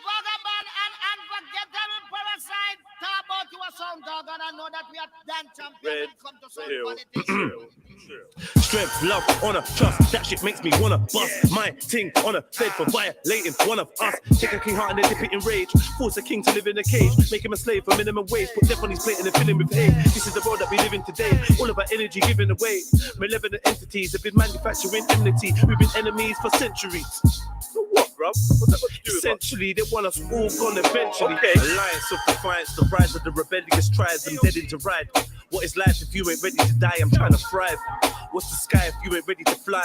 vagabond and unforgettable parasite. Talk about you a sound dog, and I know that we are dance champions when it comes to sound quality. Strength, love, honor, trust. That shit makes me wanna bust my ting on a fed for violating one of us. Take a king heart and then dip it in rage. Force a king to live in a cage. Make him a slave for minimum wage. Put death on his plate and then fill him with hate. This is the world that we live in today. All of our energy given away. Malevolent entities have been manufacturing enmity. We've been enemies for centuries. So what, bruv? What's that got to do with essentially, they want us all gone eventually. Okay. Alliance of defiance, the rise of the rebellious tribes. I'm dead into ride. What is life if you ain't ready to die? I'm trying to thrive. What's the sky if you ain't ready to fly?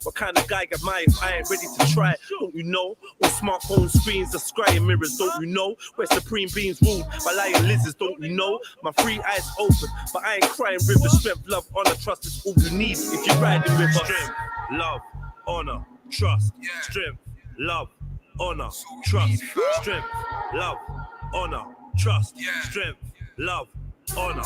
What kind of guy am I if I ain't ready to try? Don't you know? All smartphone screens are scrying mirrors. Don't you know? Where supreme beings ruled by lying lizards. Don't you know? My free eyes open, but I ain't crying rivers. Strength, love, honor, trust is all you need if you're riding with us. Strength, love, honor, trust. Strength, love, honor, trust. Strength, love, honor, trust. Strength, love, honor.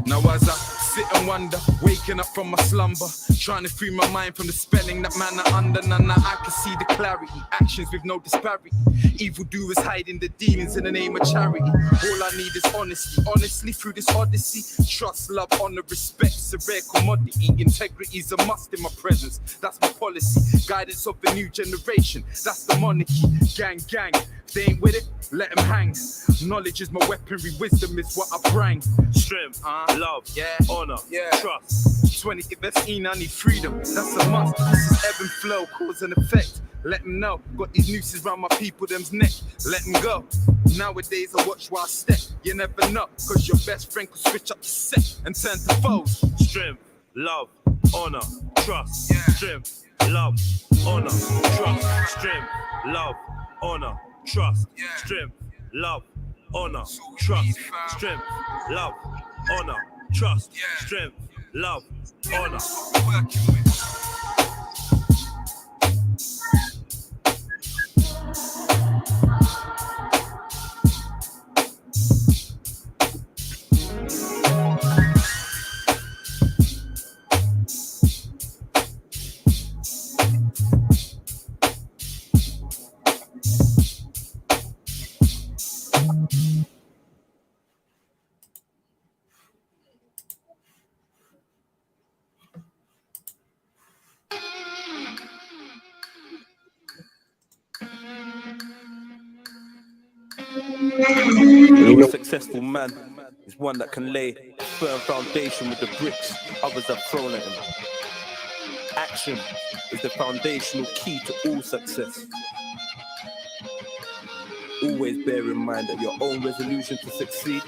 Now as I sit and wonder, waking up from my slumber, trying to free my mind from the spelling that man are under. Now I can see the clarity, actions with no disparity. Evildoers hiding the demons in the name of charity. All I need is honesty, honestly through this odyssey. Trust, love, honor, respect's a rare commodity. Integrity's a must in my presence, that's my policy. Guidance of the new generation, that's the monarchy. Gang, gang, if they ain't with it, let them hang. Knowledge is my weaponry, wisdom is what I bring. Strength, love, honor, trust. 20, best I need freedom, that's a must. This is ebb and flow, cause and effect. Let them know, got these nooses round my people, them's neck. Let them go. Nowadays I watch while I step. You never know, cause your best friend could switch up the set and turn to foes. Strength, love, honor, trust. Strength, love, honor, trust. Strength, love, honor, trust. Strength, love, honor, trust. Strength, love, honor, trust. Strength, love, honor. A successful man is one that can lay a firm foundation with the bricks others have thrown at him. Action is the foundational key to all success. Always bear in mind that your own resolution to succeed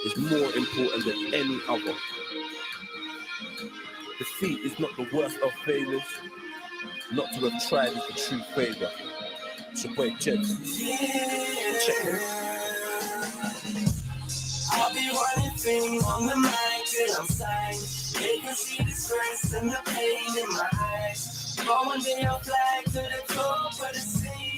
is more important than any other. Defeat is not the worst of failures. Not to have tried is the true failure. It's your boy Jed. Check it. I'll be running things on the mic till I'm signed. They can see the stress and the pain in my eyes. But one day I'll fly to the top of the sea.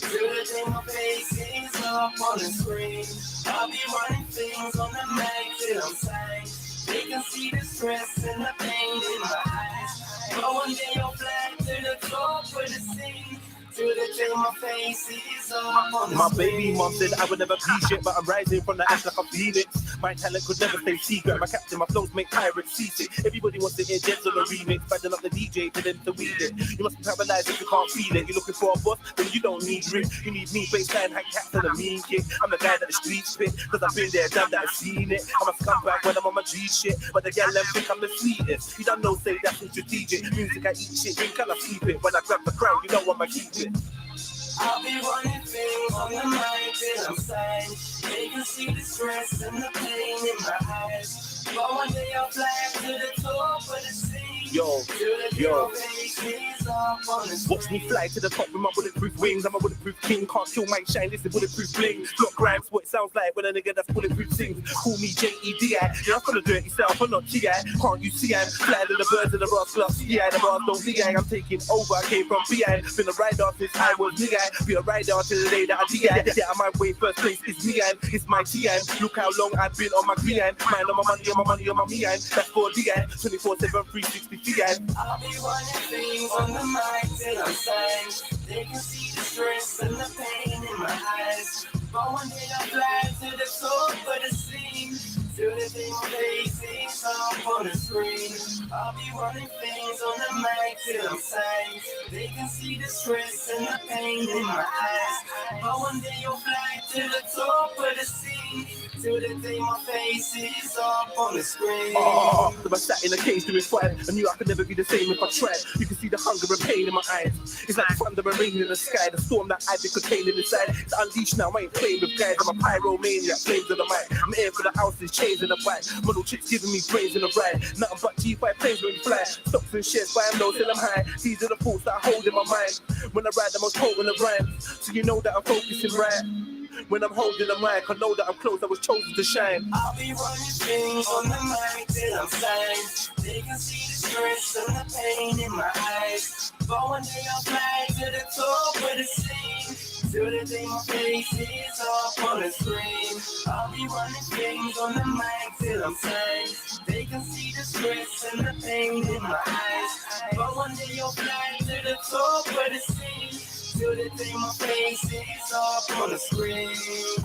Till the day my face is up on the screen. I'll be running things on the mic till I'm signed. They can see the stress and the pain in my eyes. But one day I'll fly to the top of the sea. To the day my face is up on the My screen. baby mom said I would never be shit, but I'm rising from the ash like I'm feeling. My talent could never stay secret. My captain, my flows make pirates seasick. Everybody wants to hear Jets on the remix, banding up the DJ for them to wheel it. You must be paralyzed if you can't feel it. You're looking for a boss, then you don't need grit. You need me, baseline, hack cats and a mean kid. I'm the guy that the streets spit, cause I've been there, done that, I've seen it. I'm a scumbag when I'm on my G shit, but the gal them think I'm the sweetest. You don't know, say that's strategic. Music, I eat shit, drink and I sleep it. When I grab the crown, you know I'ma keep it. I'll be running things on the mic till I'm signed. They can see the stress and the pain in my eyes. But one day I'll fly to the top of the sea. Yo, faces up on the screen. Watch me fly to the top with my bulletproof wings. I'm a bulletproof king, can't kill my shine. This is bulletproof bling. Not grams, what it sounds like when a nigga that's bulletproof sings. Call me JEDI. Yeah, I'm gonna do it yourself, I'm not TI. Can't you see I'm flying to the birds and the rocks, clubs. Yeah, the bars don't see I'm taking over. I came from BI. Been a rider since I was nigga. Be a rider till the day that I DI. Yeah, I'm my way, first place is me and it's my TI. Look how long I've been on my grind. Mind on my money, on my money, on my me and that's for DI. 24/7, 360 TI. I'll be running things on the mic till I'm signed. They can see the stress and the pain in my eyes. But one day I'll fly to the top of the scene. Till the thing faces up on the screen. I'll be running things on the mic till I'm signed. They can see the stress and the pain in my eyes. But one day you'll fly to the top of the scene. Till the day my face is up on the screen. Oh, if I sat in a cage doing fine, I knew I could never be the same if I tried. You can see the hunger and pain in my eyes. It's like thunder and rain in the sky. The storm that I've been containing inside. It's unleashed now, I ain't playing with guys. I'm a pyromaniac, flames on the mic. I'm here for the houses, chains in the bike. Model chicks giving me brains in the ride. Nothing but G5 planes when you fly. Stocks and shares, buy them low till I'm high. These are the thoughts that I hold in my mind. When I ride the most potent of rhymes. So you know that I'm focusing right. When I'm holding the mic, I know that I'm close, I was chosen to shine. I'll be running things on the mic till I'm signed. They can see the stress and the pain in my eyes. But one day I'll fly to the top of the scene. Till the day my face is up on the screen. I'll be running things on the mic till I'm signed. They can see the stress and the pain in my eyes. But one day you'll fly to the top of the scene. Till the day my face is up on the screen.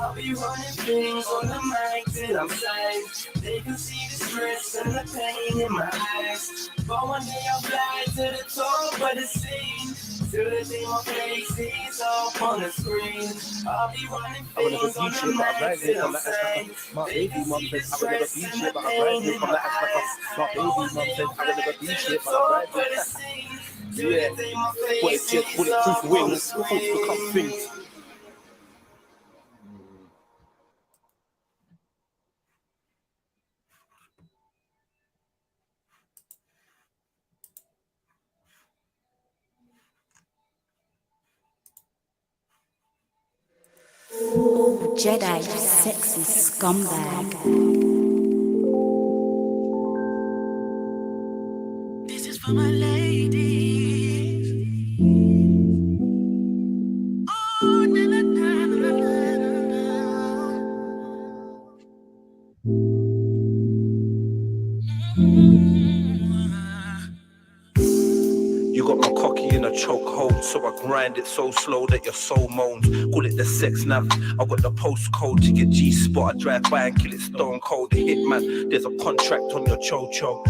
I'll be running things on the mic till I'm signed. They can see the stress and the pain in my eyes. But one day I'll fly to the top of the scene. Till the day my face is up on the screen. I'll be running things on the mic till I'm signed. They can see the stress and the pain in my eyes. But one day I'll fly to the top of the scene. Yeah, bulletproof wings, thoughts become things. Oh, Jedi, you sexy scumbag. This is for my ladies. Oh, na na na na na. You got my cocky in a chokehold, so I grind it so slow that your soul moans. Call it the sex nav. I got the postcode to get G-spot. I drive by and kill it stone cold. The hitman, there's a contract on your cho-cho.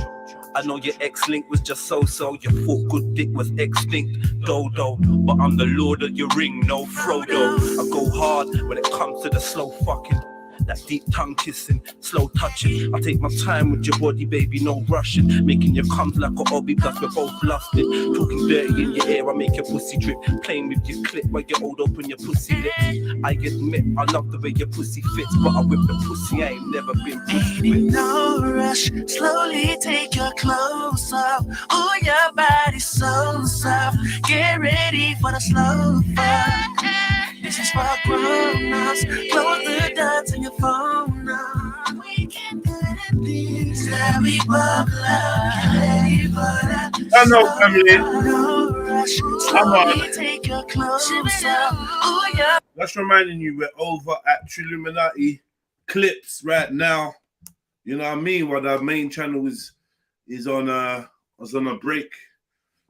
I know your ex-link was just so-so. Your thought good dick was extinct, dodo. But I'm the lord of your ring, no Frodo. I go hard when it comes to the slow fucking. That deep tongue kissing, slow touching. I take my time with your body, baby, no rushing. Making your comes like a hobby, plus we're both lusting. Talking dirty in your ear, I make your pussy drip. Playing with your clip while you hold open your pussy lips. I admit, I love the way your pussy fits, but I whip the pussy, I ain't never been pussy with. No rush, slowly take your clothes off. Oh, your body's so soft. Get ready for the slow fuck. This is for grown-ups. Close the door to your phone now. We can do this. Let me bubble up. Ready for that. I know, family. No rush, slowly take your clothes off. Oh, yeah. That's reminding you we're over at Trilluminati clips right now. You know what I mean? While the main channel is on a break.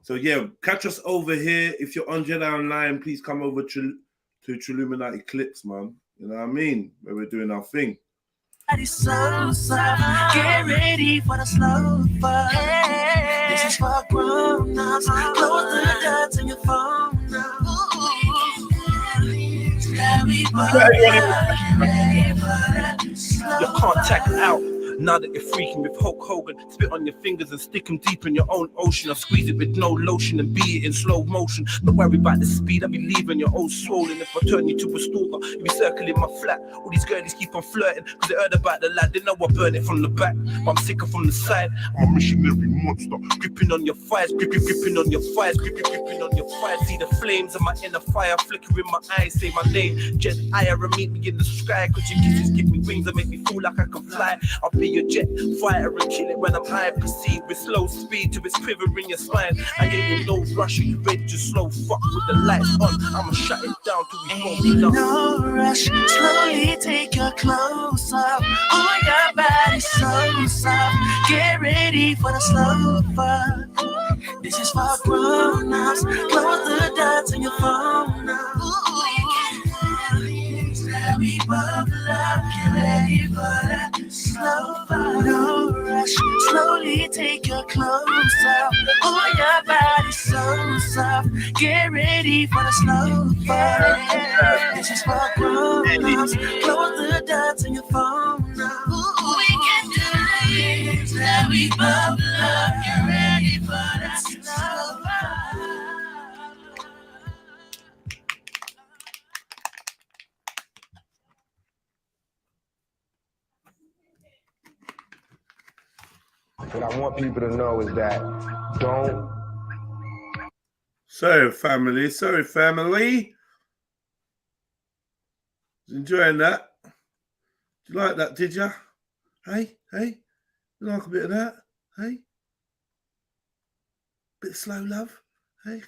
So yeah, catch us over here. If you're on Jedi Online, please come over to Trilluminati clips, man. You know what I mean? Where we're doing our thing. So soft. Get ready for the slow fuck. This is for grown-ups. Close the door to your phone now. Your contact out. Now that you're freaking with Hulk Hogan, spit on your fingers and stick them deep in your own ocean. I'll squeeze it with no lotion and beat it in slow motion. Don't worry about the speed, I'll be leaving your old swollen. If I turn you to a stalker, you'll be circling my flat. All these girlies keep on flirting, cause they heard about the lad. They know I burn it from the back, but I'm sicker from the side. I'm a missionary monster, gripping on your thighs, gripping on your thighs, gripping on your thighs. See the flames of my inner fire flickering my eyes. Say my name, JEDI, meet me in the sky. Cause your kisses give me wings and make me feel like I can fly. I'll be your jet fighter and kill it when I'm high. Proceed with slow speed to its quiver in your spine. I get you no rush, you ready to slow fuck with the lights on. I'ma shut it down till we won't be done. No rush, slowly take your clothes off. Oh, your body's so soft. Get ready for the slow fuck. This is for grown-ups. Close the dots on your phone now. We bubble up, get ready for that slow fuck. No rush, slowly take your clothes off. Oh, your body's so soft. Get ready for the slow fuck. This is for grown-ups. Close the dots on your phone now. We can do things that we bubble up, get ready for that slow fuck. What I want people to know is that don't. Sorry, family. Enjoying that? Did you like that, did you? Hey? You like a bit of that? Hey? Bit of slow love? Hey?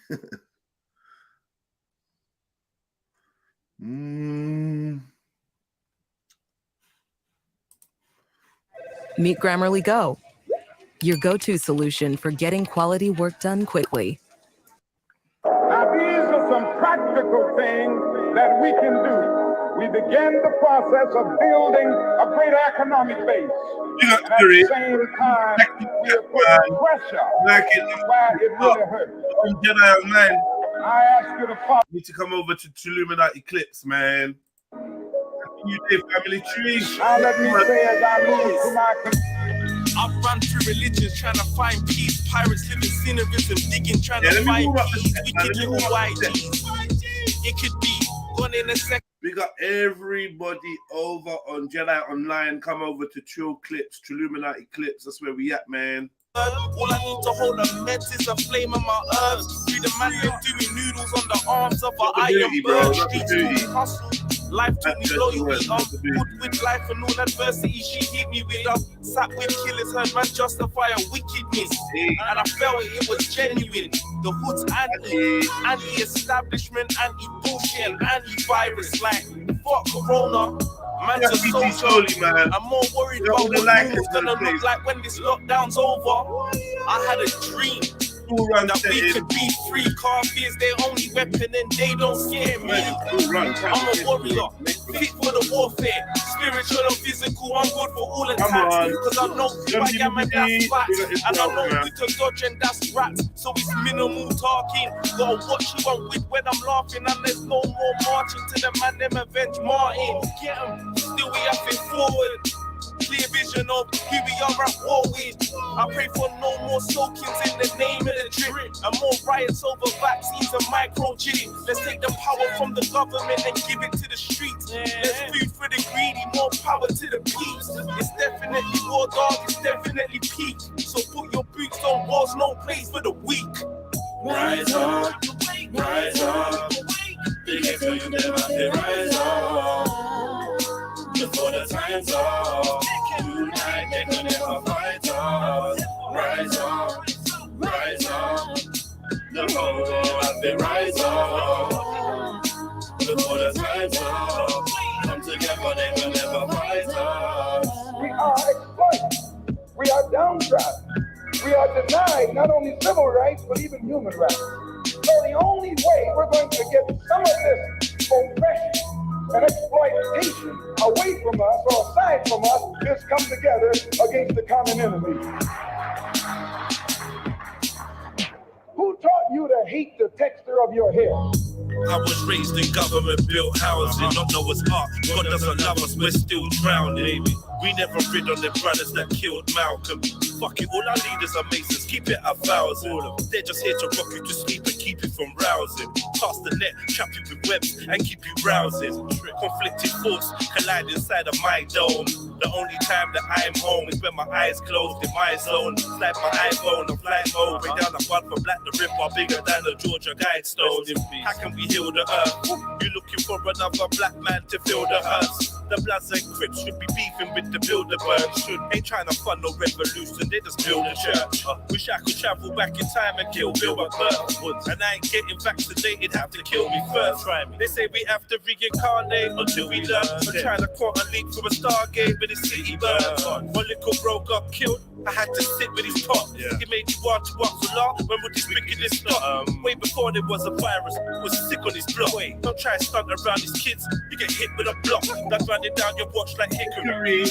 Meet Grammarly Go, your go-to solution for getting quality work done quickly. Now, these are some practical things that we can do. We began the process of building a greater economic base. And at the same time, we are putting pressure where it really hurts. JEDI Online. I ask you to follow. You need to come over to Trilluminati Clips, man. You did, family tree. Now let me say as I move to my I've run through religions trying to find peace. Pirates living cynicism, digging, trying to find peace. Wicked little YGs. It could be gone in a second. We got everybody over on JEDI Online. Come over to Trill Clips, Trilluminati Clips. That's where we at, man. All I need to hold a meds is a flame of my herbs. Free the man been doing noodles on the arms of an iron bird. Streets full hustle. Life took me loyalty. Good with life and all adversity she hit me with. Sat with killers, heard man justify a wickedness. And I felt it was genuine. The hood's anti-establishment, anti-bullshit, and anti-virus. Like, fuck Corona. Man, just so man. I'm more worried about what it's gonna look like when this lockdown's over. I had a dream that we could be free. Car fears their only weapon and they don't scare me. I'm a warrior, fit for the warfare. Spiritual and physical, I'm good for all attacks. Cause I know who I am and that's facts. And I know who to dodge and that's rats. So it's minimal talking. Gotta watch who I'm with when I'm laughing. And there's no more marching to the man them avenge Martin. Get 'em, still we have it forward. Clear vision of who we are at war with. I pray for no more soakings in the name of the drip. And more riots over vaccines and microchip. Let's take the power from the government and give it to the streets. Let's food for the greedy, more power to the peeps. It's definitely war, dog, it's definitely peak. So put your boots on, walls, no place for the weak. Rise up, rise up. They can tell you never say rise up. Before the time's up. Tonight they can never fight us. Rise up, rise up. The whole world has to rise up. Before the time's up. Come together, they can never fight us. We are exploited. We are downtrodden. We are denied not only civil rights, but even human rights. So the only way we're going to get some of this oppression and exploitation away from us or aside from us is come together against the common enemy. Who taught you to hate the texture of your hair? I was raised in government-built housing, not Noah's Ark. God doesn't love us, we're still drowning. We never rid on them brothers that killed Malcolm. Fuck it, all our leaders are Masons, keep it 1,000. They're just here to rock you to sleep and keep you from rousing. Cast the net, trap you with webs and keep you browsing. Conflicting thoughts collide inside of my dome. The only time that I'm home is when my eyes closed in my zone. Slide my iPhone on flight mode. Way down the one from Black the Ripper, bigger than the Georgia Guidestones. How can we heal the earth? You looking for another black man to fill the hearse? The Bloods and Crips should be beefing with the Bilderberg. Ain't trying to fund no revolution, they just build a church. Wish I could travel back in time and kill Bill at birth. And I ain't getting vaccinated, have to kill me first. They say we have to reincarnate until we learn. I'm trying to quote a leak from a Stargate, but the city burns. One little bro got killed, I had to sit with his pop. He made you want to walk so long, when would this wickedness stop? Way before there was a virus, was sick on his block. Don't try to stunt around these kids, you get hit with a block. That's running down your watch like Hickory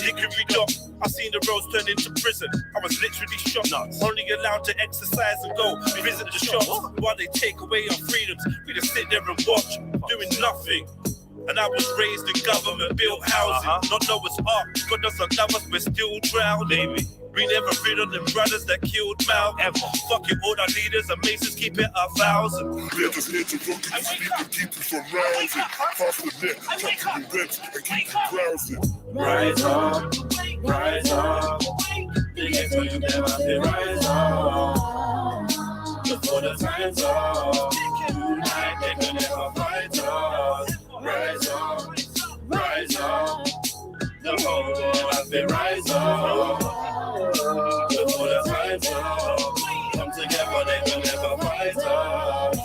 Dock. I seen the roads turn into prison, I was literally shot. Only allowed to exercise and go visit the shops. While they take away our freedoms, we just sit there and watch, doing nothing. And I was raised in government-built housing. Not Noah's Ark, God doesn't love us, we're still drowning. We never rid on them brothers that killed Malcolm. Fuck it, all our leaders and Masons keep it 1,000. They're just here to rock you to sleep and keep you from rousing. Pass the net, tap to the webs and keep you browsing. Rise up, rise up. They get to you never say rise up. Before the time's up, tonight they can never fight us. Rise up, rise up. The whole world has been rise up. Before the time's up, come together, they can never fight us.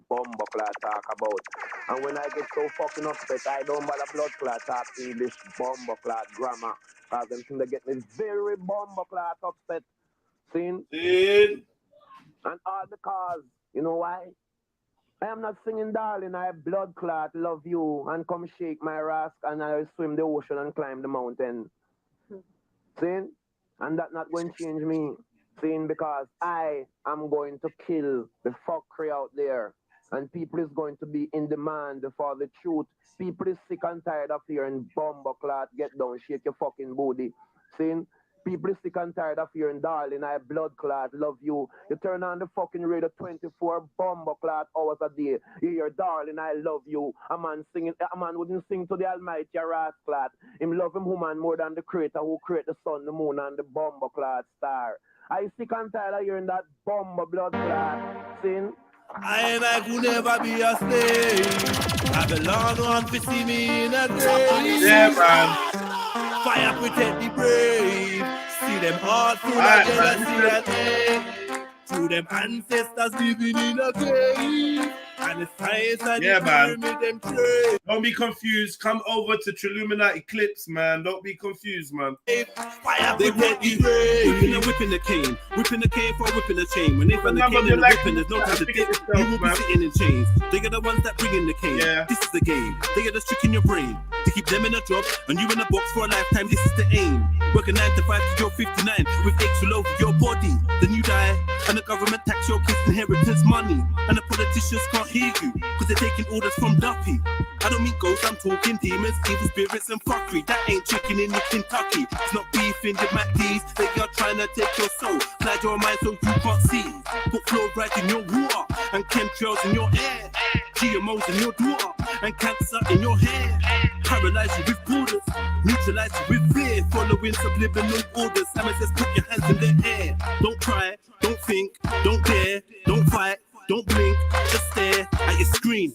Bumbleclad talk about. And when I get so fucking upset, I don't bother blood clot talk English bumbleclad grammar. Cause them thing they get me very bumbleclad upset. Seen? And all because, you know why? I am not singing darling, I blood clot, love you, and come shake my rask, and I swim the ocean and climb the mountain. Seen? And that not going to change me. Seen? Because I am going to kill the fuckery out there. And people is going to be in demand for the truth. People is sick and tired of hearing bumbleclad, get down, shake your fucking booty. See? People is sick and tired of hearing darling, I blood clot, love you. You turn on the fucking radio 24 bumbleclad hours a day. You hear darling, I love you. A man wouldn't sing to the almighty rasclad. Him love him woman more than the creator who create the sun, the moon, and the bumbleclad star. I sick and tired of hearing that blood clot. See? I could never be a slave. I belong on to see me in a grave. Yeah, man. Fire protect the brave. See them all full of jealousy and hate. To them ancestors living in a cave. And the science and yeah, the man. pyramid them trade. Don't be confused. Come over to Trilluminati clips, man. Don't be confused, man. Fire protect the brave. Whipping and whipping the cane. Whipping the cane for whipping the chain. When they find the cane and the whipping, there's no time to dip. You will be sitting in chains. They are the ones that bring in the cane. Yeah. This is the game. They are the trick in your brain. To keep them in a job and you in a box for a lifetime. This is the aim. Working 9 to 5 to your 59 with aches all over your body. Then you die and the government tax your kids' inheritance money. And the politicians can't hear you because they're taking orders from Duffy. I don't mean ghosts, I'm talking demons, evil spirits and fuckery. That ain't chicken in Kentucky. It's not beefing the MacD's. They are trying to take your soul, slide your mind so you can't see. Put fluoride in your water and chemtrails in your air. GMOs in your daughter and cancer in your hair. Paralyze you with borders, neutralize you with fear. Following subliminal orders. Simon says put your hands in the air. Don't cry, don't think, don't dare, don't fight, don't blink, just stare at your screen.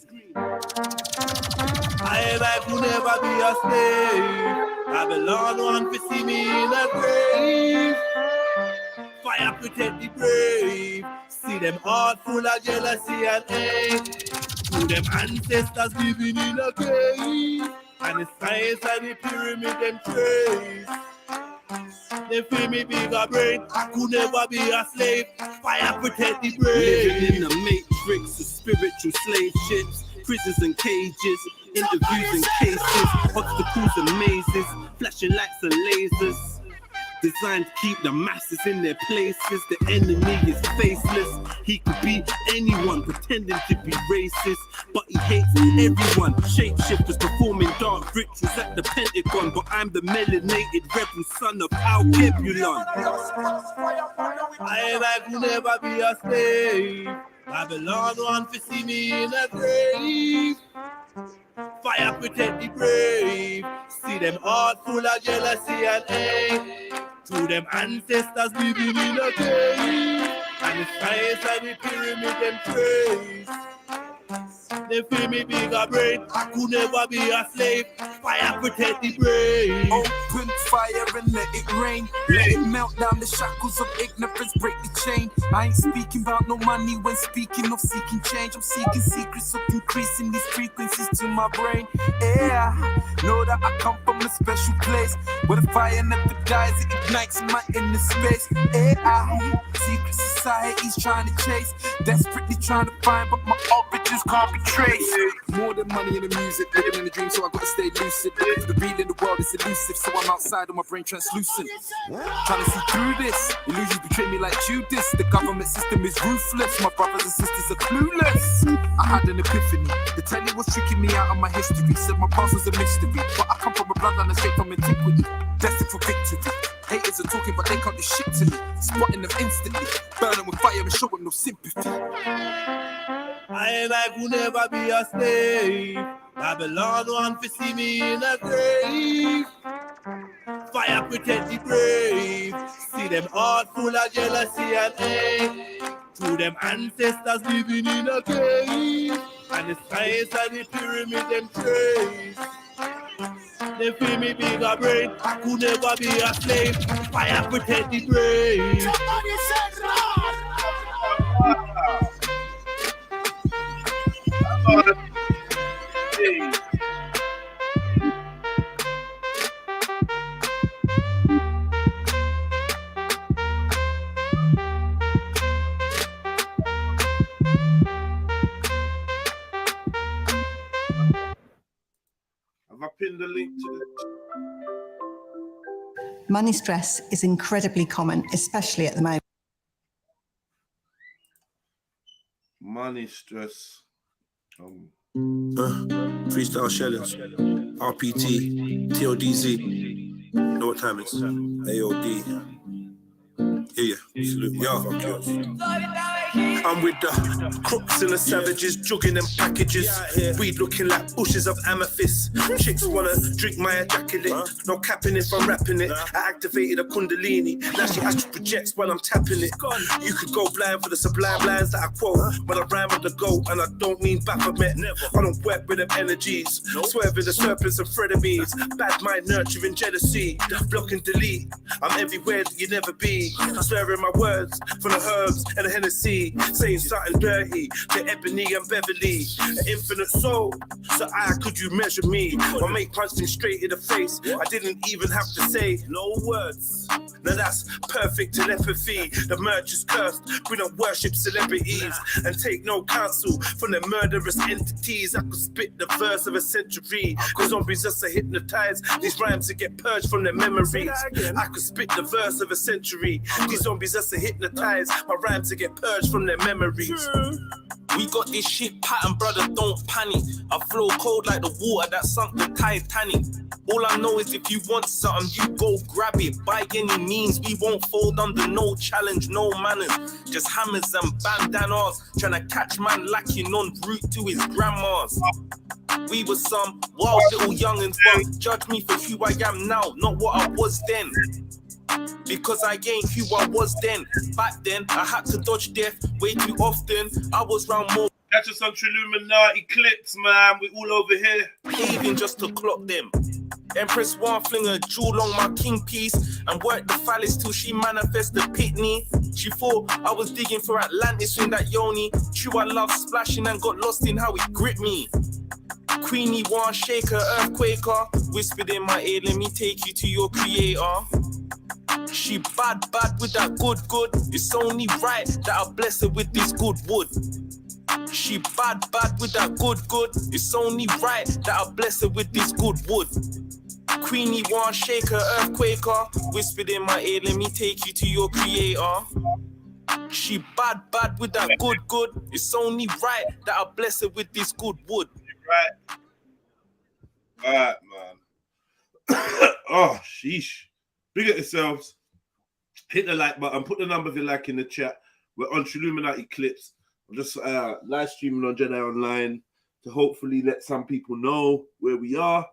I could never be a slave. I belong on to see me in a grave. Fire protect the brave. See them all full of jealousy and hate. To them ancestors living in a cave. And the science and the pyramid them trace. They feel me bigger brain. I could never be a slave. Fire protect the brave. Living in a matrix of spiritual slave ships. Prisons and cages, interviews and cases, obstacles and mazes, flashing lights and lasers. Designed to keep the masses in their places. The enemy is faceless. He could be anyone pretending to be racist, but he hates everyone. Shapeshifters performing dark rituals at the Pentagon, but I'm the melanated reverend son of Al-Kebulon. I could never be a slave. Babylon want to see me in a grave. Fire protect the brave. See them heart full of jealousy and hate. To them ancestors living in a cave. And the science and the pyramid them praise. They feel me bigger brain. I could never be a slave. Fire protect the brain. Open fire and let it rain. Let it melt down the shackles of ignorance, break the chain. I ain't speaking about no money when speaking of seeking change. I'm seeking secrets of increasing these frequencies to my brain. Yeah, know that I come from a special place where the fire never dies, it ignites in my inner space. Yeah, secret society's trying to chase, desperately trying to find, but my origins can't be traced. More than money in the music, living in a dream, so I gotta stay lucid. Looking for the real in the world is elusive, so I'm outside of my brain translucent. Trying to see through this, illusions betray me like Judas. The government system is ruthless, my brothers and sisters are clueless. I had an epiphany, the telly was tricking me out of my history. Said my past was a mystery, but I come from a bloodline straight from antiquity, destined for victory. Haters are talking, but they can't do shit to me. Spotting them instantly, burn them with fire and show them no sympathy. I could never be a slave. Babylon want to see me in a grave. Fire protect the brave. See them heart full of jealousy and hate. To them ancestors living in a cave. And the science and the pyramid them trace. They feel me bigger brain. I could never be a slave. Fire protect the brave. Somebody said Lord. Have I pinned the link to the... Money stress is incredibly common, especially at the moment. Money stress. Freestyle Shellers, RPT, TODZ. Know what time it's? AOD. Yeah, salute. Yo, fuck you. I'm with the crooks and the savages, jugging them packages. Weed looking like bushes of amethyst. Chicks wanna drink my ejaculate. No capping if I'm rapping it. I activated a kundalini. Now she astral projects while I'm tapping it. You could go blind for the sublime lines that I quote. But I rhyme with the goat and I don't mean Baphomet. I don't work with them energies. Swerving the serpents and frenemies. Bad mind nurturing jealousy. Block and delete. I'm everywhere that you never be. Slurring my words from the herbs and the Hennessy. Saying something dirty to Ebony and Beverly. An infinite soul, so how could you measure me? My mate punched him straight in the face. I didn't even have to say no words. Now that's perfect telepathy. The merch is cursed. We don't worship celebrities and take no counsel from the murderous entities. I could spit the verse of a century. Cause zombies just are hypnotized. These rhymes to get purged from their memories. I could spit the verse of a century. These zombies just are hypnotized. My rhymes to get purged from their memories. We got this shit pattern, brother, don't panic. I flow cold like the water that sunk the Titanic. All I know is if you want something, you go grab it. By any means, we won't fold under no challenge, no manners. Just hammers and bandanas, trying to catch man lacking on route to his grandma's. We were some wild little youngins, but judge me for who I am now, not what I was then. Because I ain't who I was then. Back then, I had to dodge death way too often. I was round more. Catch us on Trilluminati clips, man. We all over here. Even just to clock them. Empress one fling a jewel on my king piece and work the phallus till she manifest the pitney. She thought I was digging for Atlantis in that yoni. True, I love splashing and got lost in how it gripped me. Queenie one shaker, earthquaker, whispered in my ear, let me take you to your creator. She bad with that good. It's only right that I bless her with this good wood. She bad with that good. It's only right that I bless her with this good wood. Queenie one shaker, earthquaker. Whispered in my ear, let me take you to your creator. She bad with that good. It's only right that I bless her with this good wood. Right. All right, man. Oh, sheesh. Big at yourselves. Hit the like button. Put the number if you like in the chat. We're on Trilluminati Clips. I'm just live streaming on JEDI Online to hopefully let some people know where we are.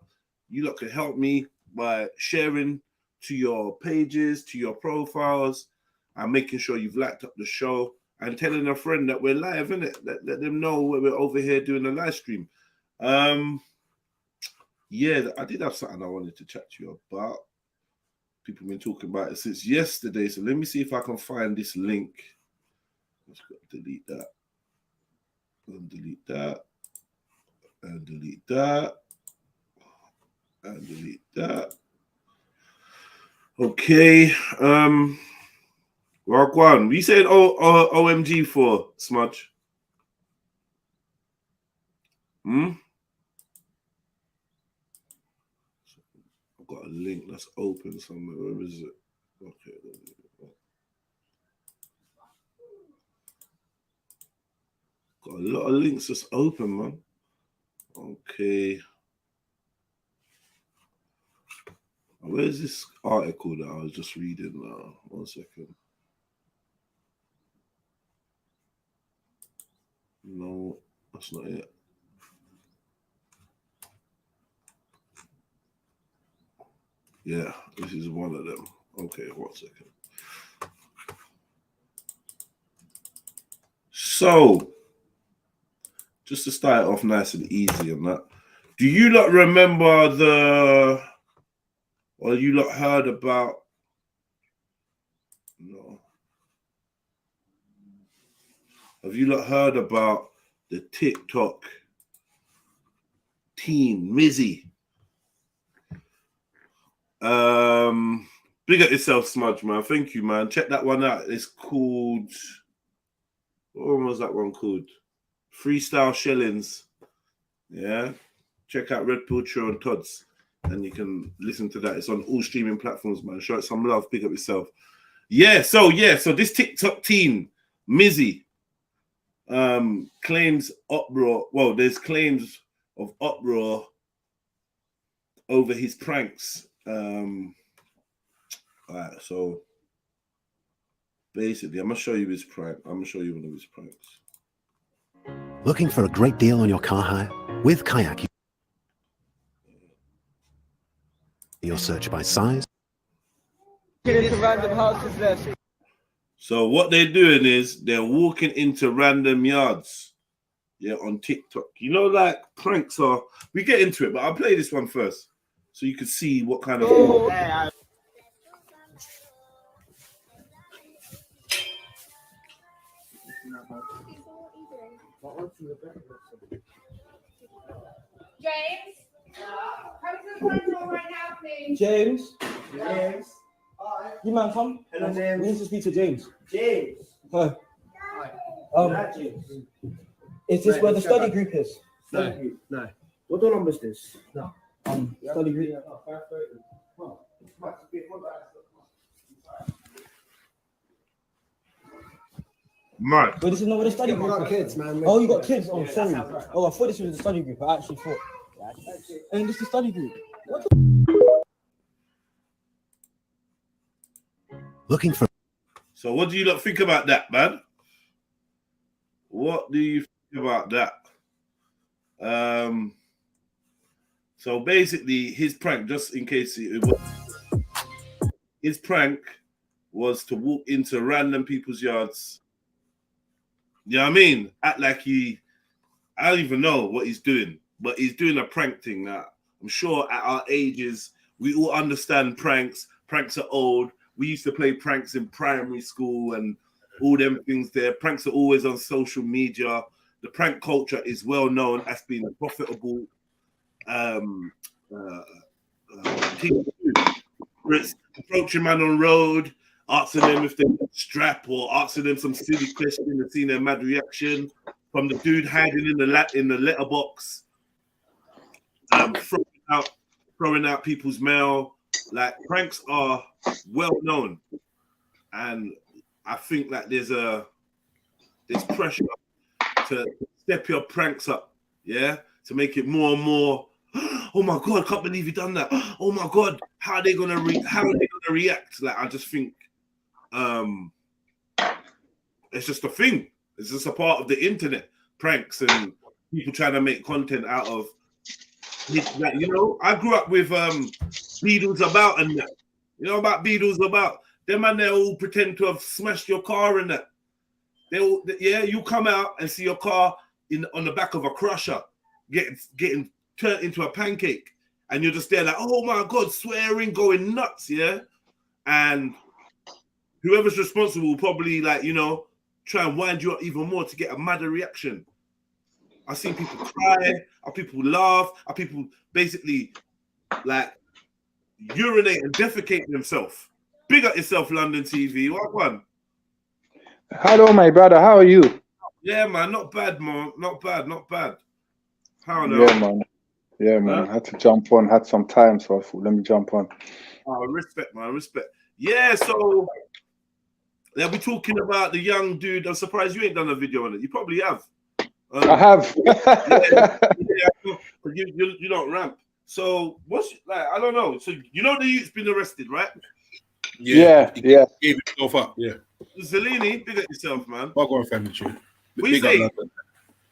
You lot can help me by sharing to your pages, to your profiles, and making sure you've liked up the show and telling a friend that we're live, innit? Let them know we're over here doing a live stream. Yeah, I did have something I wanted to chat to you about. People have been talking about it since yesterday, so let me see if I can find this link. Let's go delete that. And delete that. And delete that. And delete that. Okay. Rock one. We said OMG for Smudge. I've got a link that's open somewhere. Where is it? Okay. Got a lot of links that's open, man. Okay. Where's this article that I was just reading now? 1 second. No, that's not it. Yeah, this is one of them. Okay, 1 second. So, just to start off nice and easy on that, do you lot remember or you lot heard about, no. Have you lot heard about the TikTok teen, Mizzy? Big up yourself, Smudge, man. Thank you, man. Check that one out. It's called, what was that one called? Freestyle Shillings. Yeah. Check out REDPILLTRILL and Todd's, and you can listen to that. It's on all streaming platforms, man. Show it some love. Big up yourself. Yeah. So this TikTok teen, Mizzy, claims uproar. Well, there's claims of uproar over his pranks. All right, so basically, I'm gonna show you his prank. I'm gonna show you one of his pranks. Looking for a great deal on your car hire? With Kayak, you'll search by size. Get into random houses there. So what they're doing is they're walking into random yards, yeah, on TikTok. You know, like pranks are. We get into it, but I'll play this one first so you can see what kind of. James, come to the front door right now, please. James. You man, come. Hello, James. We need to speak to James. James. Hi. James. Is this where the study group is? No. What door number is this? No. Study group. Man. But this is not where the study group is. got kids, man. Oh, you got kids? Oh, sorry. Oh, I thought this was the study group. I actually thought. And this is the study group. What the? Looking for. So what do you lot think about that, man? What do you think about that? So basically, his prank, just in case it was, his prank was to walk into random people's yards. You know what I mean? Act like I don't even know what he's doing, but he's doing a prank thing now. I'm sure at our ages, we all understand pranks. Pranks are old. We used to play pranks in primary school and all them things there. Pranks are always on social media. The prank culture is well known as being a profitable thing. It's approaching man on road, asking them if they strap or asking them some silly question and seeing their mad reaction. from the dude hiding in the letterbox, throwing out people's mail. Like, pranks are well known, and I think that there's pressure to step your pranks up, yeah, to make it more and more. Oh my God, I can't believe you done that. Oh my God, how are they gonna react? Like, I just think it's just a thing. It's just a part of the internet, pranks and people trying to make content out of it. Like, you know, I grew up with Beatles About and that. You know about Beatles About? Them and they all pretend to have smashed your car and that. You come out and see your car on the back of a crusher getting turned into a pancake, and you're just there like, oh my God, swearing, going nuts, yeah. And whoever's responsible will probably, like, you know, try and wind you up even more to get a madder reaction. I've seen people cry, I've people laugh, I've people basically like urinate and defecate themselves. Big up yourself, London TV. What one? Hello, my brother. How are you? Yeah, man. Not bad, man. Not bad. Not bad. How now? Yeah, man. Yeah, man. I had to jump on. Had some time, so I thought, let me jump on. Oh, respect, man. Respect. Yeah, so they'll be talking about the young dude. I'm surprised you ain't done a video on it. You probably have. I have. You don't ramp. So what's like? I don't know. So you know the youth's been arrested, right? Yeah. He gave himself up. Yeah. Zellini, big up yourself, man. I'll go on family tree. What you say?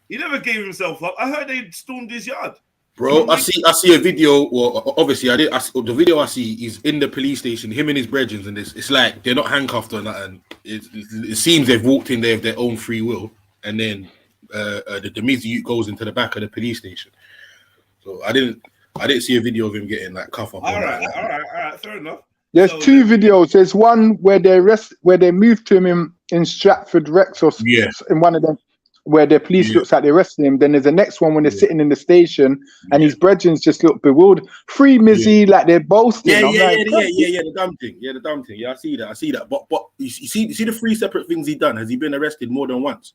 He never gave himself up. I heard they stormed his yard. Bro, I see a video. Well, obviously, the video I see is in the police station. Him and his brethren, and it's like they're not handcuffed or nothing. It seems they've walked in there of their own free will, and then the Mizu goes into the back of the police station. So I didn't see a video of him getting like cuff up. All right, fair enough. There's two videos. There's one where they moved to him in Stratford Rex or in one of them, where the police looks like they're arresting him. Then there's the next one when they're sitting in the station and his brethren just look bewildered. Free Mizzy, like they're boasting. The dumb thing. Yeah, the dumb thing. Yeah, I see that. But you see the three separate things he done. Has he been arrested more than once?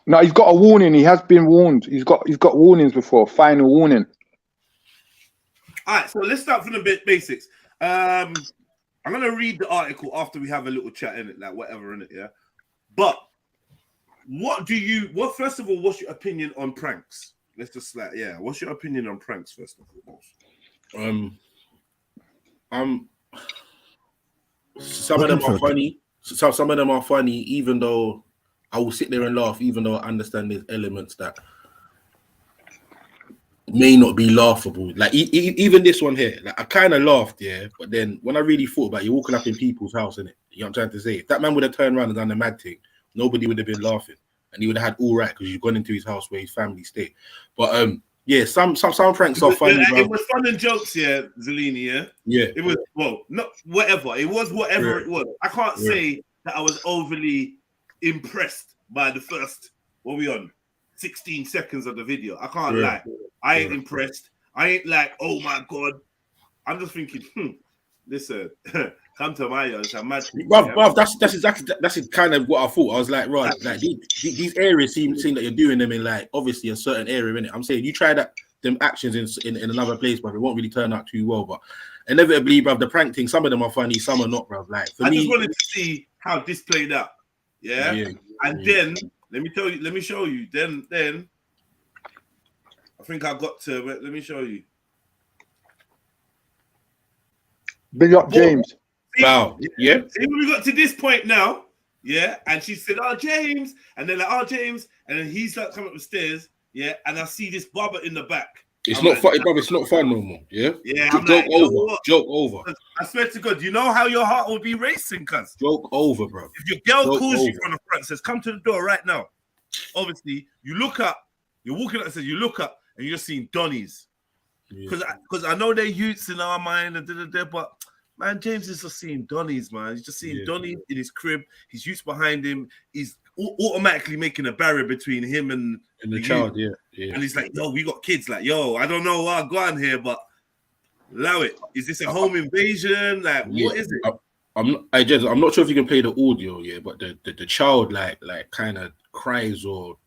No, he's got a warning. He has been warned. He's got warnings before. Final warning. All right, so let's start from the basics. I'm gonna read the article after we have a little chat in it, like whatever in it, yeah. But first of all, what's your opinion on pranks? Let's just what's your opinion on pranks first and foremost? Some of them are funny. Some of them are funny, even though I will sit there and laugh, even though I understand there's elements that may not be laughable. Like even this one here, like I kind of laughed, but then when I really thought about it, you're walking up in people's house, innit? You know what I'm trying to say? If that man would have turned around and done the mad thing, nobody would have been laughing, and he would have had all right because you've gone into his house where his family stay. But some pranks are funny. It was fun and jokes, Zellini, yeah. It was not whatever. It was whatever it was. I can't say that I was overly impressed by the first. What are we on? 16 seconds of the video. I can't lie. I ain't impressed. I ain't like, oh my God. I'm just thinking, listen, come to my house. I'm mad. Bruv, that's kind of what I thought. I was like, right, like these areas seem that you're doing them in like obviously a certain area, innit? I'm saying you try them actions in another place, but it won't really turn out too well. But inevitably, bruv, the prank thing, some of them are funny, some are not, bruv. Like for me, just wanted to see how this played out. And then let me show you. Then I think I got to. Let me show you. Big up, James. Wow. Yeah. See, when we got to this point now, and she said, "Oh, James," and they're like, "Oh, James," and then he's like coming up the stairs, and I see this barber in the back. It's not fun, brother. It's not fun no more. Yeah. Joke over. I swear to God, you know how your heart will be racing, cuz. Joke over, bro. If your girl calls you from the front, says, "Come to the door right now." Obviously, you look up. You're walking up and says, you look up and you're just seeing Donnies. Because I know they're youths in our mind and but man, James is just seeing Donnies, man. He's just seeing Donnie in his crib. His youths behind him. He's automatically making a barrier between him and the child. Yeah. And he's like, yo, we got kids. Like, yo, I don't know what I got on here, but allow it. Is this a home invasion? Like, what is it? I'm not sure if you can play the audio, but the child like kind of cries or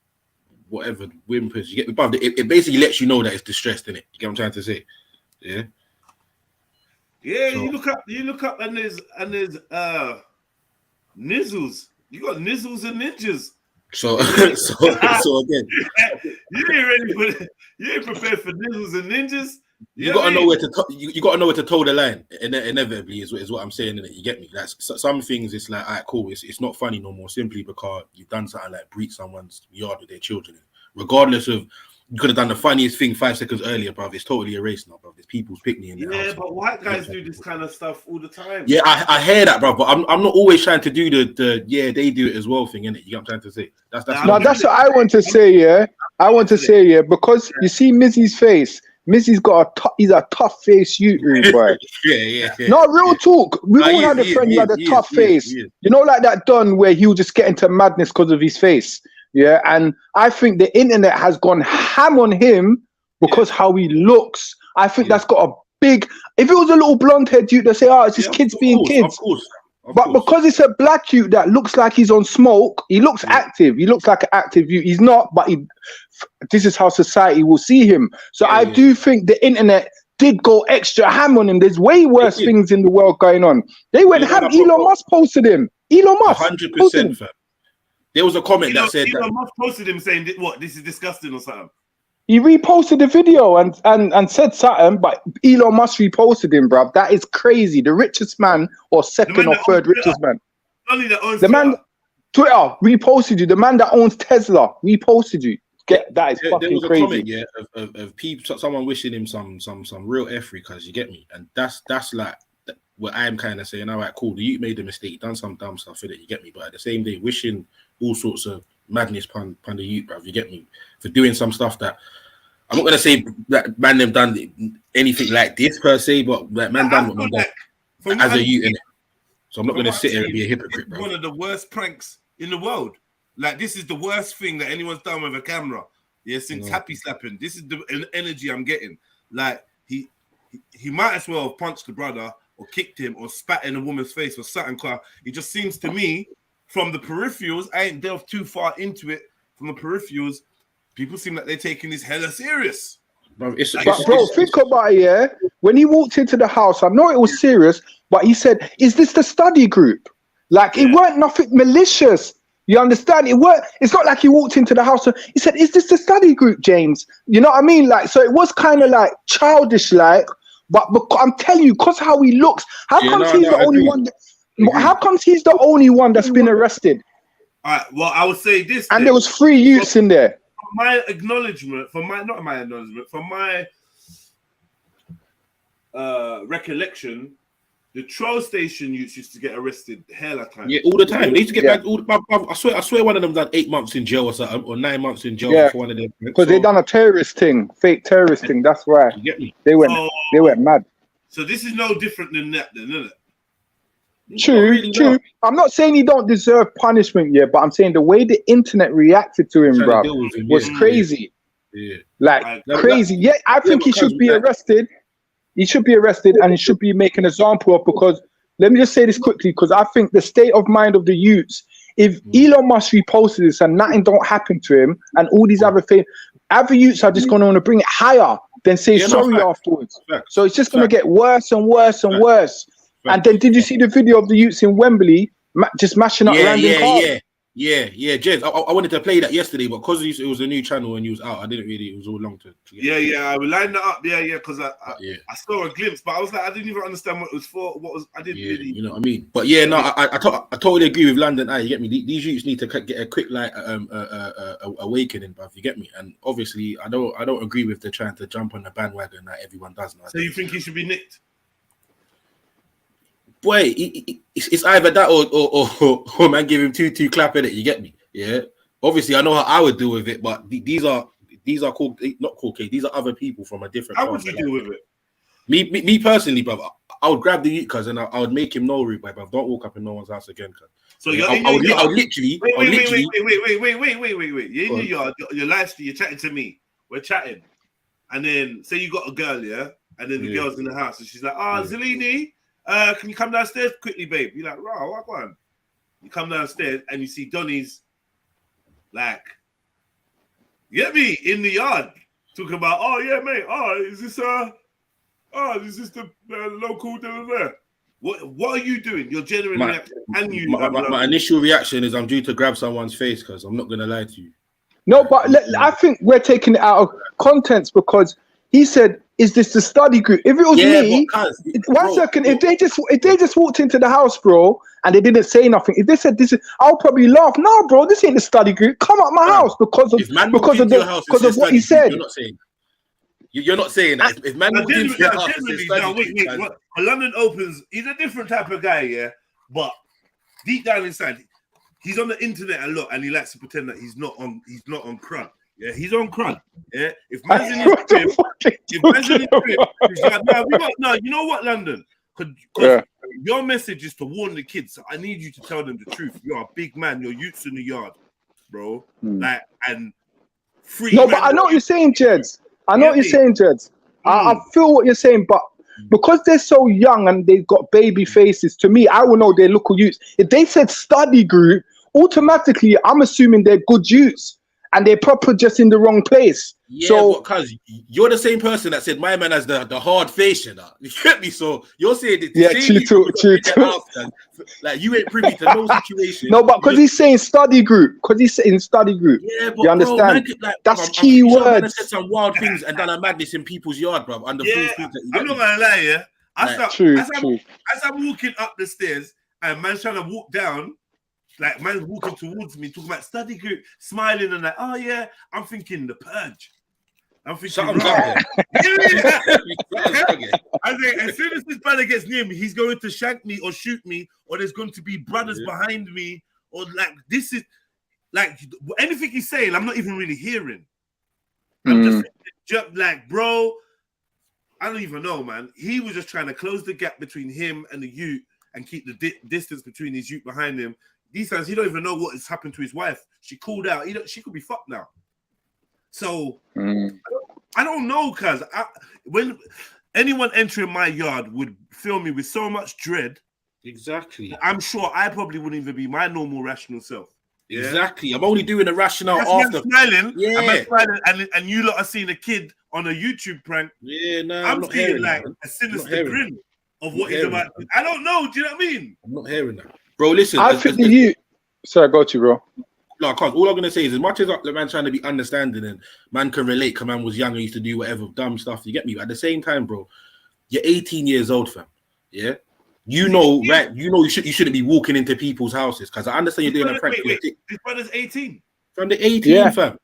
whatever whimpers. You get me, bruv. It basically lets you know that it's distressed, innit? You get what I'm trying to say? Yeah. Yeah, So- you look up, and there's nizzles. You got nizzles and ninjas. So again, you ain't ready for that. You ain't prepared for nizzles and ninjas. you gotta know where to you gotta know where to toe the line. Inevitably is what I'm saying. Innit? You get me? Like some things, it's like, alright, cool. It's not funny no more, simply because you've done something like breach someone's yard with their children. Regardless of, you could have done the funniest thing 5 seconds earlier, bruv. It's totally erased now, bruv. There's people's picnic in their house. Yeah, but white guys do this kind of stuff all the time. Yeah, I hear that, bruv. But I'm not always trying to do the they do it as well thing, innit? You get what I'm trying to say? That's what I want to say. Yeah, I want to say, yeah, because you see Mizzy's face. Mizzy's got he's a tough face, boy. yeah. No, real talk. We all had a friend who had a tough face. You know, like that Don where he would just get into madness because of his face. Yeah, and I think the internet has gone ham on him because how he looks. I think that's got a big. If it was a little blonde head dude, they say, "Oh, it's just kids being kids." Of course. Because it's a black dude that looks like he's on smoke, he looks active. He looks like an active youth. He's not, but this is how society will see him. So I do think the internet did go extra ham on him. There's way worse things in the world going on. They went ham. Elon Musk posted him. Elon Musk. 100%, fam. There was a comment that said Elon Musk posted him saying, "What? This is disgusting" or something. He reposted the video and said something, but Elon Musk reposted him, bruv. That is crazy. The richest man or second or third richest man. Only that owns the man Twitter reposted you. The man that owns Tesla reposted you. That is fucking there was a crazy. comment, yeah, of people, someone wishing him some real effort, because you get me, and that's like what I'm kind of saying. All right, cool. The youth made a mistake, done some dumb stuff in it. You get me, but at the same day, wishing all sorts of madness upon the youth, bruv. You get me, for doing some stuff that I'm not gonna say that man them done anything like this per se, but that man done what man done as a youth in it. So I'm not gonna sit here and be a hypocrite, bro. One of the worst pranks in the world. Like, this is the worst thing that anyone's done with a camera. Yeah, since Happy Slapping. This is the energy I'm getting. Like, he might as well have punched the brother or kicked him or spat in a woman's face or something. It just seems to me, from the peripherals, I ain't delved too far into it. From the peripherals, people seem like they're taking this hella serious. Bro, think about it, yeah. When he walked into the house, I know it was serious, but he said, "Is this the study group?" Like, it weren't nothing malicious. You understand? It's not like he walked into the house and he said, "Is this the study group, James?" You know what I mean? Like, so it was kind of like childish, like. But I'm telling you, cause how he looks, how comes he's the only one? How comes he's the only one that's been arrested? All right. Well, I would say this. And there was 3 youths in there. My acknowledgement, from my recollection, the troll station youths used to get arrested hella time. Yeah, all the time. They used to get back. I swear one of them done 8 months in jail or something, or 9 months in jail for one of them. Because they done a terrorist thing, fake terrorist thing. That's why they went mad. So this is no different than that, then, isn't it? True. I'm not saying he don't deserve punishment yet, but I'm saying the way the internet reacted to him, bro, was crazy. Yeah. Like crazy. Yeah, I think he should be arrested. He should be arrested, and he should be making an example of, because let me just say this quickly, because I think the state of mind of the youths, if Elon Musk reposted this and nothing don't happen to him, and all these other things, other youths are just going to want to bring it higher than say sorry afterwards. So it's just going to get worse and worse and worse. And then, did you see the video of the youths in Wembley just mashing up random cars? Yeah, Jez. I wanted to play that yesterday, but because it was a new channel and you was out, I didn't really. It was all long to get. Yeah. I lined that up. Yeah, because I saw a glimpse, but I was like, I didn't even understand what it was for. I didn't really. You know what I mean? But yeah, no, I totally agree with London. You get me? These youths need to get a quick awakening, bruv. You get me? And obviously, I don't agree with the trying to jump on the bandwagon that everyone does now. So you think he should be nicked? Boy, it's either that or man give him two clap in it. You get me? Yeah. Obviously, I know how I would deal with it, but these are called not cool case. These are other people from a different. How would you deal with it? Me personally, brother, I would grab the youth, cuz, and I would make him know, bruv, don't walk up in no one's house again, cuz. So you're I would literally. Wait. You're in your yard. You're live stream. You're chatting to me. We're chatting, and then say you got a girl, yeah, and then the girl's in the house, and she's like, Zellini. Can you come downstairs quickly, babe? You're like, right, what on? You come downstairs and you see Donny's Like, you get me? In the yard, talking about, oh yeah, mate, is this the local there? What are you doing? Your genuine reaction, and you. My initial reaction is I'm due to grab someone's face because I'm not gonna lie to you. No, but I think we're taking it out of context because he said, "Is this the study group?" If it was me, one second. If they just walked into the house, bro, and they didn't say nothing, if they said this, I'll probably laugh. No, bro, this ain't the study group. Come out my house because of what he said. You're not saying that. If man walked into your house, London Opens, he's a different type of guy, yeah. But deep down inside, he's on the internet a lot, and he likes to pretend that he's not on crud. Yeah, he's on crud. Yeah, if man's in his crib, he's like, no, you know what, London? Because your message is to warn the kids. So I need you to tell them the truth. You're a big man. Your youth's in the yard, bro. Like, and free. No, but I know what you're saying, Jeds. I know what you're saying, Jeds. I feel what you're saying, but because they're so young and they've got baby faces, to me, I will know they're local youths. If they said study group, automatically, I'm assuming they're good youths and they're proper just in the wrong place. Yeah, so because you're the same person that said my man has the hard face, you know. You get me? So you're saying that like you ain't privy to no situation. No, but because he's saying study group, Yeah, but you understand? Bro, man, that's key words. I said some wild things and done a madness in people's yard, bro. Under I'm not gonna lie, yeah. As I'm walking up the stairs and man's trying to walk down. Like, man's walking towards me, talking about study group, smiling and like, oh yeah, I'm thinking the purge. I'm thinking, I think as soon as this brother gets near me, he's going to shank me or shoot me, or there's going to be brothers behind me, or like this is like anything he's saying, I'm not even really hearing. I'm just like, bro, I don't even know, man. He was just trying to close the gap between him and the youth and keep the distance between his youth behind him. These times he don't even know what has happened to his wife. She called out. She could be fucked now. So I don't know, cuz when anyone entering my yard would fill me with so much dread. Exactly. I'm sure I probably wouldn't even be my normal rational self. Yeah? Exactly. I'm only doing a rational after smiling. Yeah. I'm smiling, and you lot are seeing a kid on a YouTube prank. Yeah, no, I'm seeing like a sinister grin of what he's about. I don't know. Do you know what I mean? I'm not hearing that. Bro, listen. I think sorry, go to you, bro. No, I can't. All I'm gonna say is, as much as the man trying to be understanding and man can relate, because man was young and used to do whatever dumb stuff. You get me? But at the same time, bro, you're 18 years old, fam. Yeah, you know, right? You know, you shouldn't be walking into people's houses because I understand you're doing a prank. Wait. This brother's 18. From the 18, fam.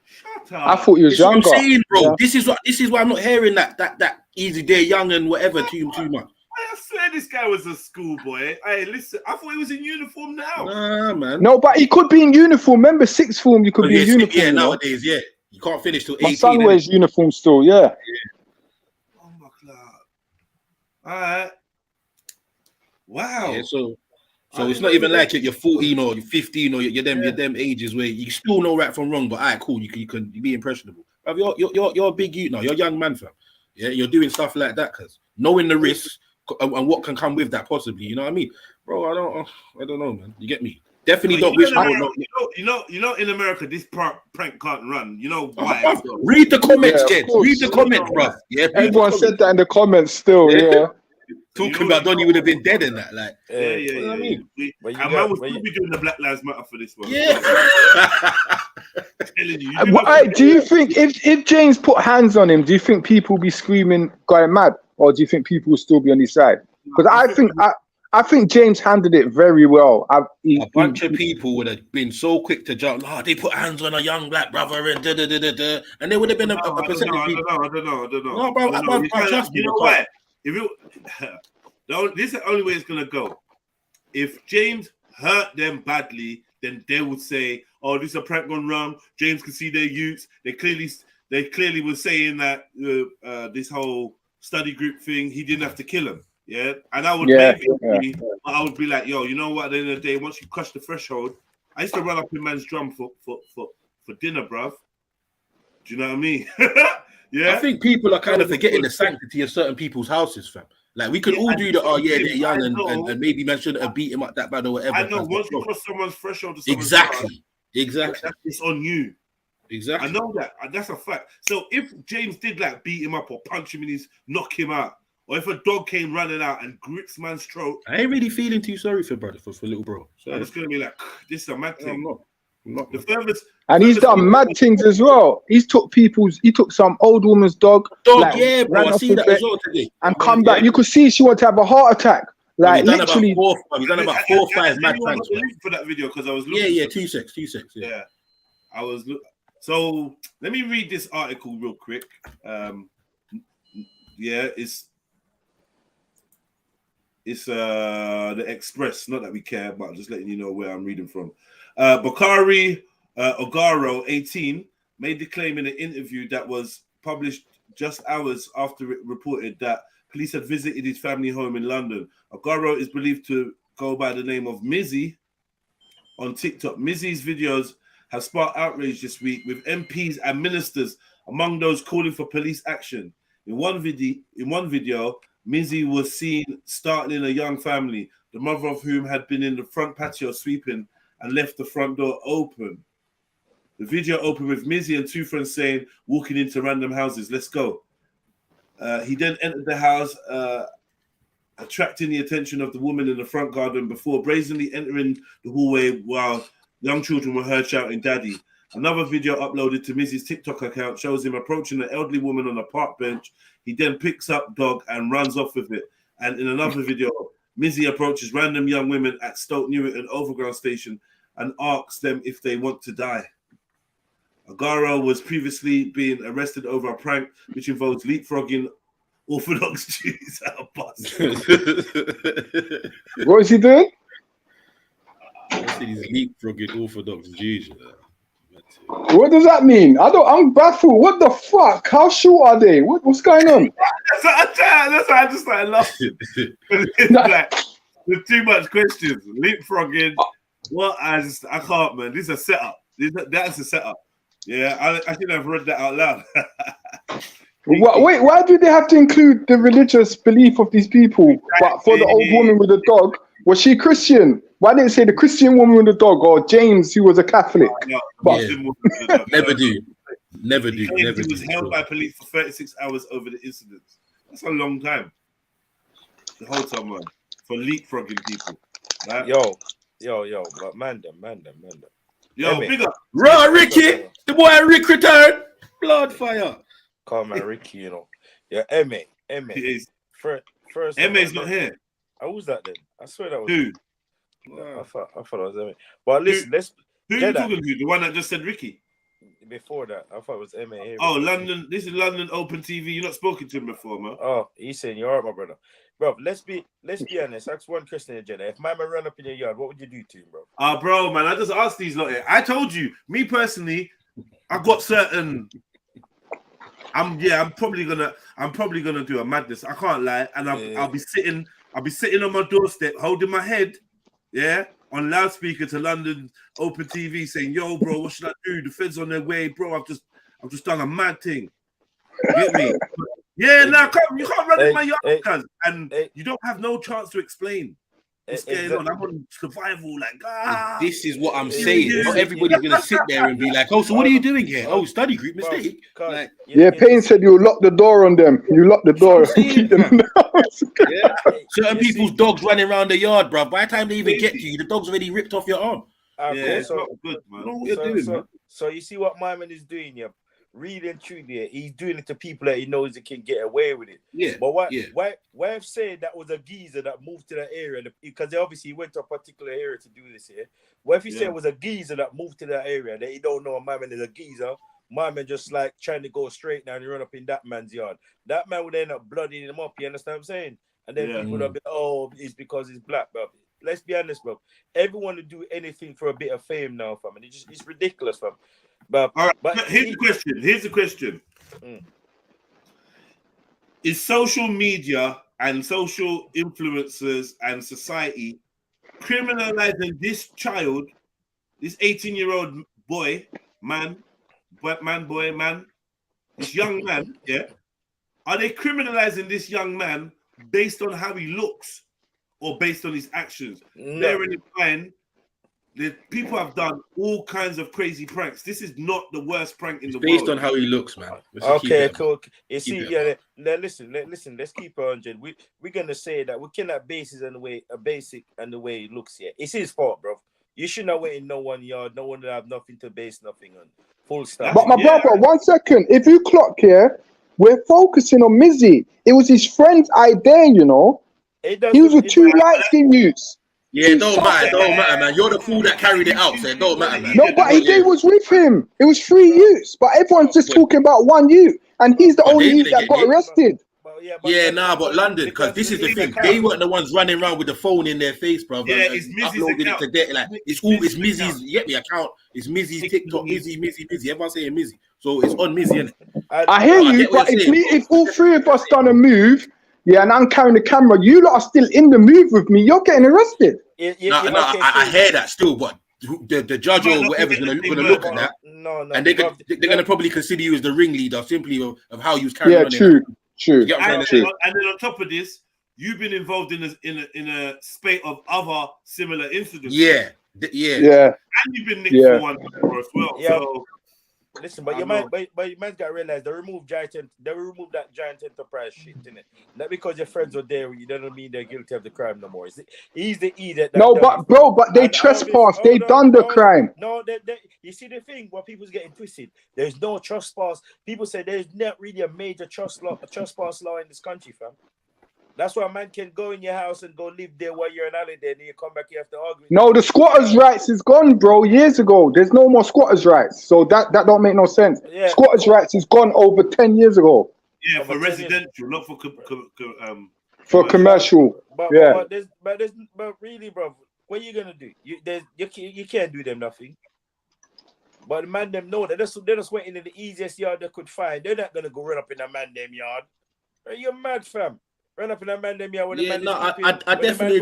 Shut up. I thought you was younger. What I'm saying, bro. Yeah. This is why I'm not hearing that easy day young and whatever too much. I swear this guy was a schoolboy. Hey, listen, I thought he was in uniform now. Nah, man. No, but he could be in uniform. Remember, sixth form, you could be in uniform. Yeah, nowadays, yeah. You can't finish till 18. My son wears uniform still, yeah. Oh, my God. All right. Wow. Yeah, so it's not even like you're 14 or you're 15 or you're them ages where you still know right from wrong, but all right, cool, you can be impressionable. You're a big youth now. You're a young man, fam. Yeah, you're doing stuff like that because knowing the risks and what can come with that possibly, you know what I mean, bro? I don't know, man. You get me? Definitely don't wish. You know, in America, this prank can't run. You know why? Read the comments, Jed. Read the comments, bro. Yeah, everyone said that in the comments still. Yeah. Talking about Donnie would have been dead in that, like. Yeah. You know what I mean, and man would still be doing the Black Lives Matter for this one. Yeah. Telling you. Do you think if James put hands on him, do you think people will be screaming, going mad, or do you think people will still be on his side? Because I think James handled it very well. A bunch of people would have been so quick to jump. Oh, they put hands on a young black brother and and there would have been a percentage. I don't know. No, bro, trust me. You know what? This is the only way it's gonna go. If James hurt them badly, then they would say, "Oh, this is a prank gone wrong." James could see their youths. They clearly were saying that this whole study group thing, he didn't have to kill him. Yeah, and I would I would be like, "Yo, you know what? At the end of the day, once you crush the threshold, I used to run up in man's drum for dinner, bruv. Do you know what I mean?" Yeah, I think people are kind of forgetting the sanctity of certain people's houses, fam. Like we could all do that. Oh yeah, they're young and maybe man shouldn't have beat him up that bad or whatever. I know once you cross someone's threshold, exactly. Exactly. It's on you. Exactly. I know that. That's a fact. So if James did like beat him up or punch him in his, knock him out, or if a dog came running out and grips man's throat, I ain't really feeling too sorry for brother for little bro. So it's gonna be like, this is a mad thing. I'm not. The furthest. And he's done mad things as well. He took some old woman's dog. Like, yeah, bro. I see that as well today. And come back. You could see she wanted to have a heart attack. Like, he's literally. He's done about 4 or 5 mad things. For that video, because I was looking. Yeah, 2 secs. Yeah. I was so let me read this article real quick. It's the Express, not that we care, but I'm just letting you know where I'm reading from. Bakari Ogaro, 18, made the claim in an interview that was published just hours after it reported that police had visited his family home in London. Ogaro is believed to go by the name of Mizzy on TikTok. Mizzy's videos have sparked outrage this week, with MPs and ministers among those calling for police action. In one video, Mizzy was seen startling a young family, the mother of whom had been in the front patio sweeping and left the front door open. The video opened with Mizzy and 2 friends saying, walking into random houses, let's go. He then entered the house, attracting the attention of the woman in the front garden before brazenly entering the hallway while young children were heard shouting, "Daddy." Another video uploaded to Mizzy's TikTok account shows him approaching an elderly woman on a park bench. He then picks up dog and runs off with it. And in another video, Mizzy approaches random young women at Stoke Newington Overground Station and asks them if they want to die. Ogaro was previously being arrested over a prank which involves leapfrogging Orthodox Jews at a bus. What is he doing? He's leapfrogging Orthodox Jews. What does that mean? I'm baffled. What the fuck? How short are they? What's going on? That's why I just started laughing. Like, there's too much questions. Leapfrogging. What? I can't, man. This is a setup. That's a setup. Yeah, I think I've read that out loud. Wait, why do they have to include the religious belief of these people? But for the old woman with the dog, was she Christian? Why didn't it say the Christian woman with the dog or James, who was a Catholic? Never do. He was held by police for 36 hours over the incident. That's a long time. The whole time, man. For leapfrogging people. Right? Yo, but man them. Yo, big up. Raw Ricky, the boy Rick returned. Blood fire. Come on, Ricky, you know. Yeah, Emma. First. Emma's not here. Who's that then? I swear that was who. I thought it was Emma. But listen, who are you talking to? The one that just said Ricky? Before that, I thought it was Emma here. Oh, London. This is London Open TV. You're not spoken to him before, man. Oh, he's saying you're alright, my brother. Bro, let's be honest. Ask one question, Jedi. If my man ran up in your yard, what would you do to him, bro? Bro, man, I just asked these lot here. I told you, me personally, I got certain. I'm probably gonna do a madness. I can't lie, and I'll be sitting on my doorstep, holding my head, on loudspeaker to London Open TV, saying, "Yo, bro, what should I do? The feds on their way, bro. I've just done a mad thing." Get me? Yeah, you can't run in my yard, cuz, and you don't have no chance to explain what's going on. I'm on survival, This is what I'm saying. Not everybody's gonna sit there and be like, "Oh, so what are you doing here? Oh, study group mistake." Like, Payne said you lock the door on them. You lock the door and keep them in the house. Certain people's dogs running around the yard, bro. By the time they even get to you, the dog's already ripped off your arm. It's not good, man. So you see what my man is doing, yeah. Really and truly, he's doing it to people that he knows he can get away with it. Yeah. But why have said that was a geezer that moved to that area? Because they obviously went to a particular area to do this here. What if he said it was a geezer that moved to that area that he don't know my man is a geezer? My man just like trying to go straight now and run up in that man's yard. That man would end up bloodying him up. You understand what I'm saying? And then people would be, it's because he's black, bro. Let's be honest, bro. Everyone would do anything for a bit of fame now, fam. And it's ridiculous, fam. But here's the question. Is social media and social influencers and society criminalizing this child, this 18-year-old boy, this young man, are they criminalizing this young man based on how he looks or based on his actions? No. Bearing in mind, people have done all kinds of crazy pranks. This is not the worst prank in the Based world. on how he looks, man. Okay, cool. You see, listen. Let's keep it 100. We're gonna say that we cannot base it on the way and the way it looks here. It's his fault, bro. You should not wait in no one yard. No one will have nothing to base nothing on. Full stop. But my brother, 1 second. If you clock here, we're focusing on Mizzy. It was his friend's idea, you know. He was with 2 light-skinned youths. Yeah, it don't matter, man. You're the fool that carried it out, so it don't matter, man. No, but he was with him. It was 3 youths, but everyone's just talking about 1 youth, and he's the only youth that got arrested. But London, because this is the thing. They weren't the ones running around with the phone in their face, bro. Yeah, it's Mizzy's uploading account. it to debt. Like it's Mizzy's. You get me? Account. It's Mizzy's TikTok. Mizzy. Everyone's saying Mizzy, so it's on Mizzy, innit? I hear you, but if all 3 of us done a move, yeah, and I'm carrying the camera, you lot are still in the move with me, you're getting arrested. I hear that still, but the judge or whatever is gonna look at that, and they're gonna probably consider you as the ringleader simply of how you was carrying on. True. And then on top of this, you've been involved in a spate of other similar incidents. Yeah. And you've been nicked for one before as well. Yeah. So listen, but you man's got to realize they removed that giant enterprise shit, innit? Not because your friends are there, you don't mean they're guilty of the crime no more. He's the idiot. No, but they trespassed. They done the crime. No, you see the thing, what people's getting twisted. There's no trespass. People say there's not really a major trespass law in this country, fam. That's why a man can go in your house and go live there while you're on holiday, and then you come back, you have to argue. No, the squatters' rights is gone, bro. Years ago, there's no more squatters' rights, so that don't make no sense. Yeah. Squatters' rights is gone over 10 years ago. Yeah, for residential, not for commercial. But really, bro, what are you gonna do? You can't do them nothing. But the man them know that they're just waiting in the easiest yard they could find. They're not gonna go run up in a man them yard. Are you mad, fam? Run up in a man them yard. I definitely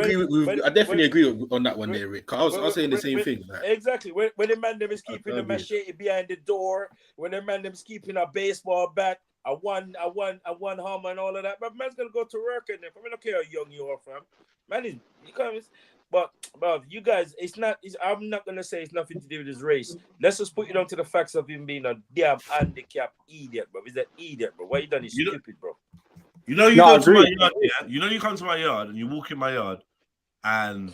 agree on that one there, Rick. I was saying the same thing. Like. Exactly. When the man them is keeping a machete behind the door, when the man them is keeping a baseball bat, a one hammer and all of that, but man's gonna go to work and then. I mean, look how young you are, fam. Man is but you guys, I'm not gonna say it's nothing to do with his race. Let's just put it down to the facts of him being a damn handicapped idiot, bro. He's an idiot, bro. What you done is stupid, bro. You know, you come to my yard, yeah? You know, you come to my yard and you walk in my yard and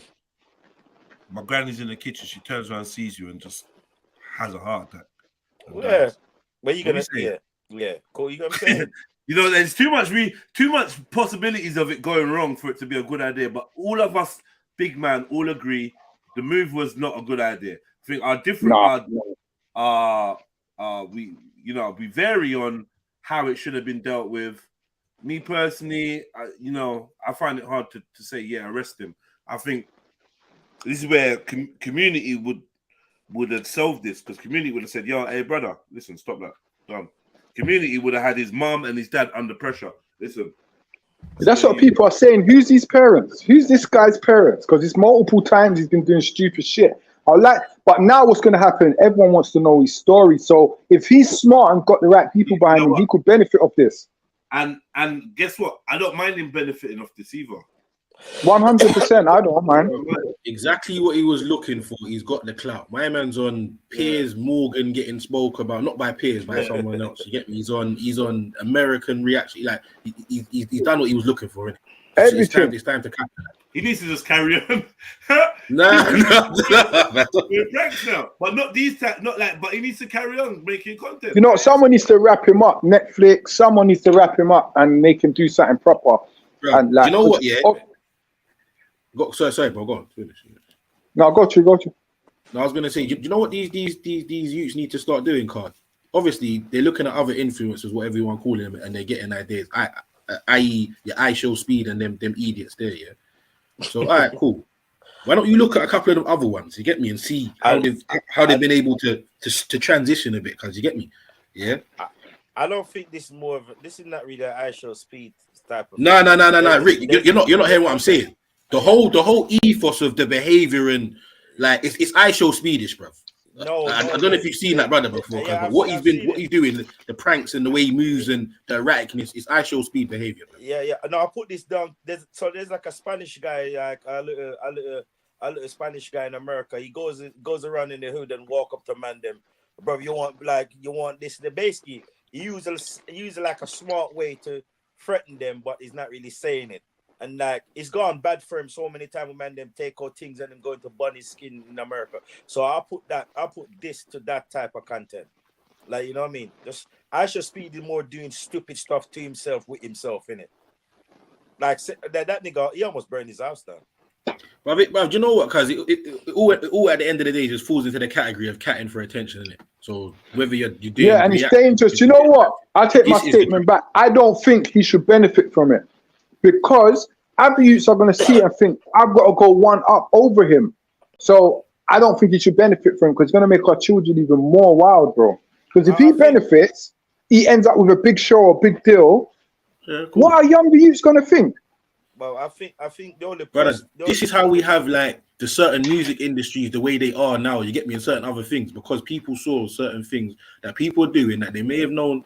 my granny's in the kitchen. She turns around, sees you, and just has a heart attack. Yeah. Where you gonna say? Yeah. Cool. You know what I'm saying? You know, there's too much possibilities of it going wrong for it to be a good idea. But all of us, big man, all agree the move was not a good idea. I think our different we vary on how it should have been dealt with. Me personally, I find it hard to say, yeah, arrest him. I think this is where community would have solved this, because community would have said, yo, hey, brother, listen, stop that. Done. Community would have had his mom and his dad under pressure. Listen. That's what people are saying. Who's his parents? Who's this guy's parents? Because it's multiple times he's been doing stupid shit. But now what's going to happen? Everyone wants to know his story. So if he's smart and got the right people behind him, he could benefit off this. And guess what? I don't mind him benefiting off this either. 100%, I don't mind. Exactly what he was looking for. He's got the clout. My man's on Piers Morgan getting spoke about, not by Piers, by someone else. You get me? He's on American reaction. Like he's done what he was looking for. It's time to cut. He needs to just carry on. No. We're pranks now, but not these type. Not like, but he needs to carry on making content. You know, someone needs to wrap him up. Netflix. Someone needs to wrap him up and make him do something proper. Bro, and like, you know what? Yeah. Sorry, bro. Go on. No, got you. No, I was gonna say, you know what these youths need to start doing, Card? Obviously, they're looking at other influencers, whatever you want to call them, and they're getting ideas. I.e., I show speed and them idiots there, yeah. So, all right, cool. Why don't you look at a couple of them other ones? You get me, and see how they've been able to transition a bit, because you get me, yeah. I don't think this is not really an I show speed type of. No, Rick, you're not hearing what I'm saying. The whole ethos of the behavior and like it's I show speedish, bro. No, I don't know if you've seen that brother before, but what he's doing, the pranks and the way he moves and the erraticness, is I show speed behavior. Bro. Yeah. No, I put this down. There's like a Spanish guy, like a a little Spanish guy in America. He goes around in the hood and walk up to man them, bro. You want this? The basically he uses like a smart way to threaten them, but he's not really saying it. And like it's gone bad for him so many times. Man, them take out things and them go into bunny skin in America. So I'll put this to that type of content. Like, you know what I mean? Just I should speed more doing stupid stuff to himself with himself in it. Like that nigga, he almost burned his house down. But you know what? Because it all at the end of the day just falls into the category of catting for attention, innit? So whether you're doing and it's dangerous. You know what? I take my statement back. I don't think he should benefit from it because other youths are going to see it and think I've got to go one up over him. So I don't think he should benefit from it because it's going to make our children even more wild, bro. Because if he benefits, he ends up with a big show or big deal. Yeah, cool. What are younger youths going to think? Well, I think the only this is how we have like the certain music industries the way they are now. You get me, in certain other things because people saw certain things that people are doing that they may have known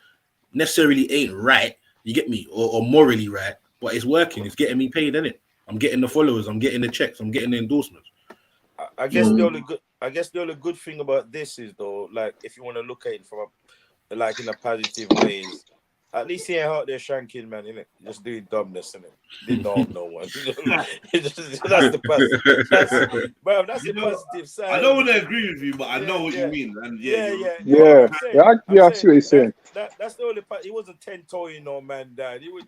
necessarily ain't right. You get me, or morally right, but it's working. It's getting me paid, innit? I'm getting the followers. I'm getting the checks. I'm getting the endorsements. I guess the only good thing about this is though, like if you want to look at it from in a positive ways. At least he ain't out there shanking, man, innit? Just doing dumbness, innit? Didn't harm no one. That's the positive. That's the positive side. I don't want to agree with you, but I know what you mean. And I see what you're saying. That's the only part. He wasn't 10-toeing no man, dad. He was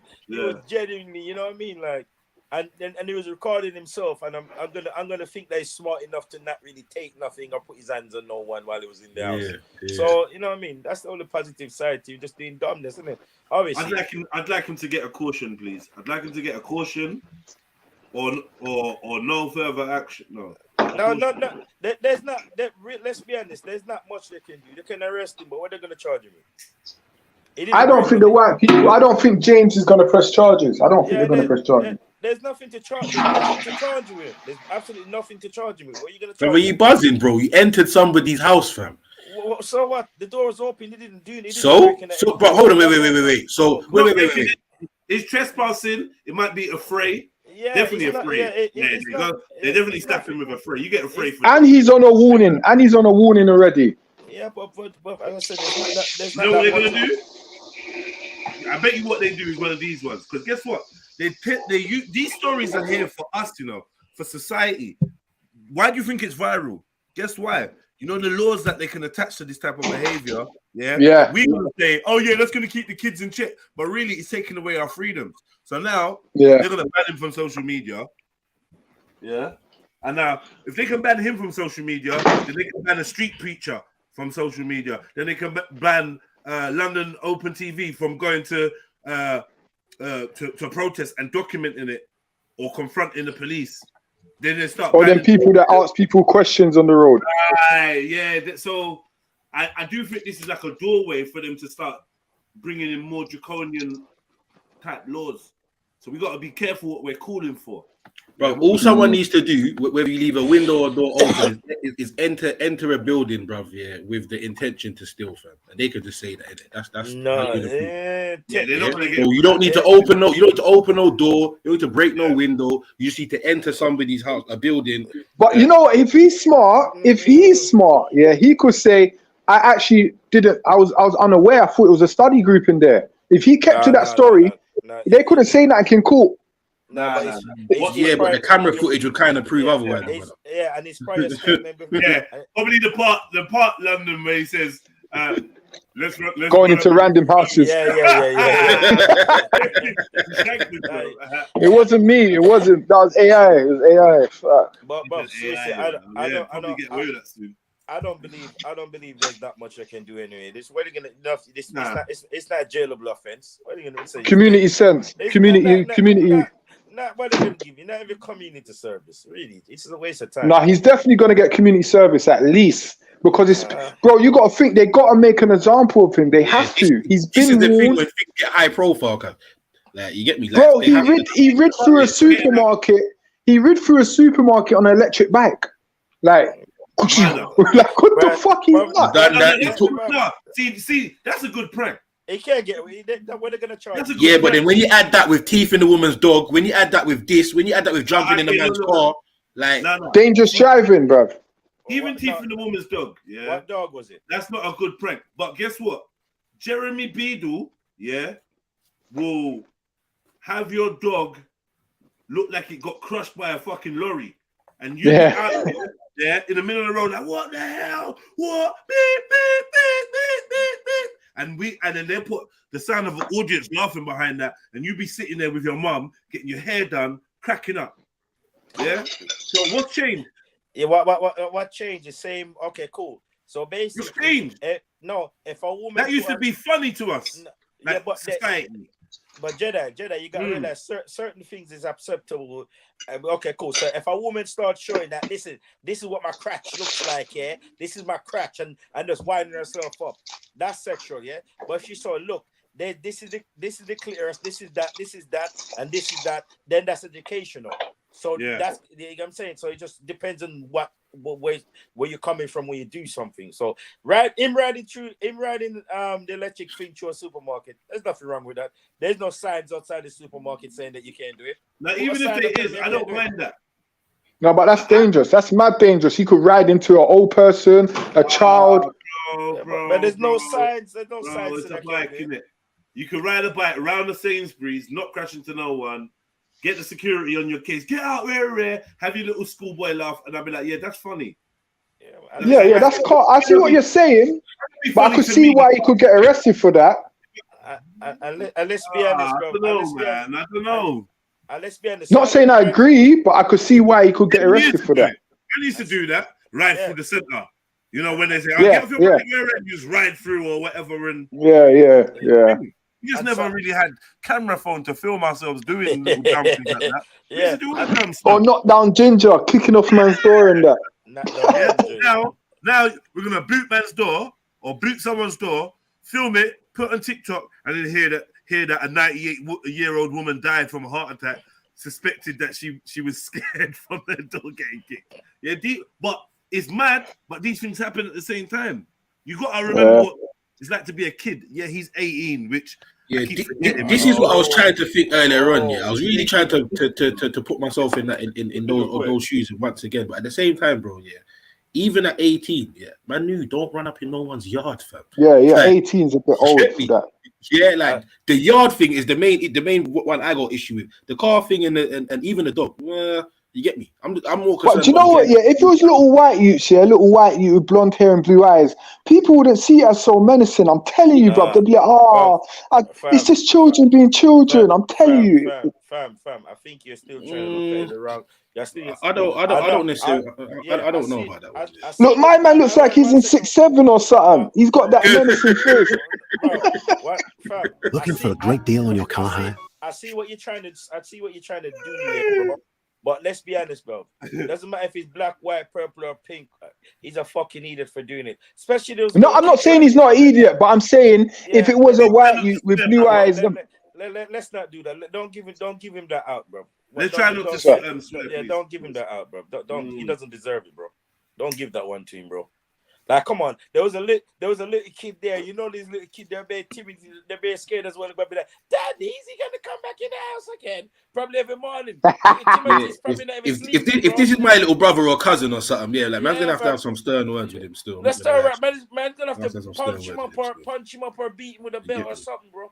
genuinely, you know what I mean? Like, and he was recording himself, and I'm gonna think that he's smart enough to not really take nothing or put his hands on no one while he was in the house. Yeah. So you know what I mean? That's the only positive side to you, just doing dumbness, isn't it? Obviously, I'd like him to get a caution, please. I'd like him to get a caution, or no further action. No. There's not. Let's be honest. There's not much they can do. They can arrest him, but what are they gonna charge him with? I don't think the white people. I don't think James is gonna press charges. I don't think they're gonna press charges. There's nothing to charge. There's nothing to charge you with. There's absolutely nothing to charge you with. What are you gonna charge? Were you buzzing, bro? You entered somebody's house, fam. So what? The door was open. He didn't do anything. But hold on, wait. So wait. It's trespassing. It might be a fray. Yeah, definitely a fray. They definitely slap him with a fray. You get a fray for and he's on a warning. And he's on a warning already. Yeah, but as I said, there's you know what they're gonna do? I bet you what they do is one of these ones. Because guess what? These stories are here for us, you know, for society. Why do you think it's viral? Guess why? You know the laws that they can attach to this type of behavior. Yeah. We're gonna say, oh yeah, that's gonna keep the kids in check, but really, it's taking away our freedoms. So now they're gonna ban him from social media. Yeah. And now, if they can ban him from social media, then they can ban a street preacher from social media. Then they can ban London Open TV from going to protest and documenting it or confronting the police. Then they start. Or then people that ask people questions on the road. Right, yeah. So I do think this is like a doorway for them to start bringing in more draconian type laws. So we got to be careful what we're calling for. Bro, all someone needs to do, whether you leave a window or door open, is enter a building, bruv, with the intention to steal, fam. And they could just say that. That's no. They're not gonna get. You don't need to open no. You don't need to open no door. You don't need to break no window. You just need to enter somebody's house, a building. But you know, if he's smart, he could say, "I actually didn't. I was unaware. I thought it was a study group in there." If he kept to that story, they couldn't say that in court. But the camera footage would kind of prove otherwise. And it's prior statement. Probably the part London where he says, let's going into random houses. It wasn't me. It wasn't. That was AI. It was AI. Fuck. But seriously, I don't believe there's that much I can do anyway. It's not jailable offense. What are you gonna say? Community sense. Community. What are they gonna give you? Not even community service. Really, it's a waste of time. Nah, he's definitely gonna get community service at least because it's bro. You got to think they got to make an example of him. They have to. He's been. This is the thing when things get high profile, like you get me. Bro, he rid through a supermarket. He rid through a supermarket on an electric bike. Like what the fuck is that? See, that's a good prank. He can't get away. What are they gonna charge? But then when you add that with teeth in the woman's dog, when you add that with this, when you add that with jumping in the man's car, Like dangerous driving, bruv. Even teething the woman's dog. Yeah. What dog was it? That's not a good prank. But guess what? Jeremy Beadle, yeah, will have your dog look like it got crushed by a fucking lorry. And you be out there in the middle of the road, like, what the hell? What? Beep, beep, beep, beep, beep, beep. And then they put the sound of an audience laughing behind that, and you be sitting there with your mum, getting your hair done, cracking up. Yeah? So what changed? Yeah, what changed? The same. Okay, cool. So basically, no, if a woman that used to be funny to us, yeah, like but society. But Jedi, you gotta realize certain things is acceptable. Okay, cool. So if a woman starts showing that this is what my crotch looks like, yeah, this is my crotch, and just winding herself up, that's sexual, yeah. But if she saw, look, this is the clitoris, this is that, and this is that, then that's educational. So that's, you know what I'm saying. So it just depends on where you're coming from when you do something. So him riding the electric thing through a supermarket, there's nothing wrong with that. There's no signs outside the supermarket saying that you can't do it. Now, even if there is, I don't mind that. No, but that's dangerous. That's mad dangerous. He could ride into an old person, a child. But there's no signs. There's no signs. It's a bike, innit? You can ride a bike around the Sainsbury's, not crash into no one. Get the security on your case. Get out, rare. Have your little schoolboy laugh, and I'll be like, yeah, that's funny. Yeah, that's cool. I see what you're saying, but I could see why he could get arrested for that. And let's be honest, bro. I don't know. Let's be honest. Not saying I agree, but I could see why he could get arrested for that. I used to do that, ride through the center. You know, when they say, I'll get off your bike, and just ride through or whatever. And Yeah. We just never really had camera phone to film ourselves doing little dumb things like that. We used to do all the dumb stuff. Or knock down Ginger, kicking off man's door and that. Now we're gonna boot man's door or boot someone's door, film it, put it on TikTok, and then hear that a 98-year-old woman died from a heart attack, suspected that she was scared from their door getting kicked. Yeah, but it's mad. But these things happen at the same time. You gotta remember what it's like to be a kid. Yeah, he's 18, which. Yeah, this is what I was trying to think earlier on. Yeah, I was really trying to put myself in that in those shoes once again. But at the same time, bro, yeah, even at 18, yeah, man, don't run up in no one's yard, fam. Yeah, 18's a bit old for that. Yeah, like the yard thing is the main one I got issue with. The car thing and even the dog. You get me? I'm more concerned. But do you know what? Yeah, if it was little white youths, little white youth with blonde hair and blue eyes, people wouldn't see it as so menacing. I'm telling you, bro. They'd be like, it's just children being children. I'm telling you. Fam, I think you're still trying to look at it wrong. I don't necessarily. I don't know about that one. Look, my man looks like he's in 6'7" or something. He's got that menacing face. Looking for a great deal on your car hire? I see what you're trying to do here, bro. But let's be honest, bro. It doesn't matter if he's black, white, purple, or pink. He's a fucking idiot for doing it. Especially those. No, I'm not saying he's not an idiot, but I'm saying if it was a white youth with blue eyes. Let's not do that. Don't give him that out, bro. They're trying not to. Don't give him that out, bro. Don't. He doesn't deserve it, bro. Don't give that one to him, bro. Like, come on. There was a little kid there. You know, these little kids, they're very timid. They're very scared as well. They're be like, Daddy, is he gonna come back in the house again? Probably every morning. If this is my little brother or cousin or something, yeah, like man's gonna have to have some stern words with him still. Let's start right. Man's gonna have to punch him up or beat him with a belt or something, bro.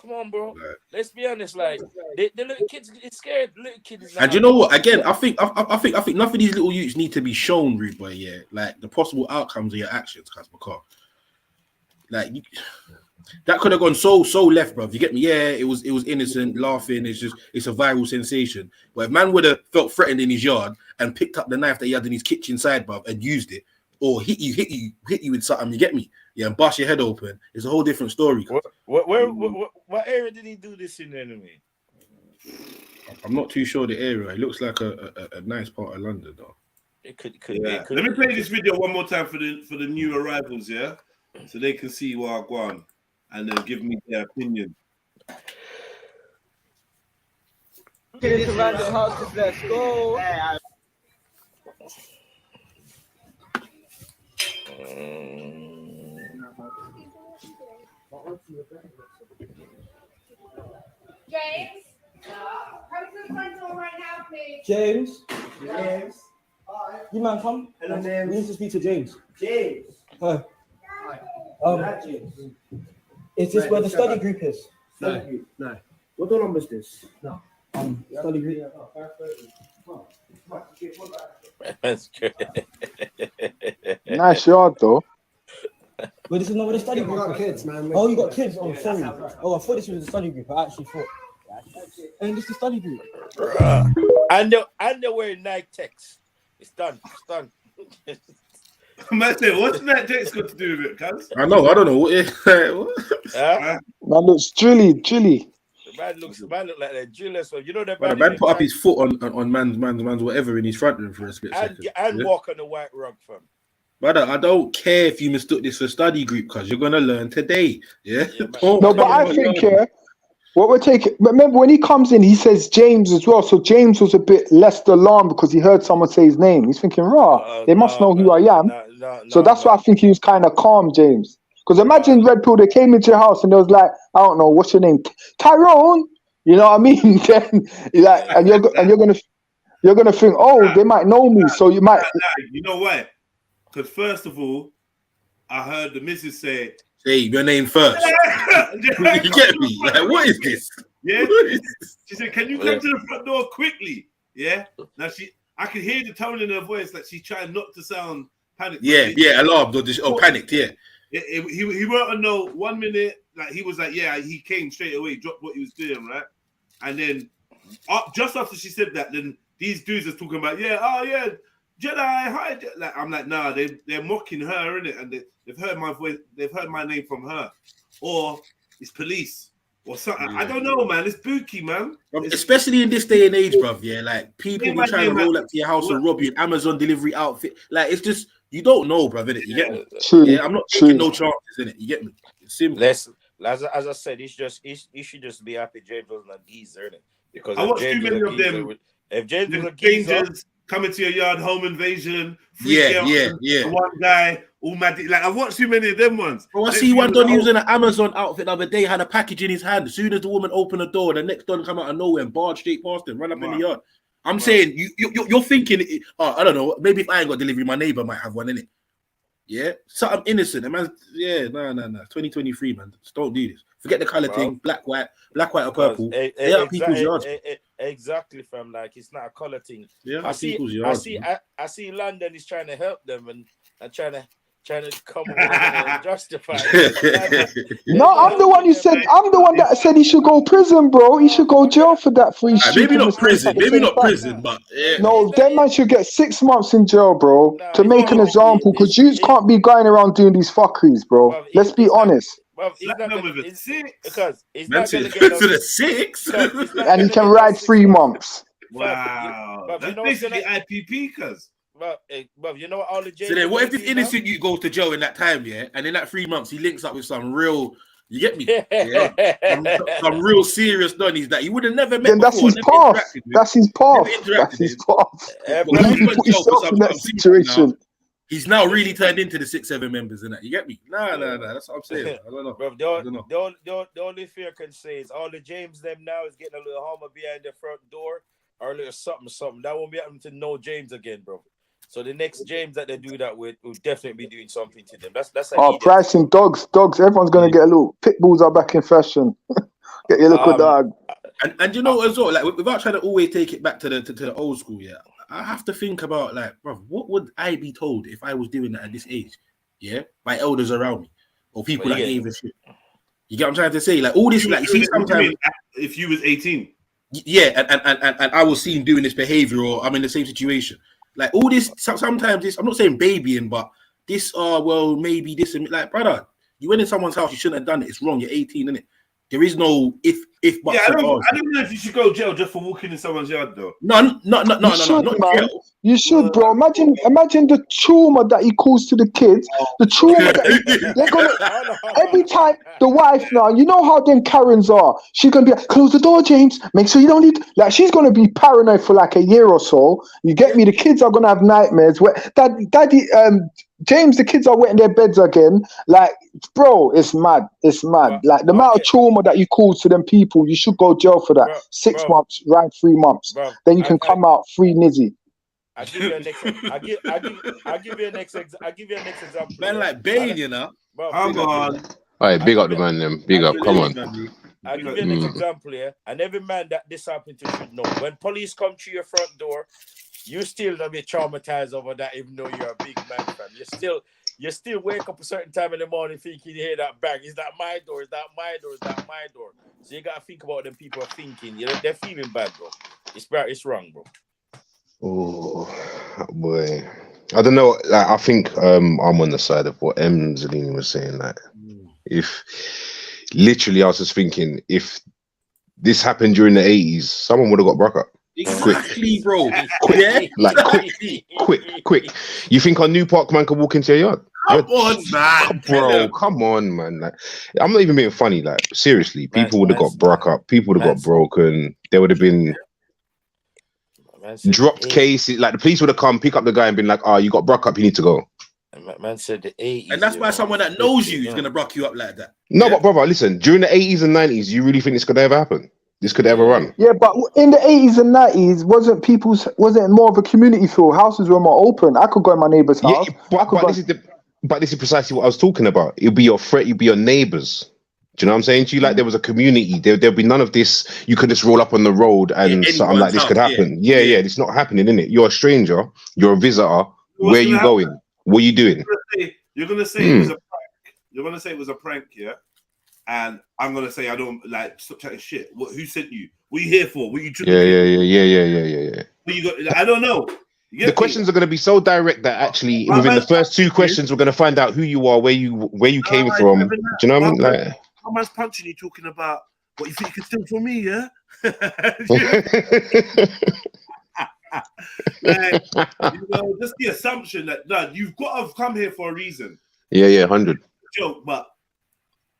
Come on, bro. Right. Let's be honest. Like the little kids is scared. Little kids. And you know what? Again, I think none of these little youths need to be shown, rude boy. Yeah, like the possible outcomes of your actions, cause because like that could have gone so left, bro. You get me? Yeah, it was innocent, laughing. It's a viral sensation. But if man would have felt threatened in his yard and picked up the knife that he had in his kitchen side, bro, and used it, or hit you with something, you get me? Yeah, and bust your head open. It's a whole different story. What area did he do this in anyway? I'm not too sure the area. It looks like a nice part of London, though. It could. Let me play this video one more time for the new arrivals, yeah, so they can see what I go on and then give me their opinion. Get into random houses. Let's go. James, come to the front door right now, please. James. James. You man, come. Hello, James. We need to speak to James. James. Hi. James. Is this where the study group is? Study group. No. What door number is this? No. Study group. That's good. Nice yard though. But this is not where the study group is. Kids, man. Oh, you got kids? Oh, sorry. Oh, I thought this was the study group. I actually thought. And this is the study group. And they're wearing Nike Techs. It's done. It's done. Man, what's that Jake's got to do with it, cuz? I know. I don't know. Huh? Man looks drilly. The man look like a driller. So you know that the man put up his foot on man's whatever in his front room for a split second. And walk on the white rug, fam. Brother, I don't care if you mistook this for study group because you're gonna learn today. Yeah. No, but I think what we're taking. Remember when he comes in, he says James as well. So James was a bit less alarmed because he heard someone say his name. He's thinking, "Rah, they must know who I am." So that's why I think he was kind of calm, James. Because imagine Red Pill, they came into your house and they was like, "I don't know, what's your name, Tyrone?" You know what I mean? Then like, and you're gonna think, "Oh, they might know me." So you might. You know why? Because first of all, I heard the missus say, "Say your name first." You get me? Like, what is this? Yeah. She said, "Can you come to the front door quickly?" Yeah. Now I can hear the tone in her voice that she's trying not to sound panicked. Yeah, alarmed or panicked. Yeah. He wrote a note 1 minute, like he was like, yeah, he came straight away, dropped what he was doing, right? And then just after she said that, then these dudes are talking about, Jedi, hi. Like, I'm like, nah, they're mocking her, innit? And they've heard my voice, they've heard my name from her. Or it's police or something. I don't know, man. It's spooky, man. Especially in this day and age, bruv. Yeah, like people be trying to roll up to your house and rob you an Amazon delivery outfit. Like, it's just, you don't know, bruv, innit? You get me? Yeah, I'm not taking no chances, innit? You get me? It's simple. As I said, he should just be happy James wasn't a geezer, innit? Because I watched too many of them. If James was a geezer, coming to your yard, home invasion. Yeah. One guy, all mad. Like, I watched too many of them ones. Oh, I see one Don using an Amazon outfit the other day, had a package in his hand. As soon as the woman opened the door, the next Don come out of nowhere and barge straight past him, run up in the yard. I'm saying, you're thinking, I don't know, maybe if I ain't got delivery, my neighbor might have one, innit? Yeah? Something innocent. The man, no. 2023, man. Just don't do this. Forget the color thing, black, white or purple. They are people's yards. Exactly, fam. Like, it's not a color thing. Yeah, I see London is trying to help them and trying to come up and justify it. No, I'm the one that said he should go prison, bro. He should go jail for that free shit. Maybe not prison, but no, that man should get 6 months in jail, bro, to make an example. Because you can't be going around doing these fuckeries, bro. Let's be honest. Well, he's not gonna, because he's not going to get to the 6, and he can ride 3 months. Wow, that's basically IPP, cuz. Well, you know what? All the so then, what if this innocent you goes to jail in that time, and in that 3 months he links up with some real, you get me? Some real serious donnies that he would have never met. Then that's his path. That's his path. That's his path. He put himself in that situation. He's now really turned into the 6-7 members in that. You get me? Nah. That's what I'm saying. I don't know. Bro, the only fear I can say is all the James them now is getting a little Hummer behind the front door or a little something. That won't be happening to no James again, bro. So the next James that they do that with will definitely be doing something to them. That's pricing dogs. Everyone's gonna get a little pit bulls are back in fashion. Get your little dog. And you know as well, like without trying to always take it back to the old school, yeah. I have to think about, like, bro, what would I be told if I was doing that at this age? Yeah, by elders around me or people that gave a shit. You get what I'm trying to say? Like all this, like, you see, sometimes if you was 18, yeah, and I was seen doing this behavior, or I'm in the same situation. Like all this, sometimes this, I'm not saying babying, but this, well, maybe this, and like, brother, you went in someone's house, you shouldn't have done it. It's wrong. You're 18, innit? There is no if but. Yeah, I don't know if you should go jail just for walking in someone's yard, though. No, not jail. You should, bro. Imagine the trauma that he caused to the kids. The trauma that they're gonna every time the wife now. You know how them Karens are. She's gonna be like, close the door, James. Make sure you don't need. Like she's gonna be paranoid for like a year or so. You get me? The kids are gonna have nightmares. Where daddy, James, the kids are wet in their beds again. Like, bro, it's mad. It's mad. Like the amount of trauma that you cause to them people, you should go jail for that. 6 months, right? 3 months. Then you can come out free, Nizzy. I give you an next. I give you an next example. Man, like Bane, you know. Bro, Hang on. All right, big up the man, them. Big up. Come on. I'll give you an example here, and every man that this happened to should know. When police come to your front door, you still don't be traumatized over that, even though you're a big man, fam. You still wake up a certain time in the morning thinking you hear that bang. Is that my door? Is that my door? Is that my door? So you gotta think about them people are thinking. You know, they're feeling bad, bro. It's wrong, bro. Oh boy. I don't know. Like, I think I'm on the side of what Zelini was saying. Like, if literally, I was just thinking, if this happened during the 80s, someone would have got broke up. Exactly, bro. Quick, Yeah. like quick. You think our New Park man can walk into your yard? Come on, man. Bro, come on, man. Like, I'm not even being funny. Like, seriously, people would have got broke up. People would have got broken. There would have been dropped cases. Like, the police would have come, pick up the guy and been like, "Oh, you got broke up. You need to go." Man said the 80s. And that's why someone that knows you is going to rock you up like that. No, but brother, listen, during the 80s and 90s, you really think this could ever happen? This could ever run? Yeah, but in the 80s and 90s, wasn't more of a community feel? Houses were more open. I could go in my neighbour's house. But this is precisely what I was talking about. It'll be your friend, you'll be your neighbours. Do you know what I'm saying to you? Like, there was a community. There'll be none of this. You could just roll up on the road and something like this could happen. Yeah, it's not happening, innit? You're a stranger. You're a visitor. Where are you going? What are you doing? You're gonna say it was a prank. You're gonna say it was a prank, yeah? And I'm gonna say I don't like stop chatting shit. Who sent you? What are you here for? What are you doing? Yeah. What you got? I don't know. The questions are going to be so direct that actually within the first two questions we're going to find out who you are, where you came from. Do you know what I mean? Like, how man's punching you talking about what you think you can steal from me, yeah? Like, you know, just the assumption that no, you've got to come here for a reason. Yeah, 100. Joke, but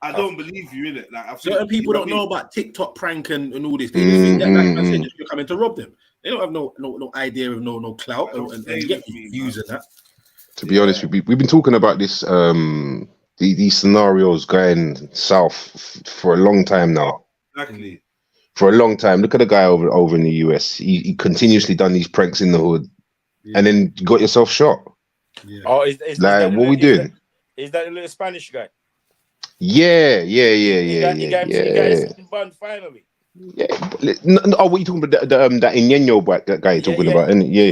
I don't believe you in it. Like, certain people don't know about TikTok prank and all this. They just think that I said, you're coming to rob them. They don't have no idea of no clout and get views and that. To be honest, we've been talking about this these scenarios going south for a long time now. Exactly. For a long time. Look at the guy over in the US. He continuously done these pranks in the hood, and then you got yourself shot. Yeah. Oh, like, what we doing? Is that the little Spanish guy? Yeah. He got his bun finally. Yeah. Oh, what are you talking about? That Inyenyo that guy you're talking about? And he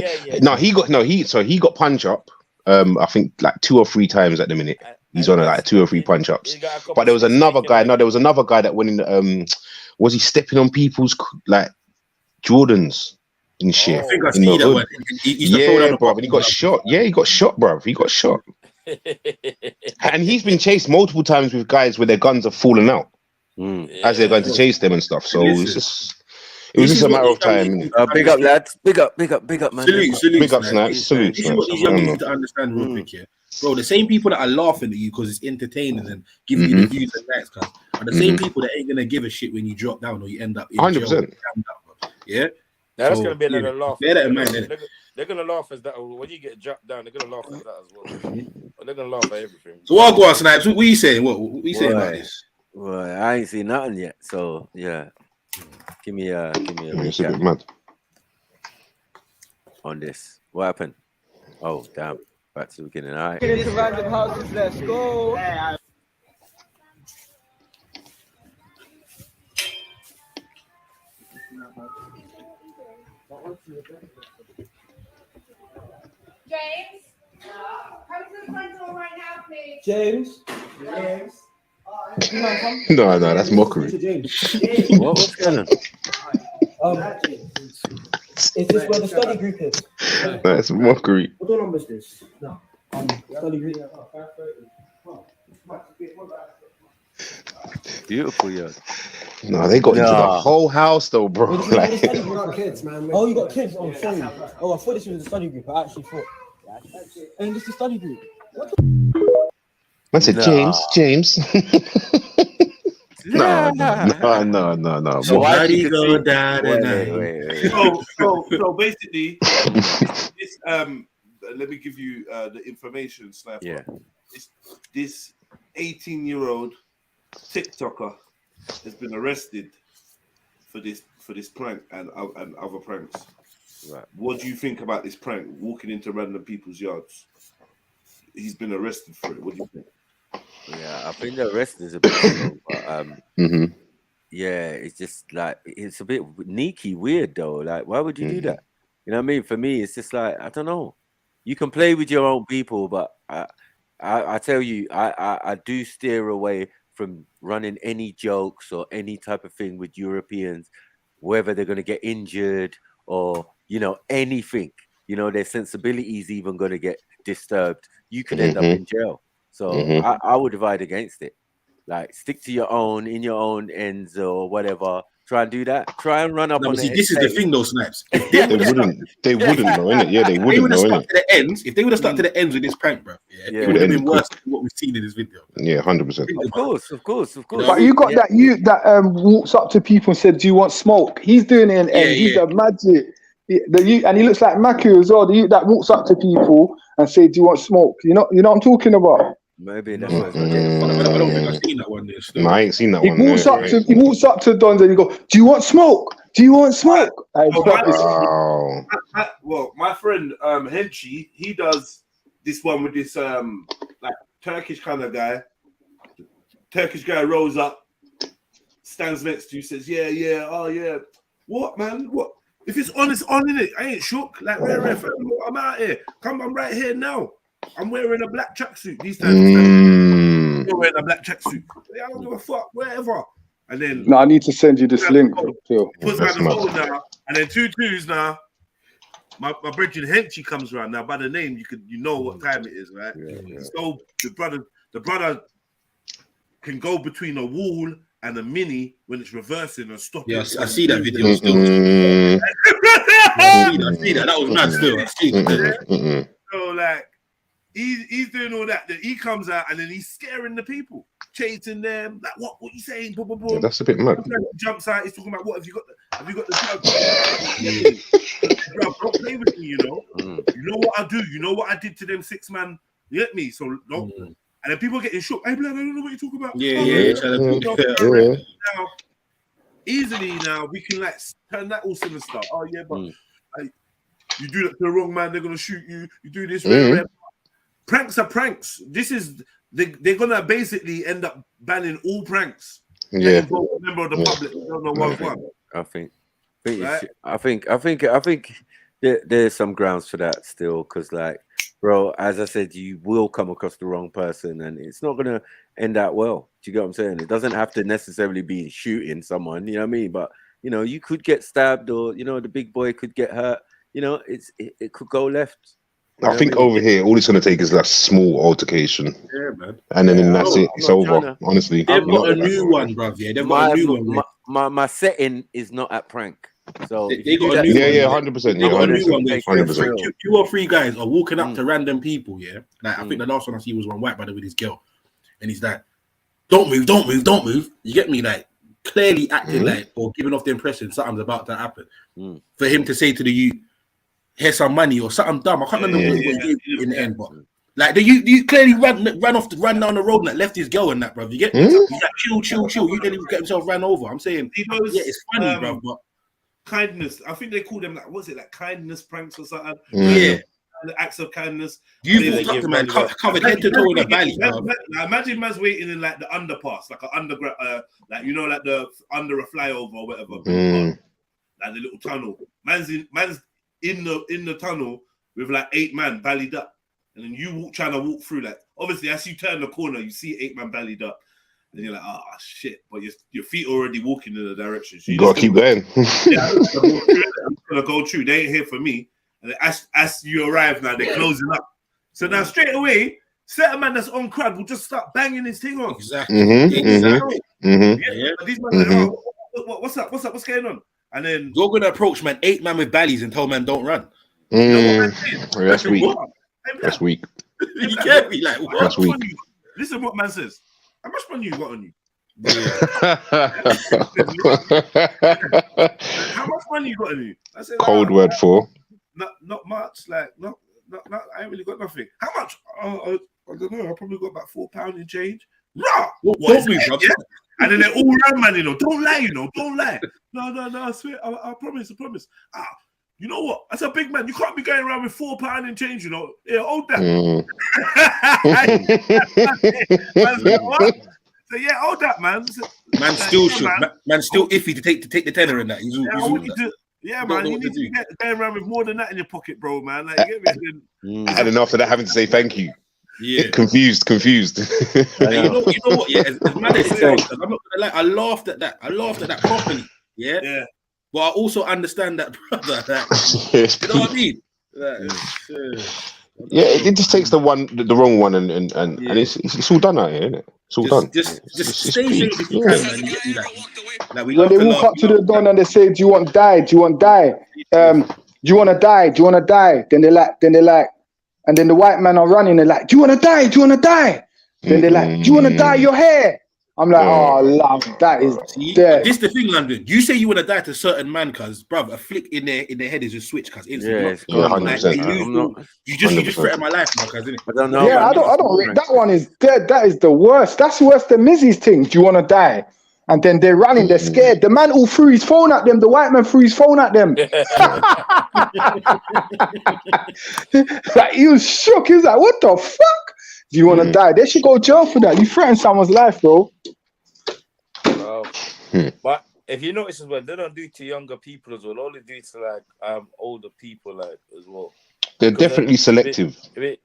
got punch up. I think like 2 or 3 times at the minute. He's on like 2 or 3 punch ups. But there was another guy. No, there was another guy that went in. Was he stepping on people's like Jordans and shit? I think I see that one. Yeah, bro. And he got shot. Yeah, he got shot, bro. He got shot. And he's been chased multiple times with guys where their guns have fallen out as they're going to chase them and stuff. So it was just a matter of time. Big up, lads. Big up, man. Salute. Big up, Snacks. Salute. This is what these young people need to understand real quick, yeah. Bro, the same people that are laughing at you because it's entertaining and giving you the views and likes, are the same people that ain't gonna give a shit when you drop down or you end up in 100%. Yeah, that's gonna be another laugh. Bear that in mind. They're gonna laugh as that when you get dropped down. They're gonna laugh at that as well. But they're gonna laugh at everything. So what go on, Snipes? What you saying? What you saying about this? Well, I ain't seen nothing yet. So yeah, give me a recap mad on this. What happened? Oh damn. Back to the beginning, all right. Get into random houses, let's go. James, come to the front door right now, please. James. No, that's mockery. What's going on? Is this where the study group is? That's mockery. What door number is this? No. Study group. Beautiful, yeah. No, they got into the whole house though, bro. Like, kids, man. Oh, you got kids? Oh, sorry. Oh, I thought this was a study group. I actually thought. And this is a study group. I said, James. No. So why do you go down? So basically, this let me give you the information, Sniper. Yeah. This 18-year-old TikToker has been arrested for this prank and other pranks. Right. What do you think about this prank? Walking into random people's yards. He's been arrested for it. What do you think? Yeah, I think the rest is a bit strong, but yeah, it's just like it's a bit sneaky, weird though. Like, why would you do that? You know what I mean? For me, it's just like I don't know. You can play with your own people, but I tell you, I do steer away from running any jokes or any type of thing with Europeans, whether they're going to get injured or anything. Their sensibility is even going to get disturbed. You could end up in jail. So I would divide against it. Like, stick to your own, in your own ends or whatever. Try and do that. Try and run up on it. This is the thing, though, Snipes. If they wouldn't know, innit? Yeah, they wouldn't know, innit? If they would have stuck to the ends with this prank, bro, it would have been worse than what we've seen in this video. Yeah, 100%. Of course. But you got that walks up to people and said, "Do you want smoke?" He's doing it, and he's a magic. And he looks like Maku as well. The youth that walks up to people and say, "Do you want smoke?" You know what I'm talking about? Maybe that's I don't think I've seen that one. No, I ain't seen that one. He walks up to Dons and he goes, "Do you want smoke? Do you want smoke?" Well, my friend Henchi, he does this one with this like Turkish kind of guy. Turkish guy rolls up, stands next to you, says, "Yeah, oh yeah, what man, what? If it's on, it's on, innit? I ain't shook. Like, I'm out here. I'm right here now. I'm wearing a black tracksuit. These times, you're wearing a black tracksuit. I don't give a fuck, wherever." And then no, I need to send you this link. He puts down the phone now, and then 2-2s now. My brethren Henchi comes around now. By the name, you know what time it is, right? Yeah. So the brother can go between a wall and a mini when it's reversing and stopping. Yes, I see that video still. I see that. That was mad still. I see that. So like he's doing all that. Then he comes out and then he's scaring the people, chasing them. Like what you saying? Boom, boom, boom. Yeah, that's a bit mad. Jumps out. He's talking about what have you got the drug? Don't play with me, you know. You know what I do. You know what I did to them 6 man. You get me? So don't. And then people getting shook. Hey, blood, I don't know what you're talking about. Yeah. Now, easily now we can like turn that all silly stuff. Oh yeah, but like, you do that to the wrong man, they're gonna shoot you. You do this. Pranks are pranks. This is they're gonna basically end up banning all pranks. Yeah. Member of the public. I don't know what. I think there's some grounds for that still, because like, bro, as I said, you will come across the wrong person and it's not gonna end that well. Do you get what I'm saying? It doesn't have to necessarily be shooting someone, you know what I mean? But you could get stabbed, or the big boy could get hurt. It could go left. I think over here, all it's going to take is that small altercation. Yeah, man. And then that's it. It's over, honestly. They've got a new one, bruv. Yeah, they've got a new one. My setting is not at prank. So they got a new one. Yeah, 100%. They got a new one. 100%. 2 or 3 guys are walking up to random people, yeah? Like, I think the last one I see was one white brother with his girl. And he's like, don't move. You get me? Like, clearly acting like, or giving off the impression something's about to happen. For him to say to the youth, here's some money or something dumb. I can't remember what he gave in the end, but like you clearly ran down the road and like, left his girl and that, bro. You get he's like chill. You didn't even get himself ran over. I'm saying, it's funny, bro. But kindness, I think they call them like, what's it, like kindness pranks or something? Yeah. Acts of kindness. You walked up to man, covered head to toe in a valley. Imagine man's waiting in like the underpass, like an underground, like like the under a flyover or whatever, like the little tunnel. Man's in the tunnel with like 8 man bellied up, and then you trying to walk through. Like obviously, as you turn the corner, you see 8 man bellied up, and you're like, oh shit! But your feet already walking in the direction. So you gotta keep going. I'm gonna go through. They ain't here for me. And as you arrive now, they're closing up. So now straight away, certain man that's on crowd will just start banging his thing on. Exactly. Yeah. But these men are like, oh, what's up? What's going on? And then you're gonna approach man 8 man with bellies and tell man don't run. That's weak. That's weak. You can't be like, what? That's weak. Listen, what man says. How much money you got on you? How much money you got on you? I said, cold word for. Not much. Like not. I ain't really got nothing. How much? I don't know. I probably got about £4 in change. Rah! What is that? Yeah? And then they all run, man. Don't lie. Don't lie. No. I swear. I promise. You know what? As a big man, you can't be going around with £4 and change, you know. Yeah, hold that. Man's like, what? So yeah, hold that, man. So, Man still should. Man still iffy to take the tenner in that. He's all that. Yeah, man, you need to be going around with more than that in your pocket, bro, man. Like, you get me? And then after that, having to say thank you. Yeah, confused. And you know what? Yeah, as mad as it sounds, I'm not gonna lie. I laughed at that properly. Yeah. Yeah. But I also understand that, brother. That, you know what I mean? Yeah, it just takes the wrong one, and it's all done out here, isn't it? It's all done. Just stay safe if you can, man. You get me? Like we when they walk up to the Don and they say, "Do you want to die? Do you want to die? Do you want to die? Do you want to die?" Then they're like, and then the white men are running. They're like, "Do you want to die? Do you want to die?" Then they're like, "Do you want to dye your hair?" I'm like, "Oh, love, that is dead." This the thing, London. You say you want to die to certain man, cuz, bruv, a flick in their head is a switch, cuz. Yeah, 100%. You just threatened my life, cuz, innit? I don't know. Yeah, I don't. That one is dead. That is the worst. That's worse than Mizzy's thing. Do you want to die? And then they're running. They're scared. The man all threw his phone at them. The white man threw his phone at them. Like he was shook. He was like, "What the fuck? Do you want to die?" They should go to jail for that. You threatened someone's life, bro. But if you notice as well, they don't do it to younger people as well. All they do it to like older people like as well. They're definitely selective.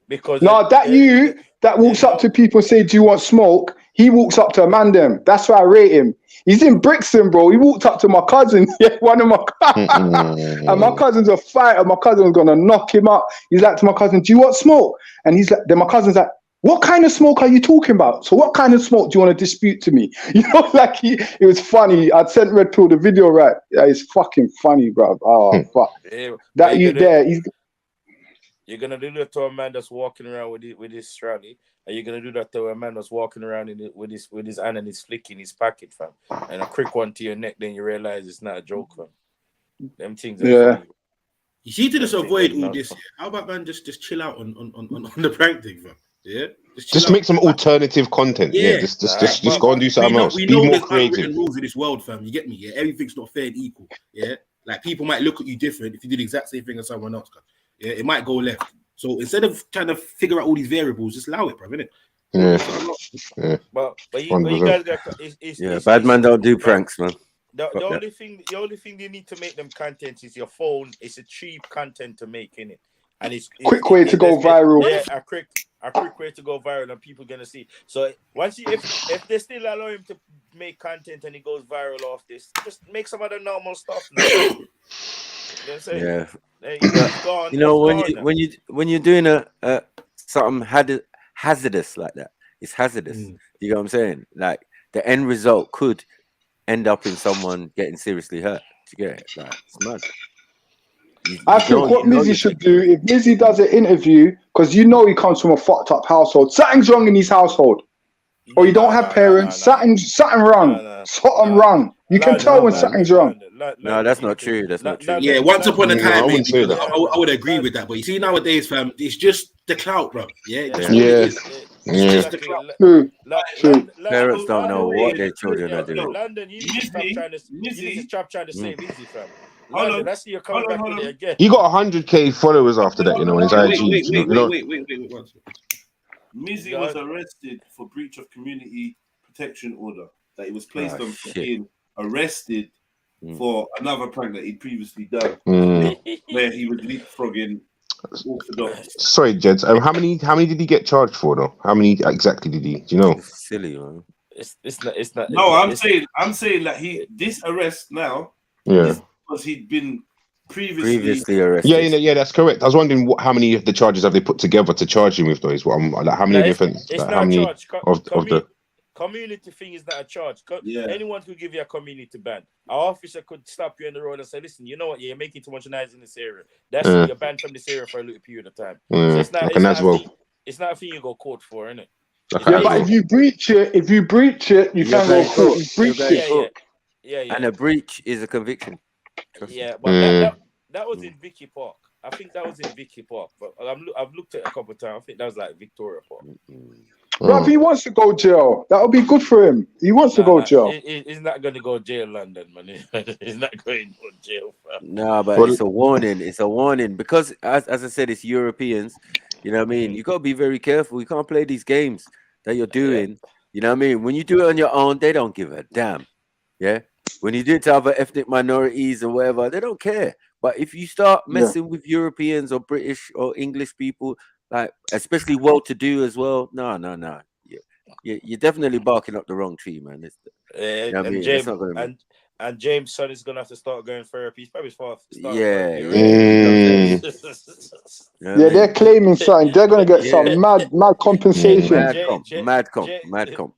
Because that walks up to people and say, "Do you want smoke?" He walks up to a man them. That's why I rate him. He's in Brixton, bro. He walked up to my cousin, one of my and my cousin's a fighter. My cousin was gonna knock him up. He's like to my cousin, "Do you want smoke?" And he's like, then my cousin's like, "What kind of smoke are you talking about? So what kind of smoke do you want to dispute to me?" You know, like it was funny. I'd sent Red Pill the video, right? Yeah, it's fucking funny, bro. Oh, fuck. You're gonna do that to a man that's walking around with his strally, and you're gonna do that to a man that's walking around with his hand and he's flicking his pocket, fam. And a quick one to your neck, then you realize it's not a joke, fam. Them things. Yeah. You see, to just avoid all this. How about man just chill out on the prank thing, fam? Yeah. Just make some alternative content. Yeah. Just go and do something else. Be more creative. Rules in this world, fam. You get me? Yeah. Everything's not fair and equal. Yeah. Like people might look at you different if you did the exact same thing as someone else. Yeah, it might go left. So instead of trying to figure out all these variables, just allow it, bro, innit? Yeah. But you guys got bad man don't do pranks, man. The only thing you need to make them content is your phone. It's a cheap content to make, innit? And it's quick way to go viral. Yeah, a quick way to go viral, and people gonna see. So once if they still allow him to make content and he goes viral off this, just make some other normal stuff. Yeah. You know, when you're doing a something hazardous like that, it's hazardous. You know what I'm saying? Like the end result could end up in someone getting seriously hurt. To get it, like it's mad. I think what Mizzy should do, if Mizzy does an interview, because you know he comes from a fucked up household, something's wrong in his household. Or you don't have parents, something wrong. Something wrong. You can tell when something's wrong. No, that's not true. That's not true. Yeah, once upon a time, I would agree with that. But you see, nowadays, fam, it's just the clout, bro. Yeah. Just the clout. Parents don't know what their children are doing. London, you need to stop trying to save easy, fam. London, that's your coming back with it again. He got 100k followers after that, you know, on his IG. Wait. Mizzy was arrested for breach of community protection order. That he was placed on being arrested for another prank that he'd previously done, where he was leapfrogging Orthodox. Sorry, Jeds. How many did he get charged for though? How many exactly did he? Do you know? It's silly, man. It's not. No, I'm saying that this arrest now. Yeah. Because he'd been previously arrested. Yeah, that's correct. I was wondering how many of the charges have they put together to charge him with those? How many different? How many of the community thing is not a charge. Anyone could give you a community ban. Our officer could stop you on the road and say, "Listen, you know what? You're making too much noise in this area. That's you're banned from this area for a little period of time." So it's not a thing you go court for, isn't it? But if you breach it, you can go court. You breach it. Yeah. And a breach is a conviction. Yeah, but that was in Vicky Park. I think that was in Vicky Park, but I've looked at it a couple of times. I think that was like Victoria Park. Bro, if he wants to go jail, that'll be good for him. He wants to go jail. He's not going to go jail, London, man. He's not going to go jail, fam. No, but it's a warning. It's a warning because, as I said, it's Europeans. You know what I mean? You got to be very careful. You can't play these games that you're doing. You know what I mean? When you do it on your own, they don't give a damn. Yeah. When you do it to other ethnic minorities or whatever, they don't care. But if you start messing with Europeans or British or English people, like especially well-to-do as well, no. You're definitely barking up the wrong tree, man. You know what I mean? And James' son is gonna have to start going therapy. He's probably They're claiming something. They're gonna get some mad compensation. Mad comp.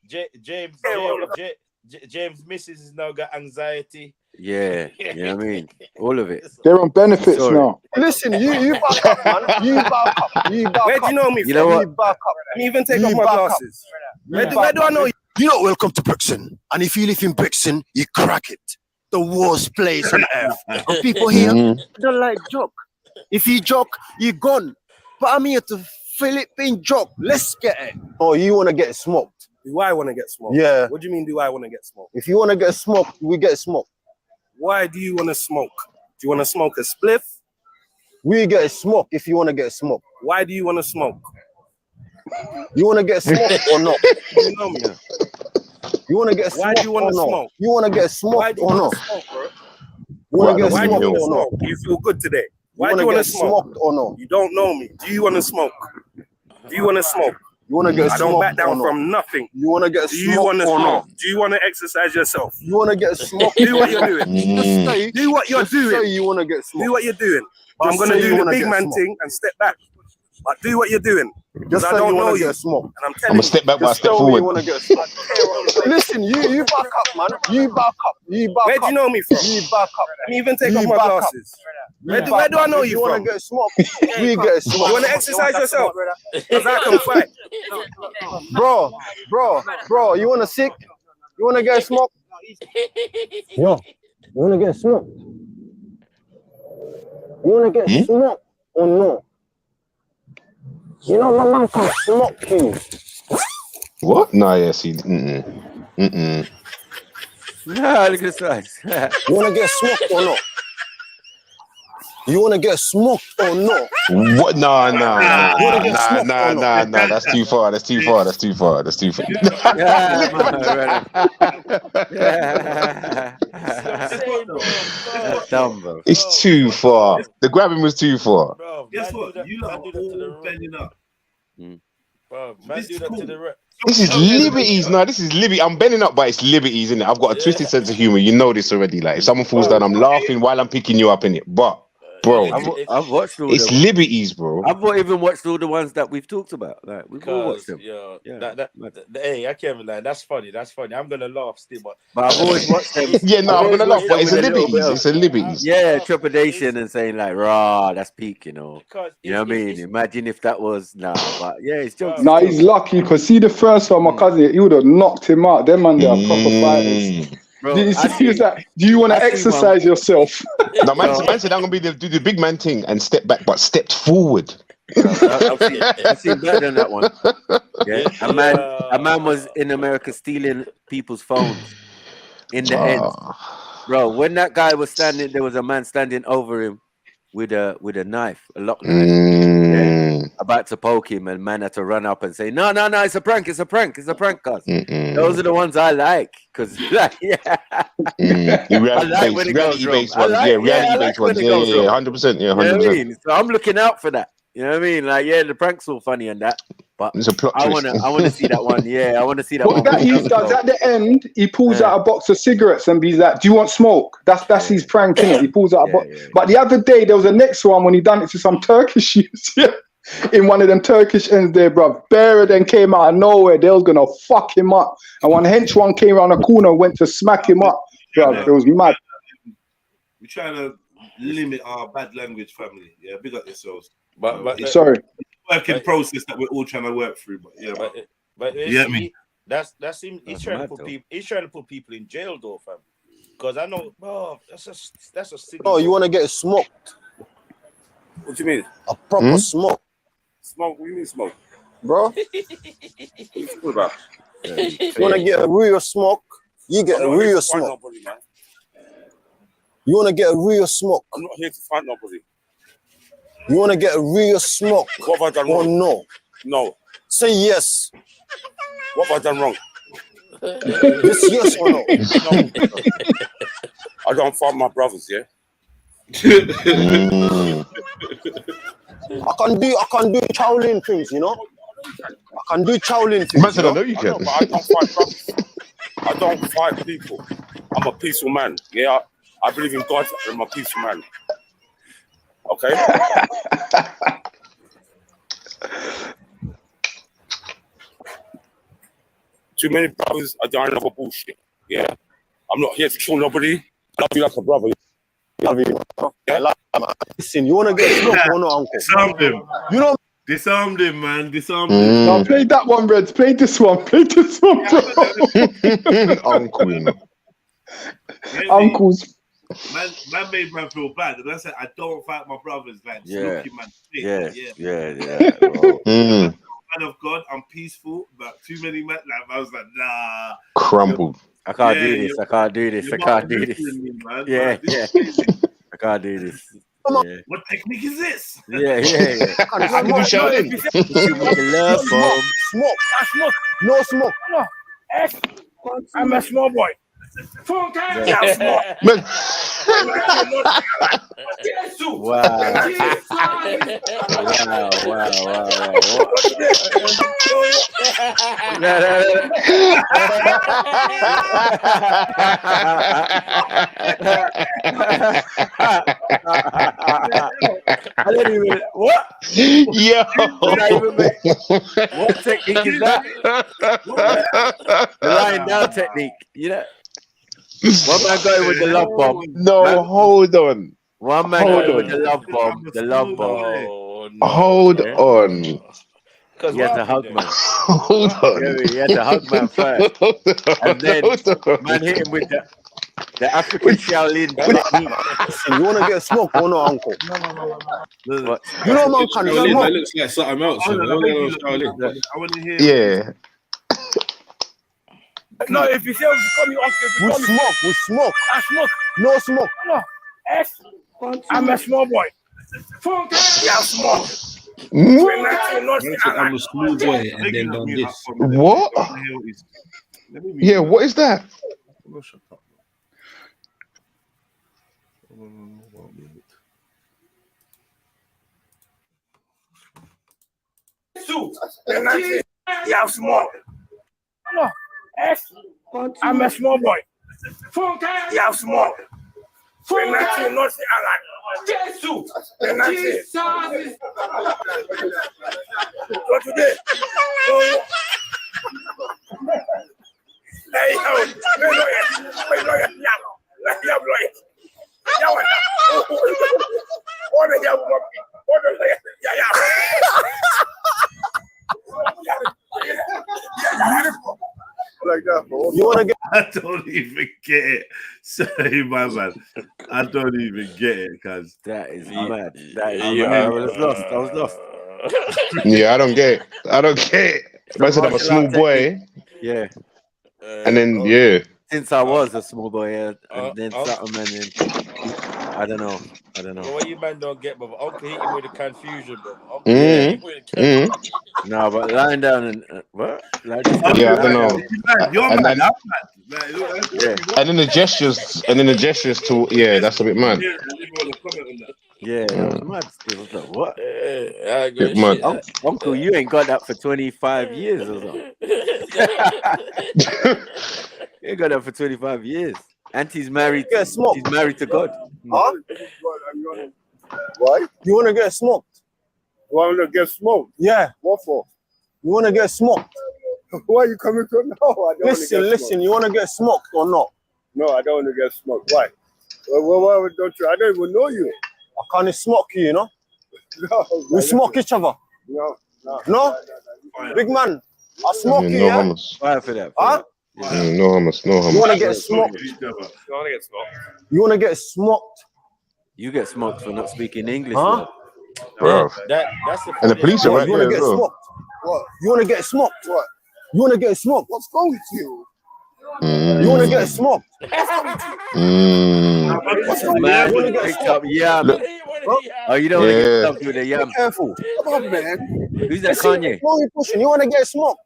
James' missus has now got anxiety. Yeah, you know what I mean? All of it. They're on benefits now. Listen, you back up, man. You back up. Where do you know me from? You know what? You back up. Let me even take off my glasses. Where do I know you? You're not welcome to Brixton. And if you live in Brixton, you crack it. The worst place on earth. And people here don't like joke. If you joke, you're gone. But I'm here to Philippine joke. Let's get it. Oh, you want to get smoked? Do I want to get smoked? Yeah. What do you mean, do I want to get smoked? If you want to get smoked, we get smoked. Why do you want to smoke? Do you want to smoke a spliff? We get smoked if you want to get smoked. Why do you want to smoke? You want to get smoked or not? You know me. You want to get smoked? Why do you want to smoke? You want to get smoked or not? Smoke, bro? You want to get Why do smoked you want to or not? smoke? You feel good today. Why do you want want to to get smoke? smoked or not? You don't know me. Do you want to smoke? Do you want to smoke? You want to get I smoked don't back down or not? from nothing. You want to get Do you smoked want to or smoke? not? Do you want to exercise yourself? You want to get smoked? Do what you're doing. Do what you're Just say doing. you want to get smoked. Do what you're doing. Just I'm going to say you do the wanna big get man smoked. thing and step back. But do what you're doing. Because Just I say don't you know want to you. get smoked. And I'm I'm telling gonna you. step back, but I Just step tell me you forward. want to get smoked. Listen, you back up, man. You back up. You back up. Where do you know me from? You back up. Let me even take You off my back up. glasses. Where do I know If you want from? to get smoked, we get smoked. You want to exercise yourself? Because I can fight. Bro, you want to sick? You want to get smoked? Yo, you want to get smoked? You want to get smoked or no? You know my man can smoke you. What? No, yeah, see. Nah, look at this size. You want to get smoked or no? You want to get smoked or no? What? No. Nah. That's too far. That's too far. That's dumb, bro. It's too far. The grabbing was too far. Bro, Guess man, what? do that- You lot man, are do that to the all right. bending up. Bro, man, This do is that to cool. the right. This is liberties. No, this is liberty. I'm bending up, but it's liberties, innit? I've got a twisted sense of humor. You know this already. Like, if someone falls down, I'm laughing while I'm picking you up, innit? But, bro, I've watched all it's the ones. liberties, bro. I've not even watched all the ones that we've talked about. Like, we've all watched them. Yo, Yeah. hey, I can't lie. That's funny. I'm gonna laugh still, but I've always watched them. Yeah, no, I'm I've gonna always laugh, watched but them it's a with little liberties. bit of- It's a liberties. Yeah, trepidation and saying like, "Rah, that's peak," you know. Because You know what I mean? Imagine if that was but yeah, it's jokes. Nah, he's lucky because see the first one, my cousin, he would have knocked him out. Them man, they are proper fighters. Bro, Do you I see, see- he's like, do you want to I see exercise yourself? No, man said I'm gonna be do the big man thing and step back, but stepped forward. I've seen better than that one. Yeah, a man was in America stealing people's phones. In the end, bro, when that guy was standing, there was a man standing over him with a knife, a lock knife, about to poke him, and man had to run up and say, "No, it's a prank, cuz." Those are the ones I like, cuz reality-based ones, reality-based ones, yeah, 100%, yeah, 100%. You know what I mean? So I'm looking out for that. You know what I mean? Like, yeah, the prank's all funny and that, but it's a plot I twist. wanna see that one. Yeah, I wanna see that What one. that he does at the end, he pulls out a box of cigarettes and he's like, "Do you want smoke?" That's his prank, innit? He pulls out a box. But the other day there was a next one when he done it to some Turkish youths, in one of them Turkish ends there, bro. Bearer then came out of nowhere. They was gonna fuck him up, and one hench one came around the corner and went to smack him up, bro. It was mad. We're trying to limit our bad language, family. Yeah, big up yourselves. But it's sorry, a working process that we're all trying to work through. But yeah, but yeah, me. That's him. He's trying to put people. He's trying to put people in jail, though, fam. Because I know, bro, that's a silly. Oh, you want to get smoked? What do you mean? A proper smoke. Smoke? What do you mean smoke? bro. What about? You wanna get a real smoke? You get a real smoke. Nobody, man. You wanna get a real smoke? I'm not here to fight nobody. You wanna get a real smoke? What have I done or wrong? no? No. Say yes. What have I done wrong? Just yes or no? No. I don't fight my brothers, yeah? I can do Shaolin things, you know? I can do Shaolin things. Man said, I know you I can. know, but I don't fight brothers. I don't fight people. I'm a peaceful man. Yeah, I believe in God. I'm a peaceful man. Okay? Too many brothers are dying over bullshit. Yeah? I'm not here to kill nobody. I love you like a brother. Love you. Yeah? Listen, you want to get smoked or not, uncle? Disarmed him. You know, disarmed him, man. Disarmed him. No, play that one, Reds. Play this one. Play this one, bro. Uncle, you know. Uncles. Man made man feel bad. And I said, I don't fight my brothers. Like, Yeah. looking man. Man of God, I'm peaceful, but too many men. Like, I was like, nah. Crumbled. I can't do this. I can't do this. I can't do this. Man, Yeah, this yeah. is crazy. I can't do this. Yeah. What technique is this? Yeah, yeah. I can do Shaolin. Love bomb. Smoke. No smoke. I'm a small boy. Yeah. I don't even what? Yo, what technique is that? The lying down technique, you know. One man going with the love bomb. No, man. Hold on. One man going with the love bomb. The love bomb. Oh, no. Hold on. He had to hug man. Hold on. He had to hug man first. And then man hit him with the African Shaolin technique. You want to get smoked or not, uncle? No. You know, man, can Shaolin, smoke. that looks like something else. I want to hear. Yeah. No, if you say you We smoke. I smoke. No smoke. No. I'm a small boy. Yeah, small. I'm a small boy and then done this. What? Yeah, what is that? Yeah, small. No. I'm a small boy. Yeah, small. Jesus. Go today. Like that, bro. You want to get? I don't even get it. Sorry, my man. I don't even get it, cuz. That is mad. That is mad. I was lost. Yeah, I don't get it. I said I'm a small boy. Yeah. And then, yeah. Since I was a small boy, and then something, and then I don't know. But what you man don't get, but Uncle hit him with the confusion, bro. No, but lying down and what? Like, yeah, I don't know. You're and mad. then, I'm mad. yeah. And then the gestures to yeah, that's a bit mad. Yeah, that was mad. It was like, what? Bit mad. Uncle, you ain't got that for 25 years or something. You ain't got that for 25 years. Auntie's married. She's married to God. Huh? Why? You want to get smoked? Want to get smoked? Yeah. What for? You want to get smoked? Why are you coming to? No, I don't. Listen. You want to get smoked or not? No, I don't want to get smoked. Why? Why don't you? I don't even know you. I can't smoke you, you know? No. We smoke each other. No? Big man, I smoke you, no yeah? hummus. Fire for that. Huh? No hummus. You want to get smoked? You want to get smoked? You get smoked for not speaking English, huh? Bro. That's the And the police are right you want there to as get well. smoked? What? You want to get smoked? What? You want to get smoked? What's wrong with you? You want to get smoked? What's wrong with you? What's wrong with you? You want to get smoked? Yam. Oh, you don't want to get stuffed with a yam. Be careful. Come on, man. Who's that, Kanye? No, you pushing. You want to get smoked?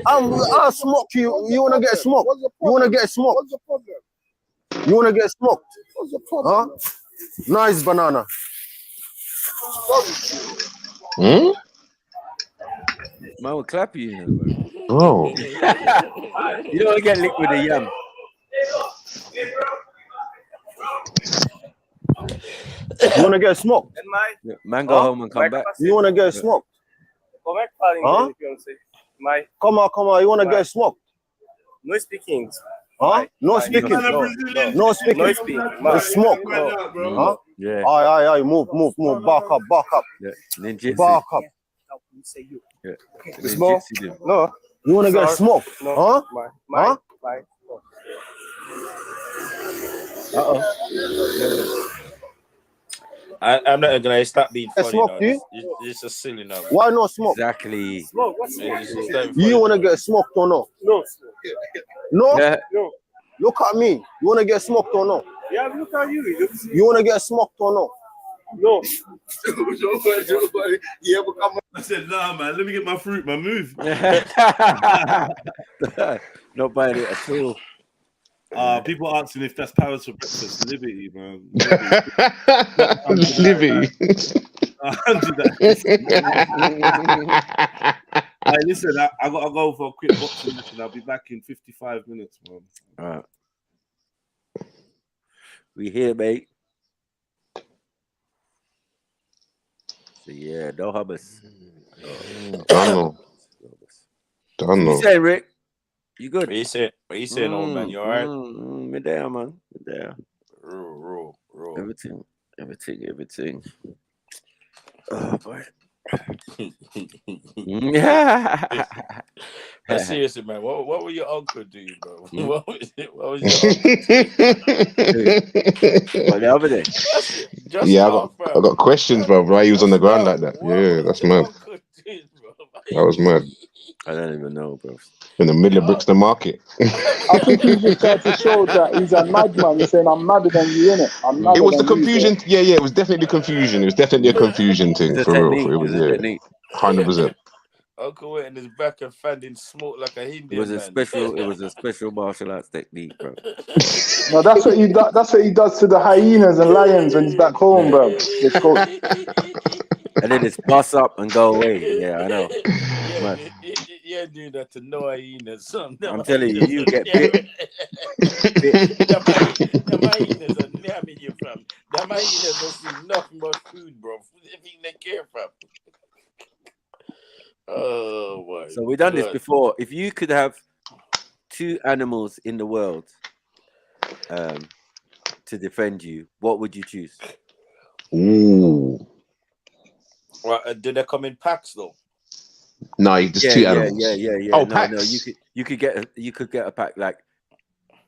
I'll smoke you. You want to get smoked? You want to get smoked? What's the problem? You want to get smoked? What's the problem? Huh? Nice banana. Hmm? Man will clap you, you know, Oh. You don't want to get licked with a yam. You want to get smoked? Man, go home and come back. You want to get smoked? Huh? Come on. You want to get smoked? No speaking. Huh? No speaking. No speaking. No speaking. The smoke. Huh? Yeah. Aye. Move. Back up. Yeah. Ninjitsu. Back up. Yeah. The smoke? Ninjitsu. No. You want to get smoked? Huh? Huh? I'm not gonna stop being funny Smoke, now. you? It's just silly now. Why no smoke? Exactly. Smoke. What's smoke? You want to get smoked or no? No. No? Yeah. No. Look at me. You want to get smoked or no? Yeah, look at you. You want to get smoked or no? No. Yeah, but come on. I said, nah, man. Let me get my fruit, my move. Not buying it at all. People asking if that's Paris for breakfast. Liberty, man. Liberty. Hey, listen, I gotta go for a quick boxing mission. I'll be back in 55 minutes, man. All right. We here, mate. So yeah, no hummus. Don't know. What you say, Rick? You good? What you say, old man? You all right? Me there, man. Me there. Roll. Everything. Oh boy. Yeah. Seriously, man. What were your uncle doing, bro? What was your uncle Well, the other day. Yeah, I got questions, bro. Why he was on the ground like that? Yeah, that's mad. That was mad. I don't even know, bro. In the middle of Brixton Market. I think he's just trying to show that he's a madman. He's saying, I'm madder than you, innit? It was the confusion. Yeah, it was definitely confusion. It was definitely a confusion thing, for real. It was, 100%. Uncle went in his back and finding smoke like a Hindu. It was a special martial arts technique, bro. No, that's what he does to the hyenas and lions when he's back home, bro. Let's go. And then it's bust up and go away. Yeah, I know. Yeah, do that to no hyenas. I'm telling you, you get bit. The hyenas are namming you from. The hyenas don't see nothing but food, bro. Everything they care from. Oh my! So we've done this before. If you could have 2 animals in the world to defend you, what would you choose? Ooh. Well, do they come in packs though? No, just 2 animals. Yeah. Oh, no, packs. no, you could get a pack like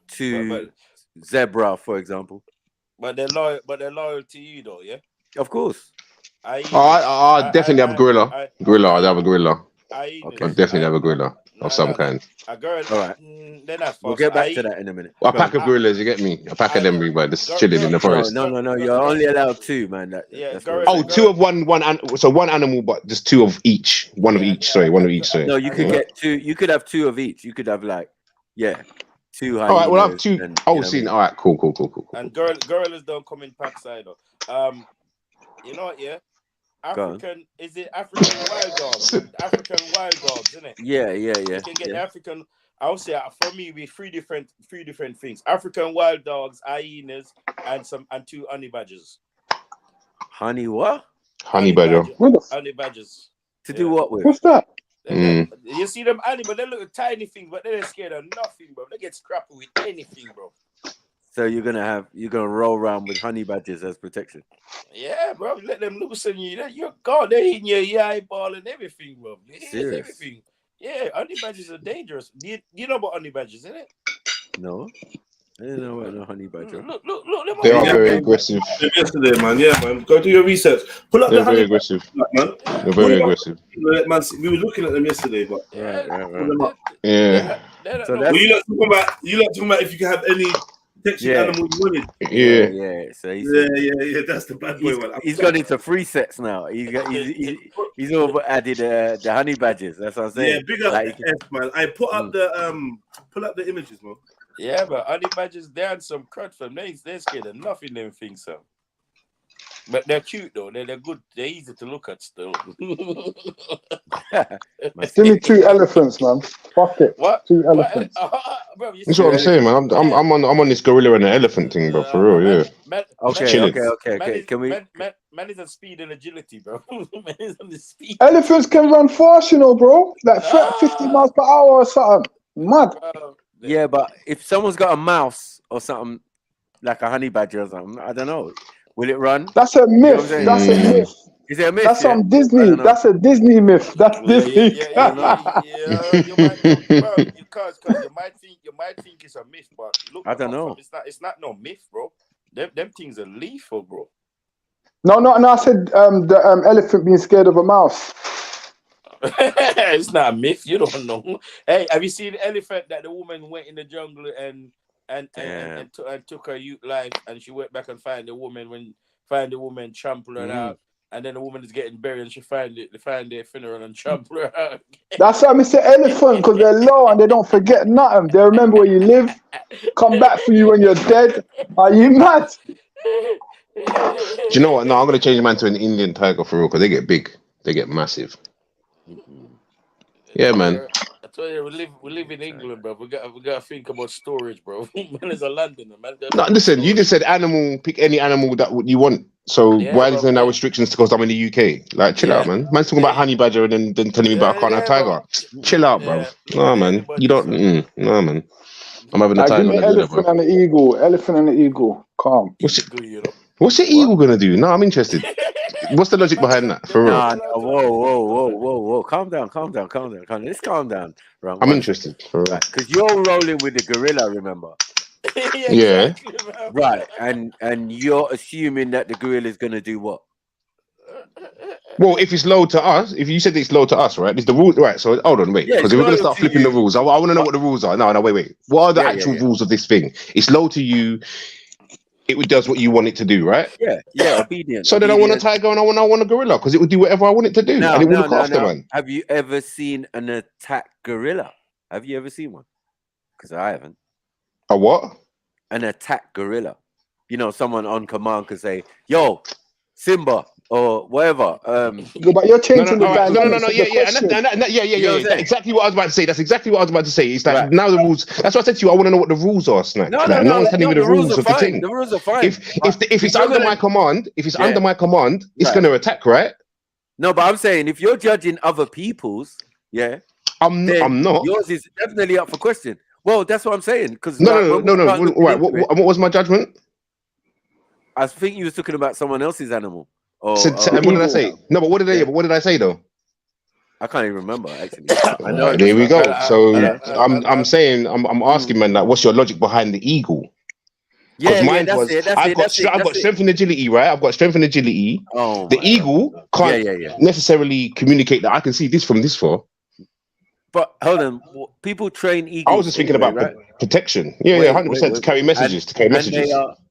2 zebra, for example. But they're loyal to you though, yeah. Of course. I definitely have a gorilla. I'd have a gorilla. I'd definitely have a gorilla of some kind. A girl. All right. Then that's we'll get back to that in a minute. A pack of gorillas, you get me? A pack of them, but just chilling in the forest. No. You're only allowed 2, man. That's 2 of one. So 1 animal, but just 2 of each. One of each. Sorry. No, you could get 2. You could have 2 of each. You could have 2 hyenas. All right, well, I have 2. All right, cool. And gorillas don't come in packs either. You know what? Yeah. African wild dogs? African wild dogs, isn't it? Yeah. You can get African. I would say for me, we 3 different things: African wild dogs, hyenas, and 2 honey badgers. Honey what? Honey badger. Honey badgers. To do what with? What's that? You see them animals? They look tiny things, but they're scared of nothing, bro. They get scrappy with anything, bro. So you're gonna roll around with honey badgers as protection. Yeah, bro. Let them loose on you. You're gone. They're in your eyeball and everything, bro. Serious? Everything. Yeah, honey badgers are dangerous. You know about honey badgers, isn't it? No. I didn't know about no honey badger. Look. They are very aggressive. Yesterday, man. Yeah, man. Go do your research. Pull up They're the very honey aggressive. man. They're very aggressive. Man, we were looking at them yesterday, but Yeah. pull them up. Yeah. So Well, you lot talking about if you can have any protection animal you wanted. Yeah. So Yeah. That's the bad boy one. He's gone into 3 sets now. He's all added the honey badgers. That's what I'm saying. Yeah, big up F, man. I put up pull up the images, man. Yeah, but honey badgers, they're on some crud for them. They're scared of nothing, them things, so. But they're cute though. They're good. They're easy to look at still. Give me 2 elephants, man. Fuck it. What? 2 elephants. Bro, That's what I'm saying, man. I'm on this gorilla and the elephant thing, bro. For real, yeah. Okay. Can we? Man is on speed and agility, bro. Man is on the speed. Elephants can run fast, you know, bro. Like 50 miles per hour or something. Mad. Yeah, but if someone's got a mouse or something like a honey badger or something, I don't know. Will it run? That's a myth. You know That's a myth. Is it a myth? That's on Disney. That's a Disney myth. That's Disney. You might, bro, because you might think it's a myth, but look, I don't know. It's not no myth, bro. Them things are lethal, bro. No. I said the elephant being scared of a mouse. It's not a myth. You don't know. Hey, have you seen the elephant that the woman went in the jungle and took her youth life, and she went back and find the woman trample her out, and then the woman is getting buried, and they find their funeral and trample her out. That's why I say elephant, because they're low and they don't forget nothing. They remember where you live, come back for you when you're dead. Are you mad? Do you know what? No, I'm gonna change the man to an Indian tiger for real, because they get big, they get massive. Yeah, man. I tell you, we live in England, bro. We got to think about storage, bro. Man is a Londoner, man. No, listen. You just said animal. Pick any animal that you want. So why is there now restrictions because I'm in the UK? Like, chill out, man. Man's talking about honey badger and then telling me about I can't have tiger. Chill out, bro. No, man. You don't. No, man. I'm having a time. Give me elephant and the eagle. Elephant and the eagle. Calm. What's the eagle gonna do? No, I'm interested. What's the logic behind that? For real. Whoa. Calm down. Let's calm down. Right, I'm interested. For real. Because you're rolling with the gorilla, remember? Yeah. Right. And you're assuming that the gorilla is gonna do what? Well, if it's low to us, if you said it's low to us, right? It's the rule, right? So hold on, wait, because if we're gonna start flipping the rules, I want to know what the rules are. No, wait. What are the actual rules of this thing? It's low to you. It does what you want it to do, right? Yeah, obedient. So then I want a tiger and I want a gorilla because it would do whatever I want it to do, and it will look after, man. Have you ever seen an attack gorilla? Have you ever seen one? Because I haven't. A what? An attack gorilla. You know, someone on command could say, "Yo, Simba," or whatever. But you're changing the dynamics. Yeah. Exactly what I was about to say. That's exactly what I was about to say. It's like now the rules. That's what I said to you. I want to know what the rules are, Snack. No one's telling me the rules of the thing. The rules are fine. If it's under my command, under my command, it's going to attack, right? No, but I'm saying if you're judging other people's, I'm not. Yours is definitely up for question. Well, that's what I'm saying. Because no. Right. What was my judgment? I think you were talking about someone else's animal. What did I say? No, but what did I say though? I can't even remember actually. There we go. So I'm saying I'm asking, man, like, what's your logic behind the eagle? I've got strength and agility, right? I've got strength and agility. The eagle can't necessarily communicate that I can see this from this far. But hold on, people train eagles. I was just thinking about protection. 100% to carry messages.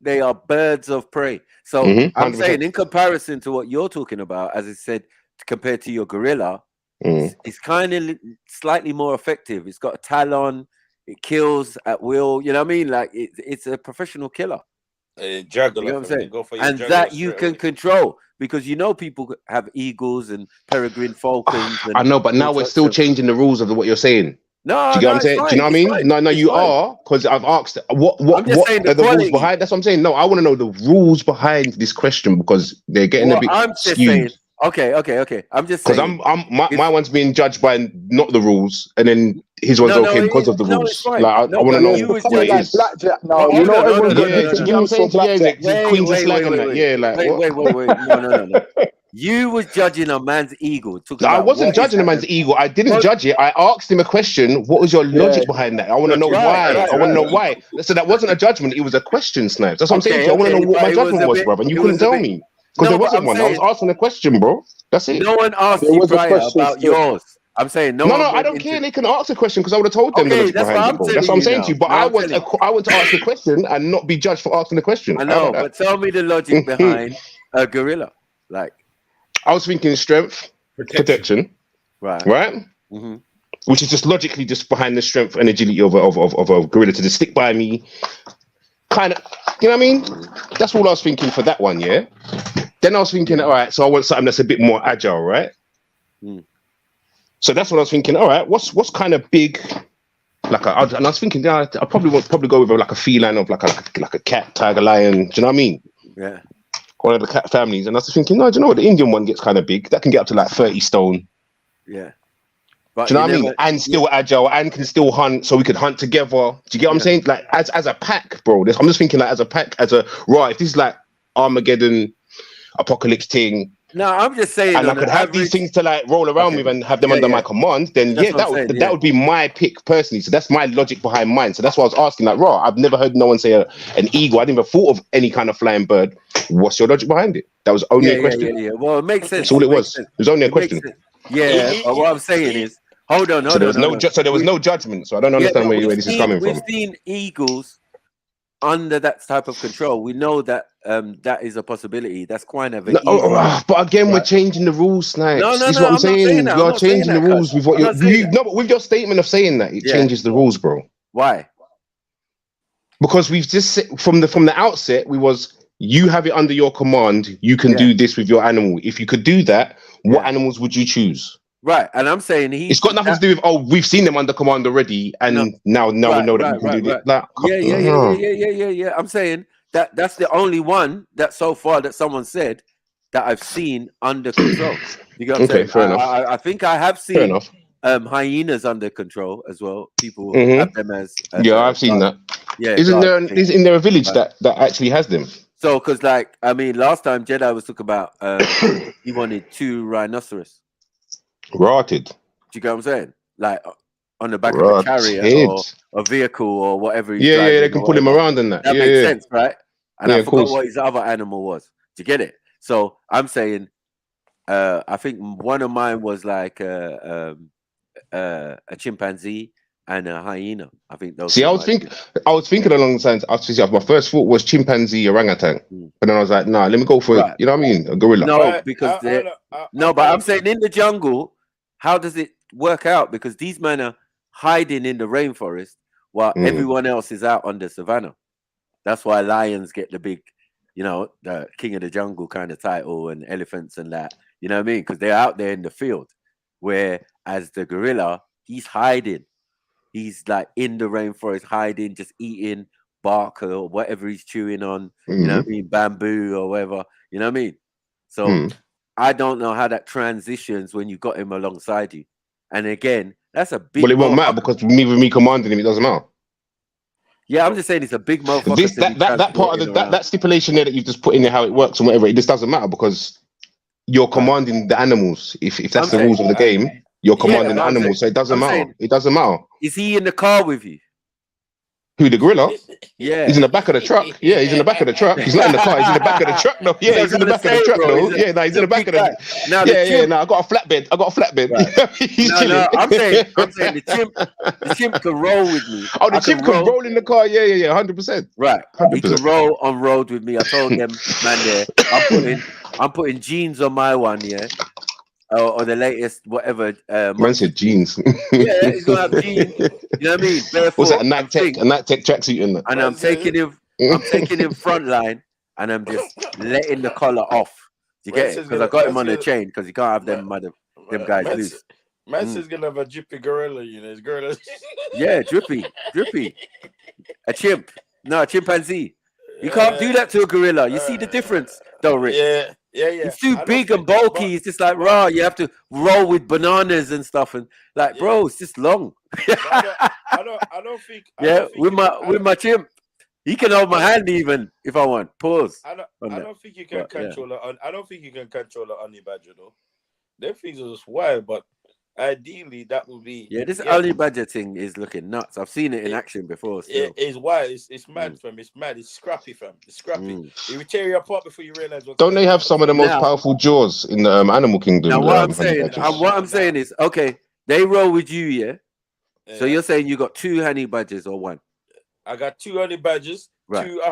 They are birds of prey. So I'm saying, in comparison to what you're talking about, as I said, compared to your gorilla, it's kind of slightly more effective. It's got a talon. It kills at will. You know what I mean? Like it's a professional killer. Juggler, you know what I'm saying? And that you can control. Because you know people have eagles and peregrine falcons. I know, but now we're still changing the rules of what you're saying. No, do you get what I'm saying? Do you know what I mean? No, you are, because I've asked what are the rules behind. That's what I'm saying. No, I want to know the rules behind this question because they're getting a bit skewed. Okay. I'm just saying because my one's being judged by not the rules, and then his one's because of the rules. Like I want to know what it is. Blackjack now. You know everyone's Queen's and slag and that. Yeah, like what? Wait. No. You was judging a man's ego. I wasn't judging a man's ego. I didn't judge it. I asked him a question. What was your logic behind that? I want to know why. I want to know why. So that wasn't a judgment. It was a question, Snipes. That's what I'm saying to you. I want to know what my judgment was, brother. And you couldn't tell me. Because there wasn't one. I was asking a question, bro. That's it. No one asked you prior about yours. I'm saying no, I don't care. They can ask a question because I would have told them the logic behind it, bro. That's what I'm saying to you. But I want to ask a question and not be judged for asking the question. I know, but tell me the logic behind a gorilla. Like, I was thinking strength, protection, right? Mm-hmm. Which is just logically just behind the strength and agility of a gorilla to just stick by me, kind of. You know what I mean? That's all I was thinking for that one. Yeah. Then I was thinking, all right, so I want something that's a bit more agile, right? So that's what I was thinking. All right, what's kind of big? And I was thinking, I probably go with like a feline of like a cat, tiger, lion. Do you know what I mean? Yeah. One of the cat families, and I was thinking, no, do you know what? The Indian one gets kind of big. That can get up to like 30 stone. Yeah. But do you know what I mean? And still agile, and can still hunt, so we could hunt together. Do you get what I'm saying? Like as a pack, bro. I'm just thinking like as a pack, if this is like Armageddon, apocalypse thing. No, I'm just saying. And I could have these things to like roll around with and have them under my command. Then that would be my pick personally. So that's my logic behind mine. So that's why I was asking. Like, I've never heard no one say an eagle. I didn't even thought of any kind of flying bird. What's your logic behind it? That was only a question. Yeah. Well, it makes sense. That's all it was. It was only a question. Yeah. But what I'm saying is, hold on. So there was no judgment. So I don't understand where this is coming from. We've seen eagles under that type of control. We know that that is a possibility. That's quite a but again, we're changing the rules, Snipes. This is what I'm saying. You're changing the rules with what but with your statement of saying that, it changes the rules, bro. Why? Because we've just from the outset, you have it under your command. You can do this with your animal. If you could do that, what animals would you choose? Right, and I'm saying it's got nothing to do with we've seen them under command already, and now we know that we can do that. Yeah. I'm saying that's the only one that so far that someone said that I've seen under control. You got fair enough. I think I have seen hyenas under control as well. People have them as I've seen that. Yeah, isn't there a village that actually has them? So, because last time JEDI was talking about he wanted 2 rhinoceros. Rotted. Do you get what I'm saying? Like on the back of a chariot or a vehicle or whatever. They can pull him around in that. That makes sense, right? And I forgot what his other animal was. Do you get it? So I'm saying, I think one of mine was like a chimpanzee and a hyena. I think those. See, I was thinking along the lines. My first thought was chimpanzee, orangutan, but then I was like, nah, let me go for you know what I mean, a gorilla. No, because but I'm saying in the jungle, how does it work out? Because these men are hiding in the rainforest while everyone else is out on the savannah. That's why lions get the big, the king of the jungle kind of title, and elephants and that. You know what I mean? Because they're out there in the field. Whereas the gorilla, he's hiding. He's like in the rainforest, hiding, just eating bark or whatever he's chewing on. You know what I mean? Bamboo or whatever. You know what I mean? So I don't know how that transitions when you got him alongside you. And again, that's a big. Well, it won't matter because with me commanding him, it doesn't matter. Yeah, I'm just saying it's a big motherfucker. That part of that stipulation there that you've just put in there, how it works and whatever, it just doesn't matter because you're commanding the animals. If that's the rules of the game, you're commanding the animals, so it doesn't matter. It doesn't matter. Is he in the car with you? Who, the gorilla? Yeah. He's in the back of the truck. Yeah, he's in the back of the truck. He's not in the car. He's in the back of the truck. No, yeah, he's in the back of the truck. No, yeah, no, he's in the back of the. No, I got a flatbed. Right. He's chilling. No, I'm saying the chimp can roll with me. Oh, the chimp can roll in the car. Yeah, 100%. Right, 100%. He can roll on road with me. I told them, man, there. I'm putting jeans on my one, yeah. Or the latest whatever. Man said jeans. Yeah, he's gonna have jeans. You know what I mean? Barefoot, what's that? A Nike tracksuit in there. And I'm taking him front line, and I'm just letting the collar off. You get it? Because I got him on the chain because you can't have them guys loose. Man's gonna have a drippy gorilla, his gorilla. Yeah, drippy. A chimp. No, a chimpanzee. You can't do that to a gorilla. You see the difference, though, Rich? Yeah. It's too big and bulky. It's just like you have to roll with bananas and stuff, and bro, it's just long. I don't think. With my chimp. He can hold my hand even if I want. Pause. I don't think you can control it. I don't think you can control the honey badger though. Them things are just wild, but ideally that would be. Yeah, this honey badger thing is looking nuts. I've seen it in action before. It's wild. It's mad, fam. It's mad. It's scrappy, fam. It's scrappy. It will tear you apart before you realize what's Don't they going have some of the most Now- powerful jaws in the animal kingdom? Now, what I'm honey saying, badgers? what I'm saying is, okay, they roll with you, yeah. So you're saying you got 2 honey badgers or 1? I got 2 honey badgers, Right. 2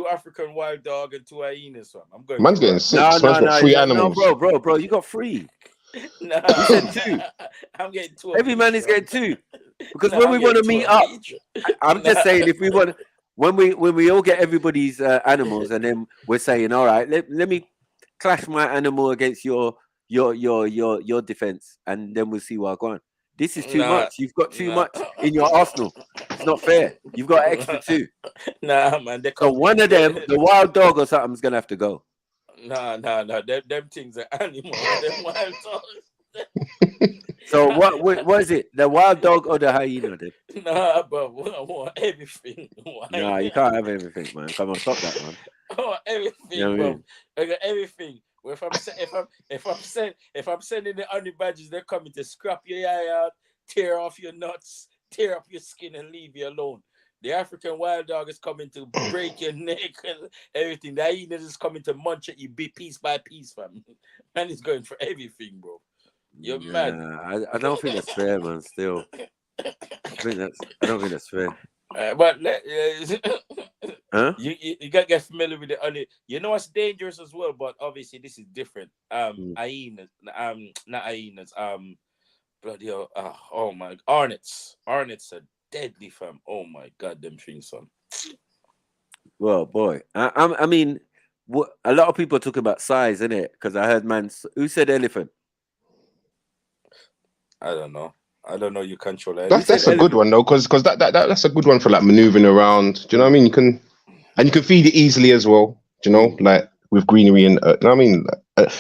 African wild dog, and 2 hyenas, fam. I'm going. Man's getting 6. Man's got 3 animals. No, bro, you got 3. Nah, You said 2. I'm getting 2. Every man is getting 2. Because Nah, when I'm we want to getting meet 2 up, of each. I'm just saying if we want, when we all get everybody's animals, and then we're saying, all right, let me clash my animal against your defense, and then we'll see what I go on. This is too much. You've got too much in your arsenal. It's not fair. You've got extra 2. Nah, man. So one of them, the wild dog or something's gonna have to go. Nah. Them things are animals. Them wild dogs. So what is it? The wild dog or the hyena? Then? Nah, but I want everything. Nah, you can't have everything, man. Come on, stop that, man. I want everything, You know what I bro. mean? I got everything. Well, if I'm sending the honey badgers, they're coming to scrap your eye out, tear off your nuts, tear up your skin, and leave you alone. The African wild dog is coming to break your neck and everything. The hyena is coming to munch at you piece by piece, fam. Man is going for everything, bro. You're mad. I don't think that's fair, man. Still, I don't think that's fair. But Huh? you gotta get familiar with the honey. You know it's dangerous as well, but obviously this is different. Hyenas, not hyenas. Bloody hell, oh my, hornets are deadly, fam. Oh my god, them things, son. Well, boy, I mean, what a lot of people talk about size, innit? Because I heard who said elephant. I don't know. You control that. That's a good one though, because that's a good one for like maneuvering around. Do you know what I mean? You can feed it easily as well. Do you know, like with greenery and you know what I mean.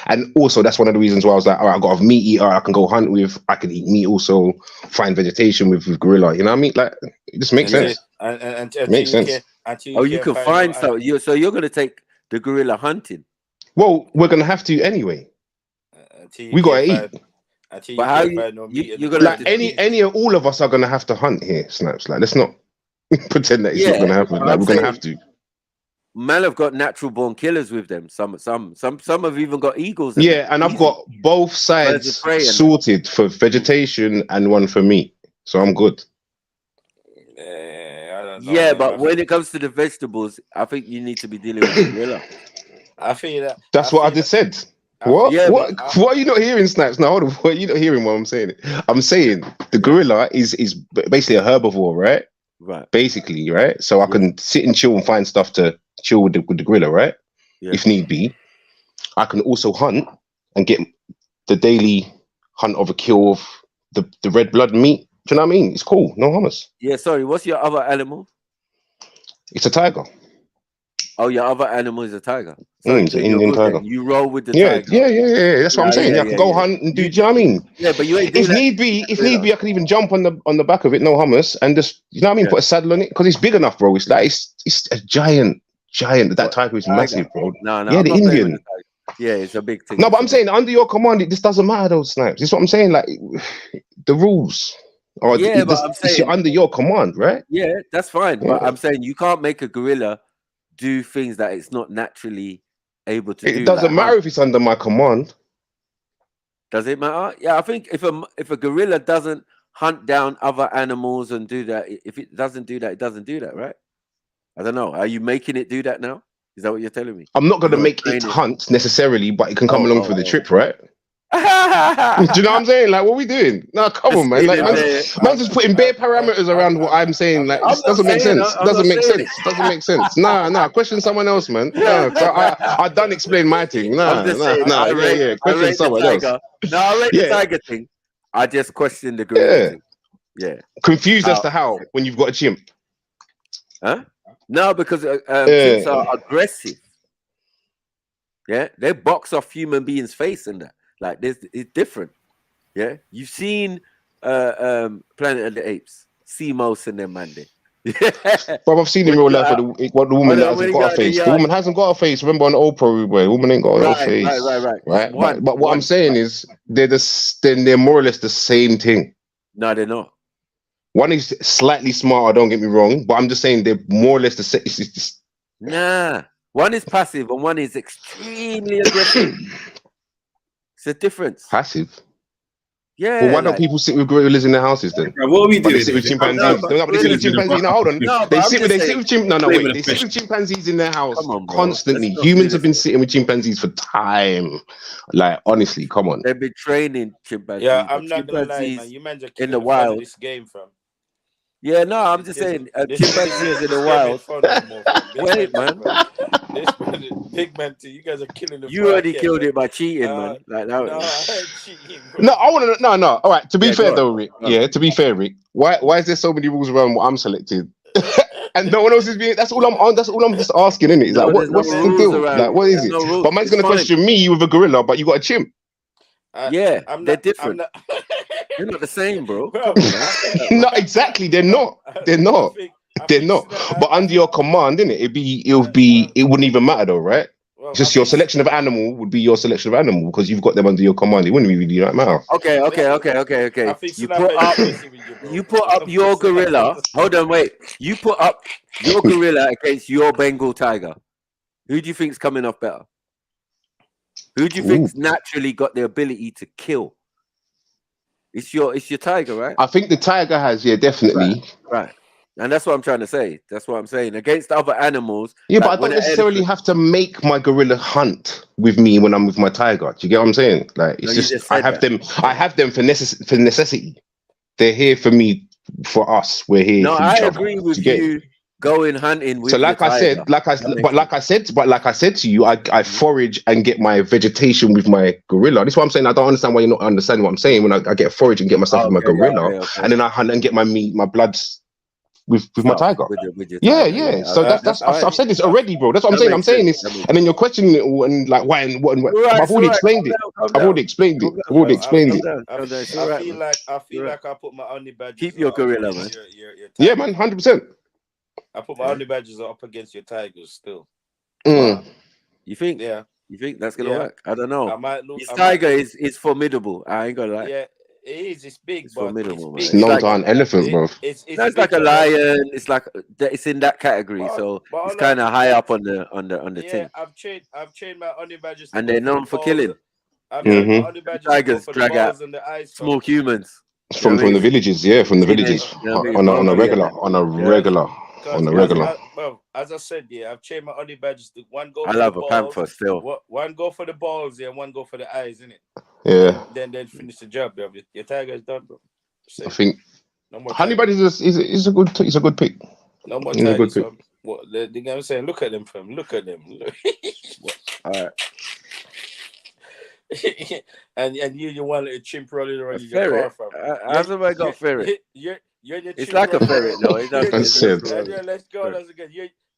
And also that's one of the reasons why I was like, all right, I got a meat eater I can go hunt with. I can eat meat, also find vegetation with gorilla. You know what I mean? Like it just makes sense. And makes sense. You can find stuff. So you're gonna take the gorilla hunting. Well, we're gonna have to anyway. We gotta eat. But how you're gonna like any or all of us are gonna have to hunt here, Snaps. Like let's not pretend that it's not gonna happen. Like we're gonna have to. Man have got natural born killers with them. Some have even got eagles. Yeah, and I've got both sides sorted for vegetation and one for meat, so I'm good. Yeah, but when it comes to the vegetables, I think you need to be dealing with the gorilla. I feel that. That's what I just said. What? Yeah, what are you not hearing, Snaps? No, hold on. What are you not hearing what I'm saying? I'm saying the gorilla is basically a herbivore, right? Right. Basically, right? So I can sit and chill and find stuff to chill with the gorilla, right? Yeah. If need be. I can also hunt and get the daily hunt of a kill of the red blood meat. Do you know what I mean? It's cool. No hummus. Yeah, sorry. What's your other animal? It's a tiger. Oh, your other animal is a tiger. It's an Indian tiger. You roll with the tiger. tiger. That's what I'm saying. I can go hunt and do you know what I mean? Yeah, but you ain't if need be, I can even jump on the back of it, no hummus, and just you know what I mean, put a saddle on it because it's big enough, bro. It's like it's a giant. That tiger is massive, bro. No, yeah, the Indian. Yeah, it's a big thing. No, but I'm saying under your command, it just doesn't matter those Snipes. This is what I'm saying. Like the rules. Or but I'm saying it's under your command, right? Yeah, that's fine. But I'm saying you can't make a gorilla do things that it's not naturally able to do. It doesn't matter if it's under my command. Does it matter? Yeah, I think if a gorilla doesn't hunt down other animals and do that, if it doesn't do that, it doesn't do that, right? I don't know. Are you making it do that now? Is that what you're telling me? I'm not going to make it hunt necessarily, but it can come along for the trip, right? Do you know what I'm saying? Like, what are we doing? No, come on, man. Like, man's just putting bare parameters around what I'm saying. Like, this doesn't make sense. Doesn't make sense. Nah. Question someone else, man. No, I done explain my thing. Nah. Question someone else. No, I read the tiger thing. I just questioned the gorilla thing. Yeah. Confused as to how when you've got a chimp. Huh? No, because chimps are aggressive. Yeah, they box off human beings' face and that. Like it's different. Yeah, you've seen Planet of the Apes, Sea Mouse and them man there. Bro, I've seen in real life what the woman that hasn't got a face. The woman hasn't got a face. Remember on Oprah, boy, the woman ain't got a face. Right. But what I'm saying is they're more or less the same thing. No, they're not. One is slightly smarter, don't get me wrong, but I'm just saying they're more or less the same. Nah. One is passive and one is extremely aggressive. It's a difference. Passive? Yeah. Well, why don't people sit with gorillas in their houses then? What are we doing? They sit with chimpanzees. They sit with chimpanzees. No, hold on. They sit with chimpanzees in their house constantly. Humans have been sitting with chimpanzees for time. Like, honestly, come on. They've been training chimpanzees. Yeah, I'm not gonna lie, man. You man just in the wild. This game, fam. Yeah, no, I'm just saying chimpanzees in the wild. Wait, man. This big man, you guys are killing the. You already killed it by cheating, man. Like that. No, I ain't cheating. Bro. No, I want to. No. All right. To be fair, though, Rick. Yeah. To be fair, Rick. Why is there so many rules around what I'm selected? And no one else is being. That's all I'm on. That's all I'm just asking, innit? It's like, what's the deal? Like, what is it? But man's gonna question me with a gorilla, but you got a chimp. Yeah, they're different. They're not the same, bro. No, exactly. They're not. They're not. They're not. But under your command, innit? It wouldn't even matter though, right? Well, just your selection of animal would be your selection of animal because you've got them under your command. It wouldn't really matter. Okay. You put up your gorilla. Hold on, wait. You put up your gorilla against your Bengal tiger. Who do you think's coming off better? Who do you think's naturally got the ability to kill? It's your tiger, right? I think the tiger has, yeah, definitely. Right. And that's what I'm trying to say. That's what I'm saying. Against other animals. Yeah, but I don't necessarily have to make my gorilla hunt with me when I'm with my tiger. Do you get what I'm saying? Like, it's just I have them for necessity. They're here for me, for us. We're here. No, for I each agree other, with you. Going hunting with. So, like I said to you, I forage and get my vegetation with my gorilla. This is what I'm saying. I don't understand why you're not understanding what I'm saying. When I get forage and get myself with my gorilla, and then I hunt and get my meat, my bloods with my tiger. With your tiger. Yeah. So that's I've said this already, bro. That's what I'm saying. I'm saying this, and then you're questioning it all and like why and what and what. I've already explained it. I've already explained it. I feel like I put my only badges. Keep your gorilla, man. Yeah, man, 100%. I put my only badges up against your tigers still. You think? Yeah. You think that's gonna work? I don't know. His I tiger is formidable. I ain't gonna lie. Yeah, it is. It's big, it's but It's formidable. not like an elephant, bro. It's like a lion. It's like it's in that category. So it's kind of high up on the thing. I've trained my only badges, and they're known for killing. Tigers drag out small humans from the villages. Yeah, from the villages on a regular. Well, as I said, I've changed my only badges. One go. I love a panther still. One go for the balls, and one go for the eyes, innit? Yeah. Then finish the job, bro. Your tiger is done, bro. I think honey badges is a good pick. No more tigers. What the guy was saying? Look at them, fam. Look at them. All right. and you want a chimp rolling around your car, fam. Hasn't I got ferret? It's like a ferret, no. Let's go again.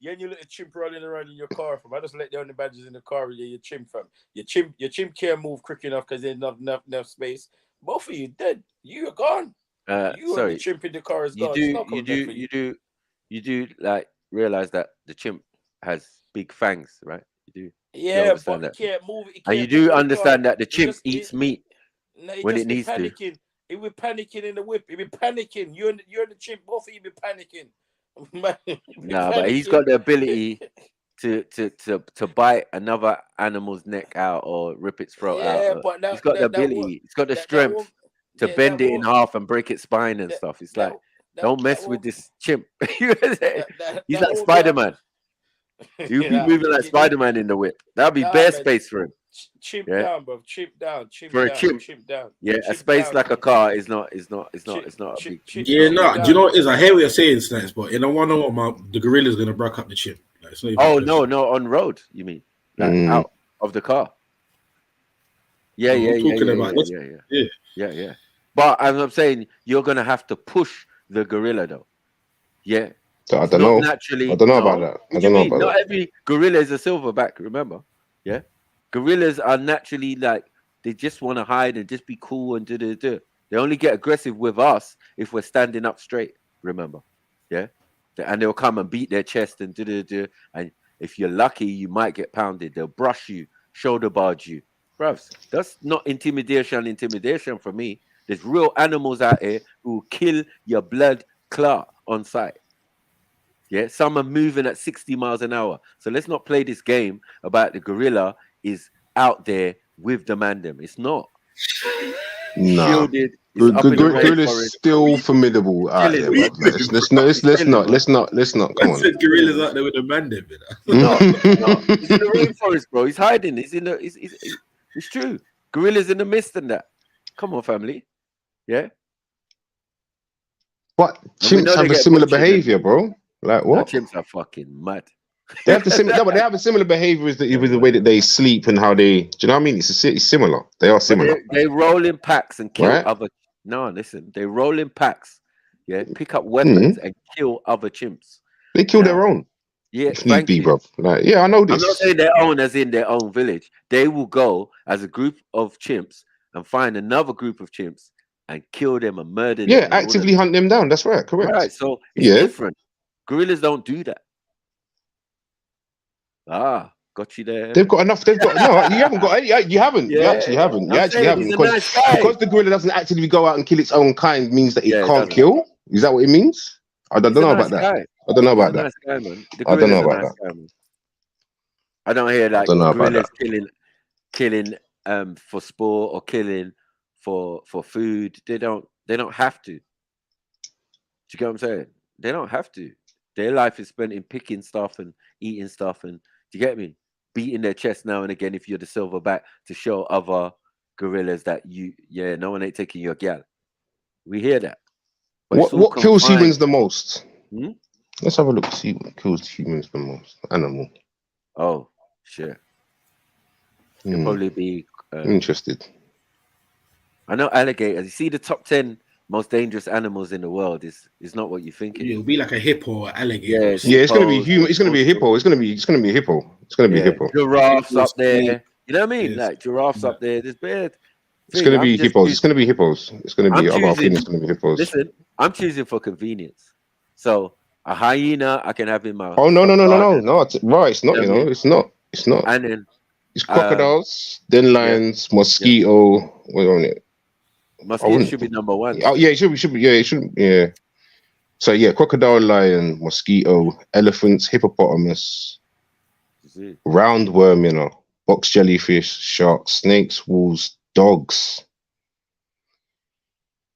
You're your little chimp rolling around in your car, fam. I just let the only badges in the car with your chimp, fam. Your chimp can't move quick enough because there's not enough space. Both of you dead. You're gone. Sorry. The chimp in the car is gone. You do like realize that the chimp has big fangs, right? You do. Yeah, but it can't move. And you do understand that the chimp eats meat when it needs to. It will panicking in the whip. It be panicking. You're the chimp. Both of you be panicking. But he's got the ability to bite another animal's neck out or rip its throat out. But he's got the ability. He's got the strength to bend it in half and break its spine and stuff. It's like, don't mess with this chimp. He's like Spider-Man. You'll be moving like Spider-Man in the whip. That'll be bare space for him. Chimp down, bro. Chimp down. For a chimp. Yeah, a space like a car is not a big. Yeah, no. Do you know what it is? I hear what you're saying, Snipes, but in a one-on-one, the gorilla's gonna break up the chimp. Like, it's not even no, on road. You mean like out of the car? Yeah. But as I'm saying, you're gonna have to push the gorilla, though. Yeah. So I don't know. Naturally, I don't know about that. I don't know about not that. Every gorilla is a silverback. Remember? Yeah. Gorillas are naturally like they just want to hide and just be cool and do. They only get aggressive with us if we're standing up straight. Remember? Yeah. And they'll come and beat their chest and do. And if you're lucky, you might get pounded. They'll brush you, shoulder barge you. Bruv, that's not intimidation for me. There's real animals out here who will kill your blood clot on sight. Yeah, some are moving at 60 miles an hour. So let's not play this game about the gorilla is out there with the mandem. It's not. No. Shielded. Gorilla's still formidable out there. Let's not. Come on. Said gorillas out there with a mandem. No. He's in the rainforest, bro. He's hiding. It's true. Gorillas in the mist and that. Come on, family. Yeah. But chimps have a similar behavior, bro. Like what? No, chimps are fucking mad. They have but they have a similar behavior with the way that they sleep and how they. Do you know what I mean? It's similar. They are similar. They roll in packs and kill other. No, listen. They roll in packs. Yeah, pick up weapons and kill other chimps. They kill their own. Yeah, if need be, bro. Like, yeah, I know this. I'm not saying their own as in their own village. They will go as a group of chimps and find another group of chimps and kill them and murder them. Yeah, actively hunt them down. That's right. Correct. Right. So it's different. Gorillas don't do that. Got you there. They've got enough. They've got no. You haven't got any. You haven't. You actually haven't. You actually haven't. Because the gorilla doesn't actively go out and kill its own kind means that it can't kill. Is that what it means? I don't know about that. I don't know about that. I don't know about that. I don't hear like gorillas killing for sport or killing for food. They don't have to. Do you get what I'm saying? They don't have to. Their life is spent in picking stuff and eating stuff, and do you get me? Beating their chest now and again if you're the silverback to show other gorillas that no one ain't taking your gal. We hear that. But what kills humans the most? Hmm? Let's have a look. See what kills humans the most. Animal. Oh shit. It'll probably be interested. I know alligators. You see the top 10 most dangerous animals in the world is not what you think. It'll be like a hippo or alligator. Yeah, it's gonna be human. It's gonna be a hippo. It's gonna be a hippo. It's gonna be a hippo. Giraffes up there. You know what I mean? Like giraffes up there. There's beard. It's gonna be hippos. It's gonna be hippos. It's gonna be. I think it's gonna be hippos. Listen, I'm choosing for convenience. So a hyena, I can have in my. Oh no! Right, it's not. You know, it's not. It's not. And then it's crocodiles, then lions, mosquito. What's on it? Mosquito should be number one. Oh yeah, it should be. Yeah, it should. Yeah. So yeah, crocodile, lion, mosquito, elephants, hippopotamus, roundworm, you know, box jellyfish, sharks, snakes, wolves, dogs,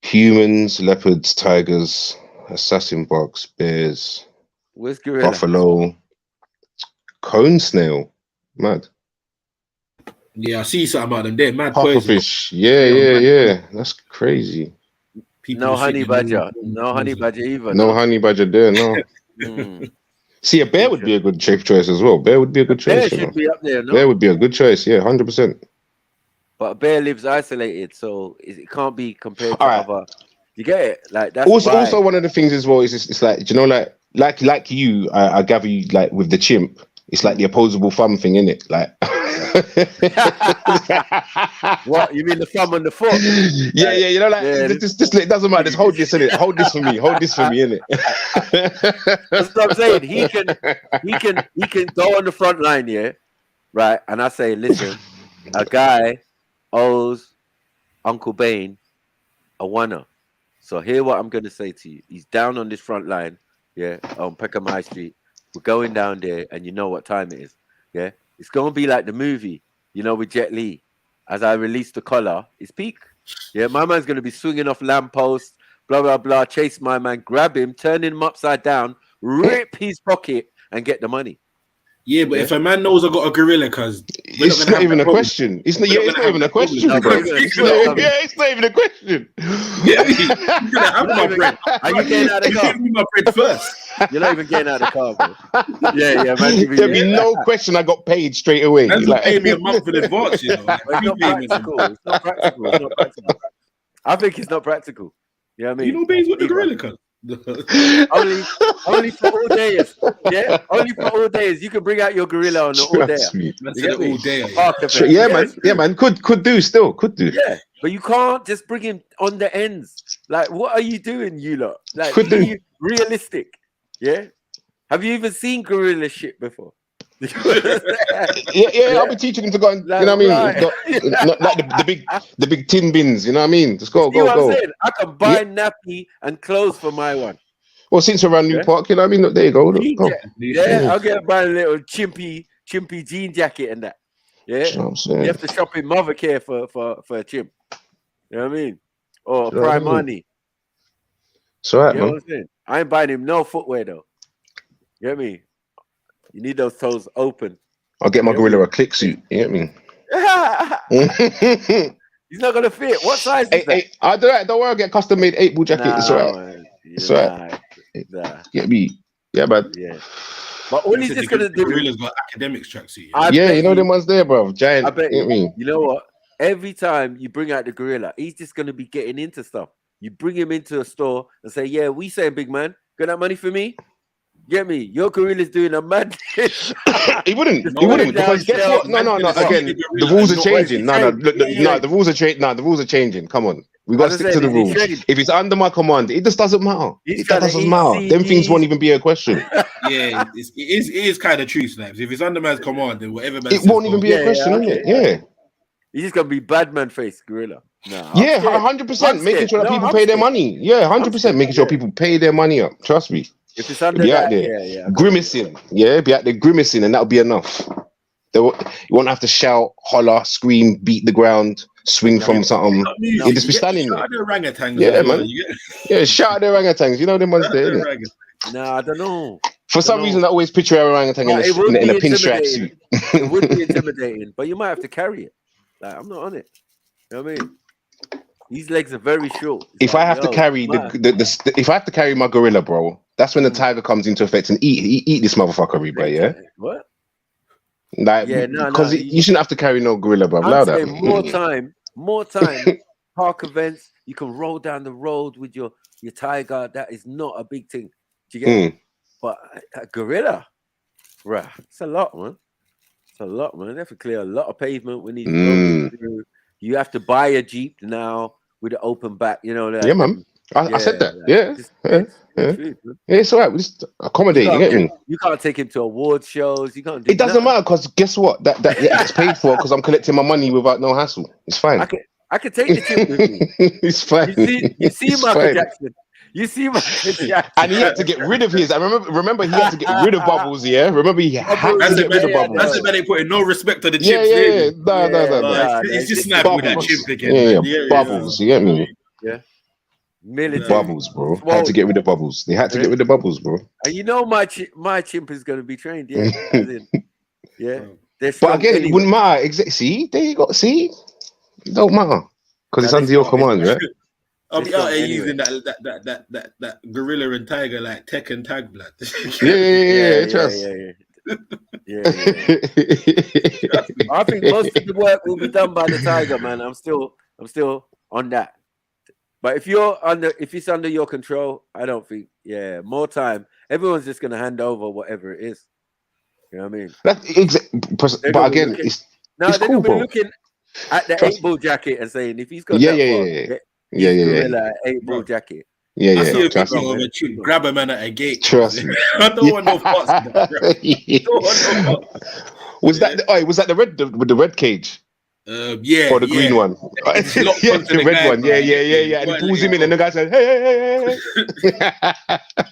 humans, leopards, tigers, assassin bugs, bears, buffalo, cone snail, mad. Yeah, I see something about them. They're mad. Pufferfish. Yeah. That's crazy. No honey badger. No honey badger either. No honey badger there, no. See, a bear would be a good choice as well. Bear would be a good choice. Bear should be up there, no? Bear would be a good choice, yeah, 100%. But a bear lives isolated, so it can't be compared to other. You get it? Like that's also one of the things as well is it's like, you know, like you, I gather you like with the chimp. It's like the opposable thumb thing, isn't it? Like what you mean, the thumb on the foot? Yeah, you know, like just it doesn't matter. Just hold this in it. Hold this for me, innit? That's what I'm saying. He can go on the front line, yeah, right? And I say, listen, a guy owes Uncle Bane a $1. So hear what I'm gonna say to you. He's down on this front line, yeah, on Peckham High Street. We're going down there, and you know what time it is, yeah. It's gonna be like the movie, you know, with Jet Li. As I release the collar, it's peak. Yeah, my man's gonna be swinging off lampposts, blah blah blah. Chase my man, grab him, turn him upside down, rip his pocket, and get the money. Yeah, but if a man knows I got a gorilla, cuz it's not even a question. It's not even a question. It's not even a question. Yeah, you're gonna have my bread. Are you getting out of the car? Give me my bread first. You're not even getting out of the car, bro. Yeah, man. There'll be no question. I got paid straight away. That's like, pay me a month in advance, you know. It's not practical. I think it's not practical. You know what I mean? You know, Bane's with the gorilla, cuz. only for all days. Yeah, only for all days. You can bring out your gorilla on the all day. That's all day. Yeah, man. Could do. Yeah, but you can't just bring him on the ends. Like, what are you doing, you lot? Like, could do. Realistic. Yeah. Have you even seen gorilla shit before? Yeah. I'll be teaching him to go and, Like, you know what I mean? right. Not like the big tin bins, you know what I mean? Just go. See what I'm saying? I can buy nappy and clothes for my one. Well, since we're around New Park, you know what I mean? Look, there you go. Look, Jean go. yeah, I'll get buy a little chimpy jean jacket and that. Yeah. You know what I'm saying? You have to shop in Mothercare for a chimp. You know what I mean? Or You know what I Prime mean? Money. It's all right, You know man. what I'm saying? I ain't buying him no footwear though. You know what I mean? You need those toes open. I'll get my You know what gorilla a click suit. You know what I mean? He's not gonna fit. What size is that? I don't worry, I'll get a custom made 8 ball jacket. It's all right. Man. It's all right. Nah. Get me. Yeah, man. Yeah. But all he's just gonna do. Gorilla's got academics tracksuit. Yeah, you know them ones there, bro. Giant. I bet You know what I mean? You know what? Every time you bring out the gorilla, he's just gonna be getting into stuff. You bring him into a store and say, "Yeah, we saying, big man, got that money for me? Get me. Your gorilla's doing a mad." He wouldn't because guess what? No. Again, the rules are changing. No, the rules are changing. No, the rules are changing. Come on, we got to stick to the rules. If it's under my command, it just doesn't matter. It doesn't matter. Them things won't even be a question. Yeah, it is kind of true, Snipes. If it's under man's command, then whatever man it won't even be a question, is it? Yeah. He's just gonna be bad man face gorilla. No, yeah, 100%. Making sure that people pay their money. Yeah, 100%. Making sure people pay their money up. Trust me. If it's under be that, out there yeah. grimacing. Yeah, be out there grimacing, and that'll be enough. You won't have to shout, holler, scream, beat the ground, swing from something. You just be standing there. Yeah, man. Yeah, shout at the orangutans. You know them ones there, innit? No, I don't know. For some reason, I always picture an orangutan in a pinstripe suit. It would be intimidating, but you might have to carry it. Like, I'm not on it. You know what I mean? These legs are very short. If I have to carry if I have to carry my gorilla, bro, that's when the tiger comes into effect and eat this motherfucker, Reba, yeah? What? Like, because you shouldn't have to carry no gorilla, bro. I'm saying more time, park events, you can roll down the road with your tiger. That is not a big thing. Do you get it? But a gorilla, bruh, it's a lot, man. It's a lot, man. They have to clear a lot of pavement. We need to go through. You have to buy a Jeep now with an open back, you know that. Yeah, man. I said that. Yeah, it's all right. We just accommodate. You get me? You can't take him to award shows. You can't. Do it doesn't matter because guess what? That gets paid for because I'm collecting my money without no hassle. It's fine. I can take the Jeep with me. It's fine. You see Michael Jackson. You see Michael Jackson. And he had to get rid of his. I remember he had to get rid of Bubbles. Yeah, remember he had to get rid of Bubbles. That's the man they putting no respect on the chimps. Yeah. No. It's just snapping with that chimp again. Yeah, Bubbles. You get me? Yeah. Military. Bubbles, bro. Had to get rid of Bubbles. They had to get rid of Bubbles, bro. And you know my chimp is going to be trained. Yeah. Yeah. But again, it wouldn't matter. See, there you go. See, it don't matter because it's under your command, right? I'll be out here using that gorilla and tiger like tech and tag blood. Yeah. Trust. Yeah. I think most of the work will be done by the tiger, man. I'm still on that. But if it's under your control, I don't think. Yeah, more time. Everyone's just gonna hand over whatever it is. You know what I mean? But again, it's cool, bro. Looking at the 8-ball jacket and saying if he's got Yeah. 8-ball jacket. Yeah. I see a video of a chick grab a man at a gate. Trust me. I don't want no fuss. Was that the red cage? Yeah. Or the green one? The red one. Yeah. And he pulls him in, and the guy said, "Hey."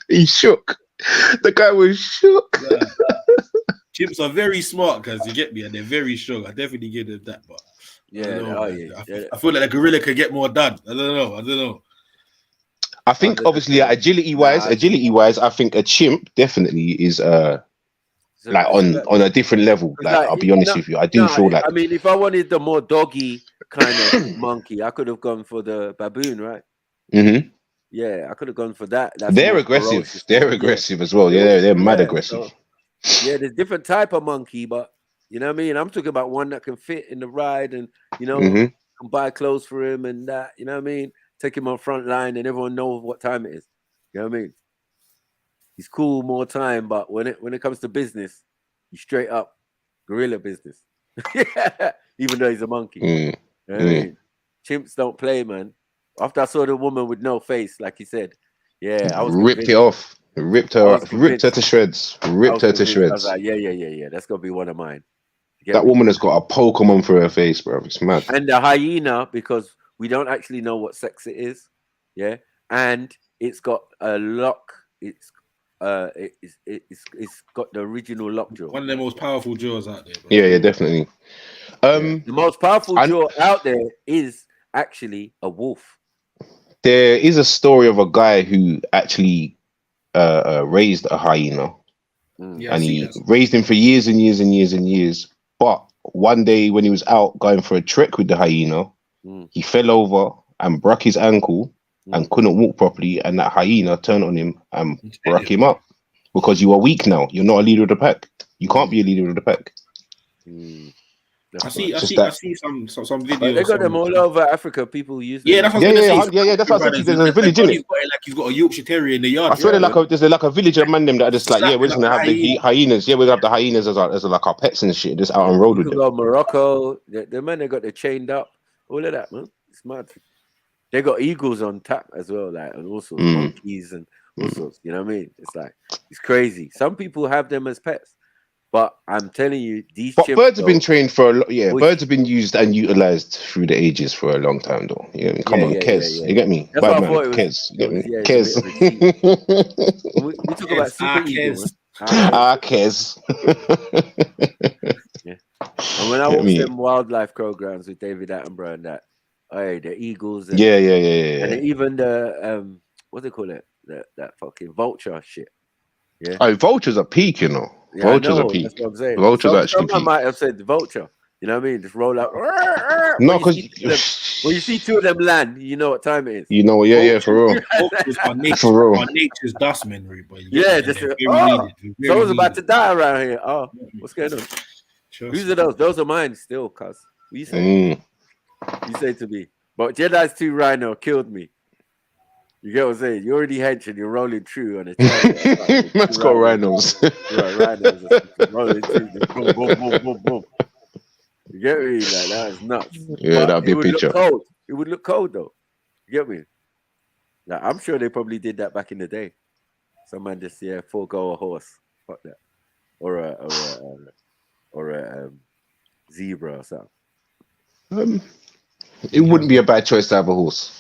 He shook. The guy was shook. Chimps are very smart, guys. You get me, and they're very strong. I definitely give them that, but I feel like a gorilla could get more done. I don't know. I think obviously agility wise, I think a chimp definitely is like on a different level. Like I'll be honest with you, I do feel like. I mean, if I wanted the more doggy kind of monkey, I could have gone for the baboon, right? Mm-hmm. Yeah, I could have gone for that. They're aggressive. Ferocious. They're aggressive as well. Yeah, they're mad aggressive. So, there's different type of monkey, but you know what I mean. I'm talking about one that can fit in the ride, and can buy clothes for him and that. You know what I mean. Take him on front line, and everyone knows what time it is. You know what I mean. He's cool more time, but when it comes to business, he's straight up gorilla business. Even though he's a monkey. You know what I mean? Chimps don't play, man. After I saw the woman with no face, like he said, I was ripped it off. Ripped I her, was ripped her convinced. to shreds. I Ripped was her to convinced. I was shreds. like, yeah. That's gonna be one of mine. You get That me? woman has got a Pokemon through her face, bro. It's mad. And the hyena, because we don't actually know what sex it is, yeah, and it's got a lock. It's got the original lockjaw. One of the most powerful jaws out there, bro. Yeah, definitely. The most powerful jaw out there is actually a wolf. There is a story of a guy who actually raised a hyena, Yeah, I and see he that. raised him for years and years and years and years. But one day when he was out going for a trek with the hyena, he fell over and broke his ankle and couldn't walk properly, and that hyena turned on him and broke him up because you are weak now. You're not a leader of the pack. You can't be a leader of the pack. I see some videos. But they got them all over Africa. People use them. Yeah, that's what I was gonna say. Yeah. That's what I said. There's a village in it. He's got a Yorkshire Terrier in the yard. I swear, there's like a village of man them that are just like, yeah, we're just gonna have the hyenas. Yeah, we're gonna have the hyenas as like our pets and shit. Just out on road with them. Go Morocco. The man they got chained up. All of that, man. It's mad. They got eagles on tap as well, like, and all sorts, monkeys and all sorts. You know what I mean? It's like, it's crazy. Some people have them as pets, but I'm telling you, these. But birds have been trained for a lot. Yeah, birds have been used and utilized through the ages for a long time, though. Yeah, come on, Kez, you get me? That's what I thought. Kez, you get me? Kez. Kez. We talk about super eagles. Kez. Yeah. And when I watch them wildlife programs with David Attenborough and that, hey, the eagles. And, yeah. And even the what do they call it? That fucking vulture shit. Yeah. Oh, vultures are peak, you know. Yeah, vultures are peak. That's what I'm saying. Vultures actually Someone peak. might have said the vulture. You know what I mean? Just roll out. No, because when you see two of them land, you know what time it is. You know, yeah, for real. For real. Nature's dust memory, but someone's about to die around here. Oh, what's going on? Whose are those? Those are mine still, cuz. What you say? You say to me. But Jedi's 2 rhino killed me. You get what I'm saying? You're already henching, you're rolling through on it. Let's go rhinos. Right, rhinos rolling through. Boom. You get me? Like, that is nuts. Yeah, that'd be a picture. It would look cold though. You get me? Like, I'm sure they probably did that back in the day. Some man just forego a horse. Fuck that. Or a zebra or something. It wouldn't be a bad choice to have a horse.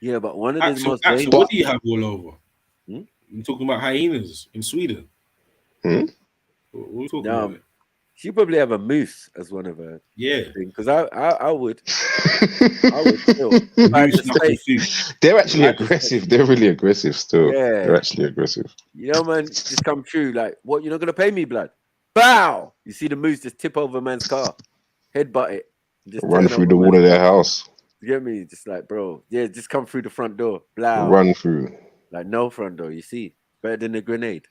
Yeah, but one of the most dangerous. What do you have all over? You're talking about hyenas in Sweden. What are you talking about? She probably have a moose as one of her. Yeah, because I would. I would still. They're actually aggressive. They're really aggressive still. Yeah, they're actually aggressive. You know, man, just come true. Like, what? You're not gonna pay me, blood? Bow! You see the moose just tip over a man's car, headbutt it, just run through the wall of their house. You get me? Just like, bro, just come through the front door. Blow. Run through. Like, no front door, you see? Better than a grenade.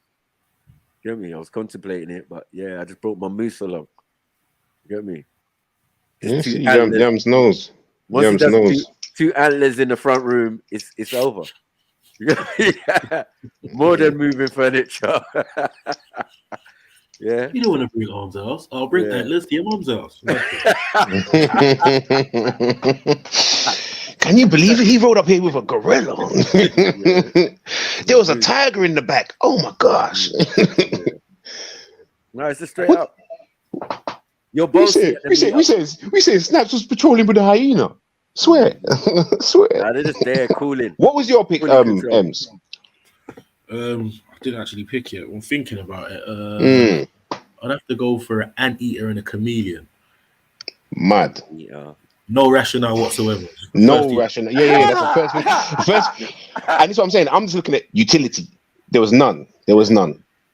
You get me? I was contemplating it, but yeah, I just brought my moose along. You get me? Yeah, see, Yams knows. Yams knows. Two antlers in the front room, it's over. You get me? More than moving furniture. Yeah. You don't want to bring arms house. I'll bring antlers to your mom's house. Can you believe it? He rode up here with a gorilla. There was a tiger in the back. Oh my gosh. No, it's just straight up. You're both. We said Snaps was patrolling with a hyena. Swear. Swear. Nah, they're just there cooling. What was your pick, Ems? I didn't actually pick it. I'm thinking about it. I'd have to go for an anteater and a chameleon. Mad. Yeah. No rationale whatsoever. No rationale. Yeah, that's the first thing. First, and that's what I'm saying. I'm just looking at utility. There was none.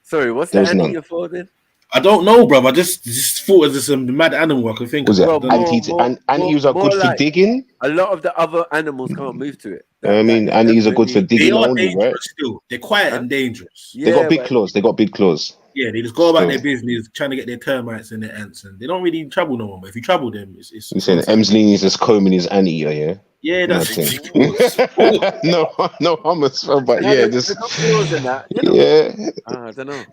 Sorry, what's the anteater for then? I don't know, bro. I just thought it was some mad animal I could think of. Anteaters are good for digging. A lot of the other animals can't move to it. I mean, anteaters are good for digging only, right? Still, they're quiet and dangerous. They got big claws. Yeah, they just go about their business, trying to get their termites and their ants, and they don't really trouble no one. But if you trouble them, it's you saying Emsley is just combing his anteater, yeah? Yeah, that's no hummus, but yeah, just I don't know.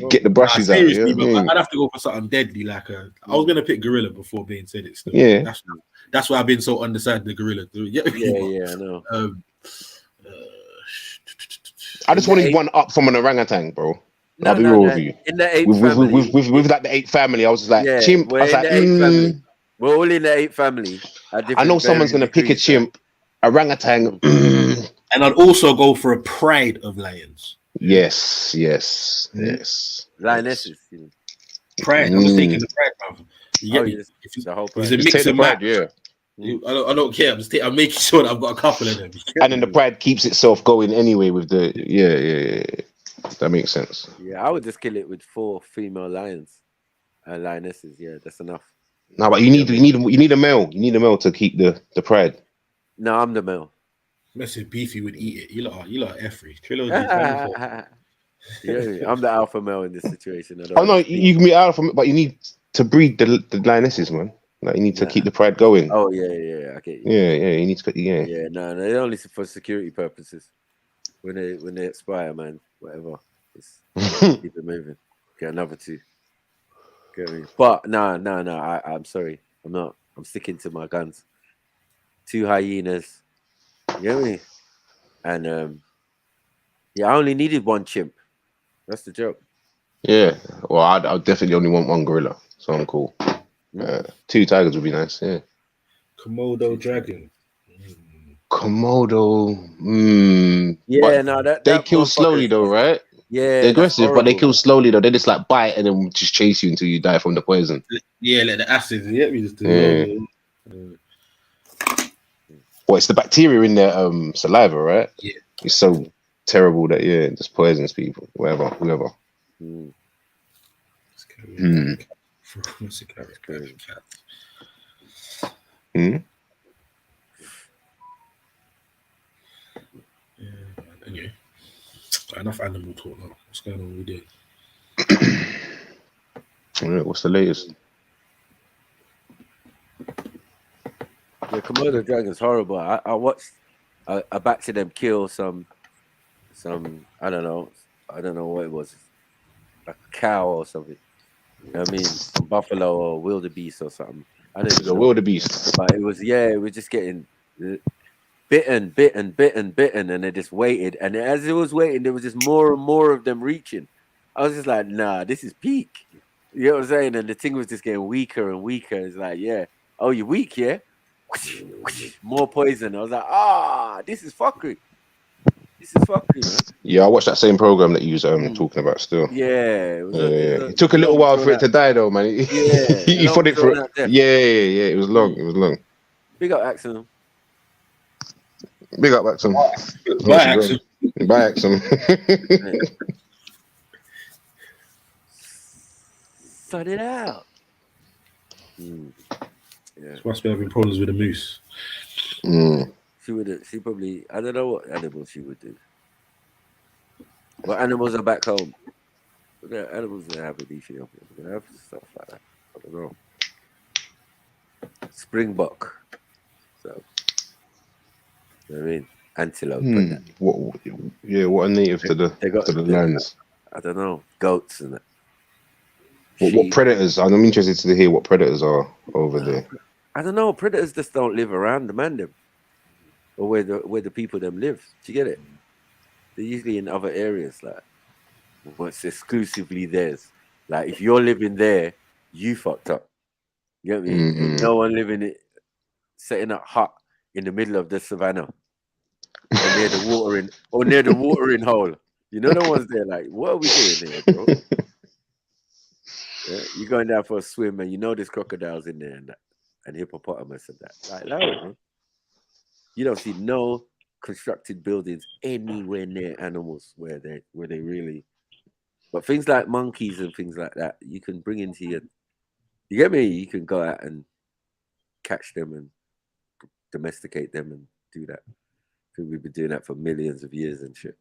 Get the brushes out. Seriously, but I'd have to go for something deadly. Like I was gonna pick gorilla before being said it. Still. Yeah, that's why I've been so undecided. The gorilla. Yeah, I know. I just wanted one up from an orangutan, bro. I'll be No, real no. with you. In the ape family. With like the ape family, I was just like chimp. I We're was in like, the ape family. We're all in the ape family. At I know different someone's varying gonna pick a degrees, chimp, orangutan. And I'd also go for a pride of lions. Yes. Lionesses. Pride. I'm just taking the pride, man. You get me? Yes, If it's, the whole if it's a Just mix take the and pride, match, yeah. I don't care. I'm making sure that I've got a couple of them. And then the pride keeps itself going anyway with the yeah. That makes sense. Yeah, I would just kill it with 4 female lions and lionesses. Yeah, that's enough. No, but you need a male. You need a male to keep the pride. No, I'm the male. Message Beefy would eat it. You lot are F3. Yeah, I'm the alpha male in this situation. Oh no, you can be alpha, but you need to breed the lionesses, man. Like you need to keep the pride going. Oh yeah, I get you. Yeah, you need to Yeah, no, they're only for security purposes. When they expire, man, whatever. Just keep it moving. Get another 2. Get me? But no. I'm sorry. I'm not. I'm sticking to my guns. 2 hyenas. You get me? And I only needed 1 chimp. That's the joke. Yeah. Well, I definitely only want 1 gorilla, so I'm cool. 2 tigers would be nice. Yeah. Komodo dragon. Komodo. Yeah, but no, they kill slowly though, right? Yeah, they're aggressive, but they kill slowly though. They just like bite and then just chase you until you die from the poison. Yeah, like the acid. Yeah, we just do. Well, it's the bacteria in their saliva, right? Yeah, it's so terrible that it just poisons people, whoever. Anyway, enough animal talk now. What's going on with you? What's the latest? The Komodo dragon's horrible. I watched a batch of them kill some I don't know what it was, a cow or something. You know what I mean, some buffalo or wildebeest or something. I didn't know. Wildebeest. But it was just getting bitten, and they just waited. And as it was waiting, there was just more and more of them reaching. I was just like, nah, this is peak. You know what I'm saying? And the thing was just getting weaker and weaker. It's like, oh, you're weak, yeah? More poison. I was like, this is fuckery. Man. Yeah, I watched that same program that you was talking about still. Yeah. It took a little while for it to die though, man. He fought it for Yeah, it was long. It was long. Big up Axel. Big up Axel. Bye Axel. Bye Axel. Sort it out. Yeah. She must be having problems with the moose. She probably, I don't know what animals she would do. What animals are back home? What animals they have in Ethiopia? They have stuff like that. I don't know. Springbok. So, you know what I mean? Antelope. What are native to the lands? I don't know. Goats and that. What predators? I'm interested to hear what predators are over there. I don't know. Predators just don't live around the man them, or where the people them live. Do you get it? They're usually in other areas, like what's exclusively theirs. Like if you're living there, you fucked up. You get me? Ain't no one living it, setting up hut in the middle of the savannah, or near the watering hole. You know the ones there. Like, what are we doing here, bro? Yeah, you're going down for a swim, and you know there's crocodiles in there and hippopotamus and that. Like, no, man. You don't see no constructed buildings anywhere near animals where they really. But things like monkeys and things like that, you can bring into your. You get me? You can go out and catch them and domesticate them and do that. I think we've been doing that for millions of years and shit.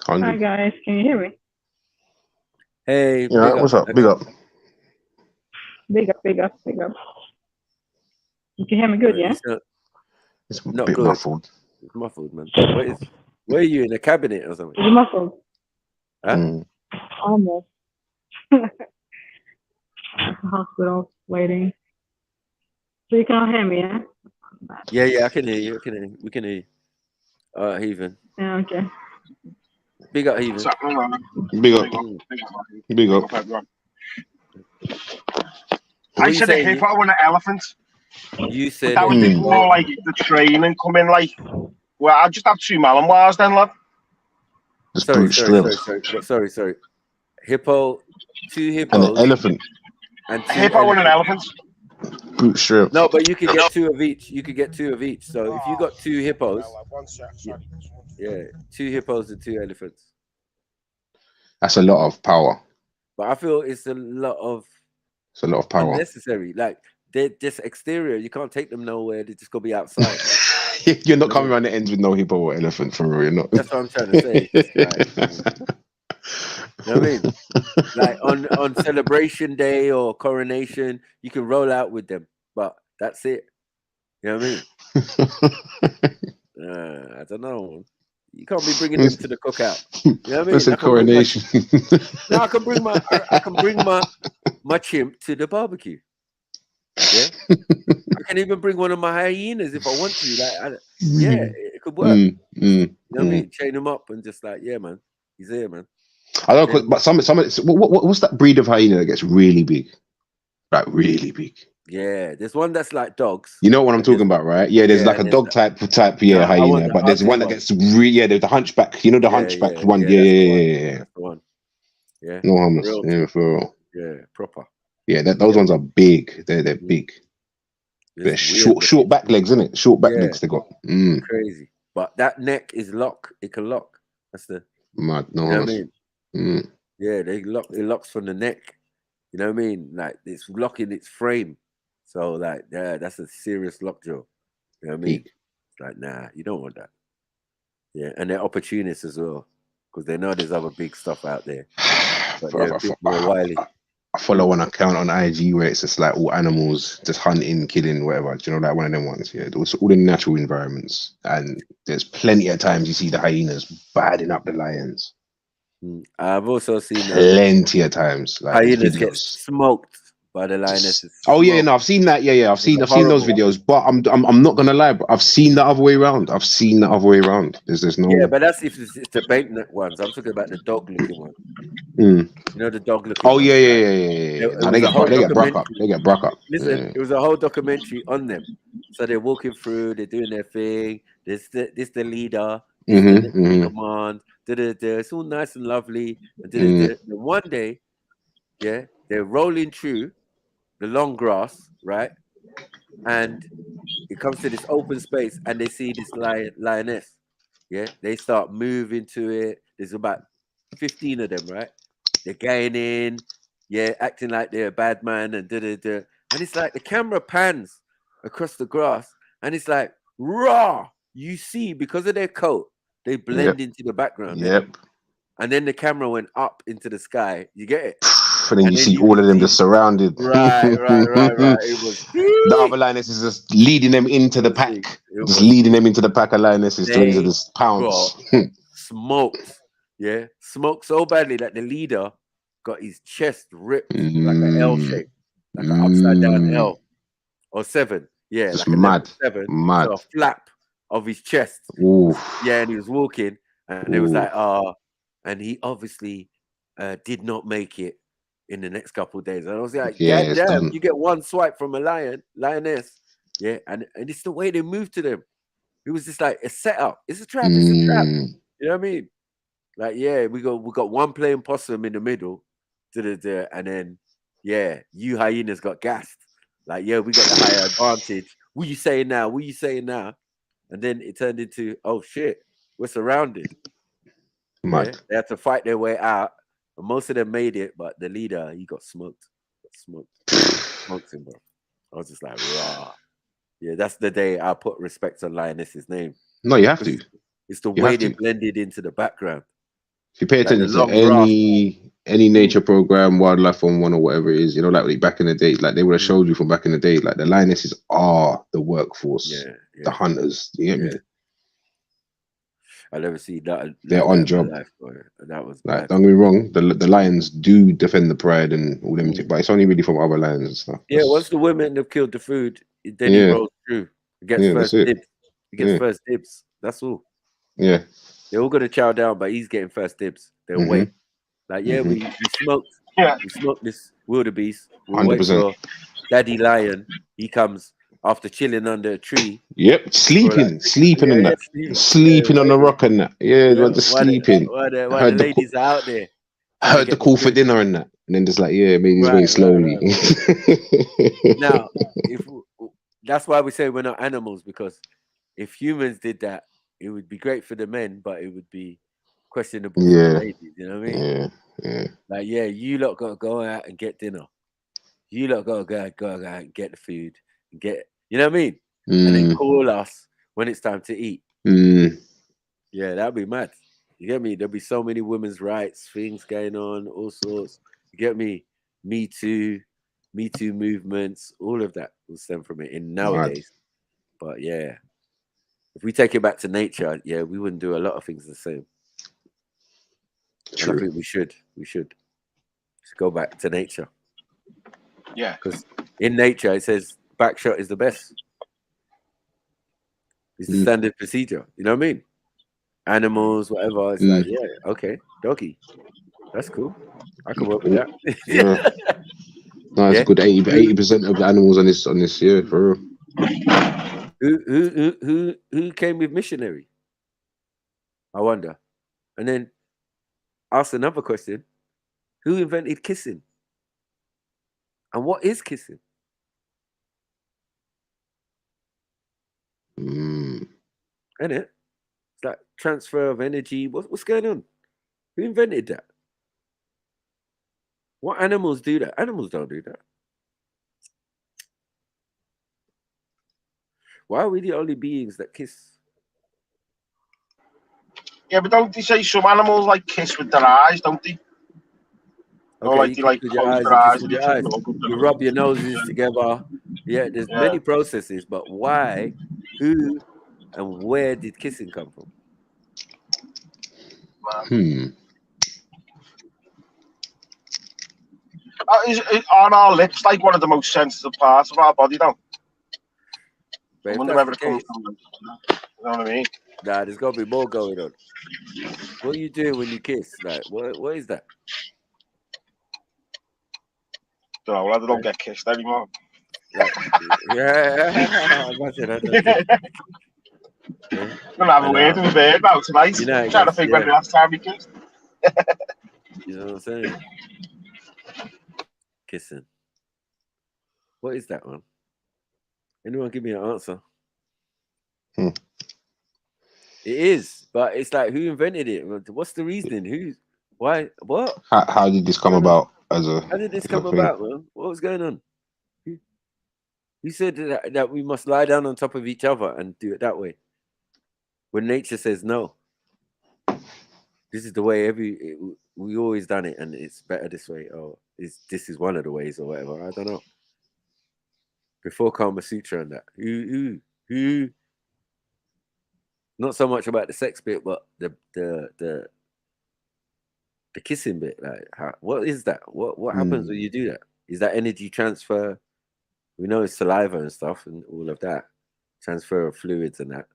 Hi guys, can you hear me? Hey, yeah, what's up? Big up. Big up. You can hear me good, yeah? It's not bit good. Muffled. It's muffled, man. Where are you, in a cabinet or something? It's muffled. Huh? Almost. Hospital, waiting. So you can't hear me, yeah? Yeah, I can hear you. We can hear you. Heathen. Yeah, okay. Big up, Heathen. Big up. Big up. What I you said the saying, hippo and the elephant. You But said that a was hippo. before like the training coming. Like, well, I just have 2 melon bars then, lad. Sorry. Hippo, 2 hippos. And an elephant. And 2 A hippo and an elephant. Brute strip. No, but you could get 2 of each. You could get 2 of each. So if you got 2 hippos, yeah, 2 hippos and 2 elephants. That's a lot of power. But I feel it's a lot of power. unnecessary. Like they're just exterior. You can't take them nowhere. They're just gonna be outside. You're not coming around the ends with no hippo or elephant for real. You're not. That's what I'm trying to say. You know what I mean? Like on celebration day or coronation, you can roll out with them, but that's it. You know what I mean? I don't know. You can't be bringing them to the cookout. You know what I mean? It's a coronation. No, I can bring my chimp to the barbecue. Yeah, I can even bring one of my hyenas if I want to. Like, yeah, it could work. You know what I mean? Chain him up and just like, yeah, man, he's here, man. I don't know, but what's that breed of hyena that gets really big? Like really big. Yeah, there's one that's like dogs. You know what I'm talking about, right? Yeah, there's like a dog type hyena, but there's one that gets there's the hunchback. You know the hunchback one. Yeah. That's the one. Yeah. No harmless. Yeah, for real. Yeah, proper. Yeah, those ones are big. They're big. They're short back legs, isn't it? Short back legs they got. Crazy. But that neck is lock. It can lock. That's the mad. No you know harmless. what I mean? Yeah, they lock. It locks from the neck. You know what I mean? Like it's locking its frame. So like, yeah, that's a serious lockjaw. You know what I mean? It's like, nah, you don't want that. Yeah, and they're opportunists as well because they know there's other big stuff out there. But they're a bit more wily. I follow one account on IG where it's just like all animals, just hunting, killing, whatever. Do you know, like one of them ones? Yeah, it's all in natural environments, and there's plenty of times you see the hyenas badding up the lions. I've also seen plenty of times like hyenas get smoked by the lionesses. Oh yeah, no, I've seen that. Yeah, I've seen those videos, but I'm not gonna lie, but I've seen the other way around. There's no. Yeah, but that's if it's the bait net ones. I'm talking about the dog looking one. You know the dog looking. Oh yeah. No, they get bruck up. They get bruck up. Listen, it was a whole documentary on them. So they're walking through, they're doing their thing. This the leader. Command. It's all nice and lovely. And one day, yeah, they're rolling through the long grass, right? And it comes to this open space and they see this lioness. Yeah, they start moving to it. There's about 15 of them, right? They're going in, yeah, acting like they're a bad man and And it's like the camera pans across the grass and it's like, raw. You see, because of their coat, they blend into the background. Yep. And then the camera went up into the sky. You get it? And then you see all of them just surrounded. Right. It was the other lioness is just leading them into the pack. Leading them into the pack of lionesses. They just pounce. Smoked. Yeah. Smoked so badly that the leader got his chest ripped like an L shape. Like an upside down L. Or 7. Yeah. Just like mad. 7. Mad. So a flap of his chest. Ooh. Yeah, and he was walking and it was like, and he obviously did not make it in the next couple of days. And I was like, yeah, damn, you get one swipe from a lioness. Yeah, and it's the way they move to them. It was just like a setup. It's a trap, it's a trap. You know what I mean? Like, yeah, we got one playing possum in the middle, and then you hyenas got gassed. Like, yeah, we got the higher advantage. What you saying now? What you saying now? And then it turned into, oh shit, we're surrounded. Yeah? They had to fight their way out. And most of them made it, but the leader, he got smoked. Smoked him, bro. I was just like, raw. Yeah, that's the day I put respect on Lioness's name. No, you have to. It's the way they blended into the background. If you pay attention to any nature program, wildlife on one or whatever it is, you know, like back in the day, like they would have showed you from back in the day, like the lionesses are the workforce, the hunters. You get me? I never see that. They're on job. That was like, don't get me wrong. The lions do defend the pride and all them, but it's only really from other lions and stuff. Yeah, once the women have killed the food, then he rolls through. He gets first dibs. He gets first dibs. That's all. Yeah. They're all gonna chow down, but he's getting first dibs. They'll wait. Like, yeah, we smoked. Yeah. We smoked this wildebeest. We'll 100%. wait for Daddy Lion. He comes after chilling under a tree. Yep, sleeping on that, sleeping on the rock and that. Yeah, You know, just while sleeping. the ladies are out there. Heard the call for dinner and that, and then just like, yeah, made his way slowly. Now, that's why we say we're not animals, because if humans did that, it would be great for the men, but it would be questionable for the ladies. You know what I mean? Yeah. Like, yeah, you lot gotta go out and get dinner. You lot gotta go out and get the food and get, you know what I mean? And then call us when it's time to eat. Yeah, that'd be mad. You get me? There'll be so many women's rights things going on, all sorts. You get me? Me Too movements, all of that will stem from it in nowadays. But yeah, if we take it back to nature, yeah, we wouldn't do a lot of things the same. True. I think we should just go back to nature. Yeah. Because in nature, it says back shot is the best. It's the standard procedure. You know what I mean? Animals, whatever. It's like, yeah, okay, doggy. That's cool. I can work with that. Yeah. No, it's good. 80% of the animals on this, yeah, for real. Who came with missionary? I wonder. And then ask another question. Who invented kissing? And what is kissing? Isn't it? It's like transfer of energy. What's going on? Who invented that? What animals do that? Animals don't do that. Why are we the only beings that kiss? Yeah, but don't they say some animals like kiss with their eyes, don't they? Or like they like close their eyes. You rub your noses together. Yeah, there's many processes, but why, who, and where did kissing come from? Aren't our lips like one of the most sensitive parts of our body, though? But I wonder where it comes from. You know what I mean? Nah, there's got to be more going on. What are you doing when you kiss? Like, what is that? No, I don't get kissed anymore. Like, yeah. I'm gonna have a word with my bird about tonight. You know, trying to think when the last time we kissed. You know what I'm saying? Kissing. What is that, man? Anyone give me an answer? It is, but it's like, who invented it? What's the reasoning? Who? Why? What? How did this come about? How did this come about, man? What was going on? Who said that we must lie down on top of each other and do it that way? When nature says no. This is the way we always done it, and it's better this way. Or this is one of the ways, or whatever. I don't know. Before Kama Sutra and that, who? Not so much about the sex bit, but the kissing bit. Like, what is that? What happens when you do that? Is that energy transfer? We know it's saliva and stuff, and all of that transfer of fluids and that.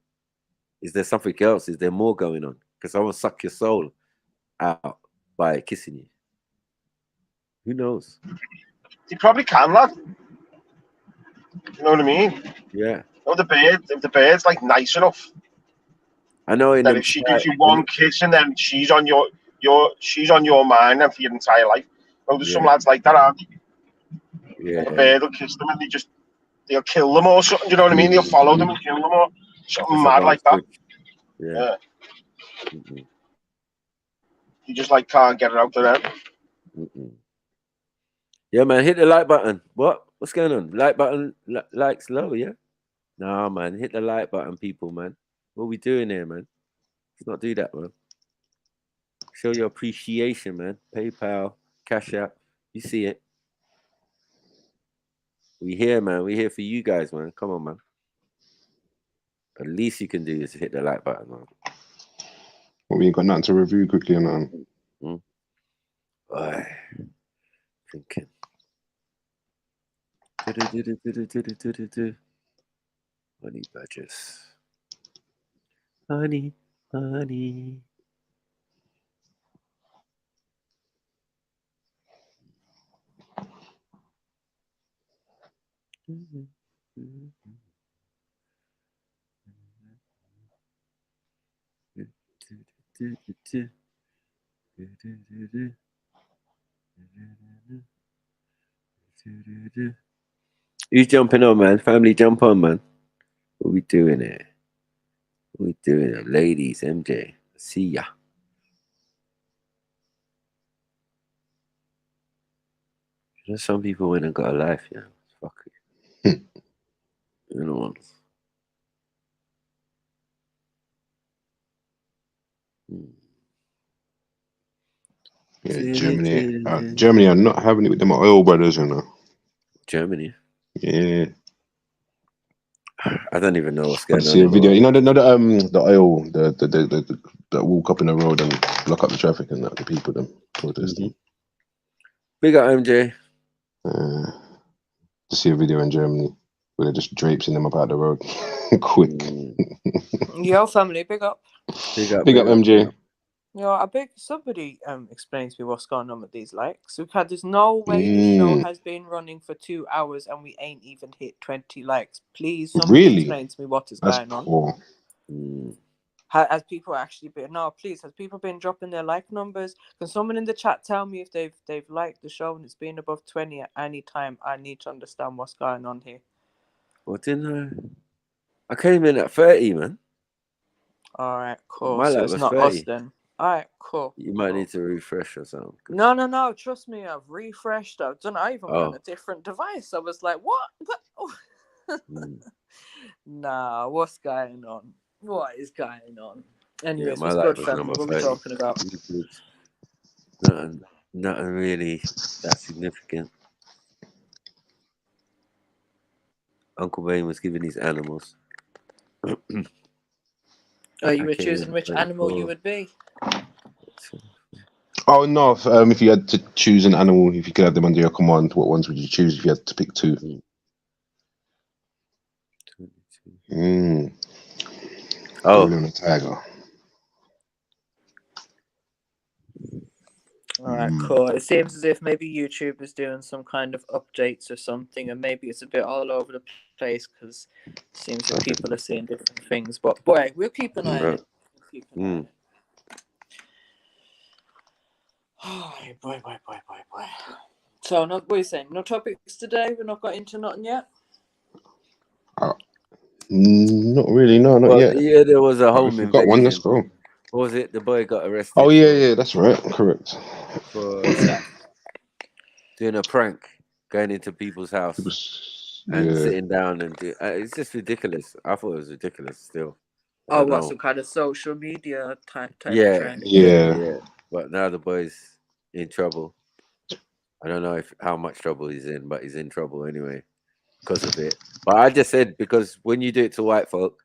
Is there something else? Is there more going on? Because I want to suck your soul out by kissing you. Who knows? You probably can, lad. You know what I mean? Yeah. Oh, if the bird's like nice enough. I know. Then if she gives you one kiss and then she's on your mind and for your entire life. Oh, there's some lads like that, aren't they? Yeah. And the bird will kiss them and they'll kill them or something. Do you know what I mean? They'll follow them and kill them or something mad like that. Yeah. You just like can't get it out of there. Yeah, man, hit the like button. What's going on? Like button, likes low, yeah? Nah, man, hit the like button, people, man. What are we doing here, man? Let's not do that, man. Show your appreciation, man. PayPal, Cash App, you see it. We here, man. We here for you guys, man. Come on, man. At least you can do is hit the like button, man. Well, we ain't got nothing to review quickly on that. Thinking. Honey badgers. Honey honey. Who's jumping on, man? Family, jump on, man. What we doing here? What we doing here? Ladies, MJ. See ya. You know, some people went and got a life, you know. Fuck it. You know. Yeah, Germany are not having it with them oil brothers, you know. Germany. Yeah. I don't even know what's I going on. see a video. You know the oil, that walk up in the road and block up the traffic and that, the people them protesting. Big up MJ. To see a video in Germany where they're just draping them about the road quick. Yo, family, big up. Big up MJ. Yo, I beg somebody explain to me what's going on with these likes. There's no way the show has been running for 2 hours and we ain't even hit 20 likes. Please, somebody explain to me what is going on. Poor. Has people actually been? No, please. Has people been dropping their like numbers? Can someone in the chat tell me if they've liked the show and it's been above 20 at any time? I need to understand what's going on here. What didn't I came in at 30, man. All right, cool. My So like it's was not 30. us then. All right, cool. You might need to refresh or something. No. Trust me, I've refreshed. I've done. I even went on Oh. a different device. I was like, what? Nah, what's going on? What is going on? Anyways, my what's life good, was family? number What are we 30. talking about? Nothing really that significant. Uncle Wayne was giving these animals. Oh, you were choosing which animal you would be? Oh no! If you had to choose an animal, if you could have them under your command, what ones would you choose if you had to pick two? Oh, gorilla and a tiger. All right, cool. It seems as if maybe YouTube is doing some kind of updates or something, and maybe it's a bit all over the place because it seems that people are seeing different things. But boy, we'll keep an eye on it. We'll keep an eye on it. Oh, boy. So, what are you saying? No topics today? We're not got into nothing yet? Not really, no, not yet. Yeah, there was a home If you've got one, let's invasion. go. What was it? The boy got arrested. Oh yeah, that's right, correct. For doing a prank, going into people's house and sitting down and do. It's just ridiculous. I thought it was ridiculous still. Oh, what, some kind of social media type Yeah, trend? yeah. But now the boy's in trouble. I don't know how much trouble he's in, but he's in trouble anyway because of it. But I just said, because when you do it to white folk,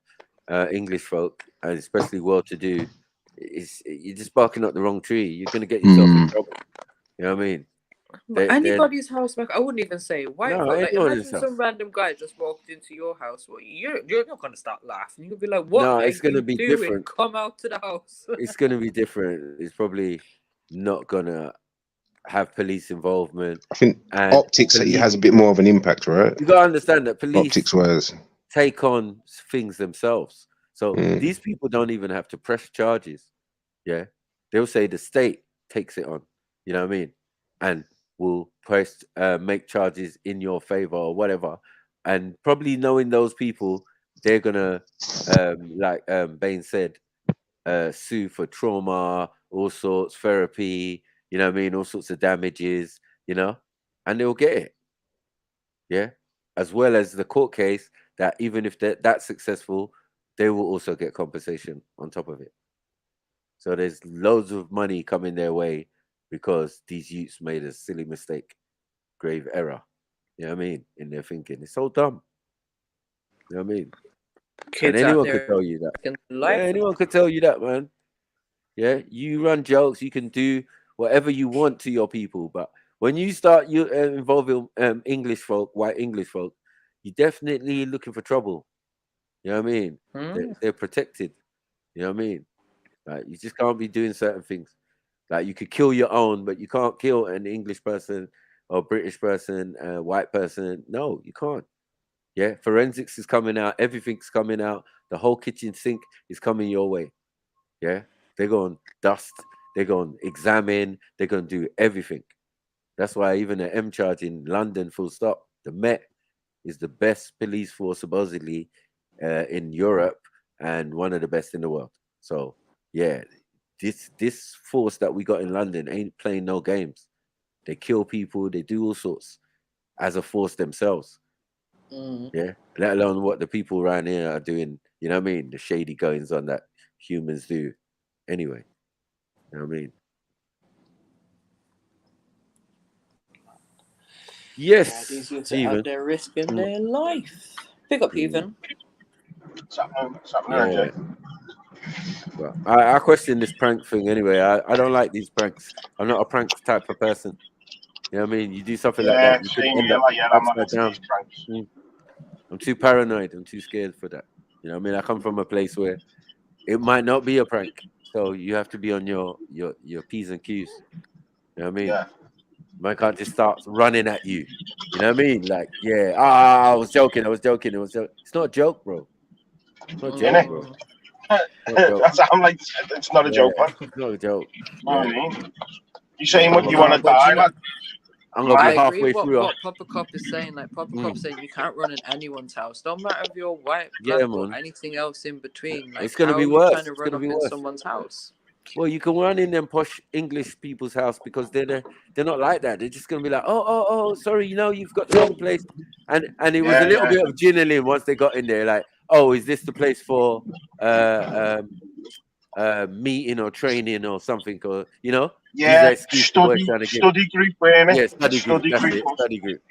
English folk, and especially well-to-do, you're just barking up the wrong tree. You're going to get yourself in trouble. You know what I mean? Anybody's house, I wouldn't even say white No, folk. Like, anyone's imagine house. some random guy just walked into your house. Well, you're not going to start laughing. You'll be like, what No, are it's going you to be doing? different. Come out to the house. It's going to be different. It's probably not going to have police involvement. I think optics has a bit more of an impact, right? You got to understand that police optics-wise take on things themselves. So these people don't even have to press charges. Yeah, they'll say the state takes it on. You know what I mean? And will make charges in your favor or whatever. And probably knowing those people, they're gonna, like Bain said, sue for trauma, all sorts, therapy. You know what I mean? All sorts of damages. You know, and they'll get it. Yeah, as well as the court case that even if that's successful, they will also get compensation on top of it. So there's loads of money coming their way because these youths made a silly mistake, grave error. You know what I mean? In their thinking. It's so dumb. You know what I mean? Kids and anyone out could there tell you that. in Yeah, life. anyone could tell you that, man. Yeah, you run jokes, you can do whatever you want to your people, but when you start involving English folk, white English folk, you're definitely looking for trouble. You know what I mean? They're protected. You know what I mean? Like you just can't be doing certain things. Like you could kill your own, but you can't kill an English person or British person, white person. No, you can't. Yeah, forensics is coming out. Everything's coming out. The whole kitchen sink is coming your way. Yeah, they're going to dust. They're going to examine. They're going to do everything. That's why even the M charge in London, full stop, the Met is the best police force supposedly in Europe and one of the best in the world. So yeah, this force that we got in London ain't playing no games. They kill people. They do all sorts as a force themselves. Yeah, let alone what the people around here are doing. You know what I mean? The shady goings on that humans do. Anyway, you know what I mean? Yes, these youths are Stephen. out there risking their life. Pick up, even. Yeah. Well, I question this prank thing anyway. I don't like these pranks. I'm not a prank type of person. You know what I mean? You do something like that, you could end up I'm not upside into down. these pranks. I'm too paranoid. I'm too scared for that. You know what I mean? I come from a place where it might not be a prank, so you have to be on your P's and Q's. You know what I mean? Yeah. Man can't just start running at you. You know what I mean? Like, yeah, I was joking. It's not a joke, bro. It's not a joke, bro. I'm like, it's not a joke, man. It's not a joke. You know what I mean? You saying what you want to But die, you know, lad? I'm gonna I be agree halfway what, through. what Papa Cop is saying. Like Papa Cop saying, you can't run in anyone's house. Don't matter if you're white, black, Yeah, or man. anything else in between. Like, It's gonna how be are you worse. trying to It's run gonna up be in worse. someone's house? Well, you can run in them posh English people's house because they're not like that. They're just gonna be like, oh, sorry, you know, you've got the wrong place. And it was a little bit of ginneling once they got in there, like, oh, is this the place for meeting or training or something, or you know? Yeah, these are excuses the boys trying to give. study group, weren't it? Yeah, study group. That's it, study group.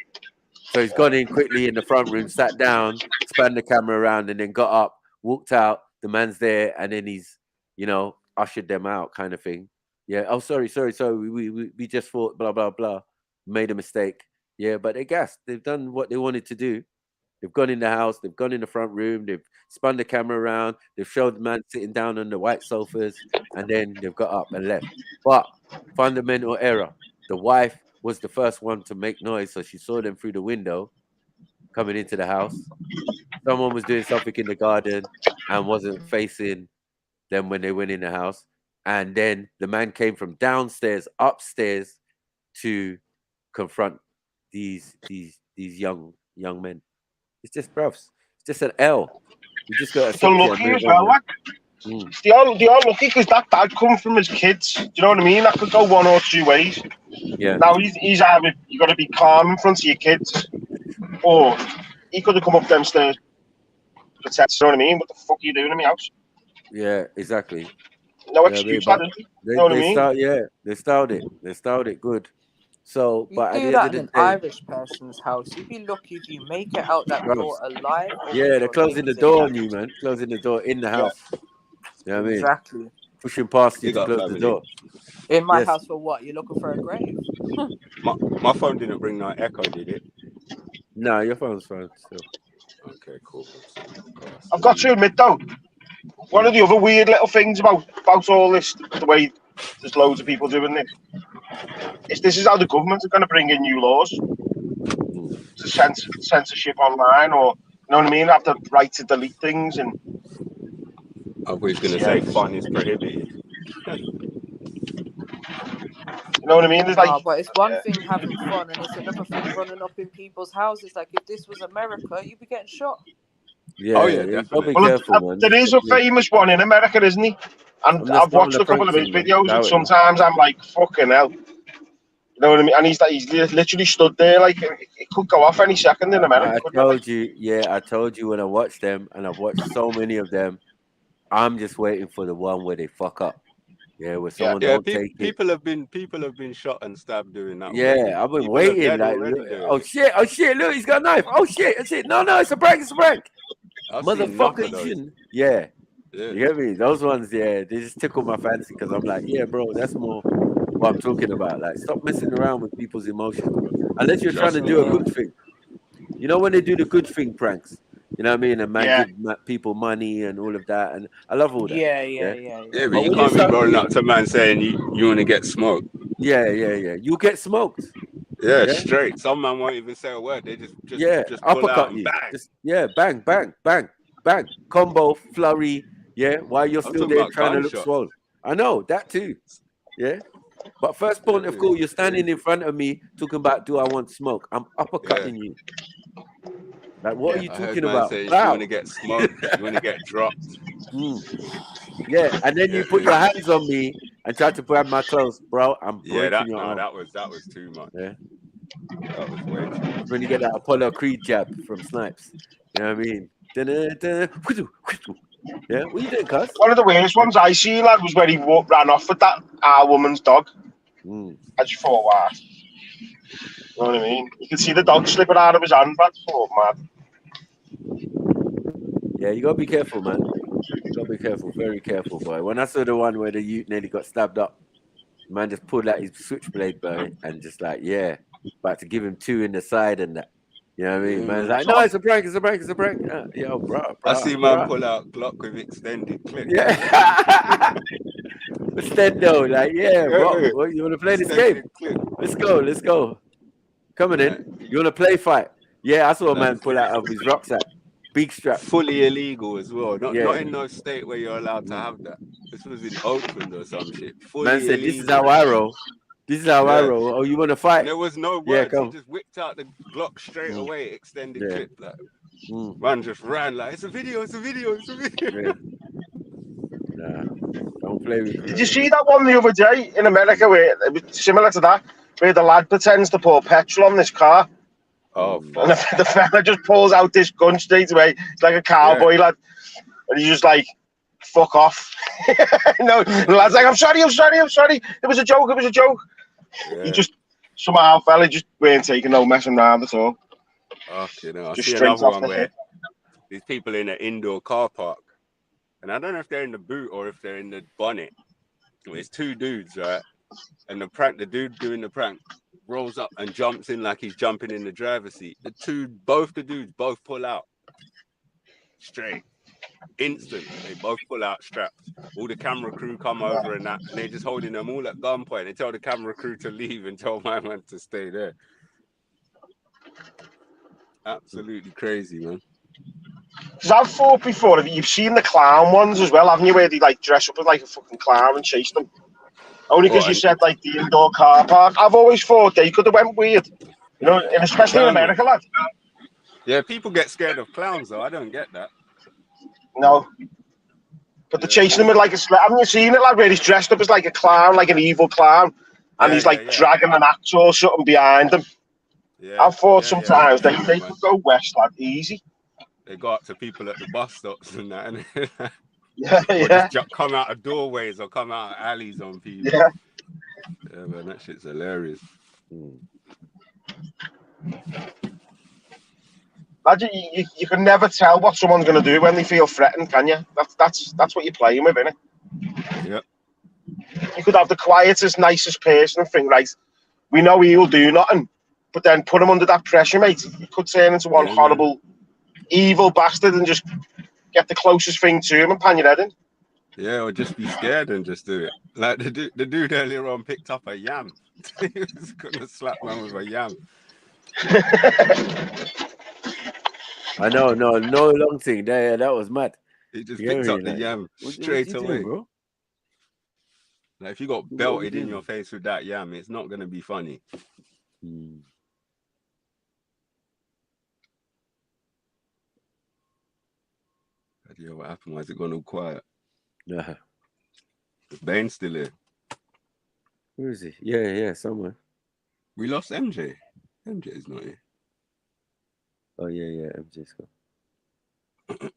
So he's gone in quickly in the front room, sat down, spun the camera around, and then got up, walked out. The man's there, and then he's, you know, ushered them out, kind of thing. Yeah. Oh, sorry. We just thought blah blah blah, made a mistake. Yeah, but they're gassed. They've done what they wanted to do. They've gone in the house. They've gone in the front room. They've spun the camera around. They've showed the man sitting down on the white sofas, and then they've got up and left. But fundamental error. The wife was the first one to make noise, so she saw them through the window coming into the house. Someone was doing something in the garden and wasn't facing them when they went in the house. And then the man came from downstairs, upstairs to confront these young men. It's just bruv. It's just an L. You just got to lucky as well, like. They are lucky because that dad come from his kids. Do you know what I mean? That could go one or two ways. Yeah. Now he's either you got to be calm in front of your kids, or he could have come up them stairs. Protect. You know what I mean? What the fuck are you doing in my house? Yeah, exactly. No excuse, lad. You know what I mean? They styled it. They styled it good. So, You but at do the that end in of an the day, Irish person's house. You'd be lucky if you make it out that door alive. yeah, they're closing the door on you, man. Closing the door in the house. You know what I mean? Exactly. Pushing past you Big to up, close family. the door. In my Yes. house for what? You're looking for a grave? My phone didn't bring no echo, did it? No, your phone's fine still. Okay, cool. I've got to admit though, one of the other weird little things about all this, the way there's loads of people doing this, is this is how the government are going to bring in new laws to censorship online, or you know what I mean? Have the right to delete things, and I was going to say fun is prohibited. you know what I mean? There's like, but it's one thing having fun, and it's another thing running up in people's houses. Like if this was America, you'd be getting shot. Yeah, definitely. Gotta be well, careful, man. there is a famous one in America, isn't he? And I've watched a couple of his videos, and sometimes I'm like, fucking hell. You know what I mean? And he's literally stood there like it could go off any second in America. I told you when I watched them, and I've watched so many of them. I'm just waiting for the one where they fuck up. Yeah, where someone don't take it. People have been shot and stabbed doing that. Yeah, already. I've been People waiting. Like, oh shit! Look, he's got a knife. Oh shit! That's it. No, it's a prank. It's a prank. I've seen enough Motherfucker, of those. you shouldn't. Yeah. You get me? Those ones, yeah, they just tickle my fancy because I'm like, yeah, bro, that's more what I'm talking about. Like, stop messing around with people's emotions, bro. Unless you're trying to do a good thing. You know when they do the good thing pranks, You know what I mean? And man Yeah. give people money and all of that, and I love all that. Yeah, but But you when can't be start- rolling up to man saying you want to get smoked. Yeah. You get smoked. Yeah, Yeah? straight. Some man won't even say a word. They just pull out uppercut and you. bang. Just bang, bang, bang, bang, combo, flurry. Yeah, while you're I'm still talking there about trying to look gunshot. swole. I know that too. Yeah. But first point of call, you're standing in front of me talking about, do I want smoke? I'm uppercutting you. Like, what are you I heard talking man about? saying Wow. you want to get smoked, you want to get dropped. Yeah, and then you put your hands on me and try to grab my clothes, bro. I'm breaking your arm. that was too much. Yeah. That was way too much. When you get that Apollo Creed jab from Snipes. You know what I mean? Yeah, what you doing, cuz? One of the worst ones I seen, lad, was when he ran off with that woman's dog. I just thought, wow. You know what I mean? You can see the dog slipping out of his hand, but oh, man. Yeah, you gotta be careful, man. You gotta be careful, very careful, boy. When I saw the one where the youth nearly got stabbed up, man just pulled out his switchblade, boy, and just like, about to give him 2 in the side and that. You know what I mean? Man's like, no, it's a prank, it's a prank, it's a prank. Yo, bro. I see man pull out Glock with extended clip. Yeah. Extendo, like, bro. You wanna play this game? Let's go. Coming in. You wanna play fight? Yeah, I saw a man pull out of his rucksack. Big strap. Fully illegal as well. Not in no state where you're allowed to have that. This was in Oakland or some shit. Fully Man said, illegal. this is how I roll. This is how I roll. Oh, you want to fight? And there was no words. Yeah, come. He just whipped out the Glock straight away, extended clip. Like, Mm. man just ran like, it's a video, it's a video, it's a video. Nah, don't play with Did you see that one the other day in America where it was similar to that, where the lad pretends to pour petrol on this car? Oh, and the fella just pulls out this gun straight away. It's like a cowboy lad, and he's just like, "Fuck off!" No, the lad's like, "I'm sorry. It was a joke. Yeah. He just somehow fella just weren't taking no messing around at all. Okay, no, I Just see straight another off one the where head. these people in an indoor car park, and I don't know if they're in the boot or if they're in the bonnet. It's 2 dudes, right? And the dude doing the prank rolls up and jumps in like he's jumping in the driver's seat. Both the dudes pull out straight, instant. They both pull out straps. All the camera crew come over and they're just holding them all at gunpoint. They tell the camera crew to leave and tell my man to stay there. Absolutely crazy, man. Because I've thought before, you've seen the clown ones as well, haven't you? Where they like dress up as like a fucking clown and chase them. Only because you said like the indoor car park. I've always thought they could have went weird, you know, and especially in America, lad. Yeah, people get scared of clowns though. I don't get that. No. But they're chasing him with like a haven't you seen it, lad, where he's dressed up as like a clown, like an evil clown, and he's like dragging an axe or something behind him. Yeah, I've thought sometimes they could go west, lad, easy. They go up to people at the bus stops and that, and or just come out of doorways or come out of alleys on people. Yeah, man, that shit's hilarious. Lad, you can never tell what someone's going to do when they feel threatened, can you? That's what you're playing with, isn't it? Yep. You could have the quietest, nicest person and think, right, we know he'll do nothing, but then put him under that pressure, mate. He could turn into one horrible, evil bastard and just get the closest thing to him and pan your head in. Yeah, or just be scared and just do it. Like the dude earlier on picked up a yam. He was gonna slap man with a yam. I know, no long thing. That was mad. He just picked up the yam straight away, doing, bro. Like if you got belted in your face with that yam, it's not gonna be funny. Yo, what happened? Why is it gone all quiet? Yeah. Is Bane still here? Where is he? Yeah, somewhere. We lost MJ. MJ's not here. Oh yeah, MJ's gone.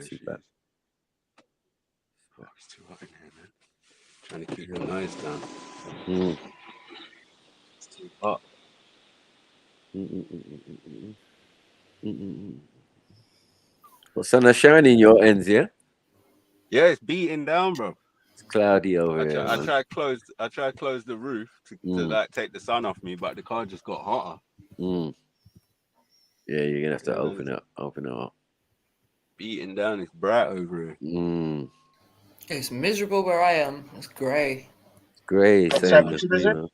She's back. Fuck, it's too hot in here, man. Trying to keep the noise down. It's too hot. Well, sun is shining in your ends, yeah? Yeah, it's beating down, bro. It's cloudy over here. I tried to close the roof to like take the sun off me, but the car just got hotter. Yeah, you're gonna have to open it up. Beating down his brat over it. It's miserable where I am. It's grey. Grey. What Same temperature as is me, it? man.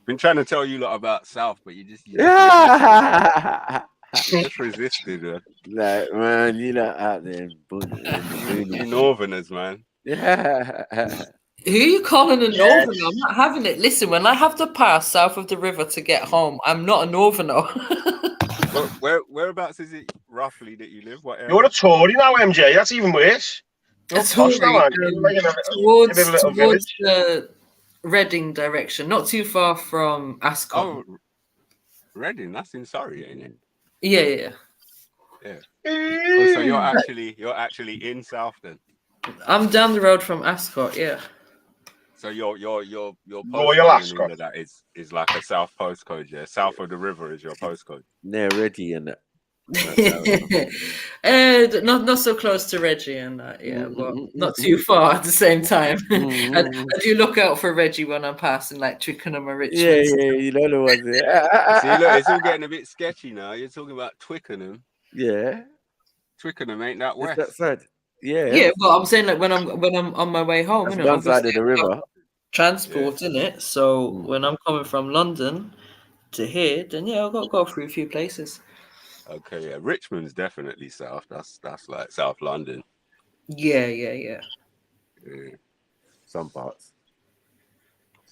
Been trying to tell you lot about South, but you just Yeah. you just resisted, man. Like, man, you're not out there in the You boonies. Northerners, man. Yeah. Who are you calling a northerner? I'm not having it. Listen, when I have to pass south of the river to get home, I'm not a northerner. Whereabouts is it roughly that you live? What area? You're a Tory now, MJ. That's even worse. You're posh now, aren't you? Like in a little towards village. Reading direction, not too far from Ascot. Oh, Reading, that's in Surrey, ain't it? Yeah. Oh, so you're actually in South then? I'm down the road from Ascot, yeah. So your Royal postcode Ascot. and all of that is like a South postcode, yeah. South of the river is your postcode. Yeah, Reggie and that. Not so close to Reggie and that, yeah, but not too far at the same time. I do look out for Reggie when I'm passing like Twickenham or Richmond. Yeah, you don't know what's there. See, look, it's all getting a bit sketchy now. You're talking about Twickenham. Yeah. Twickenham ain't that west. It's that side. Yeah. Yeah, well, I'm saying like when I'm on my way home, That's you know, one side of the river. Transport in it. So when I'm coming from London to here, then yeah, I'll go through a few places. Okay, yeah, Richmond's definitely south. That's like South London. Yeah. Some parts.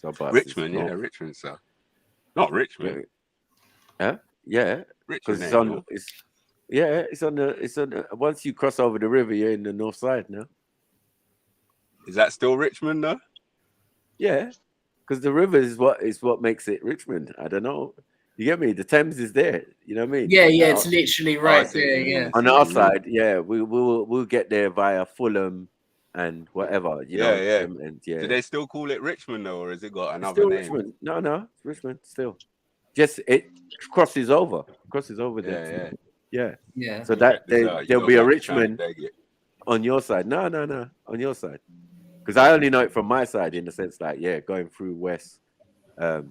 Richmond, yeah, Richmond south. Not Richmond. Huh? Yeah. Richmond It's on the once you cross over the river, you're in the north side now. Is that still Richmond though? Yeah. Because the river is what makes it Richmond. I don't know. You get me? The Thames is there. You know what I mean? Yeah, it's literally right there. Yeah. On our side, yeah, we'll get there via Fulham and whatever. You know. And, Do they still call it Richmond though, or has it got another still name? Richmond. No, it's Richmond still. Just it crosses over there. Yeah. So that there'll be a Richmond on your side. No, on your side. Because I only know it from my side in the sense like, going through west to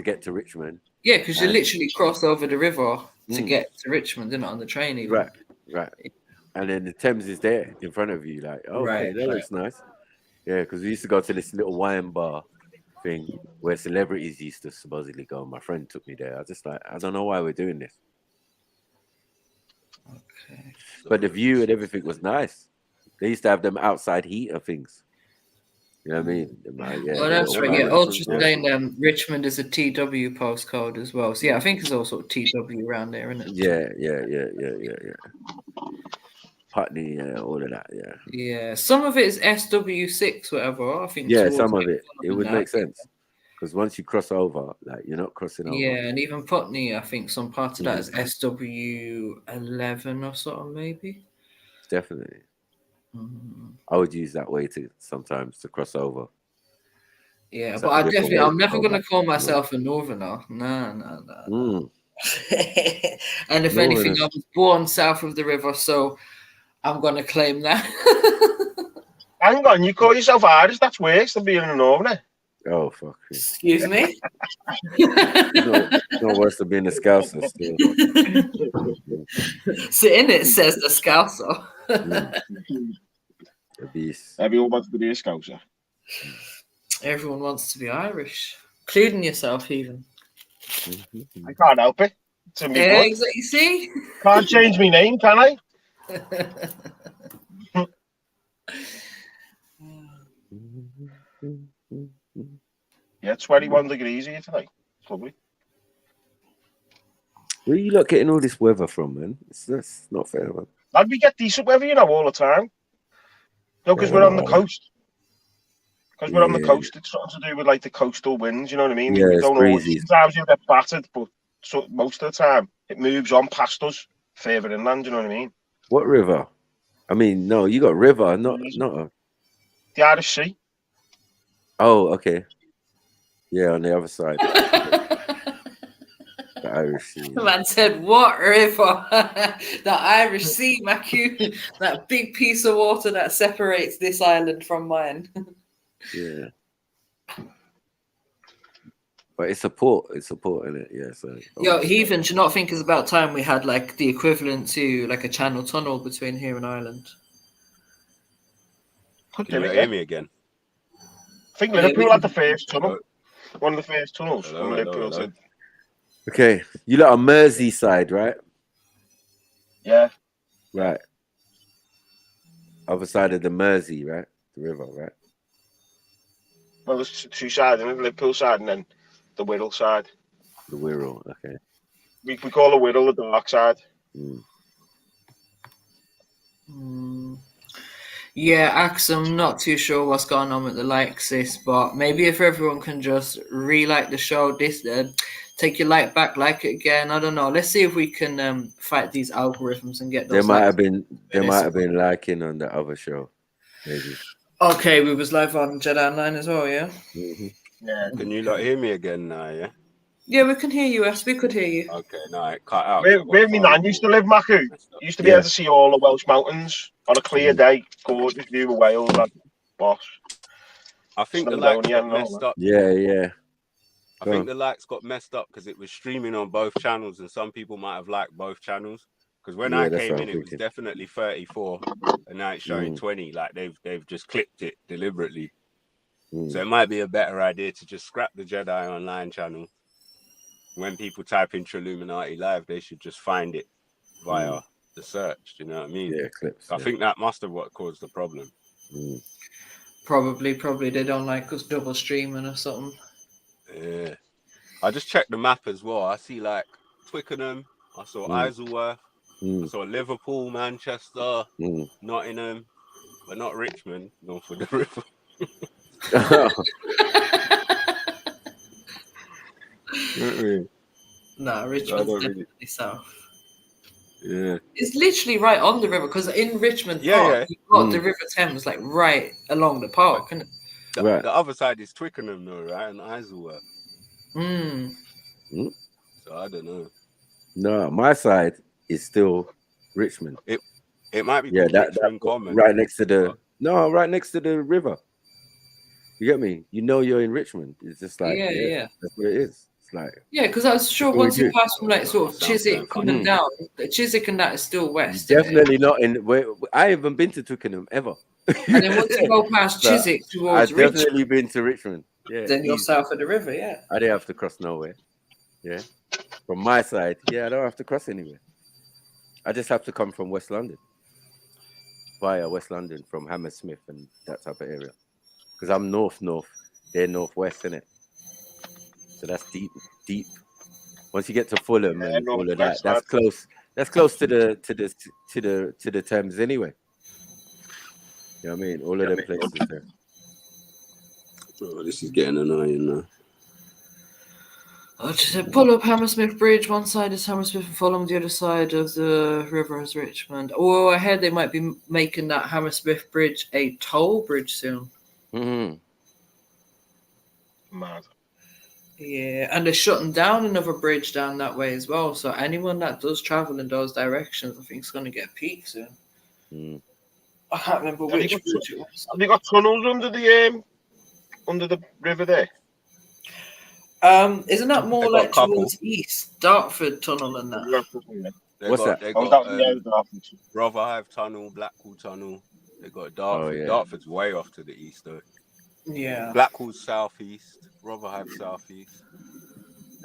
get to Richmond. Yeah, because you literally cross over the river to get to Richmond, isn't it, on the train even. Right. And then the Thames is there in front of you. Like, that looks nice. Yeah, because we used to go to this little wine bar thing where celebrities used to supposedly go. My friend took me there. I was just like, I don't know why we're doing this. Okay. But the view and everything was nice. They used to have them outside heater things. You know what I mean? Well, that's right. Yeah, Ultra saying Richmond is a TW postcode as well. So yeah, I think it's also TW around there, isn't it? Yeah. Putney, all of that. Yeah, some of it is SW6, whatever. I think. Yeah, some of it. It would make sense because once you cross over, like you're not crossing over. Yeah, and even Putney, I think some part of that is SW11 or something, maybe. Definitely. I would use that way sometimes to cross over. Yeah, but I'm never going to call myself a northerner. No. And if anything, I was born south of the river, so I'm going to claim that. Hang on, you call yourself Irish? That's worse than being a northerner. Oh, fuck. Excuse me? It's not worse than being a Scouser still. So in it says the Scouser. Everyone wants to be a Scouser. Everyone wants to be Irish, including yourself, even. I can't help it. It's in me blood. Exactly. You see? Can't change my name, can I? Yeah, 21 degrees here tonight. It's lovely. Where are you lot getting all this weather from, man? That's not fair, man. And we get decent weather, you know, all the time. No, because we're on the coast. Because we're on the coast, it's something to do with like the coastal winds, you know what I mean? Yeah, we don't always, breezy. sometimes you get battered, but most of the time it moves on past us, further inland, you know what I mean? What river? I mean, no, you got river, not the Irish Sea. Oh, okay. Yeah, on the other side. The Irish Sea. The man said, what river? The Irish Sea, Macu. That big piece of water that separates this island from mine. Yeah. But it's a port, isn't it? Yeah. So Yo, Heathen, do you not think it's about time we had like the equivalent to like a channel tunnel between here and Ireland? Can you hear me again? I think Liverpool had the first tunnel. One of the first tunnels from Liverpool. Hello. Okay, you lot are Merseyside, right? Yeah. Right. Other side of the Mersey, right? The river, right? Well, there's two sides, the Liverpool side and then the Wirral side. The Wirral, okay. We call the Wirral the dark side. Yeah, Axe, I'm not too sure what's going on with the likes, but maybe if everyone can just re-like the show, take your like back, like it again. I don't know. Let's see if we can fight these algorithms and get those. There might have been liking on the other show, maybe. Okay, we was live on Jedi Online as well, yeah. Yeah. Can you not hear me again now? Yeah. Yeah, we can hear you. As we could hear you. Okay, no, it cut out. Where me nan used to live, Maku, used to be able to see all the Welsh mountains on a clear day. Gorgeous view of Wales, like boss. I think the lights got messed up. Yeah. I think the lights got messed up because it was streaming on both channels, and some people might have liked both channels. Because when I came in, it was definitely 34, and now it's showing 20. Like they've just clipped it deliberately. So it might be a better idea to just scrap the Jedi Online channel. When people type in Trilluminati Live, they should just find it via the search. Do you know what I mean? Yeah, clips. I think that must have what caused the problem. Probably they don't like us double streaming or something. Yeah. I just checked the map as well. I see like Twickenham. I saw Isleworth. I saw Liverpool, Manchester, Nottingham, but not Richmond, north of the river. Nah, Richmond's definitely south. Yeah, it's literally right on the river because in Richmond Park you've got the River Thames like right along the park, isn't it? The other side is Twickenham though, right? And Isleworth. So I don't know. No, my side is still Richmond. It might be Richmond Common. Right next to the right next to the river. You get me? You know you're in Richmond. It's just like that's what it is. It's like because I was sure once you pass from like sort of Chiswick coming down, Chiswick and that is still west. Definitely not in. I haven't been to Twickenham ever. And then once you go past Chiswick towards I've definitely been to Richmond. Yeah, then you're south of the river. Yeah, I didn't have to cross nowhere. Yeah, from my side, I don't have to cross anywhere. I just have to come from West London, via West London from Hammersmith and that type of area. Because I'm north, they're northwest, innit? So that's deep. Once you get to Fulham and all of that, that's close. That's close to the Thames anyway. You know what I mean? All of them places there. Oh, this is getting annoying now. I just said pull up Hammersmith Bridge. One side is Hammersmith and Fulham. The other side of the river is Richmond. Oh, I heard they might be making that Hammersmith Bridge a toll bridge soon. Mad. Yeah, and they're shutting down another bridge down that way as well. So anyone that does travel in those directions, I think, is going to get a peak soon. I can't remember which bridge it was. Have they got tunnels under the river there? Isn't that more like towards east, Dartford Tunnel and that? What's that? They got Rotherhithe Tunnel, Blackwall Tunnel. They got Dartford. Oh, yeah. Dartford's way off to the east though. Yeah. Blackwall's southeast. Rotherhithe southeast.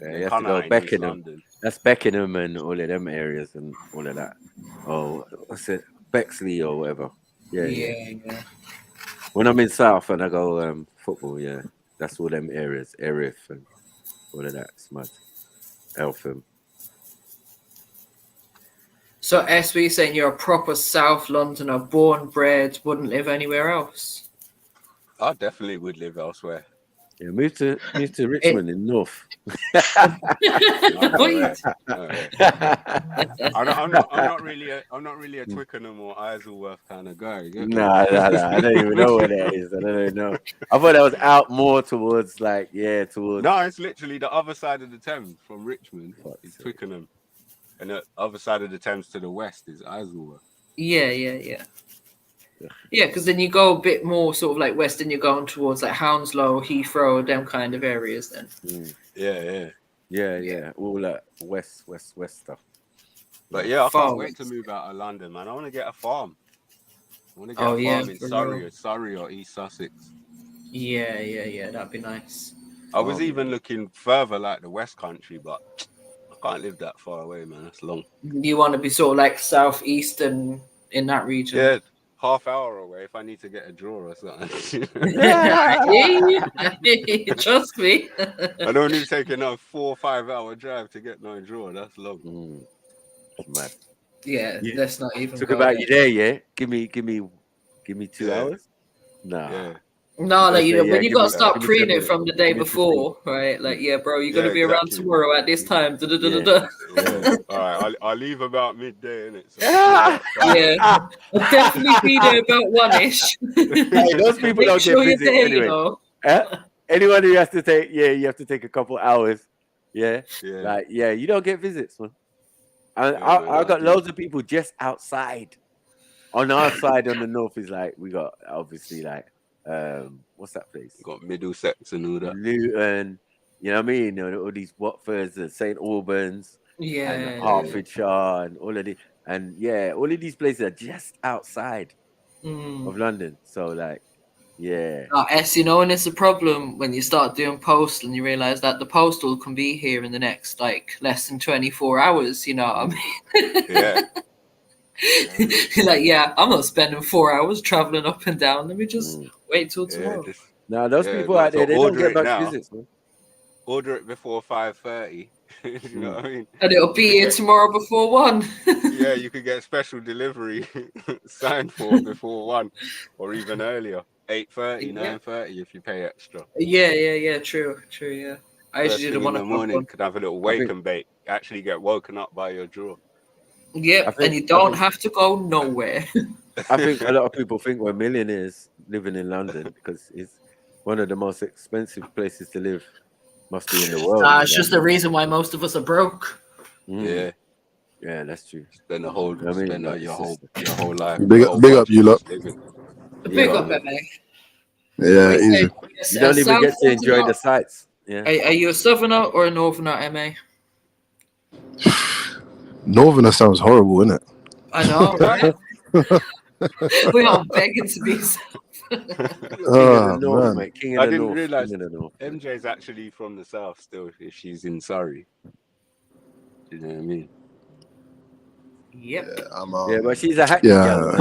Yeah, you have to go Beckenham. That's Beckenham and all of them areas and all of that. Oh, what's it? Bexley or whatever. Yeah. When I'm in South and I go football, that's all them areas, Erith and all of that. It's mad. Eltham. So, S, you're saying you're a proper South Londoner, born, bred, wouldn't live anywhere else? I definitely would live elsewhere. Yeah, move to Richmond in North. I'm not really a Twickenham or Isleworth kind of guy. Nah. I don't even know where that is. I don't even know. I thought that was out more towards towards. No, it's literally the other side of the Thames from Richmond. It's Twickenham, and the other side of the Thames to the west is Isleworth. Yeah. Yeah, because then you go a bit more sort of like west, and you're going towards like Hounslow, Heathrow, them kind of areas. Then. Yeah. All that west stuff. But yeah, I Far can't wait west. to move out of London, man. I want to get a farm. I want to get Oh, a yeah, farm in for real. Surrey or East Sussex. Yeah, that'd be nice. I was even looking further like the West Country, but I can't live that far away, man. That's long. You want to be sort of like southeastern in that region. Yeah, half hour away if I need to get a drawer or something. Trust me. I don't need to take another 4 or 5 hour drive to get no drawer. That's long. Mad. Yeah, let's not even talk go about there. you there, yeah. Give me 2 hours. Nah. Yeah. No, like you know, when you give gotta me- start give me preening 7 from the day give me before, right? Like, yeah, bro, you're gonna be around exactly. tomorrow at this time. Yeah. All right, I'll leave about midday, innit? So Yeah, I'll definitely be there about 1-ish. Hey, those people Make don't sure get you're visits there, anyway. you know. Anyone who has to take, you have to take a couple hours. Yeah. Yeah. Like, you don't get visits, man. And Yeah, I got man, loads of people just outside. On our side, on the north, is like we got obviously like what's that place? Got Middlesex and all that. Luton, you know what I mean? All these Watfords and St. Albans, and Hertfordshire, and all of the all of these places are just outside of London. So like, You know, and it's a problem when you start doing postal and you realize that the postal can be here in the next like less than 24 hours. You know what I mean? Yeah. You're like, I'm not spending 4 hours traveling up and down. Let me just wait till tomorrow. Now those people out there, they don't get much visits, man. Order it before 5:30. You know what I mean? And it'll be here tomorrow before 1. Yeah, you could get special delivery signed for before 1, or even earlier, 8:30, 9:30 if you pay extra. Yeah. True. Yeah. I First usually thing do in the morning, one. could have a little wake and bake. Actually get woken up by your drawer. Yep, and you don't have to go nowhere. I think a lot of people think we're millionaires living in London because it's one of the most expensive places to live. Must be in the world. It's just the reason why most of us are broke. Yeah, that's true. Spend your whole life. Big up, you lot. Big up, MA. Yeah, easy. You don't even get to enjoy the sights. Yeah. Are you a southerner or a northerner, MA? Northerner sounds horrible, isn't it? I know, right? We are begging to be. Man. Mate. I didn't realize MJ's actually from the south still. If she's in Surrey, you know what I mean? Yep. Yeah, but she's a hackney girl.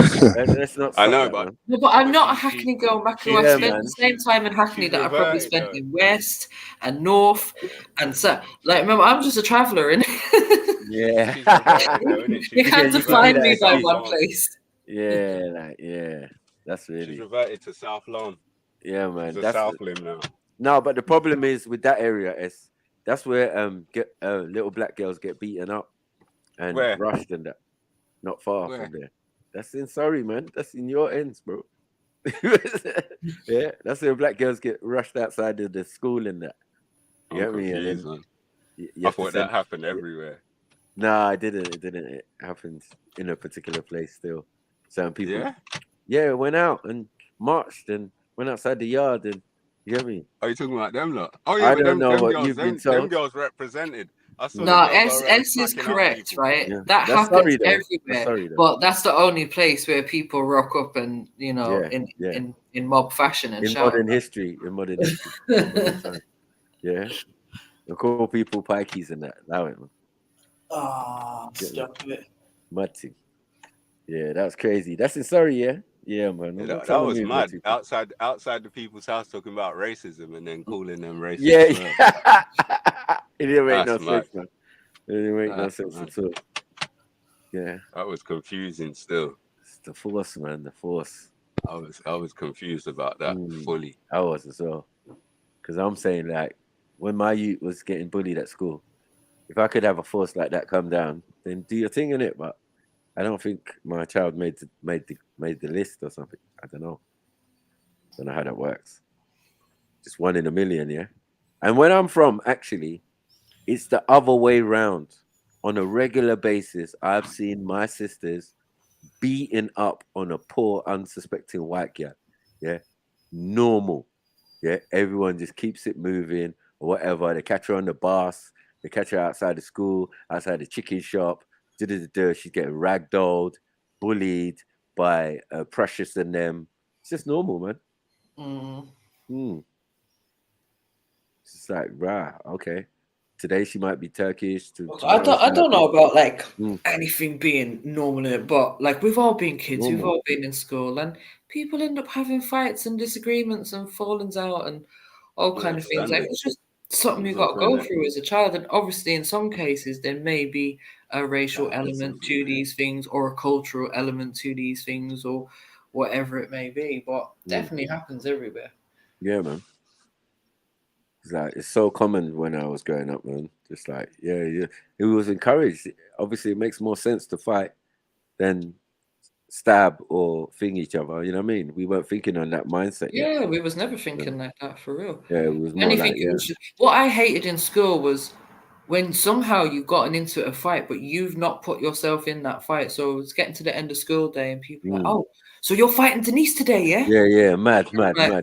Let's not. I know, but no, but I'm not a Hackney girl, Mackie. I spent man. the same time in Hackney that I probably spent in West and North and South. Like, remember, I'm just a traveller, innit? Yeah. You can't define me by one place. That's really. She's reverted to South Lawn. Yeah, man. That's South Limb now. No, but the problem is with that area is that's where little black girls get beaten up and rushed and that. Not far from there. That's in Surrey, man. That's in your ends, bro. Yeah, that's where black girls get rushed outside of the school and that. You get me? And then, I thought that happened everywhere. Nah, it didn't. It happened in a particular place still. Some people, went out and marched and went outside the yard and you get me? Are you talking about them lot? Oh yeah, I but don't know what girls, you've been told. Them girls represented. No, S is correct, right? Yeah. That That's happens Surrey, everywhere, but that's the only place where people rock up and in mob fashion and in shout. modern history. Yeah, and call people pikeys and that way, man. Stop it. Muddy. Yeah, that was crazy. That's in Surrey, yeah. Yeah, man. That was mad. Outside the people's house talking about racism and then calling them racist. Yeah. It didn't make no sense, man. It didn't make no sense at all. Yeah. That was confusing still. It's the force, man. The force. I was confused about that fully. I was as well. Because I'm saying, like, when my youth was getting bullied at school, if I could have a force like that come down, then do your thing in it. But I don't think my child made the list or something. I don't know. Don't know how that works. Just 1 in a million, yeah. And where I'm from, actually, it's the other way round. On a regular basis, I've seen my sisters beating up on a poor, unsuspecting white girl. Yeah, normal. Yeah, everyone just keeps it moving or whatever. They catch her on the bus. They catch her outside the school, outside the chicken shop. She's getting ragdolled, bullied by Precious and them. It's just normal, man. It's just like, rah, okay. Today she might be Turkish. I don't know about like anything being normal in it, but like we've all been kids, we've all been in school, and people end up having fights and disagreements and fallings out and all kind of things. Like it's just something you got to go through as a child. And obviously, in some cases, there may be a racial element to these things or a cultural element to these things or whatever it may be, but definitely happens everywhere. Yeah, man. It's like it's so common when I was growing up, man. Just like, yeah. It was encouraged. Obviously, it makes more sense to fight than stab or thing each other. You know what I mean? We weren't thinking on that mindset yet. Yeah, we was never thinking like that for real. Yeah, it was more like, what I hated in school was when somehow you've gotten into a fight, but you've not put yourself in that fight. So it's getting to the end of school day and people are like, oh, so you're fighting Denise today, yeah? Yeah, mad.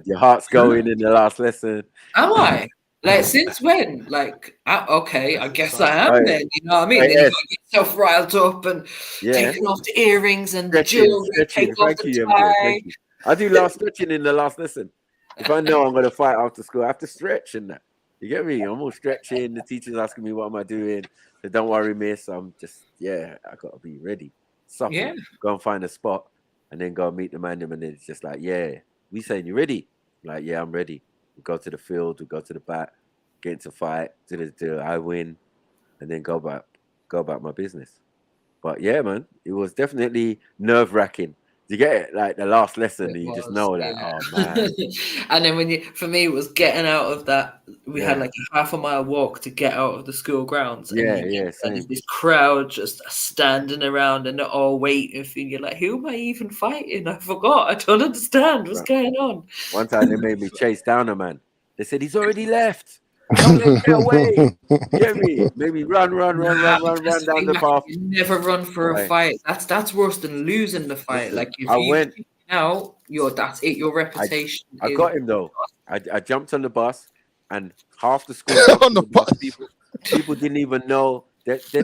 Your heart's going in the last lesson. Am I? Like, since when? Like, okay, I guess I am then. You know what I mean? Then you got yourself riled up and taking off the earrings and the jewelry, take off the tie. I do last stretching in the last lesson. If I know I'm going to fight after school, I have to stretch and that. You get me? I'm all stretching. The teacher's asking me, what am I doing? So don't worry, miss. I'm just, I got to be ready. Go and find a spot and then go and meet the man. And then it's just like, we saying, you ready? Like, yeah, I'm ready. We go to the field, we go to the bat, get into fight, I win, and then go about my business. But yeah, man, it was definitely nerve-wracking. You get it? Like the last lesson, you just know that, oh man. And then for me, it was getting out of that. We had like a half-a-mile walk to get out of the school grounds. And same. This crowd just standing around and they're all waiting for you. You're like, who am I even fighting? I forgot. I don't understand what's going on. One time they made me chase down a man. They said he's already left. Don't let get away. Get me? Maybe run down the path. You never run for a fight. That's worse than losing the fight. Like if that's it. Your reputation. I got him though. I jumped on the bus, and half the school on the bus. People didn't even know that they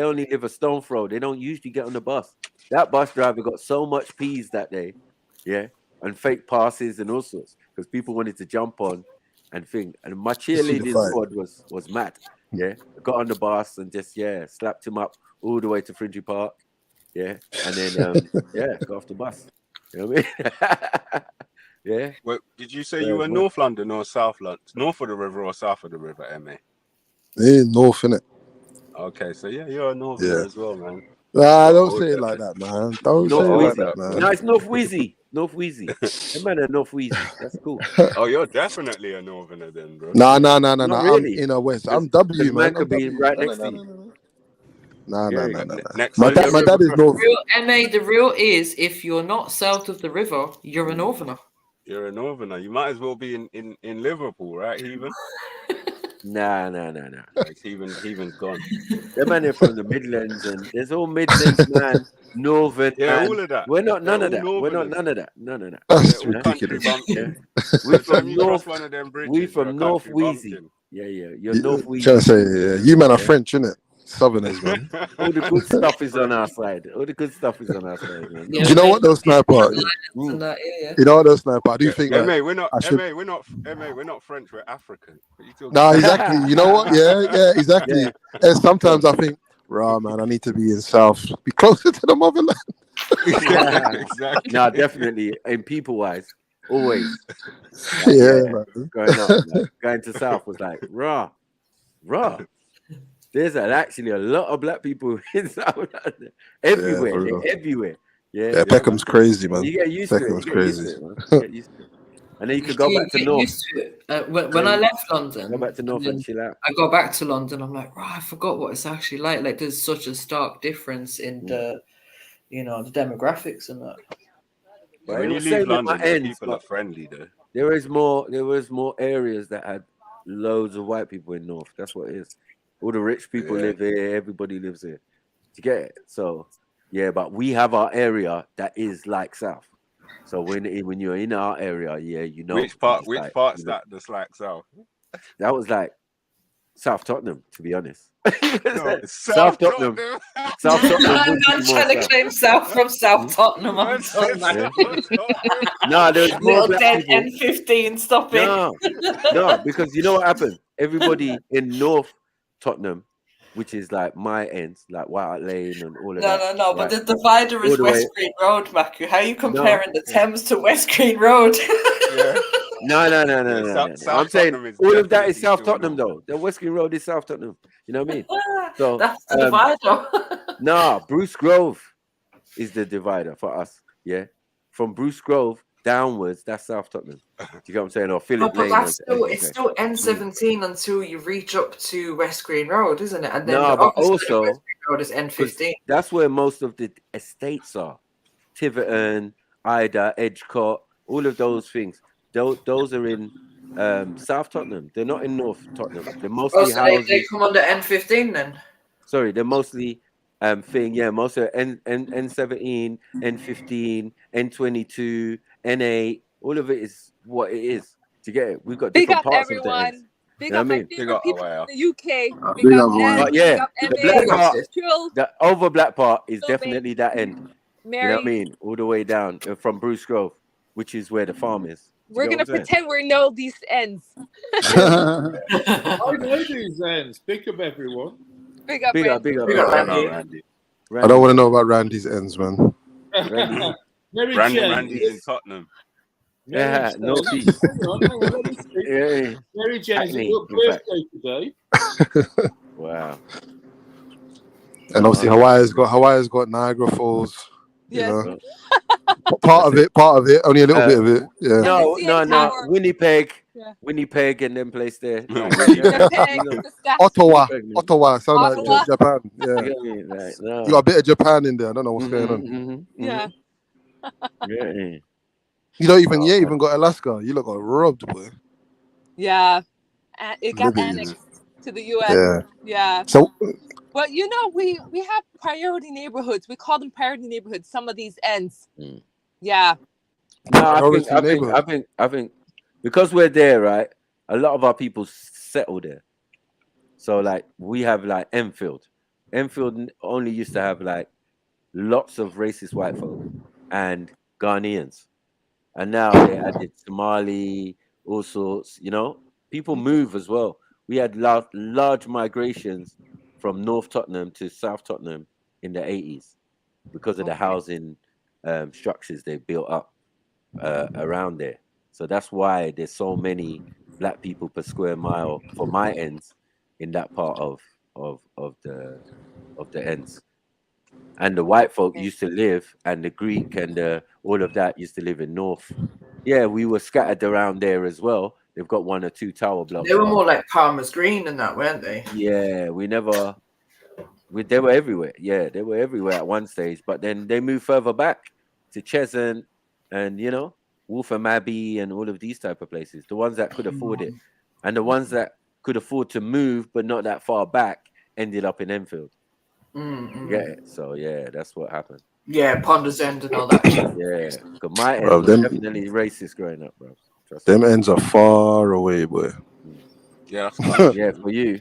only live a stone throw. They don't usually get on the bus. That bus driver got so much peas that day, and fake passes and all sorts because people wanted to jump on. And my cheerleading squad was mad. I got on the bus and just slapped him up all the way to Fringy Park. And then got off the bus. You know what I mean? Well, did you say you were North London or South London? North of the river or south of the river, MA? North, innit? Okay, so you're a northerner as well, man. Nah, don't say it like that, man. Don't say it like that, man. No, it's North Wheezy. North Wheezy. The man are North Wheezy. That's cool. Oh, you're definitely a northerner then, bro. Nah. Really. I'm in a West. I'm W, man. Man could be right next to you. Nah. My dad is North. The real is if you're not south of the river, you're a northerner. You're a northerner. You might as well be in Liverpool, right, Heathen? Nah. Heathen's gone. Them man are from the Midlands, and there's all Midlands, man. Northern, all of that. We're not none of that. We're not none of that. None of that. That's ridiculous. We're from North. We from North Wheezy. Yeah. You're North Wheezy. Trying to say, you men are French, innit? Southerners, man. All the good stuff is on our side. Man. Do you know what, though, Sniper? You know what, though, Sniper? I do think that we're not French. We're African. No, exactly. You know what? Yeah, exactly. And sometimes I think, man, I need to be in South, be closer to the motherland. Exactly. No, definitely. And people-wise, always. Man. Going to South was like, raw. There's actually a lot of black people in South London. Everywhere. Yeah, Peckham's crazy, man. You get used to it. Peckham's crazy. And then you could go back to North. When I left London, go back to North and chill out. I go back to London. I'm like, I forgot what it's actually like. Like, there's such a stark difference in the demographics and that. But when you leave London, people are friendly, though. There was more areas that had loads of white people in North. That's what it is. All the rich people live here. Everybody lives here. Do you get it? So, Yeah, but we have our area that is like South. So when you're in our area, yeah, you know. Which part's you know, that that's like South? that was like South Tottenham, to be honest. No, South Tottenham. South Tottenham I'm would be not more trying to South. claim South from South Tottenham. I'm done, man. No, there's more Little black dead people. N15, stop it. No, because you know what happened? Everybody in North Tottenham, which is like my ends, like White Hart Lane and all of that. No, but the divider All is the West way- Green Road, Macu. How are you comparing the Thames to West Green Road? No. I'm saying Tottenham is all of that is definitely South still Tottenham, though. The West Green Road is South Tottenham. You know what I mean? So That's the divider. nah, Bruce Grove is the divider for us. Yeah, from Bruce Grove downwards, that's South Tottenham. Do you get what I'm saying? Or No, Philip but Lane. that's as you it's say. still N17 until you reach up to West Green Road, isn't it? And then No, the but opposite of also West Green Road is N15. that's where most of the estates are. Tiverton, Ida, Edgecote, all of those things. Those are in South Tottenham. They're not in North Tottenham. They're mostly So houses. they come under N15 then? Sorry, they're mostly most of N17, N15, N22, N8. All of it is what it is. Do you get it? We've got Big different up parts of the ends. everyone. Big You know up what I my mean? favorite people in the UK. Big up, Ed, but yeah, big up the MA, black part, Trill, the over black part is Little definitely that end. You know what I Mary. mean? All the way down from Bruce Grove, which is where the farm is. Do We're you get gonna what I'm saying? pretend we know these ends. I know these ends. Pick up everyone. Big up, Big up, Randy. big up, Big up, Randy. Randy. I don't want to know about Randy's ends, man. Randy's in Tottenham. Yeah, no peace. Yeah. Mary Jane, is it Hackney, your in fact. birthday today? Wow. And obviously Hawaii's got Niagara Falls. Yes. You know, part of it, only a little bit of it. Yeah. No. Winnipeg and then place there. Ottawa. Sound like Ottawa. Japan. Yeah. You got a bit of Japan in there. I don't know what's going on. Yeah. You don't even got Alaska. You look got robbed, boy. Yeah. It got Libya. annexed to the US. Yeah. So Well, you know, we have priority neighborhoods. We call them priority neighborhoods. Some of these ends. Yeah. No, I think because we're there, right? A lot of our people settle there. So like we have like Enfield. Enfield only used to have like lots of racist white folk and Ghanaians. And now they added Somali, all sorts, you know. People move as well. We had large migrations from North Tottenham to South Tottenham in the 80s because of the housing structures they built up around there. So that's why there's so many black people per square mile for my ends in that part of the ends. And the white folk used to live, and the Greek and all of that used to live in North. Yeah, we were scattered around there as well. They've got 1 or 2 tower blocks. They were more like Palmer's Green and that, weren't they? Yeah, they were everywhere. Yeah, they were everywhere at one stage, but then they moved further back to Cheshunt and, you know, Waltham Abbey and all of these type of places. The ones that could afford it. And the ones that could afford to move but not that far back ended up in Enfield. Yeah, so yeah, that's what happened. Yeah, Ponder's End and all that. Yeah, because my end Bro, was them- definitely racist growing up, bro. Trust them ends are far away, boy. Yeah, yeah, for you.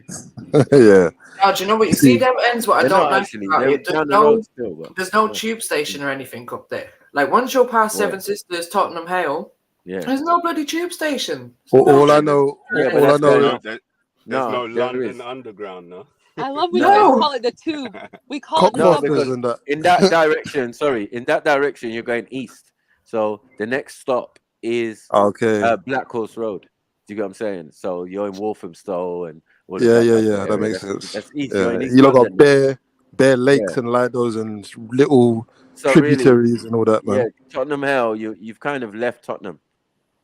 Yeah. Oh, do you know what you see them ends? What I They're don't not like actually, about they're it, down the road still, but there's no tube station or anything up there. Like once you're past Where? Seven Sisters, Tottenham Hale, yeah. there's no bloody tube station. All I know, Yeah, all I know. There's No, no there London is. Underground, no? I love when No. you call it the tube. We call it the No, subway. because in that direction, in that direction, you're going east. So the next stop is Okay. Black Horse Road. Do you get what I'm saying? So you're in Walthamstow and all of Yeah, that. yeah, type of yeah. That area. makes That's- sense. That's east. Yeah. You're in East You lot got London. bare lakes Yeah. and like those and little So really, tributaries and all that, man. yeah, Tottenham Hale, you've kind of left Tottenham,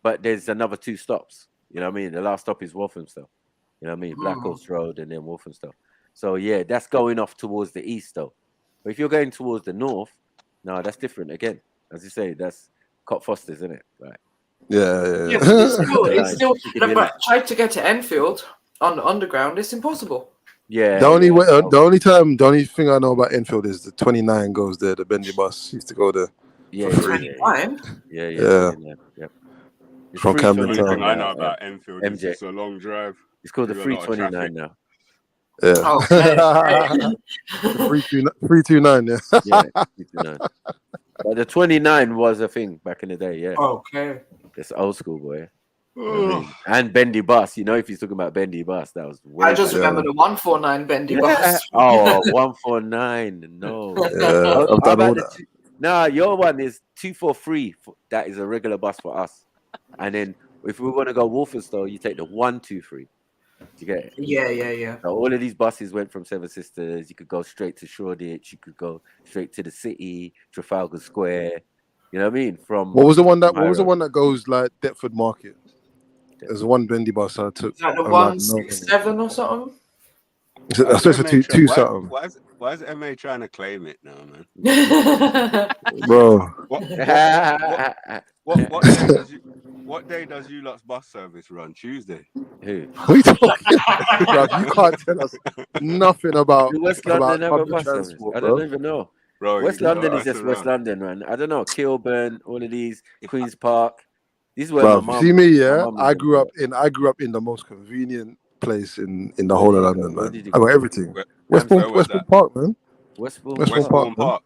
but there's another 2 stops. You know what I mean? The last stop is Walthamstow. You know what I mean? Black Horse Road and then Walthamstow. So yeah, that's going off towards the east though. But if you're going towards the north, no, that's different again. As you say, that's Cot Foster's, isn't it? Right. Yeah. Yeah, but it's still Like, like, I tried to get to Enfield on the underground. It's impossible. Yeah. The only way, the only thing I know about Enfield is the 29 goes there. The Bendy bus used to go there Yeah, for free. Yeah. Yeah. 29. Yep. It's From Camden The only thing Town. I know about Enfield is MJ. it's a long drive. It's called the through a lot of 329 traffic. now. Yeah. The 329, yeah. Yeah, 329. But the 29 was a thing back in the day, yeah. Okay. It's old school, boy. You know what I mean? And Bendy Bus, you know, if he's talking about Bendy Bus, that was way I just back. remember the 149 Bendy bus. Oh, 149. No. Yeah, I've done all that. Nah, your one is 243. That is a regular bus for us. And then if we want to go Walthamstow, you take the 123. Do you get it? Yeah. So all of these buses went from Seven Sisters. You could go straight to Shoreditch. You could go straight to the city, Trafalgar Square. You know what I mean? From What was the one that goes like Deptford Market? There's one Bendy bus I took. Is that the I'm like, 167 or something? That's supposed to two something. Why is MA trying to claim it now, man? Bro. What day does you lot's bus service run? Tuesday. Who? What are you talking about? You can't tell us nothing about West London have a public bus service. transport, I bro. don't even know. Bro, West London is just West London, man. I don't know. Kilburn, all of these, Queen's Park. This is where Bro, my mum. see me, yeah. I grew up in the most convenient place in the whole of London, man. I got everything. Westbourne Park, man. Westbourne Park.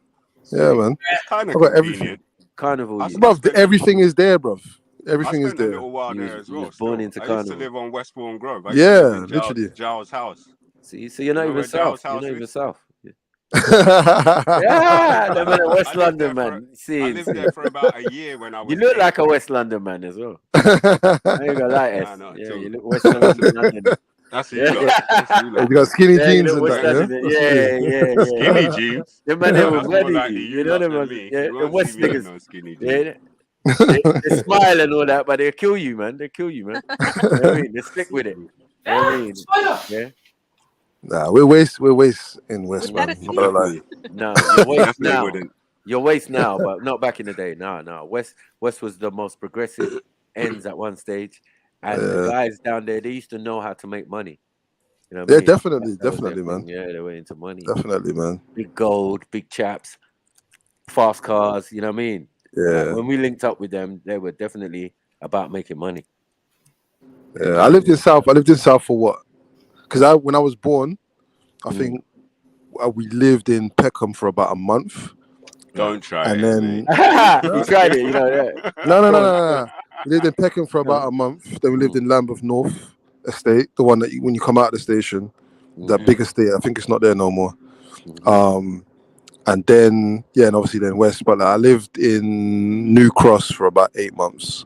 Yeah, man. It's kind I of got convenient. everything. Carnival. Bro, everything is there, bro. Everything I is spent a there. little while there as well. Born into I used to Carnival. live on Westbourne Grove. I used Yeah, to live in literally. Giles' house. See, so you're not You know even where Giles' south. You're house not even is? south. Yeah, no man, West I lived London there man. I lived there for about a year when I was. You look 8. like a West London man as well. I ain't gonna lie, S. Nah, Yeah, so- you look West London. That's you lot. That's you lot. You got skinny Yeah, you jeans look and West that, London. yeah? Yeah. Skinny jeans. The man there was That's more ready. likely You know lot them than ones. me. Yeah, You the won't West see me in niggas. no skinny jeans. Yeah. They smile and all that, but they'll kill you, man. They'll kill you, man. You know what I mean? They stick with it. You know what I mean? Yeah. Nah, we're waste in West, man. I'm not gonna lie. No, you're waste Definitely now. wouldn't. You're waste now, but not back in the day. No. West was the most progressive ends at one stage, and the guys down there, they used to know how to make money. You know what I mean? Definitely, That was their definitely, man. thing. Yeah, they were into money. Definitely, man. Big gold, big chaps, fast cars. You know what I mean? Yeah. When we linked up with them, they were definitely about making money. Yeah, I lived in South for what? Because when I was born, I think we lived in Peckham for about a month. Don't try and it, then You tried it, you know. Yeah. No. We lived in Peckham for about a month. Then we lived in Lambeth North Estate, the one that when you come out of the station, that big estate. I think it's not there no more. And then and obviously then West. But I lived in New Cross for about 8 months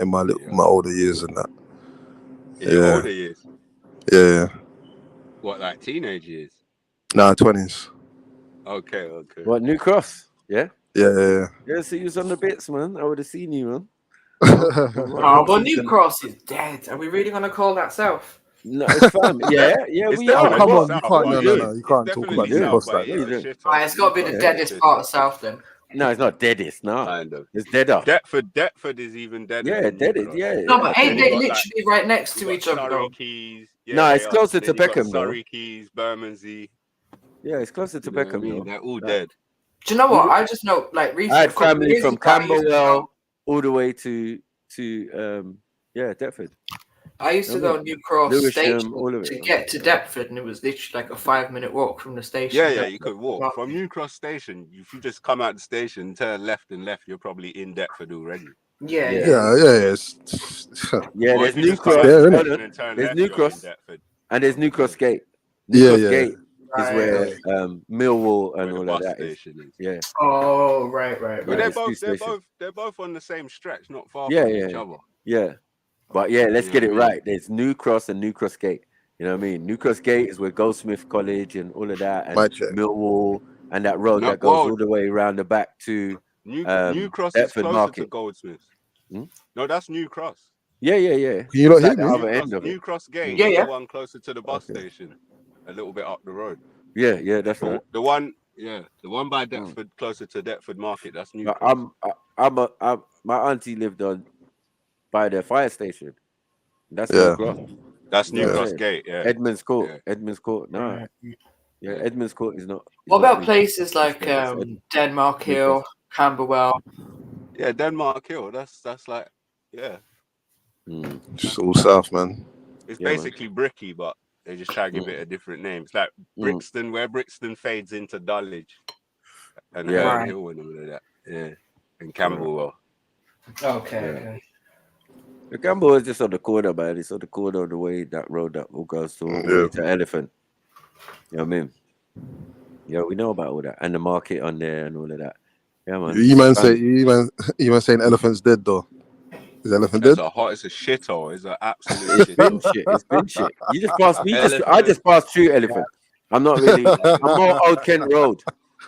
in my older years and that. Yeah, older years. Yeah. What, like teenage years? Nah, 20s. Okay. What, New Cross? Yeah. Yeah. Yeah, so you was on the bits, man. I would have seen you, man. Oh, but New Cross is dead. Are we really gonna call that south? No, it's fun. Yeah, we are. Come on, you can't. No, you can't talk about New Cross like that. It's got to be the deadest part of South then. No, it's not deadest. No, kind of. It's deader. Deptford is even deader. Yeah, deadest. Yeah. No, but ain't they literally right next to each other? Surrey Keys. No, it's closer to Peckham, though. Surrey Keys, Bermondsey. Yeah, it's closer to Peckham. I mean, they're all dead. Do you know what? I just know, like, recently. I had family from Camberwell all the way to Deptford. I used to go New Cross Lewisham, station all of it. to get to Deptford, and it was literally like a 5-minute walk from the station. Yeah, you could walk from New Cross station. If you just come out the station, turn left, you're probably in Deptford already. Yeah. There's New Cross. There's New Cross, and there's New Cross Gate. New Cross Gate is where Millwall and all of that is. Yeah. Oh, right. But they're both on the same stretch, not far from each other. Yeah. But let's get it right. There's New Cross and New Cross Gate. You know what I mean? New Cross Gate is where Goldsmith College and all of that, and Millwall, and that road that goes all the way around the back to New Cross Deptford is closer Market. to Goldsmiths. No, that's New Cross. Yeah. Can you not hear the me? other end of it. New Cross Gate is the one closer to the bus station, a little bit up the road. Yeah, that's right. The one by Deptford, closer to Deptford Market. That's New Cross. My auntie lived by the fire station. That's New Cross. That's New Cross Gate, yeah. Edmonds Court. Edmonds Court. No. Yeah, Edmonds Court is not. What about places like Denmark Hill, Camberwell? Yeah, Denmark Hill. That's like, yeah. It's all south, man. It's basically Bricky, but they just try to give it a different name. It's like Brixton, where Brixton fades into Dulwich and Herne Hill and all of that. Yeah, and Camberwell. Okay. The Camberwell is just on the corner, man. It's on the corner of the way that road that all goes to Elephant. You know what I mean? Yeah, we know about all that, and the market on there and all of that. Yeah, man. You man saying elephant's dead though. Is elephant dead? It's a shithole. It's an absolute shit. It's been shit. You just passed me. I just passed through Elephant. I'm not really. I'm more Old Kent Road.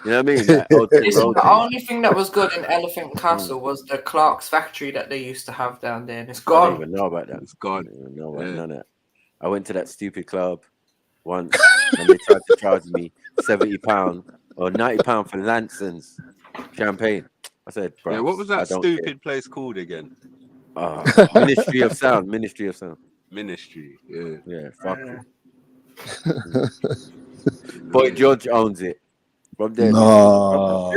You know what I mean? Like Old Kent Road. The only thing that was good in Elephant Castle was the Clark's factory that they used to have down there, and it's gone. I don't even know about that. It's gone. I don't even know about none of that. I went to that stupid club once, and they tried to charge me £70 or £90 for Lanson's champagne. I said, bro. Yeah, what was that stupid place called again? Ministry of Sound. Ministry of Sound. Ministry. Yeah. Yeah. Fuck. Boy George owns it. From there. No.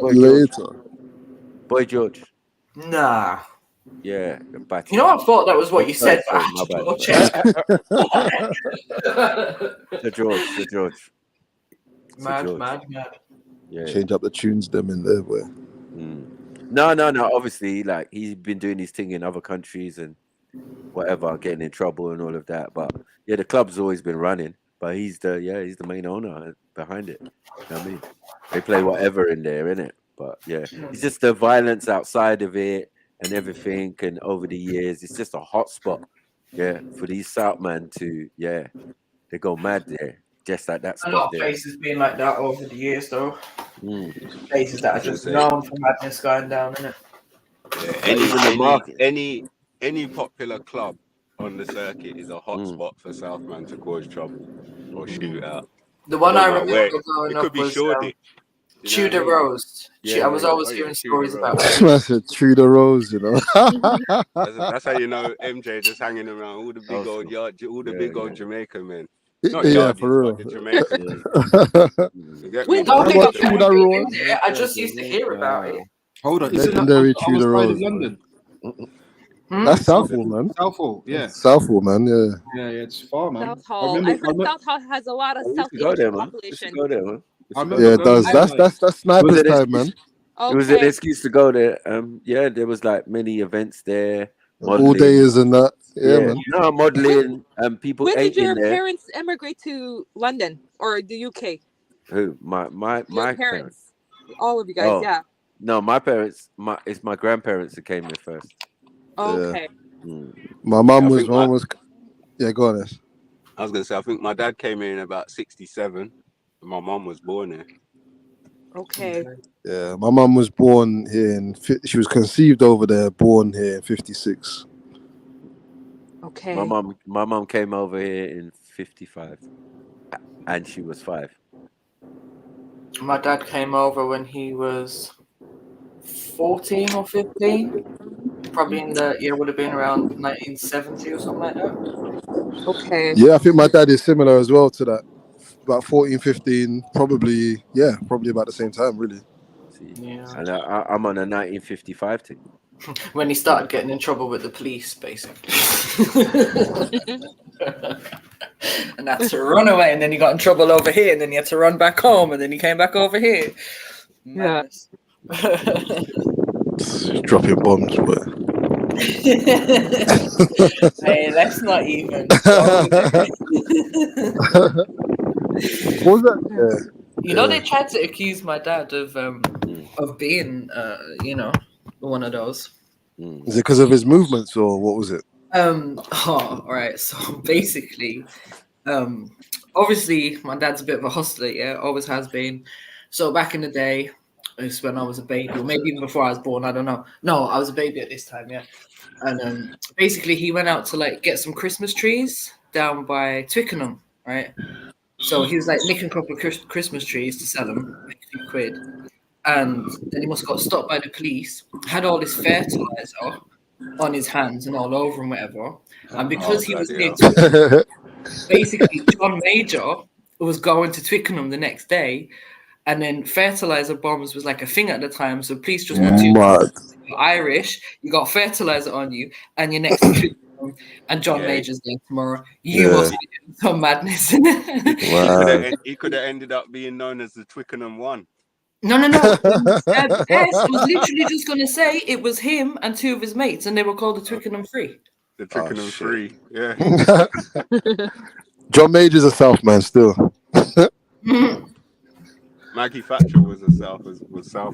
Later. Boy George. Nah. Yeah. You know, I thought that was what you said. The George. Mad. Yeah. Change up the tunes them in there, boy. No. Obviously, like he's been doing his thing in other countries and whatever, getting in trouble and all of that. But yeah, the club's always been running. But he's the main owner behind it. You know what I mean? They play whatever in there, innit? But yeah, it's just the violence outside of it and everything. And over the years, it's just a hot spot. Yeah, for these South men to they go mad there. Just like that spot. A lot of places been like that over the years, though. Places that are just known for madness going down, innit? Yeah, any popular club on the circuit is a hot spot for Southman to cause trouble or shoot out. The one I remember growing up was Tudor Rose. I was always hearing stories about it. I said Tudor Rose, you know. That's how you know MJ just hanging around all the big old yacht, all the big old Jamaican men. Not for real. The Jamaican. Wait, don't think of Tudor Rose. I just used to hear about it. Hold on, legendary Tudor Rose. London. That's Southall, man. Southall, yeah. Southall, man, yeah. Yeah, it's far, man. Southall. I heard Southall has a lot of South Asian population. Go there, man. Yeah, it does. That's sniper's time, man. It was an excuse to go there. Yeah, there was like many events there. All days and that. Yeah, man. No, modeling and people. When did your parents emigrate to London or the UK? Who? My parents. All of you guys, yeah. No, my parents. It's my grandparents that came here first. Okay. My mom was. Yeah, go on. I was gonna say, I think my dad came here in about 1967, and my mom was born here. Okay. Yeah, my mom was born here she was conceived over there, born here in 1956. Okay. My mom came over here in 1955, and she was 5. My dad came over when he was 14 or 15. Probably in the year would have been around 1970 or something like that. Okay. Yeah, I think my dad is similar as well to that. About 14, 15, probably about the same time, really. Yeah. And I'm on a 1955 thing. When he started getting in trouble with the police, basically. And had to run away, and then he got in trouble over here, and then he had to run back home, and then he came back over here. Yes. Dropping bombs, but hey, let's not even. What was that? You know, they tried to accuse my dad of being, one of those. Is it because of his movements or what was it? All right. So basically, obviously, my dad's a bit of a hustler. Yeah, always has been. So back in the day, it's when I was a baby, or maybe even before I was born. I don't know. No, I was a baby at this time. Yeah, and basically, he went out to get some Christmas trees down by Twickenham, right? So he was nicking a couple of Christmas trees to sell them, make a few quid. And then he must have got stopped by the police, had all this fertilizer on his hands and all over and whatever. And because he was bloody near hell. Twickenham, basically John Major was going to Twickenham the next day, and then fertilizer bombs was like a thing at the time. So police just put you, Mad. you're Irish, you got fertilizer on you, and you're next to Twickenham, and John Yeah. Major's there tomorrow. You Yeah. must be doing some madness. Wow. He could have ended up being known as the Twickenham One. No. Yes, I was literally just gonna say it was him and two of his mates, and they were called the Twickenham Three. The Twickenham shit. Three. Yeah. John Major's a South man still. Maggie Thatcher was South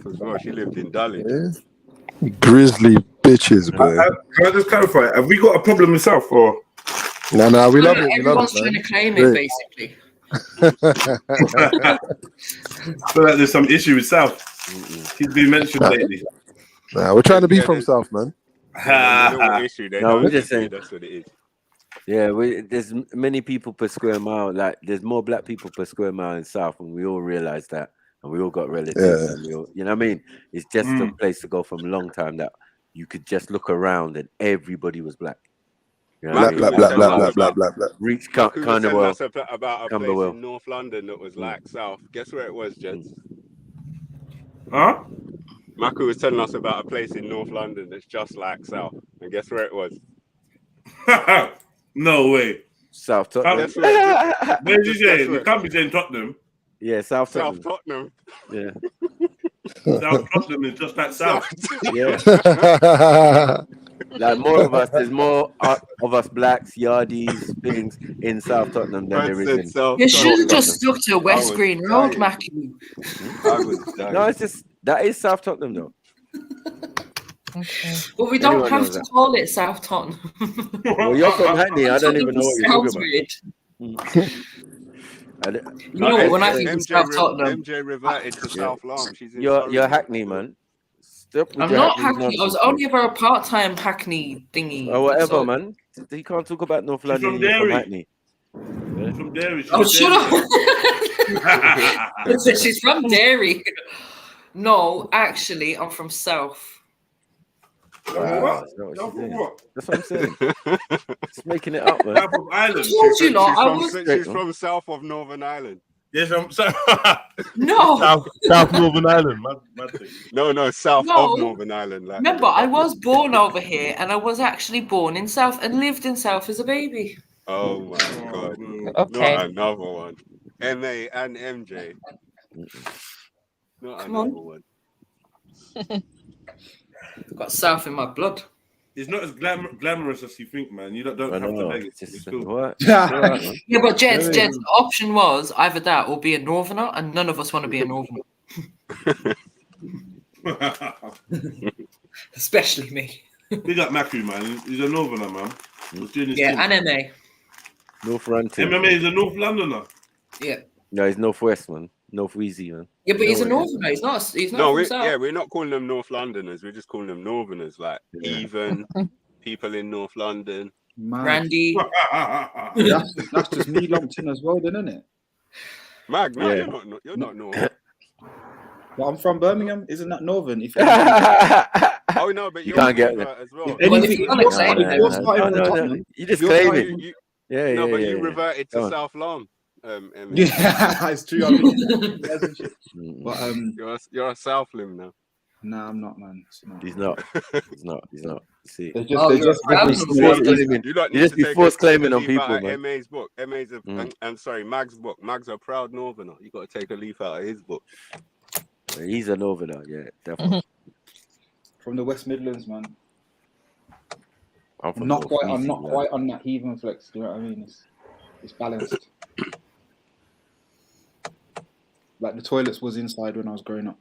as well. She lived in Dulwich. Grizzly bitches, boy. Can I just clarify? Have we got a problem with South or? No, we love it. We love Everyone's it, trying man. to claim Great. it, basically. I feel like there's some issue with South. He's been mentioned lately. Nah, we're trying to be from South, man. No, we're just saying that's what it is. Yeah, there's many people per square mile. Like, there's more black people per square mile in South, and we all realize that, and we all got relatives. Yeah. And we all, you know what I mean? It's just a place to go from a long time that you could just look around and everybody was black. You know what I mean? Black. Reach Who was kind of telling us about a place Camberwell. in North London that was like South. Guess where it was, gents? Huh? Maku was telling us about a place in North London that's just like South. And guess where it was? No way. South Tottenham. Guess where? Where did you say? You can't be saying Tottenham. Yeah, South Tottenham. South Tottenham. Yeah. South Tottenham is just like South. Yeah. Like more of us, there's more of us blacks, yardies, things in South Tottenham than there is in You should have just stuck to West Green Road, Mackie. No, it's just that is South Tottenham though. But we don't Everyone have knows to that. call it South Tottenham. Well, you're from Hackney. I don't even know what you're Sounds talking about. weird. You know what? When I think of South Tottenham, MJ reverted to South Lawn. She's in You're Hackney, man. Stop with I'm your not Hackney Hackney. I was nonsense, only ever a part-time Hackney thingy. man. Oh, whatever, so- man. You can't talk about North She's London. from You're from Derry. Hackney. From Derry. Oh, shut up. She's from Derry. No, actually, I'm from South. Wow, that's not what she's doing. That's what I'm saying. Just making it up, man. South of Ireland. I told you lot, I was... She's from south of Northern Ireland. Yes, I'm sorry. No. South Northern Ireland. No, south No. of Northern Ireland. Like Remember, I was born over here, and I was actually born in South and lived in South as a baby. Oh my God. Okay. Not another one. MA and MJ. Not Come another on. one. Got South in my blood. It's not as glamorous as you think, man. You don't have to beg it. It's cool. What? Yeah, but Jeds, the option was either that or be a Northerner, and none of us want to be a Northerner. Especially me. Big up Macri, man. He's a Northerner, man. He's doing his Yeah, thing. and MA. North Ranting. MMA is a North Londoner. Yeah. No, he's Northwest, man. North Wheezy, man. Yeah, but he's a You know what it is. Northerner. He's not No, from South. we're not calling them North Londoners. We're just calling them Northerners. Like even people in North London. Randy. That's just me lumped in as well, then, isn't it? Mag, no, Yeah. you're not North. But I'm from Birmingham. Isn't that Northern? If Oh no, but You you're can't get from it. as well. If anything, No, you're no, starting no, you're no, starting no, from no, Tottenham. You just You're claim starting- it. Yeah, No, but yeah, you yeah. reverted to Go on. South Lawn. Yeah, it's true. I mean, but you're a South Limb now. nah, I'm not, man. He's not. He's not. He's not. See, They just, they just, You don't need just to be take force a claiming on leaf people, out of man. MA's book. MA's I'm sorry, Mag's book. Mag's a proud Northerner. You got to take a leaf out of his book. He's a Northerner, yeah, definitely. from the West Midlands, man. I'm from Not North quite. I'm Wheezy, not man. quite on that heathen flex. Do you know what I mean? It's balanced. Like the toilets was inside when I was growing up.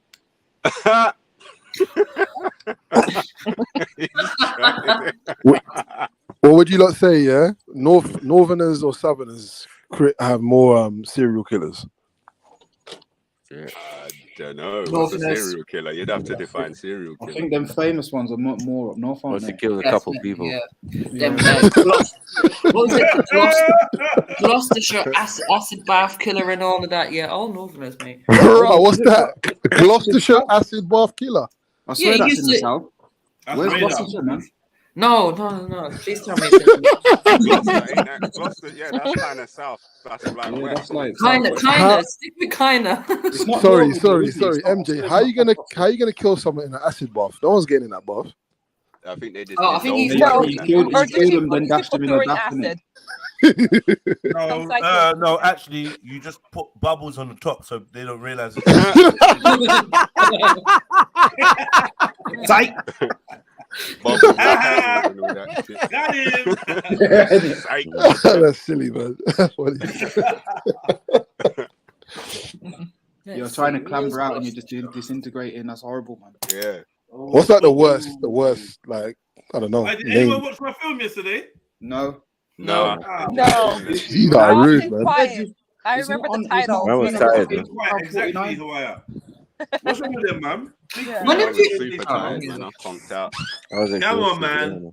What would you lot say? Yeah, Northerners or Southerners have more serial killers? I don't know. What's a Northerners. serial killer? You'd have to define serial I killer. think them famous ones are more up north, aren't Once they? he killed a couple people. Yeah. Yeah. Them, what was it? Gloucestershire acid bath killer and all of that. Yeah, all Northerners, mate. Right, what's that? Gloucestershire acid bath killer. I swear Yeah, that's used in the to- south. That's Where's made up. Gloucestershire, man? No. Please tell me. Gloucester, ain't that? Gloucester, yeah, that's kind of south. That's like Yeah, west. that's like Kinda. Stick with kinda. Sorry, MJ. How you gonna kill someone in an acid bath? No one's getting in that bath. I think they just. Oh, I think he's killed him, then dashed him in the bath, innit? No, actually, you just put bubbles on the top so they don't realize it. Tight. Bubbles and all that shit. Got him. That's silly, man. That's funny. You're trying to clamber out and you're just disintegrating. That's horrible, man. Yeah. What's like the worst? Like, I don't know. Did anyone watch my film yesterday? No. No. You got rude, man. Quiet. I remember the title. I was tired, man. Exactly the way up. What's wrong with them, man? I was super tired, man. I conked out. Come on, man.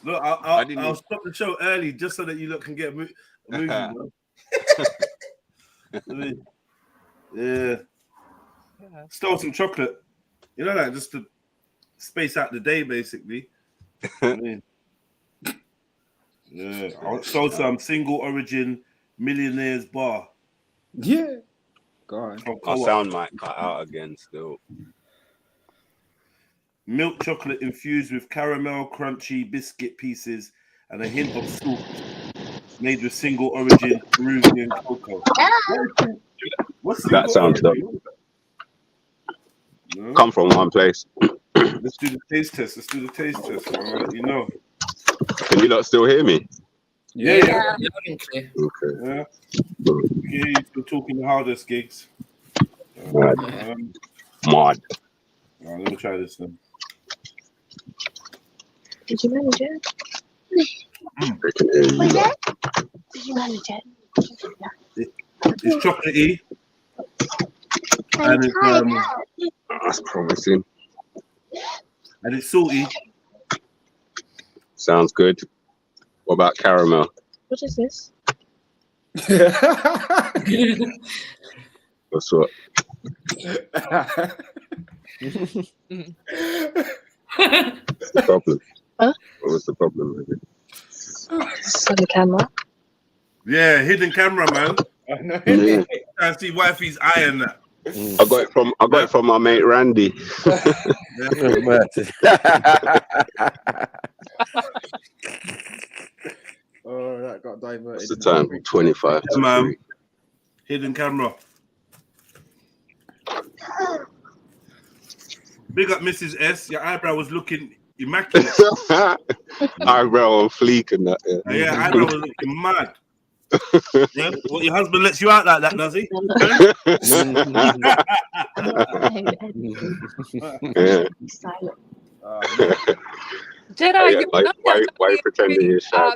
Look, I'll stop the show early just so that you look can get a movie. Yeah. Stole some chocolate. You know that, just to space out the day, basically. I mean, yeah. I stole some single origin millionaires bar. Yeah. Go on. Our sound might cut out again still. Milk chocolate infused with caramel crunchy biscuit pieces and a hint of salt, made with single origin Peruvian cocoa. That sounds dope. No? Come from one place. Let's do the taste test. I'll let you know. Can you lot still hear me? Yeah. Okay. Yeah. Okay, you're talking the hardest gigs. Mod. Let me try this then. Did you manage it? They can hear you. Did you manage it? It's chocolatey. And it's that's promising. And it's salty. Sounds good. What about caramel? What is this? What's what? What's the problem? Huh? What was the problem with it? It's on the camera. Yeah, hidden camera, man. Yeah. I see wifey's eye on that. I got it from my mate Randy. Oh, that got diverted. What's the time? 25. Yeah, man. Hidden camera. Big up Mrs. S. Your eyebrow was looking immaculate. Eyebrow on fleek and that. Yeah, eyebrow was looking mad. Yeah? What, your husband lets you out like that, does he? Yeah. Jedi, why are you pretending you're shy?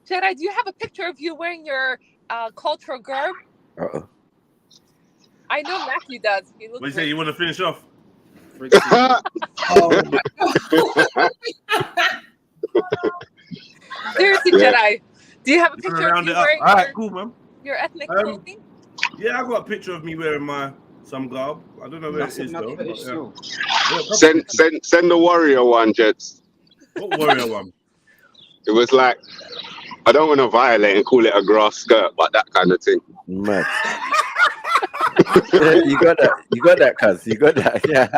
Jedi, do you have a picture of you wearing your cultural garb? I know Matthew does. He looks What do you say? You want to finish off? Seriously, Jedi, do you have a picture of you wearing cool, man. Your ethnic clothing? Yeah, I got a picture of me wearing some garb. I don't know where it is though. Send the warrior one, Jets. What warrior one? It was like, I don't want to violate and call it a grass skirt, but that kind of thing. Mad. You got that, cuz. You got that, yeah.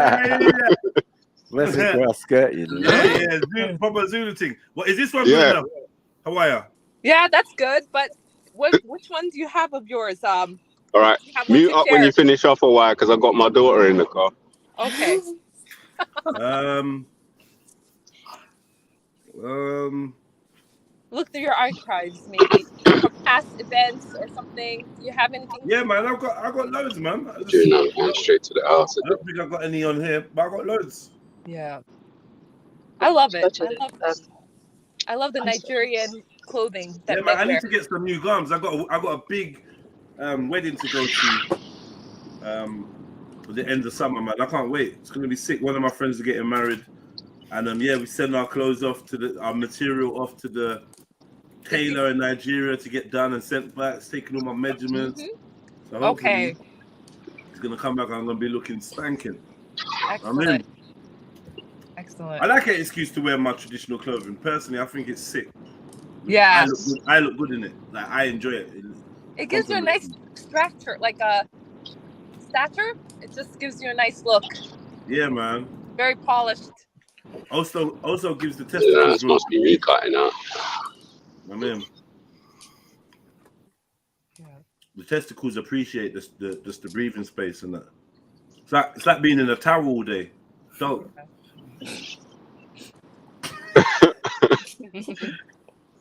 Where's the grass skirt, you know? Yeah, proper Zulu thing. What is this one? Yeah. Hawaii. Yeah, that's good. But which one do you have of yours? All right, mute up when you finish off a while, because I got my daughter in the car. Okay. Look through your archives, maybe from past events or something. Do you have anything? Yeah, man, I got loads, man. Going straight to the house. I don't think I got any on here, but I got loads. Yeah, I love it. I love the Nigerian clothing. That Yeah, man, I wear. need to get some new garms. I got a big wedding to go to for the end of summer, man. I can't wait. It's gonna be sick. One of my friends is getting married, and yeah, we send our clothes off to our material off to the tailor in Nigeria to get done and sent back. It's taking all my measurements. So Okay. It's gonna come back. I'm gonna be looking spanking. Excellent. Excellent. I like an excuse to wear my traditional clothing. Personally, I think it's sick. Yeah. I look good in it. Like I enjoy it. It gives you a nice stature, like a stature. It just gives you a nice look. Yeah, man. Very polished. Also gives the Yeah, testicles. this must be me cutting out. I mean, the testicles appreciate the breathing space and that. It's like being in a tower all day. So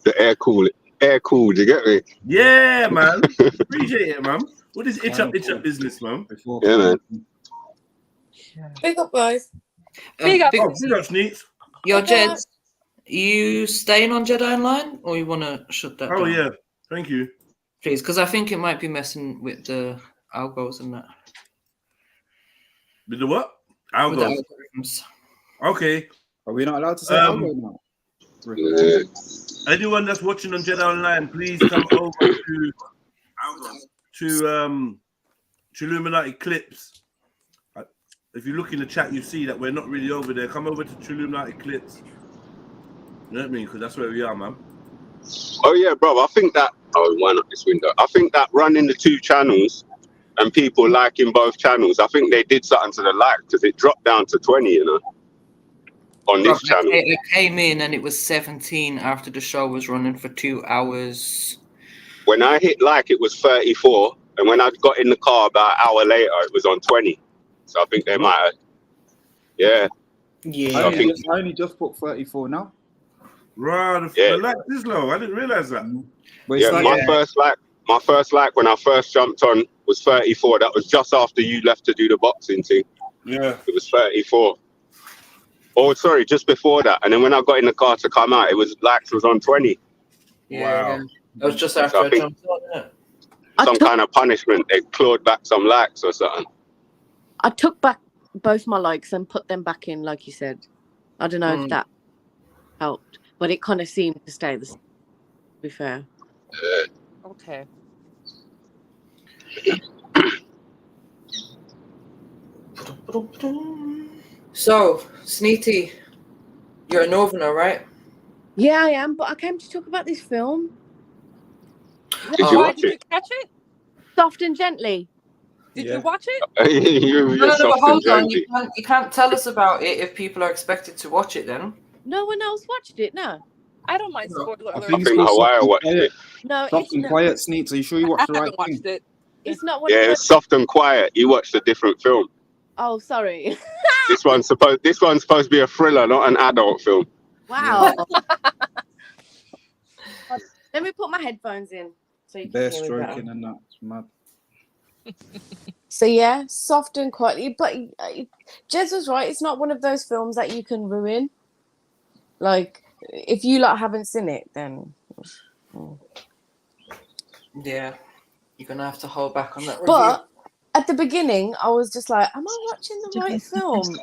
The air cooled, you get me? yeah, man. Appreciate it, man. What is itch up business, man? Yeah, man. Big up, guys. Big up. Big up, Sneaks. Yo, Jeds, you staying on Jedi Online, or you want to shut that down? Oh yeah, thank you. Please, because I think it might be messing with the algos and that. With the what? With the Algos. algorithms. Okay. Are we not allowed to say algo now? Anyone that's watching on Jedi Online, please come over to Trilluminati Clips. If you look in the chat, you see that we're not really over there. Come over to Trilluminati Clips. You know what I mean? Because that's where we are, man. Oh yeah, bro. I think that. Oh, why not this window? I think that running the 2 channels and people liking both channels, I think they did something to the like because it dropped down to 20, you know, on this channel. I came in and it was 17 after the show was running for 2 hours. When I hit like, it was 34, and when I got in the car about an hour later, it was on 20. So I think they might have. Yeah. Yeah. I only just put 34 now. Right, the like is low. I didn't realize that. But Yeah, my first like when I first jumped on was 34. That was just after you left to do the boxing thing. Yeah. It was 34. Oh, sorry, just before that. And then when I got in the car to come out, it was likes was on 20. Yeah. That was just after I jumped on it. Some kind of punishment. They clawed back some likes or something. I took back both my likes and put them back in, like you said. I don't know if that helped, but it kind of seemed to stay the same, to be fair. Okay. So, Sneety, you're a Northerner, right? Yeah, I am, but I came to talk about this film. Did you watch Did you catch it? Soft and Gently. Did you watch it? No, but hold on. You can't tell us about it if people are expected to watch it then. No one else watched it, no. I don't mind spoiler I alert. think it's called Hawaii Soft watched and Quiet. it. No, Soft it's and not. Quiet, Sneaks. Are you sure you watched the right thing? It. It's not one Yeah, of it's those. Soft and Quiet. You watched a different film. Oh, sorry. This one's supposed to be a thriller, not an adult film. Wow. Let me put my headphones in so you can They're hear me better. stroking and that's mad. So yeah, Soft and Quiet. But Jez was right. It's not one of those films that you can ruin. Like, if you haven't seen it, then. Yeah, you're gonna have to hold back on that review. But at the beginning, I was just like, "Am I watching the right film?"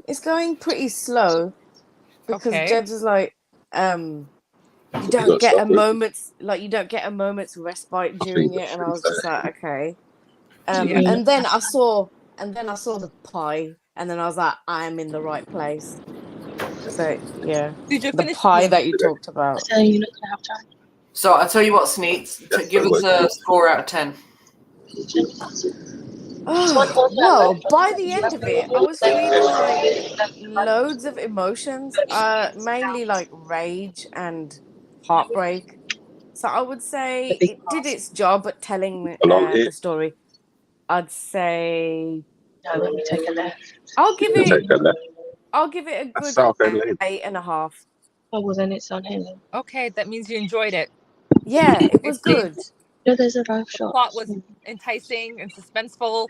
It's going pretty slow because Jez was like, you don't get a moment's respite during it, and I was just like, okay. And then I saw the pie, and then I was like, I am in the right place. So yeah, the pie that you talked about. So you're not gonna have time. So I'll tell you what, Sneaks, give us a score out of 10. Oh, well, by the end of it, I was feeling like loads of emotions, mainly like rage and heartbreak. So I would say it did its job at telling the story. I'd say. No, let me take a left. I'll give it a good 8.5. Oh, well, then it's on him. Okay, that means you enjoyed it. Yeah, it was good. No, there's a live The shot. plot was enticing and suspenseful.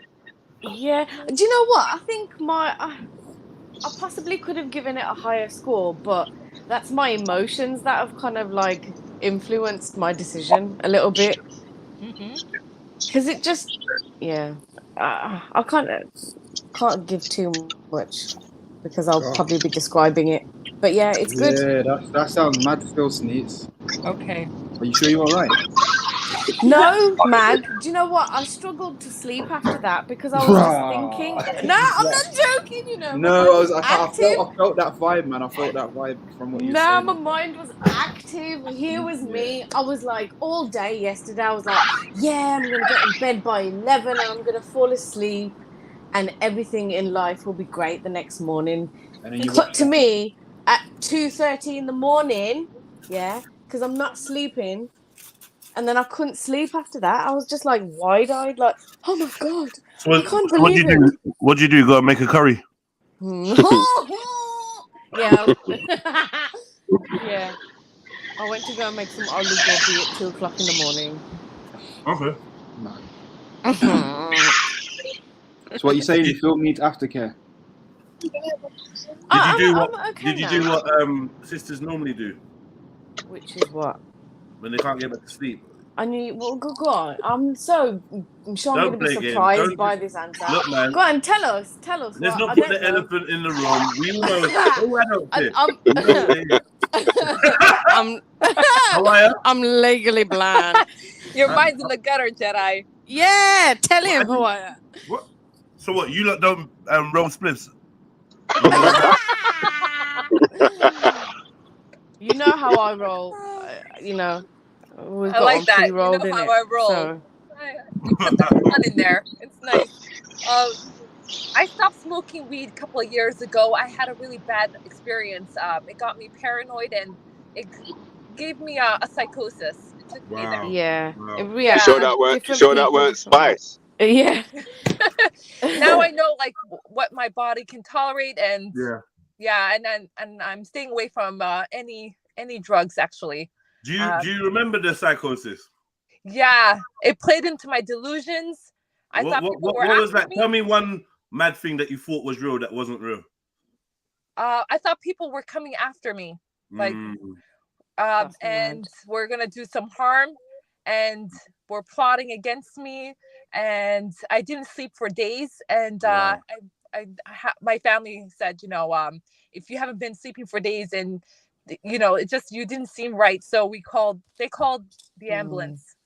Yeah. Do you know what? I think I possibly could have given it a higher score, but that's my emotions that have kind of like influenced my decision a little bit. Because it just, I can't give too much because I'll probably be describing it. But yeah, it's good. Yeah, that sounds mad still, Sneaks. Okay. Are you sure you're alright? No, Mag. Do you know what? I struggled to sleep after that because I was just thinking. No, I'm not joking. You know, my mind was active. I felt that vibe, man. I felt that vibe from what you were No, saying. my mind was active. Here was me. I was like all day yesterday. I was like, yeah, I'm gonna get in bed by 11 and I'm gonna fall asleep, and everything in life will be great the next morning. And then you Cut watch to that. me at 2:30 in the morning. Yeah, because I'm not sleeping. And then I couldn't sleep after that. I was just like wide-eyed, like, oh my God, So, I can't what do believe you it. do? What do you do? You gotta make a curry. Yeah. Yeah. I went to go and make some aloo gobi at 2 o'clock in the morning. Okay. So what you saying? The film needs aftercare. Did you do what? I'm okay Did you now. do what sisters normally do Which is what? when they can't get back to sleep? I knew. Well, go on. I'm sure I'm going to Don't be play games. surprised Don't by just this answer. look, man. Go on, tell us. Tell us. Let's What? not I put don't the know. elephant in the room. We all know. Oh, I don't care. I'm legally blind. Your mind's in the gutter, Jedi. Yeah, tell him who I am. What? So what? You lot don't roll spliffs? You know how I roll. You know, we've I got like one that. pre-rolled You know in how it. I roll. So. You put that fun in there. It's nice. I stopped smoking weed a couple of years ago. I had a really bad experience. It got me paranoid and it gave me a psychosis. It took me there. Yeah. You sure that weren't spice? Yeah. Now I know like what my body can tolerate, and yeah, and I'm staying away from any drugs actually. Do you remember the psychosis? Yeah, it played into my delusions. I thought people were what was after that? me. Tell me one mad thing that you thought was real that wasn't real. I thought people were coming after me, like, and we're gonna do some harm, and were plotting against me, and I didn't sleep for days, and my family said, you know, if you haven't been sleeping for days, and you know, it just you didn't seem right, so they called the ambulance.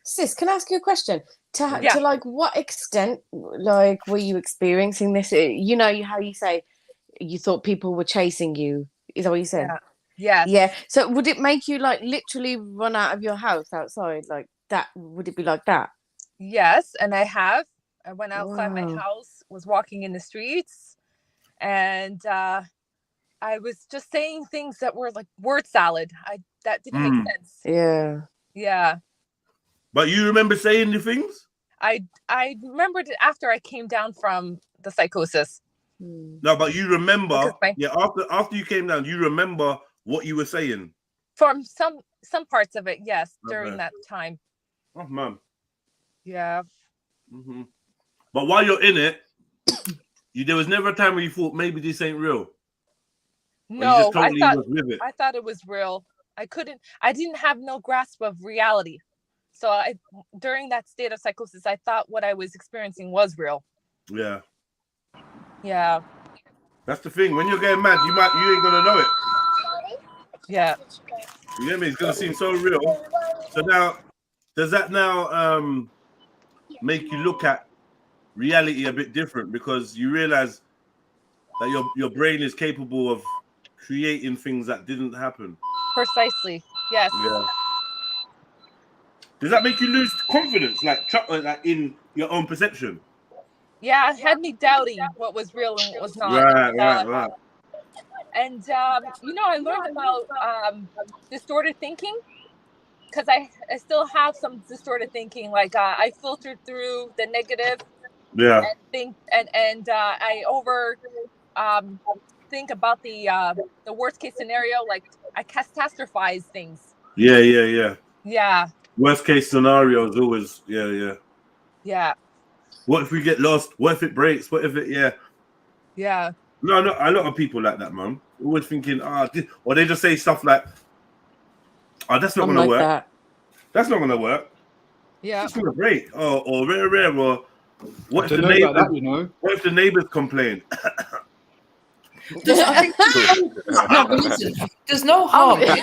Sis, can I ask you a question? To like what extent, like, were you experiencing this? You know how you say you thought people were chasing you. Is that what you said? Yeah. Yeah. So would it make you like literally run out of your house outside like that? Would it be like that? Yes, and I went outside my house, was walking in the streets, and I was just saying things that were like word salad. That didn't make sense. Yeah. Yeah. But you remember saying the things? I remembered it after I came down from the psychosis. No, but you remember, after you came down, you remember what you were saying? From some parts of it, yes, during that time. Oh, man. Yeah. Mm-hmm. But while you're in it, there was never a time where you thought maybe this ain't real. No, I thought it was real. I didn't have no grasp of reality. So during that state of psychosis, I thought what I was experiencing was real. Yeah. Yeah. That's the thing. When you're getting mad, you ain't gonna know it. Yeah. You get me? It's gonna seem so real. So now, does that now make you look at reality a bit different because you realize that your brain is capable of creating things that didn't happen? Precisely. Yes. Yeah. Does that make you lose confidence, like in your own perception? Yeah, it had me doubting what was real and what was not. Right. And you know, I learned about distorted thinking because I still have some distorted thinking. Like I filtered through the negative. Yeah. And think and I think about the worst case scenario. Like I catastrophize things. Yeah. Yeah. Worst case scenario is always Yeah. What if we get lost? What if it breaks? What if it Yeah. No, a lot of people like that, man. Always thinking, or they just say stuff like, that's not gonna work. That. That's not gonna work. Yeah. It's gonna break. Or rare. Or what if the neighbors? What if the neighbors complain? I think no, but listen, there's no harm in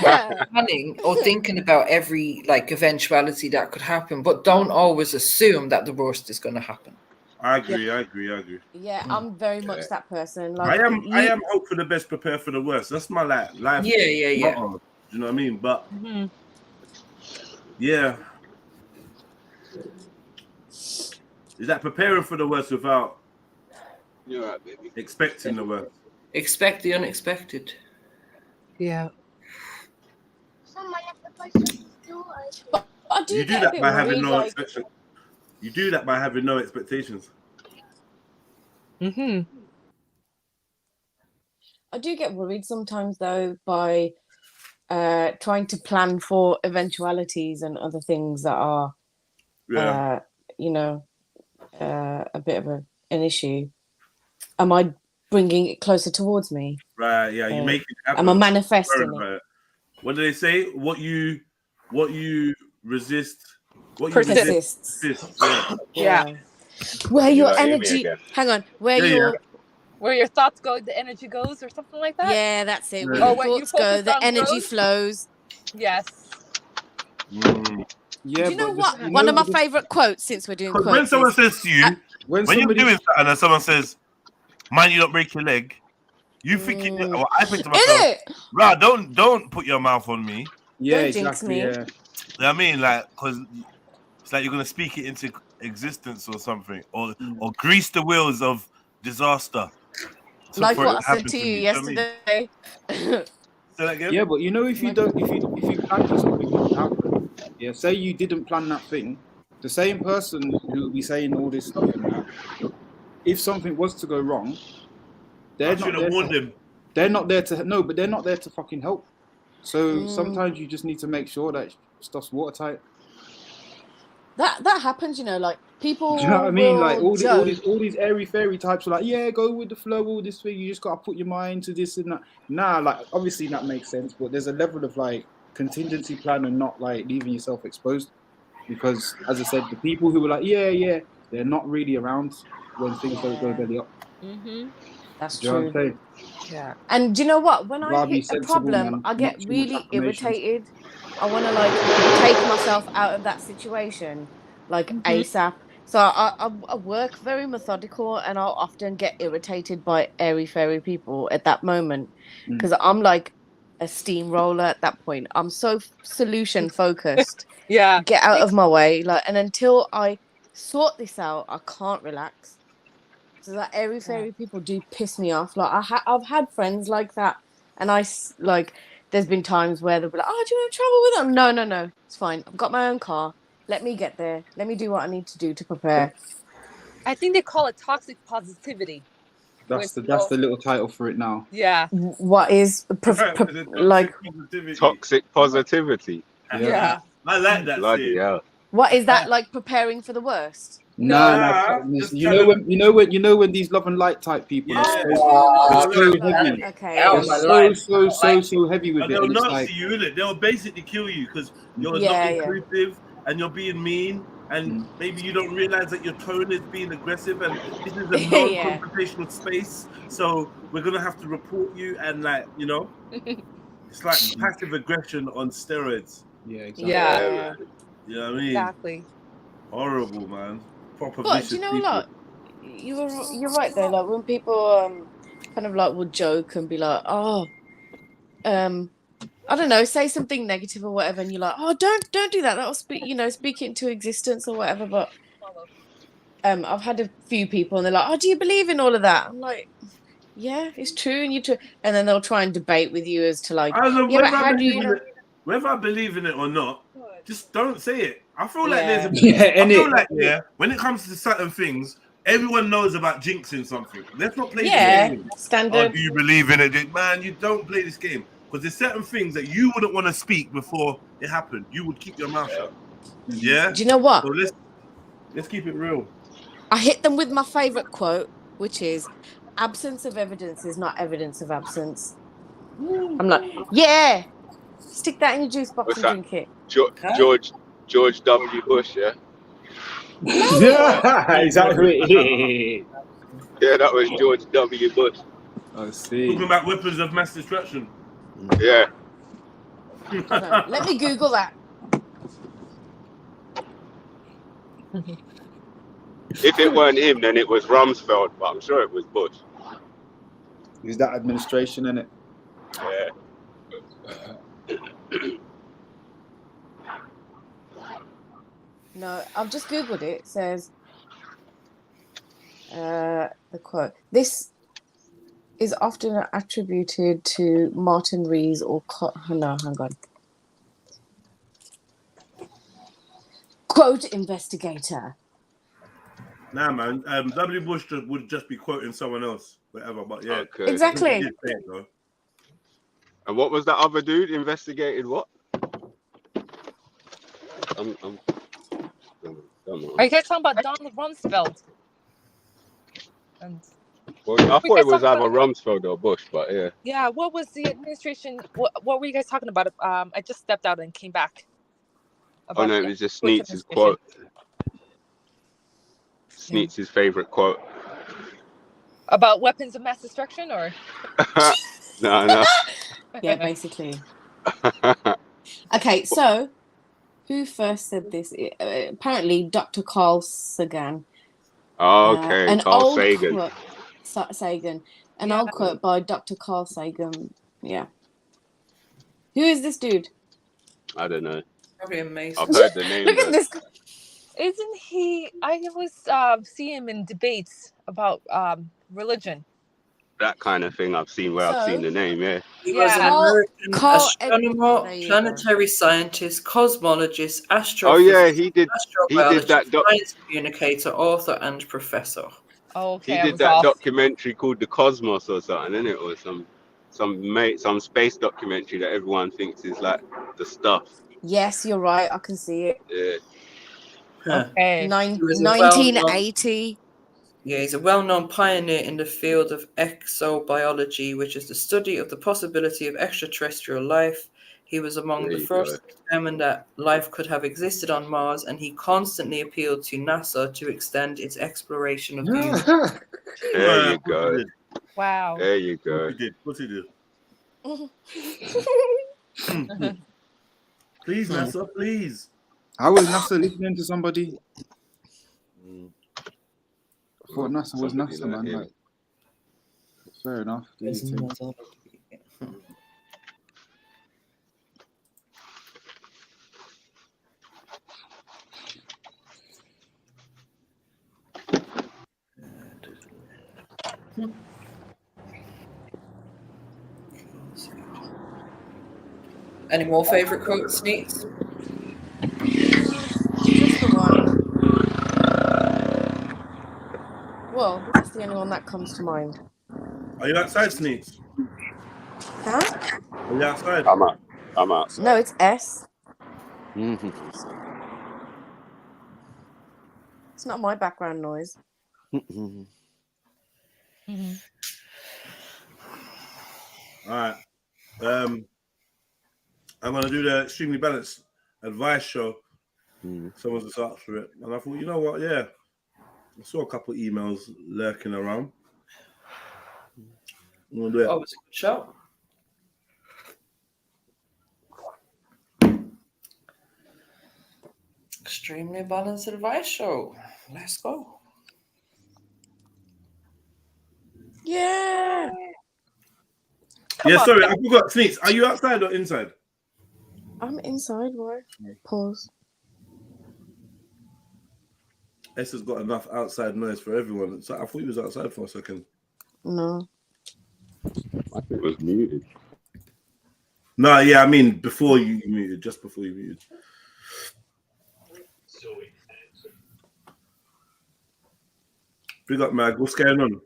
planning or thinking about every like eventuality that could happen, but don't always assume that the worst is going to happen. I agree. I agree. Yeah, I'm very much that person. Like I am hope for the best, prepare for the worst. That's my life. Yeah. motto, you know what I mean? But Mhm. yeah, is that preparing for the worst without expecting the worst? Expect the unexpected. Yeah. But I do You do get a that bit by having worried, no like, expectations. You do that by having no expectations. Mm-hmm. I do get worried sometimes though by trying to plan for eventualities and other things that are, you know, a bit of an issue. Am I bringing it closer towards me? Right, yeah, you make it happen. Am I manifesting it? What do they say? What you resist, what you Persists. resist. Yeah. Where your energy, hang on, where your thoughts go, the energy goes, or something like that. Yeah, that's it. Where Oh, your when you thoughts go, focus the on energy growth? flows. Yes. Yeah, Do you know but what? just, One of my favorite quotes, since we're doing quotes, when someone says to you, when you're somebody- doing something and someone says, "Man, you don't break your leg," you think well, I think to myself, "Right, don't put your mouth on me." Yeah, Don't jinx exactly. me. Yeah. You know what I mean? Like, because it's like you're gonna speak it into existence or something, or grease the wheels of disaster. Like what I said to you yesterday. Say that again? Yeah, but you know, if you plan for something not to happen, yeah, say you didn't plan that thing, the same person who will be saying all this stuff and that, if something was to go wrong, I should have warned him. They're not there to but they're not there to fucking help. So sometimes you just need to make sure that stuff's watertight. That happens, you know, like people. Do you know what I mean? Like all joke. these airy fairy types are like, yeah, go with the flow, all this thing. You just gotta put your mind to this and that. Nah, like obviously that makes sense, but there's a level of like contingency plan and not like leaving yourself exposed. Because as I said, the people who were like, yeah, they're not really around when things don't go belly up. Mm-hmm. That's Do you know what I'm saying? Yeah. And do you know what? When I Gotta be hit a sensible, problem, man. I Not get too much really affirmations. irritated. I want to like take myself out of that situation, like ASAP. So I work very methodical, and I'll often get irritated by airy fairy people at that moment because I'm like a steamroller at that point. I'm so solution focused. Yeah. Get out of my way, like, and until I sort this out, I can't relax. So that airy fairy people do piss me off. Like I've had friends like that, and like there's been times where they'll be like, "Oh, do you want to travel with them?" No, it's fine. I've got my own car. Let me get there. Let me do what I need to do to prepare. I think they call it toxic positivity. That's the little title for it now. Yeah. What is like toxic positivity? Yeah. I like that. Bloody hell. What is that like? Preparing for the worst? No. You know when these love and light type people are so heavy. Okay. So heavy with it. They'll And it's not like, see you in it. They'll basically kill you because you're Yeah, not yeah. inclusive and you're being mean, and maybe you don't realize that your tone is being aggressive, and this is a non-confrontational space. So we're gonna have to report you, and like it's like passive aggression on steroids. Yeah, exactly. Yeah. You know what I mean? Exactly. Horrible, man. Proper But vicious do you know, people. like you're right though. Like when people kind of like will joke and be like, "Oh, I don't know, say something negative or whatever," and you're like, "Oh, don't do that. That'll speak it into existence or whatever." But I've had a few people and they're like, "Oh, do you believe in all of that?" I'm like, "Yeah, it's true," and and then they'll try and debate with you as to like, "Yeah, but how do you know?" Whether I believe in it or not, just don't say it. I feel like Yeah. when it comes to certain things, everyone knows about jinxing something. Let's not play this game. Standard. Oh, do you believe in it? Man, you don't play this game. Because there's certain things that you wouldn't want to speak before it happened. You would keep your mouth shut. Yeah? Do you know what? So let's keep it real. I hit them with my favorite quote, which is, "Absence of evidence is not evidence of absence." I'm like, yeah, stick that in your juice box and drink it. George W. Bush, yeah? Exactly. Yeah, that was George W. Bush. I see. Talking about weapons of mass destruction. Yeah. Hold on. Let me Google that. If it weren't him, then it was Rumsfeld, but I'm sure it was Bush. Is that administration in it? Yeah. No, I've just Googled it. It says, the quote, this is often attributed to Martin Rees or... no, hang on. Quote investigator. Nah, man. W. Bush would just be quoting someone else, whatever. But yeah, Okay. Exactly. He did say it, though. And what was that other dude investigated? What? Don't know. Are you guys talking about Donald Rumsfeld? And Well, I thought it was either Rumsfeld or Bush, but yeah. yeah, what was the administration? What were you guys talking about? I just stepped out and came back. Oh no, it was just Sneaks' quote. Sneaks' favorite quote. About weapons of mass destruction, or? No. Yeah, basically. Okay, so who first said this? Apparently, Dr. Carl Sagan. Okay, An Carl old Sagan. Quote, Sagan. An old quote by Dr. Carl Sagan. Yeah. Who is this dude? I don't know. Probably amazing. I've heard the name. Look at this. Isn't he? I always see him in debates about religion. That kind of thing I've seen where I've seen the name, yeah. He was an American astronomer, planetary scientist, cosmologist, astrophysicist, Oh yeah, he did that science communicator, author, and professor. Oh, okay. He did that documentary called The Cosmos or something, isn't it? Or some space documentary that everyone thinks is like the stuff. Yes, you're right. I can see it. Yeah. Okay. 1980. Yeah, he's a well-known pioneer in the field of exobiology, which is the study of the possibility of extraterrestrial life. He was among the first to determine that life could have existed on Mars, and he constantly appealed to NASA to extend its exploration of the universe. There you go. Wow. There you go. What's he did? Please, NASA, please. How was NASA listening to somebody? I thought NASA was NASA, like man. him. Like, fair enough. Do your thing. Any more favorite quotes, Sneaks? Just the one. Well, that's the only one that comes to mind. Are you outside, Sneaks? Huh? Are you outside? I'm outside. No, it's S. It's not my background noise. All right. I'm gonna do the extremely balanced advice show. Someone's just asked for it, and I thought, you know what? Yeah, I saw a couple of emails lurking around. I'm gonna do it. Oh, it's a good show. Extremely balanced advice show. Let's go. Yeah. Yeah, sorry, I forgot. Sneaks, are you outside or inside? I'm inside. Why? Pause. S has got enough outside noise for everyone. So I thought he was outside for a second. No. I think it was muted. No, yeah, I mean before you muted, just before you muted. Big up, Mag. What's going on?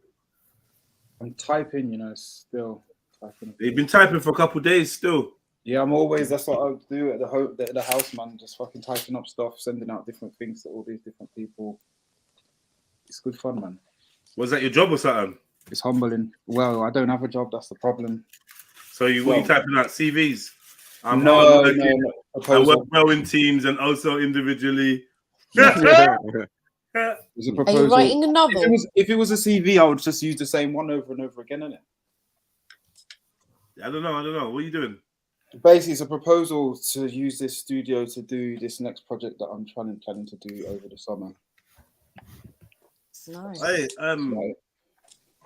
I'm typing, still typing. You've been typing for a couple of days still. Yeah, I'm always. That's what I do at the house, man. Just fucking typing up stuff, sending out different things to all these different people. It's good fun, man. Was that your job or something? It's humbling. Well, I don't have a job. That's the problem. So you typing out CVs? No. I work well in teams and also individually. It's a proposal. Are you writing a novel? If it was a CV, I would just use the same one over and over again, innit? I don't know. What are you doing? Basically, it's a proposal to use this studio to do this next project that I'm planning to do over the summer. Nice. Hey,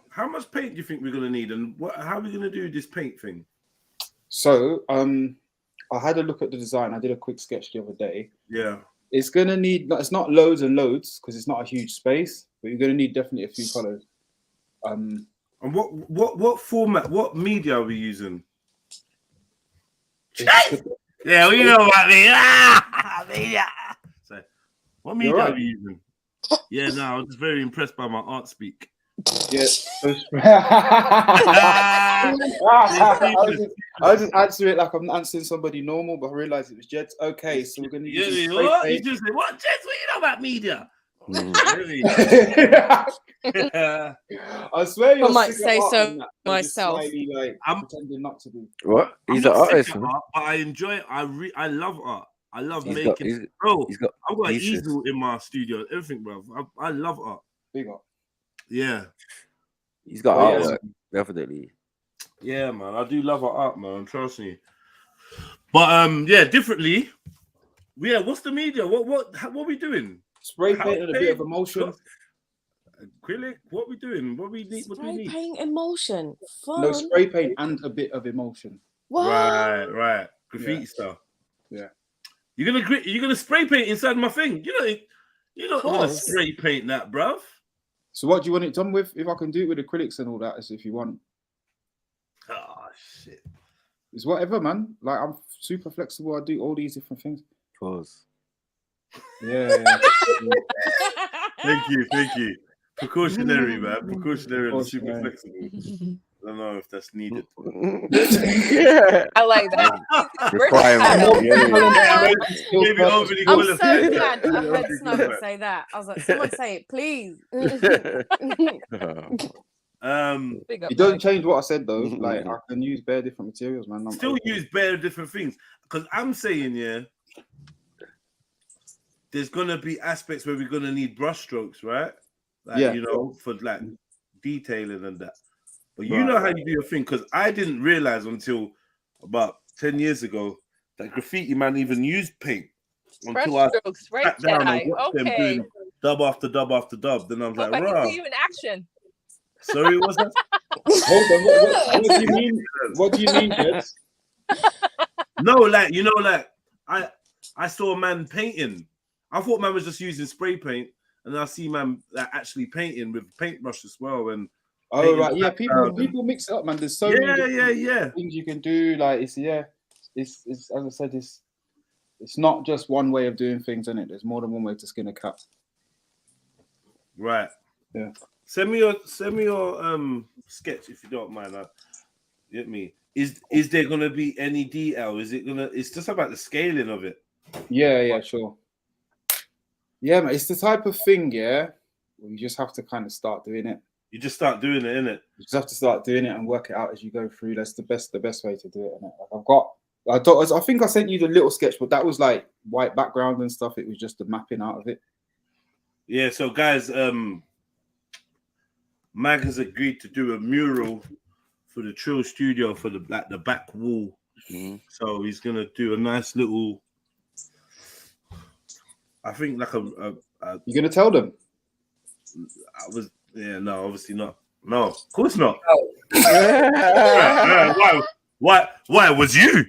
how much paint do you think we're gonna need, and how are we gonna do this paint thing? So, I had a look at the design. I did a quick sketch the other day. Yeah. It's gonna need. It's not loads and loads because it's not a huge space, but you're gonna need definitely a few colors. And what format? What media are we using? Yeah, well, you know what I mean. Media. So, what media are we using? Yeah, no, I was just very impressed by my art speak. Yes. I just answer it like I'm answering somebody normal, but I realized it was Jeds. Okay, so we're gonna use what? You just said, what, Jeds? What you know about media? I swear you're I might sick say of art so and that, myself. Slightly, like, I'm pretending not to be. What? He's I'm an not sick artist, of man. art, but I enjoy it. I love art. I love He's making. got- Bro, he's got I've got an pieces. easel in my studio. Everything, bro. I love art. Big art. Yeah. He's got Oh, yeah. artwork, definitely. Yeah, man. I do love art, man. Trust me. But yeah, differently. Yeah, what's the media? What are we doing? Spray paint and a bit of emotion. Acrylic? What are we doing? What do we need? Spray paint emotion. Fun. No, spray paint and a bit of emotion. What? Right. Graffiti stuff. Yeah. You're gonna spray paint inside my thing. You're not gonna course. spray paint that, bruv. So what do you want it done with? If I can do it with acrylics and all that, as if you want. Oh shit. It's whatever, man. Like I'm super flexible. I do all these different things. Pause. Yeah. Thank you. Precautionary, man. Precautionary and super flexible. I don't know if that's needed. I like that. Maybe overly I'm so qualified. glad I heard Snow say that. I was like, someone say it, please. It doesn't change what I said though. Like I can use bare different materials, man. Still use bare different things. Because I'm saying, yeah, there's gonna be aspects where we're gonna need brush strokes, right? Like, Yeah. you know, for like detailing and that. But you know how you do your thing, because I didn't realize until about 10 years ago that graffiti man even used paint. Until I Brushstrokes, right, sat down and Jedi? watched them Okay. doing dub after dub after dub. Then I was Hope like, I can rah. see you in action. Sorry, what's that? Hold on. What do you mean? What do you mean, Jeds? No, like, you know, like I saw a man painting. I thought man was just using spray paint, and I see man like, actually painting with paintbrush as well. And Oh right, yeah. People mix it up, man. There's so many different things you can do. Like it's as I said, it's not just one way of doing things, isn't it? There's more than one way to skin a cat. Right. Yeah. Send me your sketch if you don't mind. Get me. Is there gonna be any detail? It's just about the scaling of it. Yeah, sure. Yeah, man, it's the type of thing, yeah, where you just have to kind of start doing it. You just start doing it, innit? You just have to start doing it and work it out as you go through. That's the best way to do it, innit? I think I sent you the little sketch, but that was like white background and stuff. It was just the mapping out of it. Yeah, so guys, Mag has agreed to do a mural for the Trill studio for the back wall. So he's gonna do a nice little. I think like a You're gonna tell them? No, obviously not. No, of course not. Why was you?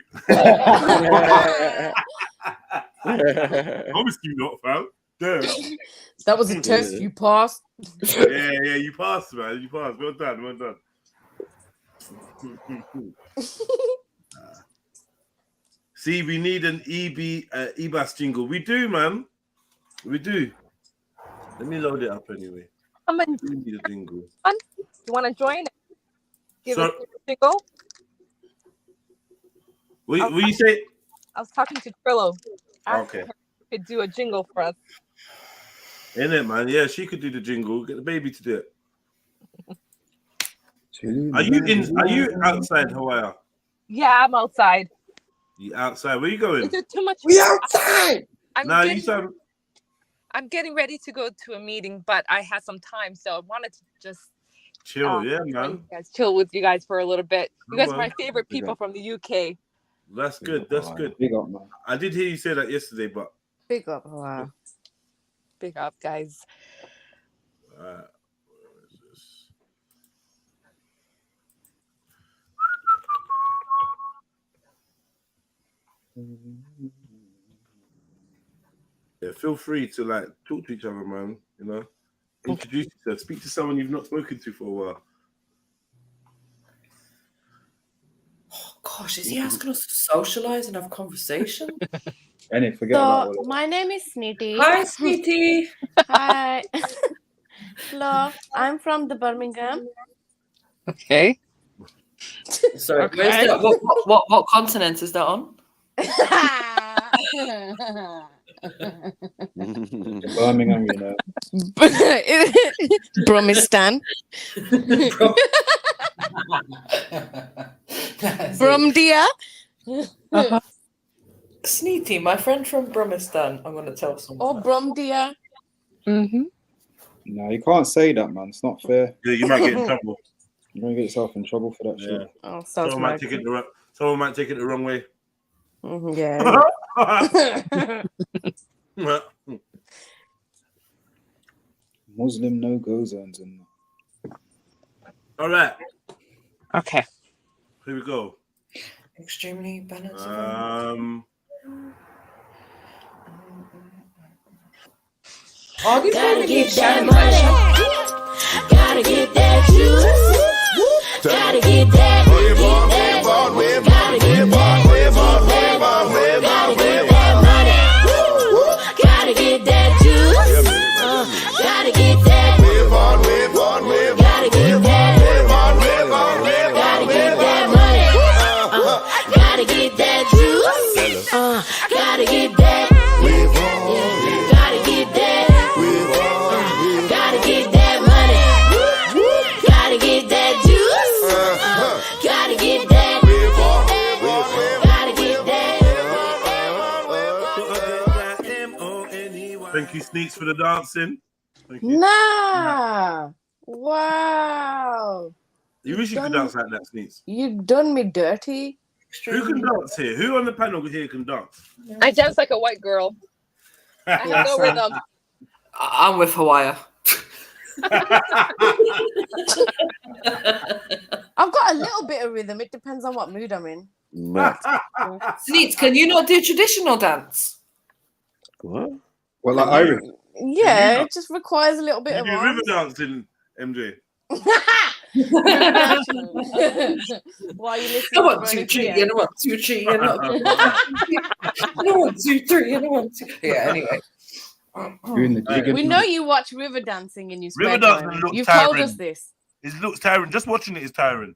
Obviously not, fam. Damn. That was a test. You passed. Yeah, you passed, man. You passed. Well done. See, we need an EBAS jingle. We do, man. We do. Let me load it up anyway. Come on. We need a jingle. You want to join? Give So- us a jingle. What you say? I was talking to Trillo. Okay. Her if she could do a jingle for us. In it, man. Yeah, she could do the jingle. Get the baby to do it. Are you outside Hawaii? Yeah, I'm outside. You outside? Where you going? Is there too much? We outside. I'm getting ready to go to a meeting, but I had some time, so I wanted to just Chill, yeah, You man. guys chill with you guys for a little bit. You guys are Come my on. favorite people from the UK. That's good. That's good. Big up, man. I did hear you say that yesterday, but Big up. Wow. Big up, guys. where is this? Yeah, feel free to like talk to each other, man. You know, introduce yourself. Speak to someone you've not spoken to for a while. Gosh, is he asking us to socialize and have conversation? Any forget about all So of my name is Sneety. Hi, Sneety. Hi. Hello. I'm from the Birmingham. Okay. Sorry, Okay. where's that? What continent is that on? Birmingham, you know. Bromistan. From dear. Sneety, my friend from Bromistan. I'm going to tell someone. Oh, Bromdia. No, you can't say that, man. It's not fair. Yeah, you might get in trouble. You're gonna get yourself in trouble for that Yeah. shit. Oh, Someone might take it the wrong way. Yeah. Muslim no-go zones and All right. Okay. Here we go. Extremely balanced. Gotta get that money. Gotta get that juice. Gotta get that. Gotta get that. Gotta get that money. Gotta get that juice. Gotta get that. Gotta get that. Gotta get that money. Gotta get that juice. Gotta get that. Gotta get that. Gotta get that money. Gotta get that juice. Gotta get that. Gotta get that. Thank you, Sneaks, for the dancing. Thank you. Nah. Wow. You wish you could dance like that, Sneaks. You done me dirty. Who can dance here? Who on the panel here can dance? I dance like a white girl. I have no rhythm. I'm with Hawaii. I've got a little bit of rhythm. It depends on what mood I'm in. Sneets, can you not do traditional dance? What? well, like Irish. Yeah, it just requires a little bit You of do arms. river dancing, MJ. Why are you listening? I want 2, 3, and I want 2, 3, and I want 2, 3, and I want 2. Yeah, anyway. We know you watch river dancing in your spare River dancing time. looks You've tiring. told us this. It looks tiring. Just watching it is tiring.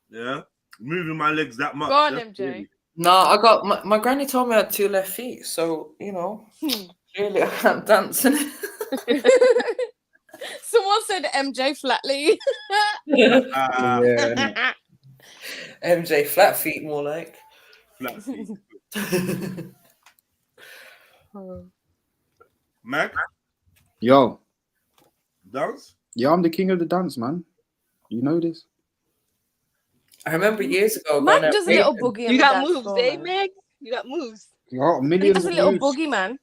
Yeah, moving my legs that much. Go on, that's MJ. really- No, I got my granny told me I had 2 left feet, so you know, really I'm dancing. Someone said MJ flatly. Yeah, MJ flat feet, more like. Flat feet. Mac, yo, dance? yeah, I'm the king of the dance, man. You know this. I remember years ago. Mac going out does a little boogie. on You the got dance moves, floor, eh, man. Meg? You got moves. You got He millions does a of little moves. boogie, man.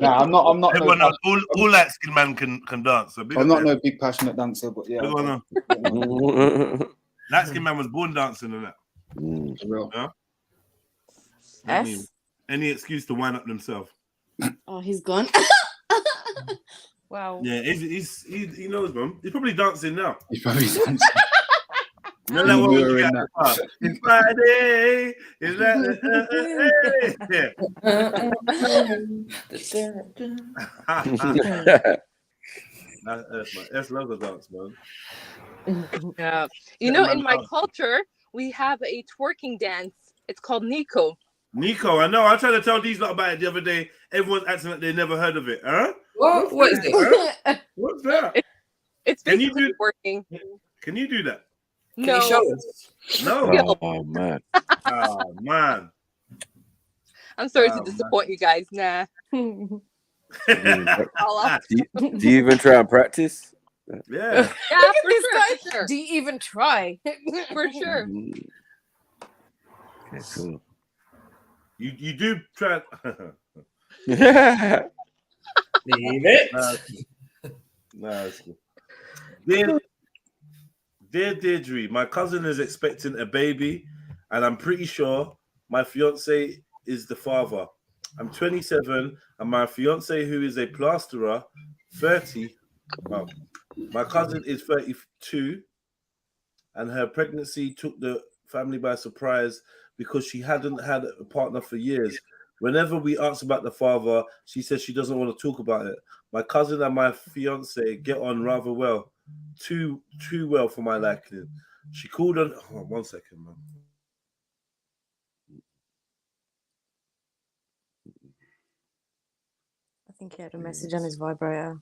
Nah, I'm not. Everyone No, knows, all light skinned man can dance. So big I'm up not them. no big passionate dancer, but yeah. Big on them. Light skinned man was born dancing and that. For real. Yeah? S? mean, any excuse to wind up themselves. Oh, he's gone. Wow. Yeah, he knows, man. He's probably dancing now. He's probably dancing. You know that one when you get at the park? It's Friday. It's That's love the dance, man. Yeah. You know, in my culture, we have a twerking dance. It's called Nico. Nico, I know. I tried to tell these lot about it the other day. Everyone's acting like they never heard of it. Huh? What is it? What's that? It's Can you basically do working. Can you do that? Can No. you show us? No. Oh man. Oh man. I'm sorry to disappoint you guys. Nah. Do you even try and practice? Yeah. Yeah, Look at for this sure, guy. for sure. Do you even try? For sure. Okay, cool. You do try. Leave it. Nah, it's good. Dear Deirdre, my cousin is expecting a baby, and I'm pretty sure my fiance is the father. I'm 27, and my fiance, who is a plasterer, 30. Wow. My cousin is 32, and her pregnancy took the family by surprise because she hadn't had a partner for years. Whenever we ask about the father, she says she doesn't want to talk about it. My cousin and my fiance get on rather well, too well for my liking. She called on. Oh, 1 second, man. I think he had a message on his vibrator.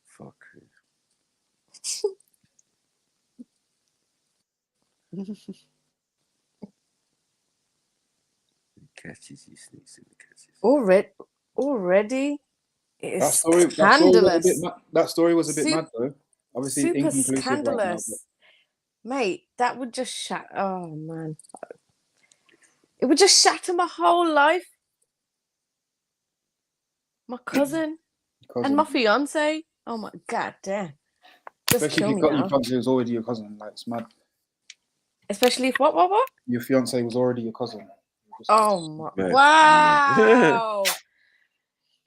Fuck. Catches you, sneaks in the catches. Already? It That is story scandalous. that story was a bit mad though. Obviously Super inconclusive right now. scandalous. Mate, that would just shatter. Oh, man. It would just shatter my whole life. My cousin. And my fiance. Oh, my God damn. Just Especially kill if me your now. fiance was already your cousin. Like, it's mad. Especially if what? Your fiance was already your cousin. Oh, my. Mad. Wow.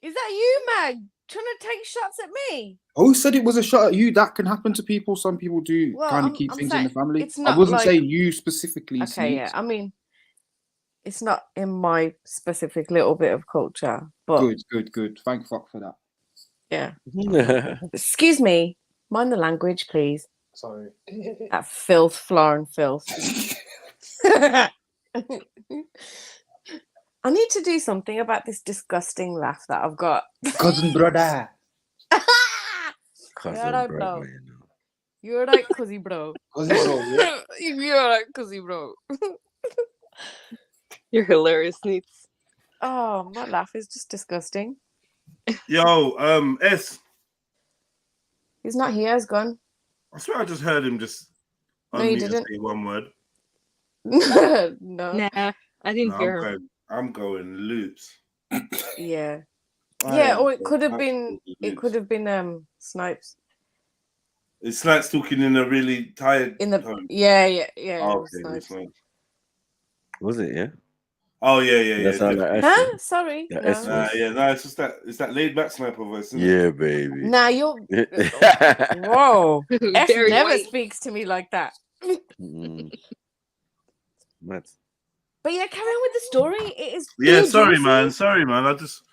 Is that you, Mag? Trying to take shots at me? Who said it was a shot at you? That can happen to people. Some people do Well, kind of I'm keep things saying in the family. it's I not wasn't like- saying you specifically. Okay, Sneaks. yeah. I mean, it's not in my specific little bit of culture, but Good. Thank fuck for that. yeah. Excuse me. Mind the language, please. Sorry. That filth, floor and filth. I need to do something about this disgusting laugh that I've got. Cousin brother. You're right, bro. You're right, cuzzy bro. Cuzzy bro, yeah. You're right, cuzzy bro. You're hilarious, Neats. Oh, my laugh is just disgusting. Yo, S. He's not here. He's gone. I swear I just heard him just. No, you unmute and didn't. say one word. No. Nah, I didn't hear him. I'm going loops. Yeah. I Yeah, am or it could have going been. absolutely It could have been Snipes. Is Snipes talking in a really tired In the tone? yeah. It Oh, was okay, Snipes. that's nice. Was it? Yeah. Oh yeah. That sound like definitely. Huh? Sorry. That No. S was- It's just that laid back sniper voice. Isn't Yeah, it? baby. Now you're. Whoa. F Very never white. speaks to me like that. Mad. But yeah, carry on with the story. It is. Yeah, too sorry, juicy. man. I just.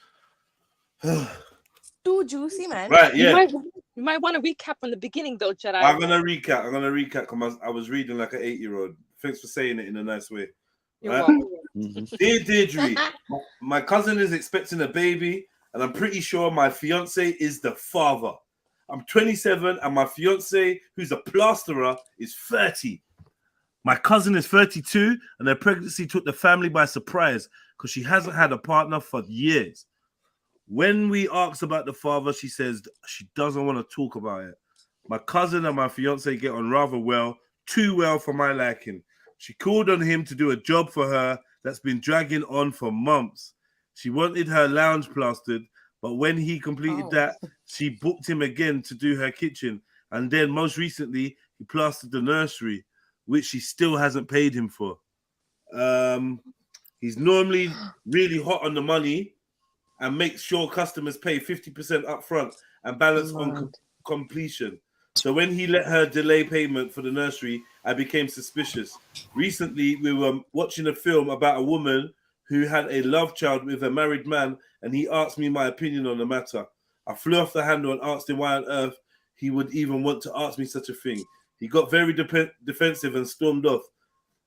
Too juicy, man. Right, yeah. You might want to recap from the beginning, though, Jedi. I'm gonna recap because I was reading like an 8-year-old. Thanks for saying it in a nice way. You're Right? welcome. Dear Deirdre, my cousin is expecting a baby, and I'm pretty sure my fiance is the father. I'm 27, and my fiance, who's a plasterer, is 30. My cousin is 32, and her pregnancy took the family by surprise because she hasn't had a partner for years. When we asked about the father, she says she doesn't want to talk about it. My cousin and my fiance get on rather well, too well for my liking. She called on him to do a job for her that's been dragging on for months. She wanted her lounge plastered, but when he completed that, she booked him again to do her kitchen. And then most recently, he plastered the nursery, which she still hasn't paid him for. He's normally really hot on the money and makes sure customers pay 50% up front and balance on completion. So when he let her delay payment for the nursery, I became suspicious. Recently, we were watching a film about a woman who had a love child with a married man, and he asked me my opinion on the matter. I flew off the handle and asked him why on earth he would even want to ask me such a thing. He got very defensive and stormed off.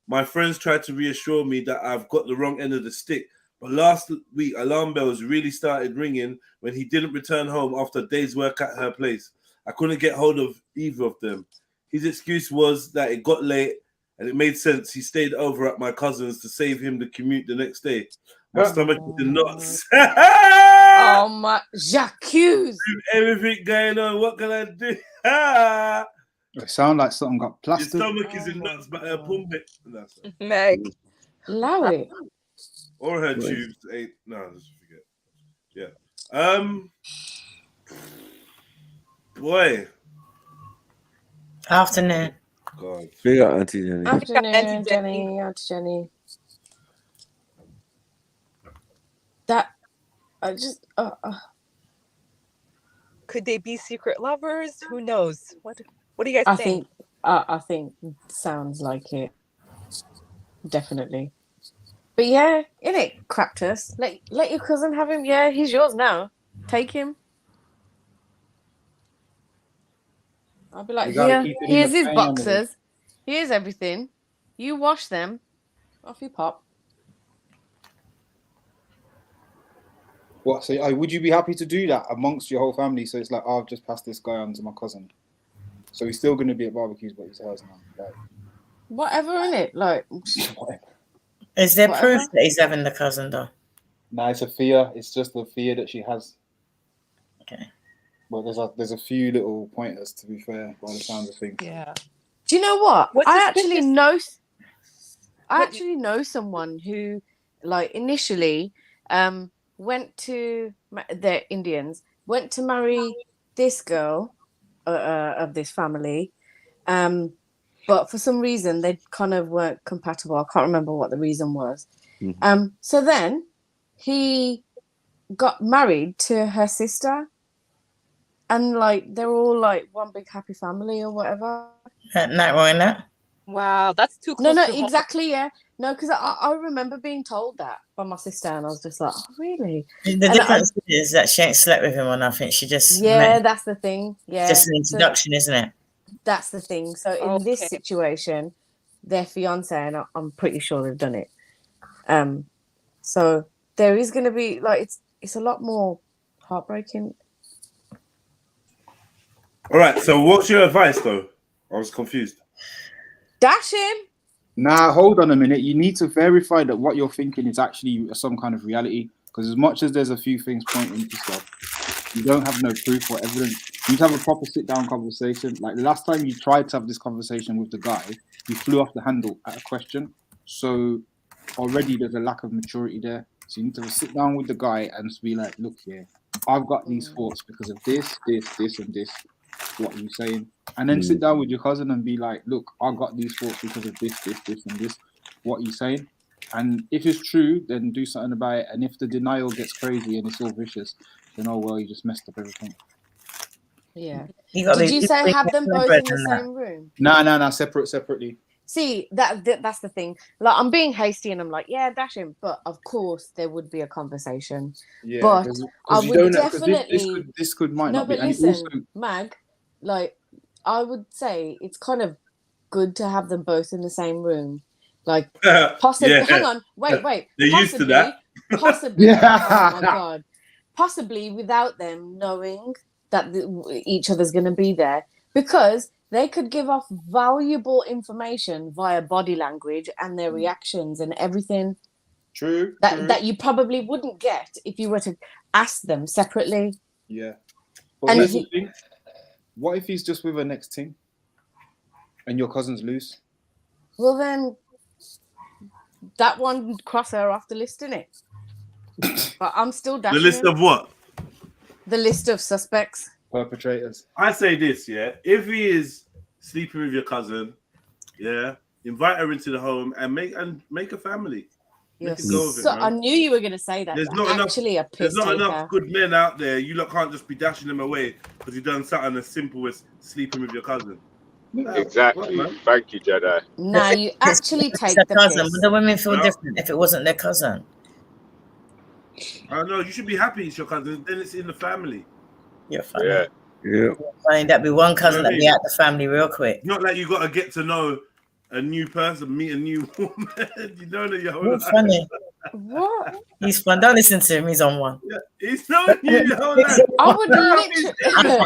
My friends tried to reassure me that I've got the wrong end of the stick, but last week, alarm bells really started ringing when he didn't return home after a day's work at her place. I couldn't get hold of either of them. His excuse was that it got late and it made sense. He stayed over at my cousin's to save him the commute the next day. My stomach is in knots. Oh my, j'accuse. Everything going on. What can I do? Ah. It sounds like something got Your plastered. stomach is in nuts, but her pump it. No, sorry. Meg. Allow it. Or her tubes ain't. No, just forget. Yeah. Boy. Afternoon. God. Big up, Auntie Jenny. Afternoon, Jenny. Auntie Jenny. That I just. Could they be secret lovers? Who knows? What do you guys think? I think sounds like it. Definitely. But yeah, innit, Craptus. Let your cousin have him. Yeah, he's yours now. Take him. I'll be like, here's his boxers. Here's everything. You wash them. Off you pop. What? So, would you be happy to do that amongst your whole family? So it's like, I've just passed this guy on to my cousin. So he's still going to be at barbecues, but he's hers now. Like, whatever, innit? Like, is there proof that he's having the cousin though? Nah, it's a fear. It's just the fear that she has. Okay. Well, there's a few little pointers, to be fair, by the sound of things. Yeah. Do you know what? What's I actually know someone who, like, initially went to they're Indians, went to marry this girl of this family, but for some reason they kind of weren't compatible. I can't remember what the reason was. So then he got married to her sister, and like they're all like one big happy family or whatever. Not wrong in that. Wow, that's too close. No, to home. exactly, yeah. No, because I remember being told that by my sister, and I was just like, oh, really? The difference is that she ain't slept with him or nothing. She just that's the thing. Yeah, just an introduction, isn't it? That's the thing. So in this situation, their fiance, and I'm pretty sure they've done it. So there is going to be like it's a lot more heartbreaking. All right. So what's your advice, though? I was confused. Dash him. Nah, hold on a minute. You need to verify that what you're thinking is actually some kind of reality. Because as much as there's a few things pointing to stuff, you don't have no proof or evidence. You need to have a proper sit-down conversation. Like the last time you tried to have this conversation with the guy, you flew off the handle at a question. So already there's a lack of maturity there. So you need to sit down with the guy and be like, look here, I've got these thoughts because of this, and this. What are you saying? And then sit down with your cousin and be like, look, I got these thoughts because of this, and this. What are you saying? And if it's true, then do something about it. And if the denial gets crazy and it's all vicious, then oh well, you just messed up everything. Yeah. Did you say have them both in the same room? No, separately. See, that's the thing. Like, I'm being hasty and I'm like, yeah, dash him. But of course, there would be a conversation. Yeah, but I would definitely. This might not be. But listen, also, Mag, like, I would say it's kind of good to have them both in the same room. Like, possibly. Yeah. Hang on, wait. They're used to that. Possibly. Yeah. Oh my god. Possibly without them knowing that each other's going to be there, because they could give off valuable information via body language and their reactions and everything. True. That you probably wouldn't get if you were to ask them separately. Yeah. But and what if he's just with her next team and your cousin's loose? Well, then that one cross her off the list, innit? But I'm still dashing. The list of what? The list of suspects. Perpetrators. I say this, yeah. If he is sleeping with your cousin, yeah, invite her into the home and make a family. Yes. So I knew you were going to say that. There's not enough good men out there. You lot can't just be dashing them away because you've done something as simple as sleeping with your cousin. Exactly. Thank you, JEDI. No, you actually take the cousin. piss. Would the women feel different if it wasn't their cousin? I know. You should be happy it's your cousin. Then it's in the family. You're funny. Yeah. Funny, that'd be one cousin that'd be out the family real quick. Not like you got to get to know a new person, meet a new woman. You know that you're You're funny. What? He's fun. Don't listen to him. He's on one. Yeah, he's not you. I would literally.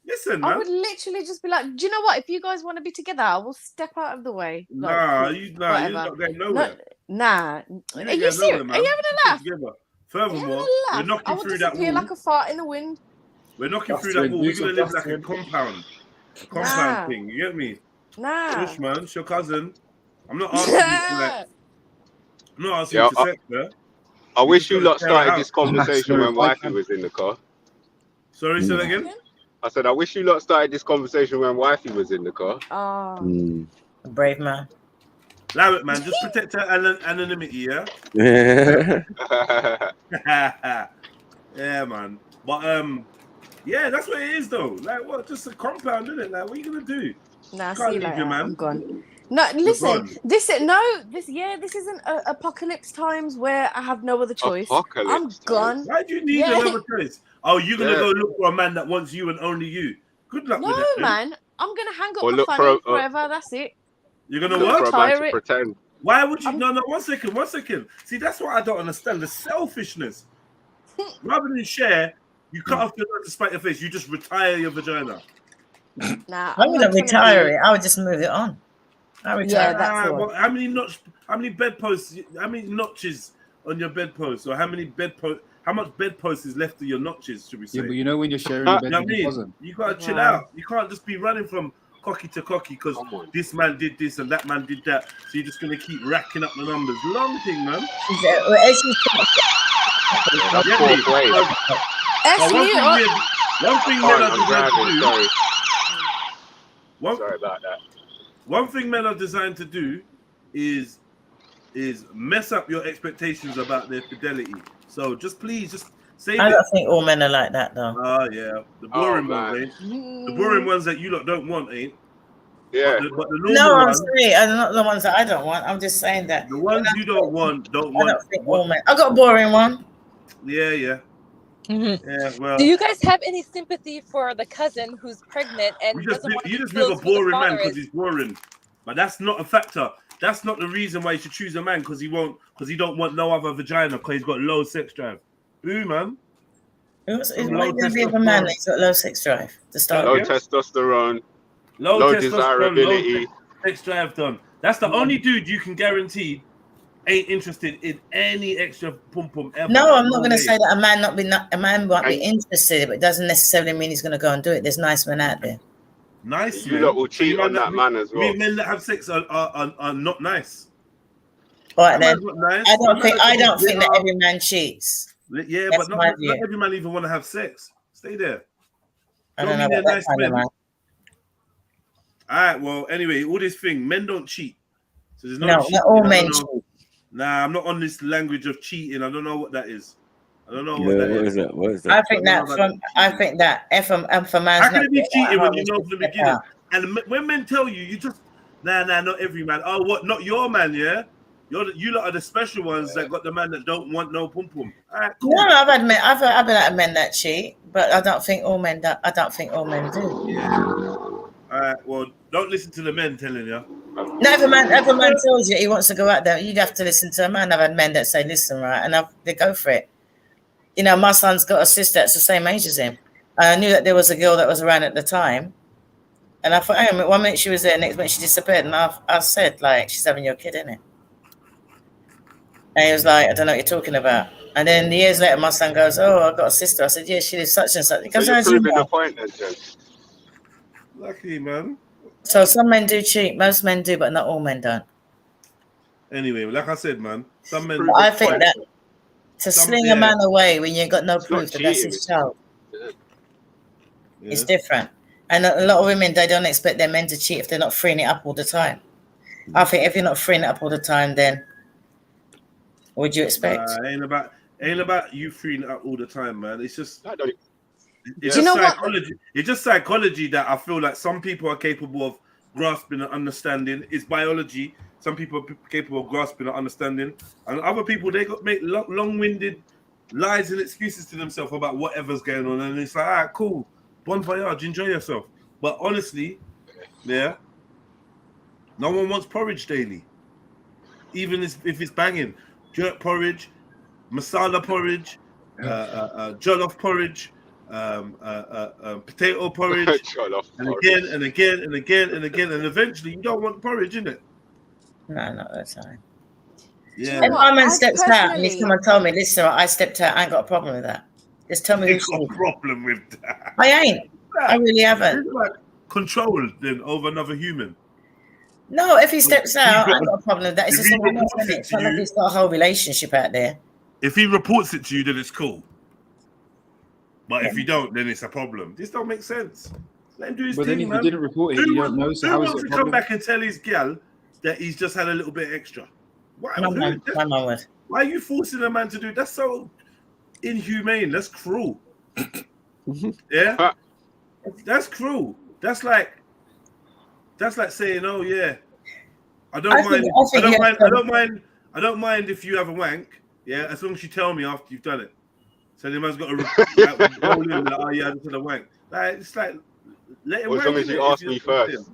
Listen, I would literally just be like, do you know what? If you guys want to be together, I will step out of the way. Like, you're not going nowhere. Nah. Are you serious? Are you having a laugh? Furthermore, we're I knocking would through that disappear wall. like a fart in the wind. We're knocking through that wall. We're gonna live like a compound Nah. thing. You get me? Nah. Shush, man. It's your cousin. I'm not asking you to like. I'm not asking you to sex her. I We wish just you gotta lot share it started out. this conversation when wifey was in the car. Sorry, say that again. I said, I wish you lot started this conversation when wifey was in the car. Oh. Brave man. Allow it, man. Just protect her anonymity, yeah? Yeah, man. But yeah, that's what it is though. Like what? Just a compound, isn't it? Like what are you gonna do? Nah, You see can't you leave later. your man. I'm gone. No, listen. gone. This isn't apocalypse times where I have no other choice. I'm gone. Why do you need another choice? Oh, you're gonna go look for a man that wants you and only you. Good luck with No, that. man. I'm gonna hang up Or my look fanny for a- forever. That's it. You're gonna I'm what? retire it. Pretend. Why would you? No, 1 second, 1 second. See, that's what I don't understand. The selfishness. Rather than share, you cut off your nose to spite your face. You just retire your vagina. Nah, I wouldn't retire it. I would just move it on. I retire. Yeah, that's all. Well, how many bedposts? How many notches on your bedpost, or how many bedpost? How much bedpost is left of your notches? Should we say? Yeah, but you know when you're sharing a bed You know with what I your mean? cousin. You gotta chill out. You can't just be running from cocky to cocky because this man did this and that man did that. So you're just gonna keep racking up the numbers. Long thing, man. One thing men are designed to do. Sorry about that. One thing men are designed to do is mess up your expectations about their fidelity. So please save I it. don't think all men are like that though. Oh yeah, the boring ones, ain't. The boring ones that you lot don't want, ain't. Yeah. But the No, normal I'm ones, sorry. I'm not the ones that I don't want. I'm just saying that. the ones you don't want, I don't think all men. I got a boring one. Yeah. Yeah, well. Do you guys have any sympathy for the cousin who's pregnant and You doesn't want to just live a disclose who the boring man father because is? he's boring. But that's not a factor. That's not the reason why you should choose a man because he don't want no other vagina because he's got low sex drive. Boo, man. What's going to be with a man that's got low sex drive to start Low with? testosterone. Low testosterone, desirability. low sex drive done. That's the only dude you can guarantee ain't interested in any extra pum pum ever. No, I'm not going to say that a man might be interested, but it doesn't necessarily mean he's going to go and do it. There's nice men out there. Nice You men. lot will cheat on that man as You well. mean men that have sex are not nice? All right then. Nice. I don't think that every man cheats. Yeah, That's but my not view. every man even want to have sex. Stay there. I don't know about that kind of man. All right. Well, anyway, all this thing, men don't cheat. So there's No, cheating. not all men cheat. Nah, I'm not on this language of cheating. I don't know what that is. I don't know what Yeah, that what is. is that? What is that? I think that if a man's How can not it be good at cheating when home, you know from the beginning? And when men tell you, you just not every man. Oh, what? Not your man, yeah. You lot are the special ones that got the man that don't want no pum pum. All right, cool. No, I've been at men that cheat, but I don't think all men do. Yeah. All right. Well, don't listen to the men telling you. No, if a man tells you he wants to go out there, you'd have to listen to a man. I've had men that say, "Listen, right," and they go for it. You know, my son's got a sister that's the same age as him. I knew that there was a girl that was around at the time, and I thought, "Hey, 1 minute she was there, next minute she disappeared," and I said, "Like, she's having your kid, isn't it?" And he was like, "I don't know what you're talking about." And then years later, my son goes, "Oh, I've got a sister." I said, "Yeah, she lives such and such." He goes, So you're "How'd you proving know?" the point then, Jen. Lucky, man. So some men do cheat, most men do, but not all men don't. Anyway, like I said, man, some men. But I think that to sling a man away when you got no proof that that's his child is different. And a lot of women, they don't expect their men to cheat if they're not freeing it up all the time. I think if you're not freeing it up all the time, then what would you expect? Ain't about you freeing it up all the time, man. It's just it's you just know what? psychology. It's just psychology that I feel like some people are capable of grasping and understanding. It's biology. Some people are capable of grasping and understanding, and other people they got make long-winded lies and excuses to themselves about whatever's going on, and it's like, all right, cool, bon voyage, enjoy yourself. But honestly, yeah, no one wants porridge daily, even if it's banging. Jerk porridge, masala porridge, jollof porridge, potato porridge, and again and again and again and again, and eventually you don't want porridge, innit? No, not that time. Yeah. If my man I steps out and he's personally- come and told me, listen, I stepped out, I ain't got a problem with that. Just tell me who Ain't she got a is. problem with that. I ain't. I really haven't. It's like control then over another human. No, if he steps He out, I got- ain't got a problem with that. It's if just he someone else, reports isn't it it? to Someone you- who's got a whole relationship out there. If he reports it to you, then it's cool. But if you don't, then it's a problem. This don't make sense. Let him do his But thing, then if man. he didn't report it, Who you don't know. So who how is wants it to a come problem? back and tell his gal that he's just had a little bit extra? Why, No, man. No, man would. why are you forcing a man to do? That's so inhumane. That's cruel. Yeah, that's cruel. That's like saying, oh yeah, I don't mind if you have a wank. Yeah, as long as you tell me after you've done it. So the man's got to roll in like, oh yeah, I just had a wank. Like it's like let him Or as long wank as in you it ask if me you first.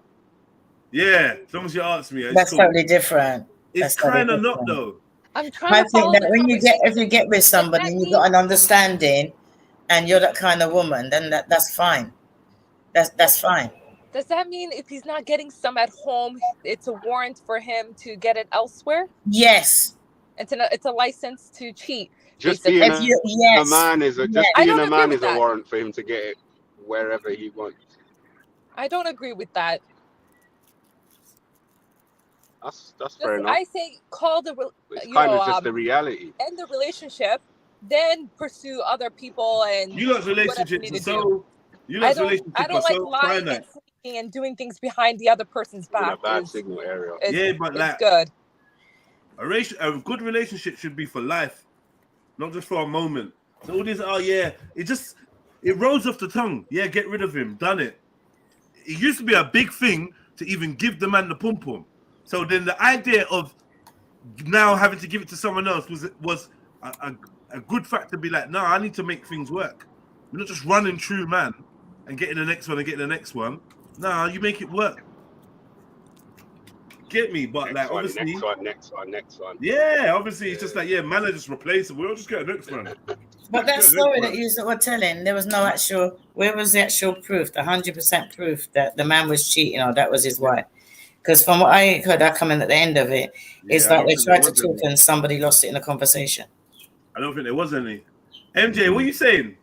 Yeah, as long as you ask me. It's That's cool. totally different. It's That's totally kind of not different. though. I'm trying I to think follow that the when you conversation. if you get with somebody and you've got an understanding and you're that kind of woman, then that's fine. That's fine. Does that mean if he's not getting some at home, it's a warrant for him to get it elsewhere? Yes. It's a license to cheat. Just basically. being a man is a I being don't a agree man with is a that. warrant for him to get it wherever he wants. I don't agree with that. That's fair enough. I say call the It's kind of just the reality. end the relationship, then pursue other people and You lot's whatever relationships need are to do. so. You I lot's don't relationships are like so lying finite. and sneaking and doing things behind the other person's In a back. bad is- signal area. Yeah, but it's like good. a good relationship should be for life, not just for a moment. So all this, oh yeah, it rolls off the tongue. Yeah, get rid of him. Done it. It used to be a big thing to even give the man the pum pum. So then the idea of now having to give it to someone else was a good fact to be like, no, I need to make things work. We're not just running true man and getting the next one and getting the next one. No, you make it work. Get me, but Next like one, obviously, next one. yeah, obviously it's just like man, I just replace it. We'll just get a next one. But that story that you were telling, there was no actual. Where was the actual proof? The 100% proof that the man was cheating or that was his wife? Because from what I heard, I come in at the end of it, it's Yeah, I like don't they think tried there to was talk and somebody lost it in a conversation. I don't think there was any. MJ, what are you saying?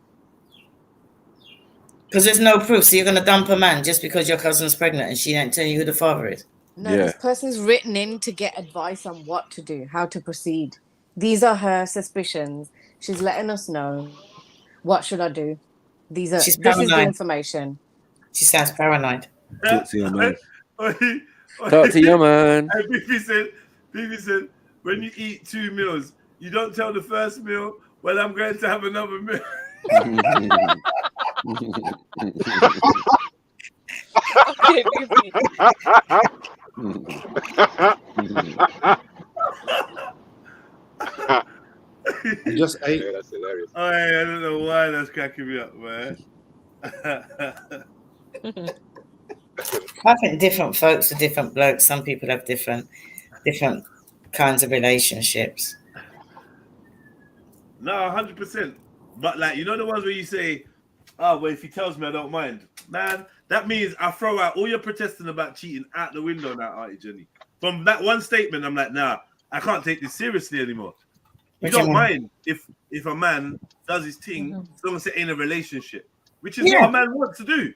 Because there's no proof, so you're gonna dump a man just because your cousin's pregnant and she ain't telling you who the father is. No, this person's written in to get advice on what to do, how to proceed. These are her suspicions. She's letting us know. What should I do? This is the paranoid. information. She sounds paranoid. Talk to your man. Talk Talk to your man. And Bibi said, when you eat 2 meals, you don't tell the first meal, well, I'm going to have another meal. Okay, Bibi. Just ate. Yeah, that's hilarious. I don't know why that's cracking me up, man. I think different folks are different blokes. Some people have different kinds of relationships. No, 100%. But like, you know the ones where you say, oh, well, if he tells me I don't mind. Man, that means I throw out all your protesting about cheating out the window now, Auntie Jenny. From that one statement, I'm like, nah, I can't take this seriously anymore. You don't mind if a man does his thing as long as it ain't a relationship, which is what a man wants to do.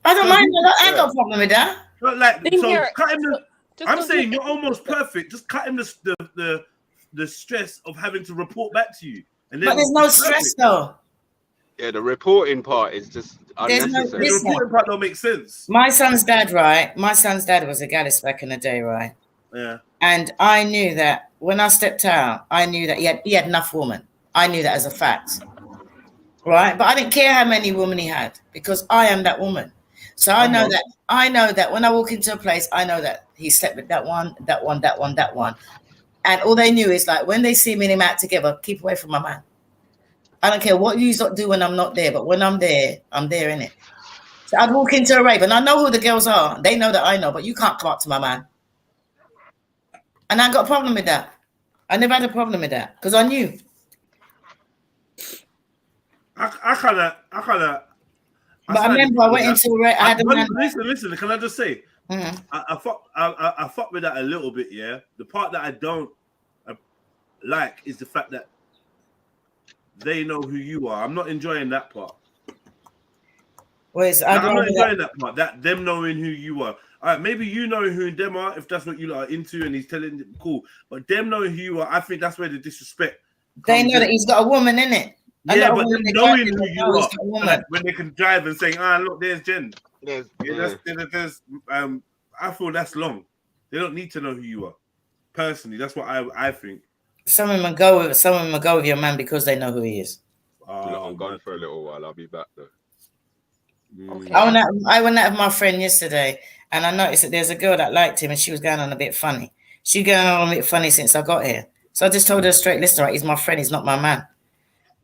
I don't mind. I ain't got a problem with that. But like, Same so here. cut him the. Just I'm don't saying do- you're almost perfect. Just cut him the stress of having to report back to you. And then But there's no it's stress perfect. though. Yeah, the reporting part is just There's no- unnecessary. The listen. reporting part don't make sense. My son's dad, right? My son's dad was a Gallus back in the day, right? Yeah. And I knew that when I stepped out, I knew that he had enough woman. I knew that as a fact, right? But I didn't care how many women he had because I am that woman. So I know that when I walk into a place, I know that he slept with that one. And all they knew is like when they see me and him out together, keep away from my man. I don't care what you do when I'm not there, but when I'm there in it. So I'd walk into a rave and I know who the girls are. They know that I know, but you can't come up to my man. And I got a problem with that. I never had a problem with that because I knew. I kind of. But I remember I went into a rave. I had a man. Listen. Can I just say, Mhm. I fuck with that a little bit. Yeah, the part that I don't like is the fact that they know who you are. I'm not enjoying that part. I'm not enjoying that part. That them knowing who you are. All right, maybe you know who them are if that's what you are into, and he's telling them cool. But them knowing who you are, I think that's where the disrespect. They know that he's got a woman in it. Yeah, but them knowing who you are, like when they can drive and saying, look, there's Jen. There's I feel that's long. They don't need to know who you are. Personally, that's what I think. Some of them go with your man because they know who he is. I'm gone for a little while. I'll be back though. Okay. I went out with my friend yesterday, and I noticed that there's a girl that liked him, and she was going on a bit funny. She's going on a bit funny since I got here. So I just told her straight, listen, right, he's my friend, he's not my man.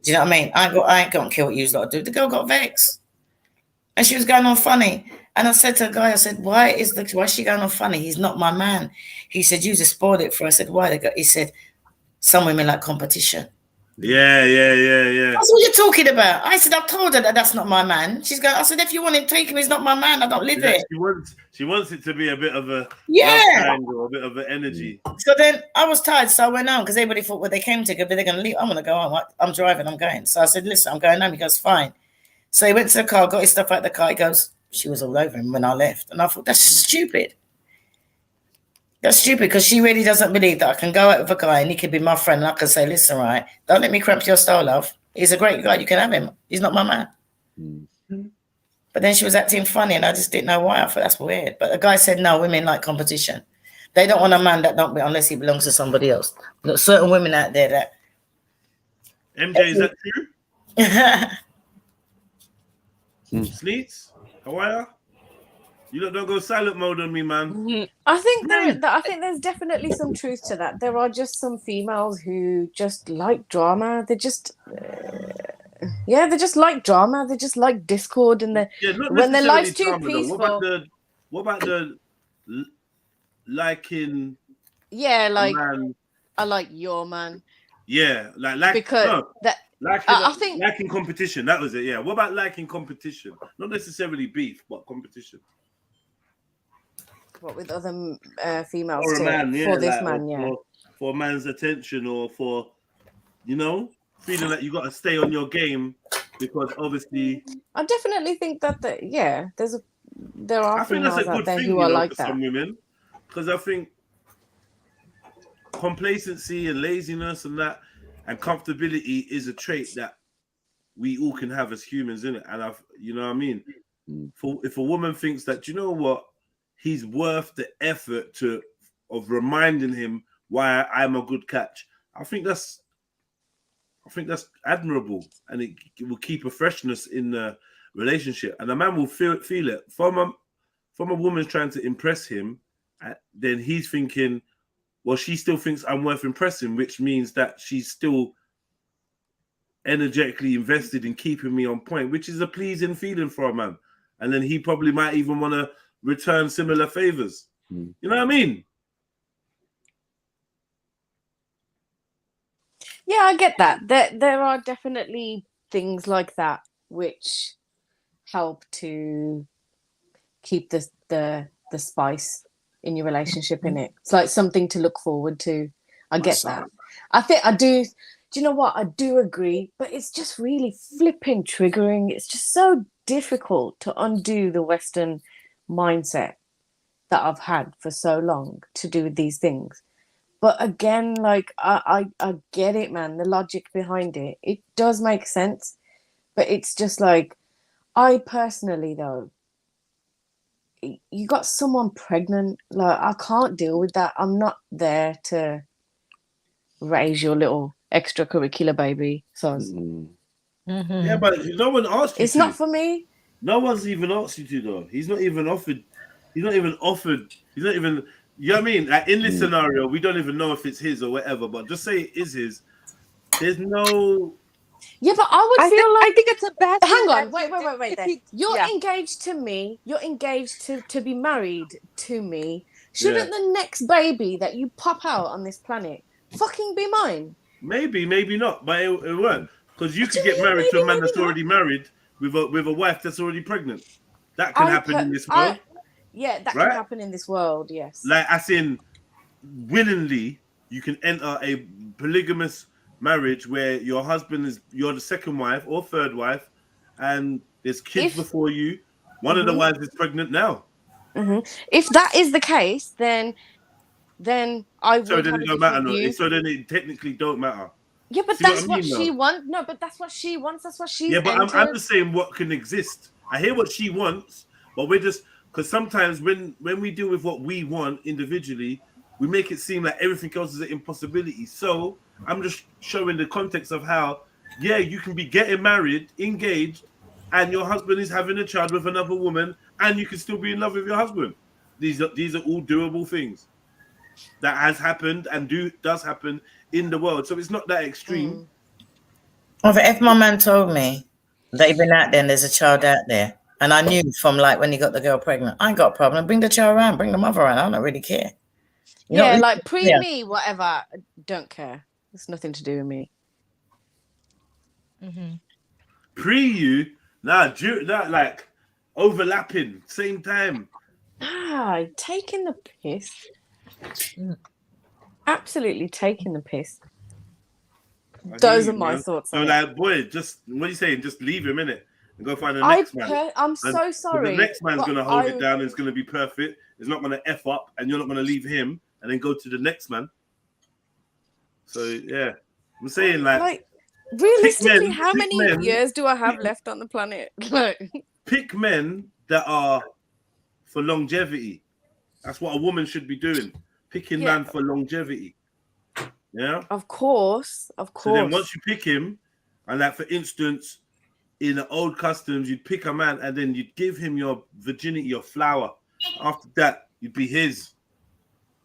Do you know what I mean? I ain't gonna care what you lot do. The girl got vexed, and she was going on funny. And I said to the guy, I said, why is she going on funny? He's not my man. He said, you just spoiled it for her. I said, why? He said, some women like competition. Yeah. That's what you're talking about. I said, I've told her that that's not my man. She's going, I said, if you want him, take him. He's not my man. I don't live it. She wants it to be a bit of a triangle, a bit of an energy. So then I was tired, so I went home because everybody thought, well, they came together, they're going to leave. I'm going to go home. I'm driving, I'm going. So I said, listen, I'm going home. He goes, fine. So he went to the car, got his stuff out the car. He goes, she was all over him when I left. And I thought, that's stupid. That's stupid because she really doesn't believe that I can go out with a guy and he could be my friend and I can say, listen, right, don't let me cramp your style, love. He's a great guy. You can have him. He's not my man. But then she was acting funny and I just didn't know why. I thought that's weird. But the guy said, no, women like competition. They don't want a man that don't unless he belongs to somebody else. There's certain women out there that... MJ, is that true? Sleets, how are you? You don't go silent mode on me, man. I think there's definitely some truth to that. There are just some females who just like drama. They just, they just like drama. They just like discord, and when their life's too drama, peaceful. What about the liking? Yeah, like man? I like your man. Yeah, like because no, that. I think liking competition. That was it. Yeah. What about liking competition? Not necessarily beef, but competition. What with other females for a man, for this man, for a man's attention, or for feeling like you got to stay on your game because obviously. I definitely think that there are females out there who are like that. Some women, because I think complacency and laziness and that and comfortability is a trait that we all can have as humans, innit? And you know what I mean. If a woman thinks that, you know what, he's worth the effort of reminding him why I'm a good catch. I think that's admirable, and it will keep a freshness in the relationship, and the man will feel it from a woman trying to impress him. Then he's thinking, well, she still thinks I'm worth impressing, which means that she's still energetically invested in keeping me on point, which is a pleasing feeling for a man. And then he probably might even want to return similar favors. You know what I mean? Yeah, I get that. There are definitely things like that which help to keep the spice in your relationship in it. It's like something to look forward to. I get that. I think I do. Do you know what? I do agree, but it's just really flipping triggering. It's just so difficult to undo the Western mindset that I've had for so long to do with these things. But again, like I get it, man. The logic behind it does make sense. But it's just like, I personally though, you got someone pregnant, like I can't deal with that. I'm not there to raise your little extracurricular baby. So yeah, but no one asked you. It's not for me. No one's even asked you to though. He's not even offered. You know what I mean? Like in this scenario, we don't even know if it's his or whatever, but just say it is his. There's no. Yeah, but I think it's a bad thing. Hang on, wait there. You're engaged to me. You're engaged to be married to me. Shouldn't the next baby that you pop out on this planet fucking be mine? Maybe not, but it won't. Because you could get married to a man that's already married with a wife that's already pregnant. That can happen in this world. Yeah, that can happen in this world, yes. Like, as in, willingly, you can enter a polygamous marriage where your husband is you're the second wife or third wife, and there's kids before you. One of the wives is pregnant now. If that is the case, then I So would then have it a don't matter. different No, view. so then it technically don't matter. Yeah, but See what that's I what mean, she though? wants. No, but that's what she wants. That's what she's Yeah, but I'm entered. just saying what can exist. I hear what she wants, but we're just because sometimes when we deal with what we want individually, we make it seem like everything else is an impossibility. So I'm just showing the context of how, yeah, you can be getting married, engaged, and your husband is having a child with another woman, and you can still be in love with your husband. These are all doable things that has happened and does happen in the world. So it's not that extreme. Well, if my man told me that he'd been out there and there's a child out there, and I knew from like when he got the girl pregnant, I ain't got a problem. Bring the child around, bring the mother around. I don't really care. You Yeah, know, like me, whatever. Don't care. It's nothing to do with me. Pre you, that like overlapping, same time. Ah, taking the piss. Absolutely taking the piss. Those are my thoughts So on it. like, boy, just what are you saying? Just leave him in it and go find the next man. I'm so sorry. The next man's but gonna hold it down. And it's gonna be perfect. It's not gonna f up, and you're not gonna leave him and then go to the next man. So yeah, I'm saying like realistically, how many years do I have left on the planet? Pick men that are for longevity. That's what a woman should be doing. Picking man for longevity. Yeah. Of course. So then once you pick him, and like for instance, in the old customs, you'd pick a man and then you'd give him your virginity, your flower. After that, you'd be his.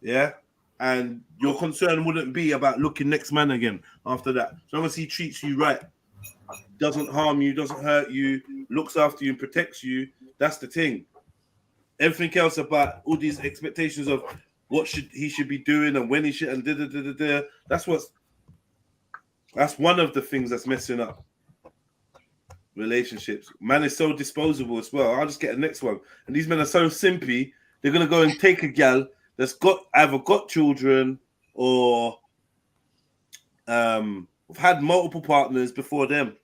Yeah. And your concern wouldn't be about looking next man again after that. As long as he treats you right, doesn't harm you, doesn't hurt you, looks after you and protects you, that's the thing. Everything else about all these expectations of what he should be doing and when he should and that's one of the things that's messing up relationships. Man is so disposable as well. I'll just get the next one. And these men are so simpy, they're gonna go and take a gal that's either got children or had multiple partners before them.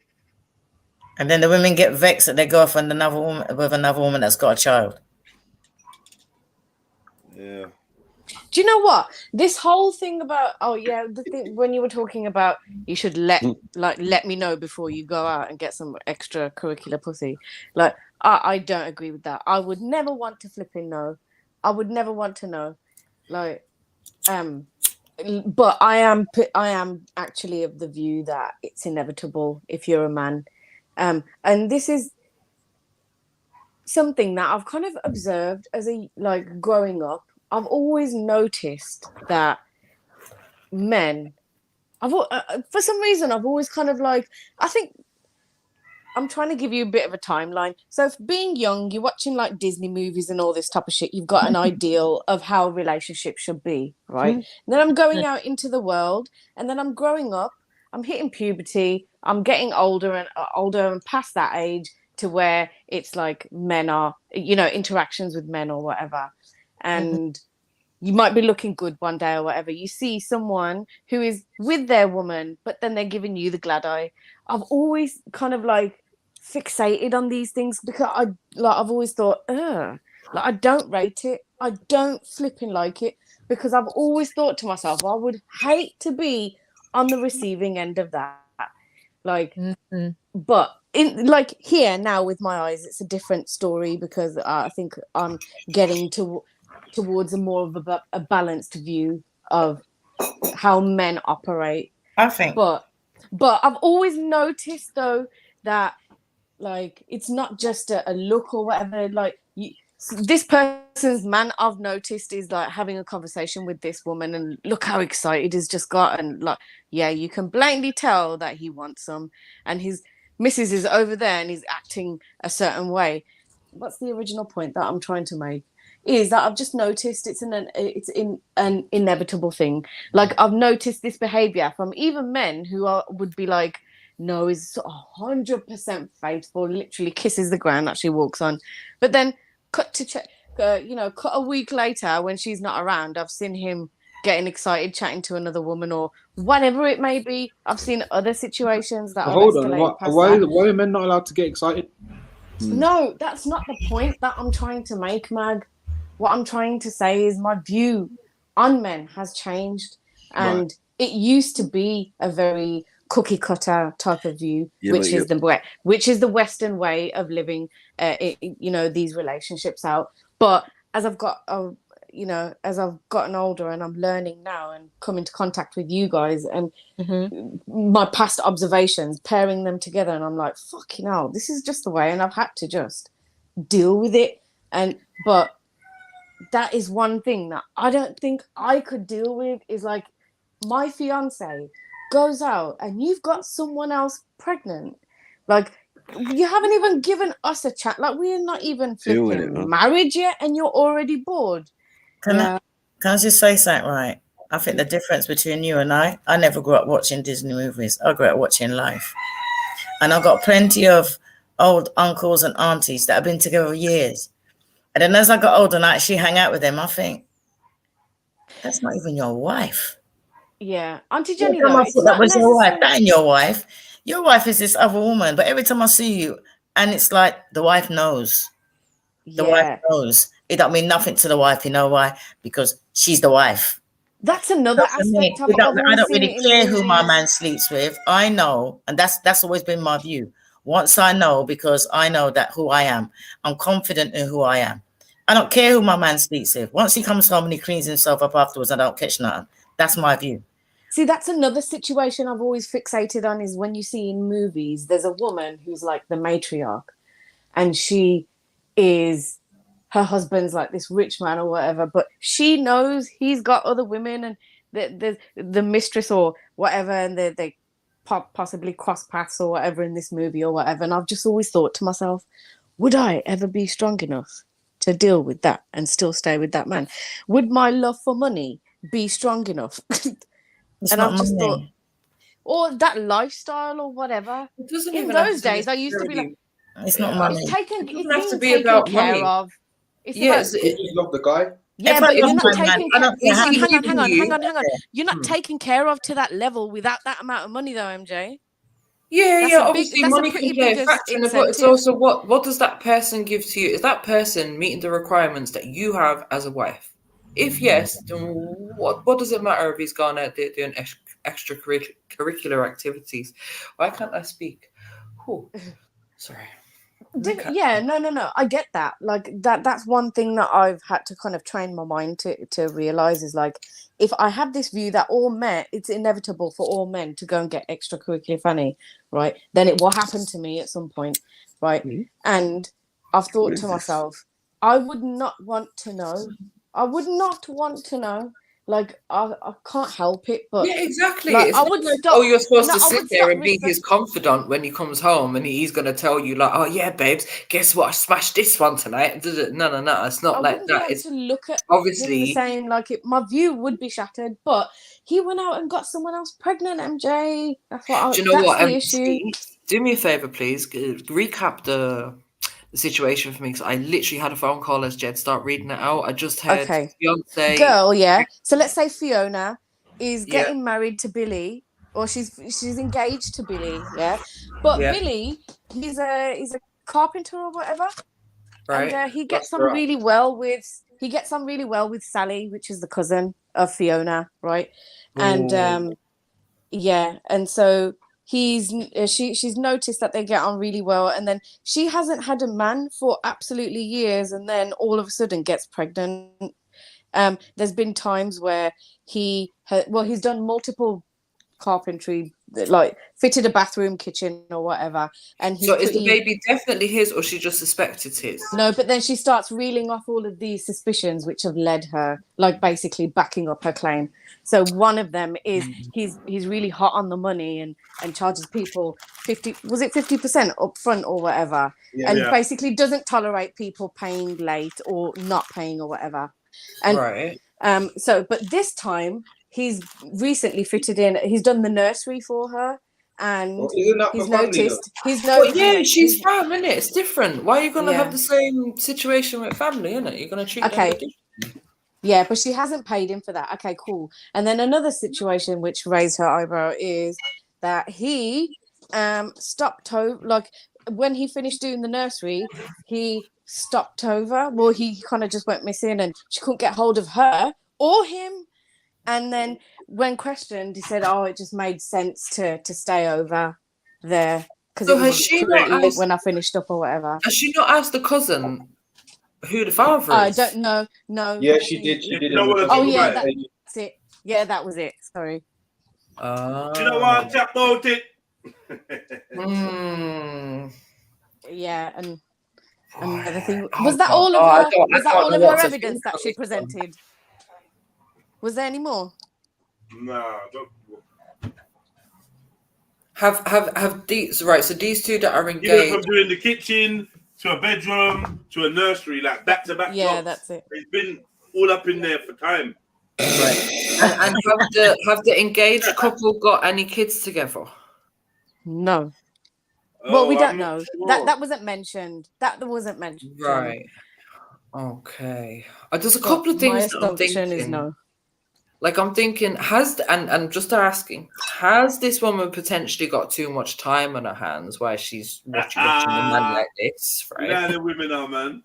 And then the women get vexed that they go off on another woman that's got a child. Yeah. Do you know what? This whole thing about the thing when you were talking about you should let me know before you go out and get some extracurricular pussy. Like I don't agree with that. I would never want to flipping know. I would never want to know. Like but I am actually of the view that it's inevitable if you're a man. And this is something that I've kind of observed as growing up. I've always noticed that men, for some reason, I've always kind of I think I'm trying to give you a bit of a timeline. So if being young, you're watching like Disney movies and all this type of shit, you've got an ideal of how relationships should be, right? And then I'm going out into the world and then I'm growing up, I'm hitting puberty, I'm getting older and past that age to where it's like men are, interactions with men or whatever. And you might be looking good one day or whatever. You see someone who is with their woman, but then they're giving you the glad eye. I've always kind of fixated on these things because I've always thought, I don't rate it. I don't flipping like it because I've always thought to myself, I would hate to be on the receiving end of that. But in here now with my eyes, it's a different story because I think I'm getting towards a more of a balanced view of how men operate. I think. But I've always noticed though that it's not just a look or whatever. This person's man I've noticed is having a conversation with this woman and look how excited he's just got and you can blatantly tell that he wants some and his missus is over there and he's acting a certain way. What's the original point that I'm trying to make? Is that I've just noticed it's an inevitable thing. I've noticed this behavior from even men who would be no, is 100% faithful, literally kisses the ground, actually walks on. But then cut a week later when she's not around, I've seen him getting excited chatting to another woman or whatever it may be. I've seen other situations that have Hold on, escalated past why that. are men not allowed to get excited? No, that's not the point that I'm trying to make, Mag. What I'm trying to say is my view on men has changed, and Right. it used to be a very cookie cutter type of view, Yeah, which but is the Western way of living, these relationships out. But as I've got, as I've gotten older and I'm learning now and come into contact with you guys and my past observations, pairing them together, and I'm like, fucking hell, this is just the way, and I've had to just deal with it. But that is one thing that I don't think I could deal with, is like my fiance goes out and you've got someone else pregnant. Like, you haven't even given us a chat. Like, we're not even flipping married yet and you're already bored. Can I just say something, right? I think the difference between you and I never grew up watching Disney movies. I grew up watching Life. And I've got plenty of old uncles and aunties that have been together years. And then as I got older and I actually hang out with them, I think, that's not even your wife. Yeah. Auntie Jenny, though, that was your wife. That ain't your wife. Your wife is this other woman. But every time I see you, and it's like the wife knows. The wife knows. It don't mean nothing to the wife. You know why? Because she's the wife. That's another aspect of it. I don't really care who my man sleeps with. I know, and that's always been my view. Once I know, because I know that who I am, I'm confident in who I am. I don't care who my man sleeps with. Once he comes home and he cleans himself up afterwards, I don't catch nothing. That's my view. See, that's another situation I've always fixated on, is when you see in movies, there's a woman who's like the matriarch, and she is, her husband's like this rich man or whatever, but she knows he's got other women, and the mistress or whatever, and they possibly cross paths or whatever in this movie or whatever. And I've just always thought to myself, would I ever be strong enough to deal with that and still stay with that man? Would my love for money be strong enough? And I've just thought, or that lifestyle or whatever. In those days, I used to be like, it's not money. It's taken. It It's doesn't have to being be about taken care money. of. It's Yes, about, You just love the guy. yeah, but you're not taking care. Hang on. Yeah. You're not taken care of to that level without that amount of money, though, MJ. Yeah, That's yeah. a big- Obviously, that's a money pretty can play a big factor in it, but it's incentive. also what does that person give to you? Is that person meeting the requirements that you have as a wife? If yes, then what does it matter if he's gone out there doing extracurricular activities? Why can't I speak? Whew. Sorry. Yeah, no. I get that. Like that's one thing that I've had to kind of train my mind to realize, is like, if I have this view that all men, it's inevitable for all men to go and get extracurricular fanny, right? Then it will happen to me at some point, right? And I've thought to myself, I would not want to know. I would not want to know. Like I can't help it, but Yeah, exactly. Like, It's I not would like, stop. oh, you're supposed no, to I sit would there stop and be his confidant when he comes home, and he's gonna tell you like, oh yeah, babes, guess what? I smashed this one tonight. No. It's not I like wouldn't be that. able It's to look at him obviously. the same. Like my view would be shattered. But he went out and got someone else pregnant. MJ. That's what. Do you know that's what? the issue. Do me a favor, please. Recap the situation for me, because I literally had a phone call as Jed start reading it out. I just heard Okay. fiance Girl, yeah. So let's say Fiona is Yeah. getting married to Billy, or she's engaged to Billy, yeah. But Yeah. Billy, he's a carpenter or whatever, Right. and he gets Leicester on really well with Sally, which is the cousin of Fiona, right? And Ooh. yeah, and so she's noticed that they get on really well, and then she hasn't had a man for absolutely years, and then all of a sudden gets pregnant. There's been times where he's done multiple carpentry, like fitted a bathroom, kitchen or whatever, and he's So is the baby definitely his, or she just suspects it's his? No, but then she starts reeling off all of these suspicions, which have led her, like, basically backing up her claim. So one of them is he's really hot on the money and charges people 50% up front or whatever, and basically doesn't tolerate people paying late or not paying or whatever. And Right. but this time he's recently fitted in. He's done the nursery for her. And Well, isn't that for he's family, noticed. He's But noticed. yeah, she's fam, innit? It's different. Why are you gonna Yeah. have the same situation with family, innit? You're gonna treat them Okay. differently. Yeah, but she hasn't paid him for that. Okay, cool. And then another situation which raised her eyebrow is that he stopped over, like when he finished doing the nursery, he stopped over. Well, he kind of just went missing and she couldn't get hold of her or him. And then when questioned, he said, "Oh, it just made sense to stay over there because So it has was she pretty not late asked? when I finished up or whatever." Has she not asked the cousin who the father I is? don't know. No. Yeah, she did. She did. Oh yeah, that's it. Yeah, that was it. Sorry. You know what? Chat about it. Yeah, and another thing was that all of I her. don't Was that all know of what her to evidence think that of she this one. presented? Was there any more? Nah, don't. Have these right? So these two that are He went engaged. from doing the kitchen to a bedroom to a nursery, like back-to-back Yeah, jobs. that's it. He's been all up in there for time. And have the engaged couple got any kids together? No. Well, we Oh, don't I'm not know. sure. That wasn't mentioned. That wasn't mentioned. Right. Okay. There's a But couple of my things that I'm assumption is thinking. no. Like I'm thinking, and just asking, has this woman potentially got too much time on her hands while she's watching a man like this, You know right? how the women are, man.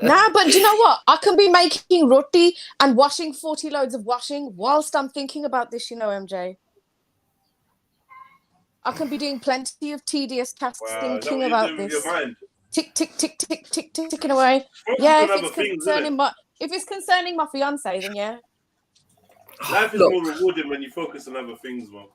Nah, but do you know what? I can be making roti and washing 40 loads of washing whilst I'm thinking about this, you know, MJ. I can be doing plenty of tedious tasks Wow, is that thinking what you're about doing with this. your mind? Tick, tick, tick, tick, tick, tick, ticking away. Focus Yeah, on if other it's things, concerning my fiance, then yeah. Life is more rewarding when you focus on other things, man.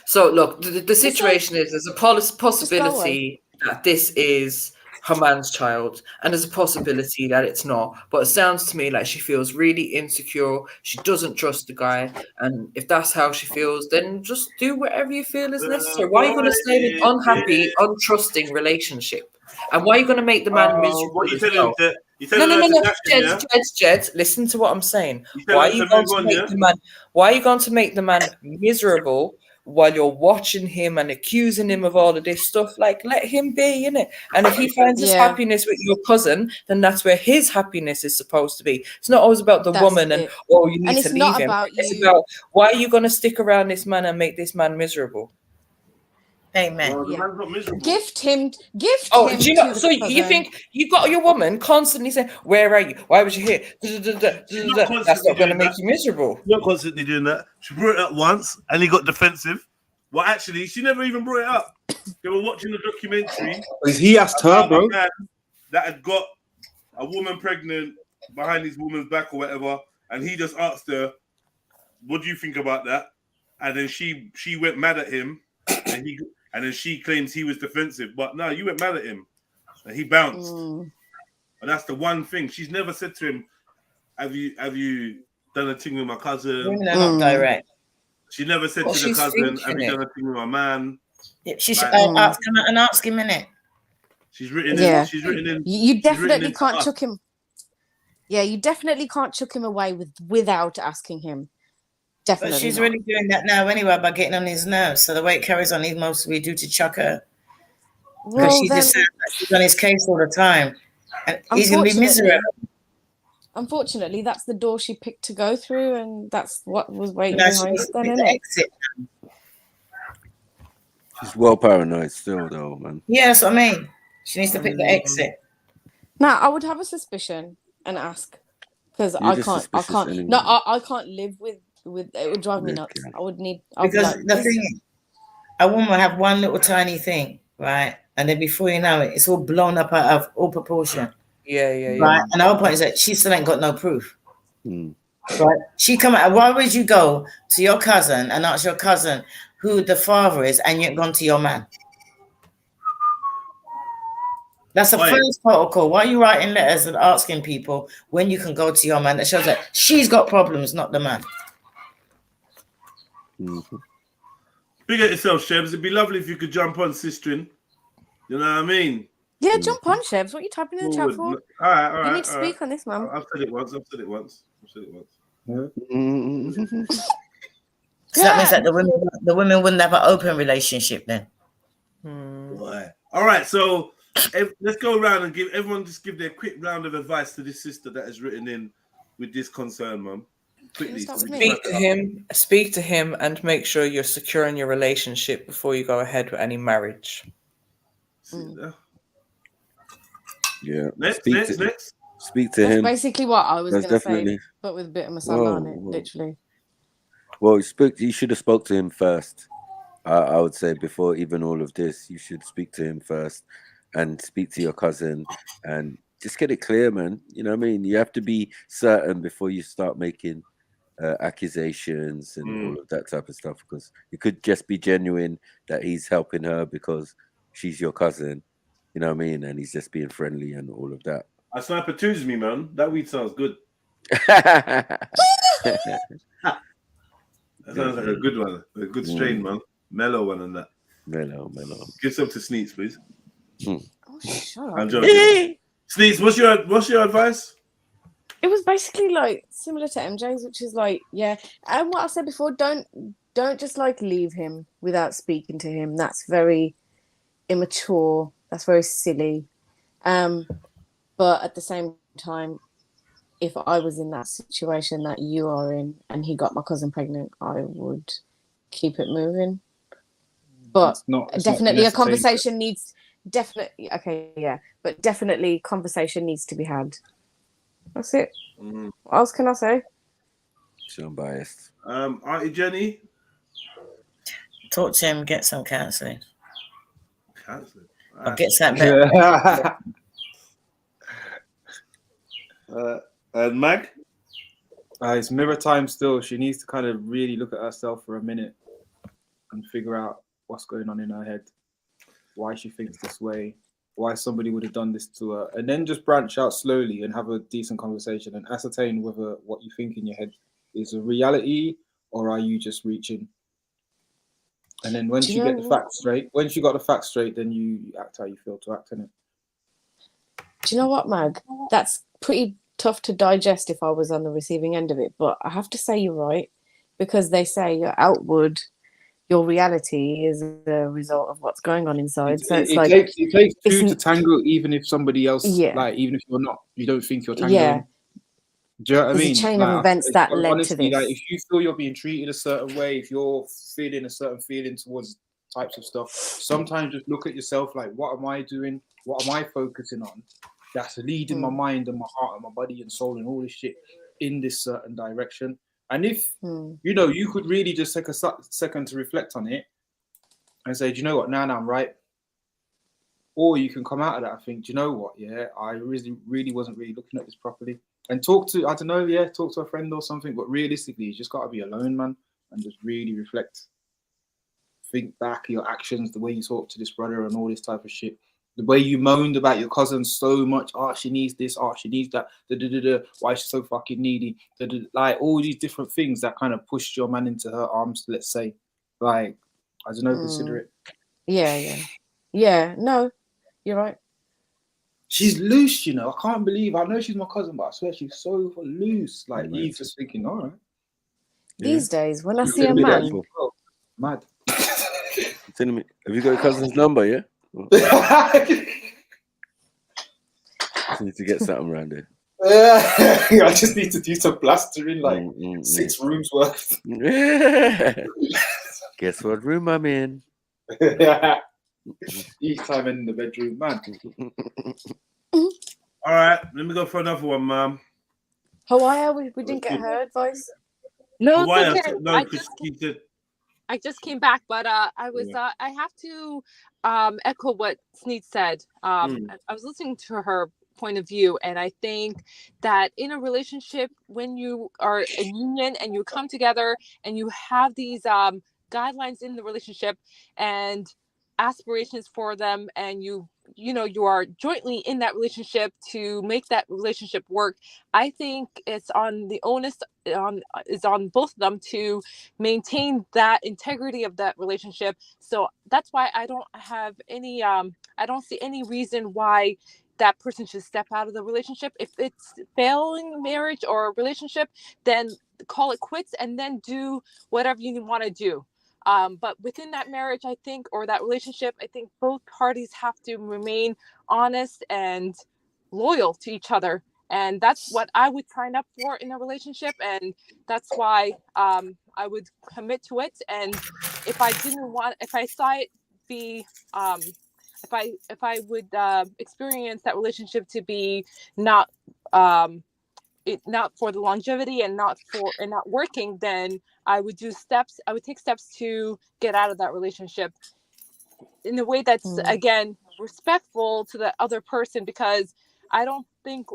So look, the situation is there's a possibility that this is her man's child, and there's a possibility that it's not. But it sounds to me like she feels really insecure. She doesn't trust the guy, and if that's how she feels, then just do whatever you feel is necessary. Why are you going to stay in an unhappy, untrusting relationship? And why are you going to make the man miserable? What you as telling well? him to? You telling No, her to dash him, yeah? Jed, listen to what I'm saying. You telling Why are her you to going move to on, make yeah? the man? Why are you going to make the man miserable while you're watching him and accusing him of all of this stuff? Like, let him be, innit? And if he finds his happiness with your cousin, then that's where his happiness is supposed to be. It's not always about the woman and oh, you need to leave him. It's about why are you going to stick around this man and make this man miserable? Amen. The man's not miserable. Gift him Oh, to do you know? the So you cousin. think you got your woman constantly saying, "Where are you? Why was you here?" That's not going to make you miserable. Not constantly doing that. She brought it up once, and he got defensive. Well, actually, she never even brought it up. They were watching the documentary. He asked her, bro. A man that had got a woman pregnant behind his woman's back or whatever, and he just asked her, "What do you think about that?" And then she went mad at him, and then she claims he was defensive. But no, you went mad at him, and he bounced. And that's the one thing she's never said to him. Have you done a thing with my cousin? Women are not direct. She never said Well, to the she's cousin, "Have thinking you it. done a thing with my man?" Yeah, she should Like, ask him, innit? She's written Yeah. in. She's written in. You definitely into can't us. chuck him. Yeah, you definitely can't chuck him away without asking him. Definitely. But she's not. really doing that now anyway by getting on his nerves. So the way it carries on, he's mostly due to chuck her. Because Well, she just said that she's on his case all the time. And he's going to be miserable. Unfortunately, that's the door she picked to go through, and that's what was waiting Now she behind needs us to then, pick isn't the it? exit. She's well paranoid still, though, man. Yeah, that's what I mean. She needs to pick the exit. Now, I would have a suspicion and ask, because I can't. Anyway. No, I can't live with. It would drive me nuts. I would need. Because the thing is, a woman will have one little tiny thing, right? And then before you know it, it's all blown up out of all proportion. Yeah. Right? And the whole point is that she still ain't got no proof. Right? She come out. Why would you go to your cousin and ask your cousin who the father is, and you ain't gone to your man? That's the first protocol. Why are you writing letters and asking people when you can go to your man? That shows that she's got problems, not the man. Big at yourself, Shebs. It'd be lovely if you could jump on, sistering. You know what I mean? Yeah, jump on, Shebs. What are you typing in the chat for? All right. You need to speak on this, man. I've said it once. So that means that the women wouldn't have an open relationship then. All right, so let's go around and give everyone their quick round of advice to this sister that has written in with this concern, man? Quickly. So we can Speak wrap to it up. him. Speak to him, and make sure you're secure in your relationship before you go ahead with any marriage. Yeah. Next. Speak to That's him. basically what I was That's going to say, definitely. but with a bit of masala on it, Whoa. literally. Well, you should have spoke to him first. I would say before even all of this, you should speak to him first and speak to your cousin and just get it clear, man. You know what I mean? You have to be certain before you start making accusations and all of that type of stuff, because it could just be genuine that he's helping her because she's your cousin. You know what I mean? And he's just being friendly and all of that. A sniper twos me, man. That weed sounds good. That sounds like a good one. A good strain, man. Mellow one and that. Mellow. Give some to Sneets, please. Oh, shut up. I'm joking. Sneets, what's your advice? It was basically like similar to MJ's, which is like, yeah. And what I said before, don't just like leave him without speaking to him. That's very immature. That's very silly. But at the same time, if I was in that situation that you are in and he got my cousin pregnant, I would keep it moving. But definitely a conversation needs but definitely conversation needs to be had. That's it. What else can I say? So unbiased. Auntie Jenny? Talk to him, get some counselling. Counselling? Or get something better. And Mag? It's mirror time still. She needs to kind of really look at herself for a minute and figure out what's going on in her head, why she thinks this way, why somebody would have done this to her, and then just branch out slowly and have a decent conversation and ascertain whether what you think in your head is a reality or are you just reaching. And then once you get the facts straight, then you act how you feel to act in it. Do you know what, Mag? That's pretty tough to digest if I was on the receiving end of it, but I have to say you're right, because they say your outward, your reality is the result of what's going on inside. It takes two to tango, even if somebody else, even if you don't think you're tangoing. Yeah. Do you know what I mean? There's a chain of events that led honestly, to this. If you feel you're being treated a certain way, if you're feeling a certain feeling towards types of stuff, sometimes just look at yourself like, what am I doing? What am I focusing on? That's leading my mind and my heart and my body and soul and all this shit in this certain direction. And if, you could really just take a second to reflect on it and say, do you know what? Now I'm right. Or you can come out of that and think, do you know what? Yeah, I really wasn't really looking at this properly. And talk to a friend or something. But realistically, you just got to be alone, man, and just really reflect. Think back your actions, the way you talk to this brother and all this type of shit. The way you moaned about your cousin so much. Oh, she needs this. Oh, she needs that. Why is she so fucking needy? Like all these different things that kind of pushed your man into her arms, let's say. Like, I don't know, consider it. Yeah. No, you're right. She's loose, I can't believe. I know she's my cousin, but I swear she's so loose. Like, you just thinking, all right. These days, when I see a man, mad. Have you got your cousin's number? Yeah. Need to get something around there. I just need to do some plastering, like 6 rooms worth. Guess what room I'm in? Each time in the bedroom, man. All right, let me go for another one, ma'am. Hawaii, we didn't get her advice. No, Hawaii, it's okay. no, I just came back, but I have to echo what Sneed said. I was listening to her point of view, and I think that in a relationship, when you are in union and you come together and you have these guidelines in the relationship and aspirations for them, and you are jointly in that relationship to make that relationship work, I think it's on the onus is on both of them to maintain that integrity of that relationship. So that's why I don't have any I don't see any reason why that person should step out of the relationship. If it's failing marriage or relationship, then call it quits and then do whatever you want to do. But within that marriage, I think, or that relationship, I think both parties have to remain honest and loyal to each other And that's what I would sign up for in a relationship, and that's why I would commit to it. And if I didn't want, if I saw it be, if I would experience that relationship to be not not for the longevity and not working, then I would do steps. I would take steps to get out of that relationship in a way that's again respectful to the other person, because I don't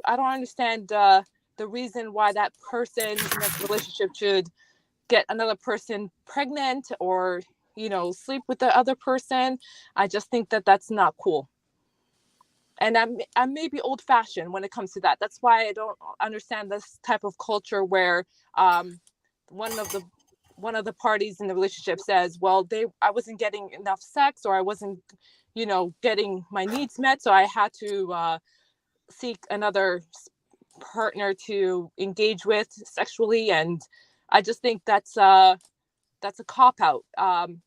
understand the reason why that person in that relationship should get another person pregnant or, you know, sleep with the other person. I just think that that's not cool. And I may be old fashioned when it comes to that. That's why I don't understand this type of culture where one of the parties in the relationship says, well, I wasn't getting enough sex, or I wasn't, you know, getting my needs met, so I had to seek another partner to engage with sexually. And I just think that's a cop-out.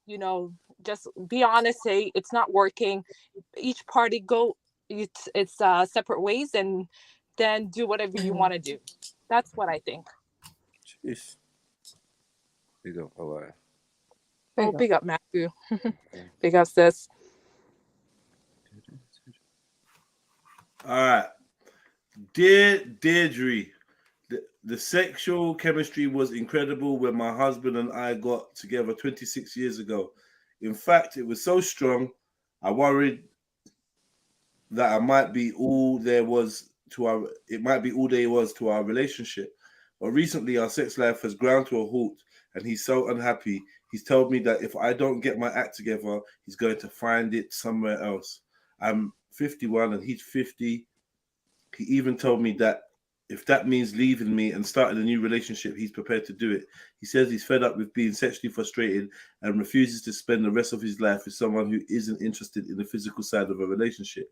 You know, just be honest, say it's not working. Each party go it's separate ways, and then do whatever you want to do. That's what I think. Jeez. Big up, Hawaii. Oh, big up, Matthew. Big up, sis. All right. Dear Deirdre, the sexual chemistry was incredible when my husband and I got together 26 years ago. In fact, it was so strong, I worried that it might be all there was to our relationship. But recently our sex life has ground to a halt, and he's so unhappy. He's told me that if I don't get my act together, he's going to find it somewhere else. I'm 51 and he's 50. He even told me that if that means leaving me and starting a new relationship, he's prepared to do it. He says he's fed up with being sexually frustrated and refuses to spend the rest of his life with someone who isn't interested in the physical side of a relationship.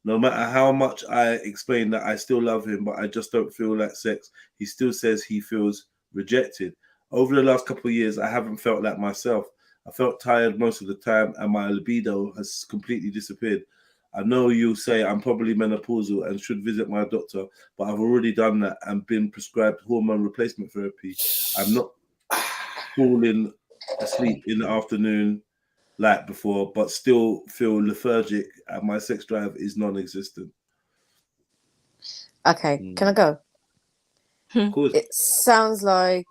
No matter how much I explain that I still love him, but I just don't feel like sex, he still says he feels rejected. Over the last couple of years, I haven't felt like myself. I felt tired most of the time, and my libido has completely disappeared. I know you'll say I'm probably menopausal and should visit my doctor, but I've already done that and been prescribed hormone replacement therapy. I'm not falling asleep in the afternoon like before, but still feel lethargic, and my sex drive is non-existent. Okay, can I go? Of course. It sounds like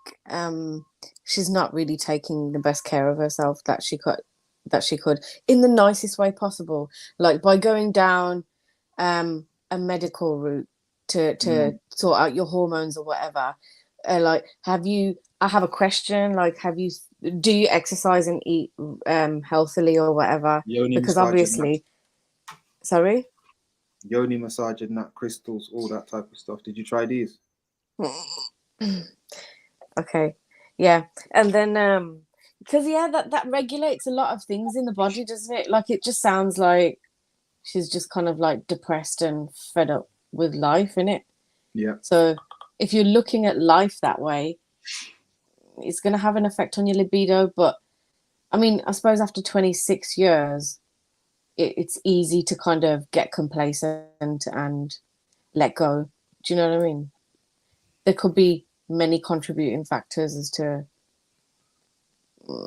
she's not really taking the best care of herself that she could in the nicest way possible, like by going down a medical route to sort out your hormones or whatever. Like, I have a question, like, do you exercise and eat healthily or whatever? Because obviously, sorry? Yoni massage and that, crystals, all that type of stuff. Did you try these? Okay, yeah. And then because that regulates a lot of things in the body, doesn't it? Like, it just sounds like she's just kind of like depressed and fed up with life, innit? Yeah. So if you're looking at life that way, it's going to have an effect on your libido. But I mean, I suppose after 26 years, it's easy to kind of get complacent and let go. Do you know what I mean? There could be many contributing factors as to.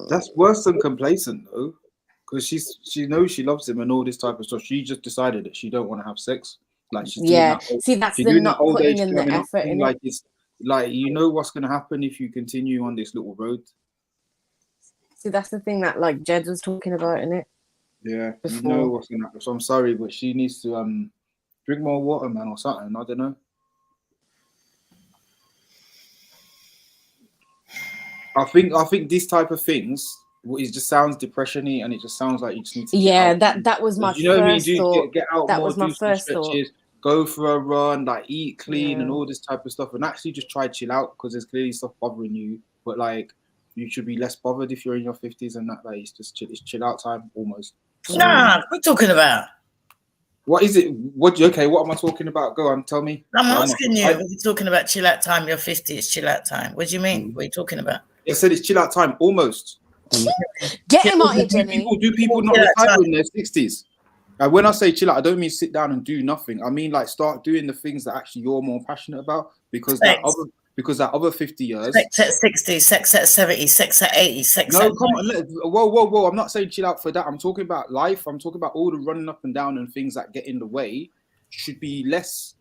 That's worse than complacent, though, because she knows she loves him and all this type of stuff. She just decided that she don't want to have sex. Like, she's doing that. See, that's the not putting in the effort in like it. It's like, you know what's going to happen if you continue on this little road. See, that's the thing that, like, Jed was talking about, innit? Yeah, Before. you know what's going to happen. So I'm sorry, but she needs to drink more water, man, or something. I don't know. I think this type of things, it just sounds depression-y, and it just sounds like you just need to Yeah, get out. that was my You know what I mean? first thought. Get out that more, was my do some first thought. stretches, go for a run, like eat clean and Yeah. all this type of stuff, and actually just try to chill out, because there's clearly stuff bothering you. But like, you should be less bothered if you're in your 50s and that. Like, it's just chill out time almost. So, Nah, what are you talking about? what is it? What am I talking about? Go on, tell me. I'm asking you. We're talking about chill out time. You're 50. It's chill out time. What do you mean? What are you talking about? I said it's chill out time almost. Get him out here, Jenny. Do people not retire in their 60s? And when I say chill out, I don't mean sit down and do nothing. I mean like start doing the things that actually you're more passionate about, because that other 50 years. Sex at 60, sex at 70, sex at 80, sex No, at come on. Whoa. I'm not saying chill out for that. I'm talking about life. I'm talking about all the running up and down and things that get in the way should be less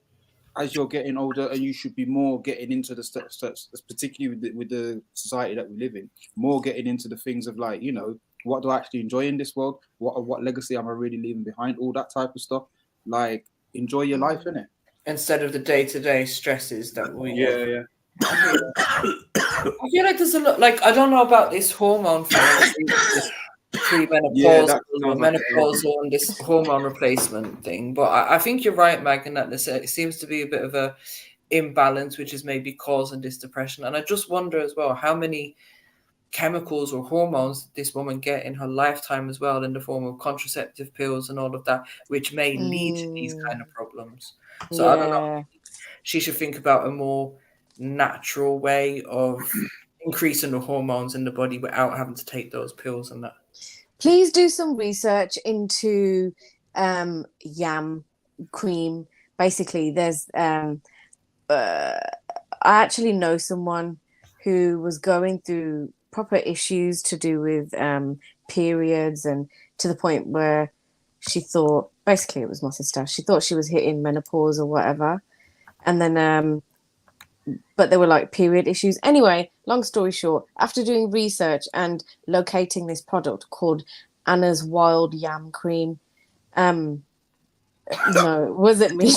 as you're getting older, and you should be more getting into the steps, particularly with the society that we live in, more getting into the things of like, you know, what do I actually enjoy in this world? What legacy am I really leaving behind? All that type of stuff. Like, enjoy your life, innit? Instead of the day-to-day stresses that we Yeah. I feel like there's a lot, like, I don't know about this hormone thing, this premenopausal, menopausal, and this hormone replacement thing, but I think you're right, Megan, that it seems to be a bit of a imbalance, which is maybe causing this depression. And I just wonder as well how many chemicals or hormones this woman get in her lifetime as well, in the form of contraceptive pills and all of that, which may lead to these kind of problems. So I don't know, she should think about a more natural way of increasing the hormones in the body without having to take those pills and that. Please do some research into yam cream. Basically, there's I actually know someone who was going through proper issues to do with periods, and to the point where she thought, basically it was my sister, she thought she was hitting menopause or whatever, and then but there were like period issues. Anyway, long story short, after doing research and locating this product called Anna's Wild Yam Cream, no, was it me?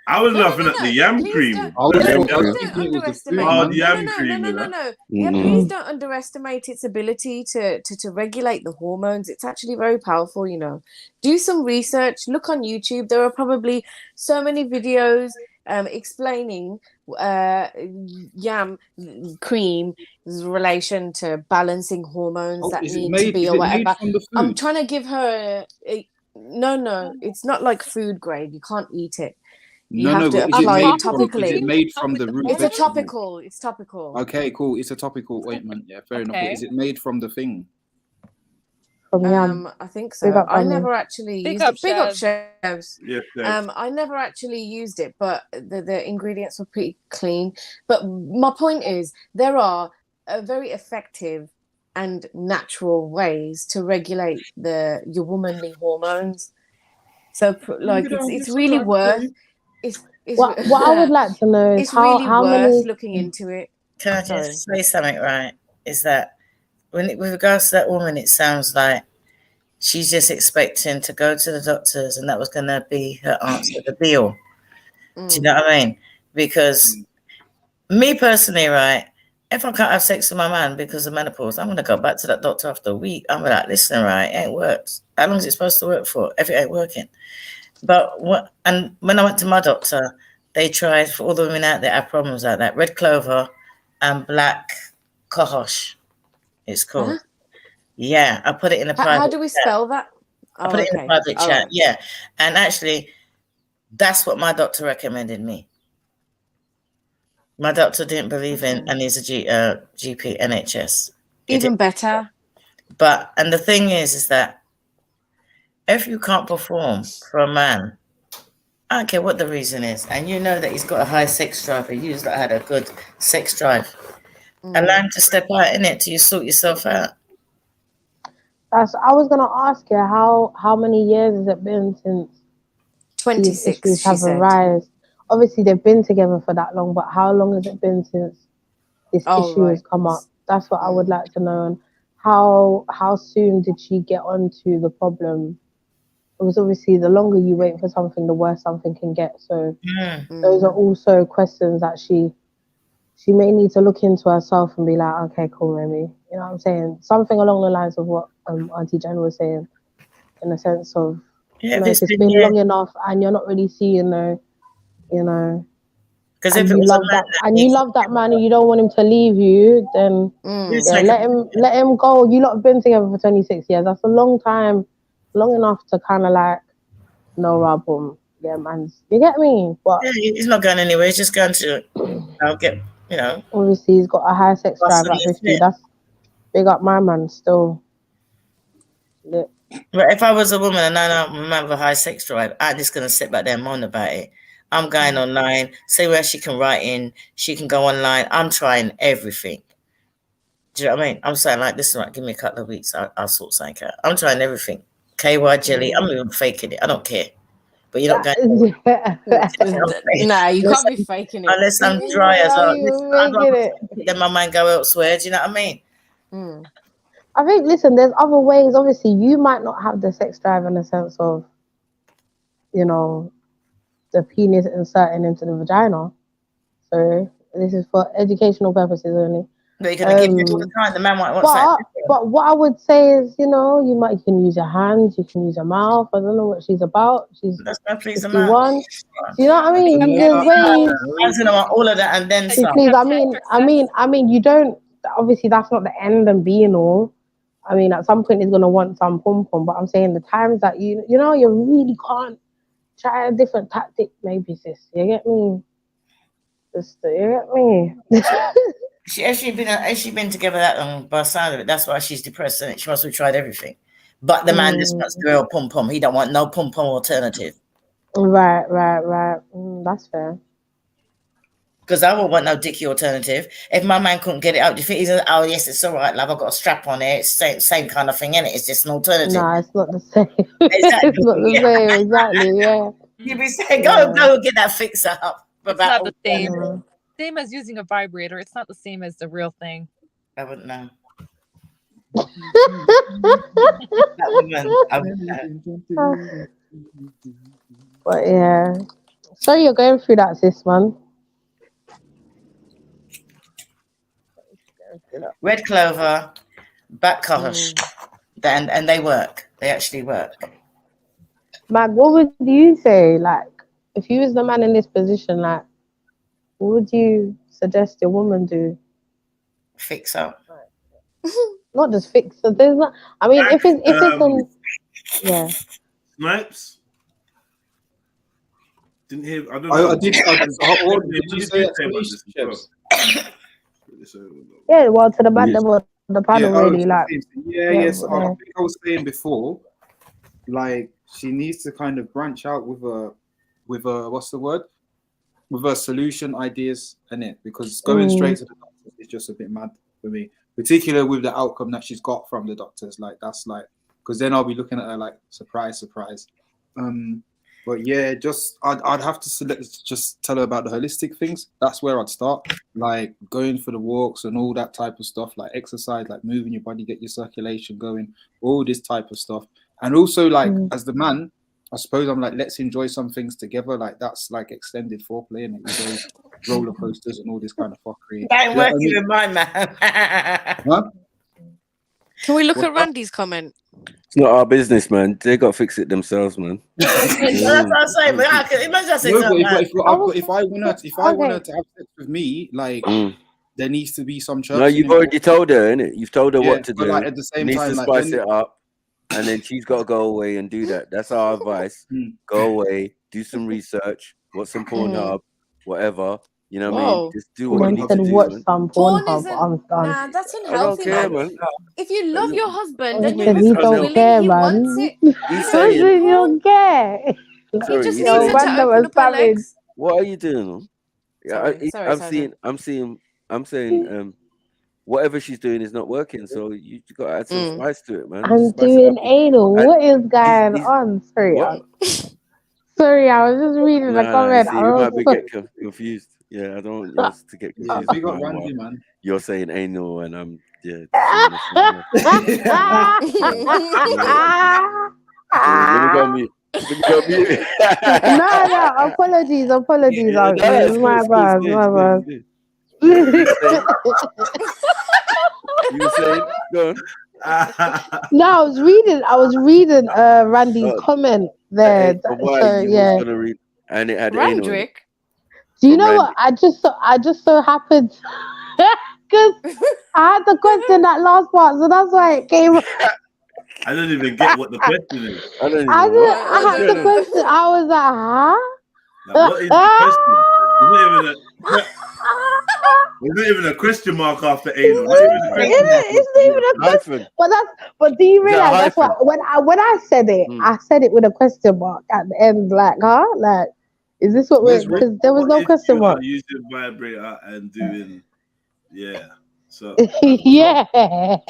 I was laughing at the yam cream. Yeah, please don't underestimate its ability to regulate the hormones. It's actually very powerful, you know. Do some research. Look on YouTube. There are probably so many videos explaining yam cream's relation to balancing hormones that need to be or whatever. I'm trying to give her no, it's not like food grade. You can't eat it. You have to apply it topically. Is it made from the root? It's a topical. It's topical. Okay, cool. It's a topical ointment. Yeah, fair enough. But is it made from the thing? I think so. I never actually used it. Big up chefs. Yes, I never actually used it, but the ingredients were pretty clean. But my point is, there are very effective and natural ways to regulate your womanly hormones. So, like, it's really worth. What I would like to know is how many looking into it. Can I just say something, right? Is that with regards to that woman, it sounds like she's just expecting to go to the doctors and that was going to be her answer, the be-all. Do you know what I mean? Because me personally, right, if I can't have sex with my man because of menopause, I'm going to go back to that doctor after a week. I'm like, listen, right, it ain't worked. How long is it supposed to work for if it ain't working? But when I went to my doctor, they tried, for all the women out there have problems like that, red clover and black cohosh, it's called. Huh? Yeah, I put it in a private How do we spell that? I put it in a private chat, yeah. And actually, that's what my doctor recommended me. My doctor didn't believe in, and he's a GP, NHS. Even better. But, and the thing is that if you can't perform for a man, I don't care what the reason is, and you know that he's got a high sex drive, or you've not had a good sex drive, allow him to step out in it till you sort yourself out. I was gonna ask you how many years has it been since 26 these issues have arisen? Obviously, they've been together for that long, but how long has it been since this issue has come up? That's what I would like to know. And how soon did she get onto the problem? Because obviously, the longer you wait for something, the worse something can get. So those are also questions that she may need to look into herself and be like, okay, cool, maybe. You know what I'm saying? Something along the lines of what Auntie Jen was saying, in the sense of, if it's been long enough and you're not really seeing because if you love that man and you don't want him to leave you, then let him go. You lot have been together for 26 years. That's a long time, long enough to kind of like, no, Rabum, yeah, man. You get me? But yeah, he's not going anywhere. He's just going to get, obviously, he's got a high sex drive at 50. That's big up my man still. But if I was a woman and I know a man with a high sex drive, I'm just gonna sit back there and moan about it. I'm going online, see where she can write in, she can go online. I'm trying everything. Do you know what I mean? I'm saying like, listen, right, give me a couple of weeks, I'll sort something out. I'm trying everything. KY jelly, I'm even faking it. I don't care. But you're not going Nah, you can't be faking it. unless I'm dry as well. it. Then my mind go elsewhere. Do you know what I mean? I think, listen, there's other ways. Obviously, you might not have the sex drive in the sense of, you know, the penis inserting into the vagina. So this is for educational purposes only. But you're gonna give me all the time. The man might want something. But what I would say is, you know, you can use your hands, you can use your mouth. I don't know what she's about. She's 51. Do you know what I mean? There's ways. I'm gonna want all of that and then some. Please, I mean, you don't. Obviously, that's not the end and be and all. I mean, at some point, he's gonna want some pom pom. But I'm saying the times that you really can't try a different tactic, maybe, sis. You get me? Sister, you get me? Has she been together that long? By the sound of it, that's why she's depressed, and she must have tried everything. But the man just wants the real pom pom. He don't want no pom pom alternative. Right. That's fair. Because I won't want no dicky alternative. If my man couldn't get it out, do you think he's oh yes, it's all right, love. I've got a strap on it. It's same kind of thing, innit? It's just an alternative. Nah, it's not the same. Exactly. It's not the same. Exactly. Yeah. You'd be saying, go get that fix up. It's not the same. Same as using a vibrator. It's not the same as the real thing. I wouldn't know. But yeah. Sorry you're going through that, sis, man. Red clover, back covers, and they work. They actually work. Mag, what would you say? Like, if you was the man in this position, like, what would you suggest your woman do? Fix up. Not just fix. So there's not. I mean, if it's yeah. Snipes. Didn't hear. I don't know. What did you say? Yeah, well, to the man, the panel really like. Yeah. So I think I was saying before, like she needs to kind of branch out with a what's the word? With her solution ideas in it, because going straight to the doctors is just a bit mad for me, particularly with the outcome that she's got from the doctors. Like that's like, because then I'll be looking at her like surprise. But yeah, just I'd have to just tell her about the holistic things. That's where I'd start, like going for the walks and all that type of stuff, like exercise, like moving your body, get your circulation going, all this type of stuff. And also like as the man, I suppose I'm like, let's enjoy some things together. Like that's like extended foreplay and it goes roller coasters and all this kind of fuckery. That ain't working with my man. Huh? Can we look at Randy's comment? It's not our business, man. They got to fix it themselves, man. That's what I'm saying. But if I want her to have sex with me, like there needs to be some church. No, you've already told her, innit? You've told her what to do. Like, at the same time, to spice it up, and then she's got to go away and do that. That's our advice. Go away, do some research, watch some Pornhub, whatever. You know what I mean? Just do what you need to do. Watch some Pornhub. I'm done. Nah, that's unhealthy, man. If you love your husband, then he don't care, man. He's saying you don't care. He just needs her to open up her legs. What are you doing? I'm saying whatever she's doing is not working, so you got to add some spice to it, man. I'm doing anal. What is going on? Sorry, I was just reading the comment. You might be getting confused. Yeah, I don't want us to get confused. We got Randy, man. You're saying anal, and I'm Let me go mute. No, apologies. My bad. You were saying, go on. No, I was reading Randy's comment there. And it had Randrick. Do you know what? I just so happened because I had the question that last part, so that's why it came. I don't even get what the question is. I had the question. I was like, huh? Like, what is the question? There's not even a question mark after anal. Not even a question mark. It's not even a question. But do you realize that's what when I said it, I said it with a question mark at the end, like, huh? Like, is this what we're? Because there was no question mark. Using vibrator and doing, yeah. So yeah. I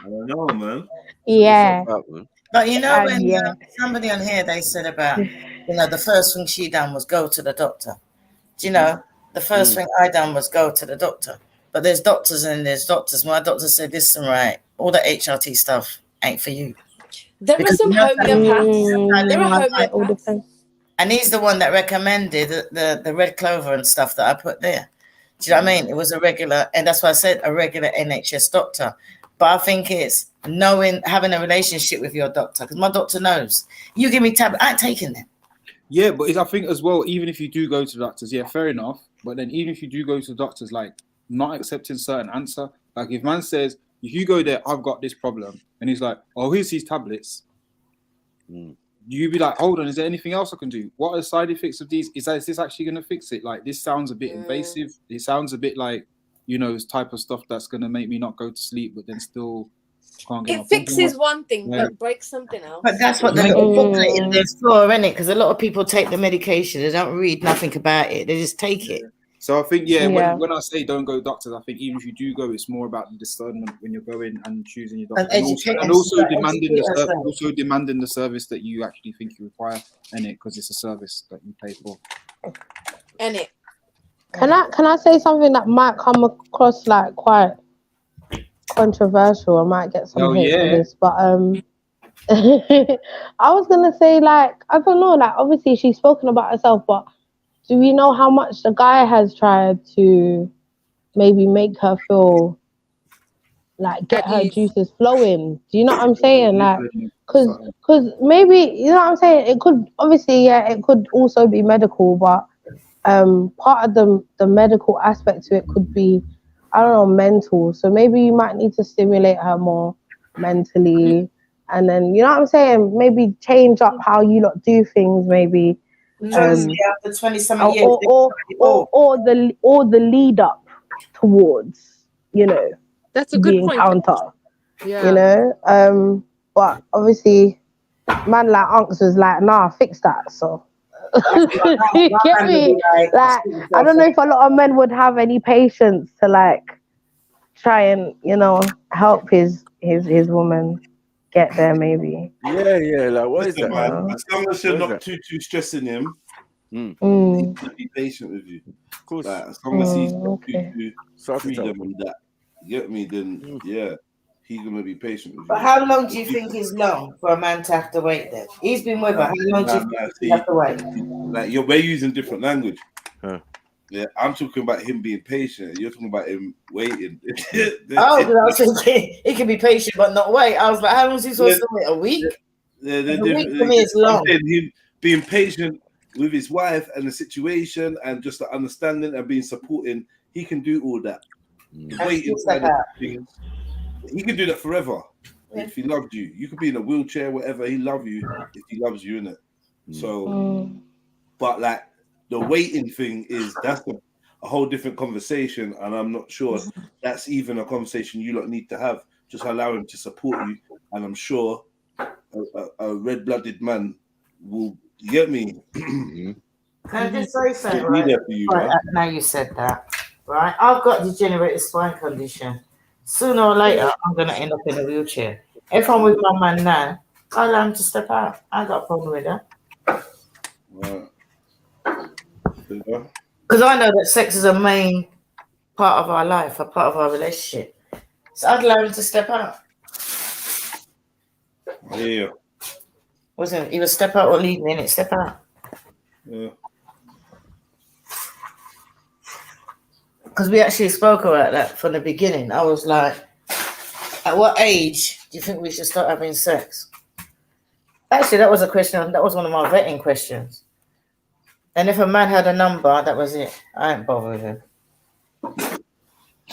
don't know, man. Yeah. But you know, when somebody on here, they said about, the first thing she done was go to the doctor. Do you know, the first thing I done was go to the doctor. But there's doctors and there's doctors. My doctor said, listen, right, all the HRT stuff ain't for you. There are some homeopaths. There are homeopaths. And he's the one that recommended the red clover and stuff that I put there. Do you know what I mean? It was a regular, and that's why I said a regular NHS doctor. But I think it's having a relationship with your doctor, because my doctor knows. You give me tablets, I ain't taking them. Yeah, but I think as well, even if you do go to doctors, yeah, fair enough. But then even if you do go to doctors, like not accepting certain answer, like if man says, if you go there, I've got this problem, and he's like, oh, here's these tablets. You be like, hold on, is there anything else I can do? What are the side effects of these? Is this actually going to fix it? Like, this sounds a bit invasive. It sounds a bit like, this type of stuff that's going to make me not go to sleep, but then still can't get. It fixes one thing, but breaks something else. But that's what the little booklet in there's for, isn't it? Because a lot of people take the medication, they don't read nothing about it, they just take it. So I think, when I say don't go doctors, I think even if you do go, it's more about the discernment when you're going and choosing your doctor, and also demanding the service that you actually think you require in it, because it's a service that you pay for. In it. Can I say something that might come across like quite controversial? I might get some hate for this, but I was gonna say, like, I don't know, like, obviously she's spoken about herself, but do we know how much the guy has tried to maybe make her feel like get her juices flowing? Do you know what I'm saying? Like, cause maybe, you know what I'm saying? It could obviously, it could also be medical, but part of the medical aspect to it could be, I don't know, mental. So maybe you might need to stimulate her more mentally, and then, you know what I'm saying? Maybe change up how you lot do things, maybe. After 20-something years, or the lead up towards, that's a good encounter. Yeah. But obviously, man like Unks was like, nah, fix that. So you get me? Like, I don't know if a lot of men would have any patience to like try and help his woman get there, maybe. Yeah. Like, what is that? Man, as long as you're not too stressing him, he's gonna be patient with you. Of course. Like, as long as he's got freedom and that, you get me? Then he's gonna be patient with you. But how long do you think is long for a man to have to wait then? He's been with her. How long do you think he have to wait? Like, we're using different language. Yeah, I'm talking about him being patient. You're talking about him waiting. I was thinking he can be patient but not wait. I was like, how long is he supposed to wait? A week? A week for me is long. Him being patient with his wife and the situation and just the understanding and being supporting, he can do all that. Waiting, he can do that forever. If he loved you, you could be in a wheelchair, whatever. He love you if he loves you, innit? So, but like, the waiting thing that's a whole different conversation, and I'm not sure that's even a conversation you lot need to have. Just allow him to support you, and I'm sure a red-blooded man will get me. Can I just say something? Right? There for you, right, now you said that, right? I've got degenerative spine condition. Sooner or later, I'm gonna end up in a wheelchair. If I'm with my man now, I'll allow him to step out. I ain't got a problem with that. Right. Because I know that sex is a main part of our life, a part of our relationship. So I'd allow him to step out. Yeah. Wasn't it? Either step out or leave me, innit? Step out. Yeah. Because we actually spoke about that from the beginning. I was like, at what age do you think we should start having sex? Actually, that was a question. That was one of my vetting questions. And if a man had a number, that was it. I ain't bothered with him. I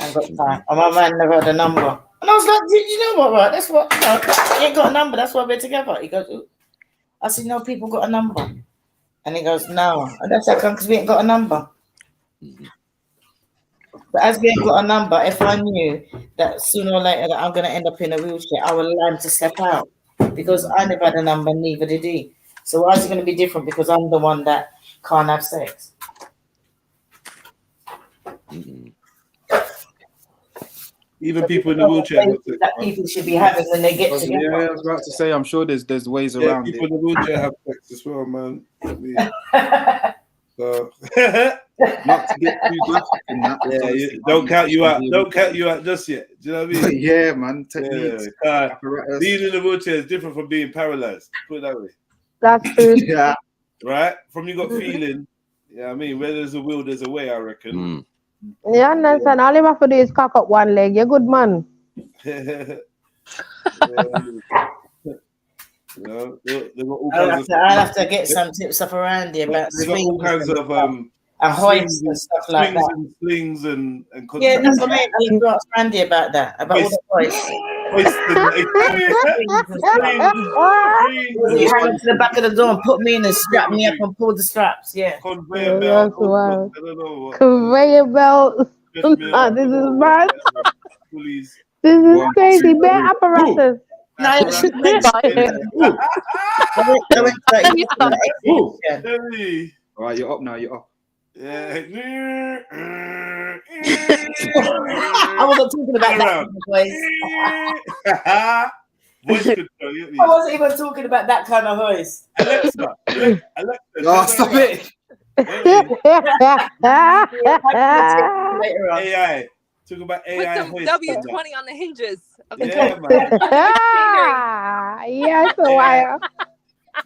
ain't got time. And my man never had a number. And I was like, you know what, right? That's what, he ain't got a number. That's why we're together. He goes, ooh. I said, no, people got a number. And he goes, no. And that's how come, because we ain't got a number. But as we ain't got a number, if I knew that sooner or later that I'm going to end up in a wheelchair, I would allow him to step out because I never had a number, neither did he. So why is it going to be different because I'm the one that can't have sex? Even people in the wheelchair have sex. That people should be having when they get together. Yeah, I was about to say, I'm sure there's ways around people it. in the wheelchair have sex as well, man. So not to get too deep in that. Don't count you out. Don't count you out just yet. Do you know what I mean? Yeah, man. Techniques. Being in the wheelchair is different from being paralyzed. Put it that way. That's true. Yeah. Right? From you got feeling. Yeah, I mean, where there's a will, there's a way, I reckon. You understand? All you have to do is cock up one leg. You're good, man. I'll have to get some tips off around here about all kinds of and hoists and stuff like that. And slings and yeah, that's what I mean. I'll ask Randy about that. About all the hoists. You hang to the back of the door and put me in and strap me up and pull the straps. Yeah. Conveyor belt. Wow. Conveyor belt. This is mad. This is crazy. Bare apparatus. No, I All right, you're up now. You're up. Yeah. I wasn't talking about that voice. I wasn't even talking about that kind of voice. Alexa. Oh, stop it. AI. Talk about AI. Put some W20 on the hinges. Yes, why?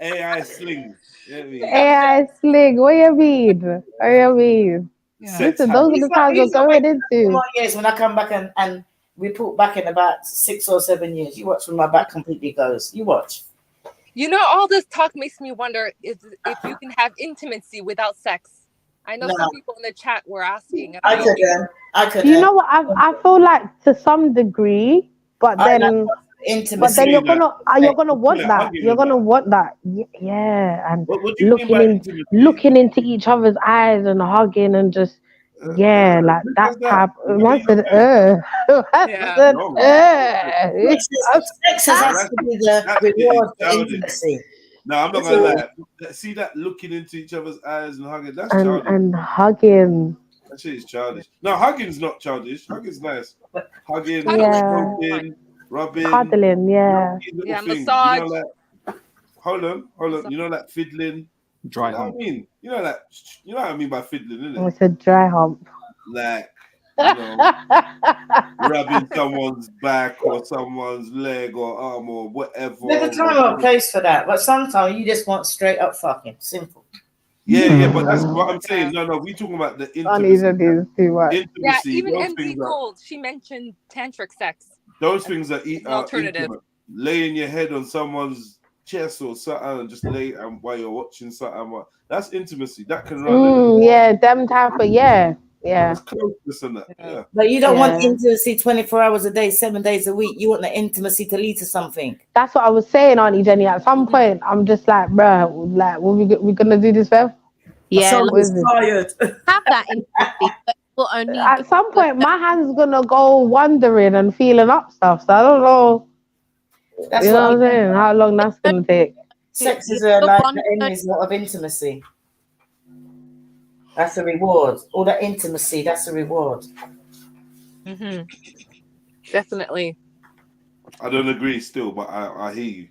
AI sling. AI sling. What you mean? What you mean? Yeah. Listen, those are the times we're going into. Years when I come back and report back in about 6 or 7 years, you watch when my back completely goes. You watch. You know, all this talk makes me wonder if you can have intimacy without sex. I know some people in the chat were asking. I could. You know what? I feel like to some degree, but then intimacy. But then you're gonna want that. You're gonna want that. Yeah, and looking into each other's eyes and hugging and just like that type. I said, Sex has to be the reward for intimacy. No, I'm not gonna lie. See that looking into each other's eyes and hugging? That's childish. And hugging. That shit is childish. No, hugging's not childish. Hugging's nice. Hugging, stroking, rubbing, cuddling, massage. You know, like, hold on. You know, like fiddling, dry hump. I mean, you know what I mean by fiddling, isn't it? It's a dry hump. Like, you know, rubbing someone's back or someone's leg or arm or whatever. There's a time or place for that, but sometimes you just want straight up fucking simple. Yeah, but that's what I'm saying. No, we talking about the intimacy. Yeah, even MD Gold, she mentioned tantric sex. Those things are alternative. Intimate. Laying your head on someone's chest or something and just lay while you're watching something. That's intimacy. That can run. Them type of It's closeness and that. Yeah. But you don't want intimacy 24 hours a day, 7 days a week. You want the intimacy to lead to something. That's what I was saying, Auntie Jenny. At some point, I'm just like, bruh, like, we gonna do this, well? Yeah, tired. Have that intimacy, but will only. At some point, my hand's gonna go wandering and feeling up stuff. So I don't know. That's you know what I'm saying? How long that's gonna take? Sex is like the enemy's lot of intimacy. That's the reward. All that intimacy, that's the reward. Definitely. I don't agree still, but I hear you.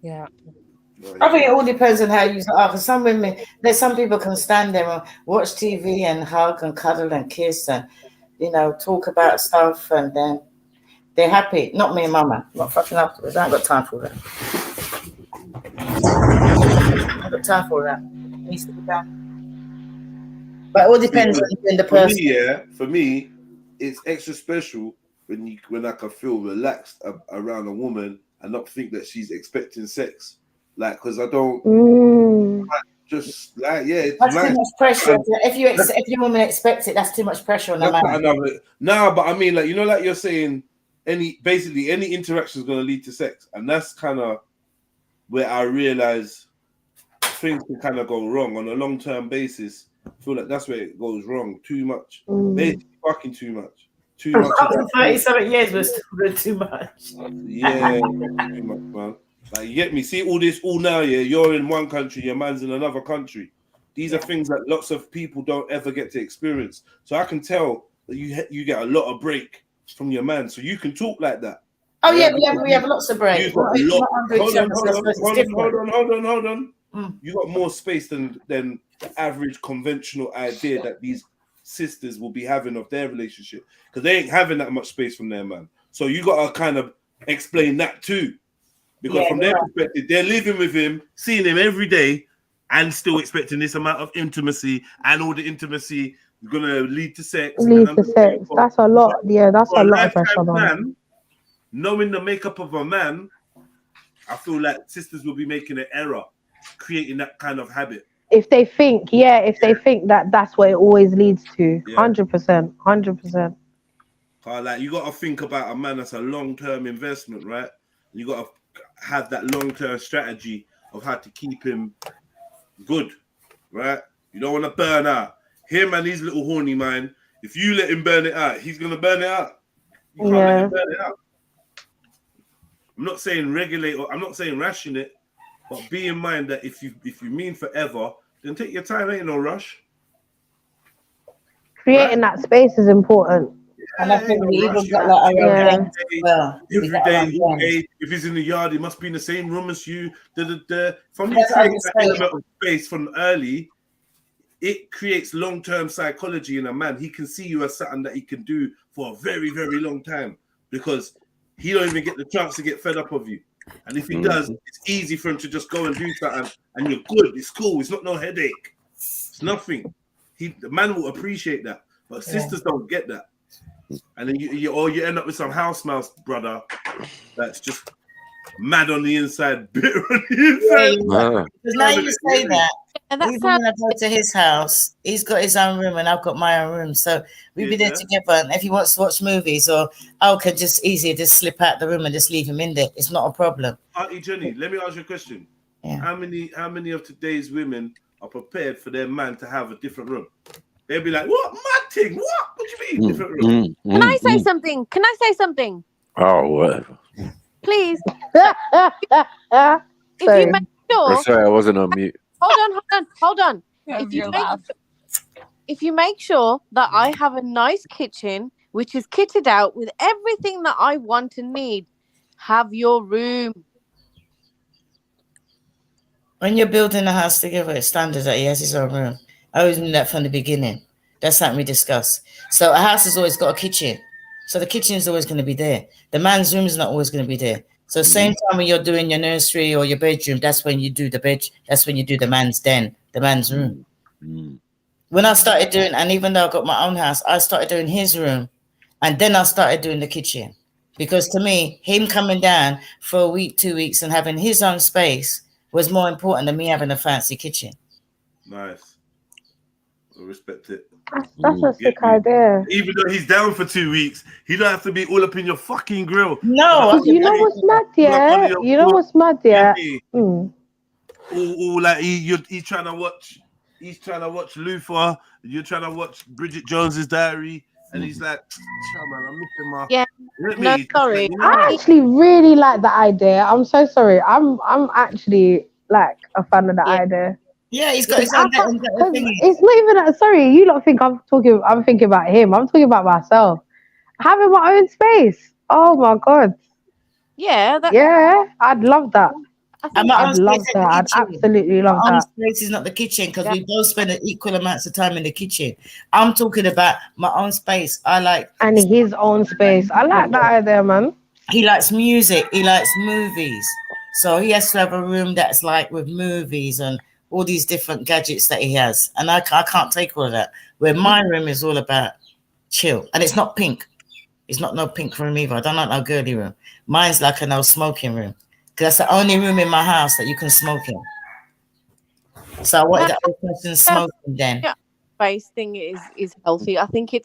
Yeah. I think it all depends on how you are. For some women, there's some people can stand there and watch TV and hug and cuddle and kiss and, talk about stuff and then they're happy. Not me and Mama. Not fucking afterwards. I ain't got time for that. I ain't got time for that. Needs to be done. But it all depends on the person. For me, it's extra special when I can feel relaxed around a woman and not think that she's expecting sex. Like, because I don't it's that's nice. Too much pressure. If your woman expects it, that's too much pressure on the man. No, but I mean, like, like you're saying, any interaction is going to lead to sex, and that's kind of where I realize things can kind of go wrong on a long-term basis. I feel like that's where it goes wrong. Too much. Mm. Basically, fucking too much. Too much. After 37 years, we're still doing too much. Yeah, too much, man. Like, you get me? See all this all now, yeah? You're in one country, your man's in another country. These are things that lots of people don't ever get to experience. So I can tell that you get a lot of break from your man. So you can talk like that. Oh yeah, we have lots of break. Hold on. You got more space than the average conventional idea that these sisters will be having of their relationship, because they ain't having that much space from their man. So you got to kind of explain that too, because from their perspective, they're living with him, seeing him every day, and still expecting this amount of intimacy, and all the intimacy is gonna lead to sex. That's a lot. Yeah, that's a lot of pressure, man. Knowing the makeup of a man, I feel like sisters will be making an error, creating that kind of habit. If they think, they think that that's what it always leads to, 100%, 100%. Like, you got to think about a man that's a long-term investment, right? You got to have that long-term strategy of how to keep him good, right? You don't want to burn out him and his little horny mind. If you let him burn it out, he's gonna burn it out. You can't let him burn it out. I'm not saying regulate, or I'm not saying ration it, but be in mind that if you mean forever, then take your time. Ain't no rush. Creating that space is important. And I think we even got like our own every day, if he's in the yard, he must be in the same room as you. From you create that element of space from early, it creates long-term psychology in a man. He can see you as something that he can do for a very, very long time, because he don't even get the chance to get fed up of you. And if he does, it's easy for him to just go and do something, and you're good. It's cool. It's not no headache. It's nothing. The man will appreciate that, but sisters don't get that. And then you end up with some house mouse brother that's just mad on the inside, bitter on the inside. Because now you say that, even when I go to his house, he's got his own room and I've got my own room. So we'd be there together. And if he wants to watch movies, or I can just easily just slip out the room and just leave him in there. It's not a problem. Auntie Jenny, let me ask you a question. Yeah. How many of today's women are prepared for their man to have a different room? They'll be like, what? Mad thing? What? What do you mean? Different room? Can I say something? Can I say something? Oh, whatever. Please. If you make sure. Sorry, I wasn't on mute. Hold on. If you make sure that I have a nice kitchen, which is kitted out with everything that I want and need, have your room. When you're building a house together, it's standard that he has his own room. I always knew that from the beginning. That's something we discussed. So a house has always got a kitchen. So the kitchen is always going to be there. The man's room is not always going to be there. So same time when you're doing your nursery or your bedroom, that's when you do the bed. That's when you do the man's den, the man's room. When I started doing, and even though I got my own house, I started doing his room. And then I started doing the kitchen. Because to me, him coming down for a week, 2 weeks and having his own space was more important than me having a fancy kitchen. Nice. I respect it. That's a sick idea. Even though he's down for 2 weeks, he don't have to be all up in your fucking grill. No, you know what's mad, yeah? You know what's mad, yeah? Like he's trying to watch. He's trying to watch Luther. You're trying to watch Bridget Jones's Diary, and he's like, man, I'm missing my. Yeah. No, sorry. I actually really like that idea. I'm so sorry. I'm actually like a fan of that idea. Yeah, he's got his own. It's not even that. Sorry, you lot think I'm thinking about him. I'm talking about myself. Having my own space. Oh my god. Yeah. Yeah, I'd love that. I'd love that. I'd absolutely love that. My own space is not the kitchen, because we both spend an equal amounts of time in the kitchen. I'm talking about my own space. And his own space. I like that idea, man. He likes music. He likes movies. So he has to have a room that's like with movies and all these different gadgets that he has. And I can't take all of that. Where my room is all about chill. And it's not pink. It's not no pink room either. I don't like no girly room. Mine's like a no smoking room. Because that's the only room in my house that you can smoke in. So I wanted that old person smoking then. Yeah, space thing is healthy. I think you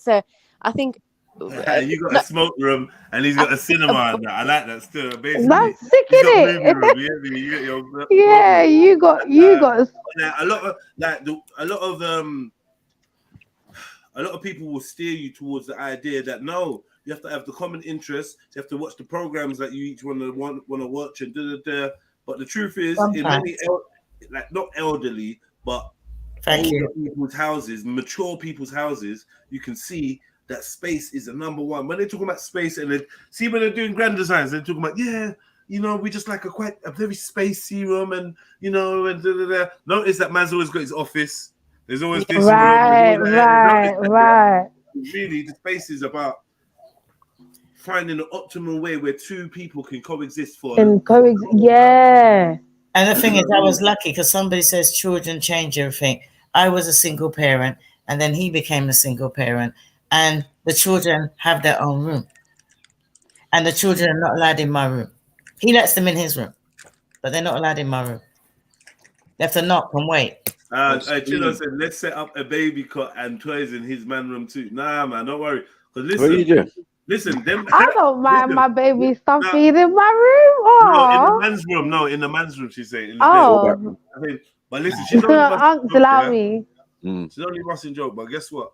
got a smoke room and he's got a cinema. I like that still. Basically, that's sick, isn't it? Yeah, you got. A lot of a lot of people will steer you towards the idea that no, you have to have the common interests. You have to watch the programs that you each want to watch and da. But the truth is, in many like not elderly, but older people's houses, mature people's houses, you can see that space is the number one. When they're talking about space, and see when they're doing grand designs, they're talking about we just like a very spacey room, and and da. Notice that man's always got his office. There's always this room. Right. Really, the space is about finding an optimal way where two people can coexist yeah. And the thing is, I was lucky because somebody says children change everything. I was a single parent, and then he became a single parent, and the children have their own room, and the children are not allowed in my room. He lets them in his room, but they're not allowed in my room. They have to knock and wait. Chilo said, let's set up a baby cot and toys in his man room too. Nah, man, don't worry. What are you doing? Listen, I don't mind my baby stuffing in my room. No, in the man's room. No, in the man's room, she's saying. But listen, she's only allow me. She's only busting joke, but guess what?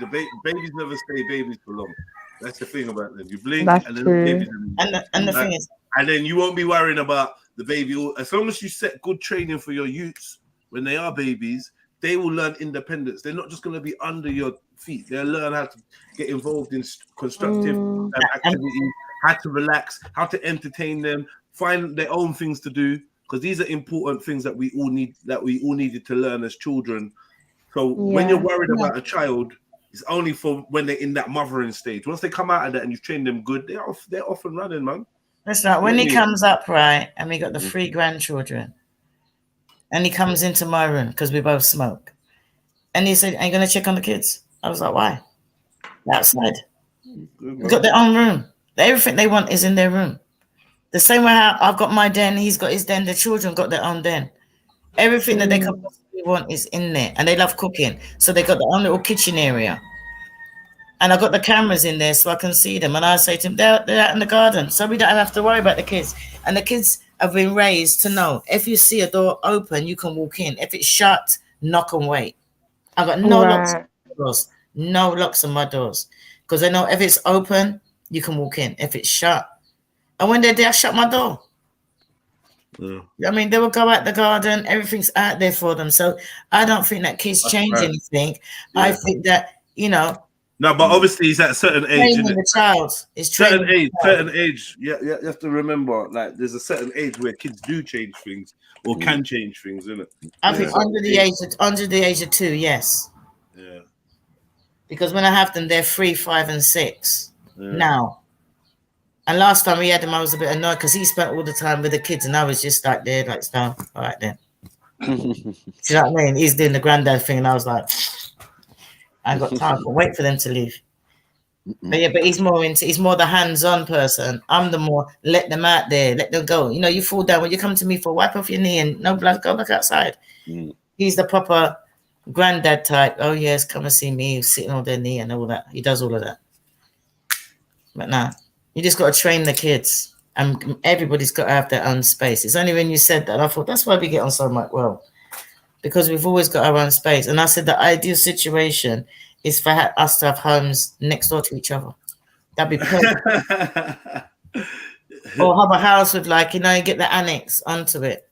The babies never stay babies for long. That's the thing about them. You blink, and then the babies. And the thing is, and then you won't be worrying about the baby. As long as you set good training for your youths when they are babies, they will learn independence. They're not just going to be under your feet. They'll learn how to get involved in constructive activities, how to relax, how to entertain them, find their own things to do. Because these are important things that we all needed to learn as children. So when you're worried about a child, it's only for when they're in that mothering stage. Once they come out of that and you've trained them good, they're off and running, man. That's right. When he comes up, right, and we got the 3 grandchildren, and he comes into my room because we both smoke, and he said, "Are you going to check on the kids?" I was like, "Why? They're outside. They've got their own room. Everything they want is in their room. The same way how I've got my den, he's got his den, the children got their own den. Everything that they can possibly want is in there, and they love cooking, so they got their own little kitchen area. And I got the cameras in there so I can see them. And I say to them, they're out in the garden, so we don't have to worry about the kids. And the kids have been raised to know if you see a door open, you can walk in. If it's shut, knock and wait. I've got no locks on my doors, no locks on my doors, because I know if it's open, you can walk in. If it's shut, and when they're there, I shut my door. I mean, they will go out the garden. Everything's out there for them. So I don't think that kids change anything. I think that No, but obviously he's at a certain age. The child is certain age. Yeah, you have to remember, like, there's a certain age where kids do change things or can change things, isn't it? I think under the age of 2, yes. Yeah. Because when I have them, they're 3, 5, and 6 now. And last time we had him, I was a bit annoyed because he spent all the time with the kids, and I was just like there, like, all right then. Do you know what I mean? He's doing the granddad thing, and I was like, I ain't got time. Wait for them to leave. But he's more the hands-on person. I'm the more let them out there, let them go. You fall down when you come to me for wipe off your knee and no blood, go back outside. He's the proper granddad type. Oh yes, come and see me. He's sitting on their knee and all that. He does all of that. But nah, you just got to train the kids, and everybody's got to have their own space. It's only when you said that I thought that's why we get on so much well. Because we've always got our own space. And I said the ideal situation is for us to have homes next door to each other. That'd be perfect. Or have a house with, like, you get the annex onto it.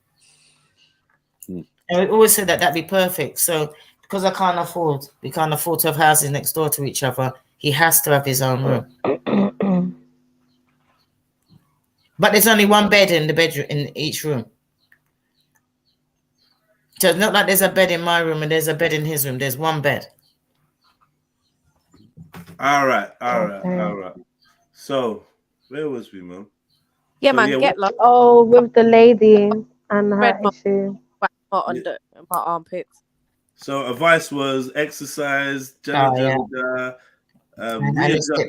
And we always said that'd be perfect. So because we can't afford to have houses next door to each other, he has to have his own room. But there's only one bed in the bedroom, in each room. So it's not like there's a bed in my room and there's a bed in his room. There's one bed. All right. So, where was we, man? Yeah, man, get lost. Oh, with the lady and her issue. On my armpits. So, advice was exercise, readjust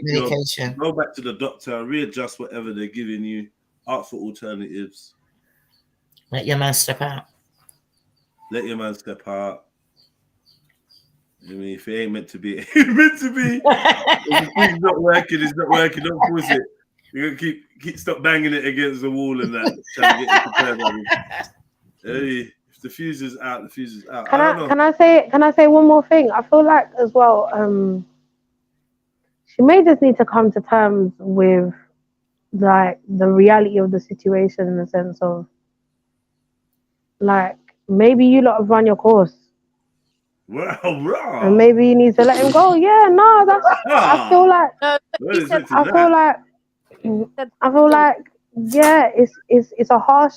medication. Go back to the doctor, readjust whatever they're giving you, ask for alternatives. Let your man step out. Let your man step out. I mean, if it ain't meant to be, it ain't meant to be. If it's not working, it's not working. Don't force it. You're gonna keep stop banging it against the wall and that, trying to get it to turn on. Hey, if The fuse is out. The fuse is out. Can I don't know. Can I say one more thing? I feel like as well, she may just need to come to terms with like the reality of the situation in the sense of like maybe you lot have run your course. Well, And maybe you need to let him go. Yeah, no, that's I feel like yeah, it's a harsh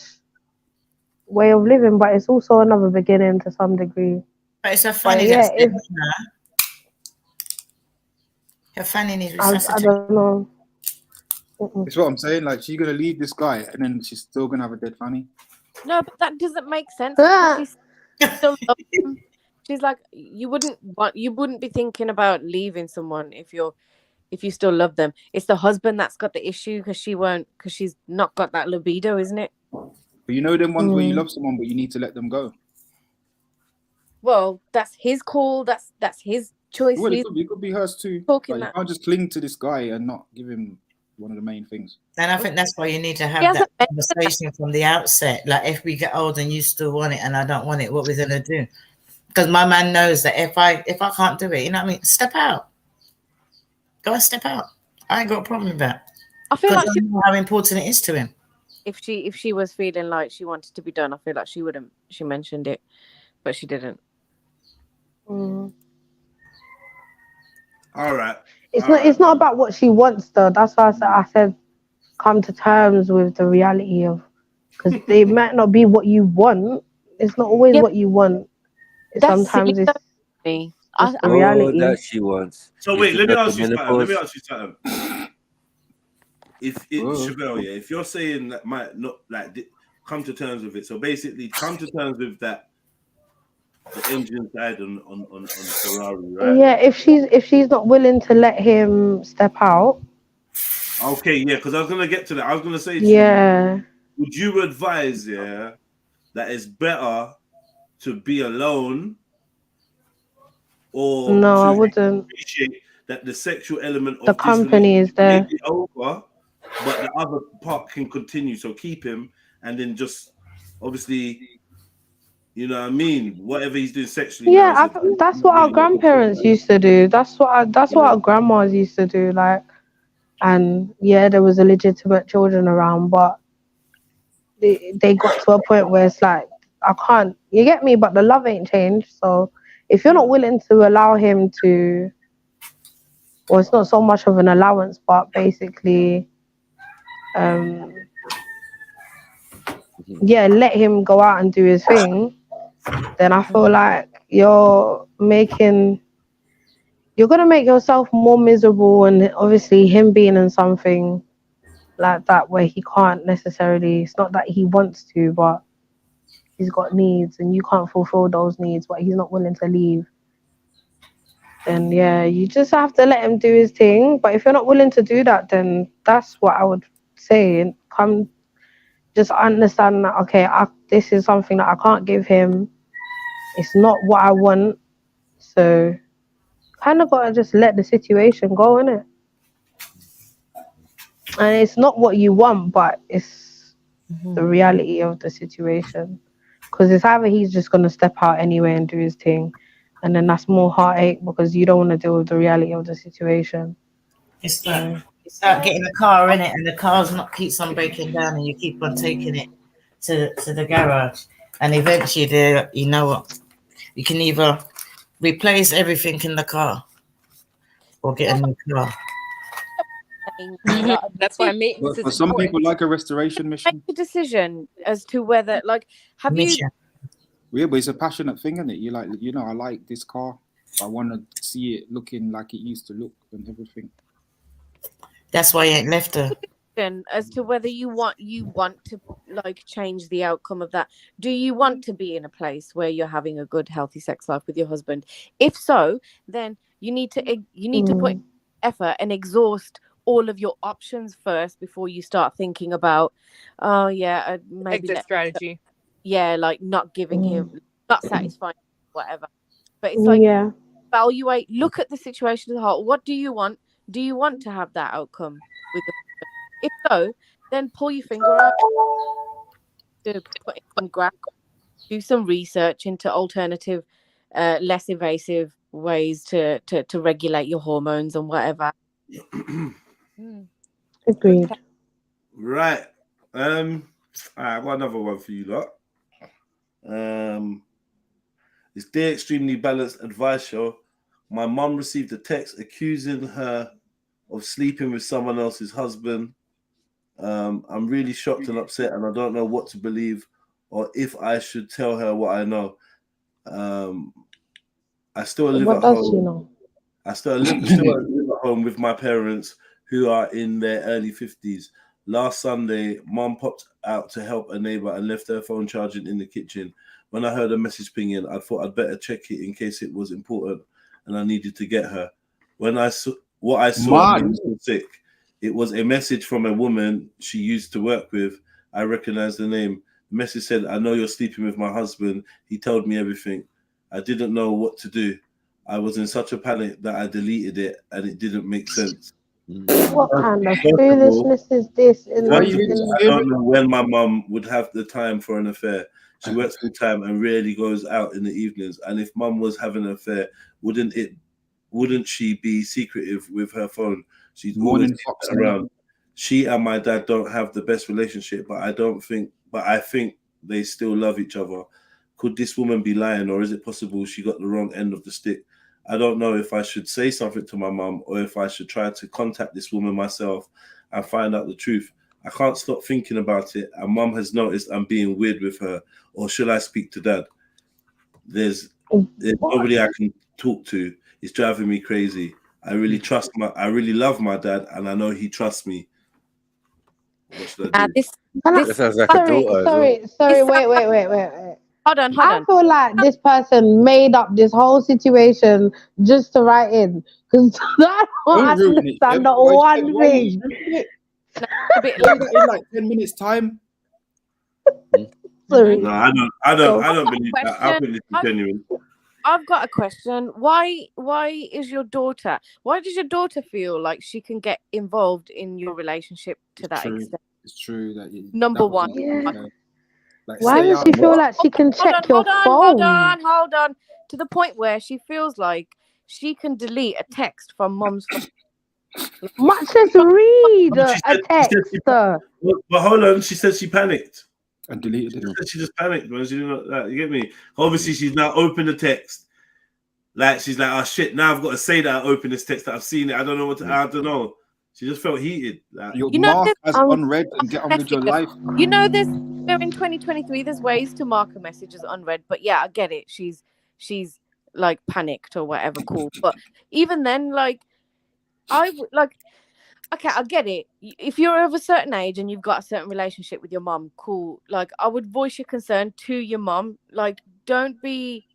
way of living, but it's also another beginning to some degree. But it's a funny yeah, her fanny needs I resuscitating. don't know. It's what I'm saying. Like she's gonna leave this guy, and then she's still gonna have a dead fanny. No, but that doesn't make sense because she's still loves him. She's like, you wouldn't be thinking about leaving someone if you still love them. It's the husband that's got the issue because she's not got that libido, isn't it? But you know them ones where you love someone, but you need to let them go. Well, that's his call. That's his choice. Well, it could be hers too. Like, you can't just cling to this guy and not give him one of the main things. And I think that's why you need to have that conversation from the outset. Like, if we get old and you still want it and I don't want it, what we're gonna do? Because my man knows that if I can't do it, you know what I mean? Step out. Go and step out. I ain't got a problem with that. I feel like I know how important it is to him. If she was feeling like she wanted to be done, I feel like she wouldn't. She mentioned it, but she didn't. All right. It's not about what she wants though. That's why I said come to terms with the reality of, because they might not be what you want. It's not always what you want. Sometimes it's the reality. That she wants. So wait, let me ask you something. Chevelle, yeah, if you're saying that might not like come to terms with it, so basically come to terms with that the engine side on Ferrari, right? Yeah, if she's not willing to let him step out. Okay, yeah, because I was gonna get to that. I was gonna say to you, would you advise, that it's better to be alone, or no, to I wouldn't appreciate that the sexual element of the company is there. may be over, but the other part can continue. So keep him, and then just obviously, you know what I mean, whatever he's doing sexually. Yeah, that's what our grandparents used to do. That's what our grandmas used to do. Like, and yeah, there was illegitimate children around, but they got to a point where it's like, I can't. You get me? But the love ain't changed. So if you're not willing to allow him to, well, it's not so much of an allowance, but basically, yeah, let him go out and do his thing. Then I feel like you're gonna make yourself more miserable, and obviously him being in something like that where he can't necessarily, it's not that he wants to, but he's got needs and you can't fulfill those needs, but he's not willing to leave. Then yeah, you just have to let him do his thing. But if you're not willing to do that, then that's what I would say. And just understand that, okay, this is something that I can't give him. It's not what I want. So kind of got to just let the situation go, innit? And it's not what you want, but it's the reality of the situation. Because it's either he's just going to step out anyway and do his thing, and then that's more heartache because you don't want to deal with the reality of the situation. It's like getting a car in it, and the car's not keeps on breaking down, and you keep on taking it to the garage, and eventually, you know what? You can either replace everything in the car or get a new car. That's why maintenance For is some important. people, like a restoration mission. Make a decision as to whether, like, have you? Yeah, but it's a passionate thing, isn't it? You like, you know, I like this car. I want to see it looking like it used to look and everything. That's why you ain't left her. As to whether you want to like change the outcome of that. Do you want to be in a place where you're having a good, healthy sex life with your husband? If so, then you need to put effort and exhaust all of your options first before you start thinking about, oh yeah, maybe exit strategy. Yeah, like not giving him, not satisfying, whatever. But it's like evaluate, look at the situation as a whole. What do you want? Do you want to have that outcome with the husband? If so, then pull your finger out to put in some graft do some research into alternative, less invasive ways to regulate your hormones and whatever. Agreed. Right. I got another one for you lot. It's Dear Extremely Balanced Advice Show. My mum received a text accusing her of sleeping with someone else's husband. I'm really shocked and upset, and I don't know what to believe or if I should tell her what I know. I still live What at does home. she know? I still live at home with my parents, who are in their early 50s. Last Sunday, Mum popped out to help a neighbor and left her phone charging in the kitchen. When I heard a message pinging, I thought I'd better check it in case it was important and I needed to get her. When I saw what I saw made me so sick. It was a message from a woman she used to work with. I recognized the name. The message said, "I know you're sleeping with my husband. He told me everything." I didn't know what to do. I was in such a panic that I deleted it, and it didn't make sense. What kind of foolishness is this? I don't know when my mum would have the time for an affair. She works full time and rarely goes out in the evenings. And if mum was having an affair, wouldn't she be secretive with her phone? She's always around. She and my dad don't have the best relationship, but I think they still love each other. Could this woman be lying, or is it possible she got the wrong end of the stick? I don't know if I should say something to my mum or if I should try to contact this woman myself and find out the truth. I can't stop thinking about it, and mum has noticed I'm being weird with her. Or should I speak to dad? There's nobody I can talk to. It's driving me crazy. I really love my dad, and I know he trusts me. What should I do? That sounds like a daughter. Sorry, wait. Hold on. I feel like this person made up this whole situation just to write in, because I don't understand not one thing. In like 10 minutes time. Sorry. No, I don't believe that. I think it's genuine. I've got a question. Why does your daughter feel like she can get involved in your relationship to that extent? It's true that Number one. Like, why does she feel like she can check your phone? Hold on. To the point where she feels like she can delete a text from mum's phone. Much as read a text. But hold on, she said she panicked and deleted it. She just panicked when she didn't know that. You get me? Obviously, she's now opened the text. Like she's like, oh shit! Now I've got to say that I opened this text. That I've seen it. I don't know what to. I don't know. She just felt heated. Like, mark as unread and get on with your life. You know, we're in 2023. There's ways to mark a message as unread. But yeah, I get it. She's like panicked or whatever. Cool. But even then, like, okay, I get it. If you're of a certain age and you've got a certain relationship with your mum, cool. Like, I would voice your concern to your mum. Like, don't be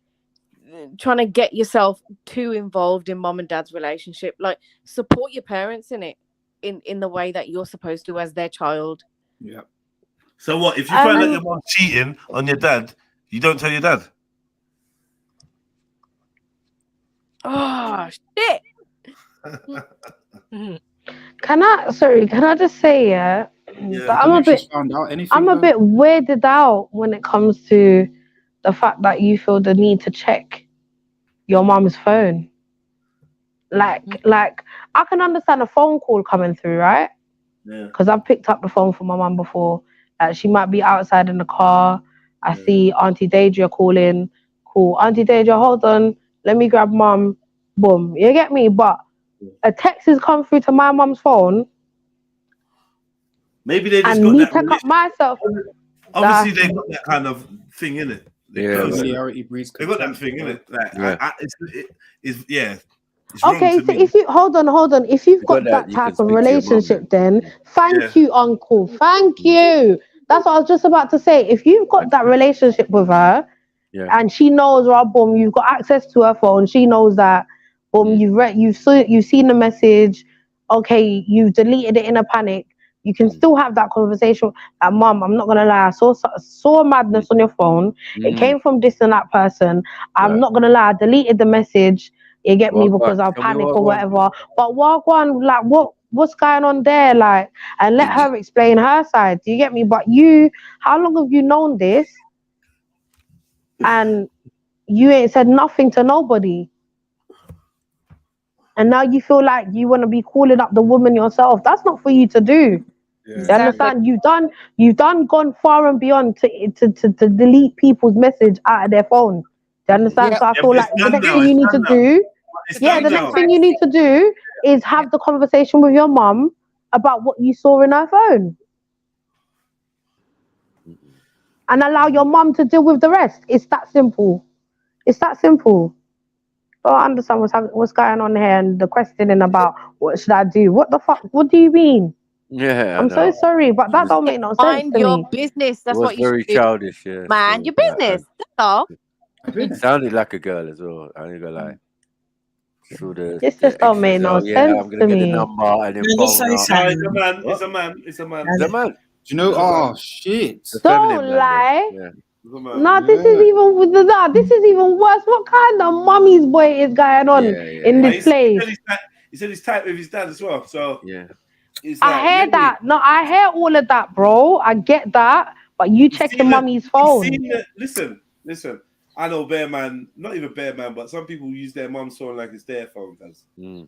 trying to get yourself too involved in mum and dad's relationship. Like, support your parents in it. In the way that you're supposed to as their child. Yeah. So what if you find out your mom's cheating on your dad? You don't tell your dad. Oh shit! Can I just say that I'm a bit weirded out when it comes to the fact that you feel the need to check your mom's phone. Like I can understand a phone call coming through, right? Yeah. Because I've picked up the phone from my mum before. She might be outside in the car. I see Auntie Deidre calling. Cool. Auntie Deidre, hold on. Let me grab mum. Boom. You get me? But a text has come through to my mum's phone. Maybe they just and got that. Pick up myself. Obviously, they got that kind of thing in it. Yeah, familiarity breeds. They got that thing in it. Like, yeah. Okay, so if you hold on, if you've got that type of relationship, then thank you, uncle. Thank you. That's what I was just about to say. If you've got that relationship with her, and she knows, right, boom, you've got access to her phone. She knows that, boom, you've seen the message. Okay, you've deleted it in a panic. You can still have that conversation. Like, mum, I'm not gonna lie, I saw madness on your phone. It came from this and that person. I'm not gonna lie, I deleted the message. You get me, because I'll panic or whatever. But what's going on there? Like, and let her explain her side. Do you get me? But how long have you known this? and you ain't said nothing to nobody. And now you feel like you want to be calling up the woman yourself. That's not for you to do. You understand? You've gone far and beyond to delete people's message out of their phone. Do you understand? So I feel like the next thing you need to do, the next thing you need to do is have the conversation with your mum about what you saw in her phone. And allow your mum to deal with the rest. It's that simple. It's that simple. I don't understand what's going on here and the questioning about what should I do. What the fuck? What do you mean? Yeah, I'm so sorry, but that don't make no sense Mind to your me. business. That's was what you very should do. childish. Yeah, Mind your business. That's all. It sounded like a girl as well. I ain't gonna lie. Through the This just don't make no yeah, sense I'm gonna to get the me. number and then phone up. It's a man. It's a man. It's a man. It's a man. Do you know? Oh shit! Don't lie. Yeah. No, this is even this is even worse. What kind of mummy's boy is going on in this place? He said he's tight with his dad as well. So yeah, I hear that. No, I hear all of that, bro. I get that. But you check your mummy's phone. Listen. I know Bear Man, not even Bear Man, but some people use their mum's phone like it's their phone.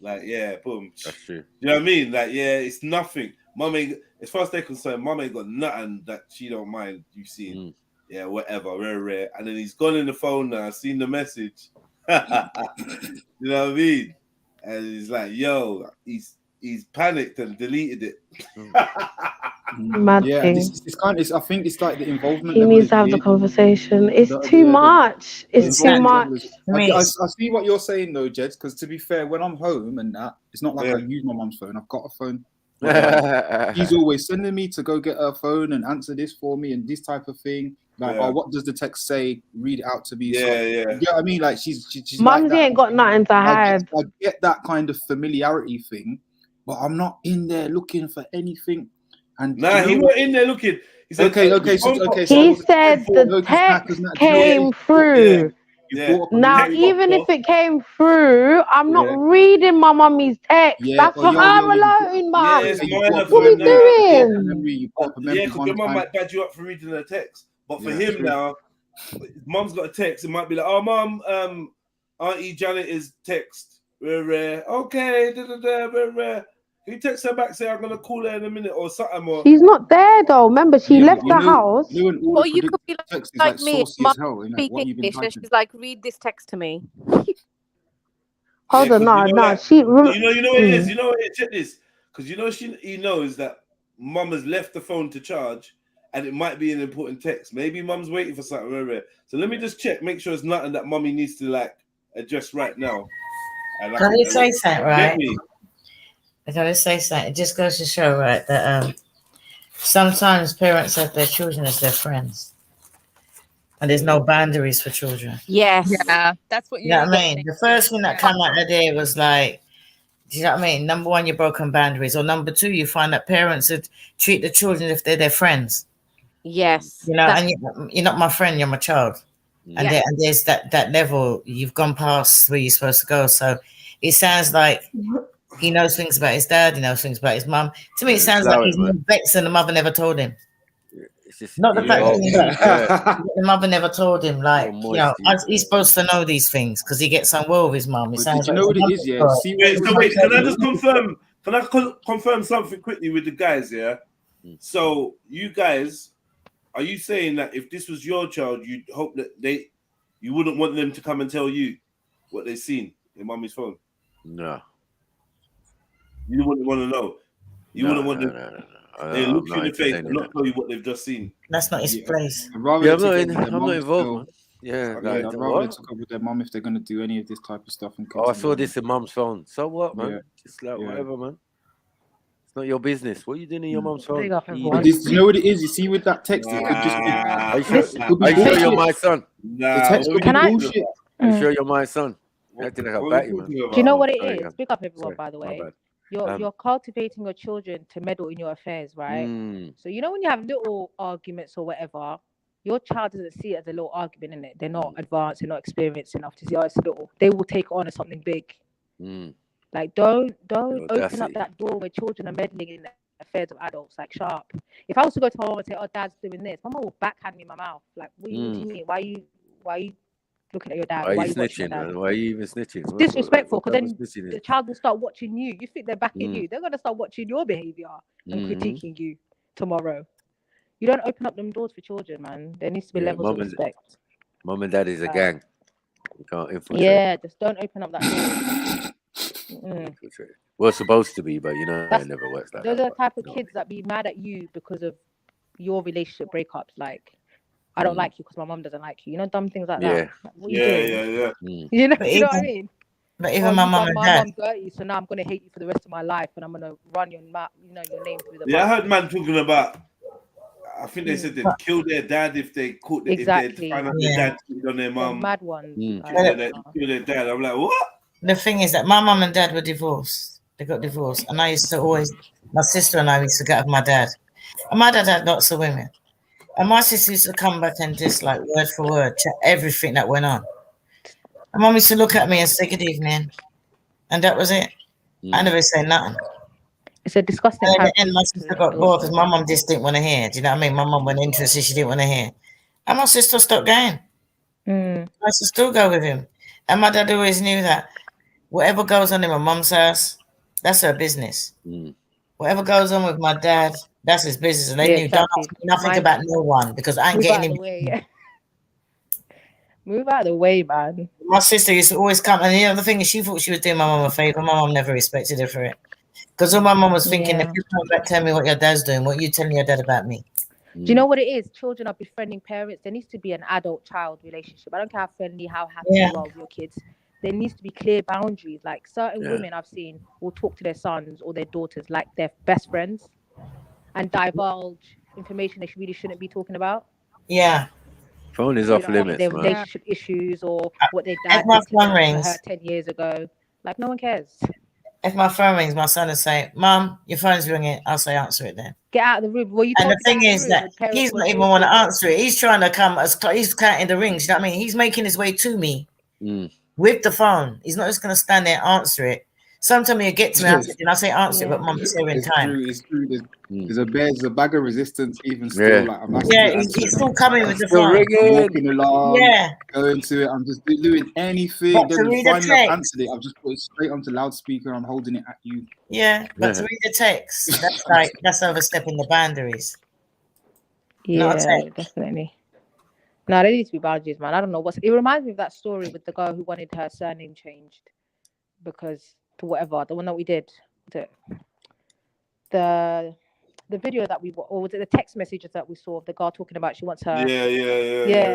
Like, yeah, boom. That's true. You know what I mean? Like, yeah, it's nothing. Mum ain't, as far as they're concerned, mum ain't got nothing that she don't mind you seeing. Yeah, whatever, rare. And then he's gone in the phone now, seen the message. You know what I mean? And he's like, yo, he's panicked and deleted it. Mad thing. It's kind of, I think it's like the involvement. He needs to have the conversation. It's too much. It's too much. I see what you're saying though, Jed, because to be fair, when I'm home and that, it's not like I use my mum's phone. I've got a phone. He's always sending me to go get her phone and answer this for me and this type of thing. Like, oh, what does the text say? Read it out to me. Yeah. You know what I mean? Like she's Mumsy like ain't got nothing to hide. I get that kind of familiarity thing, but I'm not in there looking for anything. And nah, he wasn't in there looking. He said, He said the text came through. Now, even if it came through, I'm not reading my mummy's text. That's for her alone, man. What are we doing? Yeah, because your mum might bad you up for reading her text. But for him now, mum's got a text. It might be like, oh, mum, Auntie Janet is text. Okay, He texts her back, say I'm gonna call her in a minute or something. Or she's not there though. Remember, she left the house. Or you could be like me. Mum speak English, and she's like, "Read this text to me." Hold on, no. She. You know what it is. You know what it is. Because he knows that mum has left the phone to charge, and it might be an important text. Maybe mum's waiting for something. So let me just check, make sure it's nothing that mummy needs to like address right now. Can you say something, right? I gotta say something. It just goes to show, right, that sometimes parents have their children as their friends, and there's no boundaries for children. Yes, yeah, that's what you know what I mean. The first thing that came out of there was like, do you know what I mean? Number one, you're broken boundaries, or number two, you find that parents would treat the children as if they're their friends. Yes, you know, and you're not my friend, you're my child, and there's that level you've gone past where you're supposed to go. So it sounds like. He knows things about his dad. He knows things about his mum. To me, it sounds like he's more vexed and the mother never told him. It's just, not the fact that the mother never told him. Like, you know, he's supposed to know these things because he gets on well with his mum. Did you know what it is? Yeah. So wait, can I just confirm? Can I confirm something quickly with the guys? Yeah. So you guys, are you saying that if this was your child, you'd hope that you wouldn't want them to come and tell you what they've seen in mummy's phone? No. You wouldn't want to know. You wouldn't want to. They look you in the face and not tell you what they've just seen. That's not his place. I'm not involved. Yeah, I'd rather talk with their mum if they're going to do any of this type of stuff. I saw this in mum's phone. So what, man? Just like whatever, man. It's not your business. What are you doing in your mum's phone? You know what it is? You see with that text, it could just be. Are you sure you're my son? The text could be bullshit. Are you sure you're my son? Acting like a batty, man. Do you know what it is? Pick up everyone, by the way. You're cultivating your children to meddle in your affairs, right? So you know when you have little arguments or whatever, your child doesn't see it as a little argument, innit? They're not advanced, they're not experienced enough to see, oh, it's little. They will take on as something big. Like don't open up that door where children are meddling in the affairs of adults, like sharp. If I was to go to my mom and say, oh, dad's doing this, my mom will backhand me in my mouth. Like, what do you mean? Why Why are you looking at your dad? Why are you watching your snitching, dad? man? Why are you even snitching? It's disrespectful, because then What's snitching the is? child will start watching you. You think they're backing you. They're going to start watching your behavior and critiquing you tomorrow. You don't open up them doors for children, man. There needs to be levels of respect. Mom and dad is a gang. You can't infiltrate. Yeah, just don't open up that door. Well, it's supposed to be, but you know, it never works like Those that. are the type of kids that be mad at you because of your relationship breakups. Like, I don't like you because my mom doesn't like you. You know, dumb things like that. Like, what are you doing? You know, you know what I mean? But even my mom and my dad. mom's dirty, so now I'm gonna hate you for the rest of my life, and I'm gonna run your your name through the. Yeah, I heard man talking about. I think they said they'd kill their dad if they caught if they find out their dad cheated on their mum. Mad ones. Kill their dad. I'm like, what? The thing is that my mum and dad were divorced. They got divorced, and I used to always. My sister and I used to get with my dad, and my dad had lots of women, and my sister used to come back and just like word for word check everything that went on. And mum used to look at me and say good evening, and that was it. I never say nothing. It's a disgusting. And at the end, my sister got bored because my mum just didn't want to hear. Do you know what I mean? My mum wasn't interested; she didn't want to hear, and my sister stopped going. I used to still go with him, and my dad always knew that whatever goes on in my mum's house, that's her business. Whatever goes on with my dad, that's his business, and they knew don't ask me nothing about no one because I ain't getting him. Move out of the way, man. My sister used to always come, and the thing is, she thought she was doing my mum a favor. My mum never respected her for it. Because all my mum was thinking, if you come back, tell me what your dad's doing, what you telling your dad about me? Do you know what it is? Children are befriending parents. There needs to be an adult-child relationship. I don't care how friendly, how happy you are with your kids. There needs to be clear boundaries. Like certain women I've seen will talk to their sons or their daughters like they're best friends and divulge information they really shouldn't be talking about. Yeah. Phone is off limits, their man. relationship issues or what their dad my did to phone them, rings. to her 10 years ago. Like, no one cares. If my phone rings, my son will say, Mum, your phone's ringing. I'll say, answer it then. Get out of the room. Well, you and the thing is that he's not even want to answer it. He's trying to come as close. He's counting the rings. You know what I mean? He's making his way to me with the phone. He's not just going to stand there and answer it. Sometimes he'll get to me and I say, answer it, but Mum, it's here in time. It's true. There's a bag of resistance even still. Like, he's still coming with the phone. Walking along, going to it. I'm just doing anything. Then finally I've answered it. I've just put it straight onto loudspeaker. I'm holding it at you. Yeah, but to read the text, that's overstepping the boundaries. Yeah, definitely. No, there needs to be boundaries, man. I don't know it reminds me of that story with the girl who wanted her surname changed because to whatever, the one that we did, the video that or was it the text messages that we saw of the girl talking about she wants her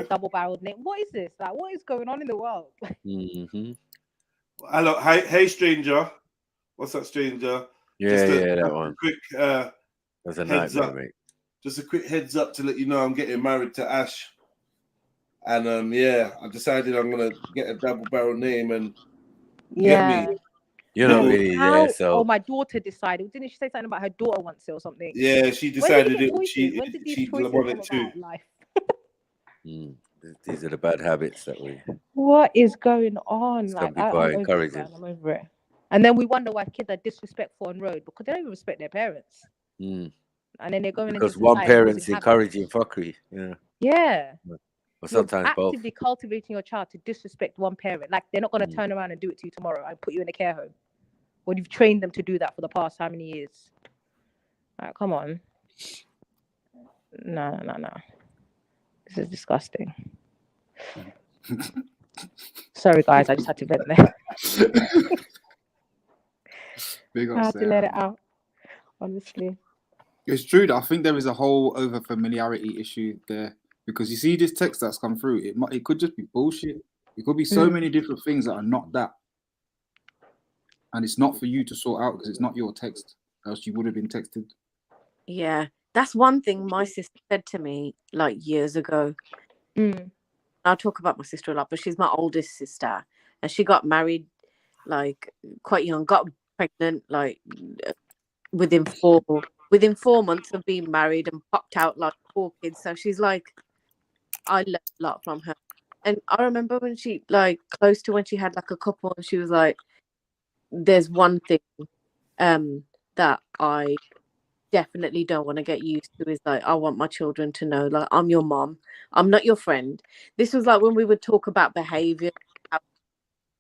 double-barreled name. What is this? Like, what is going on in the world? Hello, hey stranger. What's up, stranger? That one. Quick that's a heads nightmare, up. mate. Just a quick heads up to let you know I'm getting married to Ash. And I decided I'm gonna get a double-barrel name and get me. You're not really so. Oh, my daughter decided. Didn't she say something about her daughter wants it or something? Yeah, she decided when did these choices wanted come about in life? These are the bad habits that we. What is going on? Some people are encouraging. I'm over it. And then we wonder why kids are disrespectful on road because they don't even respect their parents. And then they're going because one parent's encouraging fuckery. Yeah. Or sometimes You're actively cultivating your child to disrespect one parent. Like they're not going to turn around and do it to you tomorrow and put you in a care home when you've trained them to do that for the past how many years? Like, come on. No. This is disgusting. Sorry, guys. I just had to vent there. I had to let it out. Honestly. It's true that I think there is a whole over familiarity issue there. Because you see this text that's come through, it could just be bullshit. It could be so many different things that are not that. And it's not for you to sort out because it's not your text. Else you would have been texted. Yeah, that's one thing my sister said to me like years ago. I'll talk about my sister a lot, but she's my oldest sister. And she got married like quite young, got pregnant like within 4 months of being married and popped out like 4 kids. So she's like, I learned a lot from her. And I remember when she like close to when she had like a couple and she was like, there's one thing that I definitely don't want to get used to is like, I want my children to know, like, I'm your mom, I'm not your friend. This was like when we would talk about behavior, how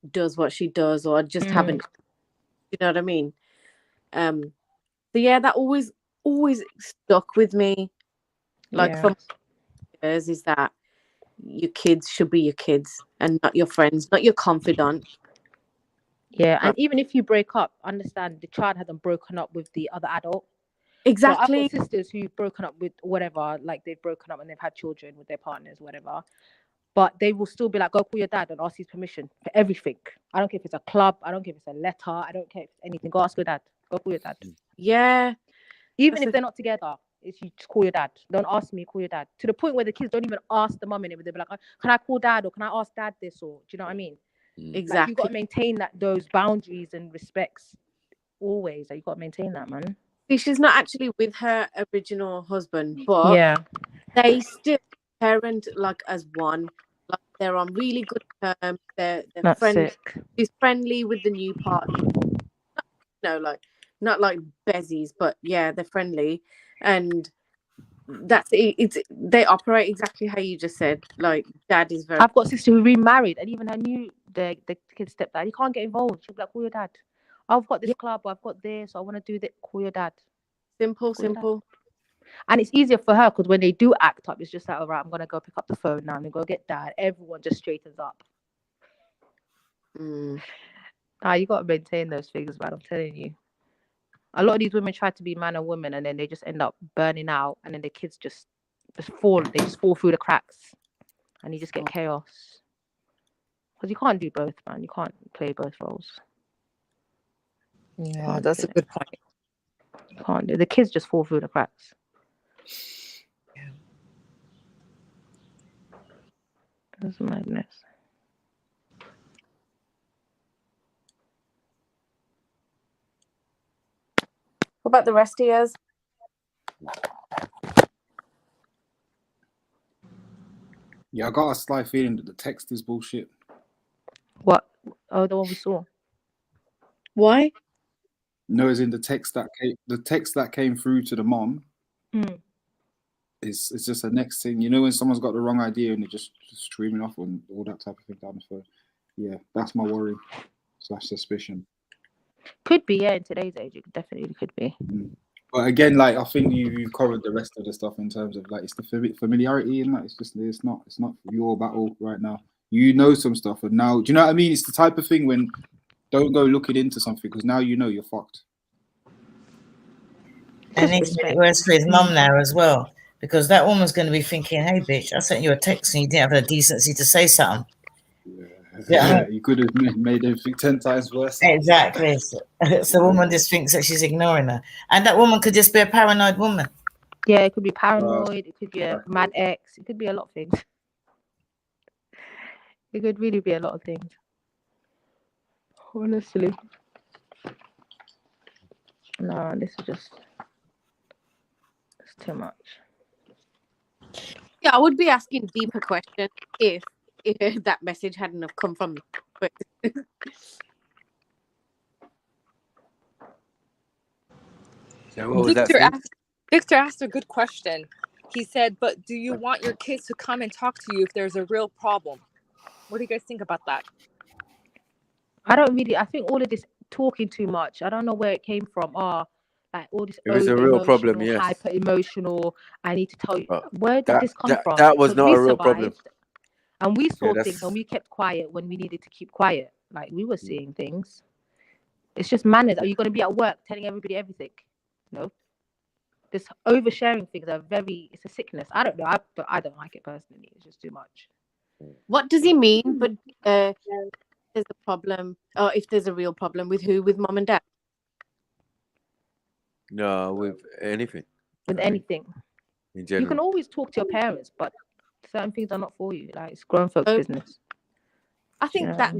she does what she does, or I just haven't, you know what I mean? So yeah, that always stuck with me, like for years, is that your kids should be your kids and not your friends, not your confidant. Yeah, and even if you break up, understand the child hasn't broken up with the other adult. Exactly. So I've got sisters who've broken up with whatever, like they've broken up and they've had children with their partners, whatever. But they will still be like, go call your dad and ask his permission for everything. I don't care if it's a club, I don't care if it's a letter, I don't care if it's anything. Go ask your dad. Go call your dad. Yeah. Even if they're not together, it's you just call your dad. Don't ask me, call your dad. To the point where the kids don't even ask the mum anymore. They'll be like, can I call dad, or can I ask dad this, or do you know what I mean? Exactly. Like, you've got to maintain those boundaries and respects always. Like, you've got to maintain that, man. See, she's not actually with her original husband, but they still parent like as one. Like, they're on really good terms. They're friendly. She's friendly with the new partner. No, like not like bezies, but yeah, they're friendly, and that's it. They operate exactly how you just said. Like, dad is very. I've got a sister who remarried, and even her new the kid's stepdad, you can't get involved. She'll be like, call your dad. I've got this club, I've got this, I want to do that. Call your dad. Simple. And it's easier for her because when they do act up, it's just like, all right, I'm gonna go pick up the phone now and go get dad. Everyone just straightens up. Nah, you gotta maintain those things, man. I'm telling you. A lot of these women try to be man and woman, and then they just end up burning out, and then the kids just fall. They just fall through the cracks, and you just get chaos. Because you can't do both, man. You can't play both roles. Yeah, that's a good point. You can't do. The kids just fall through the cracks. Yeah. That's madness. What about the rest of yours? Yeah, I got a slight feeling that the text is bullshit. What? Oh, the one we saw. Why? No, as in the text that came through to the mom. It's just the next thing. You know, when someone's got the wrong idea and they're just streaming off and all that type of thing down the phone. Yeah, that's my worry / suspicion. Could be, yeah. In today's age, it definitely could be. But again, like, I think you've covered the rest of the stuff in terms of, like, it's the familiarity and that. It's not your battle right now. You know some stuff, and now, do you know what I mean? It's the type of thing when don't go looking into something because now you know you're fucked. And it's worse for his mum now as well, because that woman's going to be thinking, "Hey, bitch, I sent you a text and you didn't have the decency to say something." Yeah, you could have made everything 10 times worse. Exactly. So the woman just thinks that she's ignoring her, and that woman could just be a paranoid woman. Yeah, it could be paranoid. It could be a mad ex. It could be a lot of things. It could really be a lot of things. Honestly. No, this is just... It's too much. Yeah, I would be asking deeper questions if that message hadn't have come from me. So what was that? Victor asked a good question. He said, but do you want your kids to come and talk to you if there's a real problem? What do you guys think about that? I think all of this talking too much, I don't know where it came from. Like all this. It was a real problem, yes. Hyper emotional. I need to tell you. Where did this come from? That was not a real problem. And we saw things and we kept quiet when we needed to keep quiet. Like, we were seeing things. It's just manners. Are you going to be at work telling everybody everything? No. This oversharing things it's a sickness. I don't know. I don't like it personally. It's just too much. What does he mean? But there's a problem, or if there's a real problem, with who? With mom and dad? No, with anything. With anything. In general. You can always talk to your parents, but certain things are not for you. Like, it's grown folks' business. I think that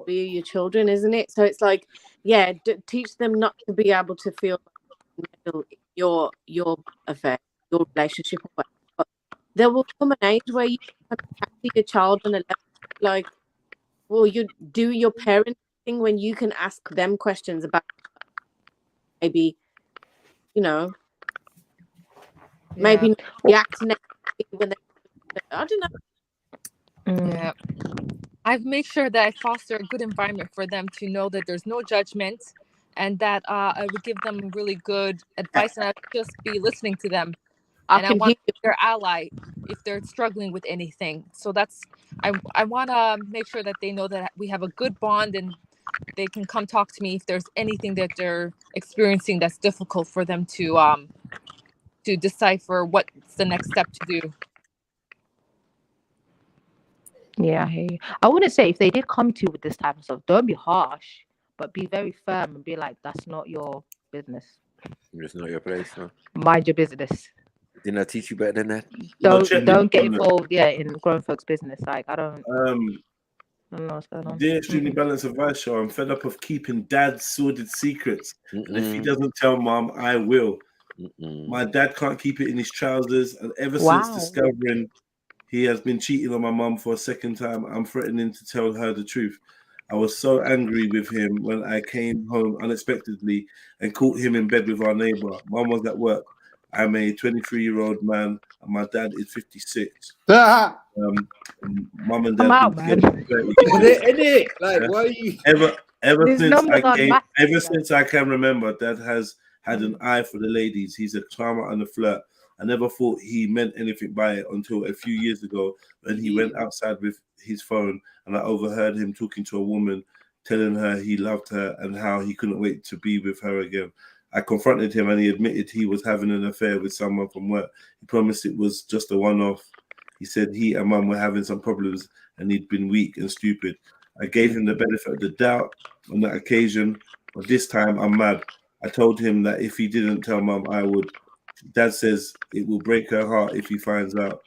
be your children, isn't it? So it's like, yeah, teach them not to be able to feel your affair, your relationship, but there will come an age where you can see your child on a level, like, well, you do your parenting when you can ask them questions about maybe you know, maybe not react negatively when they, I don't know. Yeah. I've made sure that I foster a good environment for them to know that there's no judgment, and that I would give them really good advice, and I'd just be listening to them. And I want to be their ally if they're struggling with anything. So that's I want to make sure that they know that we have a good bond, and they can come talk to me if there's anything that they're experiencing that's difficult for them to decipher what's the next step to do. Yeah, I hear you. I wouldn't say if they did come to you with this type of stuff, don't be harsh, but be very firm and be like, that's not your business. It's not your place, huh? Mind your business. Didn't I teach you better than that? Don't get involved, in grown folks' business. Like, I don't know what's going on. Dear Extremely Balanced Advice Show, I'm fed up of keeping dad's sordid secrets. And if he doesn't tell mom, I will. My dad can't keep it in his trousers, and ever since discovering he has been cheating on my mum for a second time, I'm threatening to tell her the truth. I was so angry with him when I came home unexpectedly and caught him in bed with our neighbor. Mum was at work. I'm a 23-year-old man, and my dad is 56. Mum and dad have been together for 30 years. Like, why are you... Ever since I can remember, Dad has had an eye for the ladies. He's a charmer and a flirt. I never thought he meant anything by it until a few years ago when he went outside with his phone and I overheard him talking to a woman, telling her he loved her and how he couldn't wait to be with her again. I confronted him and he admitted he was having an affair with someone from work. He promised it was just a one-off. He said he and mum were having some problems and he'd been weak and stupid. I gave him the benefit of the doubt on that occasion, but this time I'm mad. I told him that if he didn't tell mum, I would. Dad says it will break her heart if she finds out,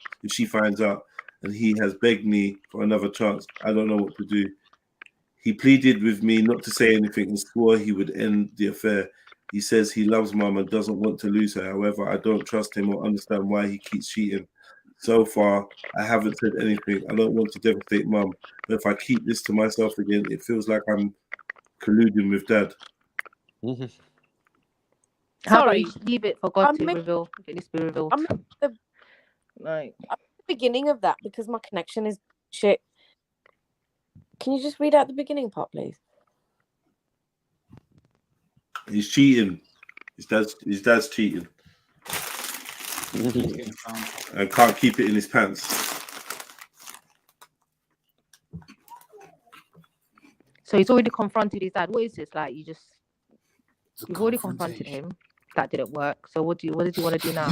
and he has begged me for another chance. I don't know what to do. He pleaded with me not to say anything and swore he would end the affair. He says he loves mum and doesn't want to lose her. However, I don't trust him or understand why he keeps cheating. So far, I haven't said anything. I don't want to devastate mum, but if I keep this to myself again, it feels like I'm colluding with dad. How about you leave it for God to reveal? It needs to be revealed. I'm at the beginning of that because my connection is shit. Can you just read out the beginning part, please? He's cheating. His dad's cheating. And can't keep it in his pants. So he's already confronted his dad. What is this? Like, you've already confronted him. That didn't work. So what did you want to do now?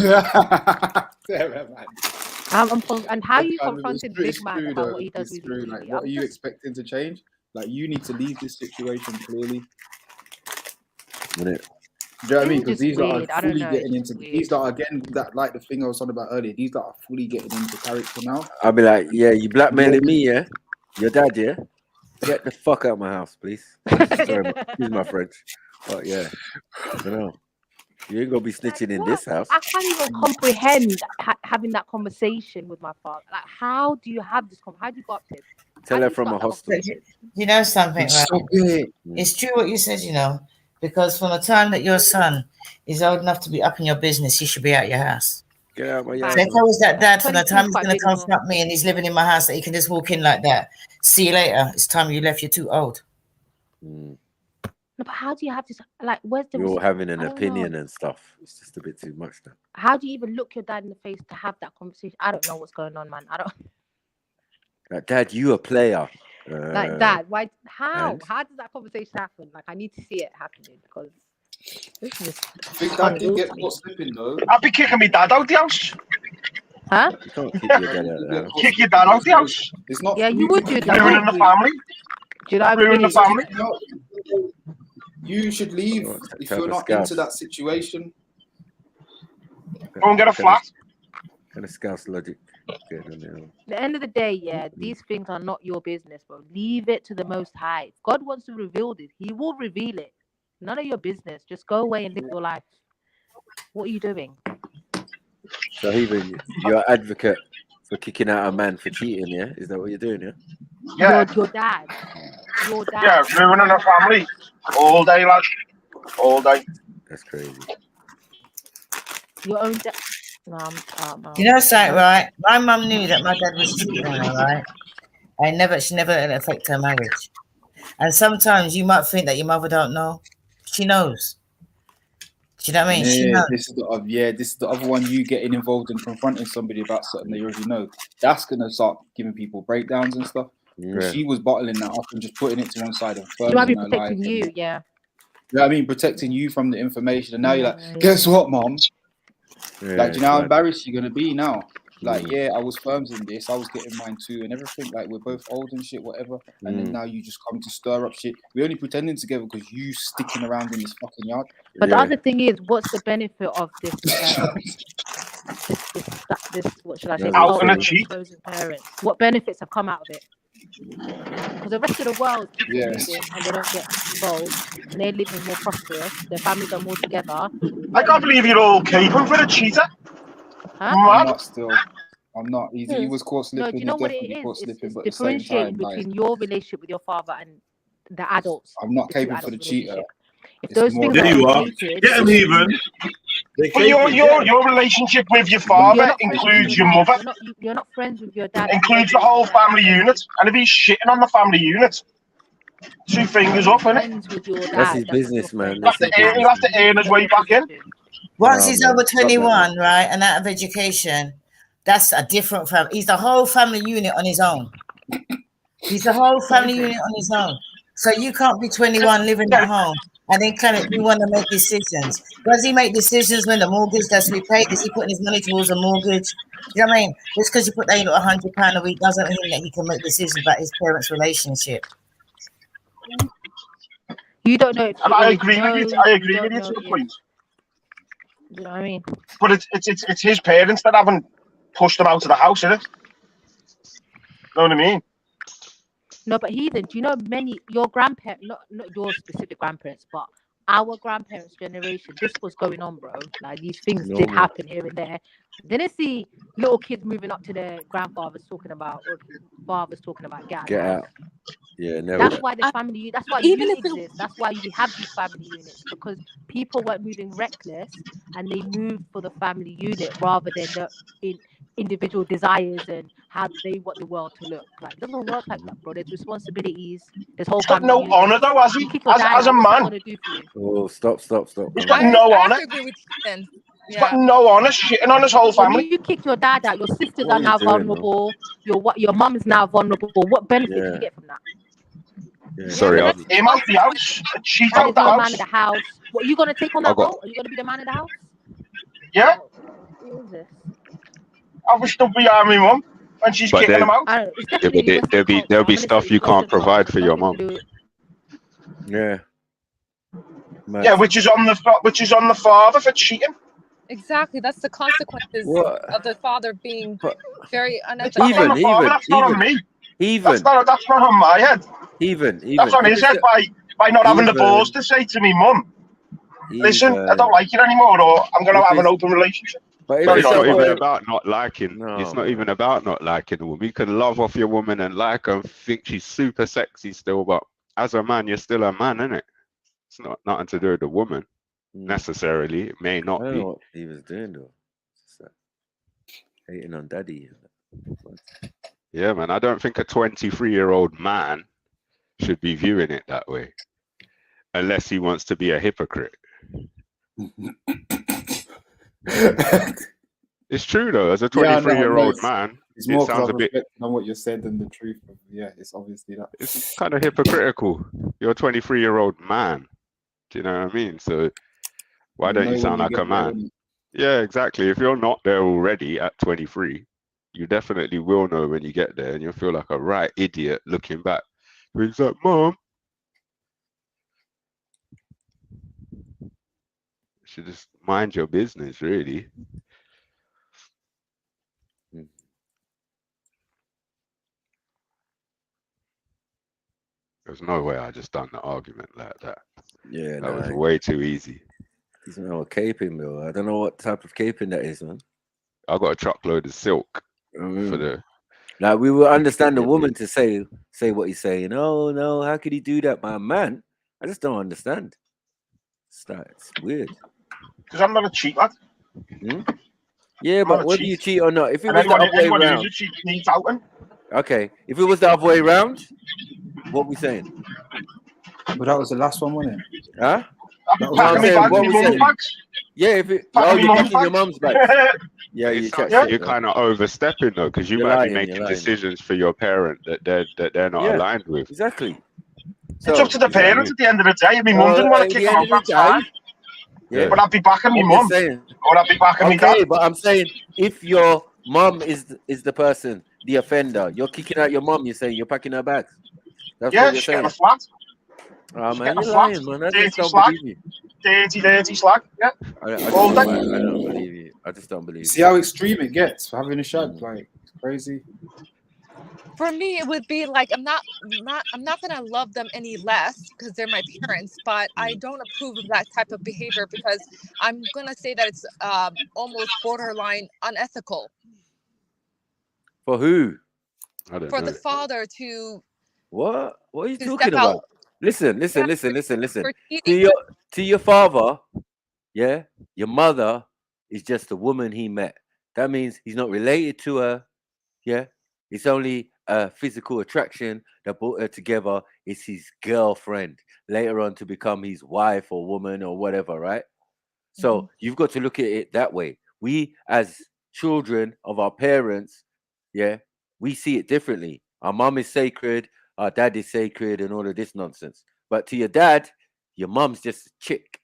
And how you confronted Big Man about what he does with you? Like, what are you expecting to change? Like, you need to leave this situation clearly. Do you know what I mean? Because these are fully getting into these are again that like the thing I was on about earlier. These are fully getting into character now. I'll be like, yeah, you blackmailing me, yeah? Your dad, yeah? Get the fuck out of my house, please. Sorry, excuse my French. But yeah, I don't know. You ain't gonna be snitching in this house. I can't even comprehend having that conversation with my father. Like, how do you have this conversation? How do you go up to him? Tell her from a hostel. You know something, right? It's true what you said, you know, because from the time that your son is old enough to be up in your business, he should be out your house. Get out my yard. So if I was that dad, from the time he's going to confront me and he's living in my house, that he can just walk in like that. See you later. It's time you left. You're too old. No, but how do you have this? Like, where's the? You're all having an opinion and stuff. It's just a bit too much now. How do you even look your dad in the face to have that conversation? I don't know what's going on, man. I don't. Like, Dad, you a player. Like, Dad, why? How? And? How does that conversation happen? Like, I need to see it happening because this is. Big Dad did get caught slipping though. I'll be kicking my dad out the house. Huh? You can't kick your dad out the house. Kick your dad out the house. It's not. Yeah, you would do that. Ruining the family. Do you know what I mean? The family. You should leave if you're not into that situation. Go and get a flat. Kind of scouse logic. At the end of the day, yeah, these things are not your business, bro. Leave it to the Most High. If God wants to reveal this, He will reveal it. None of your business. Just go away and live your life. What are you doing? So even you're an advocate for kicking out a man for cheating, yeah? Is that what you're doing, yeah? Yeah. Your dad. Your dad. Yeah, ruining a family all day, lad. All day. That's crazy. your own. You know something, right? My mum knew that my dad was cheating on her, right? She never let it affect her marriage. And sometimes you might think that your mother don't know. She knows. Do you know what I mean? She knows. This is the other one. You getting involved in confronting somebody about something they already know. That's gonna start giving people breakdowns and stuff. Because she was bottling that up and just putting it to one side and She might be firming her life. protecting you, yeah. You know what I mean? Protecting you from the information. And now you're like, guess what, mom? Like, do you know how embarrassed you're gonna be now? Like, yeah, I was firms in this, I was getting mine too, and everything. Like, we're both old and shit, whatever. And then now you just come to stir up shit. We're only pretending together because you sticking around in this fucking yard. But the other thing is, what's the benefit of this? This what should I say? Out and a cheat. Parents. What benefits have come out of it? Because the rest of the world keeps moving and they don't get involved, and they're living more prosperous. Their families are more together. I can't believe you're all caping for a cheater. Huh? I'm not still. I'm not. He was caught slipping. No, do you know what it is? It's differentiating between your relationship with your father and the adults. I'm not caping for the cheater. If those things there you are. Get them even. But your relationship with your father includes your mother. You're not friends with your dad. Includes the whole family unit. And if he's shitting on the family unit, 2 fingers up, innit? That's his business, man. He'll have to earn his way back in. Once he's over 21, right, and out of education, that's a different family. He's the whole family unit on his own. He's the whole family unit on his own. So you can't be 21 living at home and then claim that you want to make decisions. Does he make decisions when the mortgage that's repaid? Is he putting his money towards a mortgage? You know what I mean? Just because you put that little £100 a week doesn't mean that he can make decisions about his parents' relationship. You don't know. I agree with you. I agree with you to a point. You know what I mean? But it's his parents that haven't pushed him out of the house, isn't it? Know what I mean? No, but Heathen, do you know your grandparents, not your specific grandparents, but our grandparents' generation, this was going on, bro. Like, these things did happen here and there. Didn't see little kids moving up to their grandfathers talking about, or fathers talking about get out. Yeah, never. That's why the family. That's why even if exist. That's why we have these family units, because people weren't moving reckless and they moved for the family unit rather than the individual desires and how they want the world to look. Like, it doesn't work like that, bro. There's responsibilities. There's whole. He's got no honor though, has he? As a man. Oh, stop. He's got no honor. He's got no honor, shitting on his whole family. When you kick your dad out, your sisters are now vulnerable. Your mum is now vulnerable. What benefit do you get from that? Yeah. Sorry, him out the house, cheat out the house. Man of the house. What, are you gonna take on that role? Are you gonna be the man of the house? Yeah. What is this? I wish there'd be army mum when she's kicking him out. There'll be stuff you can't provide for your mum. Yeah. Yeah, which is on the father for cheating. Exactly, that's the consequences of the father being very unethical. That's not on me. That's not on my head. Even that's on his head by not having the balls to say to me, mum, listen, I don't like you anymore, or I'm going to have an open relationship. But it's not even about not liking. It's not even about not liking a woman. You can love off your woman and like her and think she's super sexy still, but as a man, you're still a man, isn't it? It's not nothing to do with the woman necessarily. It may not be. I don't know what he was doing though. Hating on daddy. Yeah, man. I don't think a 23-year-old man should be viewing it that way, unless he wants to be a hypocrite. It's true though. As a 23-year-old man, it's more sounds a bit on what you said than the truth. Yeah, it's obviously that. It's kind of hypocritical. You're a 23-year-old man. Do you know what I mean? So why don't you sound like a man? Yeah, exactly. If you're not there already at 23, you definitely will know when you get there, and you'll feel like a right idiot looking back. He's like, Mom, you should just mind your business, really. There's no way I just done the argument like that. Yeah, that was way too easy. He's not caping though. I don't know what type of caping that is, man. I got a truckload of silk for the. Like, we will understand the woman to say what he's saying. Oh no, how could he do that, my man? I just don't understand. It's weird. Because I'm not a cheat lad. Yeah, but whether you cheat or not, if it was the other way around, needs outing. Okay, if it was the other way around, what we saying? But that was the last one, wasn't it? Huh? That was I'm saying, what we saying? Bags. Yeah, if it, Packing you're me packing your mum's mum's bags. Yeah, It you sounds chat like shit, you're though. kind of overstepping though, because you You're might lying, be making you're lying. decisions for your parent that they're not aligned with. Exactly. It's up to the parents at the end of the day. If my mum didn't want to kick him out, that's fine. Yeah. But I'd be backing my I'm mum. just saying. Or I'd be backing my dad. Okay, but I'm saying if your mum is the person, the offender, you're kicking out your mum, you're saying you're packing her bags. That's Yeah, what you're she's getting a saying. flat. Oh She's man, getting you're a flat. lying, man. I Dirty just don't slag. believe you. Dirty slag. Yeah. I All day. don't believe you. I just don't believe you. See how extreme it gets for having a shag? Like, it's crazy. For me, it would be like I'm not gonna love them any less because they're my parents, but I don't approve of that type of behavior because I'm gonna say that it's almost borderline unethical For who? I don't for know. the father to What are you to talking step out. about? Listen. For cheating. To your father, yeah, your mother is just a woman he met. That means he's not related to her. Yeah, it's only a physical attraction that brought her together. It's his girlfriend later on to become his wife or woman or whatever, right? So you've got to look at it that way. We, as children of our parents, yeah, we see it differently. Our mom is sacred, our dad is sacred, and all of this nonsense. But to your dad, your mom's just a chick,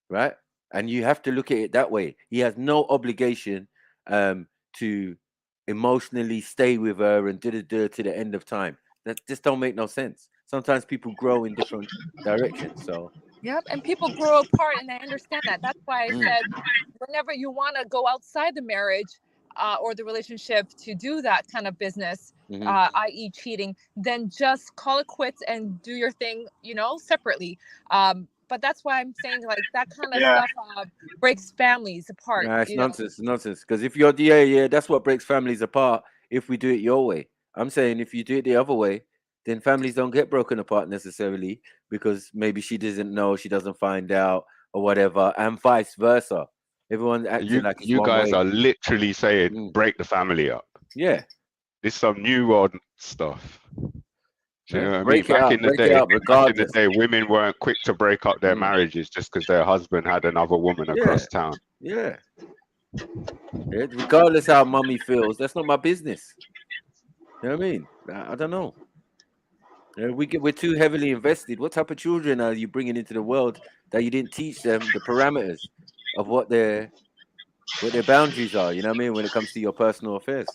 right? And you have to look at it that way. He has no obligation to emotionally stay with her and to the end of time. That just don't make no sense. Sometimes people grow in different directions. So Yep, and people grow apart, and I understand that. That's why I said, whenever you want to go outside the marriage or the relationship to do that kind of business, i.e., cheating, then just call it quits and do your thing, separately. But that's why I'm saying, like, that kind of stuff breaks families apart. nah, it's nonsense. Because if you're that's what breaks families apart. If we do it your way, I'm saying if you do it the other way, then families don't get broken apart necessarily because maybe she doesn't know, she doesn't find out, or whatever, and vice versa. Everyone acting like it's you one guys way. are literally saying break the family up. Yeah, this is some new world stuff. Do you know what I mean? Back in the day, women weren't quick to break up their marriages just because their husband had another woman across town. Yeah. Regardless how mommy feels, that's not my business. You know what I mean? I don't know. We're too heavily invested. What type of children are you bringing into the world that you didn't teach them the parameters of what their boundaries are? You know what I mean? When it comes to your personal affairs.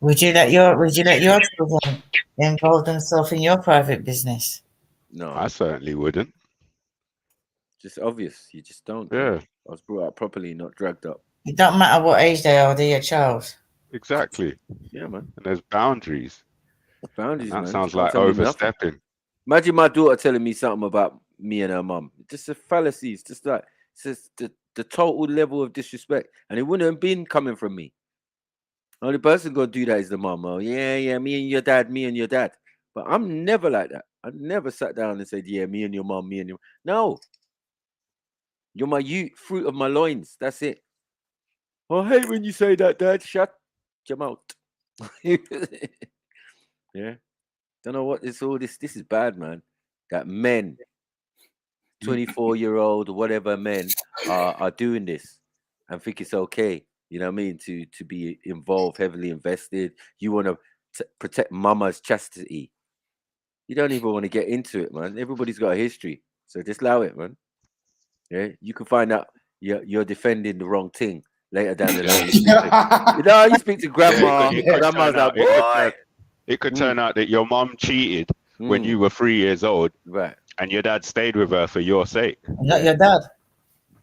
Would you let your children involve themselves in your private business? No, I certainly wouldn't. Just obvious. You just don't. Yeah. I was brought up properly, not dragged up. It don't matter what age they are, they're your child. Exactly. Yeah, man. And there's boundaries. Boundaries, that man. sounds like overstepping. Imagine my daughter telling me something about me and her mum. Just a fallacy. It's just like the total level of disrespect, and it wouldn't have been coming from me. Only person gonna do that is the mum. Oh yeah, me and your dad. But I'm never like that. I never sat down and said, yeah, me and your mum, No. You're my fruit of my loins. That's it. I hate when you say that, Dad. Shut your mouth. Yeah. Don't know what it's all this. This is bad, man. That men, 24-year-old, whatever men are doing this and think it's okay. You know what I mean? To be involved, heavily invested. You want to protect mama's chastity. You don't even want to get into it, man. Everybody's got a history. So just allow it, man. Yeah. You can find out you're defending the wrong thing later down the line. You speak to grandma. Grandma's like, boy. It could turn out that your mom cheated when you were 3 years old. Right. And your dad stayed with her for your sake. Not your dad.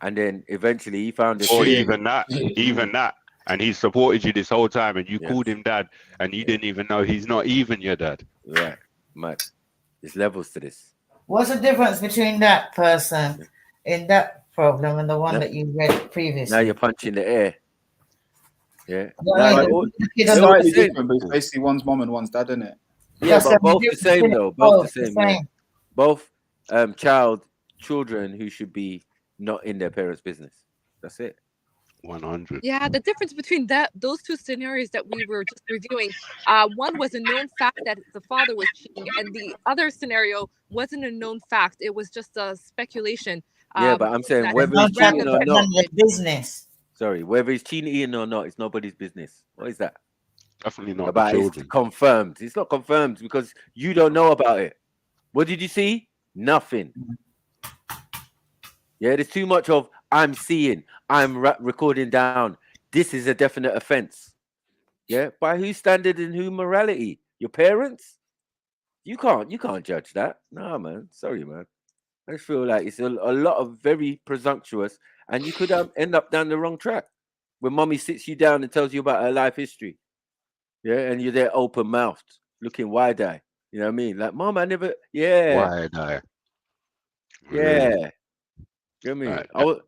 And then eventually he found a Or even that. And he supported you this whole time and you called him dad and you didn't even know he's not even your dad. Right. Mad. There's levels to this. What's the difference between that person in that problem and the one that you read previously? Now you're punching the air. Yeah. It's slightly different, but it's basically one's mom and one's dad, isn't it? Yeah, but both the same though. Both the same. Yeah. Both children who should be not in their parents' business. That's it. 100. Yeah, the difference between those two scenarios that we were just reviewing, one was a known fact that the father was cheating, and the other scenario wasn't a known fact. It was just a speculation. Yeah, but I'm saying that whether he's cheating or not. Business. Sorry, whether he's cheating or not, it's nobody's business. What is that? Definitely not about the it's children. confirmed. It's not confirmed because you don't know about it. What did you see? Nothing. Yeah, there's too much of I'm seeing, I'm recording down. This is a definite offense. Yeah, by whose standard and who morality? Your parents? You can't judge that. No, man. Sorry, man. I just feel like it's a lot of very presumptuous, and you could end up down the wrong track when mommy sits you down and tells you about her life history. Yeah, and you're there open mouthed, looking wide eye. You know what I mean? Like, mom, I never. Yeah. Wide eye. Yeah. Really? You know what I mean?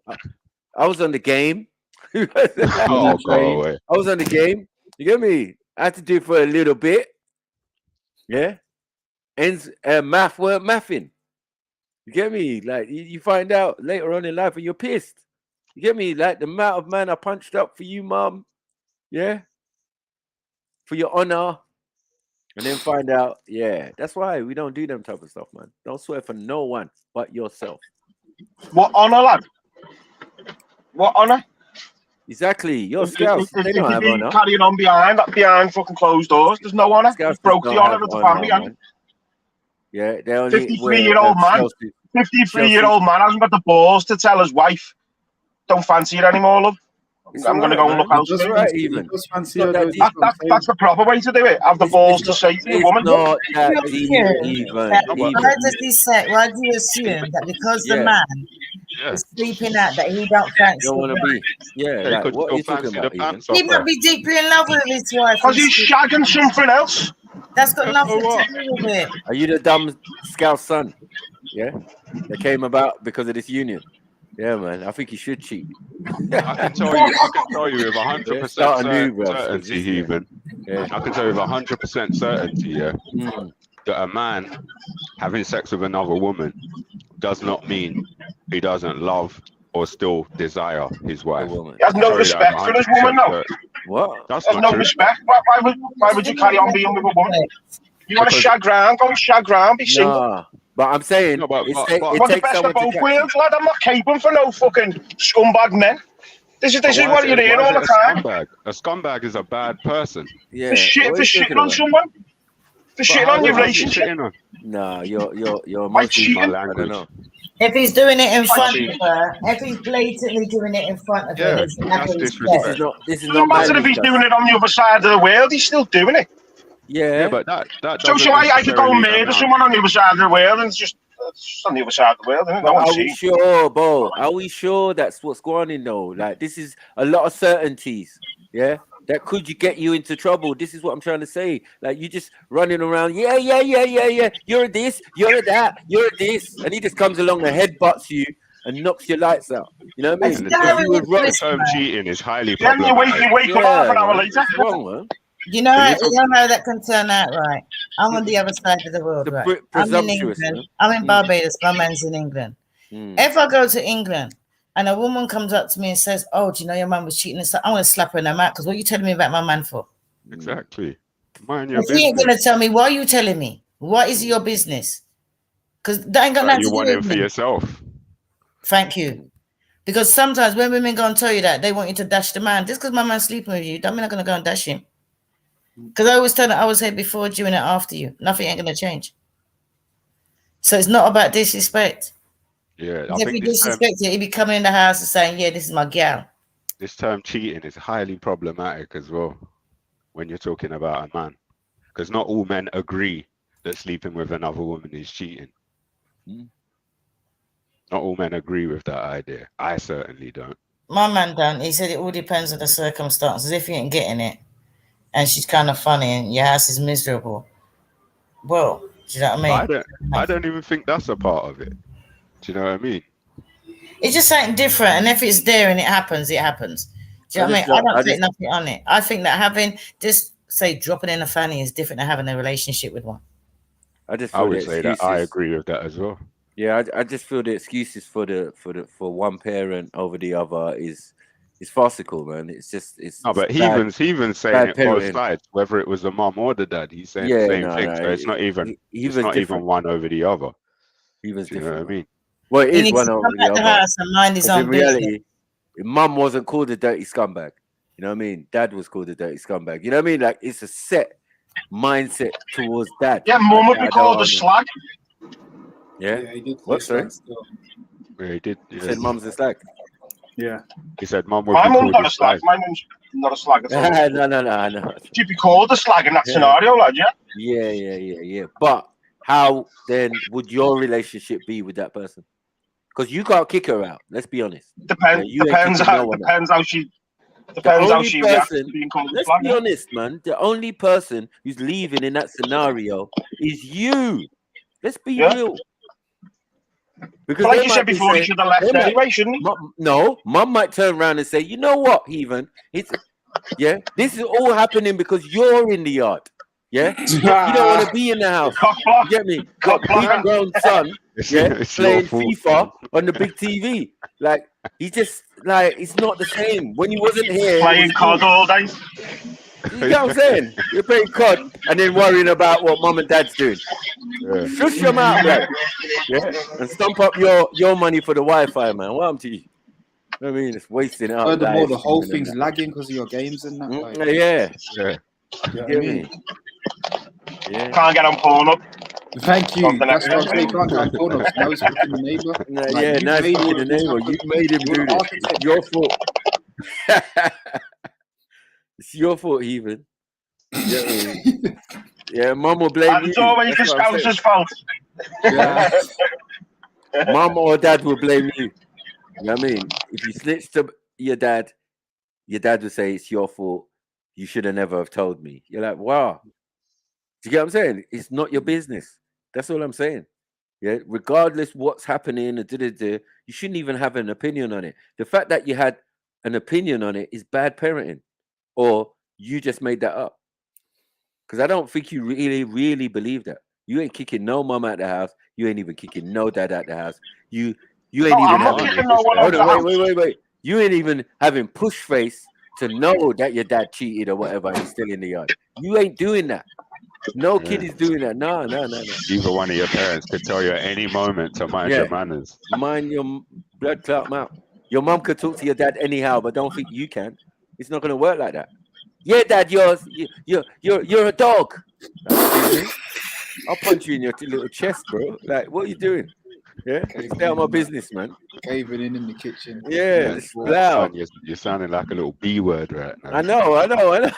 I was on the game. Oh, go away. I was on the game. You get me? I had to do it for a little bit. Yeah. And math weren't mathing. You get me? Like, you find out later on in life and you're pissed. You get me? Like, the amount of man I punched up for you, mom. Yeah. For your honor. And then find out, yeah. That's why we don't do them type of stuff, man. Don't swear for no one but yourself. What honor, lad? What honor? Exactly. Your scouts, they don't have honor. Carrying on behind fucking closed doors. There's no honor. You broke the honor of the family, man. Yeah, they only 53-year-old man. 53-year-old man hasn't got the balls to tell his wife, "Don't fancy it anymore, love. I'm going to go and look elsewhere." Right, even. That's the proper way to do it. Have the balls to say to your woman. Not that even. Why does he say? Why do you assume that because the man is sleeping out that he don't fancy? Don't want to be. Yeah. Like, what are you talking about? He might be deeply in love with his wife. Because he's shagging something else. That's got nothing to do with it. Are you the dumb scout son? Yeah, that came about because of this union. Yeah, man. I think you should cheat. I can tell you with 100% certainty, even. Yeah. I can tell you with 100% certainty, that a man having sex with another woman does not mean he doesn't love or still desire his wife. He has no respect for his woman, though. What? That's There's not no true. respect. Why would you carry on being with a woman? You want to shag round, go shag round, be single. Nah, but I'm saying I it want takes the best of someone both to worlds, lad. I'm not caping for no fucking scumbag men. This is what you're doing all the time. A scumbag is a bad person. Yeah. For shitting on someone. For shitting on your relationship. Nah, you're Why cheating? I don't know. If he's doing it in front of her, if he's blatantly doing it in front of her, This is Doesn't not matter if he's doing it on the other side of the world, he's still doing it. Yeah, but that so I could go and murder someone on the other side of the world, and it's just on the other side of the world, isn't it? No are we sure, Bo? Are we sure that's what's going on though? Like, this is a lot of certainties, yeah, that could get you into trouble. This is what I'm trying to say. Like, you just running around, yeah. You're this, you're that, you're this, and he just comes along and headbutts you and knocks your lights out. You know what I mean? The term cheating is highly problematic. You wake up half an hour later. It's wrong, man. You know how that can turn out, right? I'm on the other side of the world, right? I'm in England. I'm in Barbados. My man's in England. If I go to England and a woman comes up to me and says, "Oh, do you know your man was cheating?" I'm going to slap her in the mouth because what are you telling me about my man for? Exactly. Mind your business. She ain't going to tell me. Why are you telling me? What is your business? Because that ain't got nothing to do with me. You want it for yourself. Thank you. Because sometimes when women go and tell you that, they want you to dash the man. Just because my man's sleeping with you, don't mean I'm going to go and dash him. Because I always tell her I was here before, during, and after you. Nothing ain't going to change. So it's not about disrespect. Yeah. If you disrespect it, he'd be coming in the house and saying, "Yeah, this is my gal." This term cheating is highly problematic as well when you're talking about a man. Because not all men agree that sleeping with another woman is cheating. Not all men agree with that idea. I certainly don't. My man don't. He said it all depends on the circumstances. If you ain't getting it, and she's kind of funny, and your house is miserable, well, do you know what I mean? I don't even think that's a part of it. Do you know what I mean? It's just something different, and if it's there and it happens, it happens. Do you know what I mean? I don't take nothing on it. I think that having just say dropping in a fanny is different than having a relationship with one. I would say that I agree with that as well. Yeah, I just feel the excuses for one parent over the other is farcical, man. It's No, but bad, Heathen's saying bad it both parenting. sides, whether it was the mum or the dad. He's saying the Yeah, same no, thing. So it's not even different. one over the other. Heathen's Do you know different. what I mean? Well, it He is needs one to over come the out the other. house and mind his Because in own business. reality, mum wasn't called a dirty scumbag. You know what I mean? Dad was called a dirty scumbag. You know what I mean? Like, it's a set mindset towards dad. Yeah, mum would I be called a don't slag. Yeah. Yeah, he did. What, sorry? Yeah, he did. He said mum's a slag. Yeah. He said mum would My be mum's called not a a slag. slag. My mum's not a slag at all. No. She'd be called a slag in that scenario, lad, yeah? Yeah. But how then would your relationship be with that person? Because you can't kick her out. Let's be honest. Depends how she reacts to being called a Let's slag. be honest, man. The only person who's leaving in that scenario is you. Let's be real. Because like you said before, he should have left anyway, shouldn't he? No, mum might turn around and say, you know what, Heathen? This is all happening because you're in the yard. Yeah, you don't want to be in the house. You get me? Got big grown son, playing FIFA on the big TV. Like, he just like it's not the same. When he wasn't here, playing COD all day. You know what I'm saying? You're playing COD and then worrying about what mum and dad's doing. Shush your mouth, like, and stump up your money for the Wi-Fi, man. What happened to you? I mean, it's wasting out. Furthermore, the whole thing's lagging because of your games and that. Like, yeah. You know what I mean? Yeah. Can't get on Pornhub. Thank you. That's what I'm saying. Can't get on Pornhub. Now he's fucking the neighbor. Now he's fucking the neighbor. You made him do this. It's your fault. It's your fault, Heathen. Yeah, mum will blame you. It's always the Scouser's fault. Yeah. Mum or dad will blame you. You know what I mean? If you snitch to your dad will say it's your fault. You should have never have told me. You're like, wow. Do you get what I'm saying? It's not your business. That's all I'm saying. Yeah. Regardless what's happening, you shouldn't even have an opinion on it. The fact that you had an opinion on it is bad parenting, or you just made that up. Because I don't think you really believe that. You ain't kicking no mum out the house. You ain't even kicking no dad out the house. You ain't even having. Wait. You ain't even having push face to know that your dad cheated or whatever and he's still in the yard. You ain't doing that. No kid is doing that. No. Either one of your parents could tell you at any moment to mind your manners. Mind your blood clot mouth. Your mum could talk to your dad anyhow, but don't think you can. It's not gonna work like that. Yeah, Dad, you're a dog. I'll punch you in your little chest, bro. Like, what are you doing? Yeah, stay out of my business, man. Caving in the kitchen. Yeah, it's loud. You're sounding like a little B word right now. I know.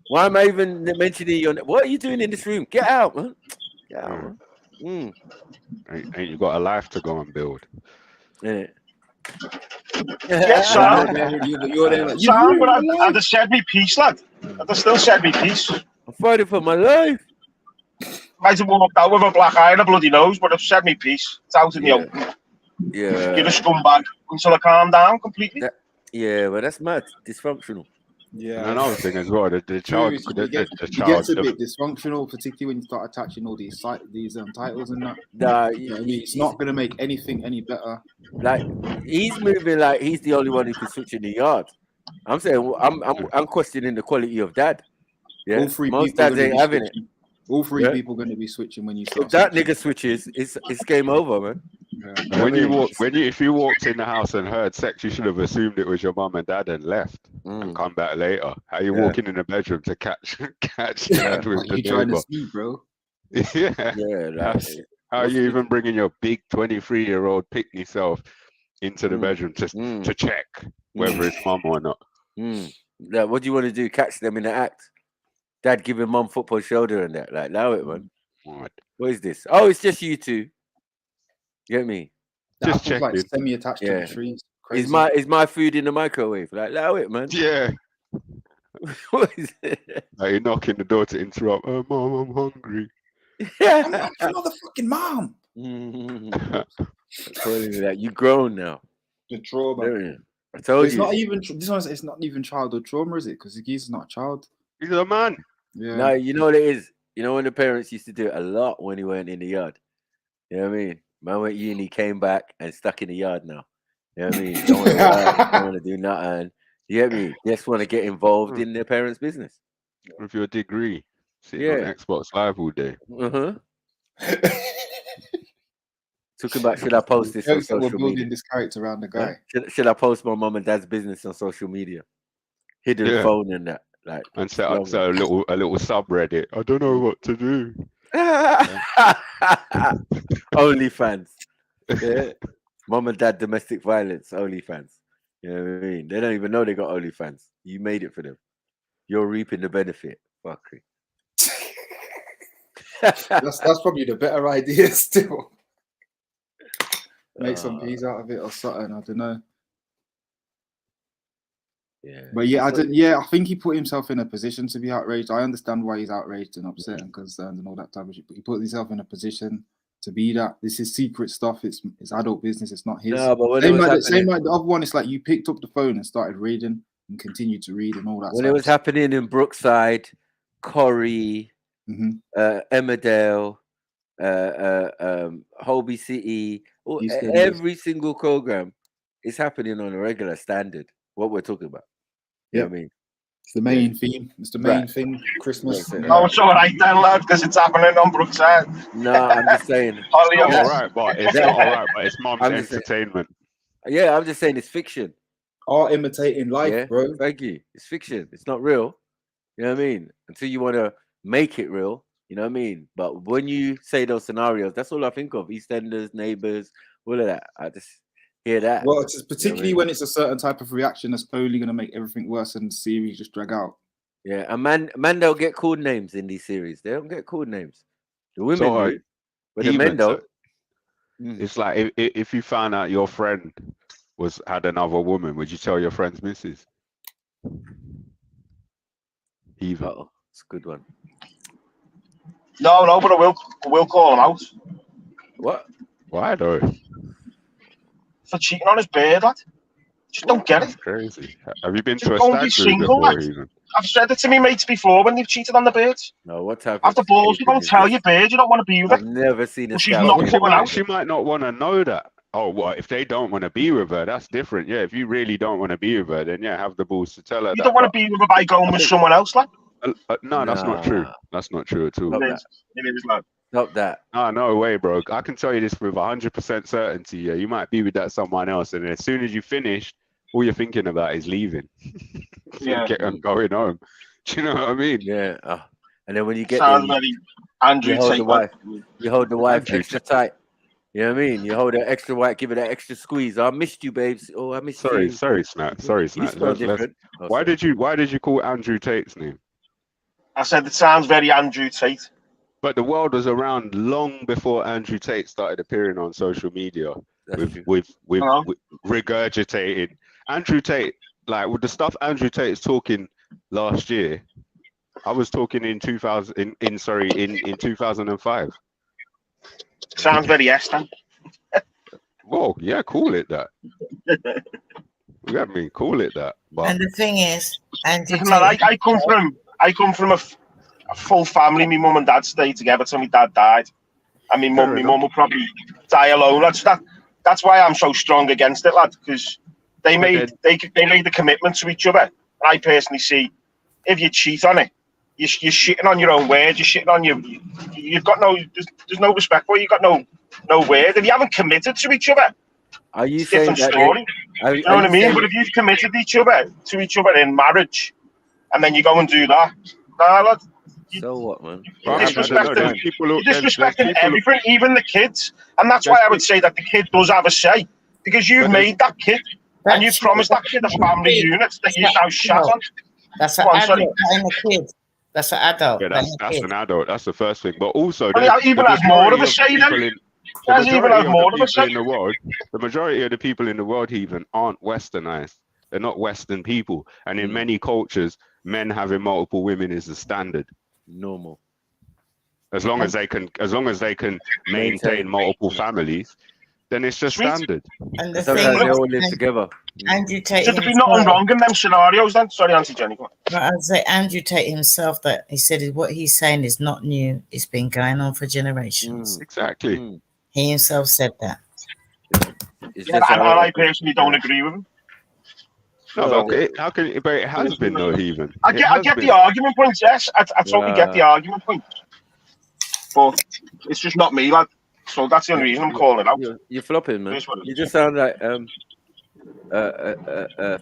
Why am I even mentioning you? What are you doing in this room? Get out, man. Get out, man. Ain't you got a life to go and build? Yeah. Yes, Sam. Sam, but I'd have said me peace, lad. I'd have still said me peace. I'm fighting for my life. Might have walked out with a black eye and a bloody nose, but I've said me peace. It's out in the open. Yeah. You're a scumbag until I calm down completely. But that's mad. Dysfunctional. Yeah. And another thing as well, the child it gets a bit dysfunctional, particularly when you start attaching all these titles and that. You know what I mean? It's not going to make anything any better. Like, he's moving like he's the only one who can switch in the yard. I'm saying I'm questioning the quality of dad. Yeah, all three most dads ain't having it. All three people are going to be switching when you start. If that nigga switches, it's game over, man. Yeah. If you walked in the house and heard sex, you should have assumed it was your mum and dad and left and come back later. How you walking in the bedroom to catch dad with the you trying to sleep, bro? How are you even bringing your big 23-year-old pick self into the bedroom to check whether it's mum or not? Yeah, what do you want to do? Catch them in the act? Dad giving mum football shoulder and that. Like, allow it, man. What is this? Oh, it's just you two. You get me? Just check like semi-attached to the trees. Is my food in the microwave? Like, allow it, man. Yeah. What is it? Like, you're knocking the door to interrupt. Oh, Mom, I'm hungry. I'm not the fucking mom. Telling you that you grown now. The trauma. I told it's you. Not even. This one. It's not even childhood trauma, is it? Because he's not a child. He's a man. Yeah. No, you know what it is. You know when the parents used to do it a lot when he weren't in the yard. You know what I mean? Man went uni, came back, and stuck in the yard now. You know what I mean? Don't want to work, don't want to do nothing. You get me? Just want to get involved in their parents' business. With your degree, sitting on Xbox Live all day. Talking about, should I post this on social we're building media? this character around the guy. Should I post my mom and dad's business on social media? Hidden phone and that, like, and set up a little subreddit. I don't know what to do. OnlyFans. Yeah. Mom and dad domestic violence. OnlyFans. You know what I mean? They don't even know they got OnlyFans. You made it for them. You're reaping the benefit. Fuckery. that's probably the better idea still. Make some peas out of it or something. I don't know. Yeah. But yeah, I think he put himself in a position to be outraged. I understand why he's outraged and upset and concerned and all that type of shit. But he put himself in a position to be that. This is secret stuff. It's adult business. It's not his. No, but when same like the other one. It's like you picked up the phone and started reading and continued to read and all that. When it was happening in Brookside, Corrie, Emmerdale, Holby City, every single program is happening on a regular standard. What we're talking about. You know what I mean? It's the main theme. It's the main thing. Christmas. Oh, it's all right then, lad, because it's happening on Brookside. No, I'm just saying. It's not all right, but it's mom's entertainment. Yeah, I'm just saying it's fiction. Art imitating life, bro. Thank you. It's fiction. It's not real. You know what I mean? Until you want to make it real, you know what I mean? But when you say those scenarios, that's all I think of. EastEnders, Neighbours, all of that. I just hear that. Well, it's particularly when it's a certain type of reaction that's only going to make everything worse and the series just drag out. Yeah, and man, they'll get code names in these series. They don't get code names. The women do, but the men don't. It's like if you found out your friend had another woman, would you tell your friend's missus? Even. It's a good one. No, but I will call him out. What? Why though? For cheating on his beard, lad. Just don't get it. That's crazy. Have you been Just to a don't be stag do single, before? lad. Even? I've said it to me mates before when they've cheated on the beards. No, what type Have the balls, you don't tell your beard you don't want to be with her. I've never seen a she's not coming out. She might not want to know that. Oh, well, if they don't want to be with her, that's different. Yeah, if you really don't want to be with her, then yeah, have the balls to tell her You don't want to be with her by going with someone else, lad. No, that's not true. That's not true at all. It is, lad. Stop that. No way, bro. I can tell you this with 100% certainty. Yeah, you might be with that someone else, and as soon as you finish, all you're thinking about is leaving. Going home. Do you know what I mean? Yeah. And then when you get Sounds there, very Andrew you hold the wife extra tight. You know what I mean? You hold her extra white, give her that extra squeeze. I missed you, babes. Oh, I missed you. Sorry, Snap. Why did you call Andrew Tate's name? I said it sounds very Andrew Tate. But the world was around long before Andrew Tate started appearing on social media with regurgitated. Andrew Tate, like with the stuff Andrew Tate is talking last year, I was talking in 2005. Sounds very Eston. Well, yeah, call it that. You got me, call it that. But... And the thing is, Andrew Tate, I come from a full family. My mum and dad stayed together till my dad died, and my mum will probably die alone. That's why I'm so strong against it, lad. Because they made the commitment to each other. And I personally see, if you cheat on it, you're shitting on your own word. You're shitting on you've got no. There's no respect for you. You've got no word. If you haven't committed to each other, are you it's a different story? You know what I mean? But if you've committed to each other in marriage, and then you go and do that, lad. So what, man? You're disrespecting everything, even the kids. And that's why I would say that the kid does have a say. Because you've made that kid, and you've promised that kid a family unit that you now shut on. That's an adult, and a kid. That's an adult. Yeah, that's an adult. That's the first thing. But also, the majority of the people in the world even aren't westernized. They're not Western people. And in many cultures, men having multiple women is the standard. Normal. As long as they can maintain multiple families, then it's just standard. And the sometimes they all live together. Andrew Tate. So there'd be nothing wrong in them scenarios then. Sorry, Auntie Jenny. I'd say Andrew Tate himself, that he said what he's saying is not new. It's been going on for generations. Exactly. He himself said that. It's Yeah, just and how I personally don't agree with him. No, Well, but how can it? But it has been though, even. I It get has the been. argument points. Yes, I totally get the argument points, but it's just not me, lad. So that's the only reason I'm calling it out. You're flopping, man. It is what it You is. just sound like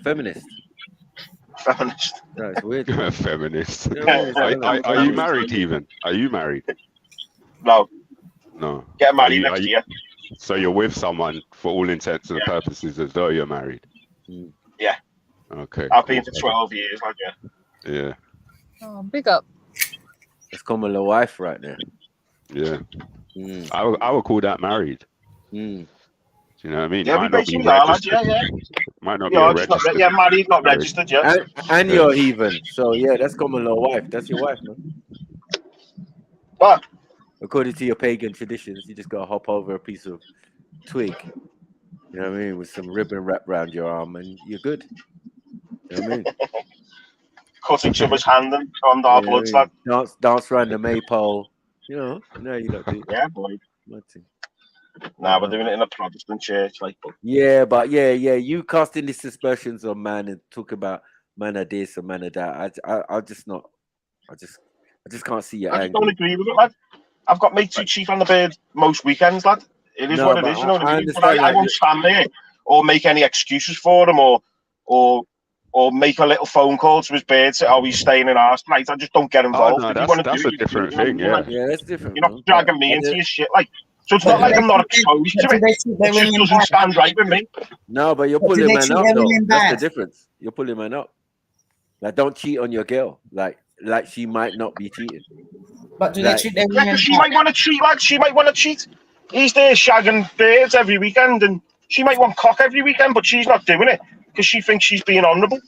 feminist. Feminist. No, it's weird. You're a feminist. You know what I mean? It's like, Are you married, even? Are you married? No. No. Get married next year. So you're with someone for all intents and purposes as though you're married. Yeah. Okay. I've been for 12 years, like Yeah. Oh, big up. It's called my little wife right now. Yeah. I would call that married. You know what I mean? Yeah, Might not be registered. Might not be a registered. Yeah, married, not registered yet. And you're a heathen. So yeah, that's called my little wife. That's your wife, man. What? According to your pagan traditions, you just gotta hop over a piece of twig. You know what I mean? With some ribbon wrapped around your arm, and you're good. You know what I mean? Cut each other's hand and on our bloods, lad. Dance around the maypole. You know you don't do. Yeah, boy. Nah, we're doing it in a Protestant church, like. Yeah, but yeah, you casting these aspersions on man and talk about man of this and man of that. I just can't see your I angle. don't agree with it, lad. I've got mates who cheat on the bird most weekends, lad. It is what it is, you know what I mean? But I won't stand there or make any excuses for him or make a little phone call to his bird, say, he's staying in ours tonight. I just don't get involved. Oh, no, that's a different thing, yeah. Yeah, that's different. You're not dragging me into your shit, like. So it's not like I'm not exposed to it. It just doesn't stand right with me. No, but you're pulling man up, though. That's the difference. You're pulling man up. Like, don't cheat on your girl. Like she might not be cheating. But do they treat their women? Yeah, she might want to cheat, lad. She might want to cheat. He's there shagging birds every weekend, and she might want cock every weekend, but she's not doing it because she thinks she's being honourable.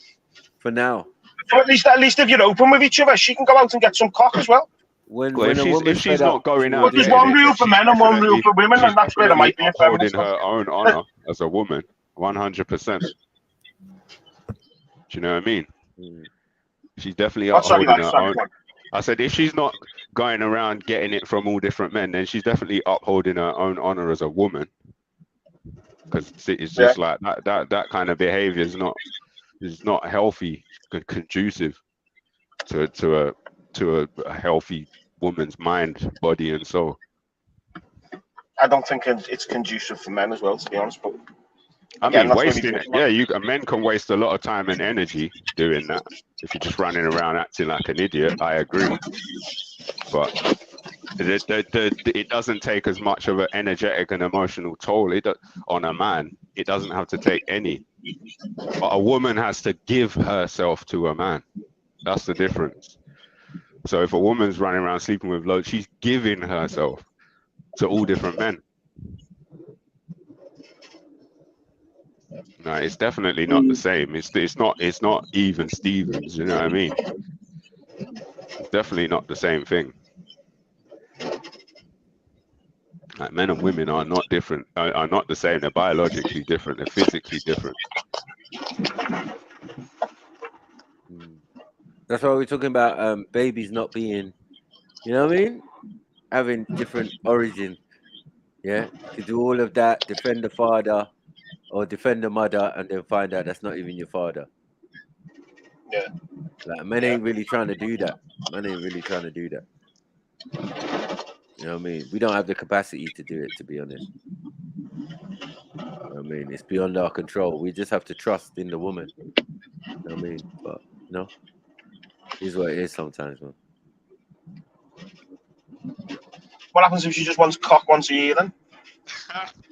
For now. So at least if you're open with each other, she can go out and get some cock as well. If she's not going out, but there's one rule for men and one rule for women, and that's where there might be a feminist. Holding her own honour as a woman, 100%. Do you know what I mean? She's definitely upholding her own. I said if she's not going around getting it from all different men, then she's definitely upholding her own honour as a woman. Because it's just like that kind of behaviour is not healthy, conducive to a healthy woman's mind, body, and soul. I don't think it's conducive for men as well, to be honest. But I mean, wasting it. Yeah, men can waste a lot of time and energy doing that. If you're just running around acting like an idiot, I agree. But it doesn't take as much of an energetic and emotional toll on a man. It doesn't have to take any. But a woman has to give herself to a man. That's the difference. So if a woman's running around sleeping with loads, she's giving herself to all different men. No, it's definitely not the same. It's not even Stevens. You know what I mean? It's definitely not the same thing. Like men and women are not different. Are not the same. They're biologically different. They're physically different. That's why we're talking about babies not being, you know what I mean? Having different origin. Yeah, to do all of that, defend the father or defend the mother, and then find out that's not even your father. Yeah. Like men ain't really trying to do that. Men ain't really trying to do that. You know what I mean? We don't have the capacity to do it, to be honest. I mean, it's beyond our control. We just have to trust in the woman. You know what I mean? But no. Is what it is sometimes, man. What happens if she just wants cock once a year then?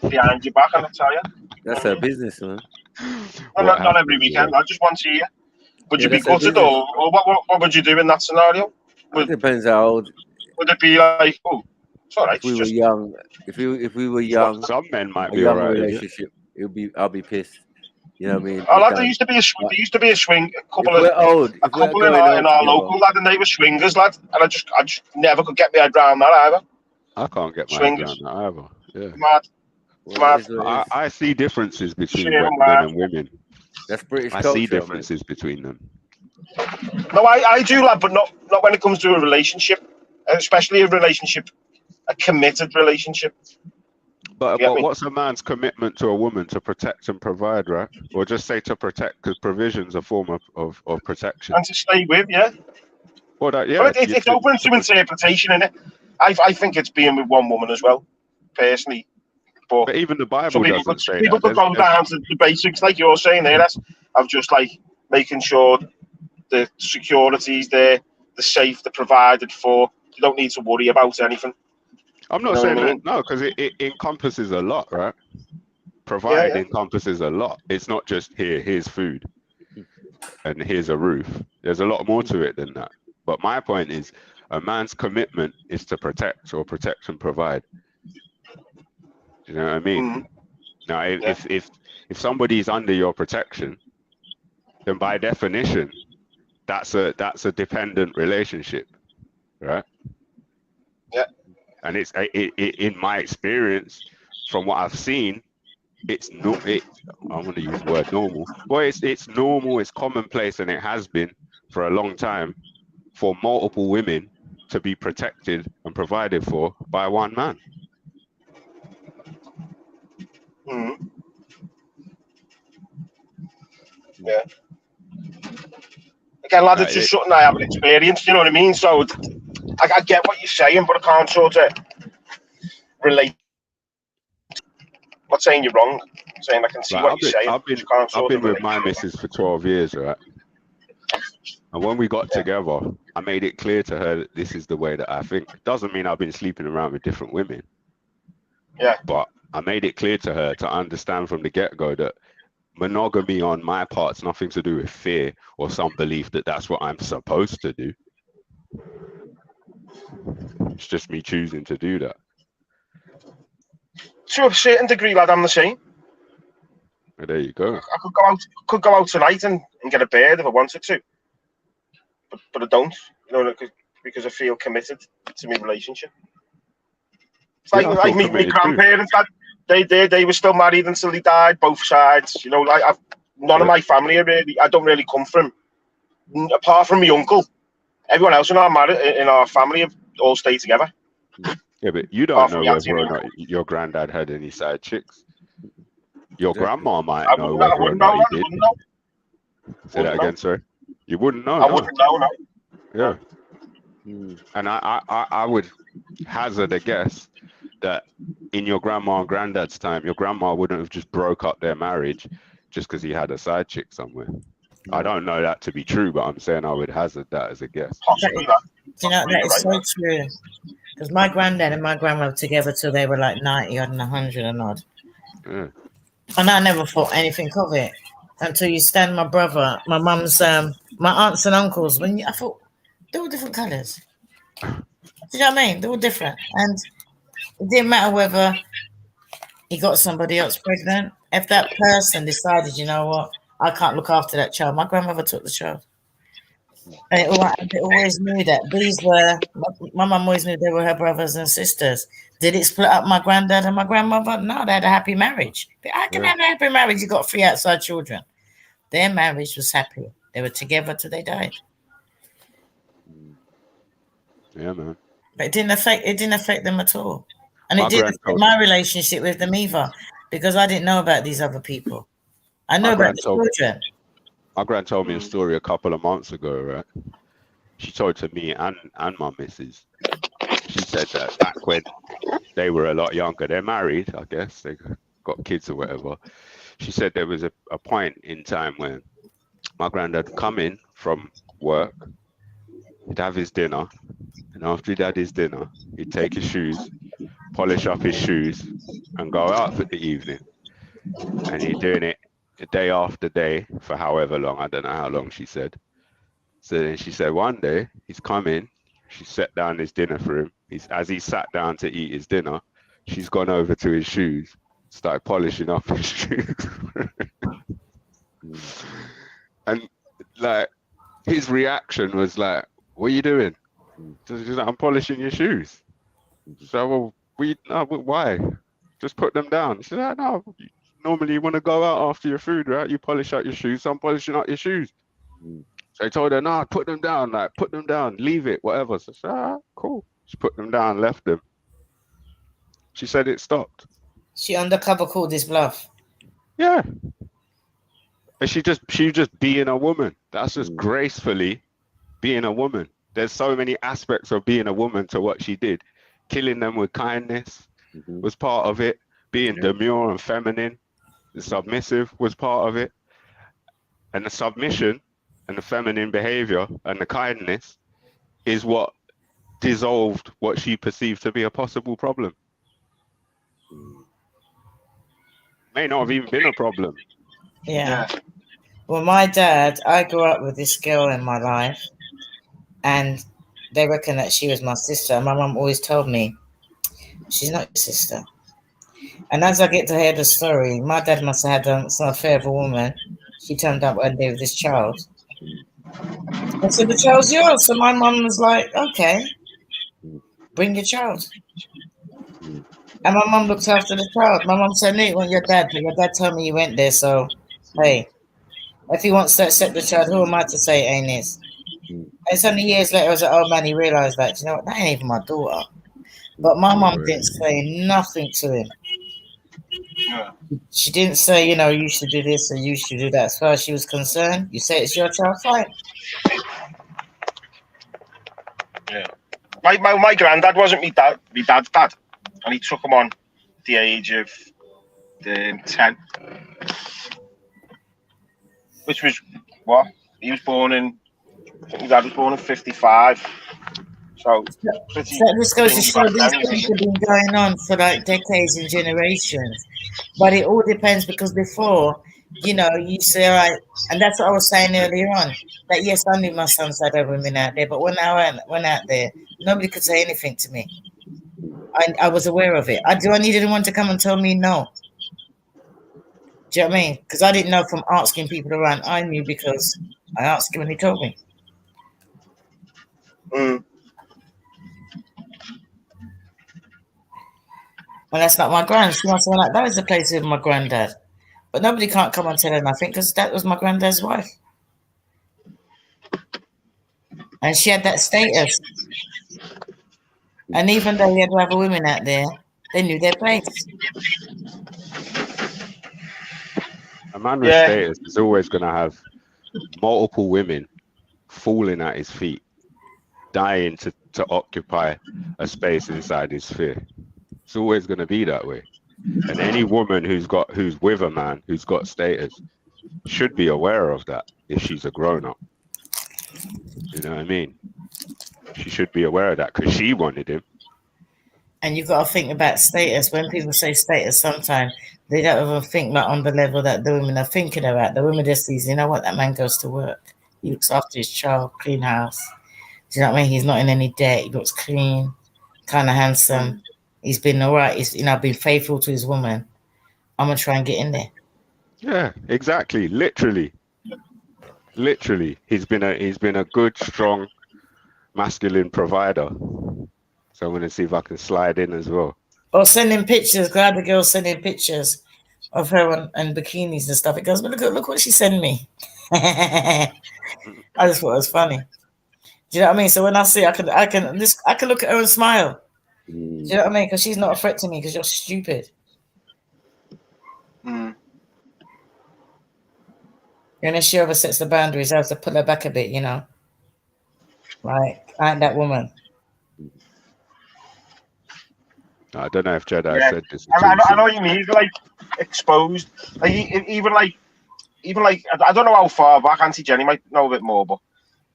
Behind your back, and I tell you. That's her business, man. Not every weekend, not just once a year. Would you be gutted or what would you do in that scenario? It depends how old. Would it be like, it's all right. If we were young, if we were young, some men might be young alright. relationship, I'll be pissed. You know what I mean? There used to be a swing. A couple in our local lad, and they were swingers, lad. And I just never could get my head around that either. I can't get my head around that either. Yeah. Mad. I see differences between men and women. That's British culture. I see differences between them. No, I do, lad, but not when it comes to a relationship, especially a committed relationship. But what's a man's commitment to a woman to protect and provide, right? Or just say to protect, because provision's a form of protection. And to stay with, yeah. Well, that, yeah. Well, it's open to interpretation, isn't it? I think it's being with one woman as well, personally. But even the Bible doesn't say people that. could go down to the basics, like you're saying there, of just like making sure the security's there, the safe, they're provided for. You don't need to worry about anything. I'm not saying that, no, because it encompasses a lot, right? Provide encompasses a lot. It's not just here's food and here's a roof. There's a lot more to it than that. But my point is, a man's commitment is to protect and provide. Do you know what I mean? Now, if somebody's under your protection, then by definition, that's a dependent relationship, right? Yeah. And it's in my experience, from what I've seen, I'm going to use the word normal. Well, it's normal, it's commonplace, and it has been for a long time for multiple women to be protected and provided for by one man. Yeah. Again, lad, it's just something I haven't experienced, you know what I mean? So I get what you're saying, but I can't sort of relate. I'm not saying you're wrong. I'm saying I can see what you're saying. I've been with my missus for 12 years, right? And when we got together, I made it clear to her that this is the way that I think. Doesn't mean I've been sleeping around with different women. Yeah. But I made it clear to her to understand from the get-go that monogamy on my part's nothing to do with fear or some belief that that's what I'm supposed to do. It's just me choosing to do that. To a certain degree, lad, I'm the same. Well, there you go. I could go out tonight and get a bird if I wanted to, but I don't. You know, because I feel committed to my relationship. It's like me grandparents. They were still married until they died, both sides. You know, none of my family are really. I don't really come from, apart from my uncle. Everyone else in our family have all stayed together. Yeah, but you don't know whether or not your granddad had any side chicks. Your grandma might know whether or not he did. Say that again, sorry. You wouldn't know. I wouldn't know, no. Yeah. And I would hazard a guess that in your grandma and granddad's time, your grandma wouldn't have just broke up their marriage just because he had a side chick somewhere. I don't know that to be true, but I'm saying I would hazard that as a guess. Do you know, that is so true. Because my granddad and my grandma were together till they were like 90 odd and 100 and odd. Yeah. And I never thought anything of it until you stand my brother, my mum's, my aunts and uncles. I thought they were different colours. Do you know what I mean? They were different. And it didn't matter whether he got somebody else pregnant. If that person decided, you know what, I can't look after that child, my grandmother took the child. And it always knew that these were, my mum always knew they were her brothers and sisters. Did it split up my granddad and my grandmother? No, they had a happy marriage. I can have a happy marriage. You got 3 outside children. Their marriage was happy. They were together till they died. Yeah, man. But it didn't affect them at all. And it didn't affect my relationship with them either, because I didn't know about these other people. I know about the children. My grand told me a story a couple of months ago, right? She told to me and my missus. She said that back when they were a lot younger, they're married, I guess, they got kids or whatever. She said there was a point in time when my granddad would come in from work, he'd have his dinner, and after he'd had his dinner, he'd take his shoes, polish up his shoes, and go out for the evening. And he'd doing it day after day for however long. I don't know how long she said. So then she said one day he's come in, she set down his dinner for him. As he sat down to eat his dinner, she's gone over to his shoes, started polishing up his shoes. And like his reaction was like, "What are you doing?" She's like, "I'm polishing your shoes." So, well, why? Just put them down. She's like, "No. Normally you want to go out after your food, right? You polish out your shoes, so I'm polishing out your shoes." So I told her, "No, put them down, leave it, whatever." So I said, cool. She put them down, left them. She said it stopped. She undercover called this bluff. Yeah. But she just being a woman. That's just gracefully being a woman. There's so many aspects of being a woman to what she did. Killing them with kindness was part of it. Being demure and feminine and submissive was part of it. And the submission and the feminine behavior and the kindness is what dissolved what she perceived to be a possible problem. May not have even been a problem. Yeah. Well, my dad, I grew up with this girl in my life, and they reckon that she was my sister. My mum always told me, she's not your sister. And as I get to hear the story, my dad must have had some affair of a woman. She turned up one day with this child. And so the child's yours. So my mum was like, okay, bring your child. And my mum looked after the child. My mum said, no, it wasn't your dad, but your dad told me you went there. So, hey, if he wants to accept the child, who am I to say it ain't his? And it's only years later, as an old man, he realised that, you know what, that ain't even my daughter. But my mum didn't say nothing to him. She didn't say, you know, you should do this or you should do that. As far as she was concerned, you say it's your child, fine. Yeah. My granddad wasn't my dad's dad, and he took him on at the age of 10, which was what he was born in. I think my dad was born in 55. So this goes to show these things have been going on for like decades and generations. But it all depends, because before, you know, you say, all right, and that's what I was saying earlier on, that yes, I knew my sons had other women out there, but when I went out there, nobody could say anything to me. I was aware of it. Do I need anyone to come and tell me no? Do you know what I mean? Because I didn't know from asking people around. I knew because I asked him and he told me. Well, that's not my grand. She must have been like, that was the place with my granddad. But nobody can't come and tell her nothing, because that was my granddad's wife. And she had that status. And even though we had other women out there, they knew their place. A man with status is always going to have multiple women falling at his feet, dying to occupy a space inside his sphere. It's always going to be that way. And any woman who's with a man who's got status should be aware of that if she's a grown-up. You know what I mean? She should be aware of that because she wanted him. And you've got to think about status. When people say status, sometimes they don't even think that on the level that the women are thinking about. The women just sees, you know what, that man goes to work. He looks after his child, clean house. Do you know what I mean? He's not in any debt. He looks clean, kind of handsome. He's been all right. He's, you know, been faithful to his woman. I'm going to try and get in there. Yeah, exactly. Literally. He's been a good, strong, masculine provider. So I'm going to see if I can slide in as well. Or sending pictures. Glad the girl's sending pictures of her and bikinis and stuff. It goes, but look what she sent me. I just thought it was funny. Do you know what I mean? So when I see, I can look at her and smile. Do you know what I mean? Because she's not a threat to me because you're stupid. And then she oversets the boundaries. I have to pull her back a bit, you know. Like, I ain't that woman. I don't know if Jedi said this. I know what you mean. Like exposed. Like, even like I don't know how far back Auntie Jenny might know a bit more, but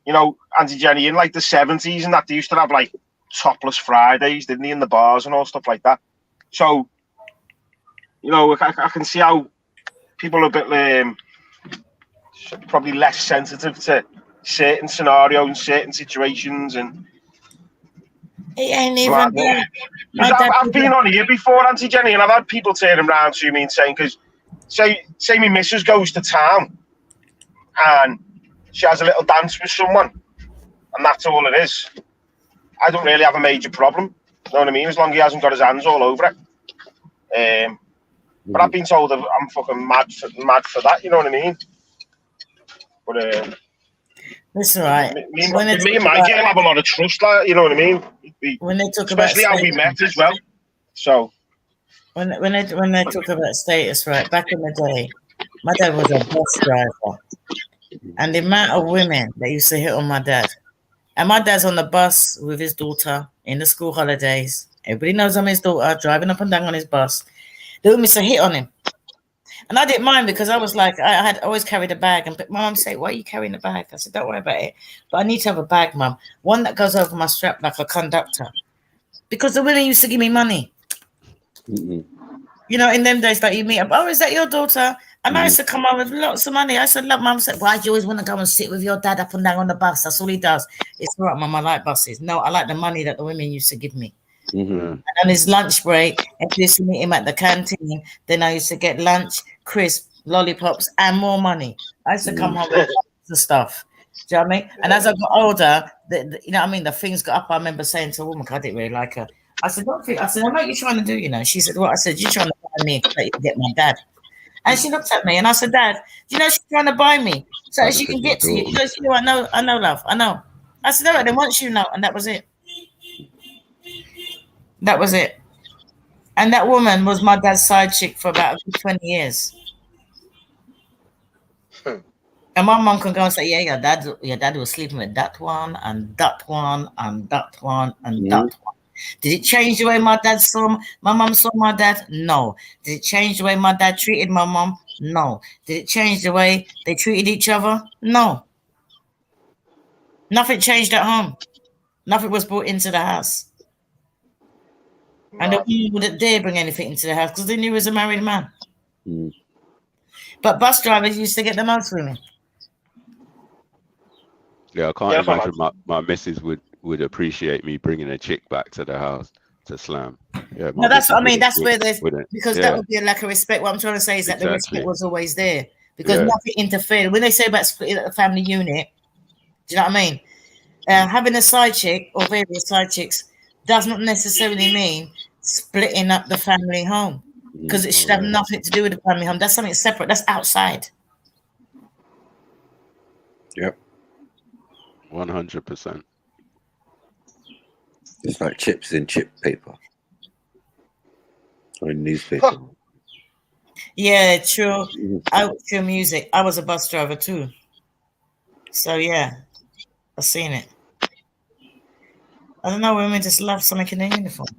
you know, Auntie Jenny in like the 70s and that, they used to have like topless Fridays, didn't they, in the bars and all stuff like that. So, you know, I can see how people are a bit probably less sensitive to certain scenarios and certain situations, and it ain't even that. I've been on here before, Auntie Jenny, and I've had people turning around to me and saying, because say my missus goes to town and she has a little dance with someone and that's all it is, I don't really have a major problem. You know what I mean? As long as he hasn't got his hands all over it. But I've been told I'm fucking mad for that. You know what I mean? But listen, right. Me and my girl have a lot of trust. Like, you know what I mean? When they talk especially about how we met as well. So when they talk about status, right? Back in the day, my dad was a bus driver, and the amount of women that used to hit on my dad, and my dad's on the bus with his daughter in the school holidays. Everybody knows I'm his daughter, driving up and down on his bus. The women used to hit on him. And I didn't mind because I was like, I had always carried a bag. And my mum said, why are you carrying a bag? I said, don't worry about it. But I need to have a bag, mum. One that goes over my strap like a conductor. Because the women used to give me money. You know, in them days, like you meet up, oh, is that your daughter? And I used to come on with lots of money. I said, look, mum said, why do you always want to go and sit with your dad up and down on the bus? That's all he does. It's all right, mum, I like buses. No, I like the money that the women used to give me. And on his lunch break, if you used to meet him at the canteen, then I used to get lunch, crisp, lollipops, and more money. I used to come home with the stuff. Do you know what I mean? And as I got older, you know what I mean, the things got up. I remember saying to a woman, I didn't really like her. I said, what are you trying to do? You know, she said, what? I said, you're trying to buy me so you can get my dad. And she looked at me and I said, Dad, do you know she's trying to buy me so she can get to you? She goes, I know, love, I know. I said, all right, then once you know, and that was it. That was it. And that woman was my dad's side chick for about 20 years. And my mom can go and say, yeah, your dad was sleeping with that one and that one and that one and that one. Did it change the way my mom saw my dad? No. Did it change the way my dad treated my mom? No. Did it change the way they treated each other? No. Nothing changed at home. Nothing was brought into the house. And the woman wouldn't dare bring anything into the house because they knew he was a married man. But bus drivers used to get the most women. Yeah, I can't imagine my missus would appreciate me bringing a chick back to the house to slam. Yeah, no, that's what I mean. That's where there's because that would be a lack of respect. What I'm trying to say is that the respect was always there because nothing interfered. When they say about splitting up the family unit, do you know what I mean? Having a side chick or various side chicks does not necessarily mean splitting up the family home because it should have nothing to do with the family home. That's something separate. That's outside. Yep. 100%. It's like chips in chip paper or in newspaper. Yeah, true. True music. I was a bus driver too. So yeah, I've seen it. I don't know, women just love something in their uniform.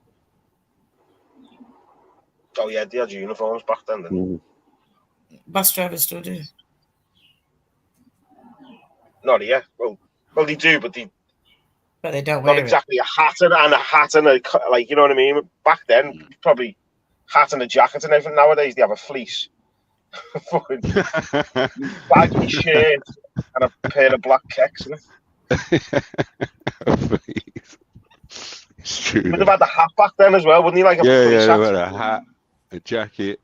Oh yeah, they had uniforms back then. Bus drivers still do. Not yeah. Well, they do, but they don't wear not exactly a hat and a like, you know what I mean. Back then, probably hat and a jacket and everything. Nowadays, they have a fleece, fucking baggy shirt, and a pair of black kicks. It's true. Would have had the hat back then as well, wouldn't he? Like a fleece hat. A hat, a jacket,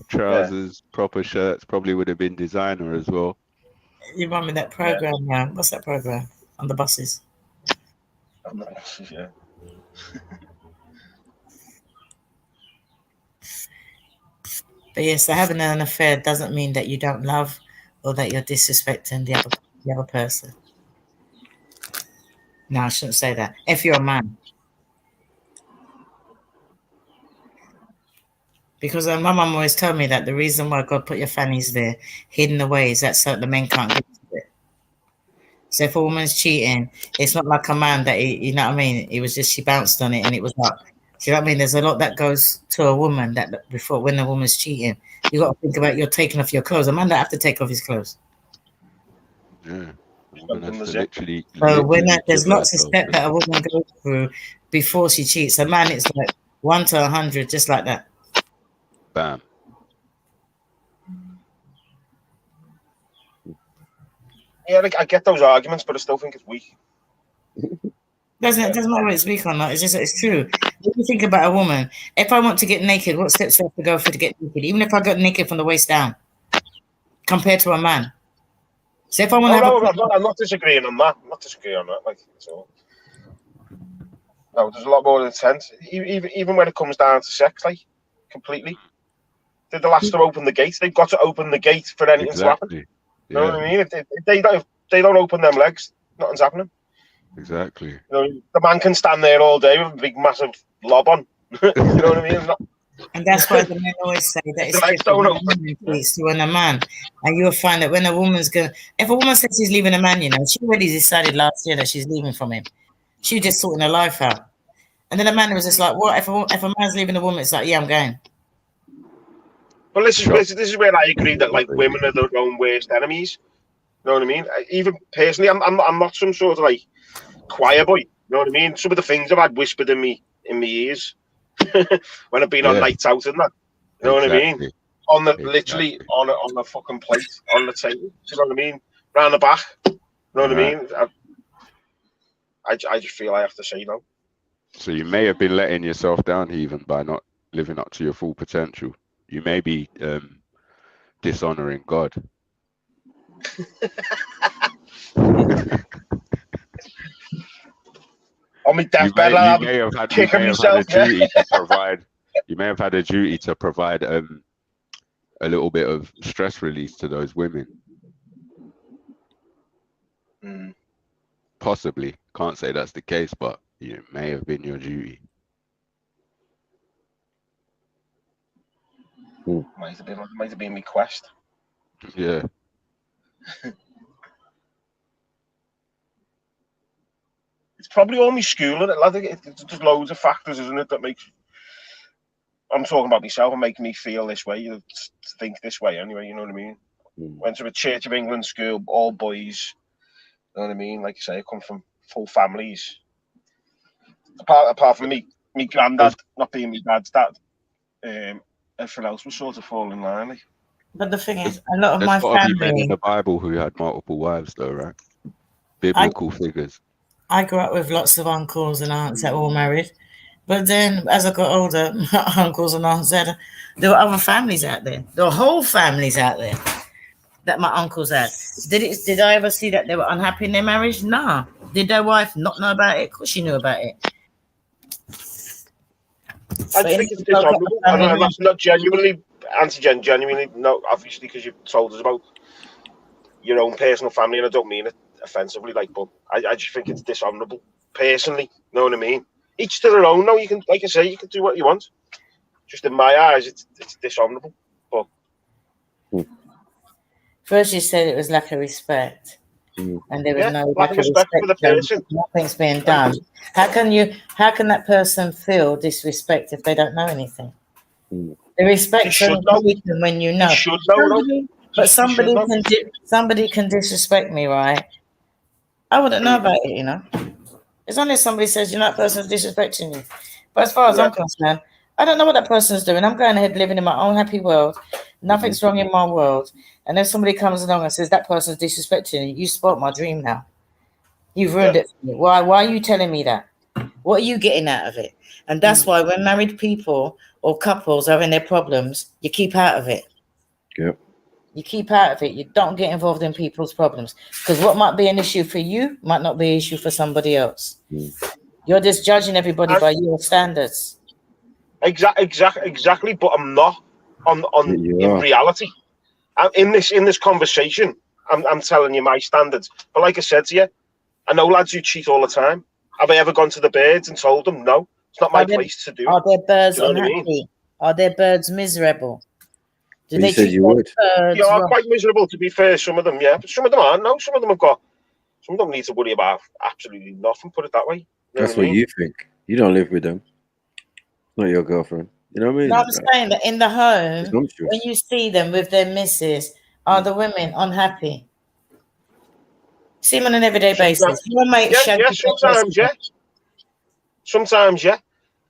trousers, proper shirts. Probably would have been designer as well. You remember that program now? What's that program on the buses? On the buses, yeah. But yes, so having an affair doesn't mean that you don't love or that you're disrespecting the other person. No, I shouldn't say that. If you're a man. Because my mum always told me that the reason why God put your fannies there, hidden away, is that so the men can't get to it. So if a woman's cheating, it's not like a man that, you know what I mean? It was just, she bounced on it and it was up. Do you know what I mean? There's a lot that goes to a woman that before, when a woman's cheating, you got to think about you're taking off your clothes. A man don't have to take off his clothes. Yeah. Literally so there's lots of steps that a woman goes through before she cheats. A man, it's like 1 to 100, just like that. Bam. Yeah, I get those arguments, but I still think it's weak. Doesn't matter whether it's weak or not. It's just it's true. If you think about a woman, if I want to get naked, what steps do I have to go for to get naked? Even if I got naked from the waist down, compared to a man. So if I want I'm not disagreeing on that. I'm not disagreeing on that. Like, so. No, there's a lot more intense. Even when it comes down to sex, like, completely. Did the Leicester open the gate? They've got to open the gate for anything to happen. You know what I mean? If they don't open them legs, nothing's happening. Exactly. You know, the man can stand there all day with a big, massive lob on. You know what I mean? And that's why the men always say that it's different when a woman cheats to when a man. And you'll find that when a woman's if a woman says she's leaving a man, you know, she already decided last year that she's leaving from him. She was just sorting her life out. And then a man was just like, what? If a man's leaving a woman, it's like, yeah, I'm going. Well, this is where I agree that like women are their own worst enemies. You know what I mean? Even personally, I'm not some sort of like choir boy. You know what I mean? Some of the things I've had whispered in me ears when I've been on nights out and that. You know what I mean? On the literally on the fucking plate on the table. You know what I mean? Round the back. You know what I mean? I just feel I have to say no. So you may have been letting yourself down, even by not living up to your full potential. You may be dishonoring God. On my deathbed, you may have had a duty to provide. You may have had a duty to provide a little bit of stress release to those women. Possibly, can't say that's the case, but it may have been your duty. Might have been my quest. Yeah. It's probably all my schooling. It's just loads of factors, isn't it, that makes. I'm talking about myself and making me feel this way, think this way anyway. You know what I mean? Went to a Church of England school, all boys. You know what I mean? Like I say, I come from full families. Apart from me granddad not being my dad's dad, everything else was sort of falling in line. Like. But the thing is, a lot of my family. There's got to be men in the Bible who had multiple wives, though, right? Biblical figures. I grew up with lots of uncles and aunts that were all married. But then as I got older, my uncles and aunts said there were other families out there. There were whole families out there that my uncles had. Did I ever see that they were unhappy in their marriage? No. Did their wife not know about it? Of course she knew about it. I think it's dishonorable. And that's not genuinely, genuinely, no, obviously, because you've told us about your own personal family, and I don't mean it offensively, like, but I just think it's dishonorable, personally. You know what I mean? Each to their own. No, you can, like I say, you can do what you want. Just in my eyes, it's dishonorable. But first, you said it was lack of respect, and there was no lack of respect for the person. Nothing's being done. How can that person feel disrespect if they don't know anything? The respect only when you know. But somebody can disrespect me, right? I wouldn't know about it, you know. It's only if somebody says, that person's disrespecting you. But as far as I'm concerned, I don't know what that person's doing. I'm going ahead living in my own happy world. Nothing's wrong in my world. And if somebody comes along and says that person's disrespecting you, you spoiled my dream now. You've ruined it for me. Why are you telling me that? What are you getting out of it? And that's why when married people or couples are in their problems, you keep out of it. Yep. You keep out of it. You don't get involved in people's problems. Because what might be an issue for you might not be an issue for somebody else. You're just judging everybody by your standards. Exactly. But I'm not in reality. In this conversation, I'm telling you my standards. But like I said to you, I know lads who cheat all the time. Have I ever gone to the birds and told them no? It's not my place to do. Are their birds unhappy? Are their birds miserable? Do they said you would. They are quite miserable, to be fair. Some of them, yeah, but some of them aren't. No, some of them don't need to worry about absolutely nothing. Put it that way. That's what you think. You don't live with them. Not your girlfriend. You know what I mean? No, I'm saying that in the home, when you see them with their missus, are the women unhappy? See them on an everyday basis. Sometimes, yeah.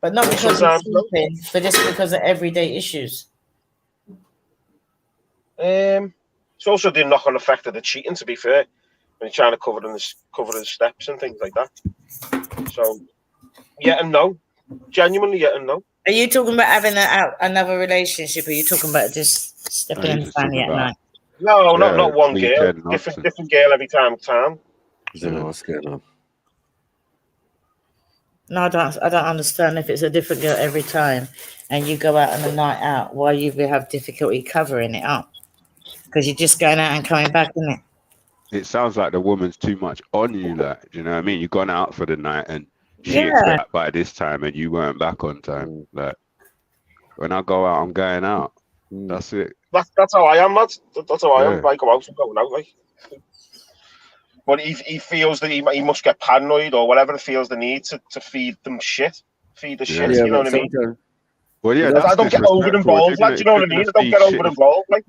But not because of sleeping, but just because of everyday issues. It's also the knock-on effect of the cheating, to be fair, when you're trying to cover the steps and things like that. So, yeah and no. Genuinely, yeah and no. Are you talking about having another relationship, or are you talking about just stepping in the family at night? No, not one girl. Different girl every time. I don't know what's going on. No, I don't understand if it's a different girl every time and you go out on a night out, why you have difficulty covering it up. Because you're just going out and coming back, isn't it? It sounds like the woman's too much on you, like, do you know what I mean? You've gone out for the night and she expected by this time and you weren't back on time. Like, When I go out, I'm going out. That's it. That's how I am, lad. That's how I am. Yeah. If I go out, I'm going out, like. But he feels that he must get paranoid or whatever. He feels the need to feed them shit. Feed the shit, you know what I mean? Well, yeah, I don't get over involved, like, do you know what I mean? I don't get over involved, like.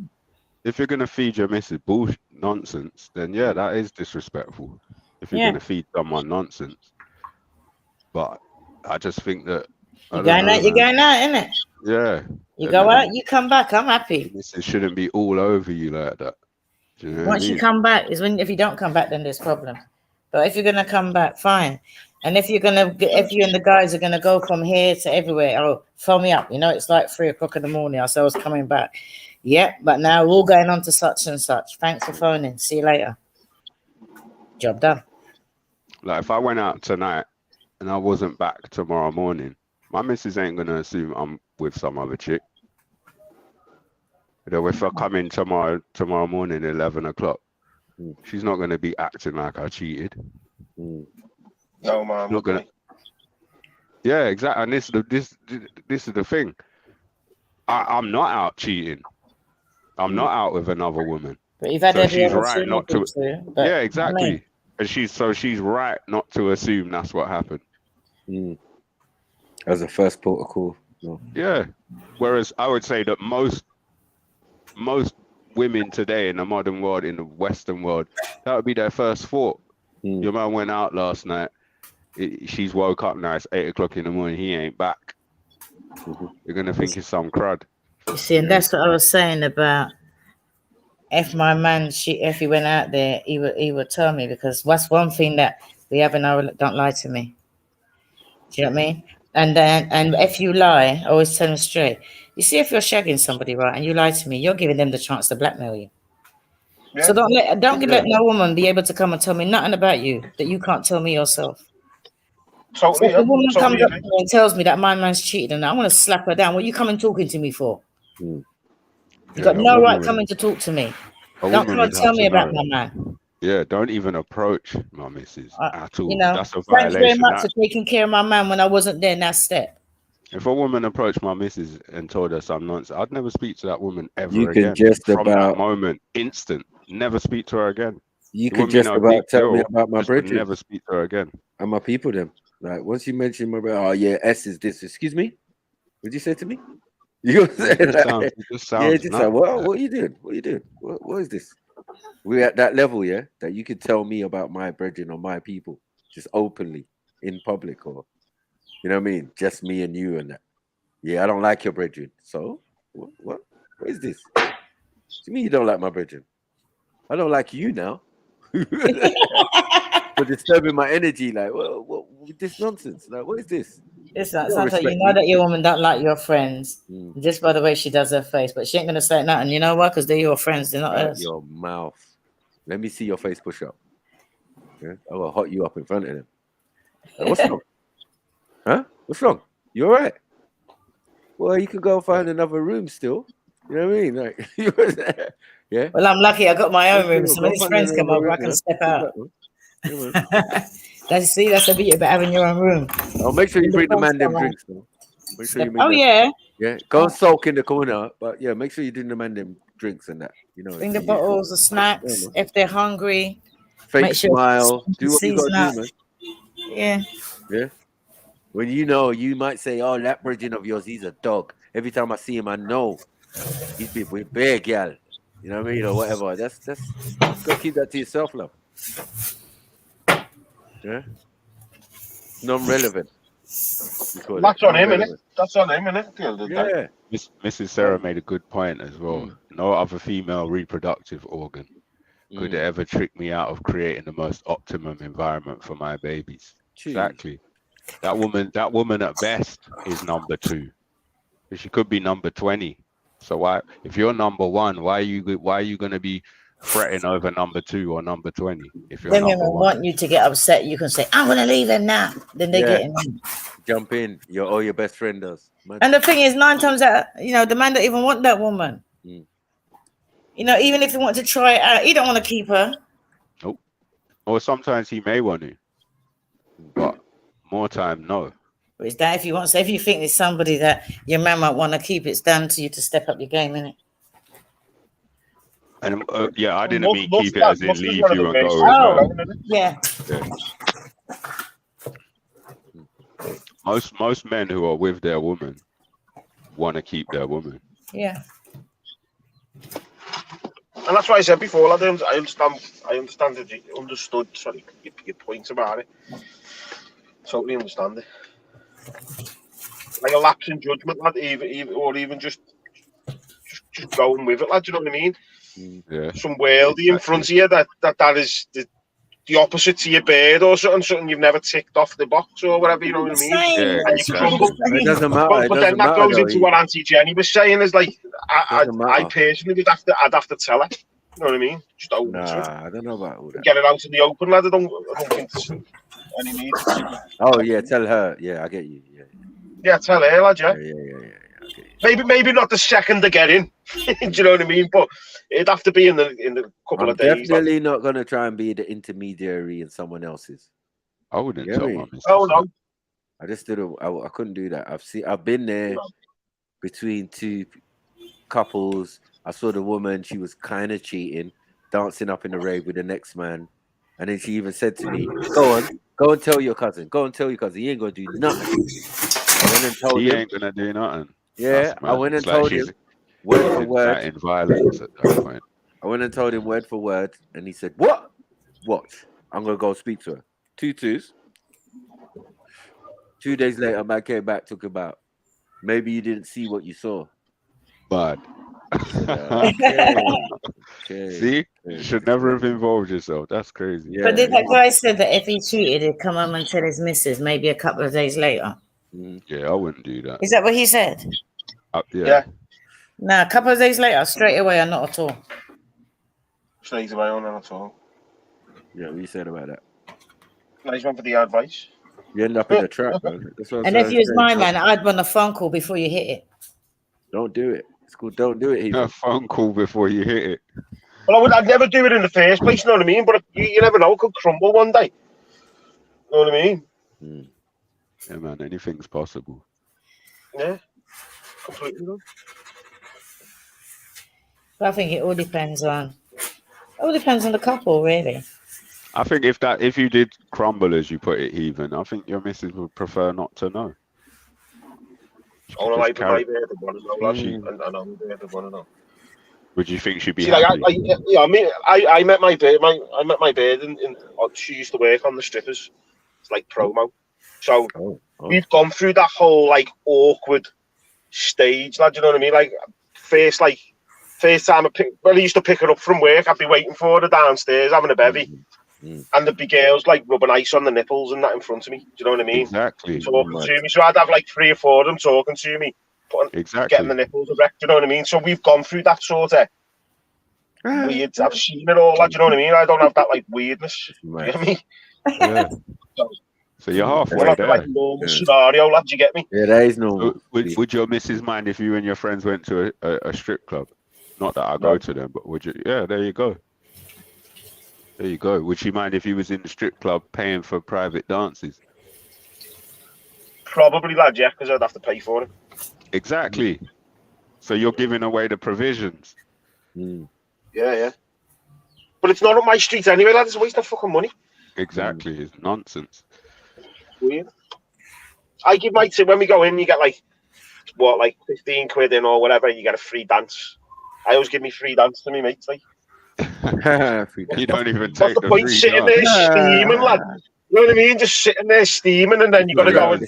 If you're gonna feed your missus bullshit nonsense, then yeah, that is disrespectful. If you're gonna feed someone nonsense, but I just think that you're going out, innit? Yeah. You go out, you come back. I'm happy. It shouldn't be all over you like that. Do you know Once you come back is when, if you don't come back, then there's problems. But if you're gonna come back, fine. And if you and the guys are gonna go from here to everywhere, oh, phone me up. You know, it's like 3 o'clock in the morning. I said I was coming back. Yeah, but now we're all going on to such and such. Thanks for phoning. See you later. Job done. Like if I went out tonight and I wasn't back tomorrow morning, my missus ain't gonna assume I'm with some other chick. You know, if I come in tomorrow morning, 11 o'clock, she's not gonna be acting like I cheated. No, man. Not gonna. Yeah, exactly. And this is the thing. I'm not out cheating. I'm not out with another woman. But you've had so every she's other right not to. but, yeah, exactly. I mean, And she's right not to assume that's what happened. As a first protocol. Yeah. Whereas I would say that most women today in the modern world, in the Western world, that would be their first thought. Your man went out last night. She's woke up now. It's 8 o'clock in the morning. He ain't back. You're gonna think it's some crud. you see, and that's what I was saying about if my man, if he went out there, he would tell me, because what's one thing that we have in our, don't lie to me. Do you know what I mean? And if you lie, I always tell them straight. You see, if you're shagging somebody, right, and you lie to me, you're giving them the chance to blackmail you. Yeah. So don't let no woman be able to come and tell me nothing about you that you can't tell me yourself. So if a woman comes up to me and tells me that my man's cheated and I want to slap her down, what are you coming talking to me for? You got no right coming to talk to me. Don't come and tell me about my man. Yeah, don't even approach my missus at all. You know, that's a thanks violation. very much for taking care of my man when I wasn't there in that step. If a woman approached my missus and told her some nonsense, I'd never speak to that woman ever you again. Can just From about that moment, instant, never speak to her again. You could just about tell me about my brethren. Never speak to her again. And my people, them. Like once you mention my brother, oh yeah, S is this. Excuse me, what'd you say to me? You know what I'm saying? It just sounds just like what you did? What you did? What is this? We're at that level, yeah, that you could tell me about my brethren or my people just openly in public, or you know what I mean? Just me and you and that. Yeah, I don't like your brethren. So what is this? To me, you don't like my brethren. I don't like you now. For disturbing my energy, like what this nonsense? Like what is this? It's not something you know that your woman don't like your friends just by the way she does her face, but she ain't gonna say nothing. You know what? Because they're your friends, they're not us. Your mouth. Let me see your face push up. Yeah, I will hot you up in front of them. Like, what's wrong? Huh? What's wrong? You all right? Well, you could go find another room still. You know what I mean? Like, yeah. Well, I'm lucky. I got my own room, so when his friends come over, I can step out. That's the beauty about having your own room. Oh, make sure you bring the man them drinks, though. Make sure you make yeah. Go soak in the corner, but yeah, make sure you do the man them drinks and that. You know, bring the bottles, the snacks if they're hungry. Fake smile. Do what you gotta do, man. Yeah. Yeah. When you know, you might say, "Oh, that virgin of yours, he's a dog." Every time I see him, I know he's with big gal. You know what I mean, or whatever. That's go keep that to yourself, love. Yeah. Non-relevant. That's on him, innit? That's on him, innit? Yeah. Mrs. Sarah made a good point as well. No other female reproductive organ could ever trick me out of creating the most optimum environment for my babies. Jeez. Exactly. That woman at best is number 2. She could be number 20. So why, if you're number 1, why are you going to be fretting over number 2 or number 20? If you're women want you to get upset, you can say, "I'm going to leave him now." Then they get him. Jump in. Your best friend does. And the thing is, 9 times out, the man don't even want that woman. You know, even if he wants to try it out, he don't want to keep her. Nope. Or sometimes he may want to, but more time, no. But it's that if you want, so if you think there's somebody that your man might want to keep, it's down to you to step up your game, innit? And yeah, I didn't mean keep it as in leave you and go. Yeah. Most men who are with their woman want to keep their woman. Yeah. And that's why I said before, I understood your point about it. Totally understand it. Like a lapse in judgment, lad, even just going with it, lad. Do you know what I mean? Yeah. Some worldly in front of you that is the opposite to your bird or something you've never ticked off the box or whatever. You know what I mean? Yeah, And you crumble. It doesn't matter. But then that goes into what Auntie Jenny was saying. Is like I personally I'd have to tell her. You know what I mean? Just open it. I don't know about all that. Get it out in the open, lad. I don't think there's any need. Oh yeah, tell her. Yeah, I get you. Yeah, tell her, lad. Yeah. Yeah. Maybe not the second to get in. Do you know what I mean? But it'd have to be in the couple of days. Definitely not gonna try and be the intermediary in someone else's. I wouldn't tell my missus. Oh no. I just didn't. I couldn't do that. I've been there between two couples. I saw the woman. She was kind of cheating, dancing up in the rave with the next man, and then she even said to me, "Go and tell your cousin. Go and tell your cousin. He ain't gonna do nothing." I went and told him. He ain't gonna do nothing. Yeah, I went and told him word for word. In violence at that point. I went and told him word for word, and he said, "What? Watch. I'm gonna go speak to her." 2 twos. 2 days later, man came back, took about. Maybe you didn't see what you saw. But see, you should never have involved yourself. That's crazy. But did that guy said that if he cheated, he'd come home and tell his missus maybe a couple of days later? Yeah, I wouldn't do that. Is that what he said? Yeah. No, a couple of days later, straight away, or not at all. Straight away, or not at all. Yeah, what you said about that? Nice one for the advice. You end up in a trap, man. And if you was my man, I'd want a phone call before you hit it. Don't do it. It's called don't do it. A phone call before you hit it. Well, I'd never do it in the first place, you know what I mean? But you never know, it could crumble one day. You know what I mean? Yeah, man, anything's possible. Yeah, completely. But I think it all depends on the couple, really. I think if you did crumble, as you put it, even, I think your missus would prefer not to know. Would you think she'd be happy? I met my bird. I met my bird, and she used to work on the strippers. It's like promo. So we've gone through that whole like awkward stage, lad. You know what I mean? Like first time I used to pick her up from work. I'd be waiting for her downstairs having a bevy. And there'd be girls like rubbing ice on the nipples and that in front of me. Do you know what I mean? Exactly. Talking to me. So I'd have like 3 or 4 of them talking to me, getting the nipples erect. Do you know what I mean? So we've gone through that sort of weird. I've seen it all. Like, do you know what I mean? I don't have that like weirdness. You get me? Yeah. So you're halfway there. Like normal scenario, lad. You get me? Yeah, that is normal. Would your missus mind if you and your friends went to a strip club? Not that I go to them, but would you? Yeah, there you go. There you go. Would she mind if you was in the strip club paying for private dances? Probably, lad, yeah, because I'd have to pay for it. Exactly. So you're giving away the provisions. Yeah. But it's not up my street anyway, lad. It's a waste of fucking money. Exactly. It's nonsense. Weird. I give my tip when we go in, you get like 15 quid in or whatever, you get a free dance. I always give me free dance to me mates, like. You don't even take the point sitting there steaming, lad. You know what I mean? Just sitting there steaming, and then you got to go and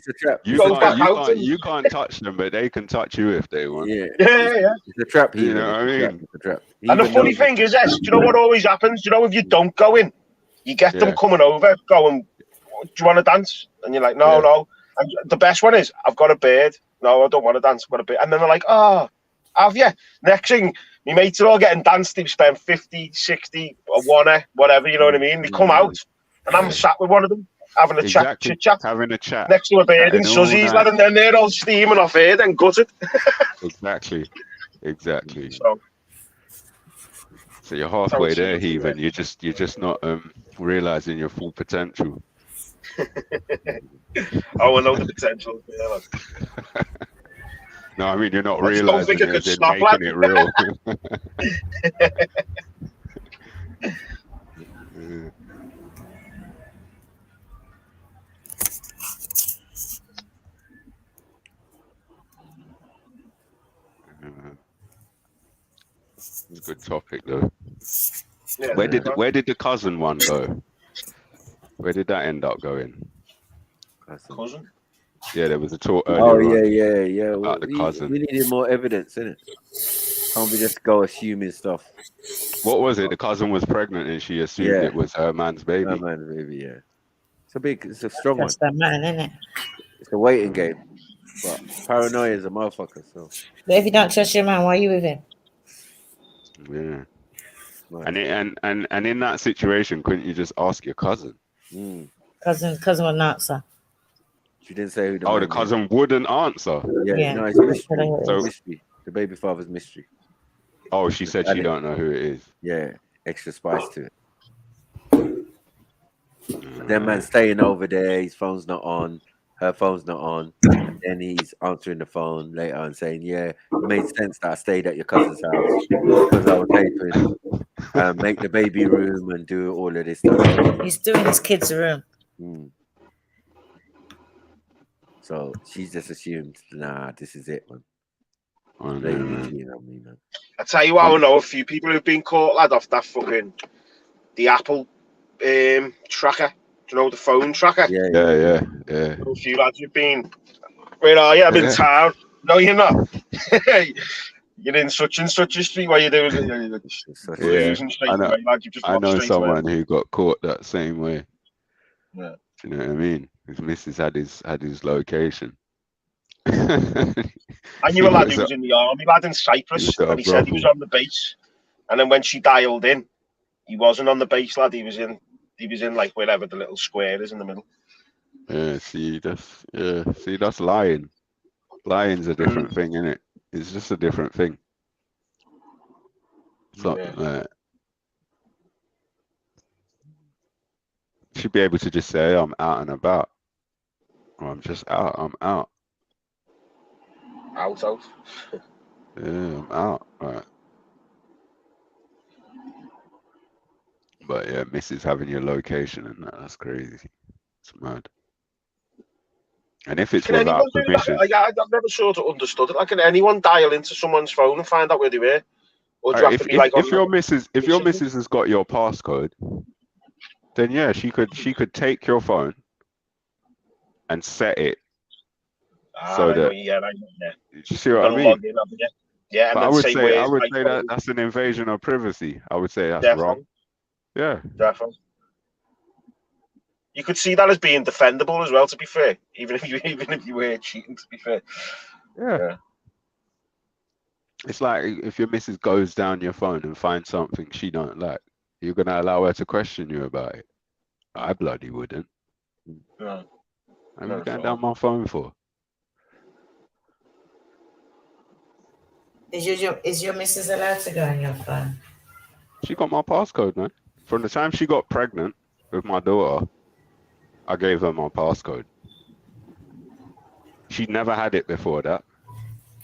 go back out. You can't touch them, but they can touch you if they want. Yeah. It's a trap. You know what I mean? It's a trap. And the funny thing is, do you know what always happens? Do you know if you don't go in, you get them coming over, going, "Do you want to dance?" And you're like, "No." And the best one is, "I've got a beard." "No, I don't want to dance. I've got a beard." And then they're like, "Oh, have you?" Next thing, my mates are all getting danced. They've spent 50, 60, or whatever, you know what I mean? They come out, and I'm sat with one of them, having a chit chat. Having a chat. Next to a beard and suzzies, lad, and then they're all steaming off here, then gutted. Exactly. So you're Sounds halfway there, serious, Heathen. You're just not realizing your full potential. Oh, I know the potential. Yeah, like. No, I mean, you're not I just don't realizing think I it could as in stop, making lad. it real. It's a good topic though. Yeah, where did the cousin one go? Where did that end up going? Cousin? Yeah, there was a talk Oh earlier yeah. about Well, the cousin. we needed more evidence, innit? Can't we just go assuming stuff? What was it? The cousin was pregnant and she assumed it was her man's baby. Her man's baby, yeah. It's a strong That's one. that man, isn't it? It's a waiting game. But paranoia is a motherfucker, so. But if you don't trust your man, why are you with him? Yeah. And in that situation, couldn't you just ask your cousin? Cousin would not answer. She didn't say who the the cousin wouldn't answer. Yeah, no, it's a mystery. So mystery. The baby father's mystery. Oh, she said she don't know who it is. Yeah, extra spice to it. That man staying over there, his phone's not on, her phone's not on, and then he's answering the phone later and saying, yeah, it made sense that I stayed at your cousin's house because I was helping make the baby room and do all of this stuff. He's doing his kids' room. So she's just assumed, nah, this is it, man. I tell you what, I know a few people who've been caught, lad, off that fucking the Apple tracker. Do you know the phone tracker? Yeah. A few lads who've been. Where are you? I'm in town. No, you're not. You're in such and such a street. What are you doing? I know someone who got caught that same way. Yeah. Do you know what I mean? His missus had his location. I knew a lad who was in the army, lad in Cyprus, and he said he was on the base. And then when she dialed in, he wasn't on the base, lad. He was in like wherever the little square is in the middle. Yeah, see, that's lying. Lying's a different thing, isn't it? It's just a different thing. It's not should be able to just say I'm out and about. Or I'm just out, I'm out. Out. Yeah, I'm out. Right. But yeah, Mrs. having your location and that's crazy. It's mad. And if it's without permission. I've never sort of understood it. Like, can anyone dial into someone's phone and find out where they were? Or do you have to be like if your missus has got your passcode, then yeah, she could take your phone and set it so that you see what I mean? Yeah, but I would say that's an invasion of privacy. I would say that's wrong. Yeah, definitely. You could see that as being defendable as well. To be fair, even if you were cheating. To be fair, yeah. It's like if your missus goes down your phone and finds something she don't like, you're gonna allow her to question you about it. I bloody wouldn't. No. I'm going down my phone for. Is your missus allowed to go on your phone? She got my passcode, man. From the time she got pregnant with my daughter, I gave her my passcode. She never had it before that.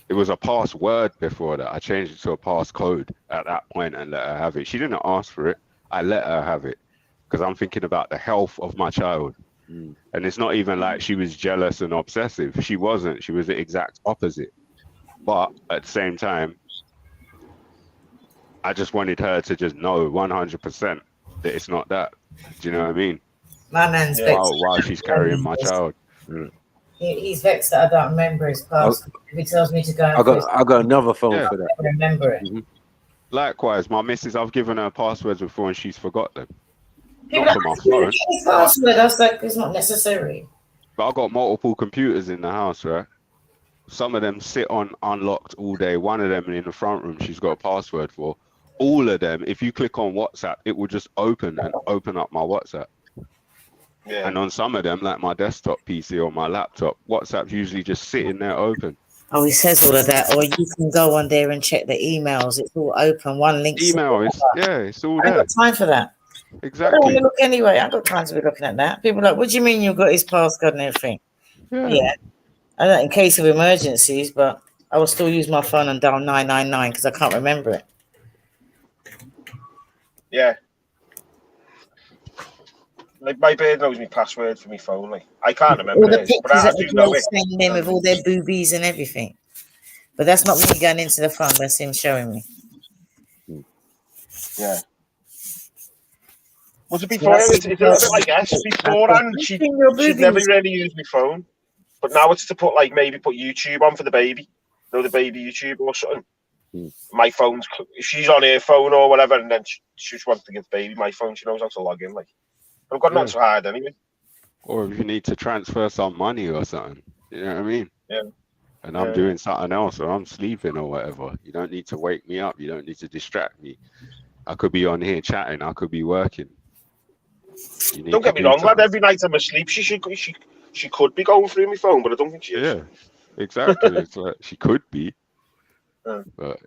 It was a password before that. I changed it to a passcode at that point and let her have it. She didn't ask for it. I let her have it because I'm thinking about the health of my child. And it's not even like she was jealous and obsessive. She wasn't. She was the exact opposite. But at the same time, I just wanted her to just know 100% that it's not that. Do you know what I mean? My man's vexed. While she's carrying my child. He's vexed that I don't remember his password. If he tells me to go, I got another phone for that. I remember it. Likewise, my missus, I've given her passwords before and she's forgot them. Not for my phone. His password, that's like it's not necessary. But I've got multiple computers in the house, right? Some of them sit on unlocked all day. One of them in the front room, she's got a password for. All of them, if you click on WhatsApp, it will just open up my WhatsApp. Yeah. And on some of them, like my desktop PC or my laptop, WhatsApp's usually just sitting there open. Oh, he says all of that. Or you can go on there and check the emails. It's all open. One link. It's all there. I ain't got time for that. Exactly. I don't want to look anyway. I ain't got time to be looking at that. People are like, what do you mean you've got his passcode and everything? Yeah. I don't in case of emergencies, but I will still use my phone and dial 999 because I can't remember it. Yeah. Like my bird knows my password for my phone. Like I can't remember All the it, but pictures I that the do know girls it. send them with all their boobies and everything. But that's not me going into the phone. That's him showing me. Yeah. Was it before? It's a little bit like S. Beforehand, she'd never really use my phone. But now it's to put like maybe put YouTube on for the baby. You know, the baby YouTube or something. My phone's if she's on her phone or whatever, and then she just wants to give baby my phone. She knows how to log in. Like I've got not so hard anyway. Or if you need to transfer some money or something, you know what I mean? Yeah. And I'm doing something else, or I'm sleeping or whatever. You don't need to wake me up. You don't need to distract me. I could be on here chatting. I could be working. Don't get me wrong, lad. Every night I'm asleep, she could be going through my phone, but I don't think she is. Yeah, exactly. It's like she could be, but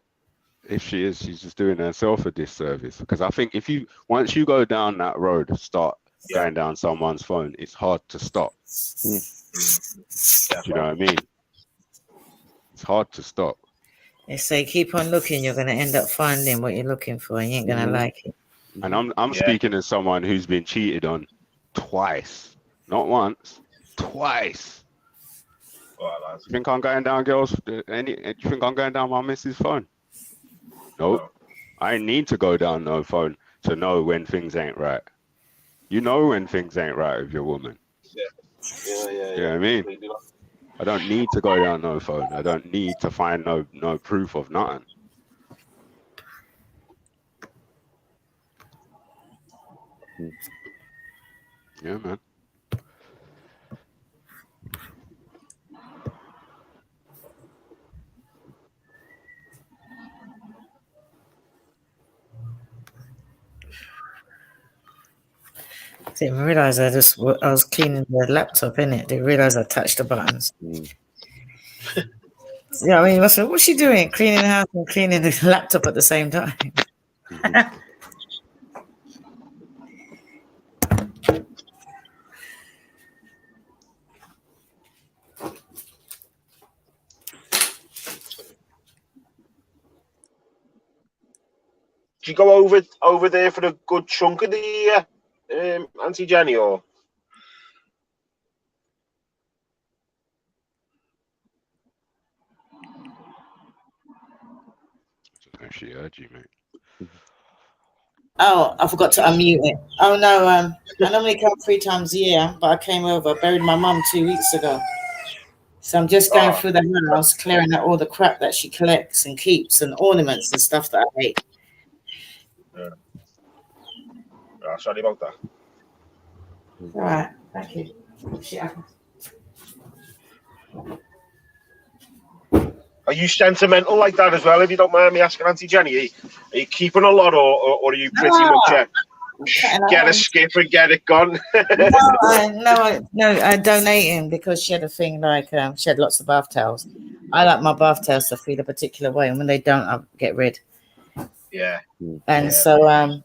if she is, she's just doing herself a disservice. Because I think once you go down that road, start going down someone's phone, it's hard to stop. Do you know what I mean? It's hard to stop. They say keep on looking, you're gonna end up finding what you're looking for, and you ain't gonna like it. And I'm speaking as someone who's been cheated on twice, not once, twice. You think I'm going down girls? You think I'm going down my missus' phone? Nope. I need to go down no phone to know when things ain't right. You know when things ain't right with your woman. Yeah. You know what I mean? I don't need to go down no phone. I don't need to find no proof of nothing. Yeah, man. Didn't realize I was cleaning the laptop, innit? Didn't realize I touched the buttons. Yeah, I mean, what's she doing? Cleaning the house and cleaning the laptop at the same time. Do you go over there for a good chunk of the year, Auntie Jenny, or? She heard you, mate. Oh, I forgot to unmute it. Oh no, I normally come 3 times a year, but I came over, buried my mum 2 weeks ago. So I'm just going through the house, clearing out all the crap that she collects and keeps and ornaments and stuff that I hate. Sorry about that. All right, thank you. Are you sentimental like that as well? If you don't mind me asking, Auntie Jenny, are you keeping a lot, or are you pretty much get a skip and get it gone? No, I donating because she had a thing like she had lots of bath towels. I like my bath towels to feel a particular way, and when they don't, I get rid. Yeah. And so I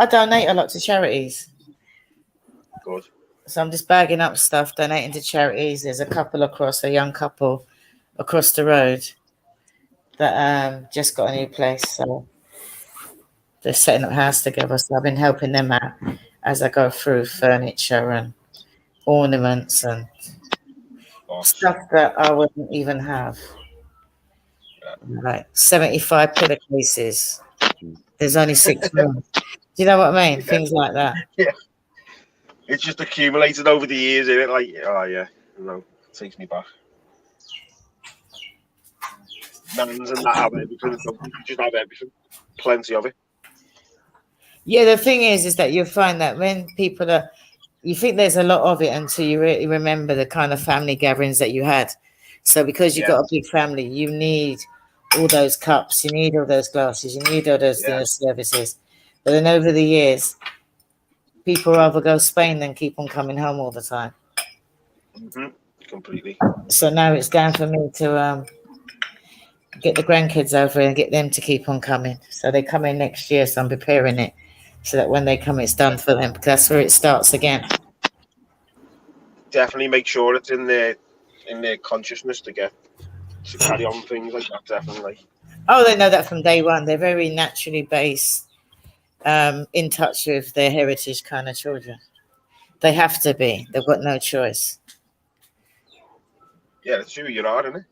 donate a lot to charities. Good. So I'm just bagging up stuff, donating to charities. There's a young couple across the road that just got a new place, so they're setting up house together. So I've been helping them out as I go through furniture and ornaments and stuff that I wouldn't even have. Like 75 pillowcases. There's only 6 rooms. Do you know what I mean? Things like that. Yeah. It's just accumulated over the years, isn't it? Like, oh yeah, no, it takes me back. Nans and that have everything. You just have everything. Plenty of it. Yeah, the thing is that you'll find that when people you think there's a lot of it until you really remember the kind of family gatherings that you had. So because you've got a big family, you need all those cups, you need all those glasses, you need all those dinner services. But then over the years, people rather go Spain than keep on coming home all the time. Completely. So now it's down for me to get the grandkids over and get them to keep on coming. So they come in next year, so I'm preparing it so that when they come, it's done for them, because that's where it starts again. definitely make sure it's in their consciousness to carry on things like that. Definitely. Oh, they know that from day one. They're very naturally based, in touch with their heritage kind of children. They have to be. They've got no choice. Yeah, that's who you are, isn't it?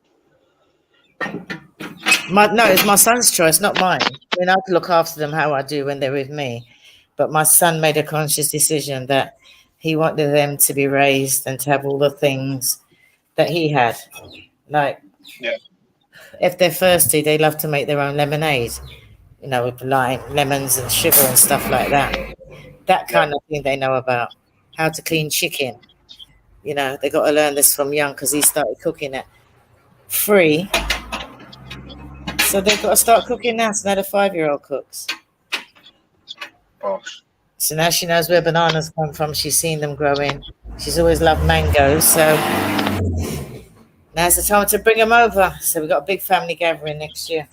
No, it's my son's choice, not mine. I mean, I have to look after them how I do when they're with me. But my son made a conscious decision that he wanted them to be raised and to have all the things that he had. Like, if they're thirsty, they love to make their own lemonade, you know, with lime, lemons and sugar and stuff like that. That kind of thing they know about. How to clean chicken. You know, they got to learn this from young because he started cooking at 3. So they've got to start cooking now. So now the 5-year-old cooks. Boss. So now she knows where bananas come from. She's seen them growing. She's always loved mangoes. So now's the time to bring them over. So we've got a big family gathering next year.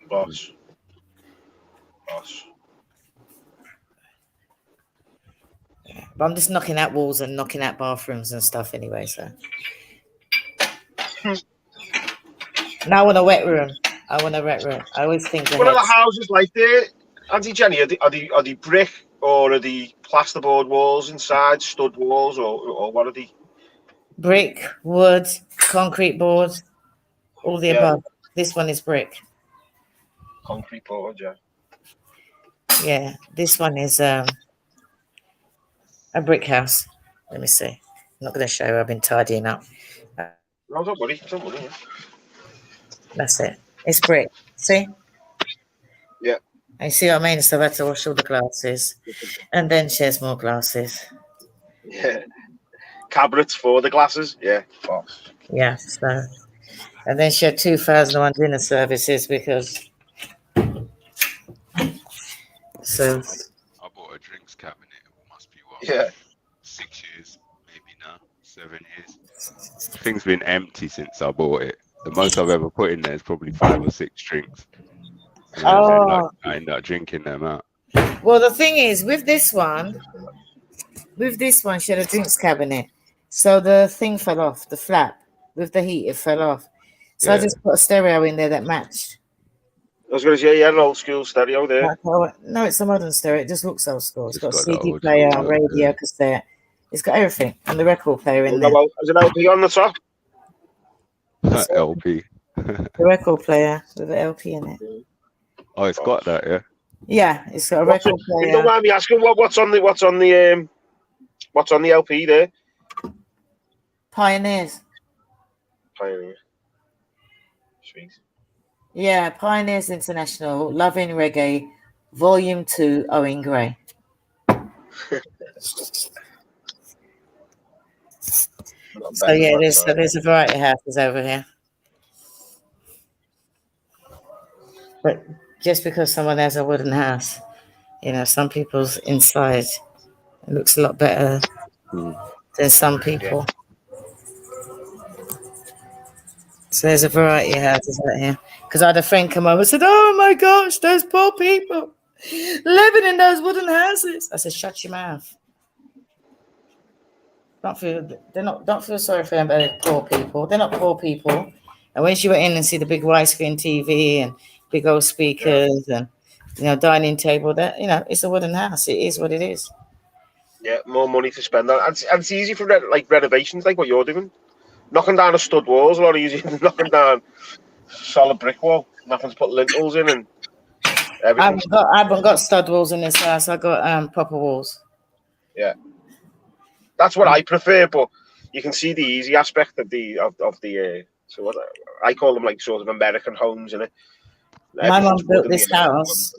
Boss. But I'm just knocking out walls and knocking out bathrooms and stuff anyway. So now I want a wet room. I always think What are the houses like there, Auntie Jenny? Are they brick or are they plasterboard walls inside, stud walls, or what are they? Brick, wood, concrete board, all the above. This one is brick. Concrete board, yeah. Yeah, this one is a brick house. Let me see. I'm not going to show you. I've been tidying up. No, don't worry. Yeah. That's it. It's brick. See? Yeah. And you see what I mean? So I had to wash all the glasses. And then she has more glasses. Yeah. Cabinets for the glasses. Yeah. Boss. Yeah. So, and then she had 2001 dinner services because. So. I bought a drinks cabinet. It must be what? Yeah. 6 years, maybe now. 7 years. Thing's been empty since I bought it. The most I've ever put in there is probably 5 or 6 drinks. And I end up drinking them out. Well, the thing is, with this one, she had a drinks cabinet. So the thing fell off, the flap with the heat, it fell off. So I just put a stereo in there that matched. I was going to say, an old school stereo there. No, it's a modern stereo. It just looks old school. It's got a CD player, radio, cassette. It's got everything. And the record player in there. There's an LP on the top. LP. The record player with the LP in it. Oh, it's got that, yeah. Yeah, it's got a record player. You don't mind me asking what's on the LP there? Pioneers. Sweet. Yeah, Pioneers International, Loving Reggae, Volume 2, Owen Gray. So yeah, there's a variety of houses over here. But just because someone has a wooden house, you know, some people's inside it looks a lot better than some people. So there's a variety of houses out here. Because I had a friend come over and said, "Oh my gosh, those poor people living in those wooden houses." I said, "Shut your mouth. Don't feel sorry for them, but they're poor people. They're not poor people." And when she went in and see the big widescreen TV and big old speakers and dining table, that it's a wooden house. It is what it is. Yeah, more money to spend on, and it's easy for renovations, like what you're doing. Knocking down a stud wall is a lot easier than knocking down solid brick wall. Nothing to put lintels in and everything. I haven't got stud walls in this house. I got proper walls. Yeah, that's what I prefer. But you can see the easy aspect of the so what I call them, like sort of American homes, innit? My mum built this house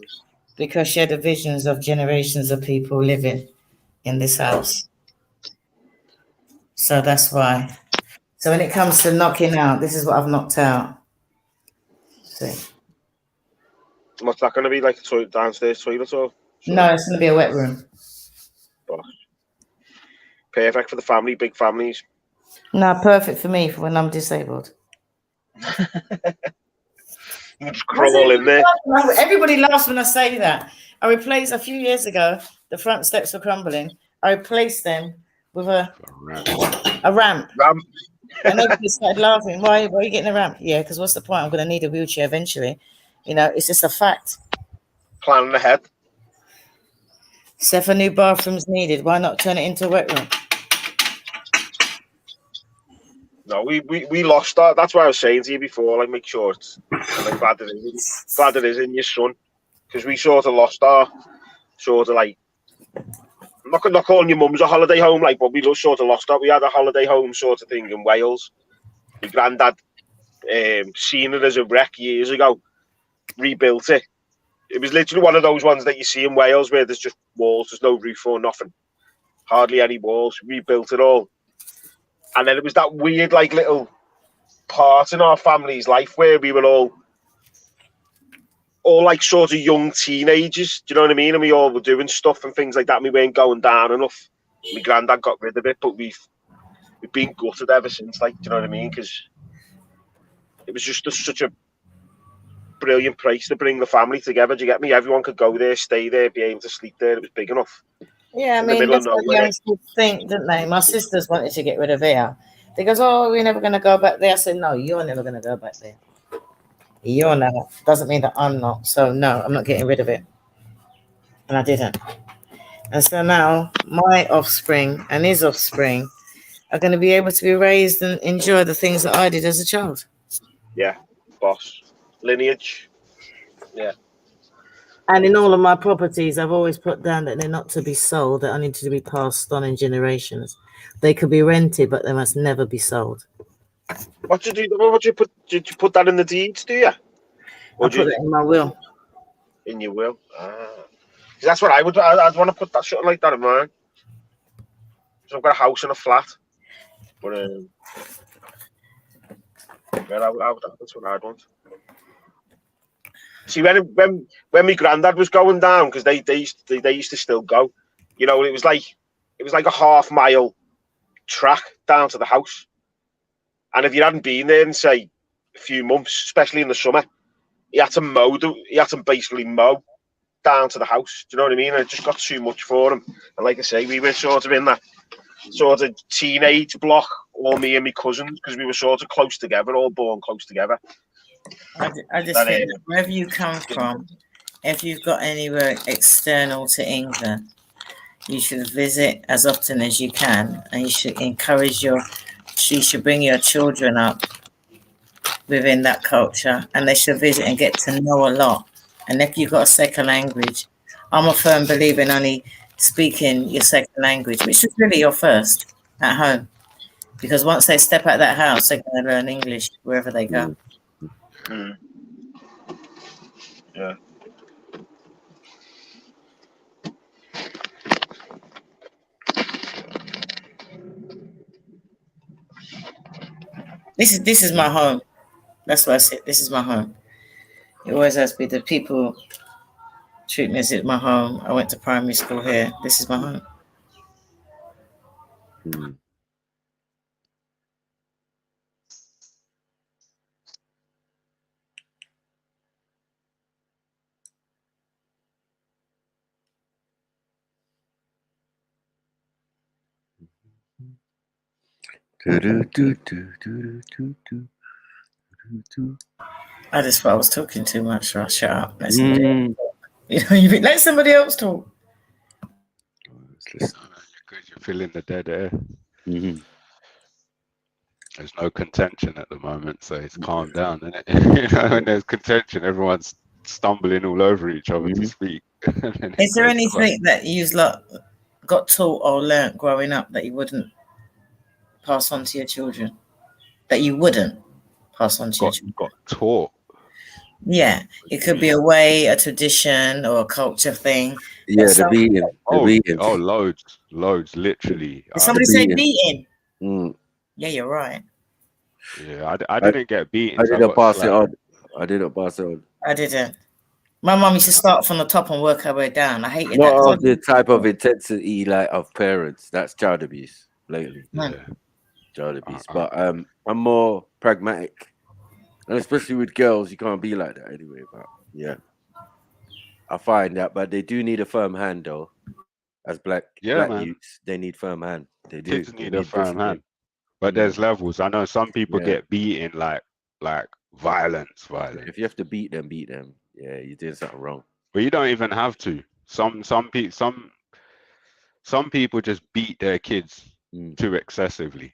because she had the visions of generations of people living in this house. So that's why. So when it comes to knocking out, this is what I've knocked out. See. What's that going to be, like a downstairs toilet or? No, it's going to be a wet room. Oh. Perfect for the family, big families. No, perfect for me for when I'm disabled. You just crawl in there. Everybody laughs when I say that. I replaced a few years ago, the front steps were crumbling. I replaced them with a ramp. And everybody started laughing. Why are you getting a ramp? Yeah, because what's the point? I'm going to need a wheelchair eventually. You know, it's just a fact. Planning ahead. So if a new bathroom's needed, why not turn it into a wet room? No, we lost that. That's why I was saying to you before, like, make sure it's, I'm glad it is in your son, because we sort of lost our sort of like, I'm not calling your mum's a holiday home, like, but we just sort of lost that. We had a holiday home sort of thing in Wales. My granddad seen it as a wreck years ago, rebuilt it. It was literally one of those ones that you see in Wales where there's just walls, there's no roof or nothing, hardly any walls. Rebuilt it all. And then it was that weird, like, little part in our family's life where we were all like sort of young teenagers. Do you know what I mean? And we all were doing stuff and things like that. And we weren't going down enough. My granddad got rid of it, but we've been gutted ever since. Like, do you know what I mean? Because it was just such a brilliant place to bring the family together. Do you get me? Everyone could go there, stay there, be able to sleep there. It was big enough. Yeah, I mean, that's what youngsters think, don't they? My sisters wanted to get rid of it. They goes, oh, we're never going to go back there. I said, no, you're never going to go back there. You're never. Doesn't mean that I'm not. So, no, I'm not getting rid of it. And I didn't. And so now my offspring and his offspring are going to be able to be raised and enjoy the things that I did as a child. Yeah, boss. Lineage. Yeah. And in all of my properties, I've always put down that they're not to be sold. They're only to be passed on in generations. They could be rented, but they must never be sold. What do you do? Did you put that in the deeds? Do you? I put it in my will. In your will. That's what I would. I'd want to put that something like that in mine. So I've got a house and a flat, but that's what I'd want. See, when my granddad was going down, because they used to still go, you know, it was like a half-mile track down to the house, and if you hadn't been there in, say, a few months, especially in the summer, he had to basically mow down to the house. Do you know what I mean? And it just got too much for him. And like I say, we were sort of in that sort of teenage block, all me and my cousins, because we were sort of close together, all born close together. I just think that wherever you come from, if you've got anywhere external to England, you should visit as often as you can, and you should you should bring your children up within that culture, and they should visit and get to know a lot. And if you've got a second language, I'm a firm believer in only speaking your second language, which is really your first at home, because once they step out of that house, they're going to learn English wherever they go. Yeah. This is my home. That's why I said this is my home. It always has been. The people treat me as it's my home. I went to primary school here. This is my home. I just thought I was talking too much. So I shut up. Let somebody else talk. You know, let somebody else talk. You're good. You're feeling the dead air. There's no contention at the moment, so it's calmed down, isn't it? You know, when there's contention, everyone's stumbling all over each other to speak. Is there anything that you've got taught or learnt growing up that you wouldn't pass on to your children? That you wouldn't pass on to your children? Got taught? Yeah, it could be a way, a tradition, or a culture thing. Yeah, the beating. Oh, loads, literally. Did somebody say beating? Yeah, you're right. Yeah, I didn't get beaten. I didn't pass it on. I didn't. My mum used to start from the top and work her way down. I hated that. Not of the type of intensity like of parents. That's child abuse, lately. Yeah. Child abuse. But I'm more pragmatic. And especially with girls, you can't be like that anyway. But yeah, I find that. But they do need a firm hand, though. as black youths, they need firm hand. They do. Kids need a firm hand. But there's levels. I know some people get beaten like violence. If you have to beat them, yeah, you're doing something wrong. But you don't even have to. Some people just beat their kids too excessively.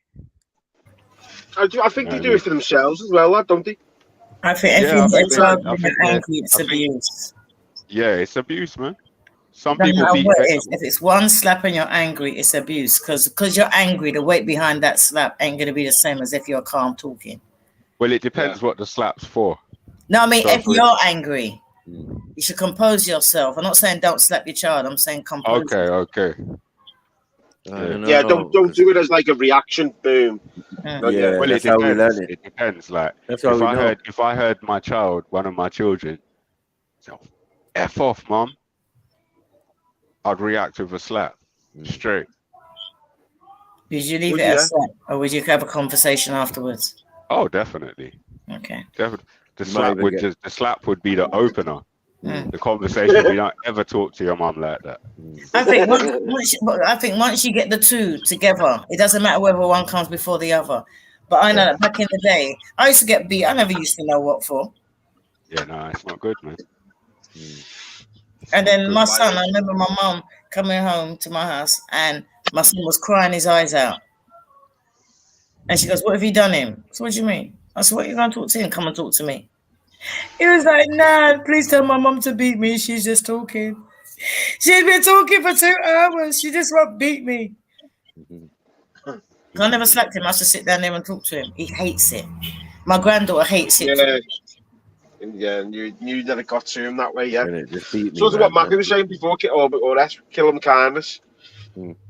I think they do it for themselves as well, don't they? I think if you get a child angry, it's abuse. Yeah, it's abuse, man. Some No people matter beat what it is, if it's one slap and you're angry, it's abuse. Because you're angry, the weight behind that slap ain't going to be the same as if you're calm talking. Well, it depends what the slap's for. No, I mean, if you're angry, you should compose yourself. I'm not saying don't slap your child. I'm saying compose. Okay. Yeah, don't do it as like a reaction. Boom. Well, it depends. It depends. Like if I heard my child, one of my children, so F off, mom, I'd react with a slap straight. Did you leave it at slap, or would you have a conversation afterwards? Oh, definitely. Okay. Definitely. The slap would be the opener. The conversation. We don't ever talk to your mom like that. I think once you get the two together, it doesn't matter whether one comes before the other. But I know that back in the day, I used to get beat. I never used to know what for. Yeah, no, it's not good, man. And then my son, I remember my mom coming home to my house, and my son was crying his eyes out. And she goes, "What have you done him?" So what do you mean? I said, "What are you going to talk to him? Come and talk to me." He was like, "Nah, please tell my mom to beat me. She's just talking. She's been talking for 2 hours. She just won't beat me." I never slapped him. I used to sit down there and talk to him. He hates it. My granddaughter hates it. Yeah, and you never got to him that way, yeah. So what Mackie was saying before, or that's kill him kindness.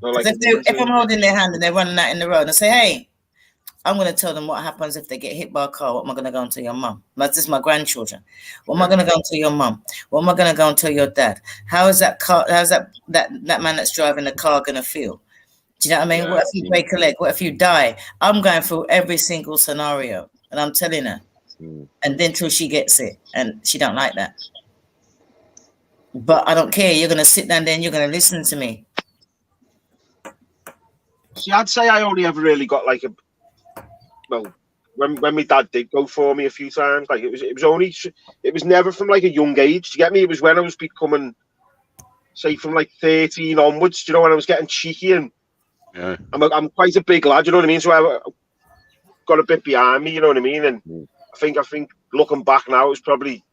Like if I'm holding their hand and they're running out in the road, I say, "Hey, I'm going to tell them what happens if they get hit by a car. What am I going to go and tell your mum? This is my grandchildren. What am I going to go and tell your mum? What am I going to go and tell your dad? How is that car? How's that man that's driving the car going to feel? Do you know what I mean? What if you break a leg? What if you die? I'm going through every single scenario, and I'm telling her, and then till she gets it, and she don't like that. But I don't care. You're going to sit down there and you're going to listen to me. See, I'd say I only ever really got like when my dad did go for me a few times, like it was never from like a young age. Do you get me? It was when I was becoming, say, from like 13 onwards. Do you know, when I was getting cheeky, and I'm quite a big lad. You know what I mean? So I got a bit behind me. You know what I mean? And I think looking back now, it was probably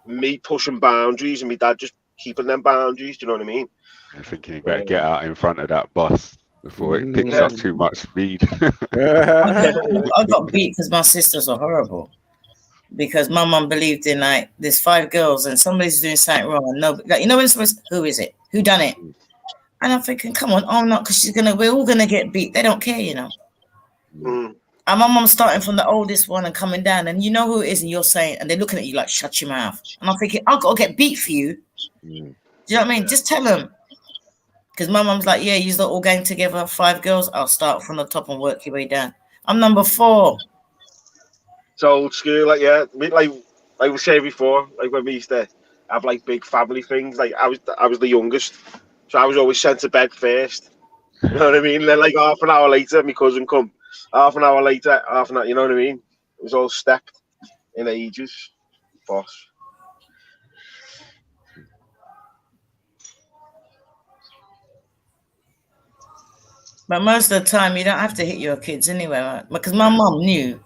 me pushing boundaries and my dad just keeping them boundaries. Do you know what I mean? I think you better get out in front of that bus before it picks up too much speed. I got beat because my sisters are horrible. Because my mum believed in like there's 5 girls and somebody's doing something wrong, and nobody, like, you know, when somebody's, who is it? Who done it? And I'm thinking, come on, I'm not, because we're all gonna get beat. They don't care, you know. And my mum's starting from the oldest one and coming down, and you know who it is, and you're saying, and they're looking at you like, shut your mouth. And I'm thinking, I've got to get beat for you. Do you know what I mean? Just tell them. Because my mum's like, yeah, you're all gang together, 5 girls. I'll start from the top and work your way down. I'm number 4. It's old school, like, yeah. Like we said before, like when we used to have like big family things, like I was the youngest, so I was always sent to bed first. You know what I mean? Then like half an hour later, my cousin come. Half an hour later, you know what I mean? It was all stepped in ages. Boss. But most of the time, you don't have to hit your kids anyway, right? Because my mum knew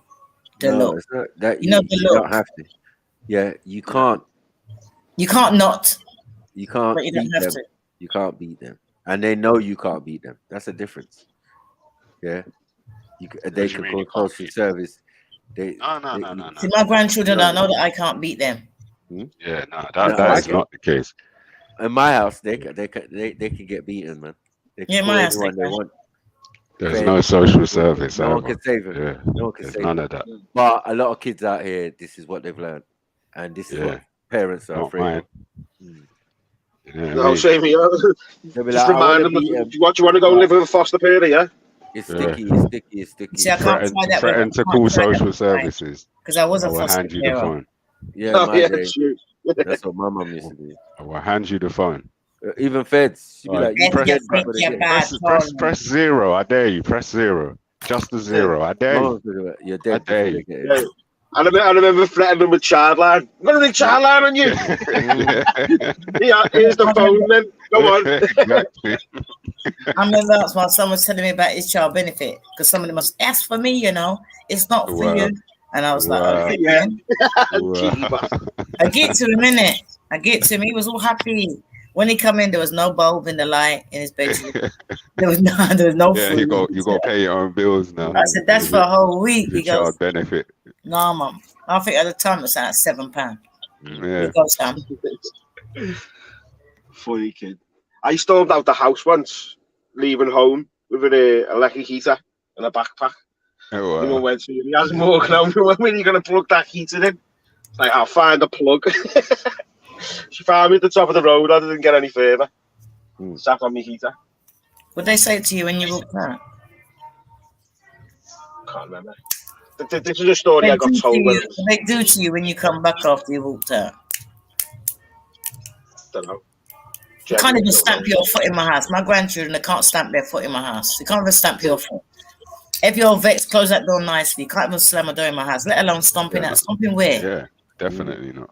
the look. You know the look. You don't have to. Yeah, you can't. You can't not. You can't. But you don't have them. to. You can't beat them, and they know you can't beat them. That's the difference. Yeah, they can call social service. No. See, my grandchildren don't know that I can't beat them. Yeah, that is not the case. In my house, they can get beaten, man. Yeah, my house. They want. There's no social service. No one can save them. Yeah, no one can save none them. of that. But a lot of kids out here, this is what they've learned, and this is what parents are afraid of. No, same here. Just remind them, do you want to go live with a foster parent, yeah? It's sticky, it's sticky, it's sticky. See, I can't try that. Threaten to call social services. Because I was a will foster hand you the phone. Yeah, that's what my mum used to do. I will hand you the phone. Even feds, she'd be like, you press 0. I dare you. Press 0. Just a 0. I dare you. You're dead. I dare you. Yeah. I remember threatening them with childline. I'm gonna ring childline on you. Yeah, here's the phone then. Go on. Exactly. I remember that's why someone was telling me about his child benefit because somebody must ask for me, you know. It's not for you. And I was like, okay, yeah. I get to him, innit? I get to him. He was all happy. When he come in, there was no bulb in the light in his bedroom. There was no food. You got to pay your own bills now. I said, that's for a whole week. He goes, child benefit. No, mum. I think at the time it was at £7. Yeah. He goes, Sam. Funny kid. I stormed out the house once, leaving home with an electric heater and a backpack. Oh, wow. Anyone went to me, he hasn't walked out. When are you going to plug that heater in? Like, I'll find a plug. She found me at the top of the road. I didn't get any further. Sat on my heater. What they say to you when you walked out? Can't remember. This is a story I got told. What they do to you when you come back after you walked out? Don't know. You can't even stamp your foot in my house. My grandchildren, they can't stamp their foot in my house. You can't even stamp your foot. If you're vexed, close that door nicely. You can't even slam a door in my house, let alone stomping out. Stomping where? Yeah, definitely not.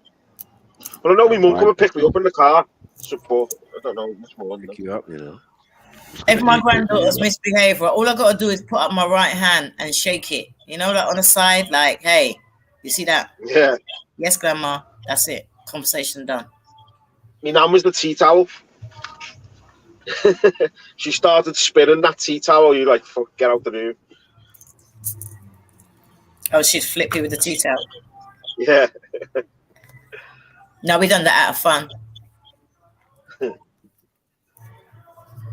Well, I know my mum come and pick me up in the car. Support. I don't know much more than pick you up, you know. If my granddaughter's misbehaved, all I got to do is put up my right hand and shake it. You know, like on the side, like, hey, you see that? Yeah. Yes, grandma. That's it. Conversation done. My nan was the tea towel. She started spinning that tea towel. You like, fuck, get out the room. Oh, she'd flip you with the tea towel. Yeah. No, we done that out of fun.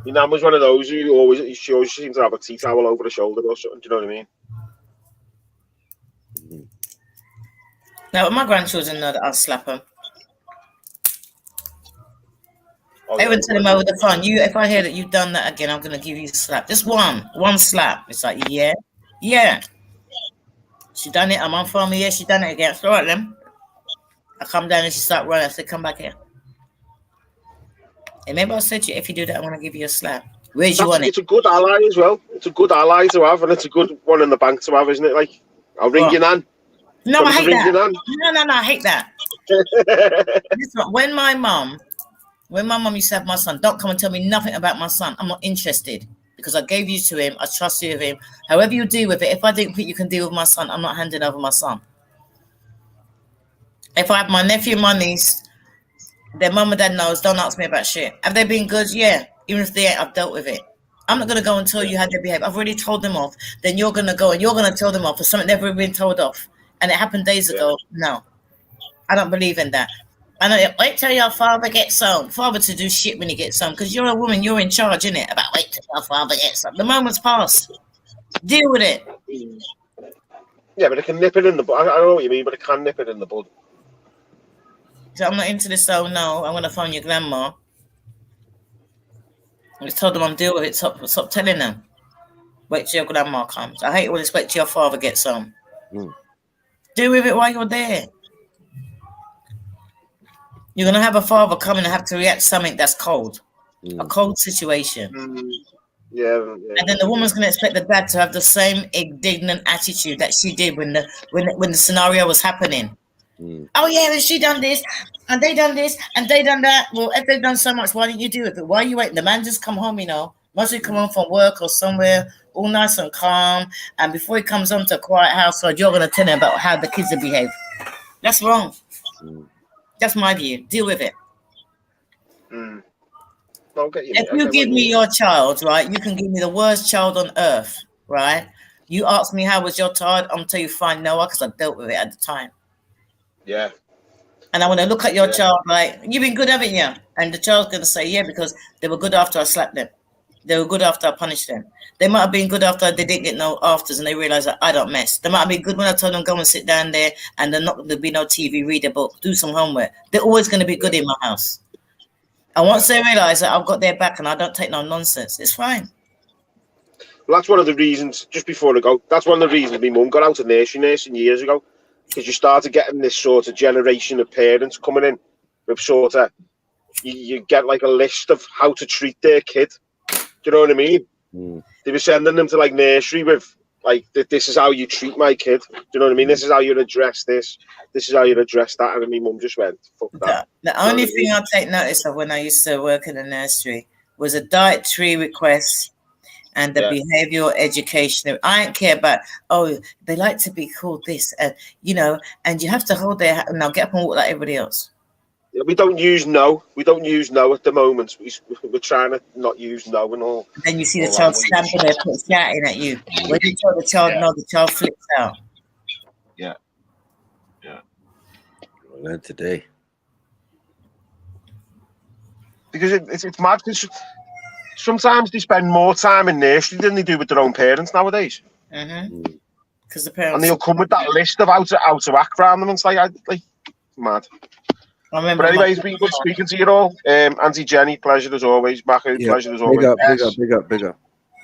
My nan was one of those who she always seemed to have a tea towel over her shoulder or something. Do you know what I mean? Now, my grandchildren know that I'll slap them. Oh, I went to them over the phone. If I hear that you've done that again, I'm gonna give you a slap. Just one slap. It's like, yeah. She done it. I'm on phone. Yeah, she done it again. It's all right, then. I come down and she start running. I said, come back here. And maybe I said to you, if you do that, I'm gonna give you a slap. Where's you want it? It's a good ally as well. It's a good ally to have, and it's a good one in the bank to have, isn't it? Like, I'll ring your nan. No, I hate that. No, I hate that. Listen, when my mum used to have my son, don't come and tell me nothing about my son. I'm not interested because I gave you to him. I trust you with him. However you deal with it, if I didn't think you can deal with my son, I'm not handing over my son. If I have my nephew and my niece, their mum and dad knows, don't ask me about shit. Have they been good? Yeah. Even if they ain't, I've dealt with it. I'm not going to go and tell you how they behave. I've already told them off. Then you're going to go and you're going to tell them off for something they've never been told off. And it happened days ago. No. I don't believe in that. I know. Wait till your father gets home. Father to do shit when he gets home. Because you're a woman, you're in charge, innit? About wait till your father gets home. The moment's passed. Deal with it. Yeah, but it can nip it in the bud. I don't know what you mean, but it can nip it in the bud. So I'm not into this, so no, I'm going to phone your grandma. I just told them I'm dealing with it. Stop telling them. Wait till your grandma comes. I hate when it's wait till your father gets home. Deal with it while you're there. You're going to have a father come and have to react to something that's cold. A cold situation. Yeah. And then the woman's going to expect the dad to have the same indignant attitude that she did when the scenario was happening. Oh yeah, and she done this, and they done this, and they done that. Well, if they've done so much, why didn't you do it? But why are you waiting? The man just come home, you know. Must he come home from work or somewhere, all nice and calm, and before he comes home to a quiet household, you're going to tell him about how the kids have behaved. That's wrong. That's my view. Deal with it. If you give me your child, right, you can give me the worst child on earth, right? You ask me how was your child, I'm tell you fine, Noah, because I dealt with it at the time. Yeah. And I want to look at your child like, you've been good, haven't you? And the child's going to say, yeah, because they were good after I slapped them. They were good after I punished them. They might have been good after they didn't get no afters and they realized that I don't mess. They might have been good when I told them go and sit down there and there's not going to be no TV, read a book, do some homework. They're always going to be good in my house. And once they realize that I've got their back and I don't take no nonsense, it's fine. Well, that's one of the reasons, just before I go, that's one of the reasons my mum got out of nursing years ago. Because you started getting this sort of generation of parents coming in with sort of you get like a list of how to treat their kid. Do you know what I mean? They were sending them to like nursery with like, this is how you treat my kid. Do you know what I mean? This is how you address this. This is how you address that. And my mum just went, fuck that. The only thing I'll take notice of when I used to work in the nursery was a dietary request and the behavioral education. I don't care about, oh, they like to be called this, you know, and you have to hold their hand. Now get up and walk like everybody else. We don't use no. We don't use no at the moment. We're trying to not use no and all. And then you see the child standing there, shouting at you. When you tell the child no, the child flips out. Yeah. Yeah. I learned today. Because it's mad. Because sometimes they spend more time in nursery than they do with their own parents nowadays. Because the parents, and they'll come with that list of how to act around them, and it's like mad. I remember. But anyway, it's been good speaking to you all. Auntie Jenny, pleasure as always. Baku, pleasure as always. Big up.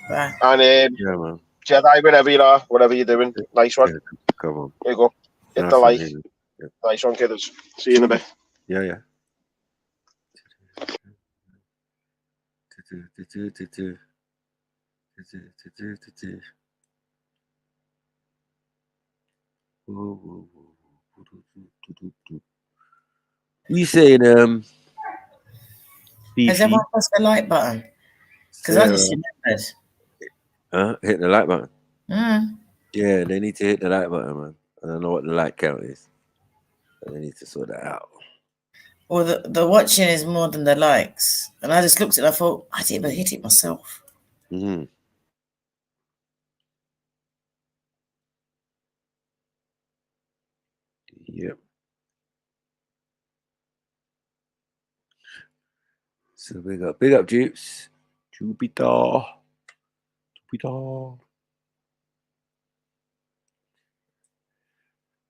Bye. And yeah, man. Jedi, wherever you are, whatever you're doing, nice one. Yeah, come on. There you go. Hit Nice the one, like. yeah. Nice one, kiddos. See you in a bit. Yeah. You saying has everyone pressed the like button? Because I just remembered. Hit the like button. Mm. Yeah, they need to hit the like button, man. I don't know what the like count is. But they need to sort that out. Well, the watching is more than the likes. And I just looked at it, I thought, I didn't even hit it myself. Yep. So big up, Jupes. Jupiter.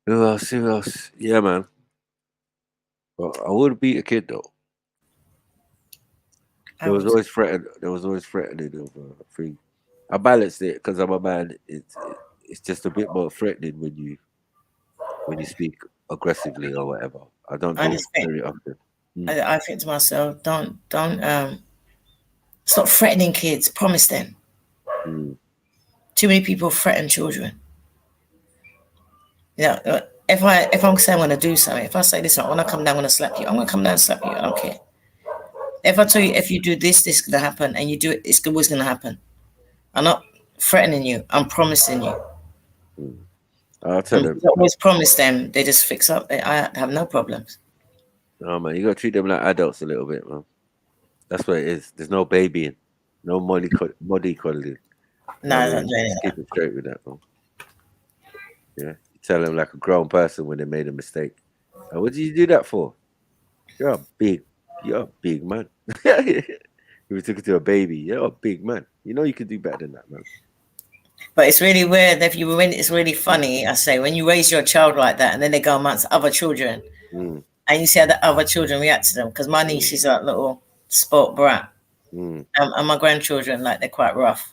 Who else? Yeah, man. Well, I would beat a kid though. There was always threatening of free. I balanced it because I'm a man. It's just a bit more threatening when you speak aggressively or whatever. I don't do it very often. I think to myself, don't stop threatening kids. Promise them. Too many people threaten children. You know, if I'm saying I'm going to do something, if I say this, I want to come down, I'm going to slap you. I'm going to come down and slap you. I don't care. If I tell you, if you do this, this is going to happen, and you do it, it's always going to happen. I'm not threatening you. I'm promising you. I'll tell them. I always promise them. They just fix up. I have no problems. No, man, you got to treat them like adults a little bit, man. That's what it is. There's no babying. No molly coddling. No, I don't do any of that. Keep it straight with that, man. Yeah. You tell them like a grown person when they made a mistake. What did you do that for? You're a big man. If you took it to a baby, you're a big man. You know you can do better than that, man. But it's really weird. It's really funny, I say, when you raise your child like that and then they go amongst other children and you see how the other children react to them. Because my niece is a little sport brat. And my grandchildren, like, they're quite rough.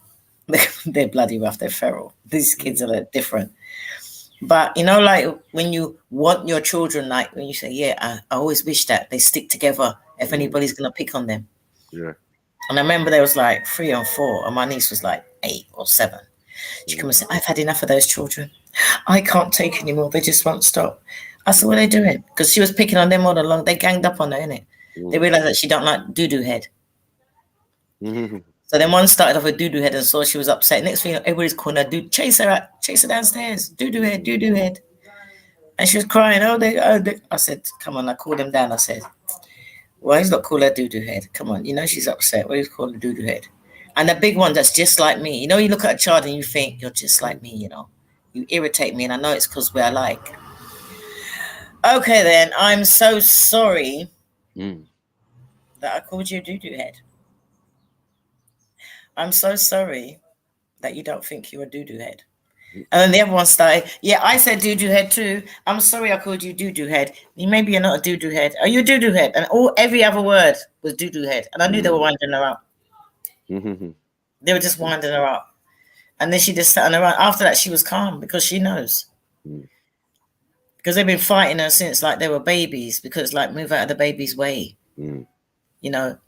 They're bloody rough. They're feral. These kids are like different. But, you know, like when you want your children, like when you say, yeah, I always wish that they stick together if anybody's going to pick on them. Yeah. And I remember there was like 3 or 4 and my niece was like 8 or 7. She come and say, I've had enough of those children. I can't take anymore. They just won't stop. I said, what are they doing? Because she was picking on them all along. They ganged up on her, innit? They realized that she don't like doo-doo head. So then one started off with doo-doo head and saw she was upset. Next thing, everybody's calling her, chase her downstairs. Doo-doo head. And she was crying. I said, come on, I called him down. I said, well, he's not call her doo-doo head. Come on, you know she's upset. Why he's calling her doo-doo head? And the big one that's just like me. You know, you look at a child and you think, you're just like me, you know. You irritate me, and I know it's because we're alike. Okay, then, I'm so sorry that I called you doo-doo head. I'm so sorry that you don't think you're a doo-doo head. And then the other one started, yeah, I said doo-doo head too. I'm sorry I called you doo-doo head. Maybe you're not a doo-doo head. Are you a doo-doo head? And every other word was doo-doo head. And I knew they were winding her up. They were just winding her up. And then she just sat on her own. After that, she was calm because she knows. Because they've been fighting her since like they were babies, because like move out of the baby's way. you know,